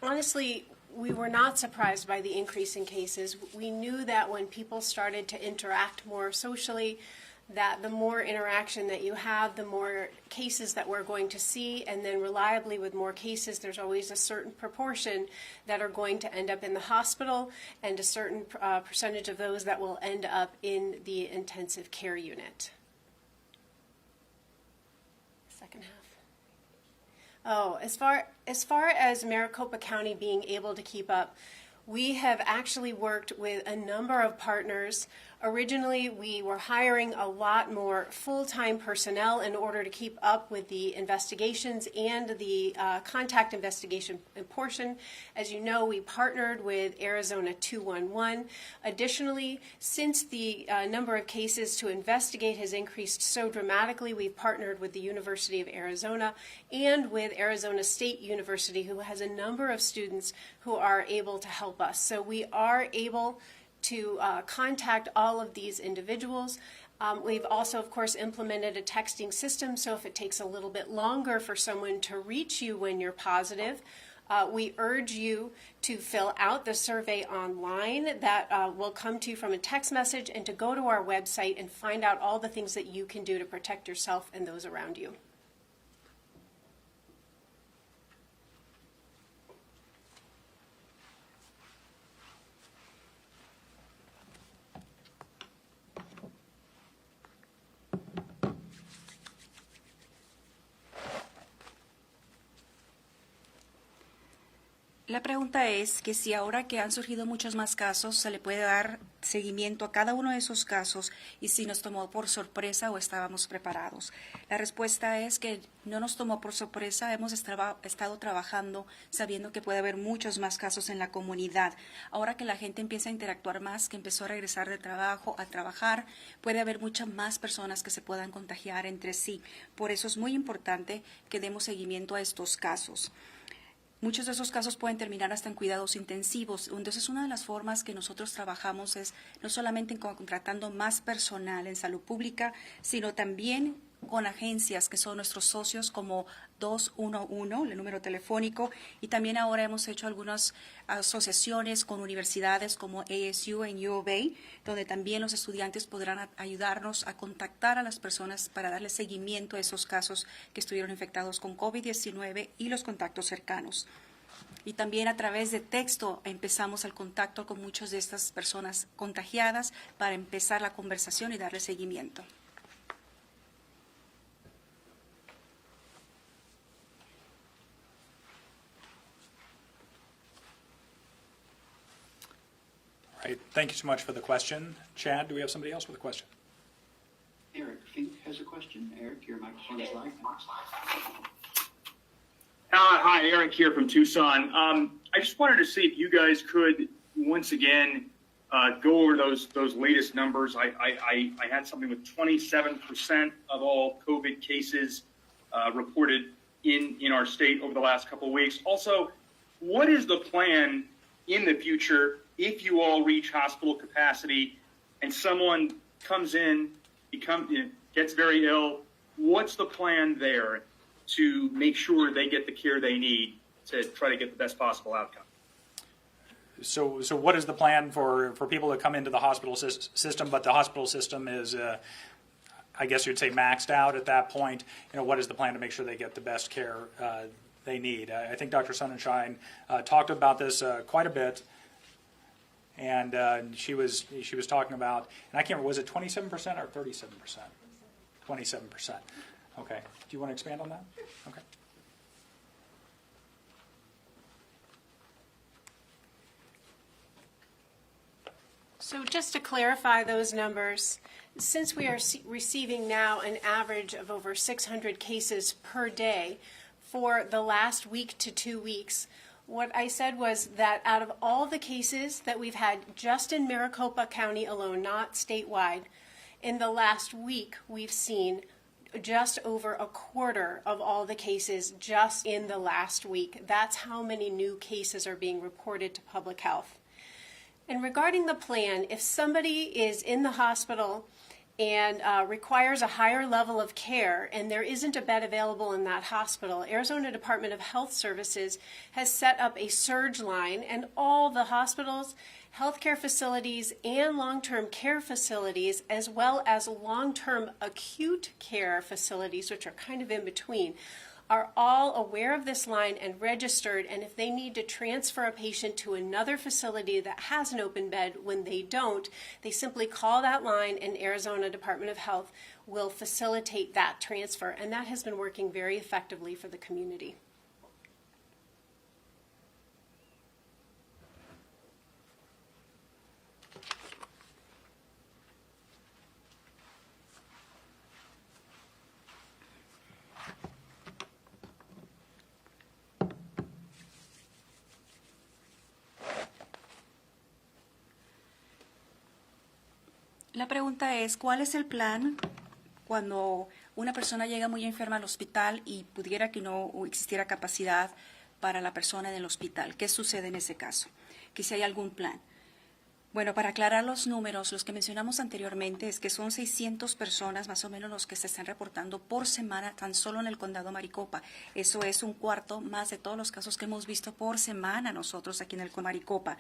honestly, we were not surprised by the increase in cases. We knew that when people started to interact more socially, that the more interaction that you have, the more cases that we're going to see, and then reliably with more cases, there's always a certain proportion that are going to end up in the hospital, and a certain percentage of those that will end up in the intensive care unit. Second half. Oh, as far as Maricopa County being able to keep up, we have actually worked with a number of partners. Originally, we were hiring a lot more full-time personnel in order to keep up with the investigations and the contact investigation portion. As you know, we partnered with Arizona 211. Additionally, since the number of cases to investigate has increased so dramatically, we've partnered with the University of Arizona and with Arizona State University, who has a number of students who are able to help us. So we are able to contact all of these individuals. We've also, of course, implemented a texting system, so if it takes a little bit longer for someone to reach you when you're positive, we urge you to fill out the survey online that will come to you from a text message, and to go to our website and find out all the things that you can do to protect yourself and those around you. La pregunta es que si ahora que han surgido muchos más casos, se le puede dar seguimiento a cada uno de esos casos y si nos tomó por sorpresa o estábamos preparados. La respuesta es que no nos tomó por sorpresa, hemos estado trabajando sabiendo que puede haber muchos más casos en la comunidad. Ahora que la gente empieza a interactuar más, que empezó a regresar de trabajo a trabajar, puede haber muchas más personas que se puedan contagiar entre sí. Por eso es muy importante que demos seguimiento a estos casos. Muchos de esos casos pueden terminar hasta en cuidados intensivos. Entonces, una de las formas que nosotros trabajamos es no solamente contratando más personal en salud pública, sino también con agencias que son nuestros socios como 211, el número telefónico, y también ahora hemos hecho algunas asociaciones con universidades como ASU en U of A, donde también los estudiantes podrán ayudarnos a contactar a las personas para darle seguimiento a esos casos que estuvieron infectados con COVID-19 y los contactos cercanos. Y también a través de texto empezamos el contacto con muchas de estas personas contagiadas para empezar la conversación y darle seguimiento. All right, thank you so much for the question. Chad, do we have somebody else with a question? Eric Fink has a question. Eric, your microphone is live. Hi, Eric here from Tucson. I just wanted to see if you guys could once again go over those latest numbers. I had something with 27% of all COVID cases reported in our state over the last couple of weeks. Also, what is the plan in the future if you all reach hospital capacity and someone comes in, gets very ill? What's the plan there to make sure they get the care they need to try to get the best possible outcome? So what is the plan for people to come into the hospital system, but the hospital system is, I guess you'd say, maxed out at that point? What is the plan to make sure they get the best care they need? I think Dr. Sonnenschein talked about this quite a bit, and she was talking about, and I can't remember, was it 27% or 37%? 27%. Okay. Do you want to expand on that? Okay. So just to clarify those numbers, since we are receiving now an average of over 600 cases per day for the last week to 2 weeks, what I said was that out of all the cases that we've had just in Maricopa County alone, not statewide, in the last week we've seen just over a quarter of all the cases just in the last week. That's how many new cases are being reported to public health. And regarding the plan, if somebody is in the hospital and requires a higher level of care and there isn't a bed available in that hospital, Arizona Department of Health Services has set up a surge line, and all the hospitals, healthcare facilities, and long-term care facilities, as well as long-term acute care facilities, which are kind of in between, are all aware of this line and registered, and if they need to transfer a patient to another facility that has an open bed, when they don't, they simply call that line and Arizona Department of Health will facilitate that transfer, and that has been working very effectively for the community. La pregunta es, ¿cuál es el plan cuando una persona llega muy enferma al hospital y pudiera que no existiera capacidad para la persona en el hospital? ¿Qué sucede en ese caso? Que si hay algún plan. Bueno, para aclarar los números, los que mencionamos anteriormente es que son 600 personas más o menos los que se están reportando por semana tan solo en el condado Maricopa. Eso es un cuarto más de todos los casos que hemos visto por semana nosotros aquí en el Maricopa.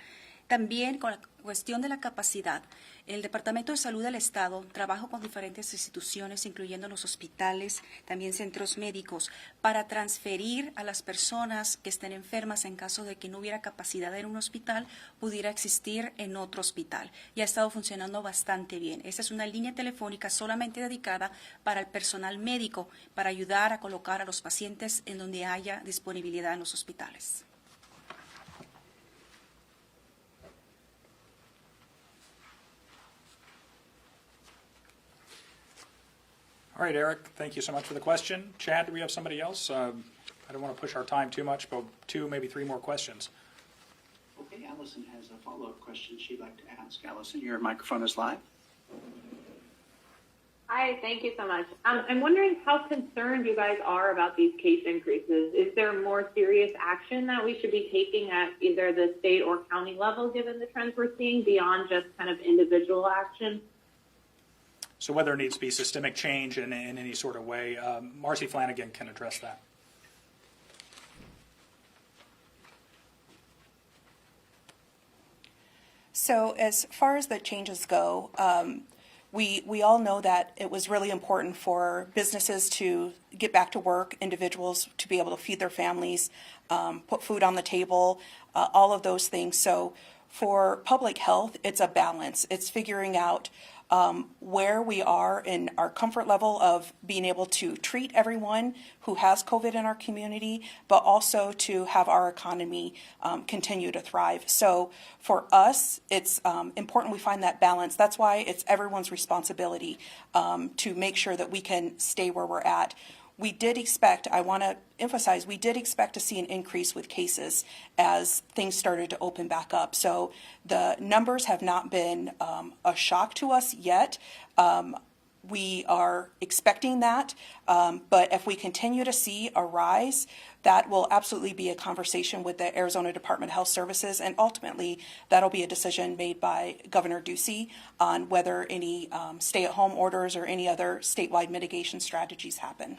También con la cuestión de la capacidad, el Departamento de Salud del Estado trabaja con diferentes instituciones, incluyendo los hospitales, también centros médicos, para transferir a las personas que estén enfermas en caso de que no hubiera capacidad en un hospital, pudiera existir en otro hospital. Y ha estado funcionando bastante bien. Esta es una línea telefónica solamente dedicada para el personal médico, para ayudar a colocar a los pacientes en donde haya disponibilidad en los hospitales. All right, Eric, thank you so much for the question. Chad, do we have somebody else? I don't want to push our time too much, but 2, maybe 3 more questions. Okay, Allison has a follow-up question she'd like to ask. Allison, your microphone is live. Hi, thank you so much. I'm wondering how concerned you guys are about these case increases. Is there more serious action that we should be taking at either the state or county level, given the trends we're seeing, beyond just kind of individual action? So whether it needs to be systemic change in any sort of way, Marcy Flanagan can address that. So as far as the changes go, we all know that it was really important for businesses to get back to work, individuals to be able to feed their families, put food on the table, all of those things. So for public health, it's a balance. It's figuring out where we are in our comfort level of being able to treat everyone who has COVID in our community, but also to have our economy continue to thrive. So for us, it's important we find that balance. That's why it's everyone's responsibility to make sure that we can stay where we're at. We did expect, I want to emphasize, we did expect to see an increase with cases as things started to open back up. So the numbers have not been a shock to us yet. We are expecting that, but if we continue to see a rise, that will absolutely be a conversation with the Arizona Department of Health Services, and ultimately that'll be a decision made by Governor Ducey on whether any stay-at-home orders or any other statewide mitigation strategies happen.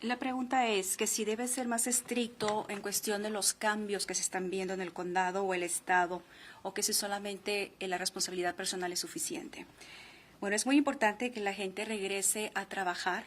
La pregunta es que si debe ser más estricto en cuestión de los cambios que se están viendo en el condado o el estado, o que si solamente la responsabilidad personal es suficiente. Bueno, es muy importante que la gente regrese a trabajar,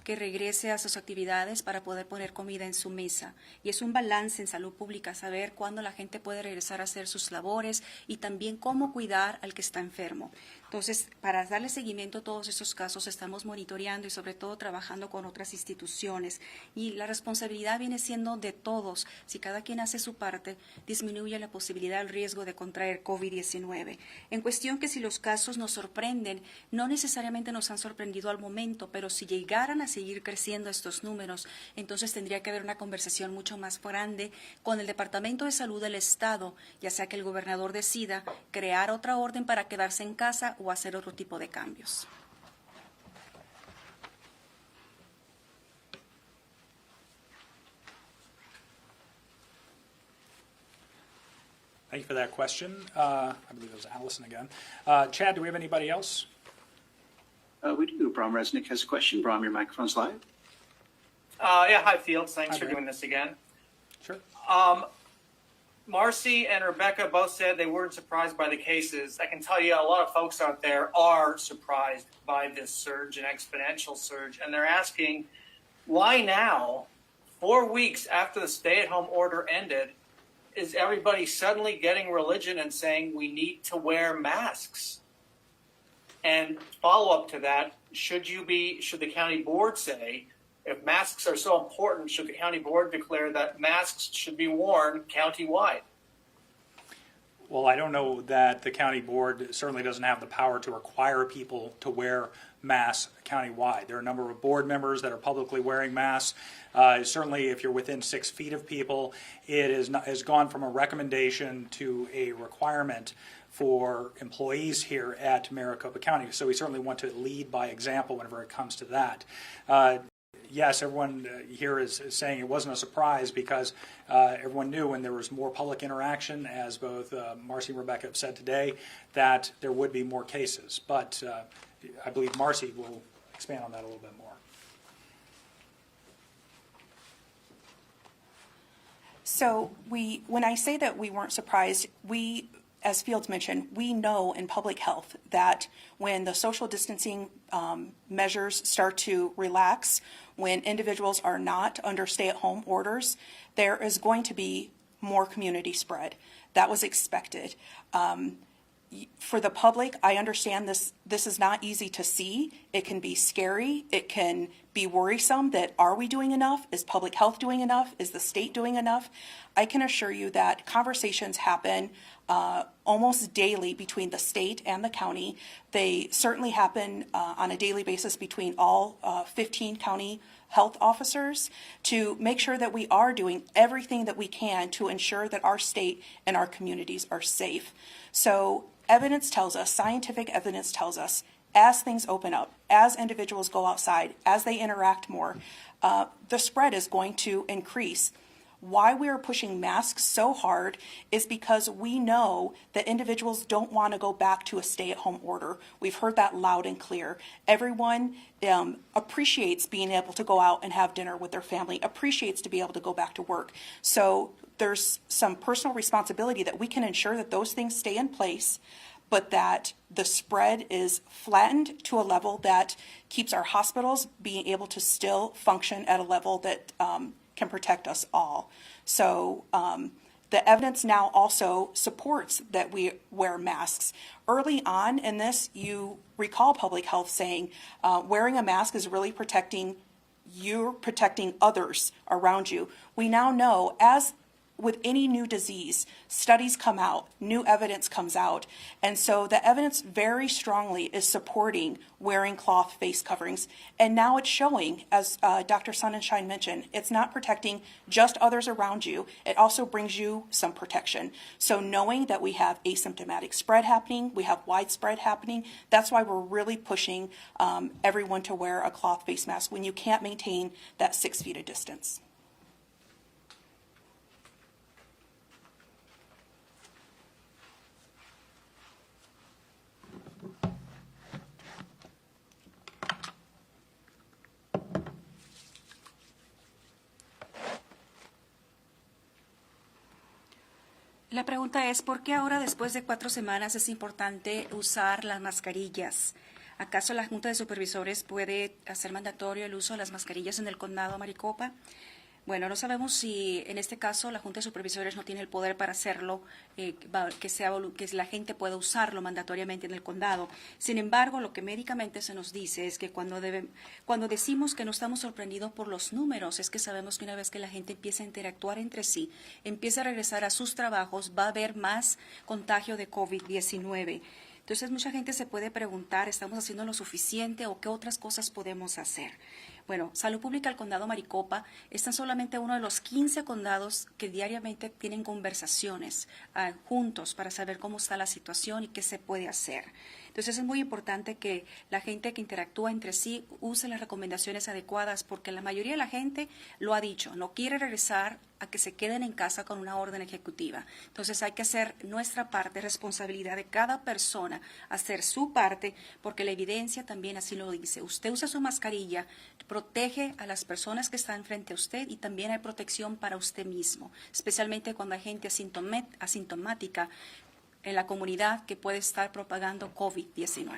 que regrese a sus actividades para poder poner comida en su mesa. Y es un balance en salud pública saber cuándo la gente puede regresar a hacer sus labores y también cómo cuidar al que está enfermo. Entonces, para darle seguimiento a todos esos casos, estamos monitoreando y sobre todo trabajando con otras instituciones. Y la responsabilidad viene siendo de todos. Si cada quien hace su parte, disminuye la posibilidad, el riesgo de contraer COVID-19. En cuestión que si los casos nos sorprenden, no necesariamente nos han sorprendido al momento, pero si llegaran a seguir creciendo estos números, entonces tendría que haber una conversación mucho más grande con el Departamento de Salud del Estado, ya sea que el gobernador decida crear otra orden para quedarse en casa o hacer otro tipo de cambios. Thank you for that question. I believe it was Allison again. Chad, do we have anybody else? We do. Bram Resnick has a question. Bram, your microphone's live. Yeah, hi, Fields. Thanks Hi, for Bram. doing this again. Sure. Marcy and Rebecca both said they weren't surprised by the cases. I can tell you a lot of folks out there are surprised by this surge, an exponential surge, and they're asking, why now, 4 weeks after the stay-at-home order ended, is everybody suddenly getting religion and saying we need to wear masks? And follow-up to that, should the county board say, if masks are so important, should the county board declare that masks should be worn countywide? Well, I don't know that the county board certainly doesn't have the power to require people to wear masks countywide. There are a number of board members that are publicly wearing masks. Certainly, if you're within 6 feet of people, it has gone from a recommendation to a requirement for employees here at Maricopa County. So we certainly want to lead by example whenever it comes to that. Yes, everyone here is saying it wasn't a surprise because everyone knew when there was more public interaction, as both Marcy and Rebecca have said today, that there would be more cases. But I believe Marcy will expand on that a little bit more. So when I say that we weren't surprised, as Fields mentioned, we know in public health that when the social distancing measures start to relax, when individuals are not under stay-at-home orders, there is going to be more community spread. That was expected. For the public, I understand this is not easy to see. It can be scary. It can be worrisome that are we doing enough? Is public health doing enough? Is the state doing enough? I can assure you that conversations happen almost daily between the state and the county. They certainly happen on a daily basis between all 15 county health officers to make sure that we are doing everything that we can to ensure that our state and our communities are safe. So evidence tells us, scientific evidence tells us, as things open up, as individuals go outside, as they interact more, the spread is going to increase. Why we are pushing masks so hard is because we know that individuals don't want to go back to a stay-at-home order. We've heard that loud and clear. Everyone appreciates being able to go out and have dinner with their family, appreciates to be able to go back to work. So there's some personal responsibility that we can ensure that those things stay in place, but that the spread is flattened to a level that keeps our hospitals being able to still function at a level that can protect us all. So the evidence now also supports that we wear masks. Early on in this, you recall public health saying wearing a mask is really protecting others around you. We now know, as with any new disease, studies come out, new evidence comes out, and so the evidence very strongly is supporting wearing cloth face coverings. And now it's showing, as Dr. Sonnenschein mentioned, it's not protecting just others around you, it also brings you some protection. So knowing that we have asymptomatic spread happening, we have widespread happening, that's why we're really pushing everyone to wear a cloth face mask when you can't maintain that 6 feet of distance. La pregunta es, ¿por qué ahora, después de 4 semanas, es importante usar las mascarillas? ¿Acaso la Junta de Supervisores puede hacer mandatorio el uso de las mascarillas en el condado Maricopa? Bueno, no sabemos si en este caso la Junta de Supervisores no tiene el poder para hacerlo, que la gente pueda usarlo mandatoriamente en el condado. Sin embargo, lo que médicamente se nos dice es que cuando decimos que no estamos sorprendidos por los números, es que sabemos que una vez que la gente empieza a interactuar entre sí, empieza a regresar a sus trabajos, va a haber más contagio de COVID-19. Entonces, mucha gente se puede preguntar, ¿estamos haciendo lo suficiente o qué otras cosas podemos hacer? Bueno, Salud Pública del Condado Maricopa es tan solamente uno de los 15 condados que diariamente tienen conversaciones juntos para saber cómo está la situación y qué se puede hacer. Entonces es muy importante que la gente que interactúa entre sí use las recomendaciones adecuadas, porque la mayoría de la gente lo ha dicho, no quiere regresar a que se queden en casa con una orden ejecutiva. Entonces hay que hacer nuestra parte, responsabilidad de cada persona, hacer su parte, porque la evidencia también así lo dice. Usted usa su mascarilla, protege a las personas que están frente a usted y también hay protección para usted mismo, especialmente cuando hay gente asintomática en la comunidad que puede estar propagando COVID-19.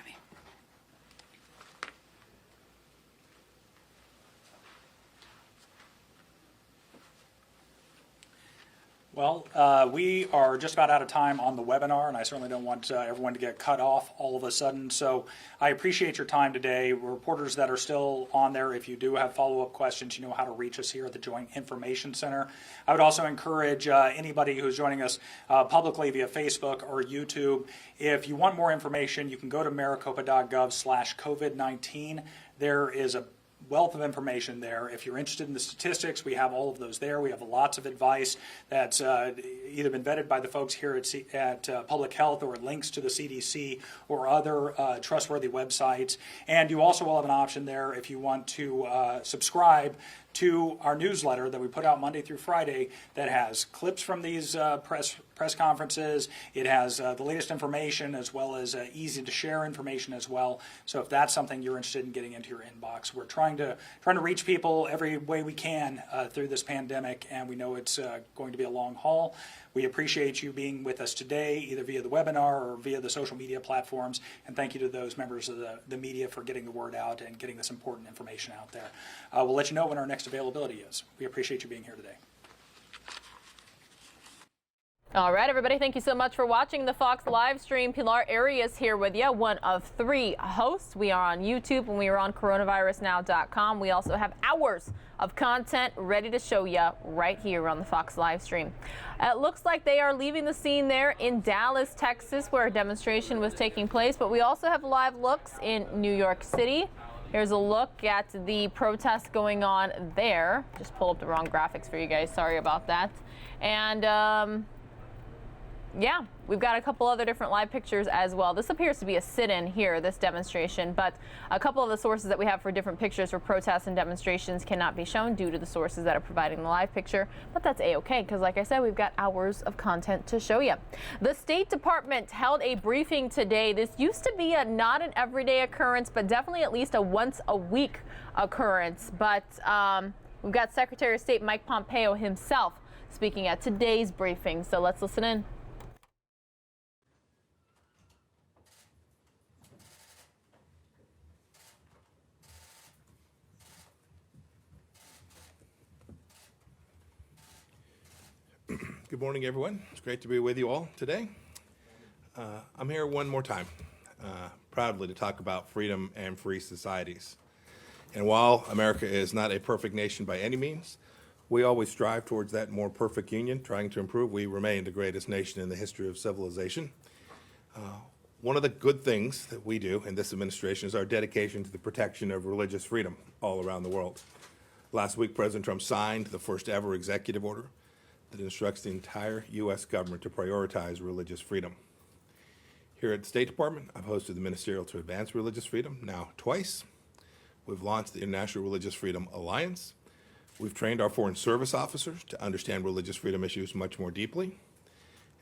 Well, we are just about out of time on the webinar, and I certainly don't want everyone to get cut off all of a sudden. So I appreciate your time today. Reporters that are still on there, if you do have follow-up questions, you know how to reach us here at the Joint Information Center. I would also encourage anybody who's joining us publicly via Facebook or YouTube, if you want more information, you can go to maricopa.gov/COVID-19. There is a wealth of information there. If you're interested in the statistics, we have all of those there. We have lots of advice that's either been vetted by the folks here at Public Health, or links to the CDC or other trustworthy websites. And you also will have an option there if you want to subscribe to our newsletter that we put out Monday through Friday that has clips from these press conferences. It has the latest information, as well as easy to share information as well. So if that's something you're interested in getting into your inbox, we're trying to reach people every way we can through this pandemic, and we know it's going to be a long haul. We appreciate you being with us today, either via the webinar or via the social media platforms, and thank you to those members of the media for getting the word out and getting this important information out there. We'll let you know when our next availability is. We appreciate you being here today. All right, everybody, thank you so much for watching the Fox live stream. Pilar Arias here with you, one of 3 hosts. We are on YouTube and we are on coronavirusnow.com. We also have hours of content ready to show you right here on the Fox live stream. It looks like they are leaving the scene there in Dallas, Texas, where a demonstration was taking place, but we also have live looks in New York City, Here's a look at the protest going on there. Just pulled up the wrong graphics for you guys. Sorry about that. And yeah, we've got a couple other different live pictures as well. This appears to be a sit-in here, this demonstration, but a couple of the sources that we have for different pictures for protests and demonstrations cannot be shown due to the sources that are providing the live picture, but that's a-okay because, like I said, we've got hours of content to show you. The State Department held a briefing today. This used to be not an everyday occurrence, but definitely at least a once-a-week occurrence. But we've got Secretary of State Mike Pompeo himself speaking at today's briefing, so let's listen in. Good morning, everyone. It's great to be with you all today. I'm here one more time, proudly to talk about freedom and free societies. And while America is not a perfect nation by any means, we always strive towards that more perfect union, trying to improve. We remain the greatest nation in the history of civilization. One of the good things that we do in this administration is our dedication to the protection of religious freedom all around the world. Last week, President Trump signed the first ever executive order that instructs the entire U.S. government to prioritize religious freedom. Here at the State Department, I've hosted the Ministerial to Advance Religious Freedom now twice. We've launched the International Religious Freedom Alliance. We've trained our Foreign Service officers to understand religious freedom issues much more deeply.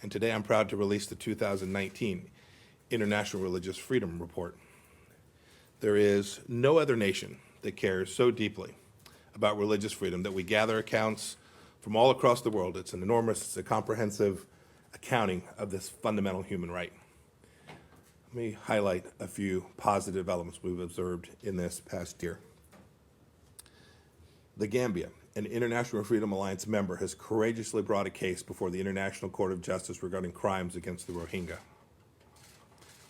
And today I'm proud to release the 2019 International Religious Freedom Report. There is no other nation that cares so deeply about religious freedom that we gather accounts from all across the world. It's a comprehensive accounting of this fundamental human right. Let me highlight a few positive developments we've observed in this past year. The Gambia, an International Freedom Alliance member, has courageously brought a case before the International Court of Justice regarding crimes against the Rohingya.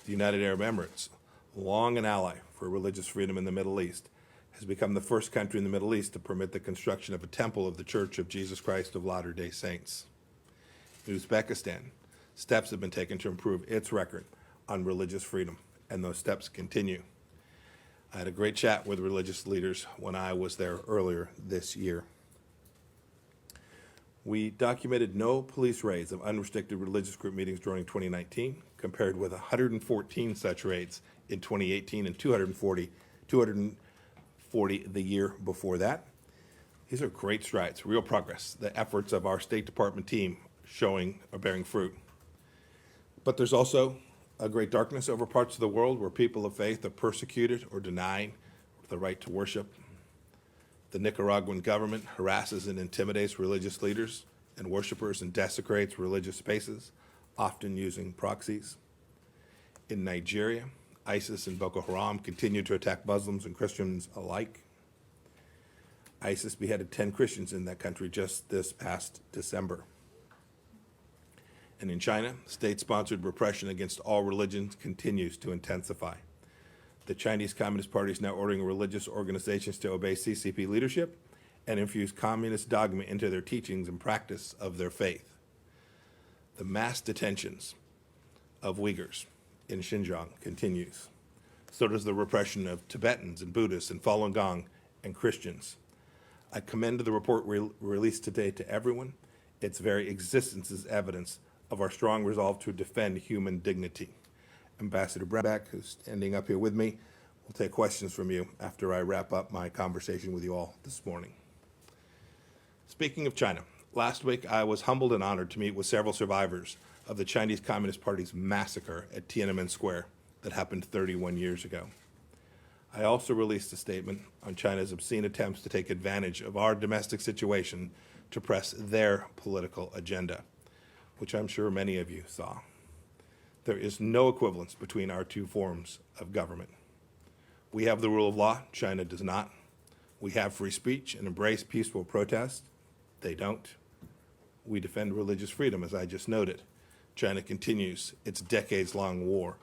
The United Arab Emirates, long an ally for religious freedom in the Middle East, has become the first country in the Middle East to permit the construction of a temple of the Church of Jesus Christ of Latter-day Saints. In Uzbekistan, steps have been taken to improve its record on religious freedom, and those steps continue. I had a great chat with religious leaders when I was there earlier this year. We documented no police raids of unrestricted religious group meetings during 2019, compared with 114 such raids in 2018 and 240 the year before that. These are great strides, real progress. The efforts of our State Department team are bearing fruit. But there's also a great darkness over parts of the world where people of faith are persecuted or denied the right to worship. The Nicaraguan government harasses and intimidates religious leaders and worshipers and desecrates religious spaces, often using proxies. In Nigeria, ISIS and Boko Haram continue to attack Muslims and Christians alike. ISIS beheaded 10 Christians in that country just this past December. And in China, state-sponsored repression against all religions continues to intensify. The Chinese Communist Party is now ordering religious organizations to obey CCP leadership and infuse communist dogma into their teachings and practice of their faith. The mass detentions of Uyghurs in Xinjiang continues. So does the repression of Tibetans and Buddhists and Falun Gong and Christians. I commend the report released today to everyone. Its very existence is evidence of our strong resolve to defend human dignity. Ambassador Bremback, who's standing up here with me, will take questions from you after I wrap up my conversation with you all this morning. Speaking of China, last week I was humbled and honored to meet with several survivors of the Chinese Communist Party's massacre at Tiananmen Square that happened 31 years ago. I also released a statement on China's obscene attempts to take advantage of our domestic situation to press their political agenda, which I'm sure many of you saw. There is no equivalence between our two forms of government. We have the rule of law, China does not. We have free speech and embrace peaceful protest, they don't. We defend religious freedom, as I just noted. China continues its decades-long war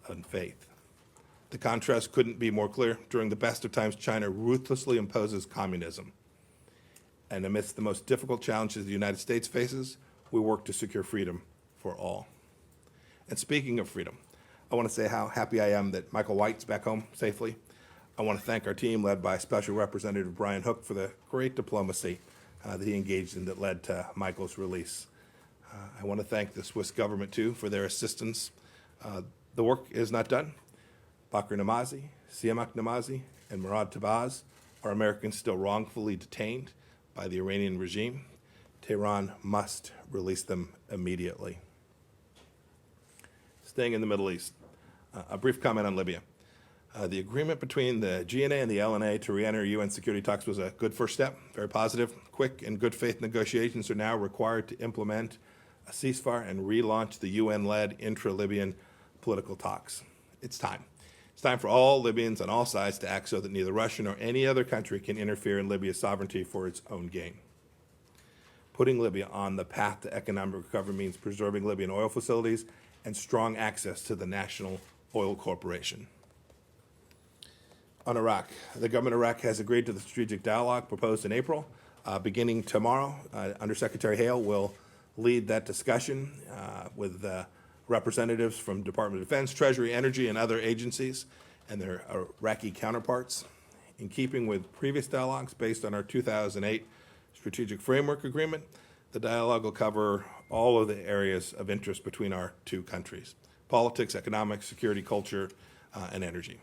on faith. The contrast couldn't be more clear. During the best of times, China ruthlessly imposes communism. And amidst the most difficult challenges the United States faces, we work to secure freedom for all. And speaking of freedom, I want to say how happy I am that Michael White's back home safely. I want to thank our team led by Special Representative Brian Hook for the great diplomacy that he engaged in that led to Michael's release. I want to thank the Swiss government, too, for their assistance. The work is not done. Bakr Namazi, Siamak Namazi, and Murad Tabaz are Americans still wrongfully detained by the Iranian regime. Tehran must release them immediately. Staying in the Middle East, a brief comment on Libya. The agreement between the GNA and the LNA to re-enter UN security talks was a good first step, very positive. Quick and good faith negotiations are now required to implement a ceasefire and relaunch the UN-led intra-Libyan political talks. It's time. It's time for all Libyans on all sides to act so that neither Russia nor any other country can interfere in Libya's sovereignty for its own gain. Putting Libya on the path to economic recovery means preserving Libyan oil facilities and strong access to the National Oil Corporation. On Iraq, the government of Iraq has agreed to the strategic dialogue proposed in April. Beginning tomorrow, Undersecretary Hale will lead that discussion with representatives from Department of Defense, Treasury, Energy, and other agencies and their Iraqi counterparts. In keeping with previous dialogues based on our 2008 Strategic Framework Agreement, the dialogue will cover all of the areas of interest between our two countries: politics, economics, security, culture, and energy.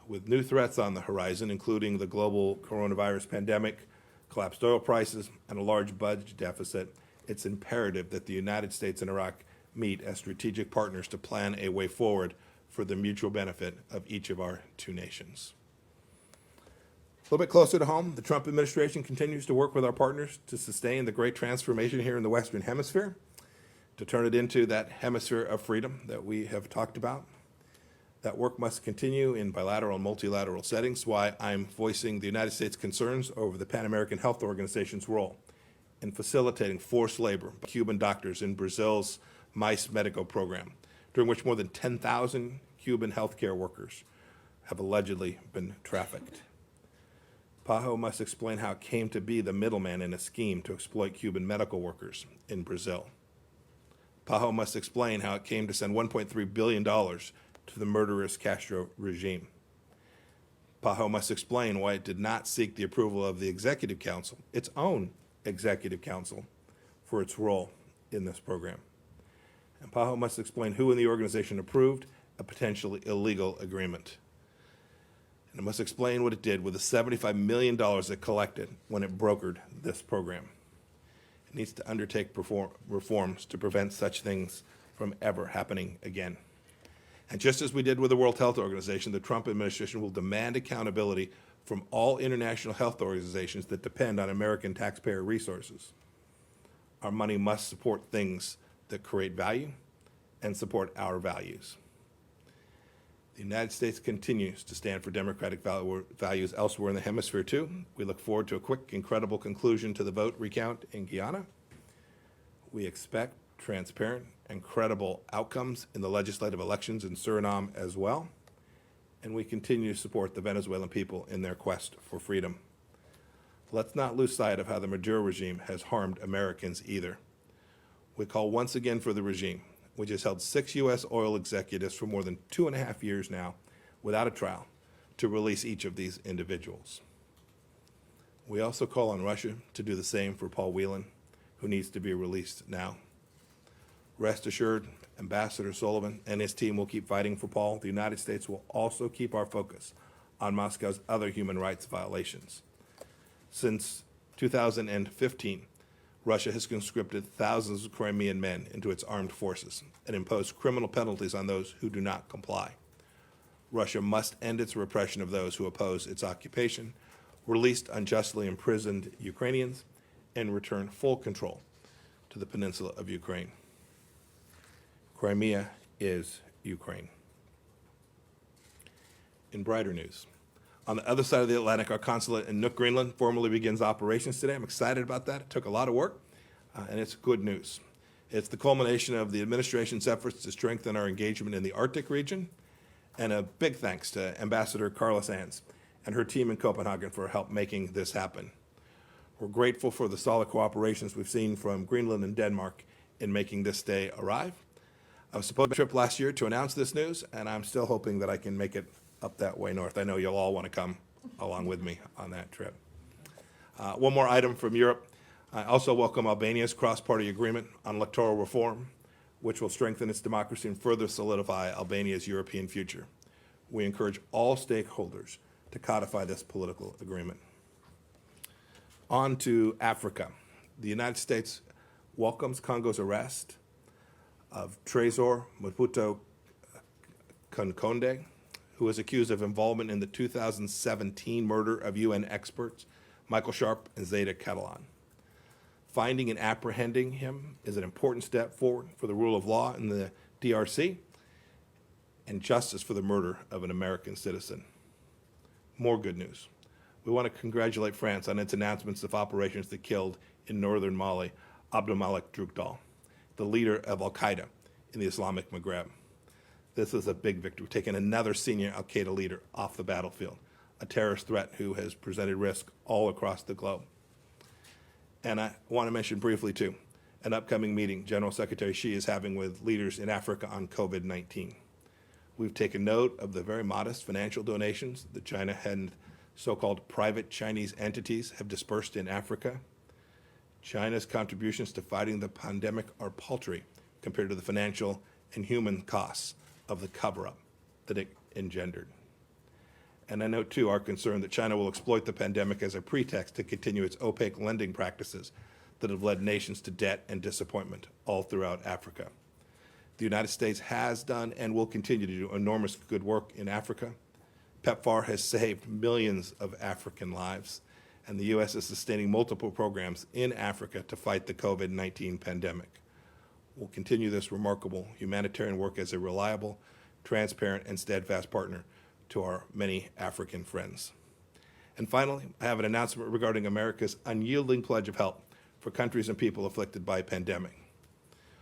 With new threats on the horizon, including the global coronavirus pandemic, collapsed oil prices, and a large budget deficit, it's imperative that the United States and Iraq meet as strategic partners to plan a way forward for the mutual benefit of each of our two nations. A little bit closer to home, the Trump administration continues to work with our partners to sustain the great transformation here in the Western Hemisphere, to turn it into that hemisphere of freedom that we have talked about. That work must continue in bilateral and multilateral settings, why I'm voicing the United States' concerns over the Pan American Health Organization's role in facilitating forced labor by Cuban doctors in Brazil's MICE medical program, during which more than 10,000 Cuban healthcare workers have allegedly been trafficked. PAHO must explain how it came to be the middleman in a scheme to exploit Cuban medical workers in Brazil. PAHO must explain how it came to send $1.3 billion to the murderous Castro regime. PAHO must explain why it did not seek the approval of the Executive Council, its own Executive Council, for its role in this program. And PAHO must explain who in the organization approved a potentially illegal agreement. And it must explain what it did with the $75 million it collected when it brokered this program. It needs to undertake reforms to prevent such things from ever happening again. And just as we did with the World Health Organization, the Trump administration will demand accountability from all international health organizations that depend on American taxpayer resources. Our money must support things that create value and support our values. The United States continues to stand for democratic values elsewhere in the hemisphere, too. We look forward to a quick and credible conclusion to the vote recount in Guyana. We expect transparent and credible outcomes in the legislative elections in Suriname as well. And we continue to support the Venezuelan people in their quest for freedom. Let's not lose sight of how the Maduro regime has harmed Americans either. We call once again for the regime, which has held 6 U.S. oil executives for more than 2.5 years now without a trial, to release each of these individuals. We also call on Russia to do the same for Paul Whelan, who needs to be released now. Rest assured, Ambassador Sullivan and his team will keep fighting for Paul. The United States will also keep our focus on Moscow's other human rights violations. Since 2015, Russia has conscripted thousands of Crimean men into its armed forces and imposed criminal penalties on those who do not comply. Russia must end its repression of those who oppose its occupation, release unjustly imprisoned Ukrainians, and return full control to the peninsula of Ukraine. Crimea is Ukraine. In brighter news, on the other side of the Atlantic, our consulate in Nuuk, Greenland, formally begins operations today. I'm excited about that. It took a lot of work, and it's good news. It's the culmination of the administration's efforts to strengthen our engagement in the Arctic region, and a big thanks to Ambassador Carla Sands and her team in Copenhagen for help making this happen. We're grateful for the solid cooperations we've seen from Greenland and Denmark in making this day arrive. I was supposed to trip last year to announce this news, and I'm still hoping that I can make it up that way north. I know you'll all want to come along with me on that trip. One more item from Europe. I also welcome Albania's cross-party agreement on electoral reform, which will strengthen its democracy and further solidify Albania's European future. We encourage all stakeholders to codify this political agreement. On to Africa. The United States welcomes Congo's arrest of Tresor Maputo Kankonde, who is accused of involvement in the 2017 murder of UN experts Michael Sharp and Zeta Catalan. Finding and apprehending him is an important step forward for the rule of law in the DRC and justice for the murder of an American citizen. More good news. We want to congratulate France on its announcements of operations that killed in northern Mali Abdelmalek Drukdal, the leader of al-Qaeda in the Islamic Maghreb. This is a big victory, taking another senior al-Qaeda leader off the battlefield, a terrorist threat who has presented risk all across the globe. And I want to mention briefly, too, an upcoming meeting General Secretary Xi is having with leaders in Africa on COVID-19. We've taken note of the very modest financial donations that China and so-called private Chinese entities have dispersed in Africa. China's contributions to fighting the pandemic are paltry compared to the financial and human costs of the cover-up that it engendered. And I note, too, our concern that China will exploit the pandemic as a pretext to continue its opaque lending practices that have led nations to debt and disappointment all throughout Africa. The United States has done and will continue to do enormous good work in Africa. PEPFAR has saved millions of African lives, and the U.S. is sustaining multiple programs in Africa to fight the COVID-19 pandemic. We'll continue this remarkable humanitarian work as a reliable, transparent, and steadfast partner to our many African friends. And finally, I have an announcement regarding America's unyielding pledge of help for countries and people afflicted by a pandemic.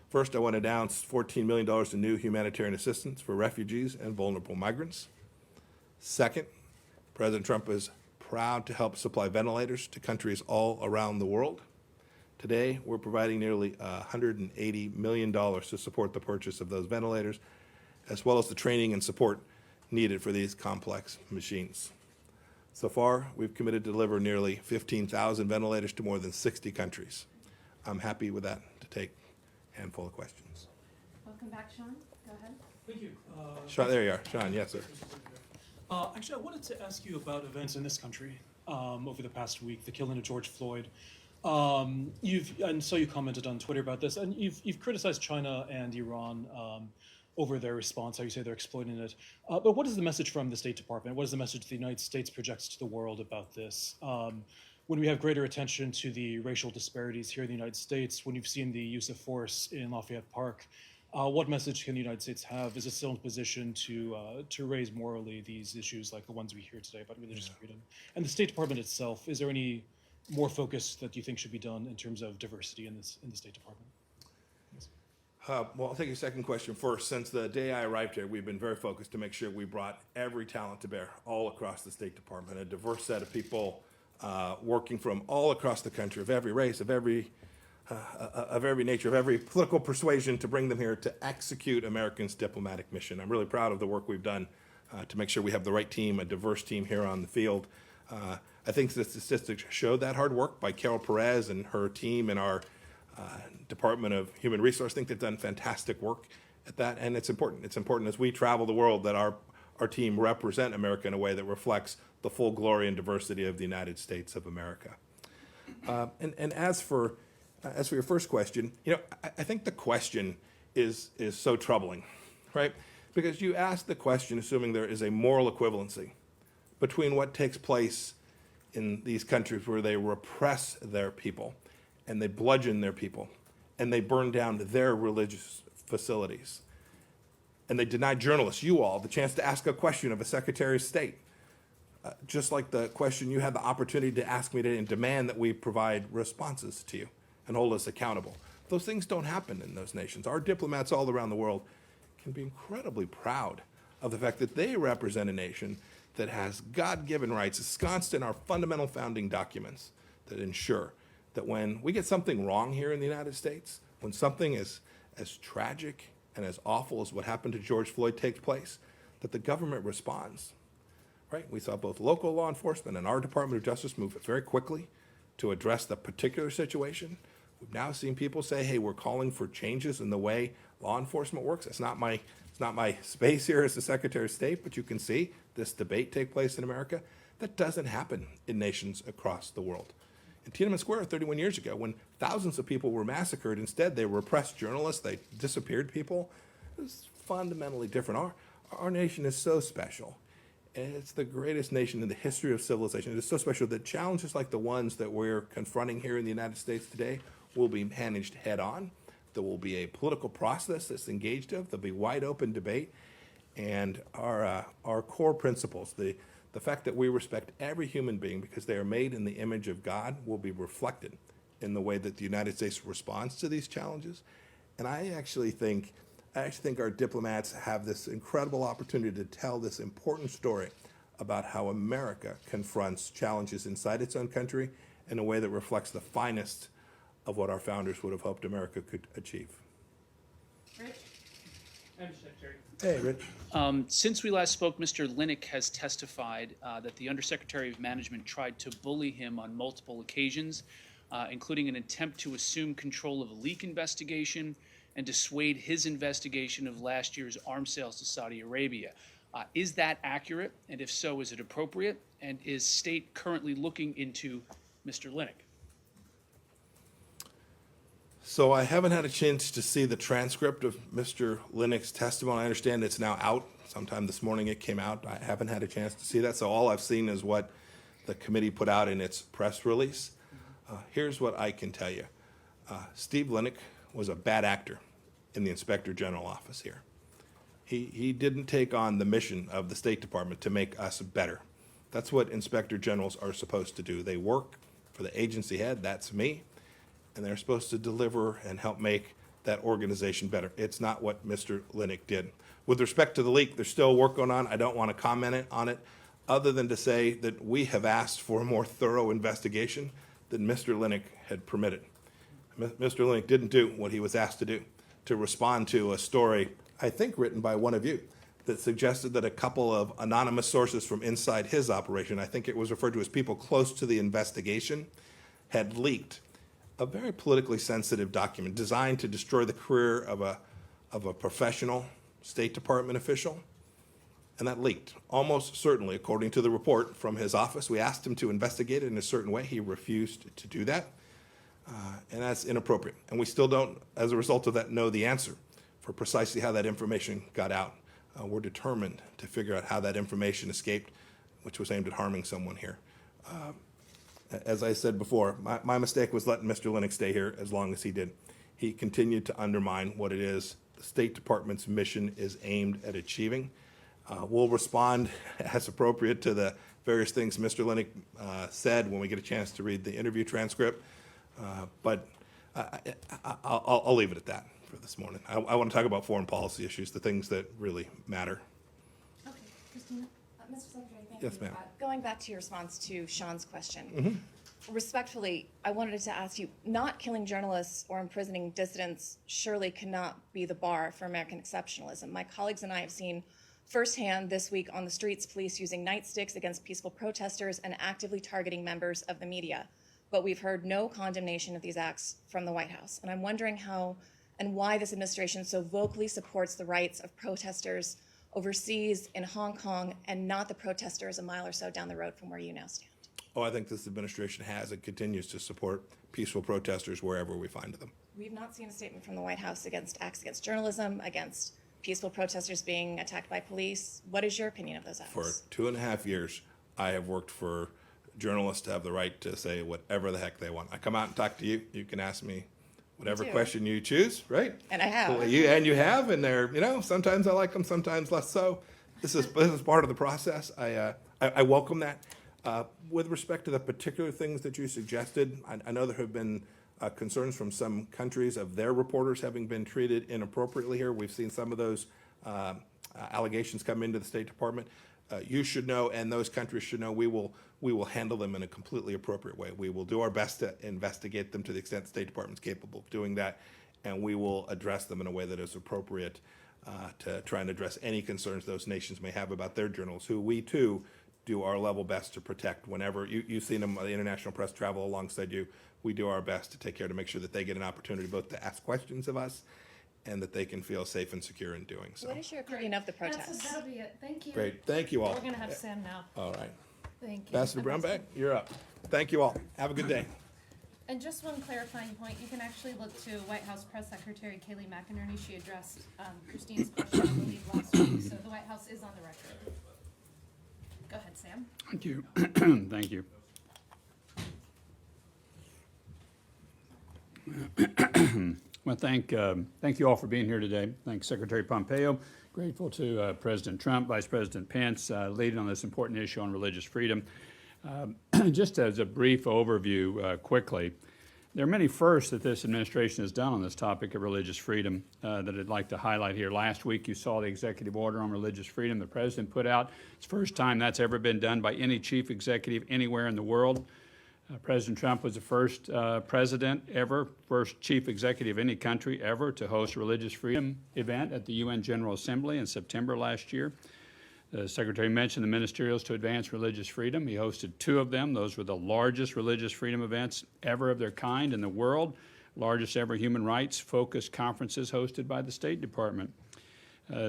First, I want to announce $14 million in new humanitarian assistance for refugees and vulnerable migrants. Second, President Trump is proud to help supply ventilators to countries all around the world. Today, we're providing nearly $180 million to support the purchase of those ventilators, as well as the training and support needed for these complex machines. So far, we've committed to deliver nearly 15,000 ventilators to more than 60 countries. I'm happy with that to take a handful of questions. Welcome back, Sean. Go ahead. Thank you. Sean, there you are. Sean, yes, sir. Actually, I wanted to ask you about events in this country over the past week, the killing of George Floyd. And so you commented on Twitter about this, and you've criticized China and Iran over their response, how you say they're exploiting it. But what is the message from the State Department? What is the message the United States projects to the world about this? When we have greater attention to the racial disparities here in the United States, when you've seen the use of force in Lafayette Park, what message can the United States have? Is it still in position to raise morally these issues like the ones we hear today about religious freedom? And the State Department itself, is there any more focus that you think should be done in terms of diversity in the State Department? Well, I'll take your second question first. Since the day I arrived here, we've been very focused to make sure we brought every talent to bear all across the State Department, a diverse set of people working from all across the country, of every race, of every nature, of every political persuasion, to bring them here to execute America's diplomatic mission. I'm really proud of the work we've done to make sure we have the right team, a diverse team here on the field. I think the statistics show that hard work by Carol Perez and her team in our Department of Human Resources. I think they've done fantastic work at that, and it's important. It's important as we travel the world that our team represent America in a way that reflects the full glory and diversity of the United States of America. And as for your first question, I think the question is so troubling, right? Because you ask the question assuming there is a moral equivalency between what takes place in these countries where they repress their people and they bludgeon their people and they burn down their religious facilities and they deny journalists, you all, the chance to ask a question of a Secretary of State, just like the question you had the opportunity to ask me today and demand that we provide responses to you and hold us accountable. Those things don't happen in those nations. Our diplomats all around the world can be incredibly proud of the fact that they represent a nation that has God-given rights ensconced in our fundamental founding documents that ensure that when we get something wrong here in the United States, when something as tragic and as awful as what happened to George Floyd takes place, that the government responds. right? We saw both local law enforcement and our Department of Justice move very quickly to address the particular situation. We've now seen people say, hey, we're calling for changes in the way law enforcement works. It's not my space here as the Secretary of State, but you can see this debate take place in America. That doesn't happen in nations across the world. In Tiananmen Square 31 years ago, when thousands of people were massacred, instead they repressed journalists, they disappeared people. It was fundamentally different. Our nation is so special. And it's the greatest nation in the history of civilization. It is so special that challenges like the ones that we're confronting here in the United States today will be managed head on. There will be a political process that's engaged of. There'll be wide open debate. And our core principles, the fact that we respect every human being because they are made in the image of God, will be reflected in the way that the United States responds to these challenges. And I actually think our diplomats have this incredible opportunity to tell this important story about how America confronts challenges inside its own country in a way that reflects the finest of what our founders would have hoped America could achieve. Rich? Secretary. Hey, Rich. Since we last spoke, Mr. Linick has testified that the Undersecretary of Management tried to bully him on multiple occasions, including an attempt to assume control of a leak investigation and dissuade his investigation of last year's arms sales to Saudi Arabia. Is that accurate? And if so, is it appropriate? And is state currently looking into Mr. Linick? So I haven't had a chance to see the transcript of Mr. Linick's testimony. I understand it's now out. Sometime this morning it came out. I haven't had a chance to see that. So all I've seen is what the committee put out in its press release. Here's what I can tell you. Steve Linick was a bad actor in the Inspector General office here. He didn't take on the mission of the State Department to make us better. That's what Inspector Generals are supposed to do. They work for the agency head, that's me, and they're supposed to deliver and help make that organization better. It's not what Mr. Linick did. With respect to the leak, there's still work going on. I don't want to comment on it, other than to say that we have asked for a more thorough investigation than Mr. Linick had permitted. Mr. Linick didn't do what he was asked to do, to respond to a story, I think written by one of you, that suggested that a couple of anonymous sources from inside his operation, I think it was referred to as people close to the investigation, had leaked a very politically sensitive document designed to destroy the career of a professional State Department official. And that leaked, almost certainly, according to the report from his office. We asked him to investigate it in a certain way. He refused to do that. And that's inappropriate. And we still don't, as a result of that, know the answer for precisely how that information got out. We're determined to figure out how that information escaped, which was aimed at harming someone here. As I said before, my mistake was letting Mr. Linick stay here as long as he did. He continued to undermine what it is the State Department's mission is aimed at achieving. We'll respond as appropriate to the various things Mr. Linick said when we get a chance to read the interview transcript. But I'll leave it at that for this morning. I want to talk about foreign policy issues, the things that really matter. Okay, Christina. Mr. Secretary, thank Yes, you. ma'am. Going back to your response to Sean's question, respectfully, I wanted to ask you, not killing journalists or imprisoning dissidents surely cannot be the bar for American exceptionalism. My colleagues and I have seen firsthand this week on the streets police using nightsticks against peaceful protesters and actively targeting members of the media. But we've heard no condemnation of these acts from the White House. And I'm wondering how and why this administration so vocally supports the rights of protesters overseas in Hong Kong and not the protesters a mile or so down the road from where you now stand. Oh, I think this administration has and continues to support peaceful protesters wherever we find them. We've not seen a statement from the White House against acts against journalism, against peaceful protesters being attacked by police. What is your opinion of those acts? For 2.5 years, I have worked for journalists to have the right to say whatever the heck they want. I come out and talk to you. You can ask me whatever question you choose, right? And I have. Well, you have, and they're, sometimes I like them, sometimes less so. This is part of the process. I welcome that. With respect to the particular things that you suggested, I know there have been concerns from some countries of their reporters having been treated inappropriately here. We've seen some of those allegations come into the State Department. You should know, and those countries should know, we will handle them in a completely appropriate way. We will do our best to investigate them to the extent the State Department's capable of doing that, and we will address them in a way that is appropriate to try and address any concerns those nations may have about their journalists, who we too do our level best to protect whenever you've seen them, the international press travel alongside you. We do our best to take care to make sure that they get an opportunity both to ask questions of us and that they can feel safe and secure in doing so. What is your opinion of the protests? That'll be it. Thank you. Great. Thank you all. We're going to have Sam now. All right. Thank you. Ambassador Brownback, you're up. Thank you all. Have a good day. And just one clarifying point, you can actually look to White House Press Secretary Kayleigh McInerney. She addressed Christine's question, I believe, last week, so the White House is on the record. Go ahead, Sam. Thank you. Thank you. Well, thank you all for being here today. Thanks, Secretary Pompeo. Grateful to President Trump, Vice President Pence, leading on this important issue on religious freedom. Just as a brief overview, quickly, there are many firsts that this administration has done on this topic of religious freedom that I'd like to highlight here. Last week, you saw the executive order on religious freedom the President put out. It's the first time that's ever been done by any chief executive anywhere in the world. President Trump was the first president ever, first chief executive of any country ever to host a religious freedom event at the UN General Assembly in September last year. The Secretary mentioned the ministerials to advance religious freedom. He hosted 2 of them. Those were the largest religious freedom events ever of their kind in the world, largest ever human rights focused conferences hosted by the State Department.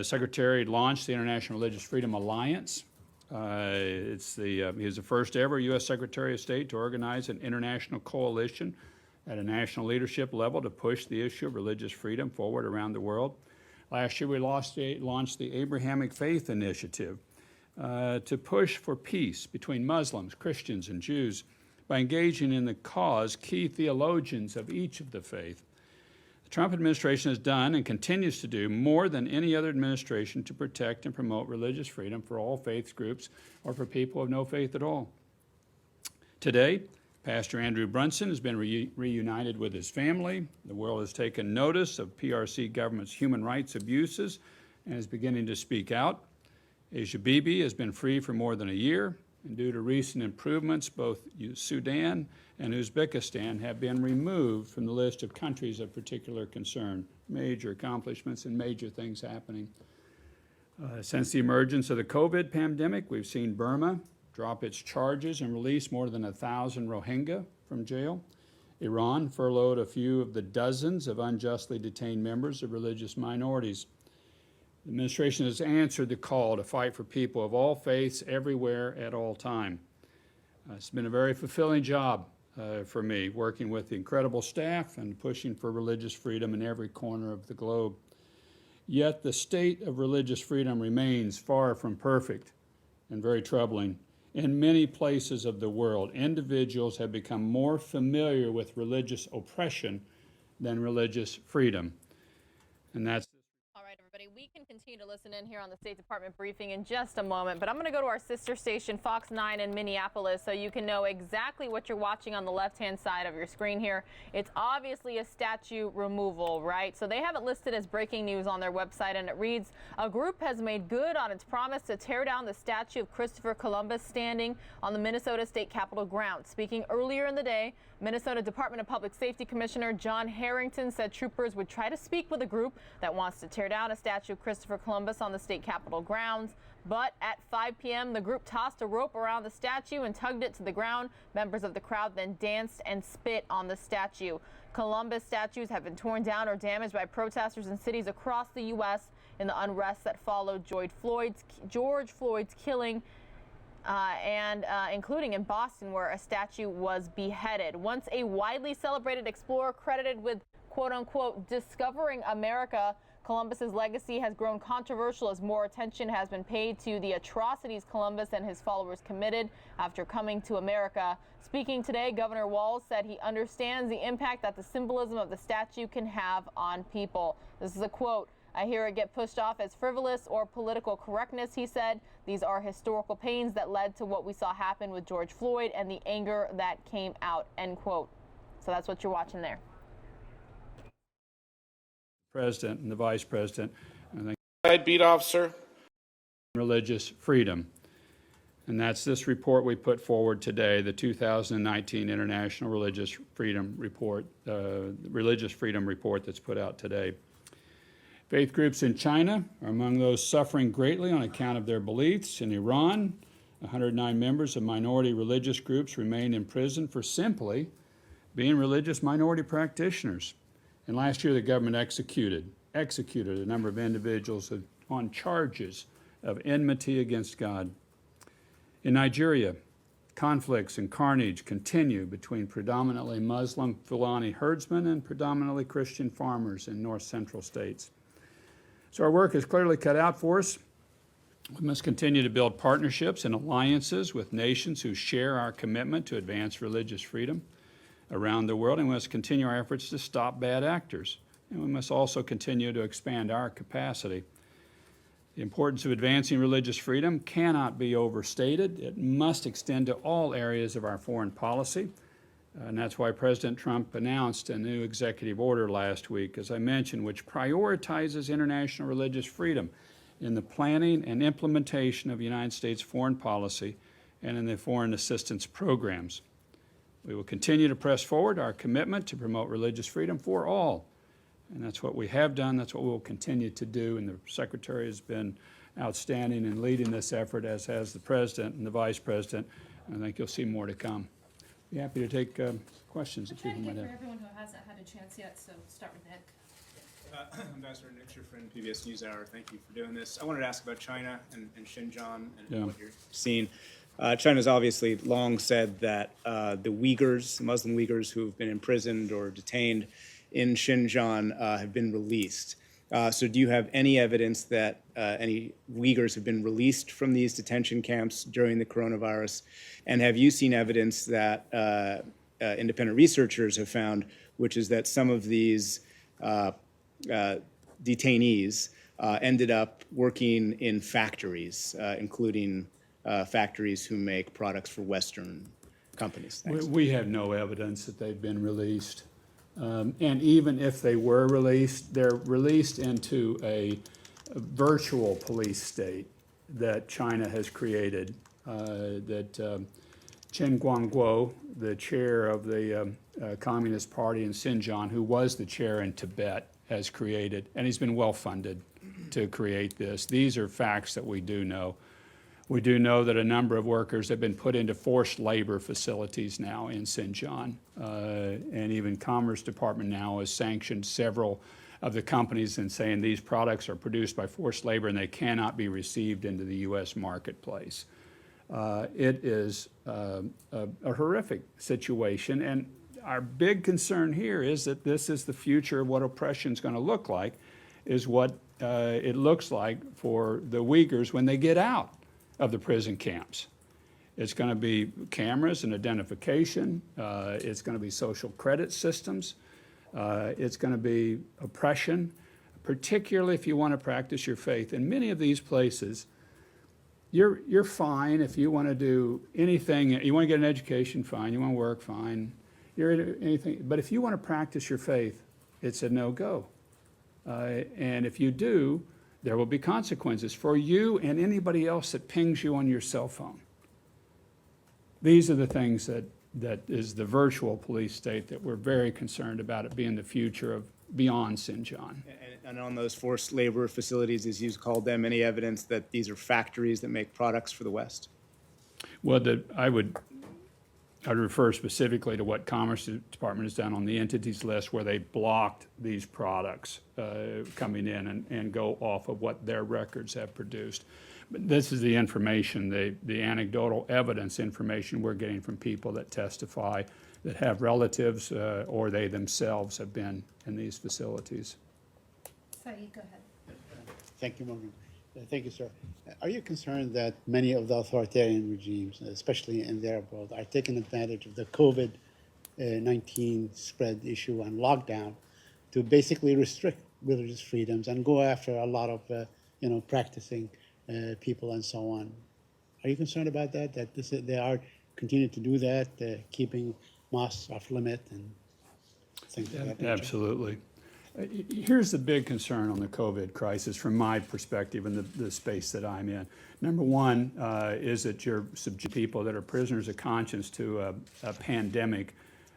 Secretary launched the International Religious Freedom Alliance. He was the first ever U.S. Secretary of State to organize an international coalition at a national leadership level to push the issue of religious freedom forward around the world. Last year, we launched the Abrahamic Faith Initiative to push for peace between Muslims, Christians, and Jews by engaging in the cause key theologians of each of the faith. The Trump administration has done and continues to do more than any other administration to protect and promote religious freedom for all faith groups or for people of no faith at all. Today, Pastor Andrew Brunson has been reunited with his family. The world has taken notice of PRC government's human rights abuses and is beginning to speak out. Asia Bibi has been free for more than a year, and due to recent improvements, both Sudan and Uzbekistan have been removed from the list of countries of particular concern. Major accomplishments and major things happening. Since the emergence of the COVID pandemic, we've seen Burma drop its charges and release more than 1,000 Rohingya from jail. Iran furloughed a few of the dozens of unjustly detained members of religious minorities. The administration has answered the call to fight for people of all faiths everywhere at all time. It's been a very fulfilling job for me, working with the incredible staff and pushing for religious freedom in every corner of the globe. Yet the state of religious freedom remains far from perfect and very troubling. In many places of the world, individuals have become more familiar with religious oppression than religious freedom. And that's We can continue to listen in here on the State Department briefing in just a moment, but I'm going to go to our sister station, Fox 9 in Minneapolis, so you can know exactly what you're watching on the left-hand side of your screen here. It's obviously a statue removal, right? So they have it listed as breaking news on their website, and it reads, a group has made good on its promise to tear down the statue of Christopher Columbus standing on the Minnesota State Capitol grounds. Speaking earlier in the day, Minnesota Department of Public Safety Commissioner John Harrington said troopers would try to speak with a group that wants to tear down a statue of Christopher Columbus on the state capitol grounds. But at 5 p.m., the group tossed a rope around the statue and tugged it to the ground. Members of the crowd then danced and spit on the statue. Columbus statues have been torn down or damaged by protesters in cities across the U.S. in the unrest that followed George Floyd's killing. Including in Boston, where a statue was beheaded. Once a widely celebrated explorer credited with, quote-unquote, discovering America, Columbus's legacy has grown controversial as more attention has been paid to the atrocities Columbus and his followers committed after coming to America. Speaking today, Governor Walz said he understands the impact that the symbolism of the statue can have on people. This is a quote. I hear it get pushed off as frivolous or political correctness, he said. These are historical pains that led to what we saw happen with George Floyd and the anger that came out, end quote. So that's what you're watching there. President and the Vice President, and beat officer. Religious freedom. And that's this report we put forward today, the 2019 International Religious Freedom Report, Religious Freedom Report that's put out today. Faith groups in China are among those suffering greatly on account of their beliefs. In Iran, 109 members of minority religious groups remain in prison for simply being religious minority practitioners. And last year, the government executed a number of individuals on charges of enmity against God. In Nigeria, conflicts and carnage continue between predominantly Muslim Fulani herdsmen and predominantly Christian farmers in north central states. So our work is clearly cut out for us. We must continue to build partnerships and alliances with nations who share our commitment to advance religious freedom around the world, and we must continue our efforts to stop bad actors. And we must also continue to expand our capacity. The importance of advancing religious freedom cannot be overstated. It must extend to all areas of our foreign policy. And that's why President Trump announced a new executive order last week, as I mentioned, which prioritizes international religious freedom in the planning and implementation of United States foreign policy and in the foreign assistance programs. We will continue to press forward our commitment to promote religious freedom for all. And that's what we have done, that's what we will continue to do, and the Secretary has been outstanding in leading this effort, as has the President and the Vice President, and I think you'll see more to come. Be happy to take questions that people might have. For everyone who hasn't had a chance yet, so start with Nick. Ambassador Nick Schifrin, PBS NewsHour, thank you for doing this. I wanted to ask about China and Xinjiang and what you're seeing. China's obviously long said that the Uyghurs, Muslim Uyghurs who have been imprisoned or detained in Xinjiang have been released. So do you have any evidence that any Uyghurs have been released from these detention camps during the coronavirus? And have you seen evidence that independent researchers have found, which is that some of these detainees ended up working in factories, including factories who make products for Western companies? Thanks. We have no evidence that they've been released. And even if they were released, they're released into a virtual police state that China has created, that Chen Guangguo, the chair of the Communist Party in Xinjiang, who was the chair in Tibet, has created, and he's been well funded to create this. These are facts that we do know. We do know that a number of workers have been put into forced labor facilities now in Xinjiang, and even Commerce Department now has sanctioned several of the companies in saying these products are produced by forced labor and they cannot be received into the U.S. marketplace. It is a horrific situation, and our big concern here is that this is the future of what oppression is going to look like, is what it looks like for the Uyghurs when they get out of the prison camps. It's going to be cameras and identification. It's going to be social credit systems. It's going to be oppression, particularly if you want to practice your faith. In many of these places, you're fine if you want to do anything. You want to get an education, fine. You want to work, fine. Anything. But if you want to practice your faith, it's a no-go. And if you do, there will be consequences for you and anybody else that pings you on your cell phone. These are the things that is the virtual police state that we're very concerned about it being the future of beyond Xinjiang. And on those forced labor facilities, as you called them, any evidence that these are factories that make products for the West? Well, I'd refer specifically to what Commerce Department has done on the entities list, where they blocked these products coming in and go off of what their records have produced. But this is the information, the anecdotal evidence information we're getting from people that testify, that have relatives or they themselves have been in these facilities. Saeed, go ahead. Thank you, Morgan. Thank you, sir. Are you concerned that many of the authoritarian regimes, especially in the Arab world, are taking advantage of the COVID-19 spread issue and lockdown to basically restrict religious freedoms and go after a lot of, practicing people and so on? Are you concerned about that? That they are continuing to do that, keeping mosques off limit and things like that? Absolutely. Here's the big concern on the COVID crisis from my perspective and the space that I'm in. Number one is that you're subject people that are prisoners of conscience to a pandemic,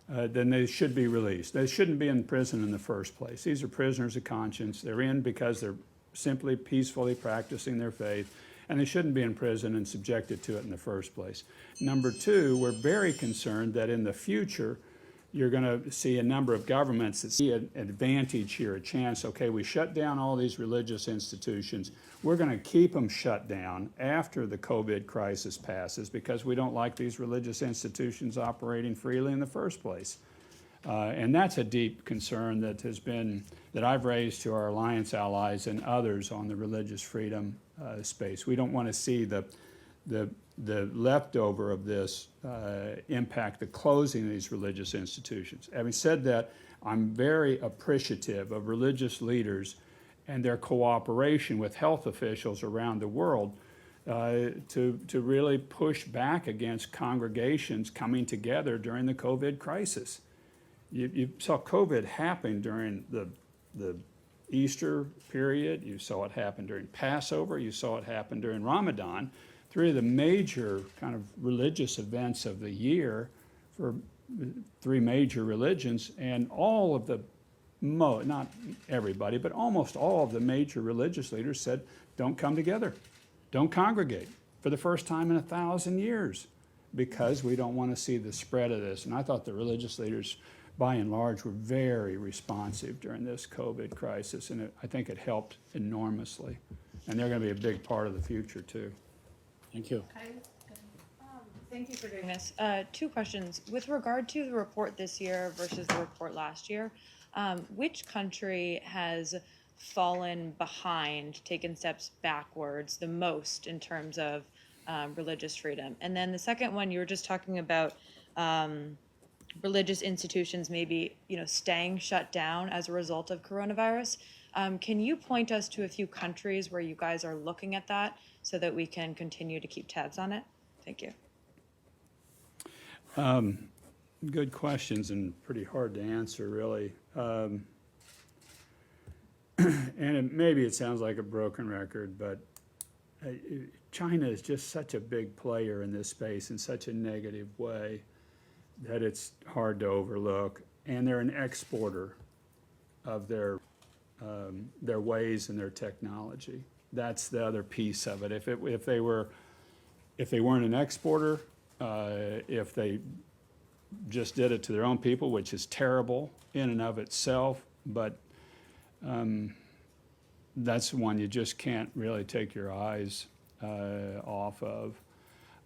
then they should be released. They shouldn't be in prison in the first place. These are prisoners of conscience. They're in because they're simply peacefully practicing their faith, and they shouldn't be in prison and subjected to it in the first place. Number two, we're very concerned that in the future, you're going to see a number of governments that see an advantage here, a chance, okay, we shut down all these religious institutions. We're going to keep them shut down after the COVID crisis passes because we don't like these religious institutions operating freely in the first place. And that's a deep concern that I've raised to our alliance allies and others on the religious freedom space. We don't want to see the leftover of this impact the closing of these religious institutions. Having said that, I'm very appreciative of religious leaders and their cooperation with health officials around the world to really push back against congregations coming together during the COVID crisis. You saw COVID happen during the Easter period, you saw it happen during Passover, you saw it happen during Ramadan, three of the major kind of religious events of the year for three major religions, and all of the, not everybody, but almost all of the major religious leaders said, don't come together, don't congregate for the first time in 1,000 years, because we don't want to see the spread of this. And I thought the religious leaders, by and large, were very responsive during this COVID crisis, and I think it helped enormously. And they're going to be a big part of the future, too. Thank you. Thank you for doing this. Two questions. With regard to the report this year versus the report last year, which country has fallen behind, taken steps backwards the most in terms of religious freedom? And then the second one, you were just talking about religious institutions maybe staying shut down as a result of coronavirus. Can you point us to a few countries where you guys are looking at that so that we can continue to keep tabs on it? Thank you. Good questions and pretty hard to answer, really. And maybe it sounds like a broken record, but China is just such a big player in this space in such a negative way that it's hard to overlook. And they're an exporter of their ways and their technology. That's the other piece of it. If they weren't an exporter, if they just did it to their own people, which is terrible in and of itself, but that's one you just can't really take your eyes off of.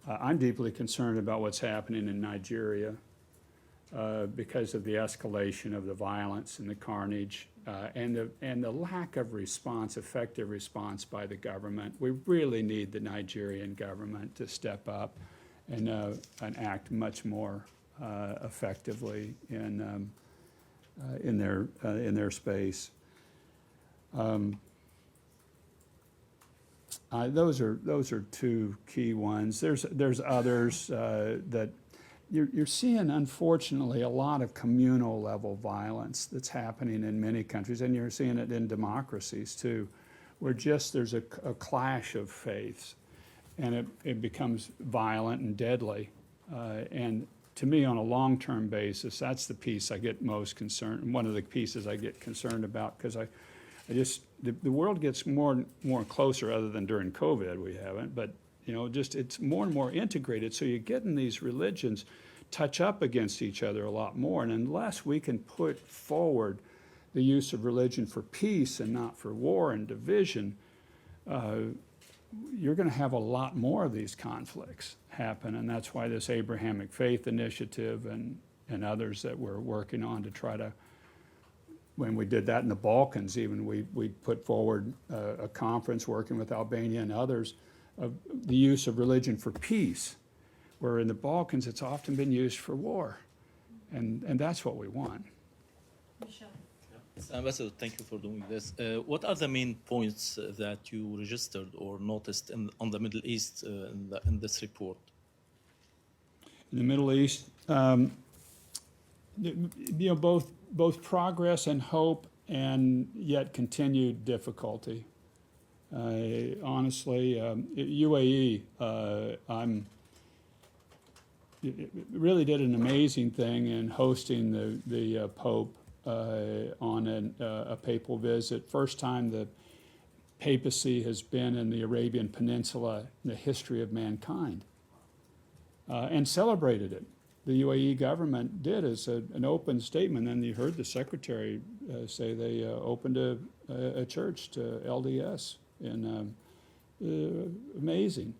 I'm deeply concerned about what's happening in Nigeria because of the escalation of the violence and the carnage and the lack of effective response by the government. We really need the Nigerian government to step up and act much more effectively in their space. Those are two key ones. There's others that you're seeing, unfortunately, a lot of communal level violence that's happening in many countries, and you're seeing it in democracies too, where there's a clash of faiths, and it becomes violent and deadly. And to me, on a long-term basis, that's the piece I get most concerned, one of the pieces I get concerned about, because the world gets more and more closer, other than during COVID we haven't, but it's more and more integrated, so you're getting these religions touch up against each other a lot more, and unless we can put forward the use of religion for peace and not for war and division, you're going to have a lot more of these conflicts happen, and that's why this Abrahamic Faith Initiative and others that we're working on to try to, when we did that in the Balkans even, we put forward a conference working with Albania and others of the use of religion for peace, where in the Balkans it's often been used for war, and that's what we want. Michelle. Ambassador, thank you for doing this. What are the main points that you registered or noticed on the Middle East in this report? In the Middle East, both progress and hope, and yet continued difficulty. Honestly, UAE, really did an amazing thing in hosting the Pope on a papal visit. First time the papacy has been in the Arabian Peninsula in the history of mankind, and celebrated it. The UAE government did as an open statement, and you heard the secretary say they opened a church to LDS, and amazing.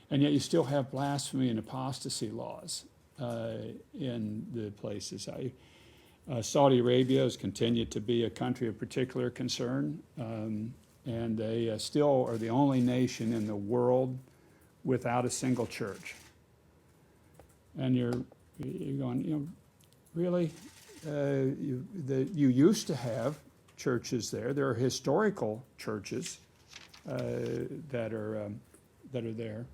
And yet you still have blasphemy and apostasy laws in the places. Saudi Arabia has continued to be a country of particular concern, and they still are the only nation in the world without a single church. And you're going, really? You used to have churches there. There are historical churches that are there.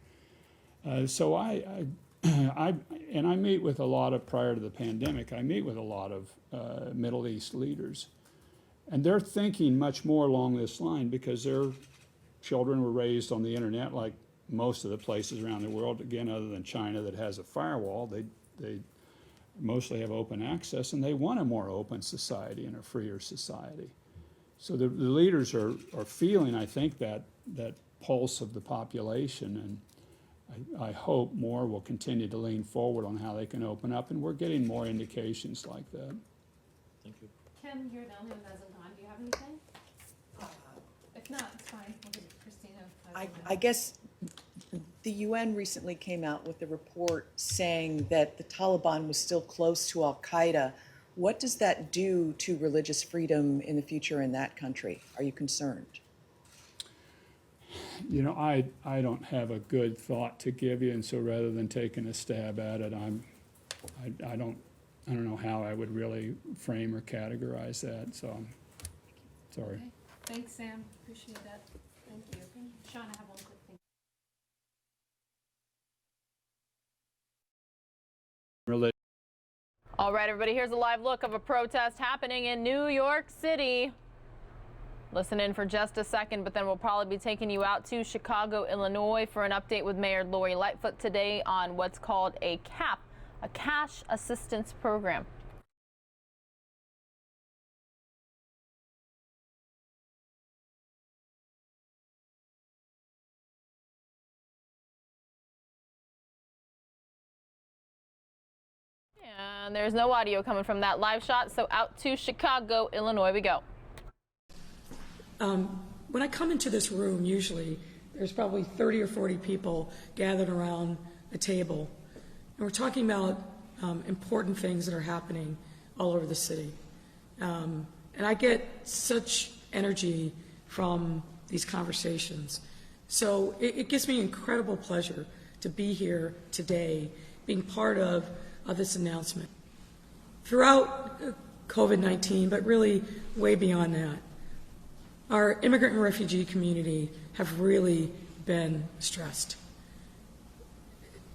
So I meet with a lot of, prior to the pandemic, I meet with a lot of Middle East leaders. And they're thinking much more along this line because their children were raised on the internet like most of the places around the world, again, other than China that has a firewall. They mostly have open access, and they want a more open society and a freer society. So the leaders are feeling, I think, that pulse of the population, and I hope more will continue to lean forward on how they can open up, and we're getting more indications like that. Thank you. Kim, you're the only one that hasn't gone. Do you have anything? If not, it's fine. We'll give it to Christina. I guess the UN recently came out with a report saying that the Taliban was still close to Al-Qaeda. What does that do to religious freedom in the future in that country? Are you concerned? You know, I don't have a good thought to give you, and so rather than taking a stab at it, I don't know how I would really frame or categorize that. So I'm sorry. Okay. Thanks, Sam. Appreciate that. Thank you. Sean, I have one quick thing. All right, everybody, here's a live look of a protest happening in New York City. Listen in for just a second, but then we'll probably be taking you out to Chicago, Illinois for an update with Mayor Lori Lightfoot today on what's called a CAP, a cash assistance program. And there's no audio coming from that live shot, so out to Chicago, Illinois we go. When I come into this room, usually there's probably 30 or 40 people gathered around a table, and we're talking about important things that are happening all over the city. And I get such energy from these conversations. So it gives me incredible pleasure to be here today, being part of this announcement. Throughout COVID-19, but really way beyond that, our immigrant and refugee community have really been stressed.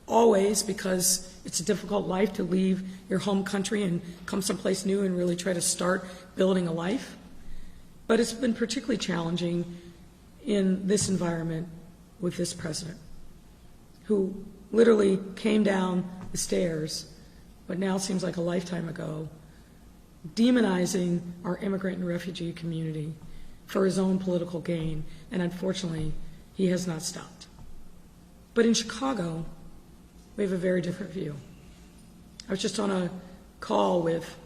Always, because it's a difficult life to leave your home country and come someplace new and really try to start building a life. But it's been particularly challenging in this environment with this president, who literally came down the stairs, but now seems like a lifetime ago, demonizing our immigrant and refugee community for his own political gain, and unfortunately, he has not stopped. But in Chicago, we have a very different view. I was just on a call with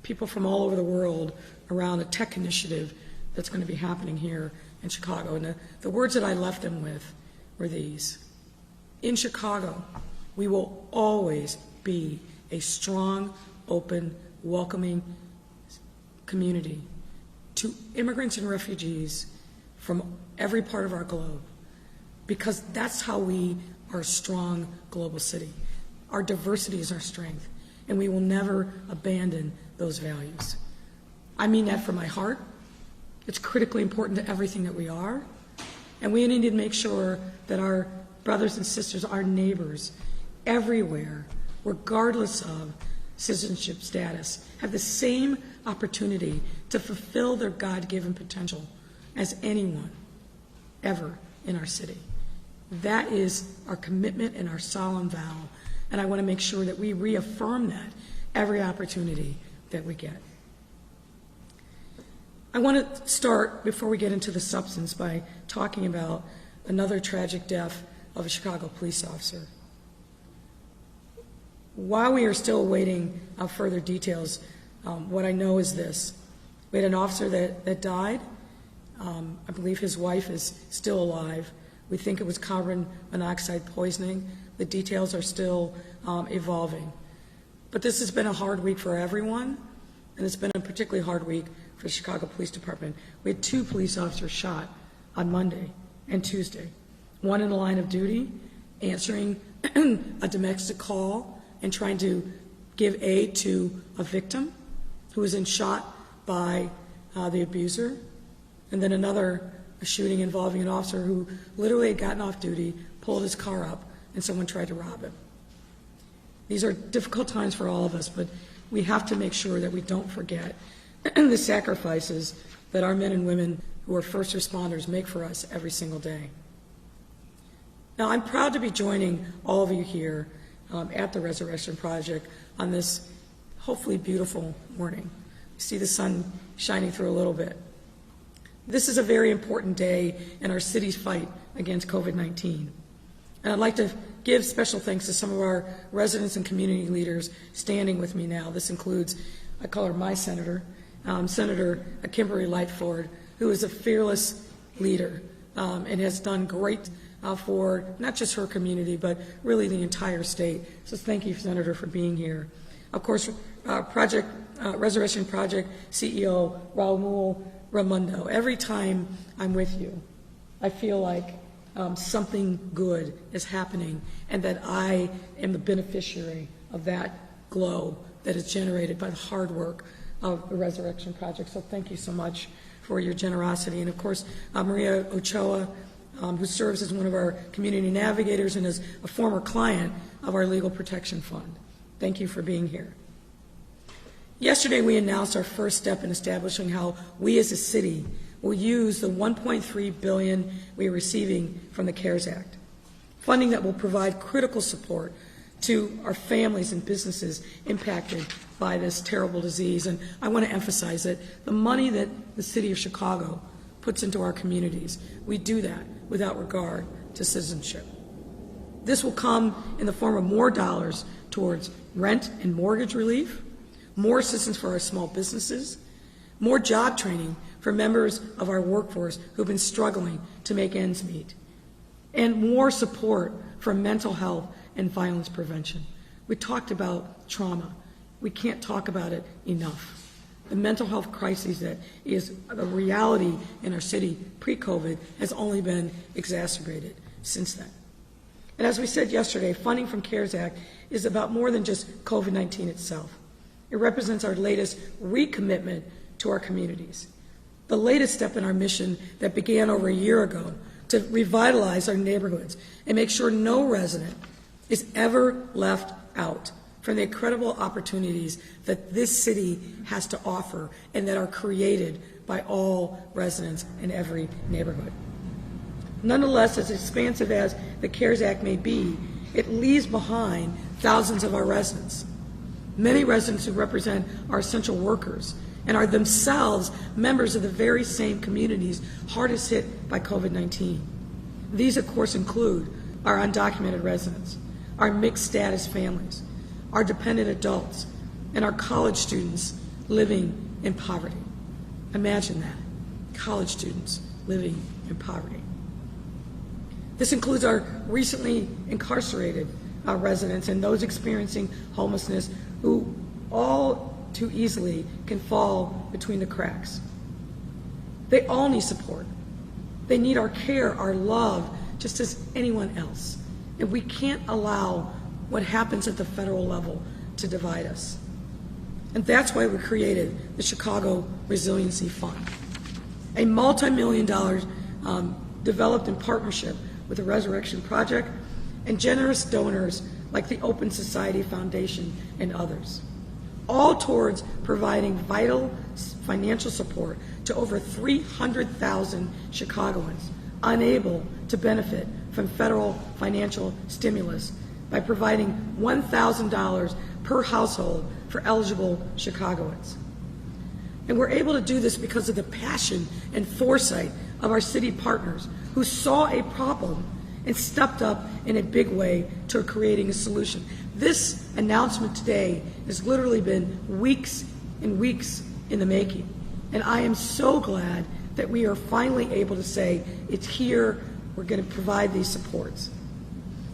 people from all over the world around a tech initiative that's going to be happening here in Chicago, and the words that I left them with were these. In Chicago, we will always be a strong, open, welcoming community to immigrants and refugees from every part of our globe, because that's how we are a strong global city. Our diversity is our strength, and we will never abandon those values. I mean that from my heart. It's critically important to everything that we are, and we need to make sure that our brothers and sisters, our neighbors, everywhere, regardless of citizenship status, have the same opportunity to fulfill their God-given potential as anyone ever in our city. That is our commitment and our solemn vow, and I want to make sure that we reaffirm that every opportunity that we get. I want to start, before we get into the substance, by talking about another tragic death of a Chicago police officer. While we are still awaiting further details, what I know is this. We had an officer that died. I believe his wife is still alive. We think it was carbon monoxide poisoning. The details are still evolving. But this has been a hard week for everyone, and it's been a particularly hard week for the Chicago Police Department. We had 2 police officers shot on Monday and Tuesday. One in the line of duty, answering a domestic call and trying to give aid to a victim who was then shot by the abuser. And then another shooting involving an officer who literally had gotten off duty, pulled his car up, and someone tried to rob him. These are difficult times for all of us, but we have to make sure that we don't forget the sacrifices that our men and women who are first responders make for us every single day. Now, I'm proud to be joining all of you here at the Resurrection Project on this hopefully beautiful morning. You see the sun shining through a little bit. This is a very important day in our city's fight against COVID-19. And I'd like to give special thanks to some of our residents and community leaders standing with me now. This includes, I call her my senator, Senator Kimberly Lightford, who is a fearless leader and has done great for not just her community, but really the entire state. So thank you, Senator, for being here. Of course, Resurrection Project CEO Raul Ramundo. Every time I'm with you, I feel like something good is happening and that I am the beneficiary of that glow that is generated by the hard work of the Resurrection Project. So thank you so much for your generosity. And of course, Maria Ochoa, who serves as one of our community navigators and is a former client of our Legal Protection Fund. Thank you for being here. Yesterday, we announced our first step in establishing how we as a city will use the $1.3 billion we are receiving from the CARES Act, funding that will provide critical support to our families and businesses impacted by this terrible disease. And I want to emphasize that the money that the city of Chicago puts into our communities, we do that without regard to citizenship. This will come in the form of more dollars towards rent and mortgage relief, more assistance for our small businesses, more job training for members of our workforce who've been struggling to make ends meet, and more support for mental health and violence prevention. We talked about trauma. We can't talk about it enough. The mental health crisis that is a reality in our city pre-COVID has only been exacerbated since then. And as we said yesterday, funding from CARES Act is about more than just COVID-19 itself. It represents our latest recommitment to our communities, the latest step in our mission that began over a year ago to revitalize our neighborhoods and make sure no resident is ever left out from the incredible opportunities that this city has to offer and that are created by all residents in every neighborhood. Nonetheless, as expansive as the CARES Act may be, it leaves behind thousands of our residents. Many residents who represent our essential workers and are themselves members of the very same communities hardest hit by COVID-19. These, of course, include our undocumented residents, our mixed status families, our dependent adults, and our college students living in poverty. Imagine that, college students living in poverty. This includes our recently incarcerated residents and those experiencing homelessness who all too easily can fall between the cracks. They all need support. They need our care, our love, just as anyone else. And we can't allow what happens at the federal level to divide us. And that's why we created the Chicago Resiliency Fund, a multi-million-dollar developed in partnership with the Resurrection Project and generous donors like the Open Society Foundation and others, all towards providing vital financial support to over 300,000 Chicagoans unable to benefit from federal financial stimulus by providing $1,000 per household for eligible Chicagoans. And we're able to do this because of the passion and foresight of our city partners who saw a problem and stepped up in a big way to creating a solution. This announcement today has literally been weeks and weeks in the making. And I am so glad that we are finally able to say, it's here, we're going to provide these supports.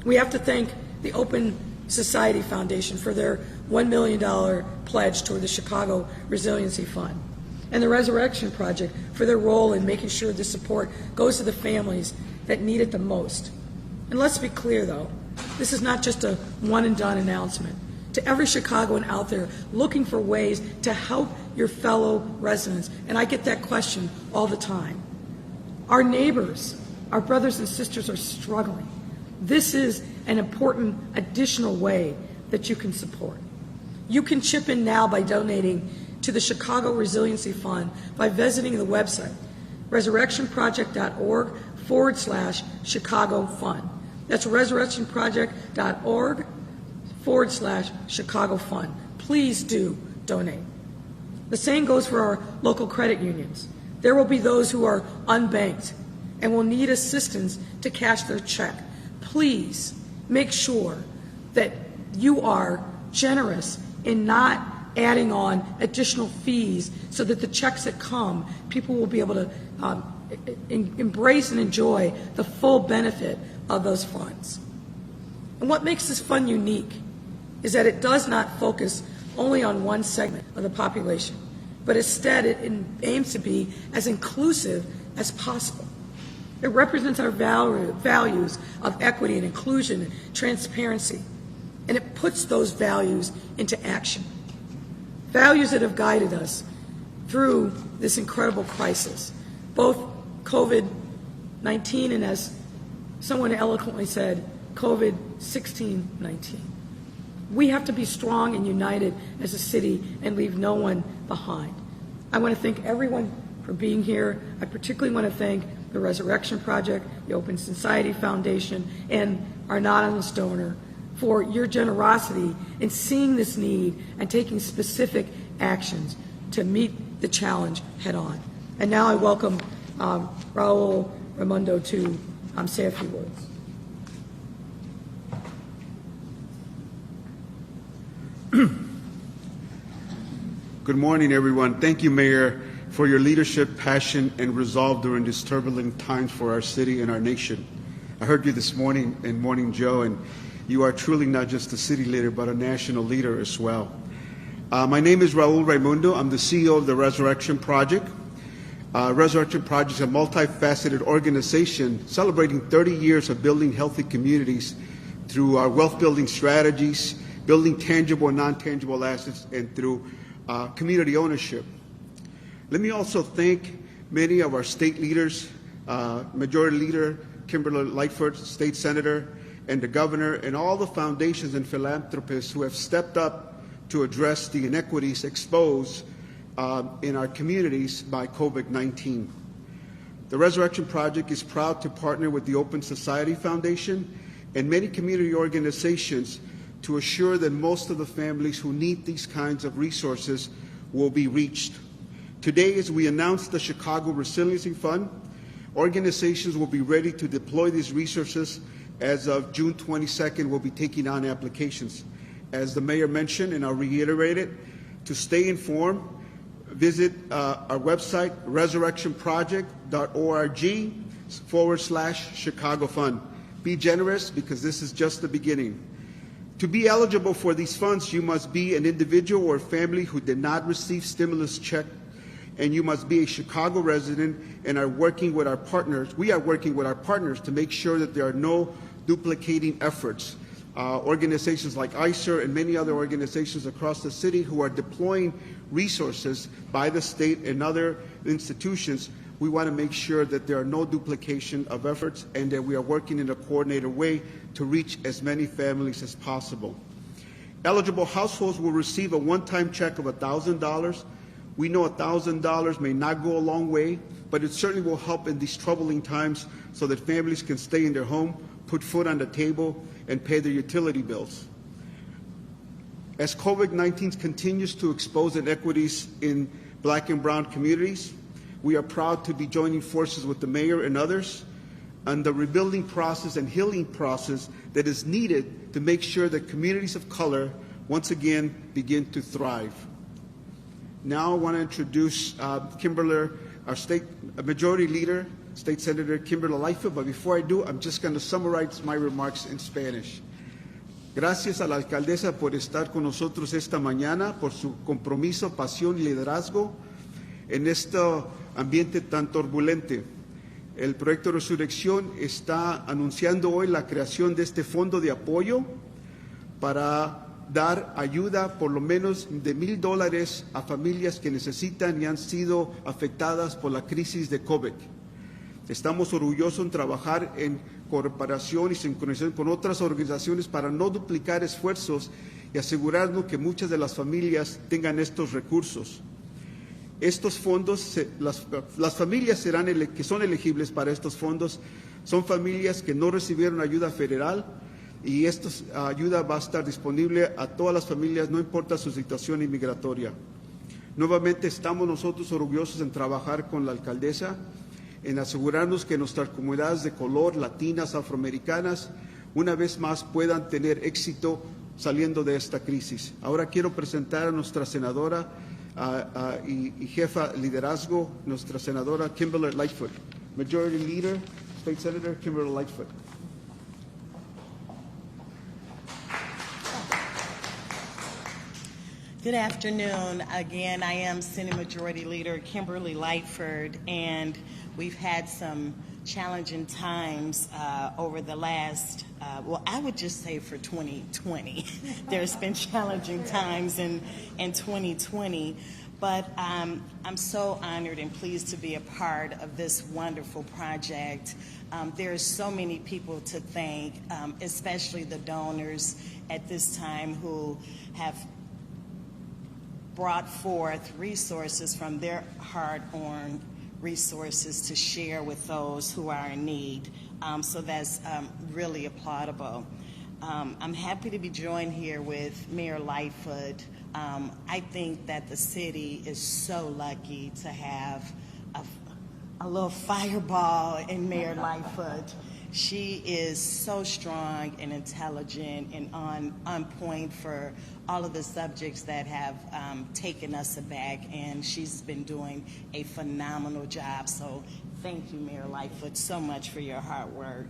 We have to thank the Open Society Foundation for their $1 million pledge toward the Chicago Resiliency Fund, and the Resurrection Project for their role in making sure the support goes to the families that need it the most. And let's be clear, though, this is not just a one-and-done announcement. To every Chicagoan out there looking for ways to help your fellow residents, and I get that question all the time. Our neighbors, our brothers and sisters are struggling. This is an important additional way that you can support. You can chip in now by donating to the Chicago Resiliency Fund by visiting the website, resurrectionproject.org/Chicago Fund. That's resurrectionproject.org/Chicago Fund. Please do donate. The same goes for our local credit unions. There will be those who are unbanked and will need assistance to cash their check. Please make sure that you are generous in not adding on additional fees so that the checks that come, people will be able to embrace and enjoy the full benefit of those funds. And what makes this fund unique is that it does not focus only on one segment of the population, but instead it aims to be as inclusive as possible. It represents our values of equity and inclusion and transparency, and it puts those values into action. Values that have guided us through this incredible crisis, both COVID-19 and, as someone eloquently said, COVID-16-19. We have to be strong and united as a city and leave no one behind. I want to thank everyone for being here. I particularly want to thank the Resurrection Project, the Open Society Foundation, and our anonymous donor for your generosity in seeing this need and taking specific actions to meet the challenge head on. And now I welcome Raul Raimondo to say a few words. Good morning, everyone. Thank you, Mayor, for your leadership, passion, and resolve during these turbulent times for our city and our nation. I heard you this morning in Morning Joe, and you are truly not just a city leader, but a national leader as well. My name is Raul Raimundo. I'm the CEO of the Resurrection Project. Resurrection Project is a multifaceted organization celebrating 30 years of building healthy communities through our wealth-building strategies, building tangible and non-tangible assets, and through community ownership. Let me also thank many of our state leaders, Majority Leader Kimberly Lightfoot, State Senator, and the Governor, and all the foundations and philanthropists who have stepped up to address the inequities exposed in our communities by COVID-19. The Resurrection Project is proud to partner with the Open Society Foundation and many community organizations to assure that most of the families who need these kinds of resources will be reached. Today, as we announce the Chicago Resiliency Fund, organizations will be ready to deploy these resources. As of June 22nd, we'll be taking on applications. As the Mayor mentioned, and I'll reiterate it, to stay informed, visit our website, resurrectionproject.org/Chicago Fund. Be generous, because this is just the beginning. To be eligible for these funds, you must be an individual or family who did not receive stimulus check, and you must be a Chicago resident and are working with our partners. We are working with our partners to make sure that there are no duplicating efforts. Organizations like ICER and many other organizations across the city who are deploying resources by the state and other institutions, we want to make sure that there are no duplication of efforts and that we are working in a coordinated way to reach as many families as possible. Eligible households will receive a one-time check of $1,000. We know $1,000 may not go a long way, but it certainly will help in these troubling times so that families can stay in their home, put food on the table, and pay their utility bills. As COVID-19 continues to expose inequities in Black and brown communities. We are proud to be joining forces with the mayor and others on the rebuilding process and healing process that is needed to make sure that communities of color once again begin to thrive. Now I want to introduce Kimberly, our state majority leader, State Senator Kimberly Lightfoot, but before I do, I'm just going to summarize my remarks in Spanish. Gracias a la alcaldesa por estar con nosotros esta mañana, por su compromiso, pasión y liderazgo en este ambiente tan turbulente. El proyecto de resurrección está anunciando hoy la creación de este fondo de apoyo para dar ayuda por lo menos de $1,000 a familias que necesitan y han sido afectadas por la crisis de COVID. Estamos orgullosos en trabajar en cooperación y sincronización con otras organizaciones para no duplicar esfuerzos y asegurarnos que muchas de las familias tengan estos recursos. Estos fondos, las familias que son elegibles para estos fondos son familias que no recibieron ayuda federal, y esta ayuda va a estar disponible a todas las familias, no importa su situación inmigratoria. Nuevamente estamos nosotros orgullosos en trabajar con la alcaldesa, en asegurarnos que nuestras comunidades de color, latinas, afroamericanas, una vez más puedan tener éxito saliendo de esta crisis. Ahora quiero presentar a nuestra senadora y jefa liderazgo, nuestra senadora Kimberly Lightfoot. Majority Leader, State Senator Kimberly Lightfoot. Good afternoon. Again, I am Senate Majority Leader Kimberly Lightfoot, and we've had some challenging times over the last, well, I would just say for 2020. There's been challenging times in 2020, but I'm so honored and pleased to be a part of this wonderful project. There's so many people to thank, especially the donors at this time who have brought forth resources from their hard-earned resources to share with those who are in need. So that's really applaudable. I'm happy to be joined here with Mayor Lightfoot. I think that the city is so lucky to have a little fireball in Mayor Lightfoot. She is so strong and intelligent and on point for all of the subjects that have taken us aback, and she's been doing a phenomenal job. So thank you, Mayor Lightfoot, so much for your hard work.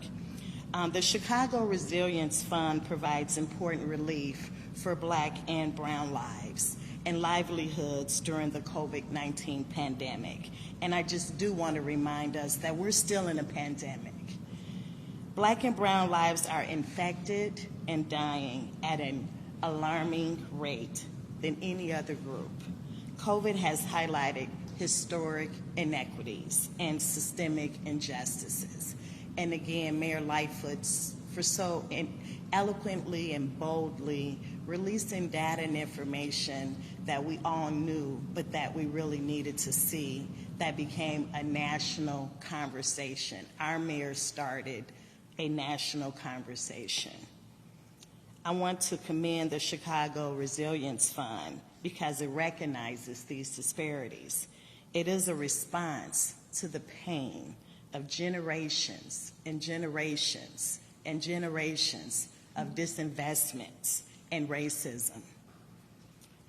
The Chicago Resilience Fund provides important relief for Black and brown lives and livelihoods during the COVID-19 pandemic. And I just do want to remind us that we're still in a pandemic. Black and brown lives are infected and dying at an alarming rate than any other group. COVID has highlighted historic inequities and systemic injustices. And again, Mayor Lightfoot, for so eloquently and boldly releasing data and information that we all knew, but that we really needed to see, that became a national conversation. Our mayor started a national conversation. I want to commend the Chicago Resilience Fund because it recognizes these disparities. It is a response to the pain of generations and generations and generations of disinvestments and racism.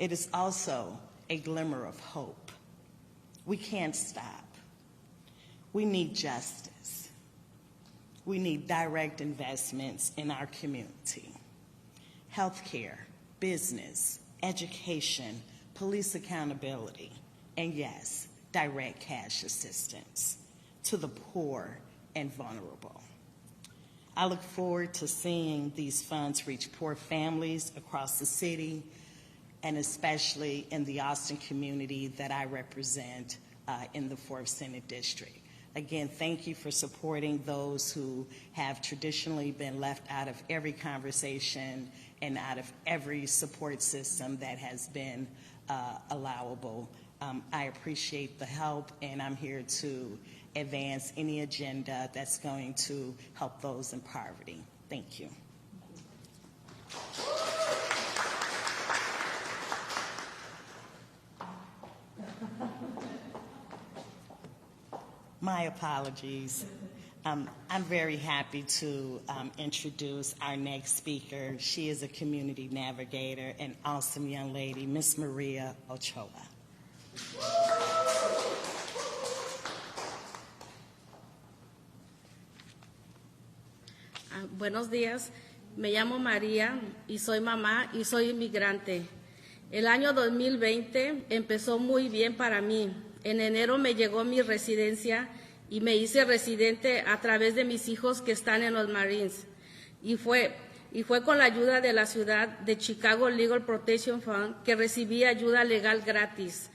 It is also a glimmer of hope. We can't stop. We need justice. We need direct investments in our community. Healthcare, business, education, police accountability, and yes, direct cash assistance to the poor and vulnerable. I look forward to seeing these funds reach poor families across the city, and especially in the Austin community that I represent in the 4th Senate District. Again, thank you for supporting those who have traditionally been left out of every conversation and out of every support system that has been allowable. I appreciate the help, and I'm here to advance any agenda that's going to help those in poverty. Thank you. My apologies. I'm very happy to introduce our next speaker. She is a community navigator, an awesome young lady, Miss Maria Ochoa. Buenos días, me llamo María y soy mamá y soy inmigrante. El año 2020 empezó muy bien para mí. En enero me llegó mi residencia y me hice residente a través de mis hijos que están en los Marines. Y fue con la ayuda de la ciudad de Chicago Legal Protection Fund que recibí ayuda legal gratis.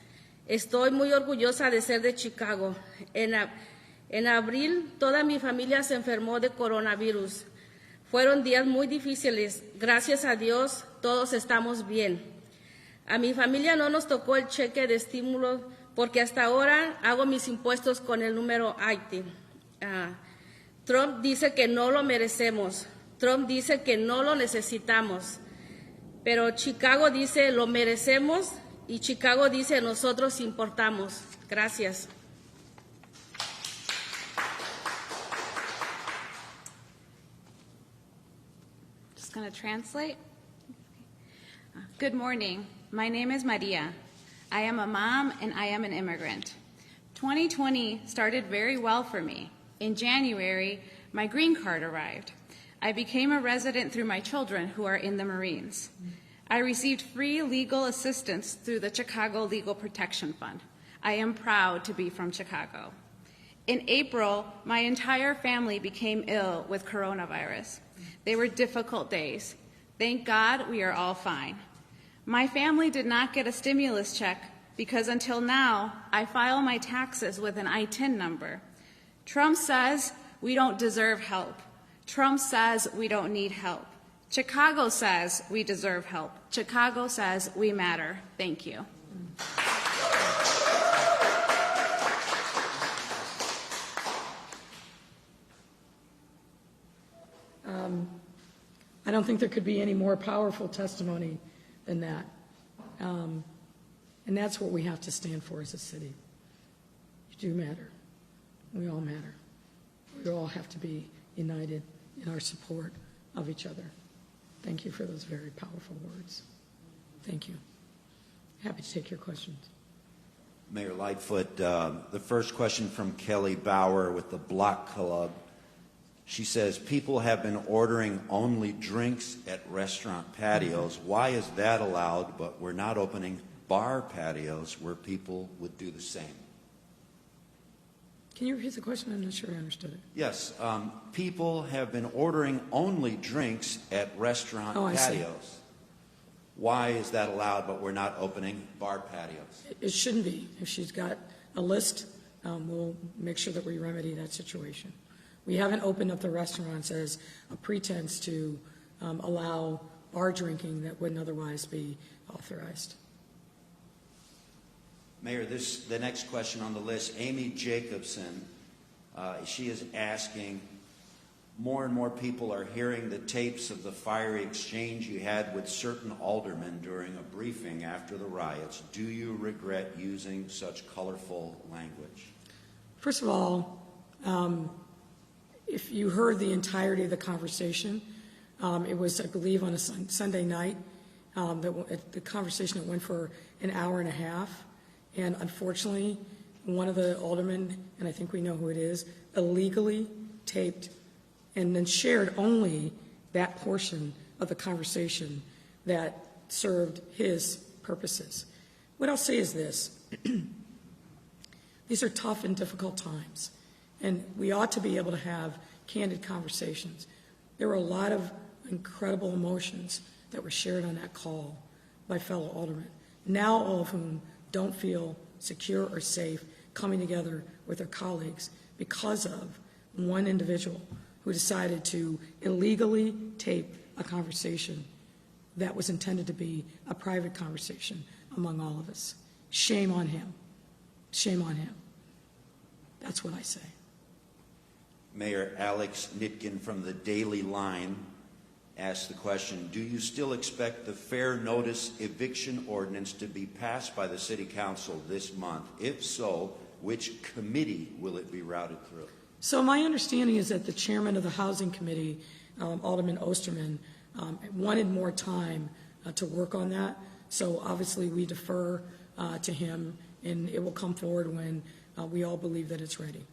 Estoy muy orgullosa de ser de Chicago. En abril, toda mi familia se enfermó de coronavirus. Fueron días muy difíciles. Gracias a Dios, todos estamos bien. A mi familia no nos tocó el cheque de estímulo porque hasta ahora hago mis impuestos con el número IT. Trump dice que no lo merecemos. Trump dice que no lo necesitamos. Pero Chicago dice lo merecemos y Chicago dice nosotros importamos. Gracias. Just going to translate. Good morning. My name is Maria. I am a mom and I am an immigrant. 2020 started very well for me. In January, my green card arrived. I became a resident through my children who are in the Marines. I received free legal assistance through the Chicago Legal Protection Fund. I am proud to be from Chicago. In April, my entire family became ill with coronavirus. They were difficult days. Thank God we are all fine. My family did not get a stimulus check because until now, I file my taxes with an ITIN number. Trump says we don't deserve help. Trump says we don't need help. Chicago says we deserve help. Chicago says we matter. Thank you. I don't think there could be any more powerful testimony than that. And that's what we have to stand for as a city. You do matter. We all matter. We all have to be united in our support of each other. Thank you for those very powerful words. Thank you. Happy to take your questions. Mayor Lightfoot, the first question from Kelly Bauer with the Block Club. She says, people have been ordering only drinks at restaurant patios. Why is that allowed, but we're not opening bar patios where people would do the same? Can you repeat the question? I'm not sure I understood it. Yes. People have been ordering only drinks at restaurant patios. Why is that allowed, but we're not opening bar patios? It shouldn't be. If she's got a list, we'll make sure that we remedy that situation. We haven't opened up the restaurants as a pretense to allow bar drinking that wouldn't otherwise be authorized. Mayor, the next question on the list, Amy Jacobson, she is asking, more and more people are hearing the tapes of the fiery exchange you had with certain aldermen during a briefing after the riots. Do you regret using such colorful language? First of all, if you heard the entirety of the conversation, it was, I believe, on a Sunday night, the conversation that went for an hour and a half. And unfortunately, one of the aldermen, and I think we know who it is, illegally taped and then shared only that portion of the conversation that served his purposes. What I'll say is this. These are tough and difficult times, and we ought to be able to have candid conversations. There were a lot of incredible emotions that were shared on that call by fellow aldermen, now all of whom don't feel secure or safe coming together with their colleagues because of one individual who decided to illegally tape a conversation that was intended to be a private conversation among all of us. Shame on him. Shame on him. That's what I say. Mayor Alex Nitkin from the Daily Line asked the question, do you still expect the fair notice eviction ordinance to be passed by the City Council this month? If so, Which committee will it be routed through? So my understanding is that the chairman of the Housing Committee, Alderman Osterman, wanted more time to work on that. So obviously we defer to him, and it will come forward when we all believe that it's ready.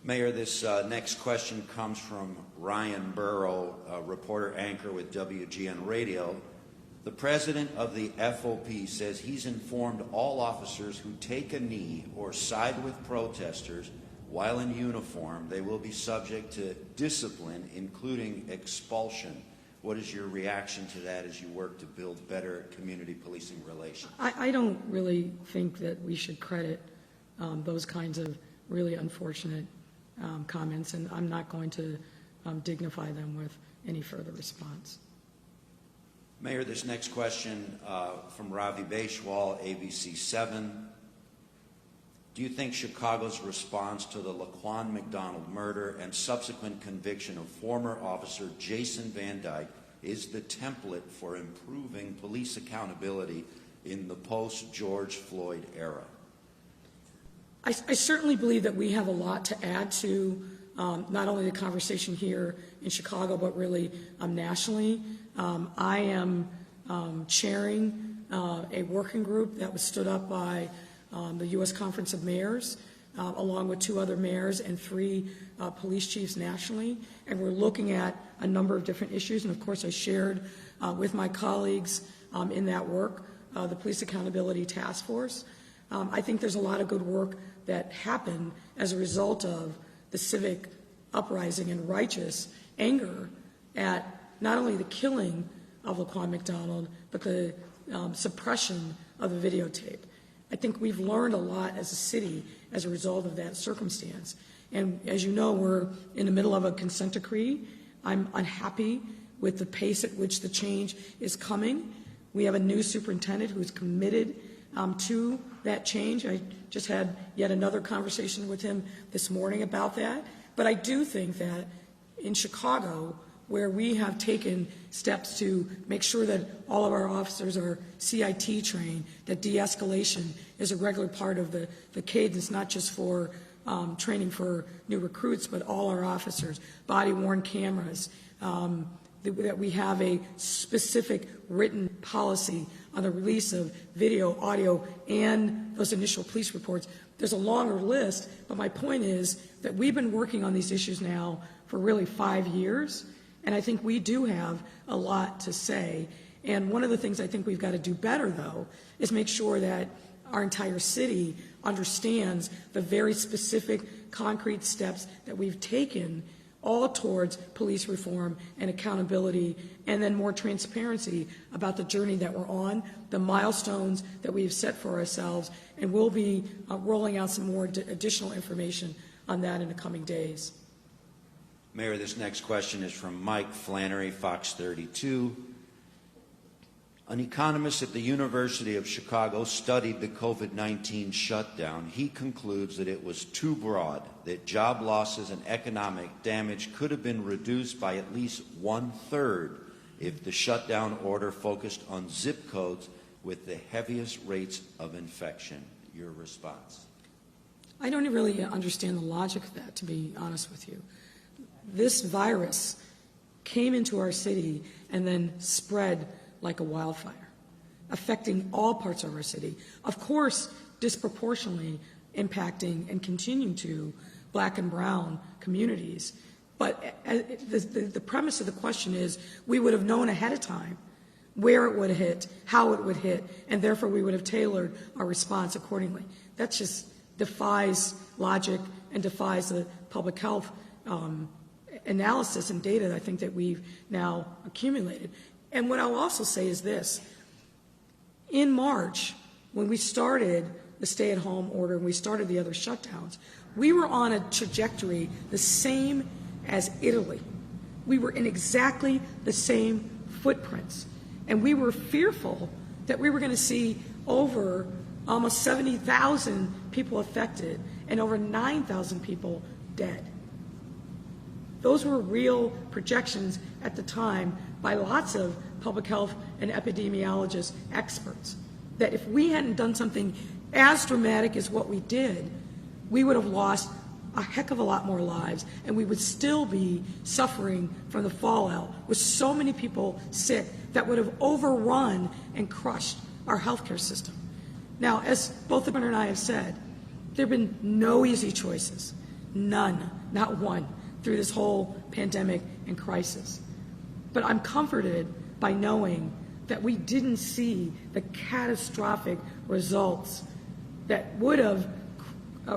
Mayor, this next question comes from Ryan Burrow, a reporter anchor with WGN Radio. The president of the FOP says he's informed all officers who take a knee or side with protesters while in uniform they will be subject to discipline, including expulsion. What is your reaction to that as you work to build better community policing relations? I don't really think that we should credit those kinds of really unfortunate comments, and I'm not going to dignify them with any further response. Mayor, this next question from Ravi Baishwal, ABC 7. Do you think Chicago's response to the Laquan McDonald murder and subsequent conviction of former officer Jason Van Dyke is the template for improving police accountability in the post-George Floyd era? I certainly believe that we have a lot to add to not only the conversation here in Chicago, but really nationally. I am chairing a working group that was stood up by the U.S. Conference of Mayors, along with 2 other mayors and 3 police chiefs nationally. And we're looking at a number of different issues. And of course, I shared with my colleagues in that work the Police Accountability Task Force. I think there's a lot of good work that happened as a result of the civic uprising and righteous anger at not only the killing of Laquan McDonald, but the suppression of the videotape. I think we've learned a lot as a city as a result of that circumstance. And as you know, we're in the middle of a consent decree. I'm unhappy with the pace at which the change is coming. We have a new superintendent who's committed to that change. I just had yet another conversation with him this morning about that. But I do think that in Chicago, where we have taken steps to make sure that all of our officers are CIT trained, that de-escalation is a regular part of the cadence, not just for training for new recruits, but all our officers, body-worn cameras, that we have a specific written policy on the release of video, audio, and those initial police reports. There's a longer list, but my point is that we've been working on these issues now for really 5 years, and I think we do have a lot to say. And one of the things I think we've got to do better, though, is make sure that our entire city understands the very specific, concrete steps that we've taken all towards police reform and accountability, and then more transparency about the journey that we're on, the milestones that we've set for ourselves, and we'll be rolling out some more additional information on that in the coming days. Mayor, this next question is from Mike Flannery, Fox 32. An economist at the University of Chicago studied the COVID-19 shutdown. He concludes that it was too broad, that job losses and economic damage could have been reduced by at least 1/3 if the shutdown order focused on zip codes with the heaviest rates of infection. Your response? I don't really understand the logic of that, to be honest with you. This virus came into our city and then spread like a wildfire, affecting all parts of our city. Of course, disproportionately impacting and continuing to Black and brown communities. But the premise of the question is we would have known ahead of time where it would hit, how it would hit, and therefore we would have tailored our response accordingly. That just defies logic and defies the public health analysis and data I think that we've now accumulated. And what I'll also say is this. In March, when we started the stay-at-home order and we started the other shutdowns, we were on a trajectory the same as Italy. We were in exactly the same footprints. And we were fearful that we were going to see over almost 70,000 people affected and over 9,000 people dead. Those were real projections at the time by lots of public health and epidemiologist experts, that if we hadn't done something as dramatic as what we did, we would have lost a heck of a lot more lives, and we would still be suffering from the fallout with so many people sick that would have overrun and crushed our healthcare system. Now, as both the Governor and I have said, there have been no easy choices, none, not one, through this whole pandemic and crisis. But I'm comforted by knowing that we didn't see the catastrophic results that would have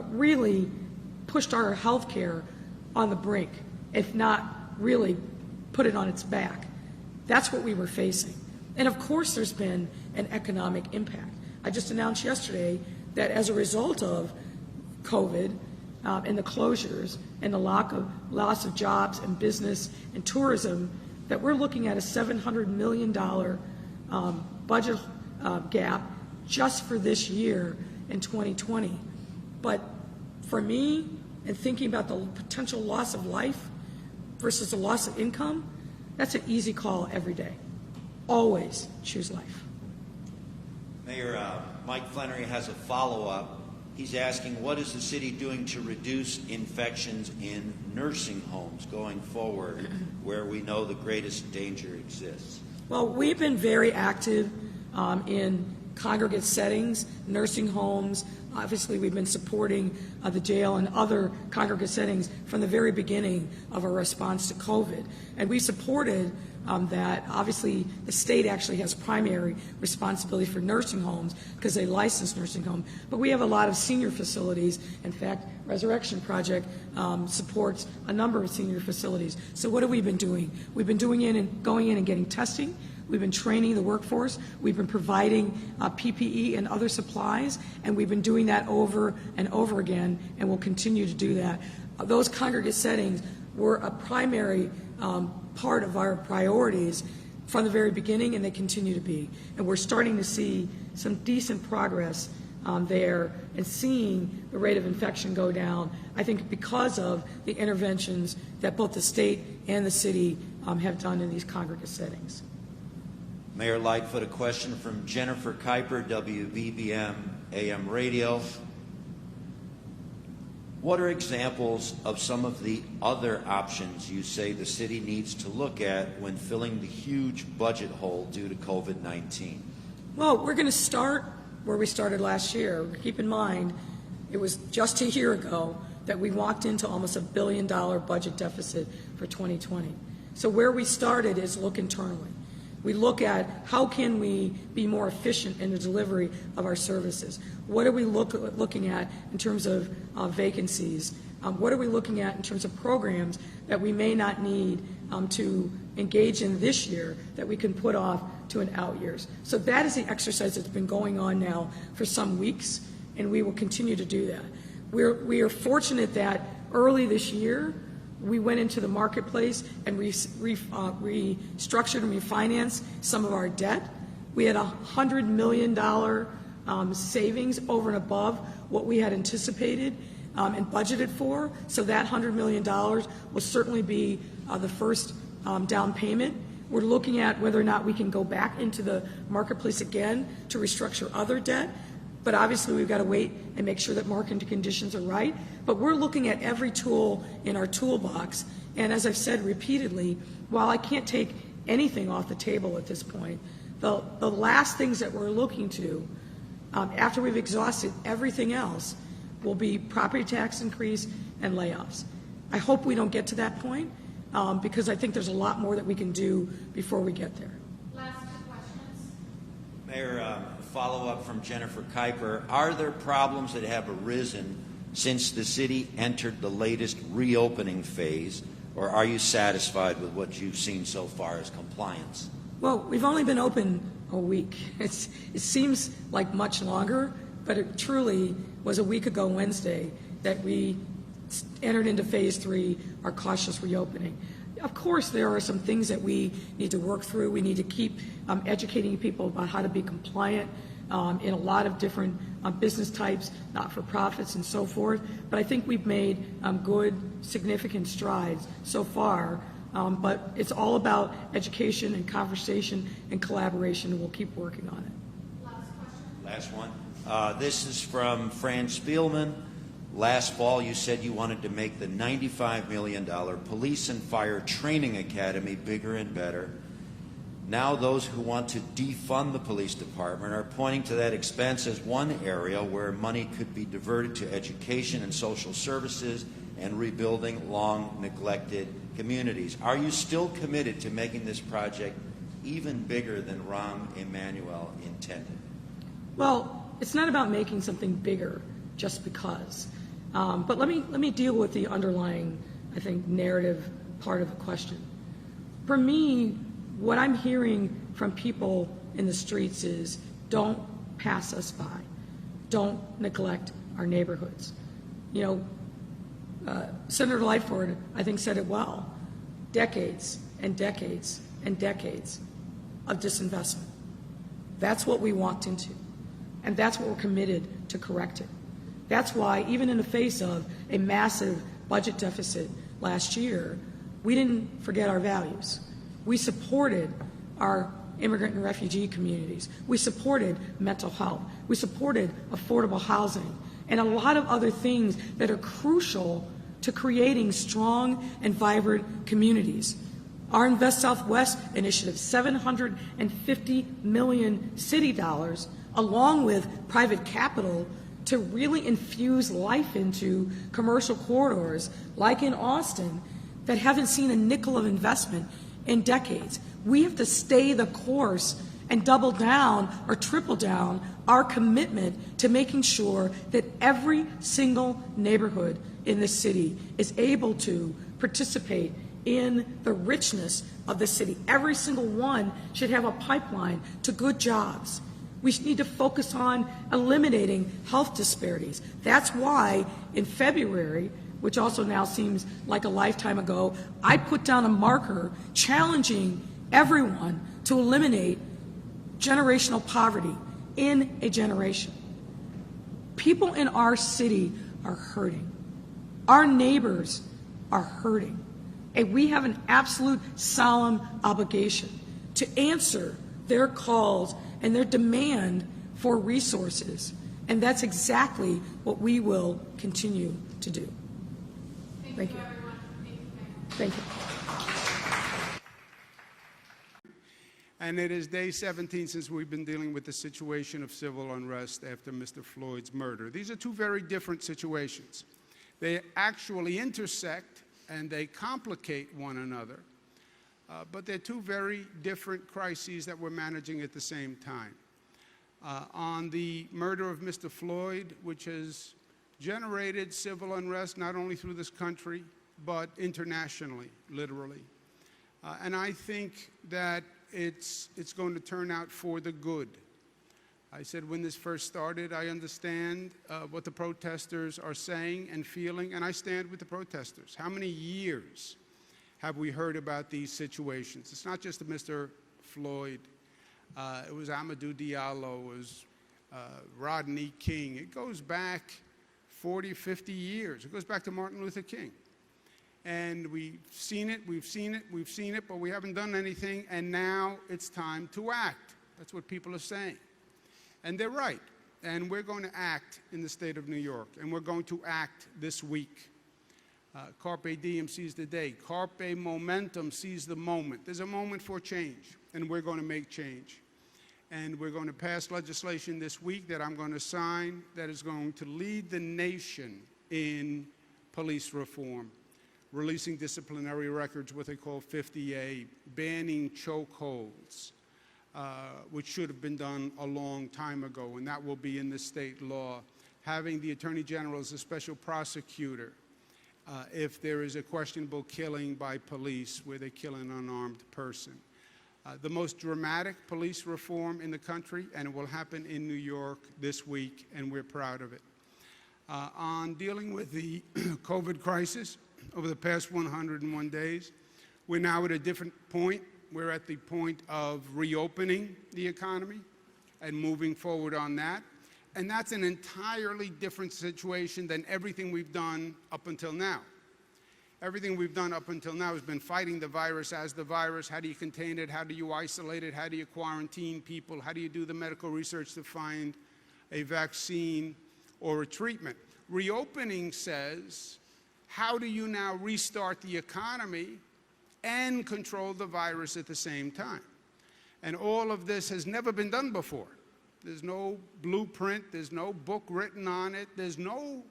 really pushed our health care on the brink, if not really put it on its back. That's what we were facing. And of course there's been an economic impact. I just announced yesterday that as a result of COVID and the closures and the loss of jobs and business and tourism, that we're looking at a $700 million budget gap just for this year in 2020. But for me, and thinking about the potential loss of life versus the loss of income, that's an easy call every day. Always choose life. Mayor, Mike Flannery has a follow-up. He's asking, what is the city doing to reduce infections in nursing homes going forward, where we know the greatest danger exists? Well, we've been very active in congregate settings, nursing homes. Obviously, we've been supporting the jail and other congregate settings from the very beginning of our response to COVID. And we supported that. Obviously, the state actually has primary responsibility for nursing homes because they license nursing homes. But we have a lot of senior facilities. In fact, Resurrection Project supports a number of senior facilities. So what have we been doing? We've been going in and getting testing. We've been training the workforce. We've been providing PPE and other supplies, and we've been doing that over and over again, and we'll continue to do that. Those congregate settings were a primary part of our priorities from the very beginning, and they continue to be. And we're starting to see some decent progress there and seeing the rate of infection go down, I think because of the interventions that both the state and the city have done in these congregate settings. Mayor Lightfoot, a question from Jennifer Kuiper, WBBM AM Radio. What are examples of some of the other options you say the city needs to look at when filling the huge budget hole due to COVID-19? Well, we're going to start where we started last year. Keep in mind, it was just a year ago that we walked into almost $1 billion budget deficit for 2020. So where we started is look internally. We look at how can we be more efficient in the delivery of our services. What are we looking at in terms of vacancies? What are we looking at in terms of programs that we may not need to engage in this year that we can put off to an out years? So that is the exercise that's been going on now for some weeks, and we will continue to do that. We are fortunate that early this year, we went into the marketplace and restructured and refinanced some of our debt. We had $100 million savings over and above what we had anticipated and budgeted for. So that $100 million will certainly be the first down payment. We're looking at whether or not we can go back into the marketplace again to restructure other debt. But obviously we've got to wait and make sure that market conditions are right. But we're looking at every tool in our toolbox. And as I've said repeatedly, while I can't take anything off the table at this point, the last things that we're looking to, after we've exhausted everything else, will be property tax increase and layoffs. I hope we don't get to that point because I think there's a lot more that we can do before we get there. Last two questions. Mayor, follow-up from Jennifer Kuiper. Are there problems that have arisen since the city entered the latest reopening phase, or are you satisfied with what you've seen so far as compliance? Well, we've only been open a week. It seems like much longer, but it truly was a week ago Wednesday that we entered into phase 3, our cautious reopening. Of course, there are some things that we need to work through. We need to keep educating people about how to be compliant in a lot of different business types, not-for-profits and so forth. But I think we've made good, significant strides so far. But it's all about education and conversation and collaboration, and we'll keep working on it. Last one. This is from Fran Spielman. Last fall, you said you wanted to make the $95 million Police and Fire Training Academy bigger and better. Now those who want to defund the police department are pointing to that expense as one area where money could be diverted to education and social services and rebuilding long-neglected communities. Are you still committed to making this project even bigger than Rahm Emanuel intended? Well, it's not about making something bigger just because. But let me deal with the underlying, I think, narrative part of the question. For me, what I'm hearing from people in the streets is, don't pass us by. Don't neglect our neighborhoods. You know, Senator Lightford, I think, said it well. Decades and decades and decades of disinvestment. That's what we walked into. And that's what we're committed to correcting. That's why, even in the face of a massive budget deficit last year, we didn't forget our values. We supported our immigrant and refugee communities. We supported mental health. We supported affordable housing and a lot of other things that are crucial to creating strong and vibrant communities. Our Invest Southwest initiative, $750 million city dollars, along with private capital, to really infuse life into commercial corridors like in Austin that haven't seen a nickel of investment in decades. We have to stay the course and double down or triple down our commitment to making sure that every single neighborhood in the city is able to participate in the richness of the city. Every single one should have a pipeline to good jobs. We need to focus on eliminating health disparities. That's why in February, which also now seems like a lifetime ago, I put down a marker challenging everyone to eliminate generational poverty in a generation. People in our city are hurting. Our neighbors are hurting. And we have an absolute solemn obligation to answer their calls and their demand for resources. And that's exactly what we will continue to do. Thank you. Thank you. And it is day 17 since we've been dealing with the situation of civil unrest after Mr. Floyd's murder. These are two very different situations. They actually intersect and they complicate one another. But they're two very different crises that we're managing at the same time. On the murder of Mr. Floyd, which has generated civil unrest not only through this country, but internationally, literally. And I think that it's going to turn out for the good. I said when this first started, I understand what the protesters are saying and feeling, and I stand with the protesters. How many years have we heard about these situations? It's not just Mr. Floyd. It was Amadou Diallo, it was Rodney King. It goes back 40, 50 years. It goes back to Martin Luther King. And we've seen it, but we haven't done anything, and now it's time to act. That's what people are saying. And they're right. And we're going to act in the state of New York, and we're going to act this week. Carpe diem seize the day. Carpe momentum seize the moment. There's a moment for change, and we're going to make change. And we're going to pass legislation this week that I'm going to sign that is going to lead the nation in police reform, releasing disciplinary records, what they call 50A, banning chokeholds, which should have been done a long time ago, and that will be in the state law. Having the Attorney General as a special prosecutor if there is a questionable killing by police where they kill an unarmed person. The most dramatic police reform in the country, and it will happen in New York this week, and we're proud of it. On dealing with the COVID crisis over the past 101 days, we're now at a different point. We're at the point of reopening the economy and moving forward on that. And that's an entirely different situation than everything we've done up until now. Everything we've done up until now has been fighting the virus as the virus. How do you contain it? How do you isolate it? How do you quarantine people? How do you do the medical research to find a vaccine or a treatment. Reopening says, how do you now restart the economy and control the virus at the same time? And all of this has never been done before. There's no blueprint, there's no book written on it, there's no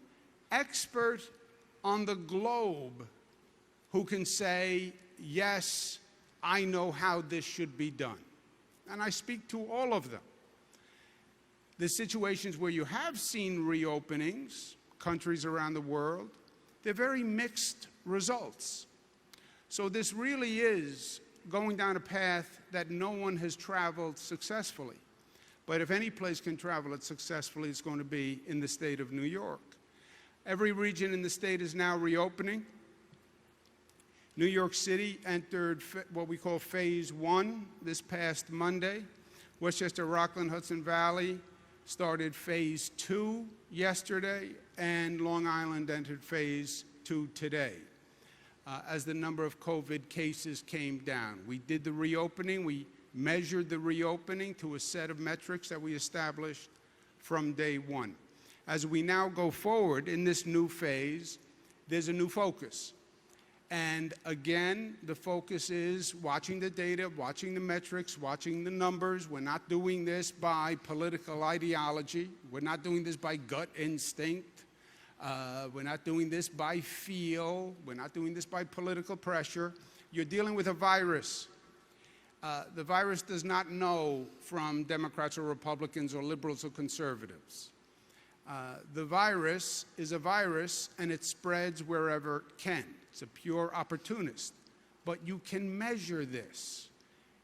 expert on the globe who can say, yes, I know how this should be done. And I speak to all of them. The situations where you have seen reopenings, countries around the world, they're very mixed results. So this really is going down a path that no one has traveled successfully. But if any place can travel it successfully, it's going to be in the state of New York. Every region in the state is now reopening. New York City entered what we call Phase 1 this past Monday. Westchester, Rockland, Hudson Valley started Phase 2 yesterday, and Long Island entered Phase 2 today. As the number of COVID cases came down. We did the reopening, we measured the reopening to a set of metrics that we established from day one. As we now go forward in this new phase, there's a new focus. And again, the focus is watching the data, watching the metrics, watching the numbers. We're not doing this by political ideology. We're not doing this by gut instinct. We're not doing this by feel. We're not doing this by political pressure. You're dealing with a virus. The virus does not know from Democrats or Republicans or liberals or conservatives. The virus is a virus, and it spreads wherever it can. It's a pure opportunist. But you can measure this.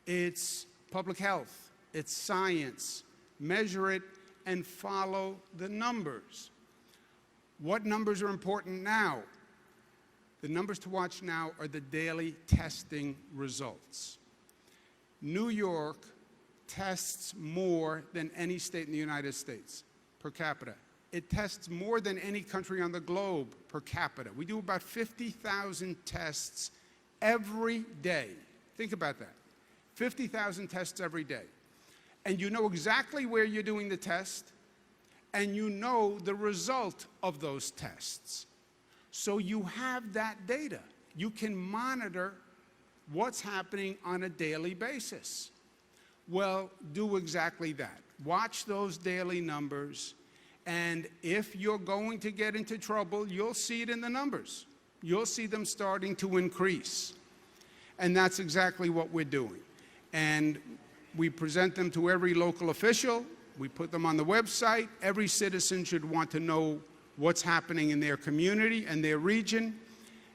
It's public health. It's science. Measure it and follow the numbers. What numbers are important now? The numbers to watch now are the daily testing results. New York tests more than any state in the United States per capita. It tests more than any country on the globe per capita. We do about 50,000 tests every day. Think about that. 50,000 tests every day. And you know exactly where you're doing the test, and you know the result of those tests. So you have that data. You can monitor what's happening on a daily basis. Well, do exactly that. Watch those daily numbers. And if you're going to get into trouble, you'll see it in the numbers. You'll see them starting to increase. And that's exactly what we're doing. And we present them to every local official. We put them on the website. Every citizen should want to know what's happening in their community and their region.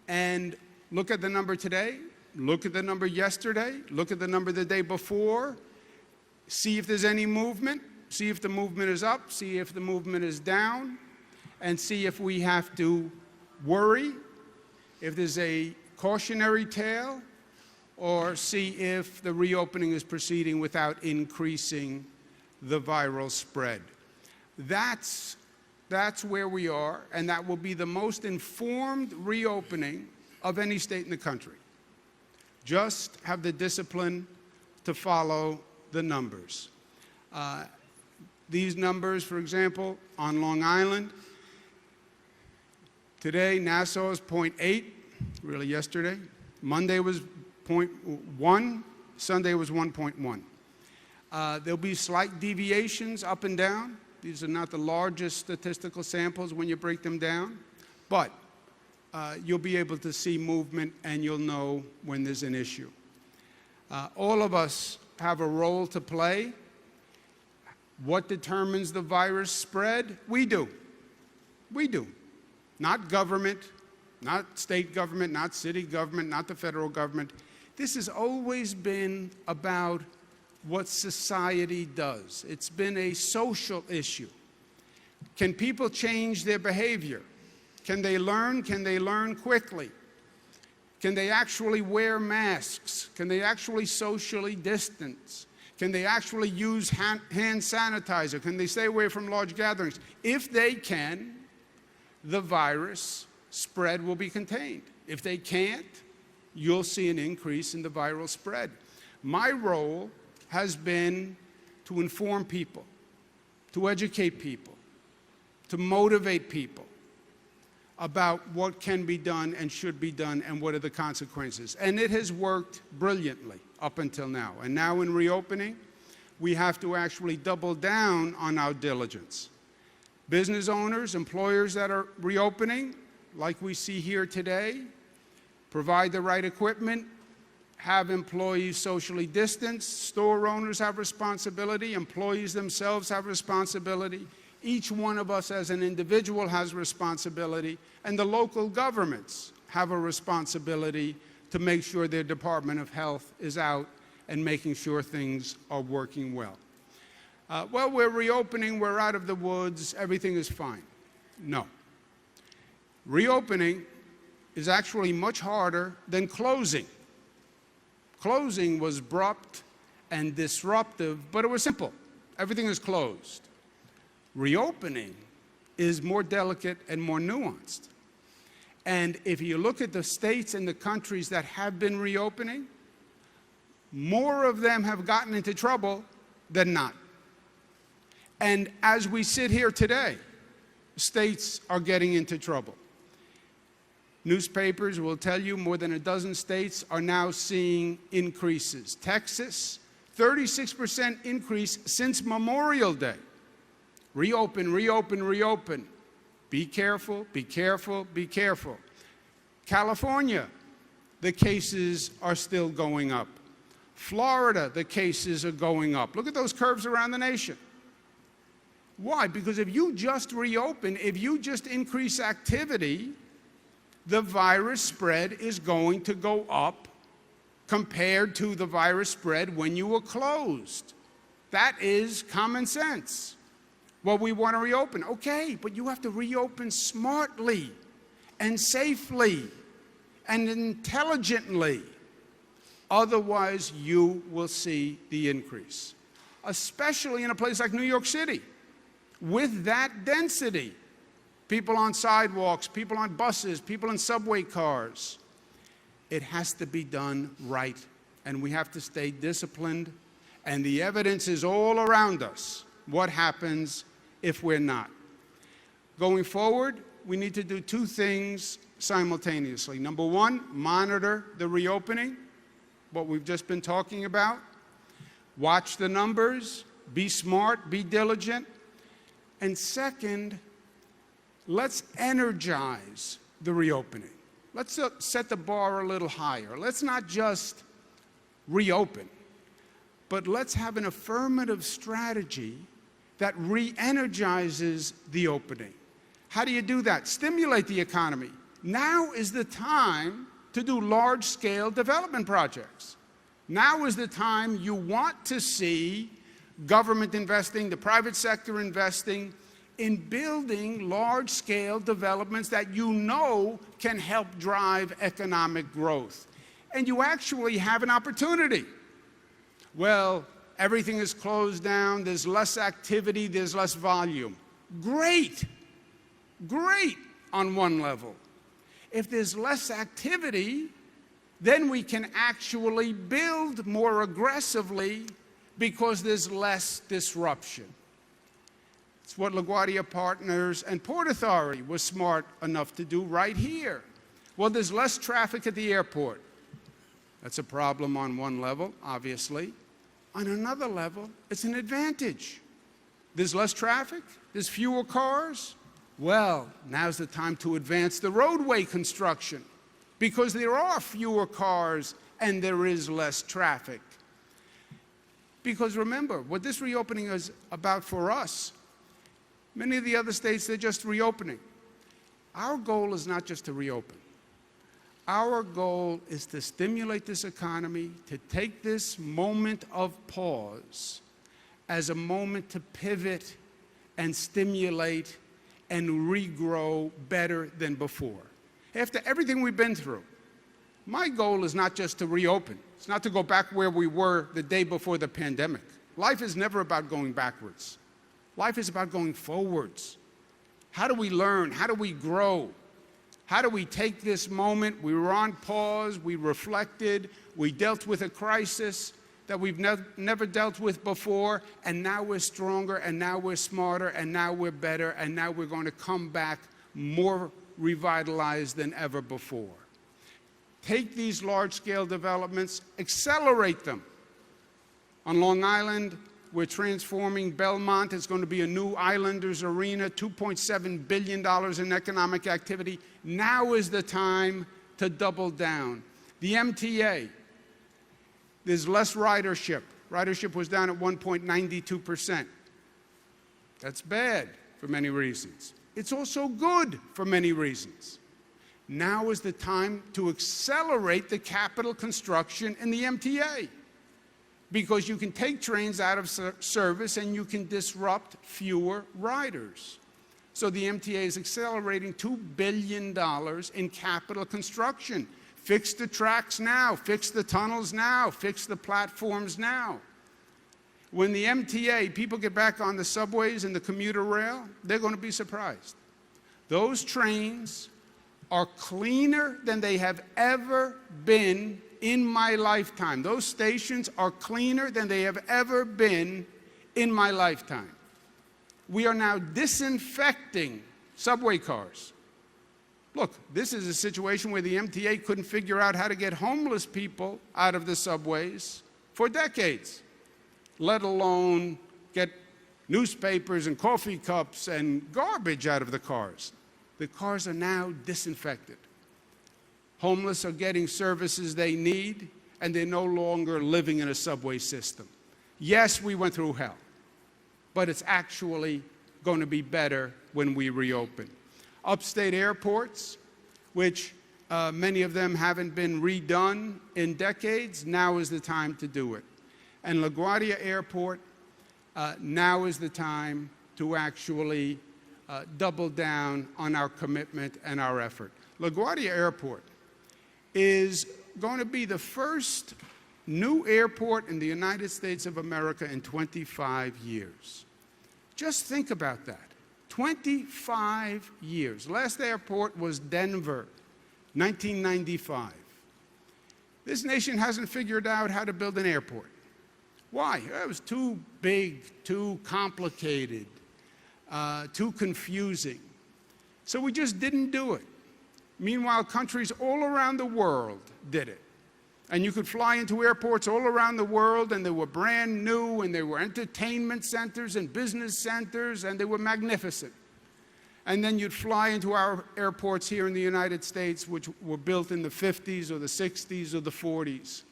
And look at the number today. Look at the number yesterday. Look at the number the day before. See if there's any movement. See if the movement is up, see if the movement is down, and see if we have to worry, if there's a cautionary tale, or see if the reopening is proceeding without increasing the viral spread. That's where we are, and that will be the most informed reopening of any state in the country. Just have the discipline to follow the numbers. These numbers, for example, on Long Island, today Nassau is 0.8, really yesterday. Monday was 0.1, Sunday was 1.1. There'll be slight deviations up and down. These are not the largest statistical samples when you break them down, but you'll be able to see movement and you'll know when there's an issue. All of us have a role to play. What determines the virus spread? We do. We do. Not government, not state government, not city government, not the federal government. This has always been about what society does. It's been a social issue. Can people change their behavior? Can they learn? Can they learn quickly? Can they actually wear masks? Can they actually socially distance? Can they actually use hand sanitizer? Can they stay away from large gatherings? If they can, the virus spread will be contained. If they can't, you'll see an increase in the viral spread. My role has been to inform people, to educate people, to motivate people about what can be done and should be done and what are the consequences. And it has worked brilliantly up until now. And now in reopening, we have to actually double down on our diligence. Business owners, employers that are reopening, like we see here today, provide the right equipment, have employees socially distanced, store owners have responsibility, employees themselves have responsibility, each one of us as an individual has responsibility, and the local governments have a responsibility to make sure their Department of Health is out and making sure things are working well. Well, we're reopening, we're out of the woods, everything is fine. No. Reopening is actually much harder than closing. Closing was abrupt and disruptive, but it was simple. Everything is closed. Reopening is more delicate and more nuanced. And if you look at the states and the countries that have been reopening, more of them have gotten into trouble than not. And as we sit here today, states are getting into trouble. Newspapers will tell you more than a dozen states are now seeing increases. Texas, 36% increase since Memorial Day. Reopen, reopen, reopen. Be careful, be careful, be careful. California, the cases are still going up. Florida, the cases are going up. Look at those curves around the nation. Why? Because if you just reopen, if you just increase activity, the virus spread is going to go up compared to the virus spread when you were closed. That is common sense. Well, we want to reopen. Okay, but you have to reopen smartly and safely and intelligently. Otherwise, you will see the increase, especially in a place like New York City, with that density. People on sidewalks, people on buses, people in subway cars. It has to be done right, and we have to stay disciplined, and the evidence is all around us. What happens if we're not? Going forward, we need to do two things simultaneously. Number one, monitor the reopening, what we've just been talking about. Watch the numbers, be smart, be diligent. And second, let's energize the reopening. Let's set the bar a little higher. Let's not just reopen, but let's have an affirmative strategy that re-energizes the opening. How do you do that? Stimulate the economy. Now is the time to do large-scale development projects. Now is the time you want to see government investing, the private sector investing in building large-scale developments that you know can help drive economic growth. And you actually have an opportunity. Well, everything is closed down, there's less activity, there's less volume. Great, great on one level. If there's less activity, then we can actually build more aggressively because there's less disruption. It's what LaGuardia Partners and Port Authority was smart enough to do right here. Well, there's less traffic at the airport. That's a problem on one level, obviously. On another level, it's an advantage. There's less traffic, there's fewer cars. Well, now's the time to advance the roadway construction because there are fewer cars and there is less traffic. Because remember, what this reopening is about for us, many of the other states, they're just reopening. Our goal is not just to reopen. Our goal is to stimulate this economy, to take this moment of pause as a moment to pivot and stimulate and regrow better than before. After everything we've been through, my goal is not just to reopen. It's not to go back where we were the day before the pandemic. Life is never about going backwards. Life is about going forwards. How do we learn? How do we grow? How do we take this moment? We were on pause, we reflected, we dealt with a crisis that we've never dealt with before, and now we're stronger, and now we're smarter, and now we're better, and now we're going to come back more revitalized than ever before. Take these large-scale developments, accelerate them. On Long Island, we're transforming Belmont. It's going to be a new Islanders arena, $2.7 billion in economic activity. Now is the time to double down. The MTA, there's less ridership. Ridership was down at 1.92%. That's bad for many reasons. It's also good for many reasons. Now is the time to accelerate the capital construction in the MTA, because you can take trains out of service and you can disrupt fewer riders. So the MTA is accelerating $2 billion in capital construction. Fix the tracks now, fix the tunnels now, fix the platforms now. When the MTA, people get back on the subways and the commuter rail, they're going to be surprised. Those trains are cleaner than they have ever been in my lifetime. Those stations are cleaner than they have ever been in my lifetime. We are now disinfecting subway cars. Look, this is a situation where the MTA couldn't figure out how to get homeless people out of the subways for decades, let alone get newspapers and coffee cups and garbage out of the cars. The cars are now disinfected. Homeless are getting services they need, and they're no longer living in a subway system. Yes, we went through hell, but it's actually going to be better when we reopen. Upstate airports, which many of them haven't been redone in decades, now is the time to do it. And LaGuardia Airport, now is the time to actually double down on our commitment and our effort. LaGuardia Airport is going to be the first new airport in the United States of America in 25 years. Just think about that. 25 years. Last airport was Denver, 1995. This nation hasn't figured out how to build an airport. Why? It was too big, too complicated, too confusing. So we just didn't do it. Meanwhile, countries all around the world did it. And you could fly into airports all around the world, and they were brand new, and they were entertainment centers and business centers, and they were magnificent. And then you'd fly into our airports here in the United States, which were built in the 50s or the 60s or the 40s.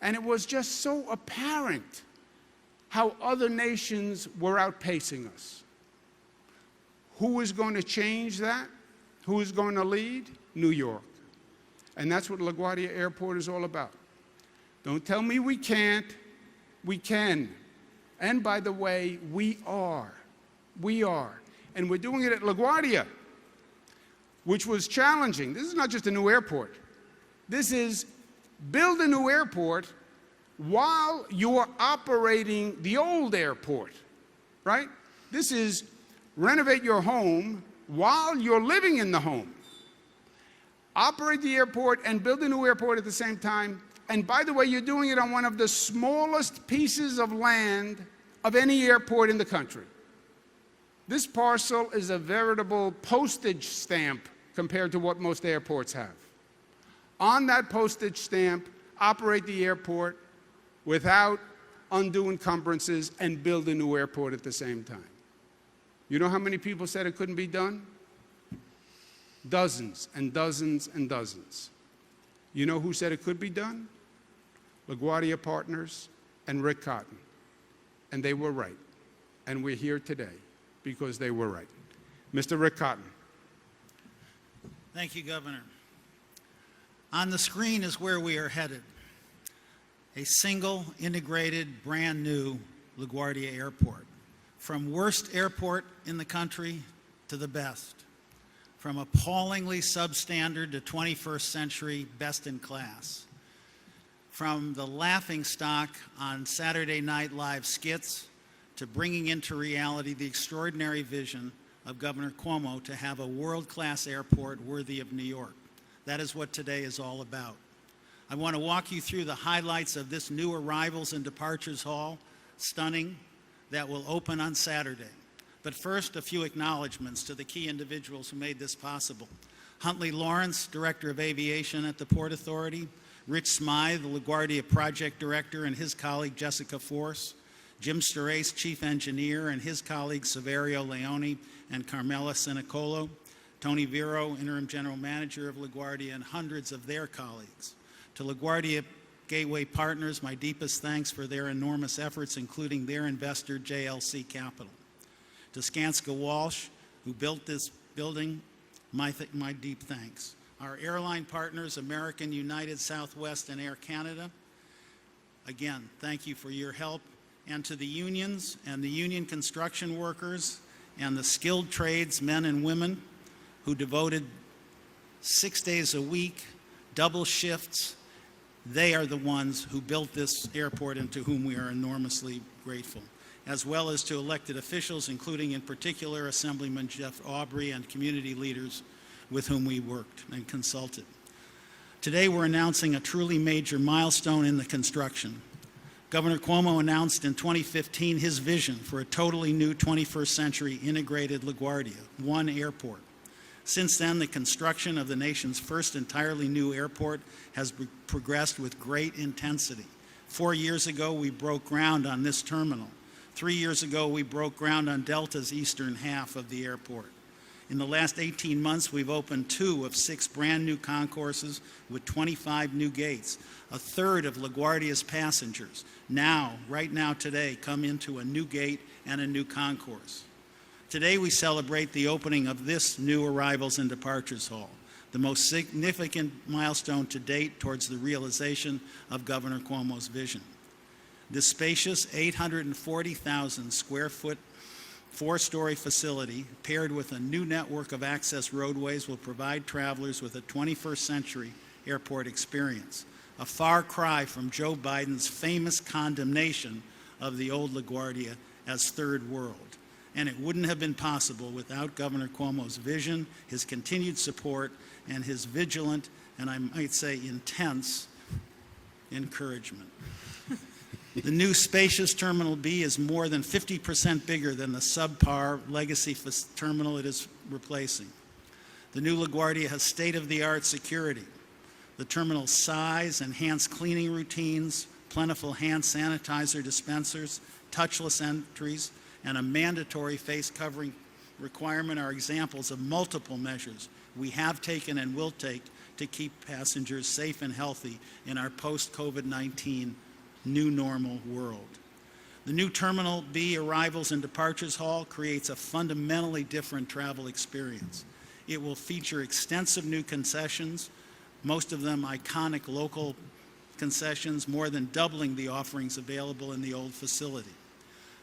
And it was just so apparent how other nations were outpacing us. Who is going to change that? Who is going to lead? New York. And that's what LaGuardia Airport is all about. Don't tell me we can't. We can. And by the way, we are. We are. And we're doing it at LaGuardia, which was challenging. This is not just a new airport. This is build a new airport while you're operating the old airport, right? This is renovate your home while you're living in the home. Operate the airport and build a new airport at the same time. And by the way, you're doing it on one of the smallest pieces of land of any airport in the country. This parcel is a veritable postage stamp compared to what most airports have. On that postage stamp, operate the airport without undue encumbrances and build a new airport at the same time. You know how many people said it couldn't be done? Dozens and dozens and dozens. You know who said it could be done? LaGuardia Partners and Rick Cotton. And they were right. And we're here today because they were right. Mr. Rick Cotton. Thank you, Governor. On the screen is where we are headed. A single, integrated, brand new LaGuardia Airport. From worst airport in the country to the best. From appallingly substandard to 21st century best in class. From the laughingstock on Saturday Night Live skits to bringing into reality the extraordinary vision of Governor Cuomo to have a world-class airport worthy of New York. That is what today is all about. I want to walk you through the highlights of this new arrivals and departures hall, stunning, that will open on Saturday. But first, a few acknowledgments to the key individuals who made this possible. Huntley Lawrence, Director of Aviation at the Port Authority, Rich Smythe, the LaGuardia Project Director, and his colleague Jessica Force, Jim Sterace, Chief Engineer, and his colleagues Saverio Leone and Carmela Sinicolo, Tony Vero, Interim General Manager of LaGuardia, and hundreds of their colleagues. To LaGuardia Gateway Partners, my deepest thanks for their enormous efforts, including their investor, JLC Capital. To Skanska Walsh, who built this building, my deep thanks. Our airline partners, American, United, Southwest, and Air Canada, again, thank you for your help. And to the unions and the union construction workers and the skilled trades, men and women, who devoted 6 days a week, double shifts, they are the ones who built this airport and to whom we are enormously grateful, as well as to elected officials, including in particular Assemblyman Jeff Aubrey and community leaders with whom we worked and consulted. Today we're announcing a truly major milestone in the construction. Governor Cuomo announced in 2015 his vision for a totally new 21st century integrated LaGuardia, one airport. Since then, the construction of the nation's first entirely new airport has progressed with great intensity. 4 years ago, we broke ground on this terminal. 3 years ago, we broke ground on Delta's eastern half of the airport. In the last 18 months, we've opened 2 of 6 brand new concourses with 25 new gates. A third of LaGuardia's passengers right now today, come into a new gate and a new concourse. Today we celebrate the opening of this new arrivals and departures hall, the most significant milestone to date towards the realization of Governor Cuomo's vision. This spacious 840,000 square foot 4-story facility, paired with a new network of access roadways, will provide travelers with a 21st century airport experience, a far cry from Joe Biden's famous condemnation of the old LaGuardia as third world. And it wouldn't have been possible without Governor Cuomo's vision, his continued support, and his vigilant, and I might say intense, encouragement. The new spacious Terminal B is more than 50% bigger than the subpar legacy terminal it is replacing. The new LaGuardia has state-of-the-art security. The terminal's size, enhanced cleaning routines, plentiful hand sanitizer dispensers, touchless entries, and a mandatory face covering requirement are examples of multiple measures we have taken and will take to keep passengers safe and healthy in our post-COVID-19 new normal world. The new Terminal B arrivals and departures hall creates a fundamentally different travel experience. It will feature extensive new concessions, most of them iconic local concessions, more than doubling the offerings available in the old facility.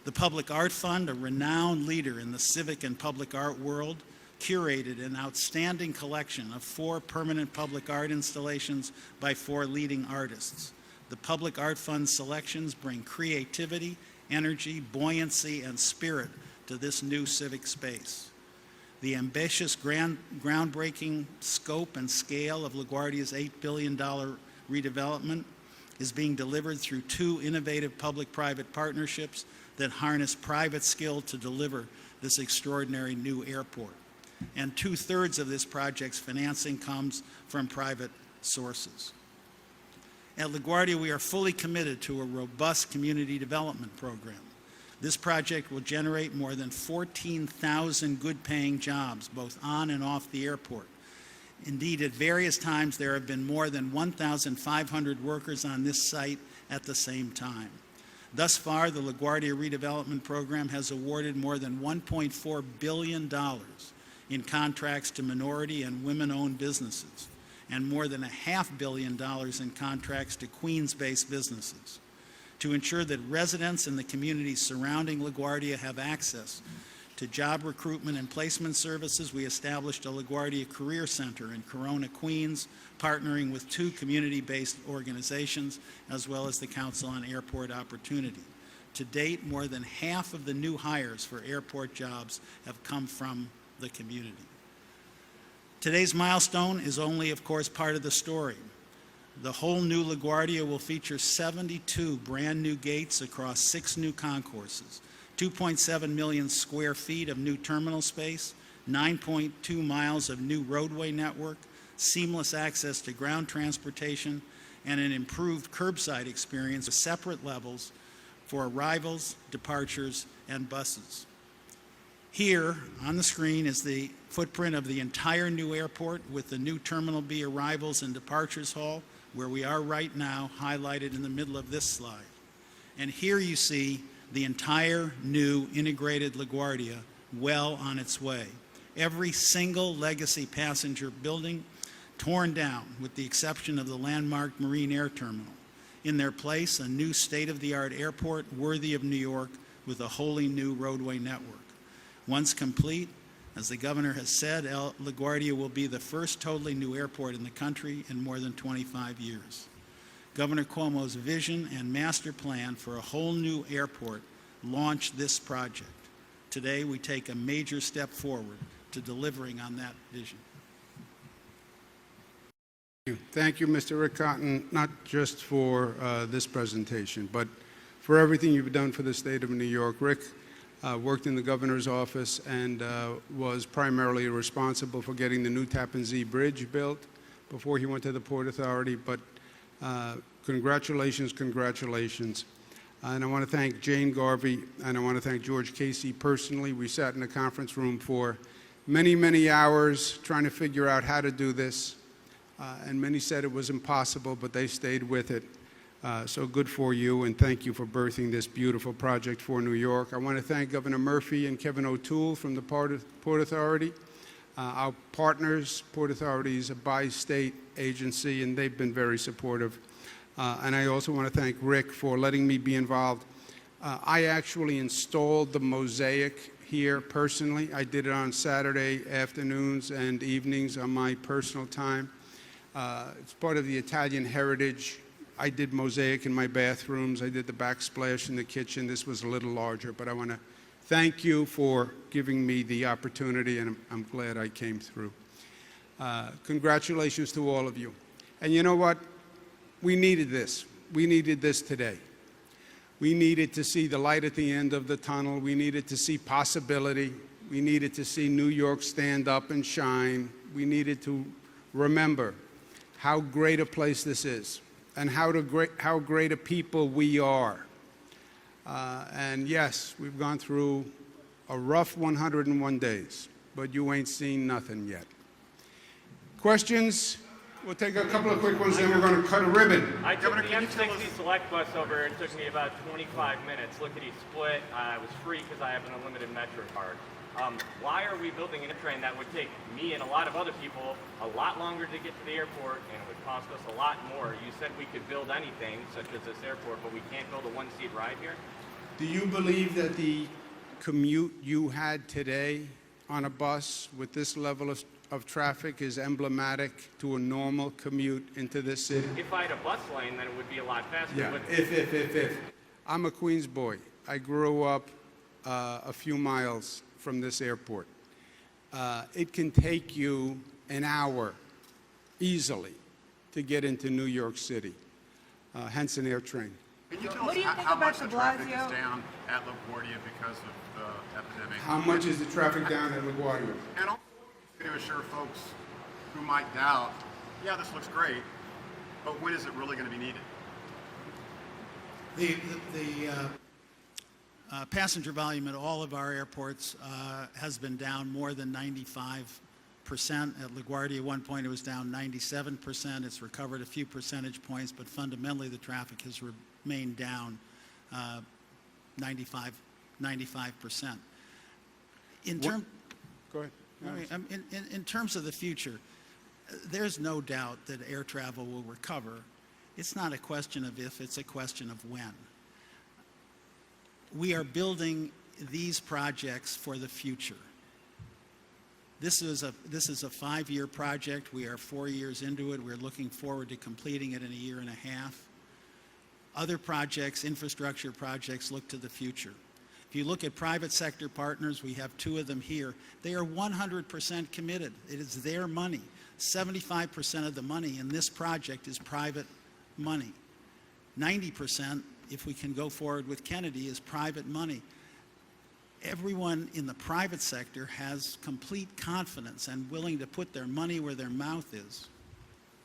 The Public Art Fund, a renowned leader in the civic and public art world, curated an outstanding collection of 4 permanent public art installations by 4 leading artists. The Public Art Fund selections bring creativity, energy, buoyancy, and spirit to this new civic space. The ambitious groundbreaking scope and scale of LaGuardia's $8 billion redevelopment is being delivered through 2 innovative public-private partnerships that harness private skill to deliver this extraordinary new airport. And 2/3 of this project's financing comes from private sources. At LaGuardia, we are fully committed to a robust community development program. This project will generate more than 14,000 good-paying jobs, both on and off the airport. Indeed, at various times, there have been more than 1,500 workers on this site at the same time. Thus far, the LaGuardia redevelopment program has awarded more than $1.4 billion in contracts to minority and women-owned businesses, and more than $500 million in contracts to Queens-based businesses. To ensure that residents in the communities surrounding LaGuardia have access to job recruitment and placement services, we established a LaGuardia Career Center in Corona, Queens, partnering with 2 community-based organizations, as well as the Council on Airport Opportunity. To date, more than half of the new hires for airport jobs have come from the community. Today's milestone is only, of course, part of the story. The whole new LaGuardia will feature 72 brand new gates across 6 new concourses, 2.7 million square feet of new terminal space, 9.2 miles of new roadway network, seamless access to ground transportation, and an improved curbside experience with separate levels for arrivals, departures, and buses. Here on the screen is the footprint of the entire new airport with the new Terminal B arrivals and departures hall, where we are right now, highlighted in the middle of this slide. And here you see the entire new integrated LaGuardia well on its way. Every single legacy passenger building torn down, with the exception of the landmark Marine Air Terminal. In their place, a new state-of-the-art airport worthy of New York with a wholly new roadway network. Once complete, as the governor has said, LaGuardia will be the first totally new airport in the country in more than 25 years. Governor Cuomo's vision and master plan for a whole new airport launched this project. Today, we take a major step forward to delivering on that vision. Thank you, Mr. Rick Cotton, not just for this presentation, but for everything you've done for the state of New York. Rick worked in the governor's office and was primarily responsible for getting the new Tappan Zee Bridge built before he went to the Port Authority. But congratulations, congratulations. And I want to thank Jane Garvey, and I want to thank George Casey personally. We sat in the conference room for many, many hours trying to figure out how to do this. And many said it was impossible, but they stayed with it. So good for you, and thank you for birthing this beautiful project for New York. I want to thank Governor Murphy and Kevin O'Toole from the Port Authority. Our partners, Port Authority is a bi-state agency, and they've been very supportive. And I also want to thank Rick for letting me be involved. I actually installed the mosaic here personally. I did it on Saturday afternoons and evenings on my personal time. It's part of the Italian heritage. I did mosaic in my bathrooms. I did the backsplash in the kitchen. This was a little larger, but I want to thank you for giving me the opportunity, and I'm glad I came through. Congratulations to all of you. And you know what? We needed this. We needed this today. We needed to see the light at the end of the tunnel. We needed to see possibility. We needed to see New York stand up and shine. We needed to remember how great a place this is and how great a people we are. And yes, we've gone through a rough 101 days, but you ain't seen nothing yet. Questions? We'll take a couple of quick ones, then we're going to cut a ribbon. I took the M60 Select bus over. It took me about 25 minutes. Lickety split. It was free because I have an unlimited Metro card. Why are we building a train that would take me and a lot of other people a lot longer to get to the airport, and it would cost us a lot more? You said we could build anything, such as this airport, but we can't build a one-seat ride here? Do you believe that the commute you had today on a bus with this level of traffic is emblematic to a normal commute into this city? If I had a bus lane, then it would be a lot faster. Yeah, But if. I'm a Queens boy. I grew up a few miles from this airport. It can take you an hour easily to get into New York City, hence an air train. Can you tell us how much the traffic is down at LaGuardia because of the epidemic? How much is the traffic down at LaGuardia? And also to assure folks who might doubt, yeah, this looks great, but when is it really going to be needed? The passenger volume at all of our airports has been down more than 95%. At LaGuardia, at one point it was down 97%. It's recovered a few percentage points, but fundamentally the traffic has remained down 95%. Go ahead. In terms of the future, there's no doubt that air travel will recover. It's not a question of if, it's a question of when. We are building these projects for the future. This is a 5-year project. We are 4 years into it. We're looking forward to completing it in a year and a half. Other projects, infrastructure projects, look to the future. If you look at private sector partners, we have 2 of them here. They are 100% committed. It is their money. 75% of the money in this project is private money. 90%, if we can go forward with Kennedy, is private money. Everyone in the private sector has complete confidence and willing to put their money where their mouth is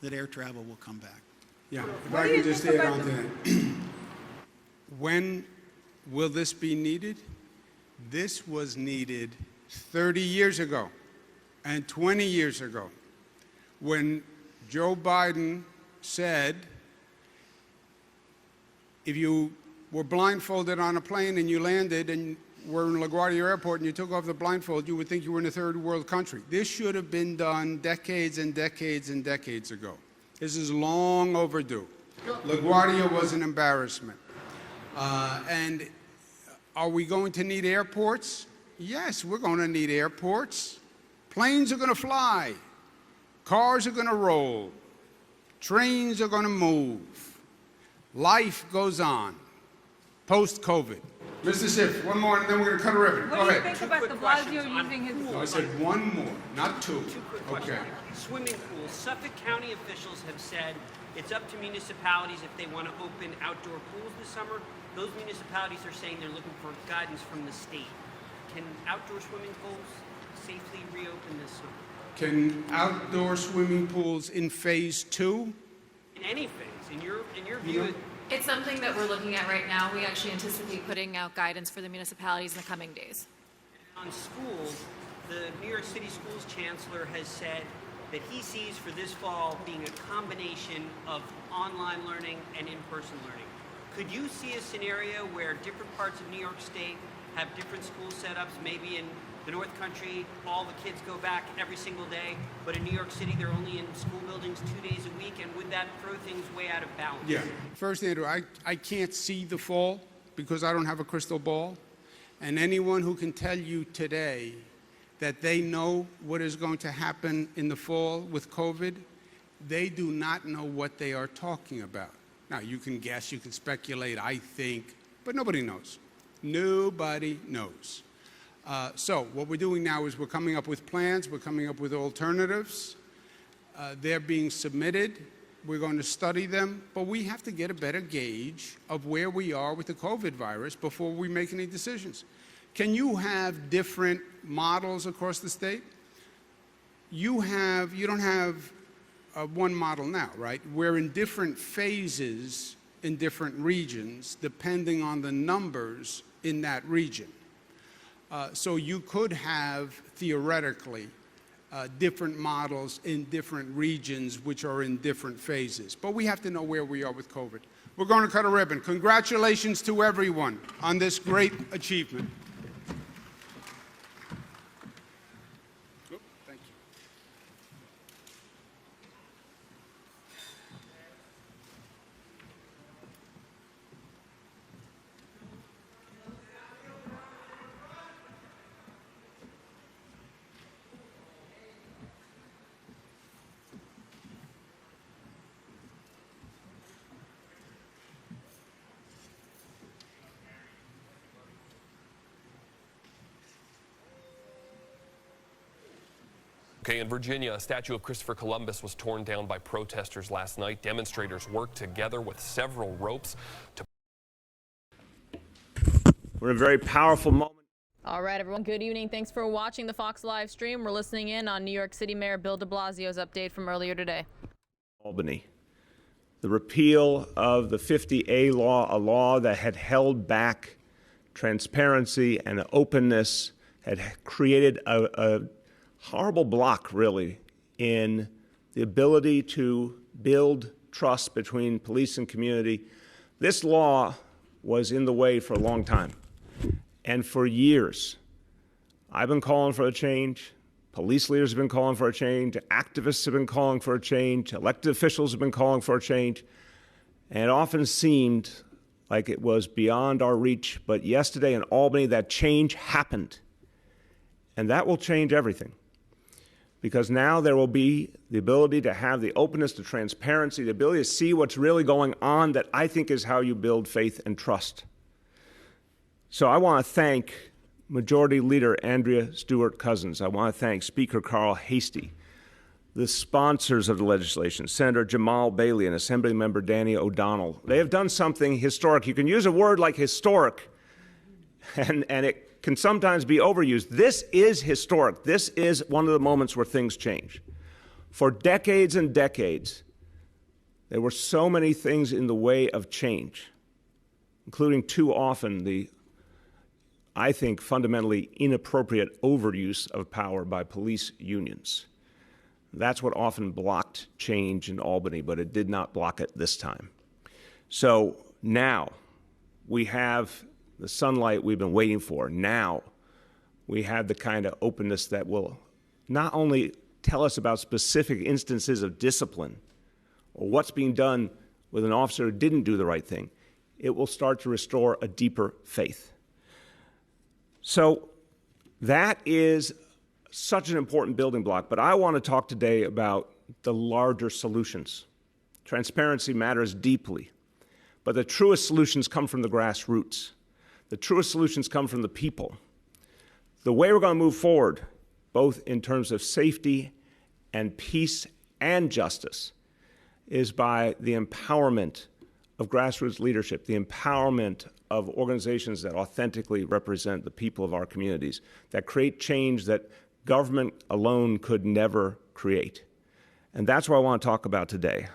that air travel will come back. Yeah, if I could just add on to that. When will this be needed? This was needed 30 years ago and 20 years ago when Joe Biden said, if you were blindfolded on a plane and you landed and were in LaGuardia Airport and you took off the blindfold, you would think you were in a third world country. This should have been done decades and decades and decades ago. This is long overdue. LaGuardia was an embarrassment. And are we going to need airports? Yes, we're going to need airports. Planes are going to fly. Cars are going to roll. Trains are going to move. Life goes on post-COVID. Mr. Schiff, one more, and then we're going to cut a ribbon. Go ahead. What do you think about de Blasio using his... No, I said one more, not two. Two quick questions. Okay. Swimming pools. Suffolk County officials have said it's up to municipalities if they want to open outdoor pools this summer. Those municipalities are saying they're looking for guidance from the state. Can outdoor swimming pools safely reopen this summer? Can outdoor swimming pools in phase 2? In any phase, in your view, It's something that we're looking at right now. We actually anticipate putting out guidance for the municipalities in the coming days. on schools, the New York City Schools Chancellor has said that he sees for this fall being a combination of online learning and in-person learning. Could you see a scenario where different parts of New York State have different school setups? Maybe in the North Country, all the kids go back every single day, but in New York City, they're only in school buildings 2 days a week, and would that throw things way out of balance? Yeah. First, Andrew, I can't see the fall because I don't have a crystal ball. And anyone who can tell you today that they know what is going to happen in the fall with COVID, they do not know what they are talking about. Now, you can guess, you can speculate, I think, but nobody knows. Nobody knows. So what we're doing now is we're coming up with plans, we're coming up with alternatives. They're being submitted. We're going to study them, but we have to get a better gauge of where we are with the COVID virus before we make any decisions. Can you have different models across the state? You don't have one model now, right? We're in different phases in different regions, depending on the numbers in that region. So you could have, theoretically, different models in different regions which are in different phases. But we have to know where we are with COVID. We're going to cut a ribbon. Congratulations to everyone on this great achievement. Thank you. Okay, in Virginia, a statue of Christopher Columbus was torn down by protesters last night. Demonstrators worked together with several ropes to... We're in a very powerful moment. All right, everyone, good evening. Thanks for watching the Fox live stream. We're listening in on New York City Mayor Bill de Blasio's update from earlier today. Albany. The repeal of the 50A law, a law that had held back transparency and openness, had created a horrible block, really, in the ability to build trust between police and community. This law was in the way for a long time. And for years, I've been calling for a change. Police leaders have been calling for a change. Activists have been calling for a change. Elected officials have been calling for a change. And it often seemed like it was beyond our reach. But yesterday in Albany, that change happened. And that will change everything. Because now there will be the ability to have the openness, the transparency, the ability to see what's really going on that I think is how you build faith and trust. So I want to thank Majority Leader Andrea Stewart-Cousins. I want to thank Speaker Carl Hastie the sponsors of the legislation, Senator Jamal Bailey and Assemblymember Danny O'Donnell. They have done something historic. You can use a word like historic, and it can sometimes be overused. This is historic. This is one of the moments where things change. For decades and decades, there were so many things in the way of change, including too often the, I think, fundamentally inappropriate overuse of power by police unions. That's what often blocked change in Albany, but it did not block it this time. So now we have the sunlight we've been waiting for. Now we have the kind of openness that will not only tell us about specific instances of discipline or what's being done with an officer who didn't do the right thing, it will start to restore a deeper faith. So that is such an important building block, but I want to talk today about the larger solutions. Transparency matters deeply, but the truest solutions come from the grassroots. The truest solutions come from the people. The way we're going to move forward, both in terms of safety and peace and justice, is by the empowerment of grassroots leadership, the empowerment of organizations that authentically represent the people of our communities, that create change that government alone could never create. And that's what I want to talk about today.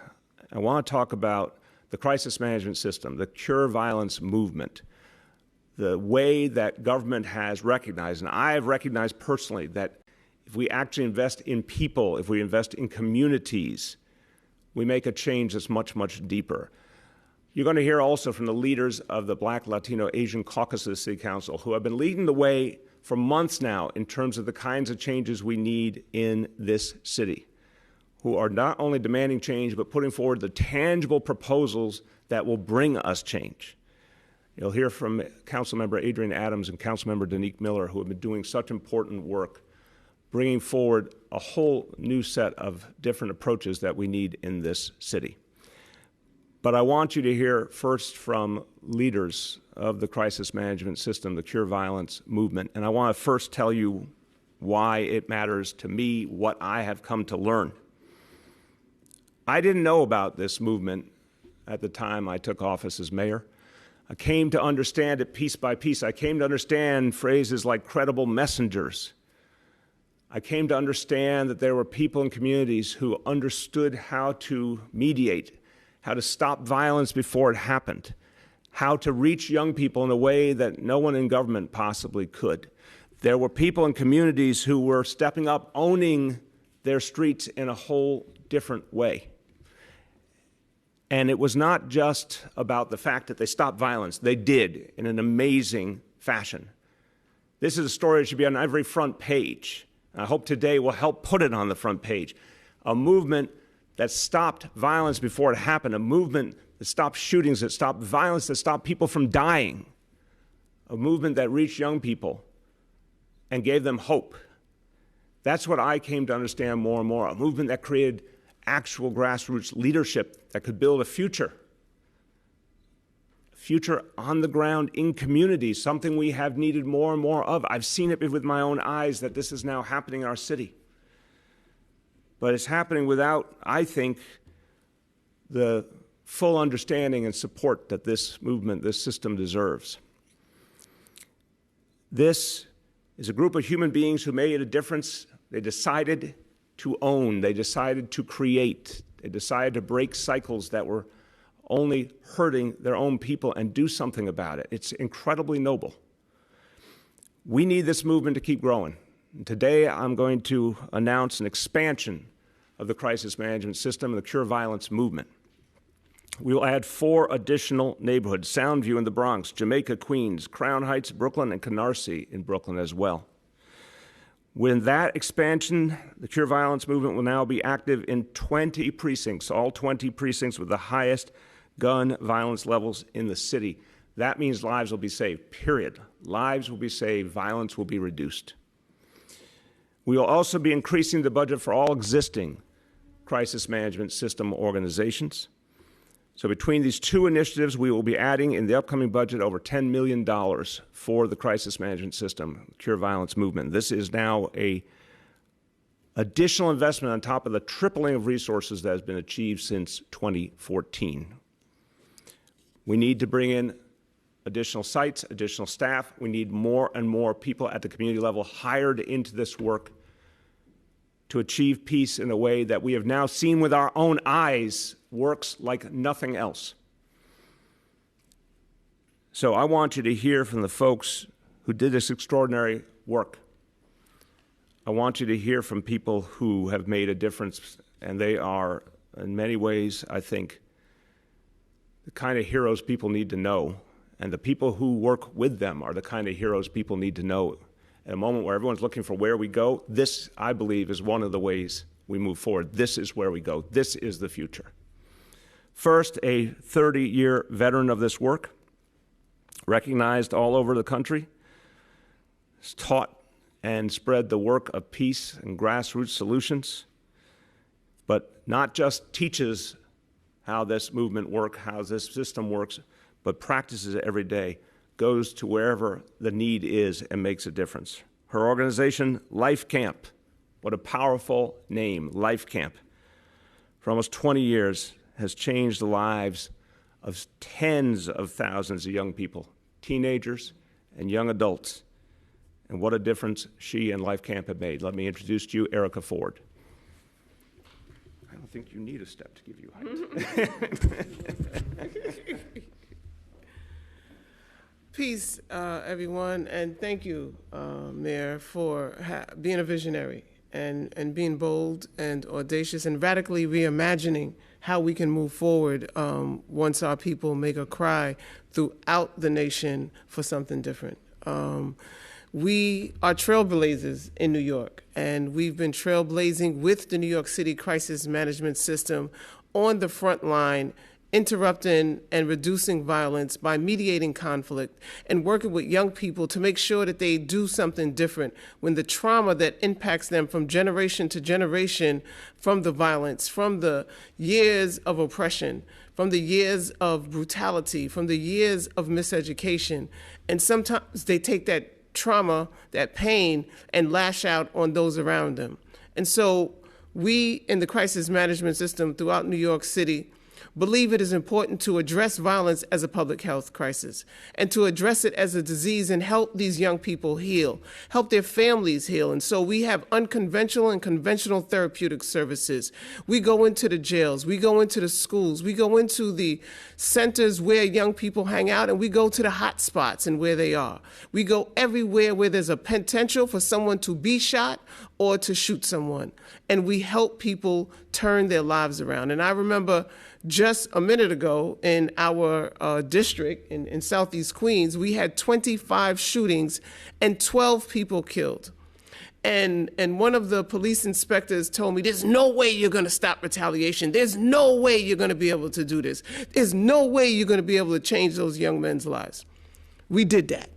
I want to talk about the crisis management system, the Cure Violence movement, the way that government has recognized, and I have recognized personally, that if we actually invest in people, if we invest in communities, we make a change that's much, much deeper. You're going to hear also from the leaders of the Black, Latino, Asian Caucasus City Council, who have been leading the way for months now in terms of the kinds of changes we need in this city, who are not only demanding change, but putting forward the tangible proposals that will bring us change. You'll hear from Councilmember Adrian Adams and Councilmember Danique Miller, who have been doing such important work, bringing forward a whole new set of different approaches that we need in this city. But I want you to hear first from leaders of the crisis management system, the Cure Violence movement. And I want to first tell you why it matters to me, what I have come to learn. I didn't know about this movement at the time I took office as mayor. I came to understand it piece by piece. I came to understand phrases like credible messengers. I came to understand that there were people in communities who understood how to mediate, how to stop violence before it happened, how to reach young people in a way that no one in government possibly could. There were people in communities who were stepping up, owning their streets in a whole different way. And it was not just about the fact that they stopped violence. They did in an amazing fashion. This is a story that should be on every front page. I hope today will help put it on the front page. A movement that stopped violence before it happened, a movement that stopped shootings, that stopped violence, that stopped people from dying, a movement that reached young people and gave them hope. That's what I came to understand more and more, a movement that created actual grassroots leadership that could build a future on the ground in communities, something we have needed more and more of. I've seen it with my own eyes that this is now happening in our city. But it's happening without, I think, the full understanding and support that this movement, this system deserves. This is a group of human beings who made a difference. They decided to own. They decided to create. They decided to break cycles that were only hurting their own people and do something about it. It's incredibly noble. We need this movement to keep growing. And today, I'm going to announce an expansion of the crisis management system and the Cure Violence movement. We will add 4 additional neighborhoods: Soundview in the Bronx, Jamaica, Queens, Crown Heights, Brooklyn, and Canarsie in Brooklyn as well. With that expansion, the Cure Violence movement will now be active in 20 precincts, all 20 precincts with the highest gun violence levels in the city. That means lives will be saved, period. Lives will be saved, violence will be reduced. We will also be increasing the budget for all existing crisis management system organizations. So between these 2 initiatives, we will be adding in the upcoming budget over $10 million for the crisis management system, Cure Violence movement. This is now a Additional investment on top of the tripling of resources that has been achieved since 2014. We need to bring in additional sites, additional staff. We need more and more people at the community level hired into this work to achieve peace in a way that we have now seen with our own eyes works like nothing else. So I want you to hear from the folks who did this extraordinary work. I want you to hear from people who have made a difference, and they are, in many ways, I think, the kind of heroes people need to know, and the people who work with them are the kind of heroes people need to know. At a moment where everyone's looking for where we go, this, I believe, is one of the ways we move forward. This is where we go. This is the future. First, a 30-year veteran of this work, recognized all over the country, has taught and spread the work of peace and grassroots solutions, but not just teaches how this movement works, how this system works, but practices it every day, goes to wherever the need is and makes a difference. Her organization, Life Camp, what a powerful name, Life Camp, for almost 20 years has changed the lives of tens of thousands of young people, teenagers and young adults, and what a difference she and Life Camp have made. Let me introduce to you Erica Ford. I don't think you need a step to give you height. Peace, everyone, and thank you, Mayor, for being a visionary and being bold and audacious and radically reimagining how we can move forward once our people make a cry throughout the nation for something different. We are trailblazers in New York, and we've been trailblazing with the New York City Crisis Management System on the front line, interrupting and reducing violence by mediating conflict and working with young people to make sure that they do something different when the trauma that impacts them from generation to generation, from the violence, from the years of oppression, from the years of brutality, from the years of miseducation. And sometimes they take that trauma, that pain, and lash out on those around them. And so we in the crisis management system throughout New York City believe it is important to address violence as a public health crisis and to address it as a disease and help these young people heal, help their families heal. And so we have unconventional and conventional therapeutic services. We go into the jails, we go into the schools, we go into the centers where young people hang out, and we go to the hot spots and where they are. We go everywhere where there's a potential for someone to be shot or to shoot someone. And we help people turn their lives around. And I remember just a minute ago in our district in Southeast Queens, we had 25 shootings and 12 people killed. And one of the police inspectors told me, there's no way you're going to stop retaliation. There's no way you're going to be able to do this. There's no way you're going to be able to change those young men's lives. We did that.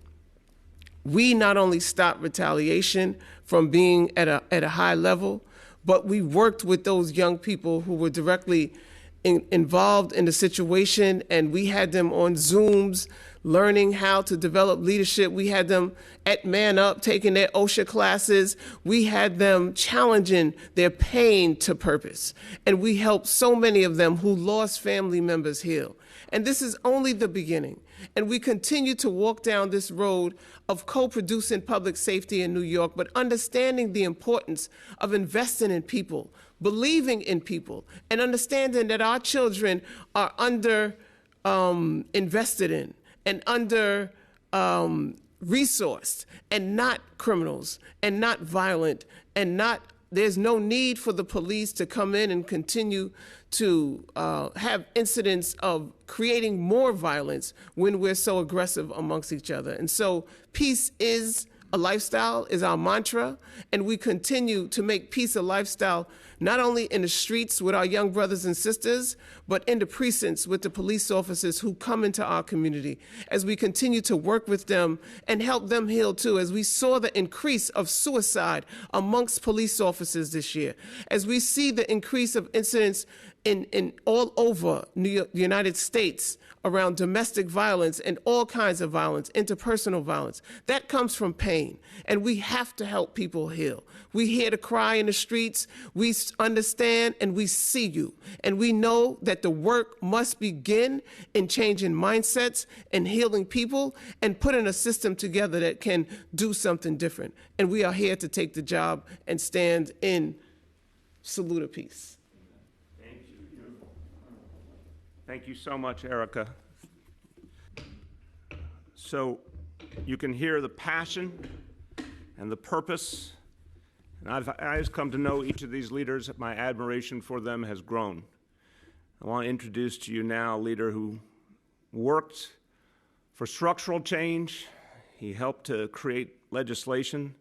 We not only stopped retaliation from being at a high level, but we worked with those young people who were directly involved in the situation, and we had them on Zooms learning how to develop leadership. We had them at Man Up taking their OSHA classes. We had them challenging their pain to purpose. And we helped so many of them who lost family members heal. And this is only the beginning. And we continue to walk down this road of co-producing public safety in New York, but understanding the importance of investing in people, believing in people, and understanding that our children are invested in and under resourced and not criminals and not violent and not, there's no need for the police to come in and continue to have incidents of creating more violence when we're so aggressive amongst each other. And so peace is a lifestyle, is our mantra, and we continue to make peace a lifestyle, not only in the streets with our young brothers and sisters, but in the precincts with the police officers who come into our community, as we continue to work with them and help them heal too, as we saw the increase of suicide amongst police officers this year, as we see the increase of incidents in all over the United States around domestic violence and all kinds of violence, interpersonal violence. That comes from pain, and we have to help people heal. We hear the cry in the streets, we understand and we see you, and we know that the work must begin in changing mindsets and healing people and putting a system together that can do something different. And we are here to take the job and stand in salute of peace. Thank you so much, Erica. So you can hear the passion and the purpose, and I've come to know each of these leaders. My admiration for them has grown. I want to introduce to you now a leader who worked for structural change. He helped to create legislation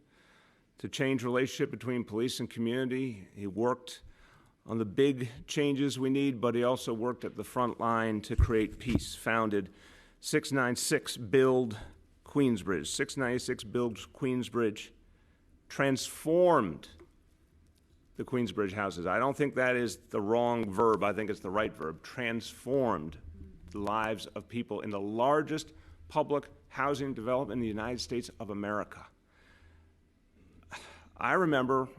to change relationship between police and community. He worked on the big changes we need, but he also worked at the front line to create peace. Founded 696 Build Queensbridge. 696 Build Queensbridge transformed the Queensbridge houses. I don't think that is the wrong verb. I think it's the right verb. Transformed the lives of people in the largest public housing development in the United States of America. I remember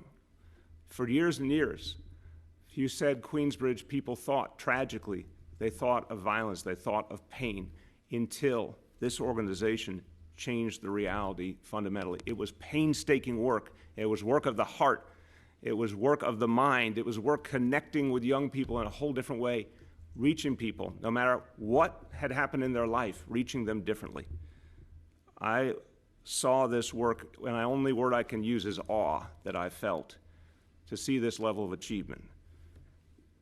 for years and years, if you said Queensbridge, people thought, tragically, they thought of violence, they thought of pain, until this organization changed the reality fundamentally. It was painstaking work. It was work of the heart. It was work of the mind. It was work connecting with young people in a whole different way, reaching people, no matter what had happened in their life, reaching them differently. I saw this work, and the only word I can use is awe that I felt to see this level of achievement.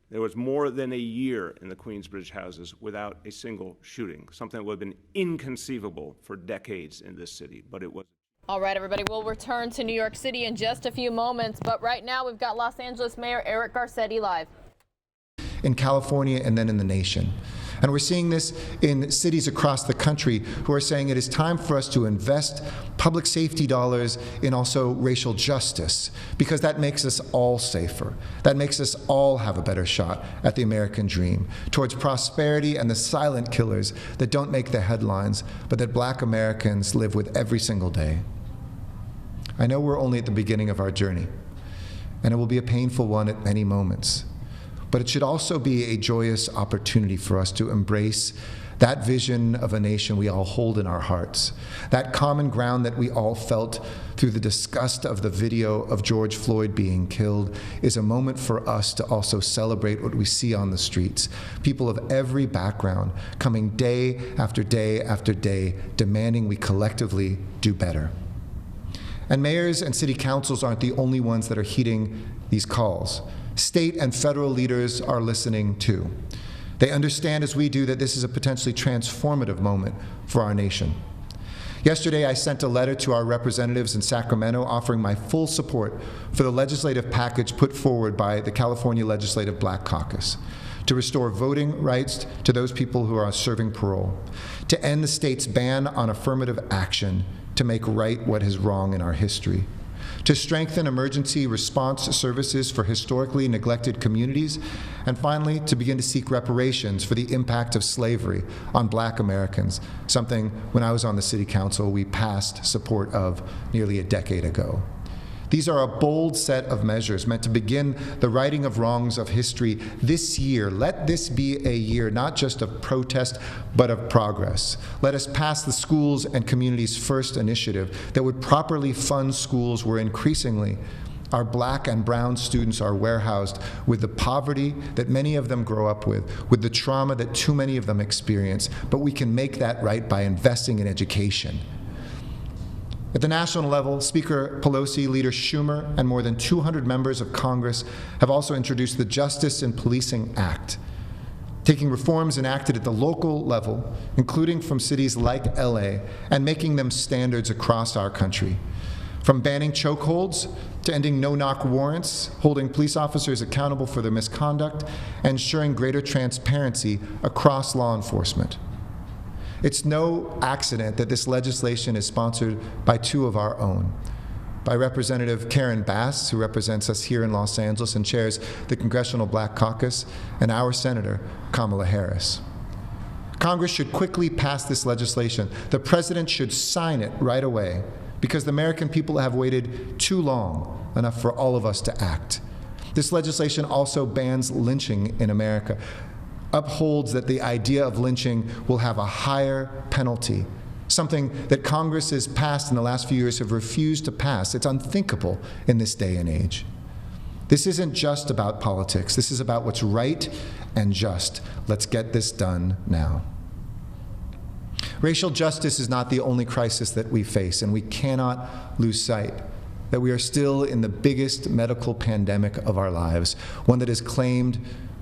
There was more than a year in the Queensbridge houses without a single shooting, something that would have been inconceivable for decades in this city, but it was. All right, everybody, we'll return to New York City in just a few moments, but right now we've got Los Angeles Mayor Eric Garcetti live. In California and then in the nation. And we're seeing this in cities across the country who are saying it is time for us to invest public safety dollars in also racial justice, because that makes us all safer. That makes us all have a better shot at the American dream, towards prosperity and the silent killers that don't make the headlines, but that Black Americans live with every single day. I know we're only at the beginning of our journey, and it will be a painful one at many moments. But it should also be a joyous opportunity for us to embrace that vision of a nation we all hold in our hearts, that common ground that we all felt through the disgust of the video of George Floyd being killed is a moment for us to also celebrate what we see on the streets. People of every background coming day after day after day, demanding we collectively do better. And mayors and city councils aren't the only ones that are heeding these calls. State and federal leaders are listening too. They understand, as we do, that this is a potentially transformative moment for our nation. Yesterday, I sent a letter to our representatives in Sacramento offering my full support for the legislative package put forward by the California Legislative Black Caucus to restore voting rights to those people who are serving parole, to end the state's ban on affirmative action to make right what is wrong in our history, to strengthen emergency response services for historically neglected communities, and finally, to begin to seek reparations for the impact of slavery on Black Americans, something, when I was on the City Council, we passed support of nearly a decade ago. These are a bold set of measures meant to begin the righting of wrongs of history this year. Let this be a year not just of protest, but of progress. Let us pass the Schools and Communities First initiative that would properly fund schools where increasingly our Black and brown students are warehoused with the poverty that many of them grow up with the trauma that too many of them experience. But we can make that right by investing in education. At the national level, Speaker Pelosi, Leader Schumer, and more than 200 members of Congress have also introduced the Justice in Policing Act, taking reforms enacted at the local level, including from cities like LA, and making them standards across our country. From banning chokeholds to ending no-knock warrants, holding police officers accountable for their misconduct, and ensuring greater transparency across law enforcement. It's no accident that this legislation is sponsored by two of our own, by Representative Karen Bass, who represents us here in Los Angeles and chairs the Congressional Black Caucus, and our Senator, Kamala Harris. Congress should quickly pass this legislation. The President should sign it right away, because the American people have waited too long, enough for all of us to act. This legislation also bans lynching in America, upholds that the idea of lynching will have a higher penalty, something that Congress has passed in the last few years have refused to pass. It's unthinkable in this day and age. This isn't just about politics. This is about what's right and just. Let's get this done now. Racial justice is not the only crisis that we face, and we cannot lose sight that we are still in the biggest medical pandemic of our lives, one that has claimed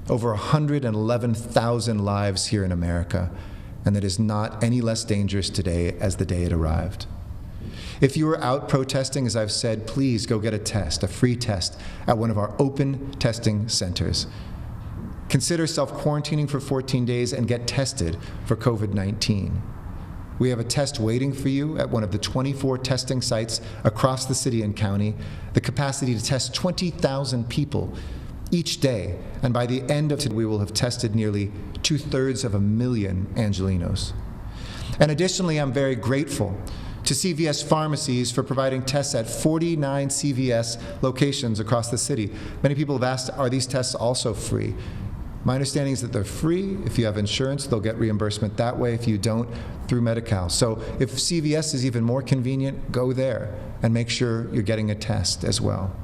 over 111,000 lives here in America, and that is not any less dangerous today as the day it arrived. If you are out protesting, as I've said, please go get a test, a free test, at one of our open testing centers. Consider self-quarantining for 14 days and get tested for COVID-19. We have a test waiting for you at one of the 24 testing sites across the city and county, the capacity to test 20,000 people each day, and by the end of today, we will have tested nearly 250,000 Angelenos. And additionally, I'm very grateful to CVS pharmacies for providing tests at 49 CVS locations across the city. Many people have asked, are these tests also free? My understanding is that they're free. If you have insurance, they'll get reimbursement that way. If you don't, through Medi-Cal. So if CVS is even more convenient, go there and make sure you're getting a test as well.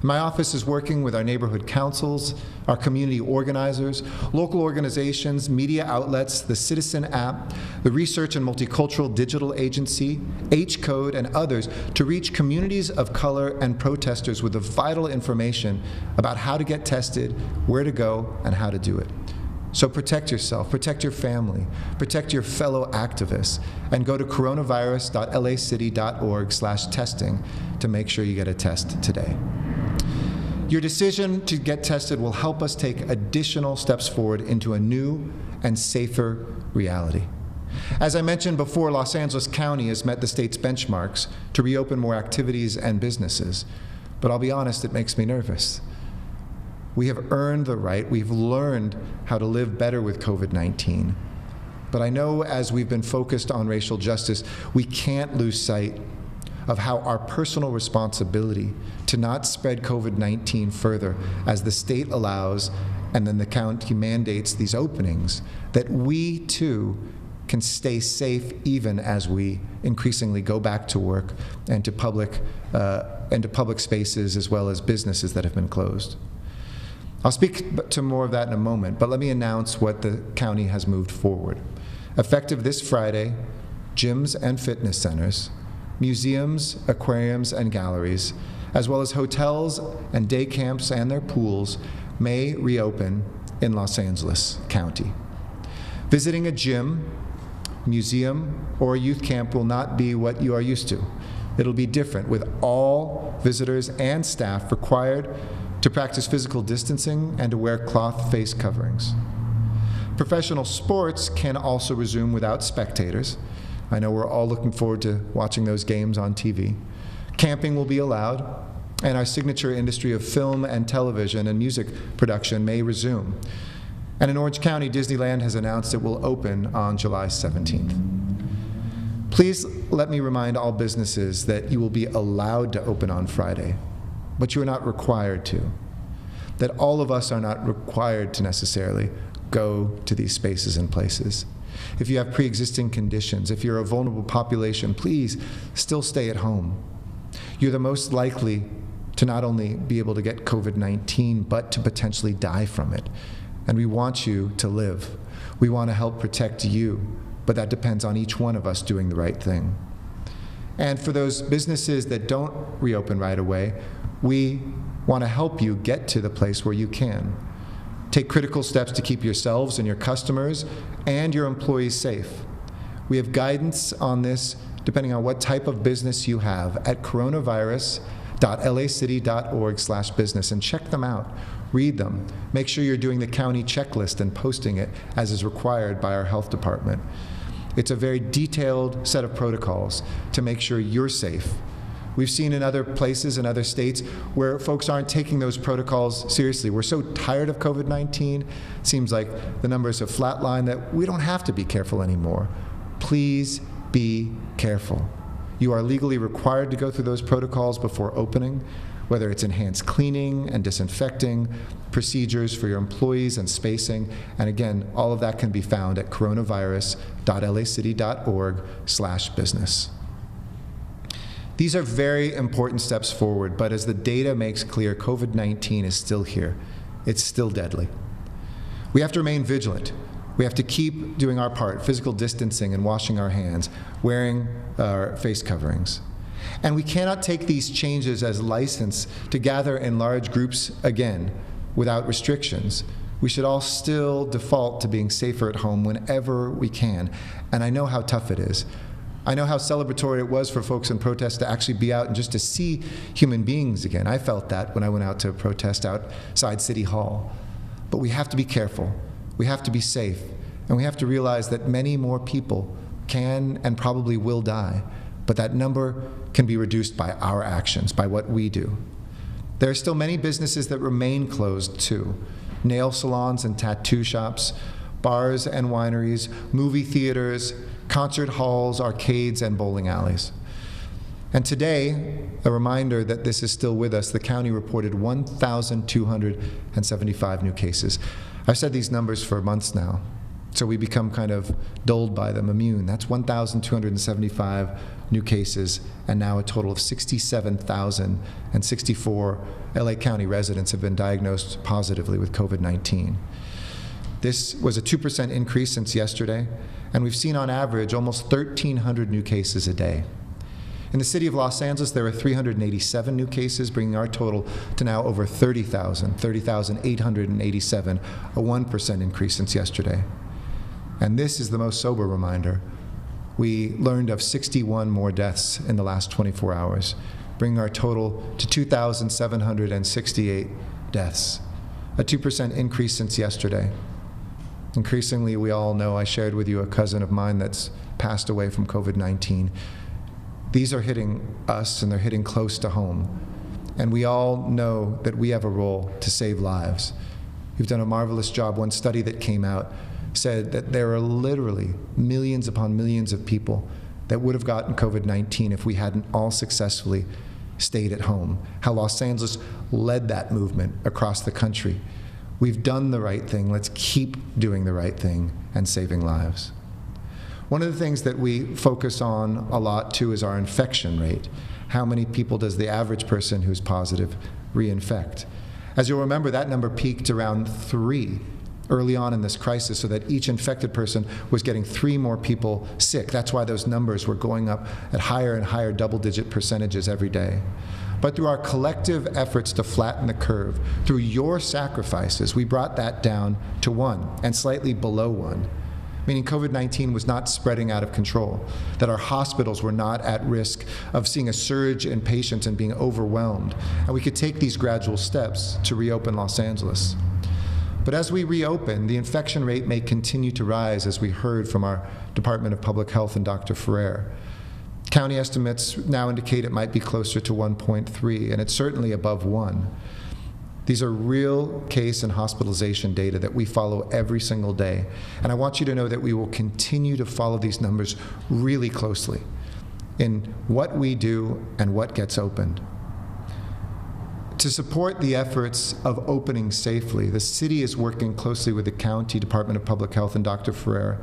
My office is working with our neighborhood councils, our community organizers, local organizations, media outlets, the Citizen app, the Research and Multicultural Digital Agency, H-Code, and others to reach communities of color and protesters with the vital information about how to get tested, where to go, and how to do it. So protect yourself, protect your family, protect your fellow activists, and go to coronavirus.lacity.org/testing to make sure you get a test today. Your decision to get tested will help us take additional steps forward into a new and safer reality. As I mentioned before, Los Angeles County has met the state's benchmarks to reopen more activities and businesses. But I'll be honest, it makes me nervous. We have earned the right, we've learned how to live better with COVID-19. But I know as we've been focused on racial justice, we can't lose sight of how our personal responsibility to not spread COVID-19 further as the state allows and then the county mandates these openings, that we too can stay safe even as we increasingly go back to work and to public spaces as well as businesses that have been closed. I'll speak to more of that in a moment, but let me announce what the county has moved forward. Effective this Friday, gyms and fitness centers, museums, aquariums, and galleries, as well as hotels and day camps and their pools, may reopen in Los Angeles County. Visiting a gym, museum, or a youth camp will not be what you are used to. It'll be different, with all visitors and staff required to practice physical distancing and to wear cloth face coverings. Professional sports can also resume without spectators. I know we're all looking forward to watching those games on TV. Camping will be allowed, and our signature industry of film and television and music production may resume. And in Orange County, Disneyland has announced it will open on July 17th. Please let me remind all businesses that you will be allowed to open on Friday, but you are not required to. That all of us are not required to necessarily go to these spaces and places. If you have pre-existing conditions, if you're a vulnerable population, please still stay at home. You're the most likely to not only be able to get COVID-19, but to potentially die from it. And we want you to live. We want to help protect you, but that depends on each one of us doing the right thing. And for those businesses that don't reopen right away, we want to help you get to the place where you can. Take critical steps to keep yourselves and your customers and your employees safe. We have guidance on this depending on what type of business you have, at coronavirus.lacity.org/business, and check them out. Read them. Make sure you're doing the county checklist and posting it as is required by our health department. It's a very detailed set of protocols to make sure you're safe. We've seen in other places, in other states, where folks aren't taking those protocols seriously. We're so tired of COVID-19. It seems like the numbers have flatlined that we don't have to be careful anymore. Please be careful. You are legally required to go through those protocols before opening, whether it's enhanced cleaning and disinfecting, procedures for your employees and spacing. And again, all of that can be found at coronavirus.lacity.org/business. These are very important steps forward, but as the data makes clear, COVID-19 is still here. It's still deadly. We have to remain vigilant. We have to keep doing our part, physical distancing and washing our hands, wearing our face coverings. And we cannot take these changes as license to gather in large groups again without restrictions. We should all still default to being safer at home whenever we can. And I know how tough it is. I know how celebratory it was for folks in protest to actually be out and just to see human beings again. I felt that when I went out to protest outside City Hall. But we have to be careful. We have to be safe. And we have to realize that many more people can and probably will die. But that number can be reduced by our actions, by what we do. There are still many businesses that remain closed too. Nail salons and tattoo shops, bars and wineries, movie theaters, concert halls, arcades, and bowling alleys. And today, a reminder that this is still with us, the county reported 1,275 new cases. I've said these numbers for months now, so we become kind of dulled by them, immune. That's 1,275 new cases, and now a total of 67,064 LA County residents have been diagnosed positively with COVID-19. This was a 2% increase since yesterday, and we've seen on average almost 1,300 new cases a day. In the city of Los Angeles, there are 387 new cases, bringing our total to now over 30,887, a 1% increase since yesterday. And this is the most sober reminder. We learned of 61 more deaths in the last 24 hours, bringing our total to 2,768 deaths, a 2% increase since yesterday. Increasingly, we all know, I shared with you a cousin of mine that's passed away from COVID-19. These are hitting us, and they're hitting close to home. And we all know that we have a role to save lives. You've done a marvelous job. One study that came out said that there are literally millions upon millions of people that would have gotten COVID-19 if we hadn't all successfully stayed at home. How Los Angeles led that movement across the country. We've done the right thing. Let's keep doing the right thing and saving lives. One of the things that we focus on a lot too is our infection rate. How many people does the average person who's positive reinfect? As you'll remember, that number peaked around 3 early on in this crisis, so that each infected person was getting 3 more people sick. That's why those numbers were going up at higher and higher double-digit percentages every day. But through our collective efforts to flatten the curve, through your sacrifices, we brought that down to 1 and slightly below 1, meaning COVID-19 was not spreading out of control, that our hospitals were not at risk of seeing a surge in patients and being overwhelmed, and we could take these gradual steps to reopen Los Angeles. But as we reopen, the infection rate may continue to rise, as we heard from our Department of Public Health and Dr. Ferrer. County estimates now indicate it might be closer to 1.3, and it's certainly above 1. These are real case and hospitalization data that we follow every single day. And I want you to know that we will continue to follow these numbers really closely in what we do and what gets opened. To support the efforts of opening safely, the city is working closely with the County Department of Public Health and Dr. Ferrer,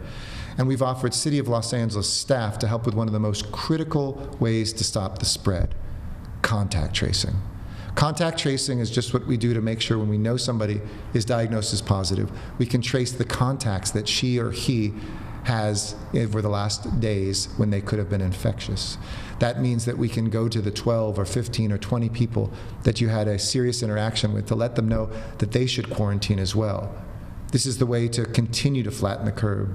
and we've offered City of Los Angeles staff to help with one of the most critical ways to stop the spread: contact tracing. Contact tracing is just what we do to make sure when we know somebody is diagnosed as positive, we can trace the contacts that she or he has over the last days when they could have been infectious. That means that we can go to the 12 or 15 or 20 people that you had a serious interaction with to let them know that they should quarantine as well. This is the way to continue to flatten the curve.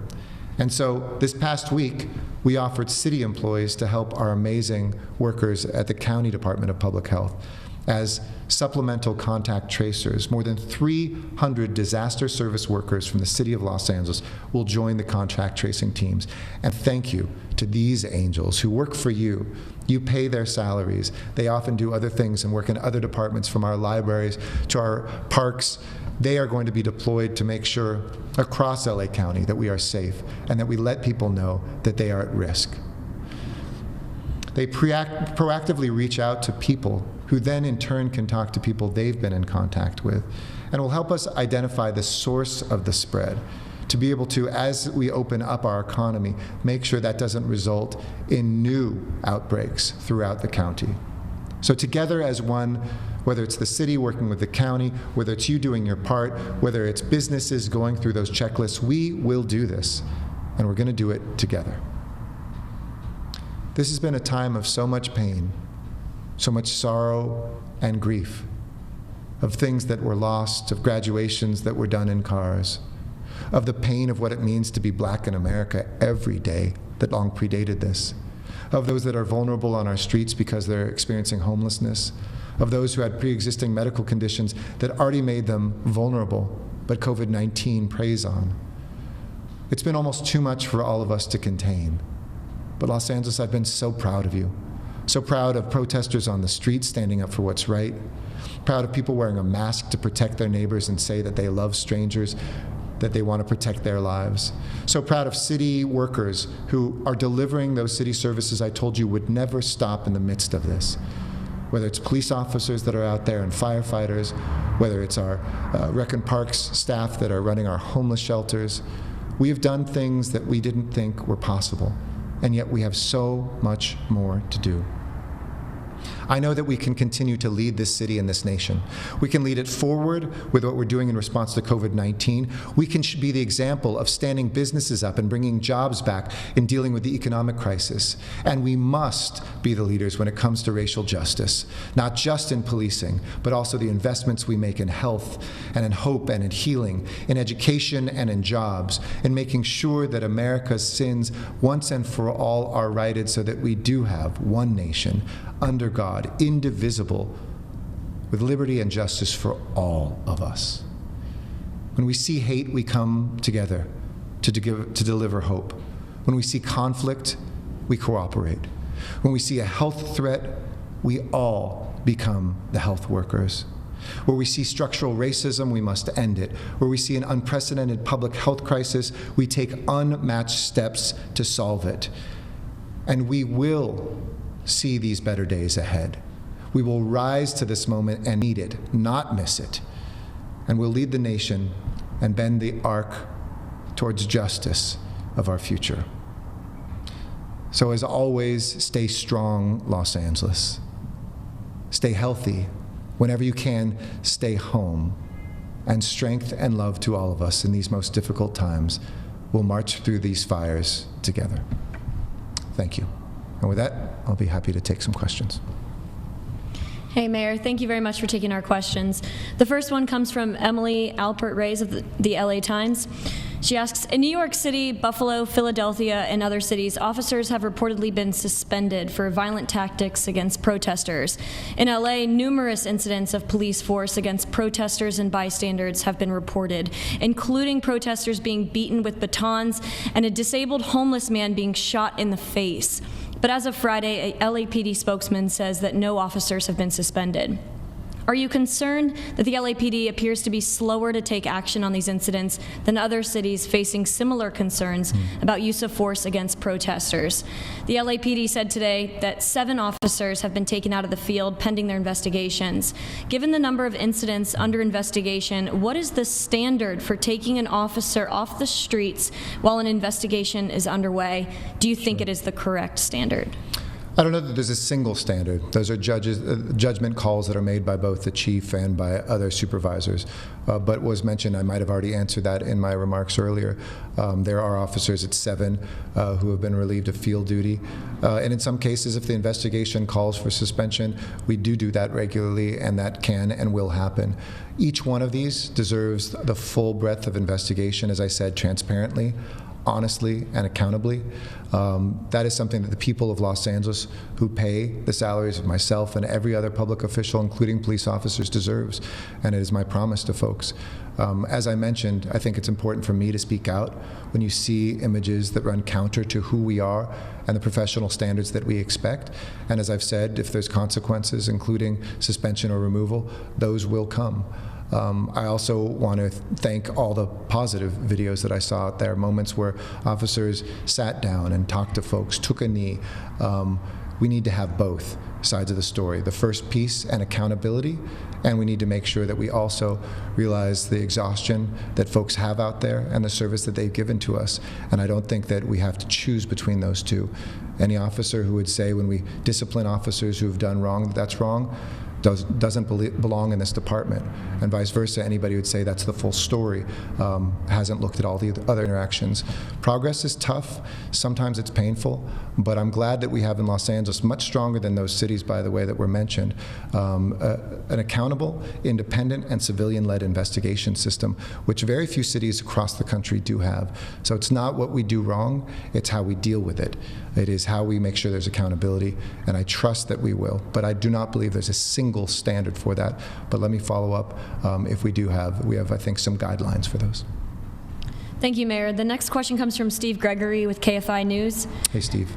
And so this past week, we offered city employees to help our amazing workers at the County Department of Public Health as supplemental contact tracers. More than 300 disaster service workers from the city of Los Angeles will join the contact tracing teams. And thank you to these angels who work for you. You pay their salaries. They often do other things and work in other departments, from our libraries to our parks. They are going to be deployed to make sure across LA County that we are safe and that we let people know that they are at risk. They proactively reach out to people who then in turn can talk to people they've been in contact with, and will help us identify the source of the spread to be able to, as we open up our economy, make sure that doesn't result in new outbreaks throughout the county. So together as one, whether it's the city working with the county, whether it's you doing your part, whether it's businesses going through those checklists, we will do this, and we're going to do it together. This has been a time of so much pain, so much sorrow and grief, of things that were lost, of graduations that were done in cars, of the pain of what it means to be black in America every day that long predated this, of those that are vulnerable on our streets because they're experiencing homelessness, of those who had pre-existing medical conditions that already made them vulnerable, but COVID-19 preys on. It's been almost too much for all of us to contain. But Los Angeles, I've been so proud of you. So proud of protesters on the streets standing up for what's right. Proud of people wearing a mask to protect their neighbors and say that they love strangers, that they want to protect their lives. So proud of city workers who are delivering those city services I told you would never stop in the midst of this. Whether it's police officers that are out there and firefighters, whether it's our Rec and Parks staff that are running our homeless shelters. We have done things that we didn't think were possible, and yet we have so much more to do. I know that we can continue to lead this city and this nation. We can lead it forward with what we're doing in response to COVID-19. We can be the example of standing businesses up and bringing jobs back in dealing with the economic crisis. And we must be the leaders when it comes to racial justice, not just in policing, but also the investments we make in health and in hope and in healing, in education and in jobs, in making sure that America's sins once and for all are righted so that we do have one nation under God, indivisible, with liberty and justice for all of us. When we see hate, we come together to deliver hope. When we see conflict, we cooperate. When we see a health threat, we all become the health workers. Where we see structural racism, we must end it. Where we see an unprecedented public health crisis, we take unmatched steps to solve it. And we will see these better days ahead. We will rise to this moment and meet it, not miss it. And we'll lead the nation and bend the arc towards justice of our future. So as always, stay strong, Los Angeles. Stay healthy. Whenever you can, stay home. And strength and love to all of us in these most difficult times. We'll march through these fires together. Thank you. And with that, I'll be happy to take some questions. Hey, Mayor, thank you very much for taking our questions. The first one comes from Emily Alpert-Reyes of the LA Times. She asks, in New York City, Buffalo, Philadelphia, and other cities, officers have reportedly been suspended for violent tactics against protesters. In LA, numerous incidents of police force against protesters and bystanders have been reported, including protesters being beaten with batons and a disabled homeless man being shot in the face. But as of Friday, a LAPD spokesman says that no officers have been suspended. Are you concerned that the LAPD appears to be slower to take action on these incidents than other cities facing similar concerns about use of force against protesters? The LAPD said today that 7 officers have been taken out of the field pending their investigations. Given the number of incidents under investigation, what is the standard for taking an officer off the streets while an investigation is underway? Do you think it is the correct standard? I don't know that there's a single standard. Those are judgment calls that are made by both the chief and by other supervisors. But was mentioned, I might have already answered that in my remarks earlier. There are officers at 7 who have been relieved of field duty. And in some cases, if the investigation calls for suspension, we do that regularly, and that can and will happen. Each one of these deserves the full breadth of investigation, as I said, transparently. honestly and accountably. That is something that the people of Los Angeles, who pay the salaries of myself and every other public official, including police officers, deserves. And it is my promise to folks. As I mentioned, I think it's important for me to speak out when you see images that run counter to who we are and the professional standards that we expect. And as I've said, if there's consequences, including suspension or removal, those will come. I also want to thank all the positive videos that I saw out there, moments where officers sat down and talked to folks, took a knee. We need to have both sides of the story, the first piece and accountability, and we need to make sure that we also realize the exhaustion that folks have out there and the service that they've given to us. And I don't think that we have to choose between those two. Any officer who would say when we discipline officers who have done wrong that that's wrong doesn't belong in this department, and vice versa. Anybody who would say that's the full story hasn't looked at all the other interactions. Progress is tough. Sometimes it's painful, but I'm glad that we have in Los Angeles, much stronger than those cities, by the way, that were mentioned, an accountable, independent, and civilian-led investigation system, which very few cities across the country do have. So it's not what we do wrong, it's how we deal with it. It is how we make sure there's accountability, and I trust that we will. But I do not believe there's a single standard for that. But let me follow up if we do have. We have, I think, some guidelines for those. Thank you, Mayor. The next question comes from Steve Gregory with KFI News. Hey, Steve.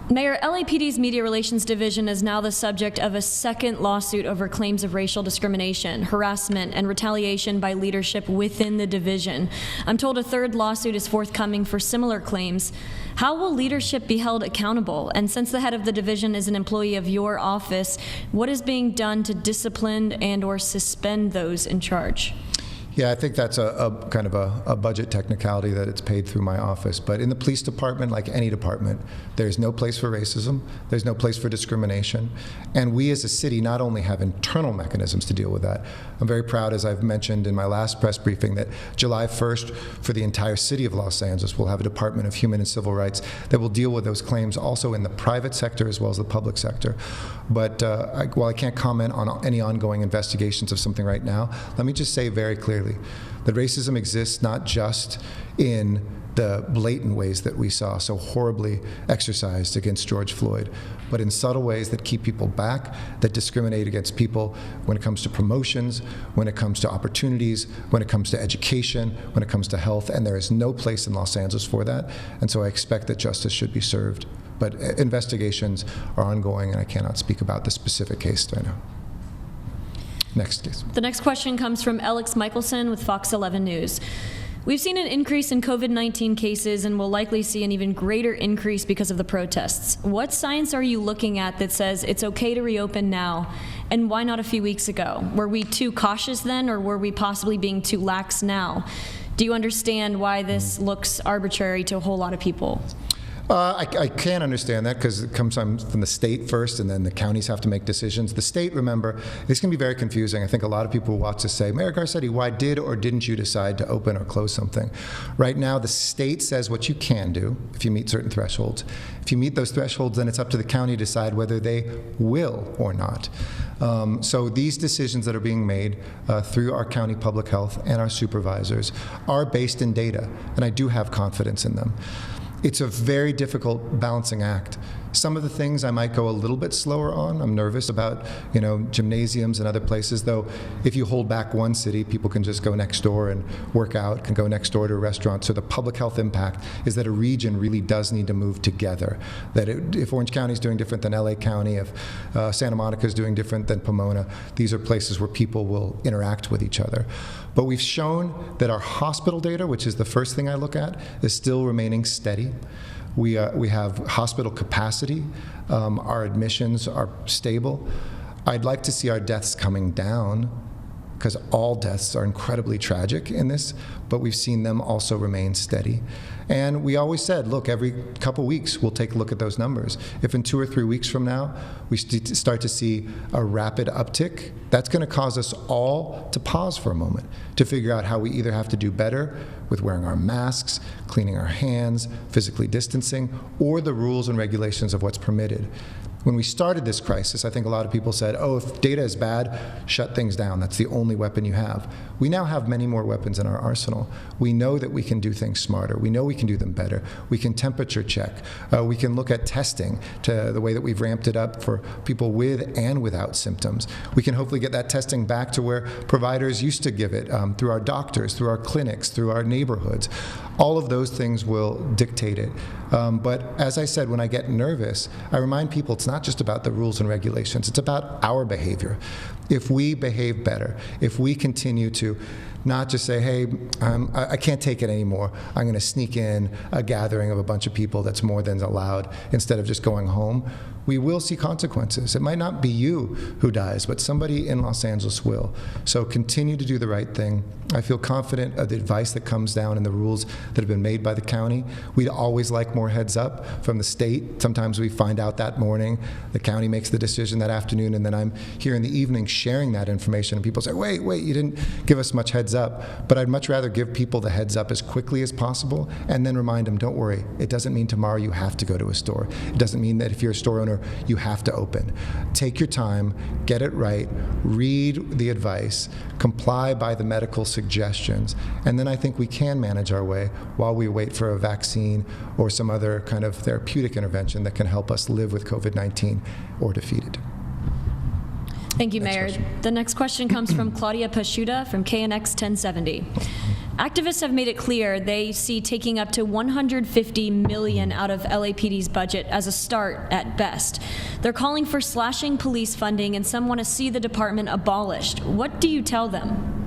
Mayor, LAPD's Media Relations Division is now the subject of a second lawsuit over claims of racial discrimination, harassment, and retaliation by leadership within the division. I'm told a third lawsuit is forthcoming for similar claims. How will leadership be held accountable? And since the head of the division is an employee of your office, what is being done to discipline and/or suspend those in charge? Yeah, I think that's a kind of a budget technicality that it's paid through my office. But in the police department, like any department, there's no place for racism, there's no place for discrimination. And we as a city not only have internal mechanisms to deal with that. I'm very proud, as I've mentioned in my last press briefing, that July 1st, for the entire city of Los Angeles, we'll have a Department of Human and Civil Rights that will deal with those claims also in the private sector as well as the public sector. But while I can't comment on any ongoing investigations of something right now, let me just say very clearly that racism exists not just in the blatant ways that we saw so horribly exercised against George Floyd, but in subtle ways that keep people back, that discriminate against people when it comes to promotions, when it comes to opportunities, when it comes to education, when it comes to health, and there is no place in Los Angeles for that. And so I expect that justice should be served. But investigations are ongoing, and I cannot speak about the specific case right now. Next, please. The next question comes from Alex Michelson with Fox 11 News. We've seen an increase in COVID-19 cases and will likely see an even greater increase because of the protests. What science are you looking at that says it's okay to reopen now, and why not a few weeks ago? Were we too cautious then, or were we possibly being too lax now? Do you understand why this looks arbitrary to a whole lot of people? I can understand that because it comes from the state first, and then the counties have to make decisions. The state, remember, it's going to be very confusing. I think a lot of people will watch this say, Mayor Garcetti, why did or didn't you decide to open or close something? Right now, the state says what you can do if you meet certain thresholds. If you meet those thresholds, then it's up to the county to decide whether they will or not. So these decisions that are being made through our county public health and our supervisors are based in data, and I do have confidence in them. It's a very difficult balancing act. Some of the things I might go a little bit slower on. I'm nervous about, gymnasiums and other places, though if you hold back one city, people can just go next door and work out, can go next door to a restaurant. So the public health impact is that a region really does need to move together. That if Orange County is doing different than LA County, if Santa Monica is doing different than Pomona, these are places where people will interact with each other. But we've shown that our hospital data, which is the first thing I look at, is still remaining steady. We have hospital capacity. Our admissions are stable. I'd like to see our deaths coming down, because all deaths are incredibly tragic in this, but we've seen them also remain steady. And we always said, look, every couple weeks we'll take a look at those numbers. If in 2 or 3 weeks from now we start to see a rapid uptick, that's going to cause us all to pause for a moment to figure out how we either have to do better with wearing our masks, cleaning our hands, physically distancing, or the rules and regulations of what's permitted. When we started this crisis, I think a lot of people said, oh, if data is bad, shut things down. That's the only weapon you have. We now have many more weapons in our arsenal. We know that we can do things smarter. We know we can do them better. We can temperature check. We can look at testing to the way that we've ramped it up for people with and without symptoms. We can hopefully get that testing back to where providers used to give it, through our doctors, through our clinics, through our neighborhoods. All of those things will dictate it. But as I said, when I get nervous, I remind people it's not just about the rules and regulations, it's about our behavior. If we behave better, if we continue to not just say, hey, I can't take it anymore, I'm going to sneak in a gathering of a bunch of people that's more than allowed instead of just going home, we will see consequences. It might not be you who dies, but somebody in Los Angeles will. So continue to do the right thing. I feel confident of the advice that comes down and the rules that have been made by the county. We'd always like more heads up from the state. Sometimes we find out that morning. The county makes the decision that afternoon, and then I'm here in the evening sharing that information, and people say, wait, you didn't give us much heads up. But I'd much rather give people the heads up as quickly as possible and then remind them, don't worry, it doesn't mean tomorrow you have to go to a store. It doesn't mean that if you're a store owner, you have to open. Take your time, get it right, read the advice, comply by the medical suggestions, and then I think we can manage our way while we wait for a vaccine or some other kind of therapeutic intervention that can help us live with COVID-19 or defeat it. Thank you, Mayor. The next question comes from Claudia Pashuta from KNX 1070. Activists have made it clear they see taking up to $150 million out of LAPD's budget as a start at best. They're calling for slashing police funding, and some want to see the department abolished. What do you tell them?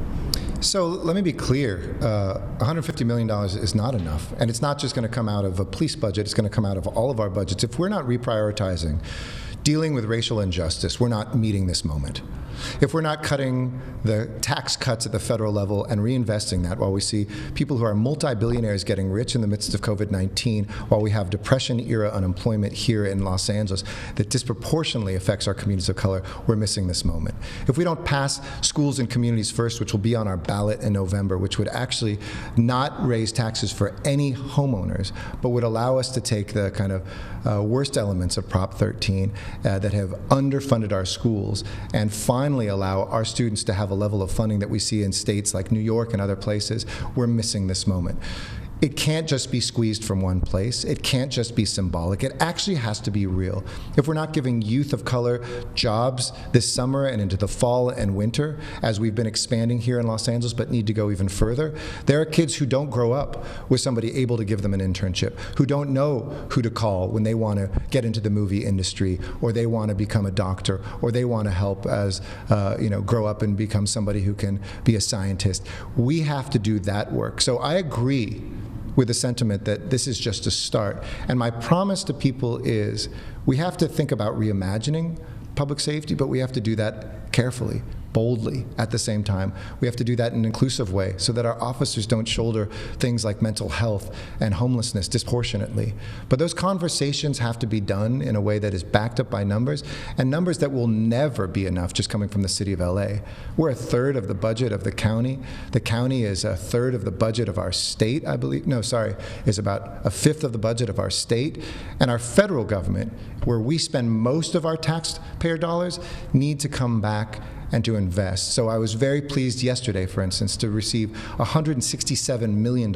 So let me be clear, $150 million is not enough, and it's not just going to come out of a police budget, it's going to come out of all of our budgets. If we're not reprioritizing dealing with racial injustice, we're not meeting this moment. If we're not cutting the tax cuts at the federal level and reinvesting that while we see people who are multi-billionaires getting rich in the midst of COVID-19, while we have depression-era unemployment here in Los Angeles that disproportionately affects our communities of color, we're missing this moment. If we don't pass Schools and Communities First, which will be on our ballot in November, which would actually not raise taxes for any homeowners, but would allow us to take the kind of worst elements of Prop 13 that have underfunded our schools and finally allow our students to have a level of funding that we see in states like New York and other places, we're missing this moment. It can't just be squeezed from one place. It can't just be symbolic. It actually has to be real. If we're not giving youth of color jobs this summer and into the fall and winter, as we've been expanding here in Los Angeles but need to go even further, there are kids who don't grow up with somebody able to give them an internship, who don't know who to call when they want to get into the movie industry, or they want to become a doctor, or they want to help as grow up and become somebody who can be a scientist. We have to do that work. So I agree with the sentiment that this is just a start. And my promise to people is we have to think about reimagining public safety, but we have to do that carefully, boldly at the same time. We have to do that in an inclusive way so that our officers don't shoulder things like mental health and homelessness disproportionately. But those conversations have to be done in a way that is backed up by numbers, and numbers that will never be enough just coming from the city of LA. We're a third of the budget of the county. The county is a third of the budget of our state, I believe. No, sorry, is about a fifth of the budget of our state. And our federal government, where we spend most of our taxpayer dollars, need to come back and to invest. So I was very pleased yesterday, for instance, to receive $167 million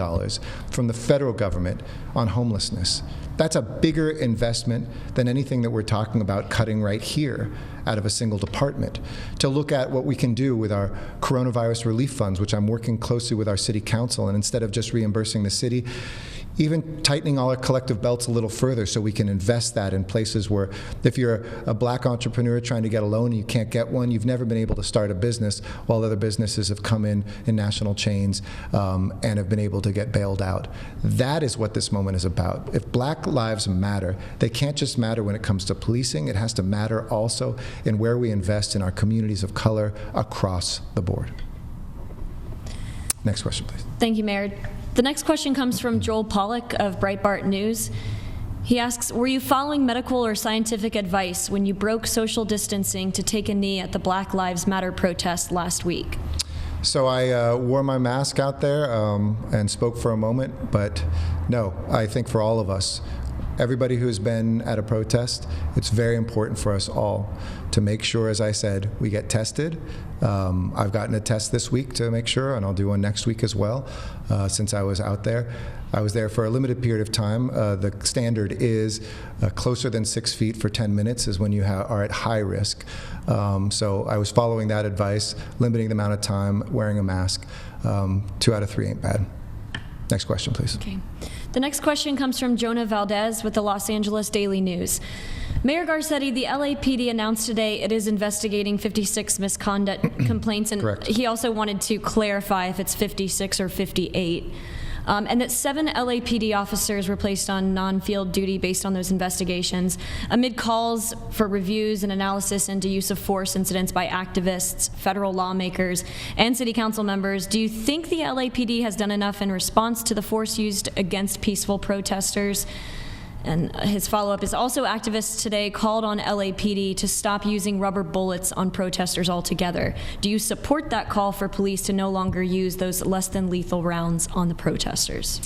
from the federal government on homelessness. That's a bigger investment than anything that we're talking about cutting right here out of a single department. To look at what we can do with our coronavirus relief funds, which I'm working closely with our city council, and instead of just reimbursing the city, even tightening all our collective belts a little further so we can invest that in places where if you're a black entrepreneur trying to get a loan and you can't get one, you've never been able to start a business, while other businesses have come in national chains and have been able to get bailed out. That is what this moment is about. If black lives matter, they can't just matter when it comes to policing. It has to matter also in where we invest in our communities of color across the board. Next question, please. Thank you, Mayor. The next question comes from Joel Pollack of Breitbart News. He asks, were you following medical or scientific advice when you broke social distancing to take a knee at the Black Lives Matter protest last week? So I wore my mask out there and spoke for a moment, but no, I think for all of us, everybody who's been at a protest, it's very important for us all to make sure, as I said, we get tested. I've gotten a test this week to make sure, and I'll do one next week as well, since I was out there. I was there for a limited period of time. The standard is closer than 6 feet for 10 minutes is when you are at high risk. So I was following that advice, limiting the amount of time, wearing a mask. 2 out of 3 ain't bad. Next question, please. Okay. The next question comes from Jonah Valdez with the Los Angeles Daily News. Mayor Garcetti, the LAPD announced today it is investigating 56 misconduct complaints, and Correct. he also wanted to clarify if it's 56 or 58. And that 7 LAPD officers were placed on non-field duty based on those investigations, amid calls for reviews and analysis into use of force incidents by activists, federal lawmakers, and city council members. Do you think the LAPD has done enough in response to the force used against peaceful protesters? And his follow-up is also activists today called on LAPD to stop using rubber bullets on protesters altogether. Do you support that call for police to no longer use those less than lethal rounds on the protesters?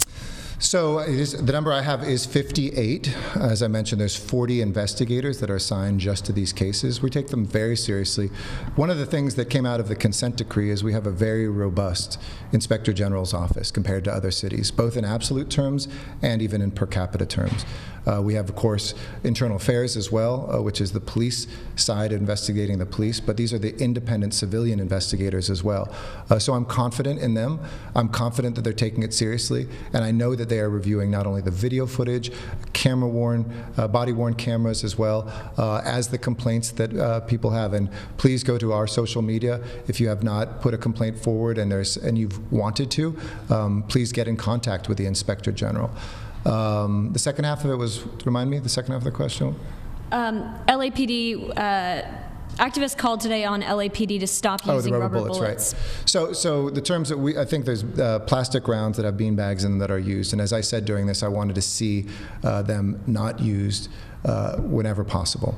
So the number I have is 58. As I mentioned, there's 40 investigators that are assigned just to these cases. We take them very seriously. One of the things that came out of the consent decree is we have a very robust Inspector General's office compared to other cities, both in absolute terms and even in per capita terms. We have, of course, internal affairs as well, which is the police side investigating the police, but these are the independent civilian investigators as well. So I'm confident in them. I'm confident that they're taking it seriously, and I know that they are reviewing not only the video footage, camera-worn, body-worn cameras as well, as the complaints that people have. And please go to our social media. If you have not put a complaint forward and you've wanted to, please get in contact with the Inspector General. The second half of it was, remind me, the second half of the question? LAPD, activists called today on LAPD to stop using rubber bullets. Right. So the terms that I think there's plastic rounds that have bean bags in them that are used. And as I said during this, I wanted to see them not used whenever possible.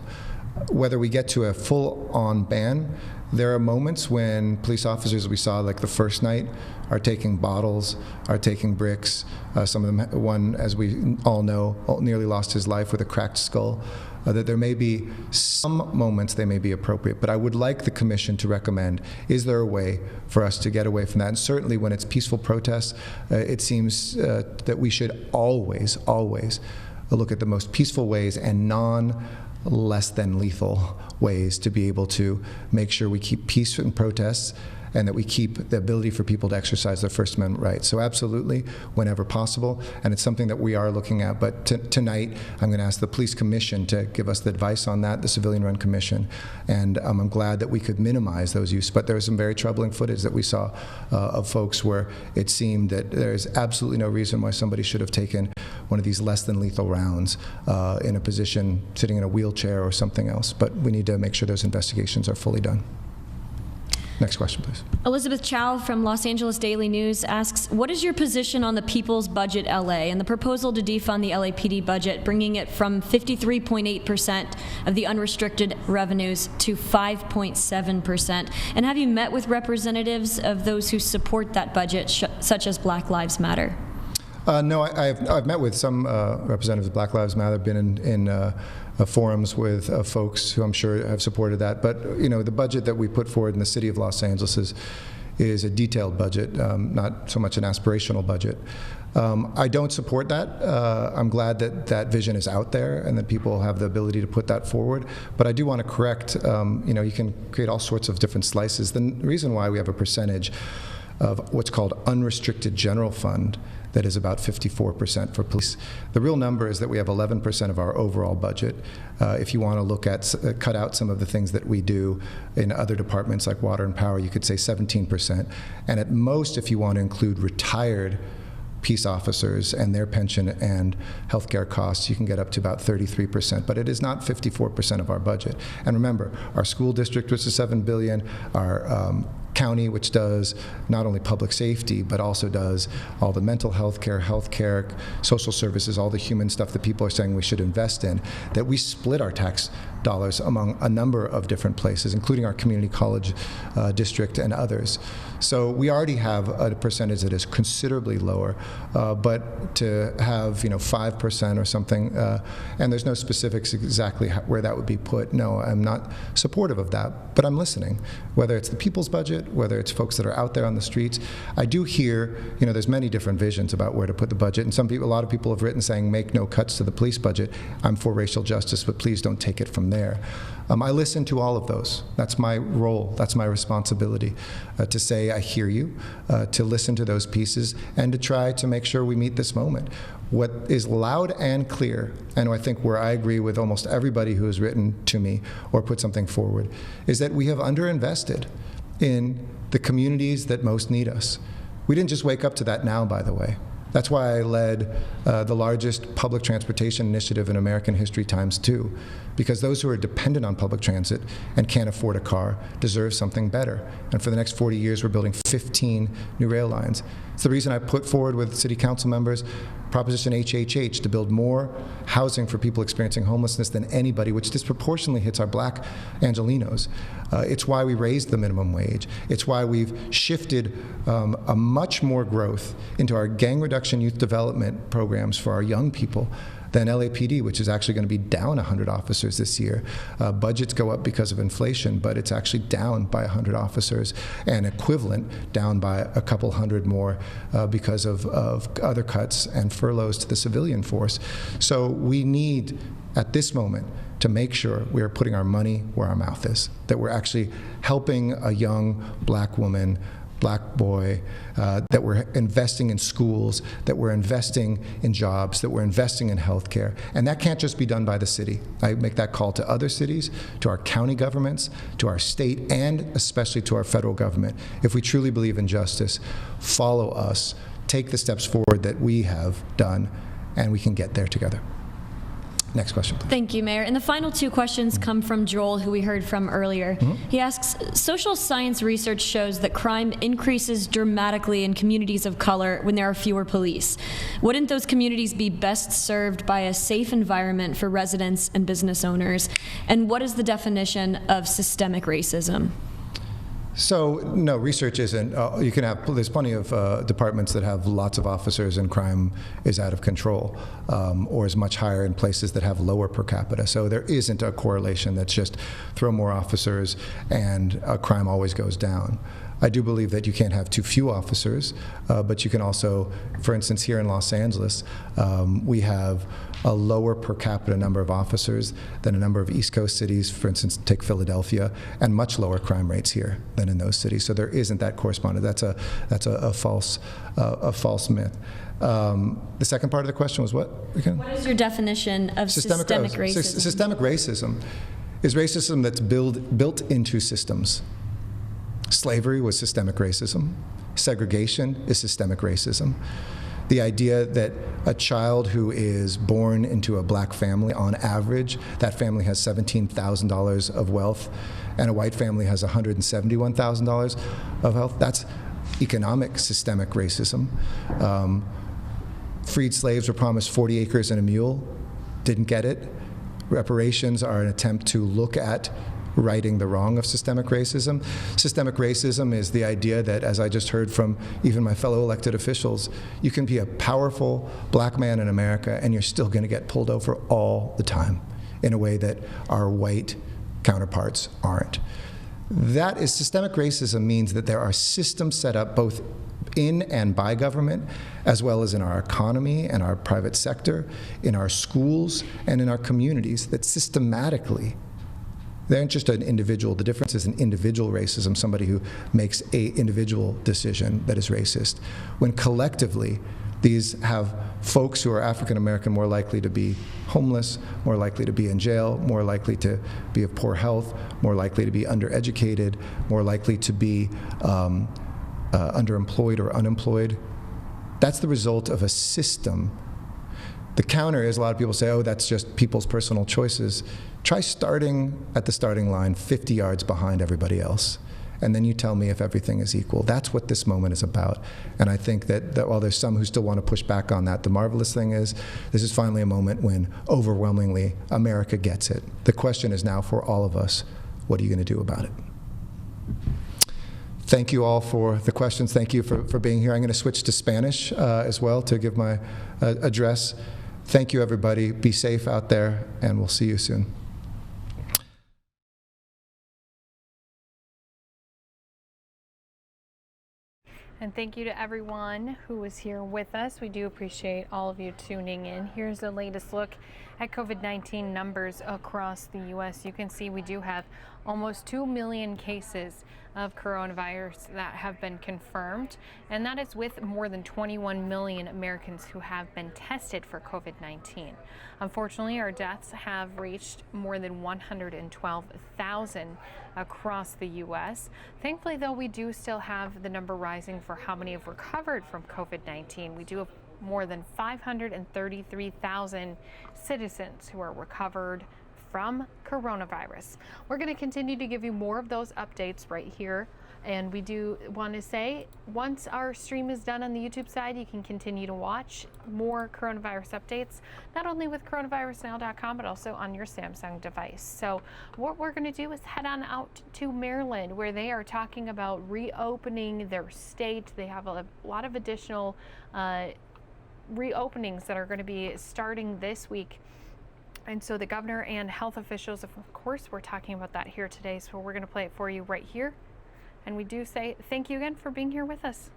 Whether we get to a full-on ban, there are moments when police officers we saw, like the first night, are taking bottles, are taking bricks. Some of them, one, as we all know, nearly lost his life with a cracked skull. That there may be some moments they may be appropriate, but I would like the commission to recommend, is there a way for us to get away from that? And certainly when it's peaceful protests, it seems that we should always look at the most peaceful ways and less than lethal ways to be able to make sure we keep peace in protests and that we keep the ability for people to exercise their First Amendment rights. So absolutely, whenever possible, and it's something that we are looking at. But tonight, I'm going to ask the Police Commission to give us the advice on that, the Civilian-Run Commission, and I'm glad that we could minimize those uses. But there was some very troubling footage that we saw of folks where it seemed that there's absolutely no reason why somebody should have taken one of these less than lethal rounds in a position, sitting in a wheelchair or something else. But we need to make sure those investigations are fully done. Next question, please. Elizabeth Chow from Los Angeles Daily News asks, what is your position on the People's Budget LA and the proposal to defund the LAPD budget, bringing it from 53.8% of the unrestricted revenues to 5.7%? And have you met with representatives of those who support that budget, such as Black Lives Matter? No, I've met with some representatives of Black Lives Matter, been in forums with folks who I'm sure have supported that. But you know, the budget that we put forward in the city of Los Angeles is a detailed budget, not so much an aspirational budget. I don't support that. I'm glad that that vision is out there and that people have the ability to put that forward. But I do want to correct, you know, you can create all sorts of different slices. The reason why we have a percentage of what's called unrestricted general fund that is about 54% for police. The real number is that we have 11% of our overall budget. If you want to look at, cut out some of the things that we do in other departments like water and power, you could say 17%. And at most, if you want to include retired peace officers and their pension and healthcare costs, you can get up to about 33%, but it is not 54% of our budget. And remember, our school district, which is $7 billion, our county, which does not only public safety, but also does all the mental health care, social services, all the human stuff that people are saying we should invest in, that we split our tax dollars among a number of different places, including our community college district and others. So we already have a percentage that is considerably lower, but to have 5% or something, and there's no specifics exactly where that would be put. No, I'm not supportive of that, but I'm listening. Whether it's the people's budget, whether it's folks that are out there on the streets, I do hear, there's many different visions about where to put the budget, and a lot of people have written saying make no cuts to the police budget. I'm for racial justice, but please don't take it from there. I listen to all of those. That's my role. That's my responsibility, to say I hear you, to listen to those pieces, and to try to make sure we meet this moment. What is loud and clear, and I think where I agree with almost everybody who has written to me or put something forward, is that we have underinvested in the communities that most need us. We didn't just wake up to that now, by the way. That's why I led the largest public transportation initiative in American history ×2, because those who are dependent on public transit and can't afford a car deserve something better. And for the next 40 years, we're building 15 new rail lines. It's the reason I put forward with city council members Proposition HHH to build more housing for people experiencing homelessness than anybody, which disproportionately hits our black Angelenos. It's why we raised the minimum wage. It's why we've shifted a much more growth into our gang reduction youth development programs for our young people than LAPD, which is actually going to be down 100 officers this year. Budgets go up because of inflation, but it's actually down by 100 officers, and equivalent down by a couple hundred more because of other cuts and furloughs to the civilian force. So we need, at this moment, to make sure we are putting our money where our mouth is, that we're actually helping a young black woman, black boy, that we're investing in schools, that we're investing in jobs, that we're investing in healthcare. And that can't just be done by the city. I make that call to other cities, to our county governments, to our state, and especially to our federal government. If we truly believe in justice, follow us, take the steps forward that we have done, and we can get there together. Next question, please. Thank you, Mayor. And the final two questions come from Joel, who we heard from earlier. He asks, social science research shows that crime increases dramatically in communities of color when there are fewer police. Wouldn't those communities be best served by a safe environment for residents and business owners? And what is the definition of systemic racism? So, no, research isn't. You can have, there's plenty of departments that have lots of officers and crime is out of control, or is much higher in places that have lower per capita. So there isn't a correlation that's just throw more officers and crime always goes down. I do believe that you can't have too few officers, but you can also, for instance, here in Los Angeles, we have a lower per capita number of officers than a number of East Coast cities, for instance, take Philadelphia, and much lower crime rates here than in those cities. So there isn't that correspondence. That's a false myth. The second part of the question was what? Again? What is your definition of systemic racism? Systemic racism is racism that's built into systems. Slavery was systemic racism. Segregation is systemic racism. The idea that a child who is born into a black family, on average, that family has $17,000 of wealth, and a white family has $171,000 of wealth, that's economic systemic racism. Freed slaves were promised 40 acres and a mule, didn't get it. Reparations are an attempt to look at righting the wrong of systemic racism. Systemic racism is the idea that, as I just heard from even my fellow elected officials, you can be a powerful black man in America and you're still going to get pulled over all the time in a way that our white counterparts aren't. That is, systemic racism means that there are systems set up both in and by government, as well as in our economy and our private sector, in our schools, and in our communities that systematically, they aren't just an individual. The difference is an individual racism, somebody who makes an individual decision that is racist. When collectively, these have folks who are African American more likely to be homeless, more likely to be in jail, more likely to be of poor health, more likely to be undereducated, more likely to be underemployed or unemployed. That's the result of a system. The counter is, a lot of people say, oh, that's just people's personal choices. Try starting at the starting line 50 yards behind everybody else and then you tell me if everything is equal. That's what this moment is about. And I think that while there's some who still want to push back on that, the marvelous thing is this is finally a moment when overwhelmingly America gets it. The question is now for all of us, what are you going to do about it? Thank you all for the questions. Thank you for being here. I'm going to switch to Spanish as well to give my address. Thank you, everybody. Be safe out there, and we'll see you soon. And thank you to everyone who was here with us. We do appreciate all of you tuning in. Here's the latest look at COVID-19 numbers across the U.S. You can see we do have almost 2 million cases of coronavirus that have been confirmed, and that is with more than 21 million Americans who have been tested for COVID-19. Unfortunately, our deaths have reached more than 112,000 across the U.S. Thankfully, though, we do still have the number rising for how many have recovered from COVID-19. We do have more than 533,000 citizens who are recovered from coronavirus. We're going to continue to give you more of those updates right here. And we do want to say, once our stream is done on the YouTube side, you can continue to watch more coronavirus updates, not only with coronavirusnow.com, but also on your Samsung device. So what we're going to do is head on out to Maryland, where they are talking about reopening their state. They have a lot of additional reopenings that are going to be starting this week. And so the governor and health officials, of course, we're talking about that here today. So we're going to play it for you right here. And we do say thank you again for being here with us.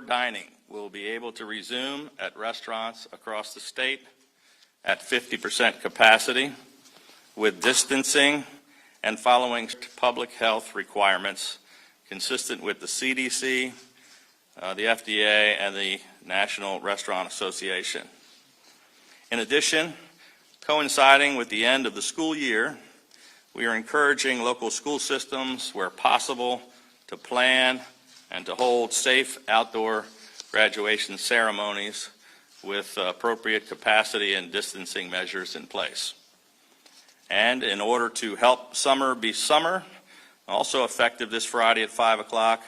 Dining will be able to resume at restaurants across the state at 50% capacity with distancing and following public health requirements consistent with the CDC, the FDA, and the National Restaurant Association. In addition, coinciding with the end of the school year, we are encouraging local school systems, where possible, to plan and to hold safe outdoor graduation ceremonies with appropriate capacity and distancing measures in place. And in order to help summer be summer, also effective this Friday at 5 o'clock,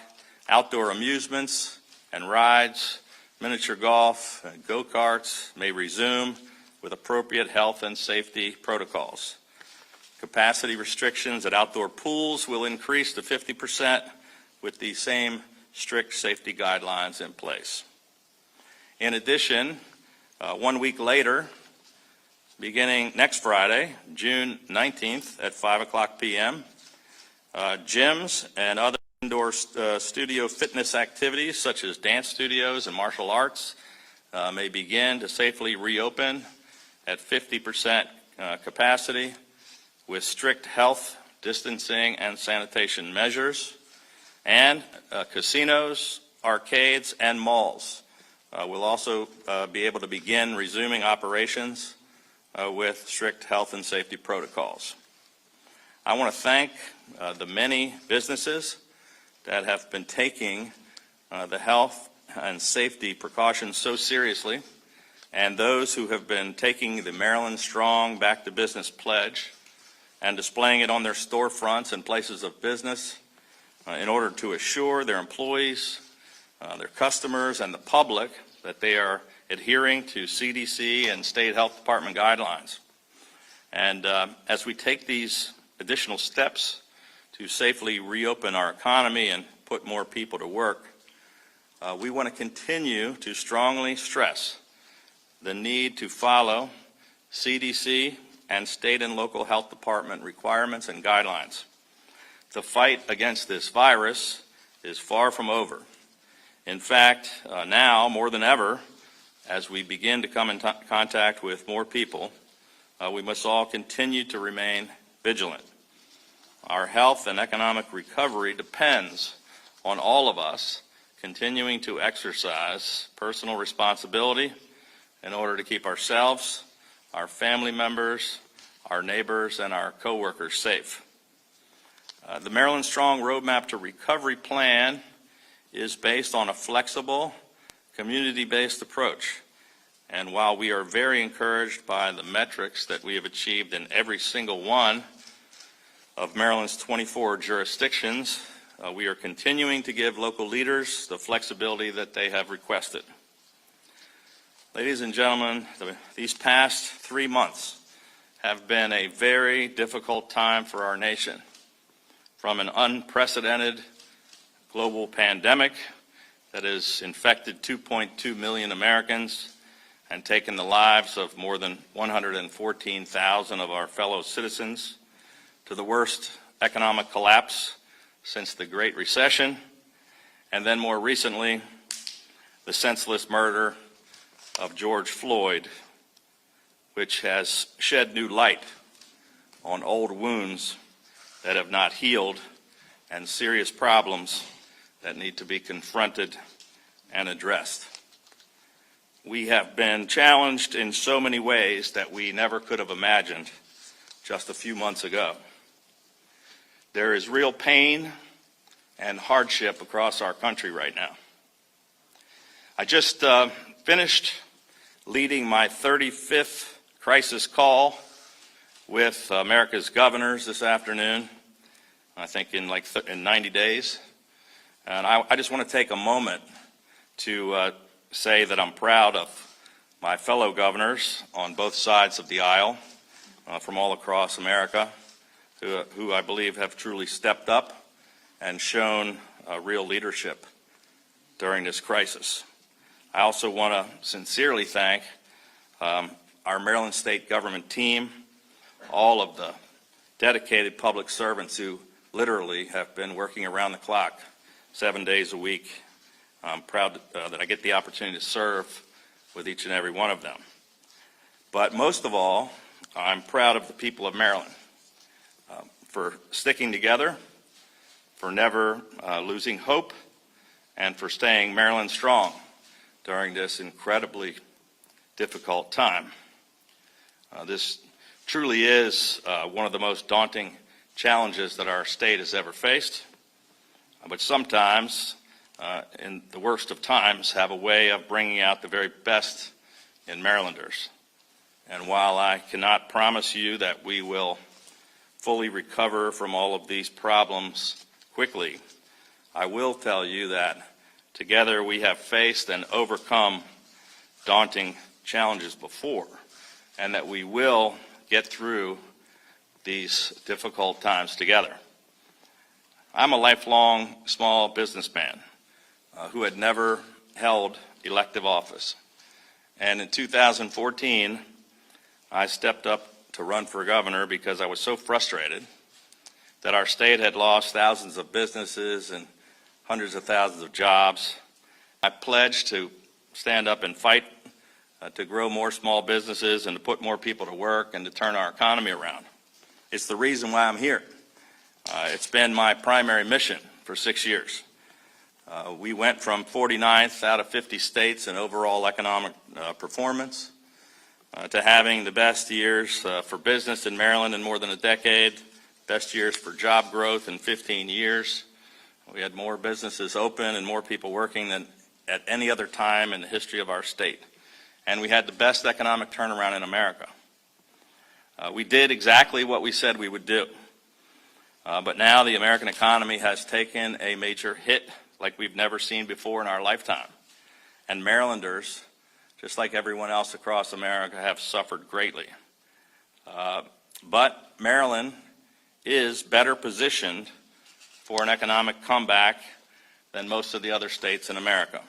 outdoor amusements and rides, miniature golf, and go-karts may resume with appropriate health and safety protocols. Capacity restrictions at outdoor pools will increase to 50% with the same strict safety guidelines in place. In addition, 1 week later, beginning next Friday, June 19th at 5 o'clock p.m., gyms and other indoor studio fitness activities such as dance studios and martial arts may begin to safely reopen at 50% capacity with strict health, distancing, and sanitation measures. And casinos, arcades, and malls will also be able to begin resuming operations with strict health and safety protocols. I want to thank the many businesses that have been taking the health and safety precautions so seriously, and those who have been taking the Maryland Strong Back to Business pledge and displaying it on their storefronts and places of business in order to assure their employees, their customers, and the public that they are adhering to CDC and state health department guidelines. And as we take these additional steps to safely reopen our economy and put more people to work, we want to continue to strongly stress the need to follow CDC and state and local health department requirements and guidelines. The fight against this virus is far from over. In fact, now more than ever, as we begin to come in contact with more people, we must all continue to remain vigilant. Our health and economic recovery depends on all of us continuing to exercise personal responsibility in order to keep ourselves, our family members, our neighbors, and our coworkers safe. The Maryland Strong Roadmap to Recovery plan is based on a flexible, community-based approach, And while we are very encouraged by the metrics that we have achieved in every single one of Maryland's 24 jurisdictions, we are continuing to give local leaders the flexibility that they have requested. Ladies and gentlemen, these past 3 months have been a very difficult time for our nation. From an unprecedented global pandemic that has infected 2.2 million Americans and taken the lives of more than 114,000 of our fellow citizens, to the worst economic collapse since the Great Recession, and then more recently, the senseless murder of George Floyd, which has shed new light on old wounds that have not healed and serious problems that need to be confronted and addressed. We have been challenged in so many ways that we never could have imagined just a few months ago. There is real pain and hardship across our country right now. I just finished leading my 35th crisis call with America's governors this afternoon, I think in 90 days. And I just want to take a moment to say that I'm proud of my fellow governors on both sides of the aisle from all across America, who I believe have truly stepped up and shown real leadership during this crisis. I also want to sincerely thank our Maryland State government team, all of the dedicated public servants who literally have been working around the clock 7 days a week. I'm proud that I get the opportunity to serve with each and every one of them. But most of all, I'm proud of the people of Maryland for sticking together, for never losing hope, and for staying Maryland strong during this incredibly difficult time. This truly is one of the most daunting challenges that our state has ever faced, but sometimes, in the worst of times, have a way of bringing out the very best in Marylanders. And while I cannot promise you that we will fully recover from all of these problems quickly, I will tell you that together we have faced and overcome daunting challenges before, and that we will get through these difficult times together. I'm a lifelong small businessman who had never held elective office. And in 2014, I stepped up to run for governor because I was so frustrated that our state had lost thousands of businesses and hundreds of thousands of jobs. I pledged to stand up and fight to grow more small businesses and to put more people to work and to turn our economy around. It's the reason why I'm here. It's been my primary mission for 6 years. We went from 49th out of 50 states in overall economic performance to having the best years for business in Maryland in more than a decade, best years for job growth in 15 years. We had more businesses open and more people working than at any other time in the history of our state. And we had the best economic turnaround in America. We did exactly what we said we would do. But now the American economy has taken a major hit like we've never seen before in our lifetime. And Marylanders, just like everyone else across America, have suffered greatly. But Maryland is better positioned for an economic comeback than most of the other states in America.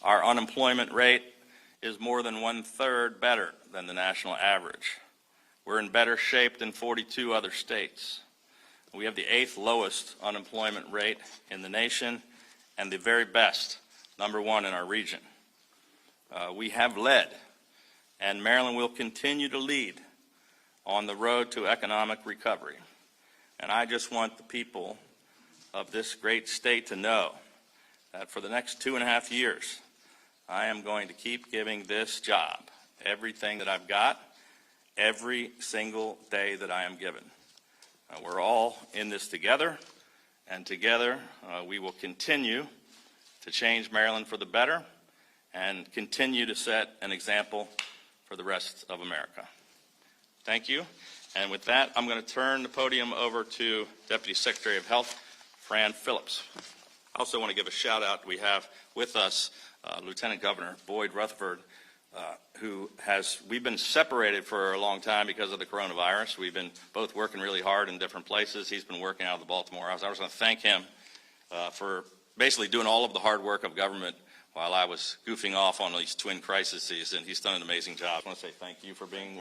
Our unemployment rate is more than 1/3 better than the national average. We're in better shape than 42 other states. We have the 8th lowest unemployment rate in the nation and the very best, #1 in our region. We have led, and Maryland will continue to lead on the road to economic recovery. And I just want the people of this great state to know that for the next 2.5 years, I am going to keep giving this job everything that I've got, every single day that I am given. We're all in this together, and together we will continue to change Maryland for the better and continue to set an example for the rest of America. Thank you. And with that, I'm going to turn the podium over to Deputy Secretary of Health, Fran Phillips. I also want to give a shout out. We have with us Lieutenant Governor Boyd Rutherford, we've been separated for a long time because of the coronavirus. We've been both working really hard in different places. He's been working out of the Baltimore house. I was going to thank him for basically doing all of the hard work of government while I was goofing off on these twin crises, and he's done an amazing job. I want to say thank you for being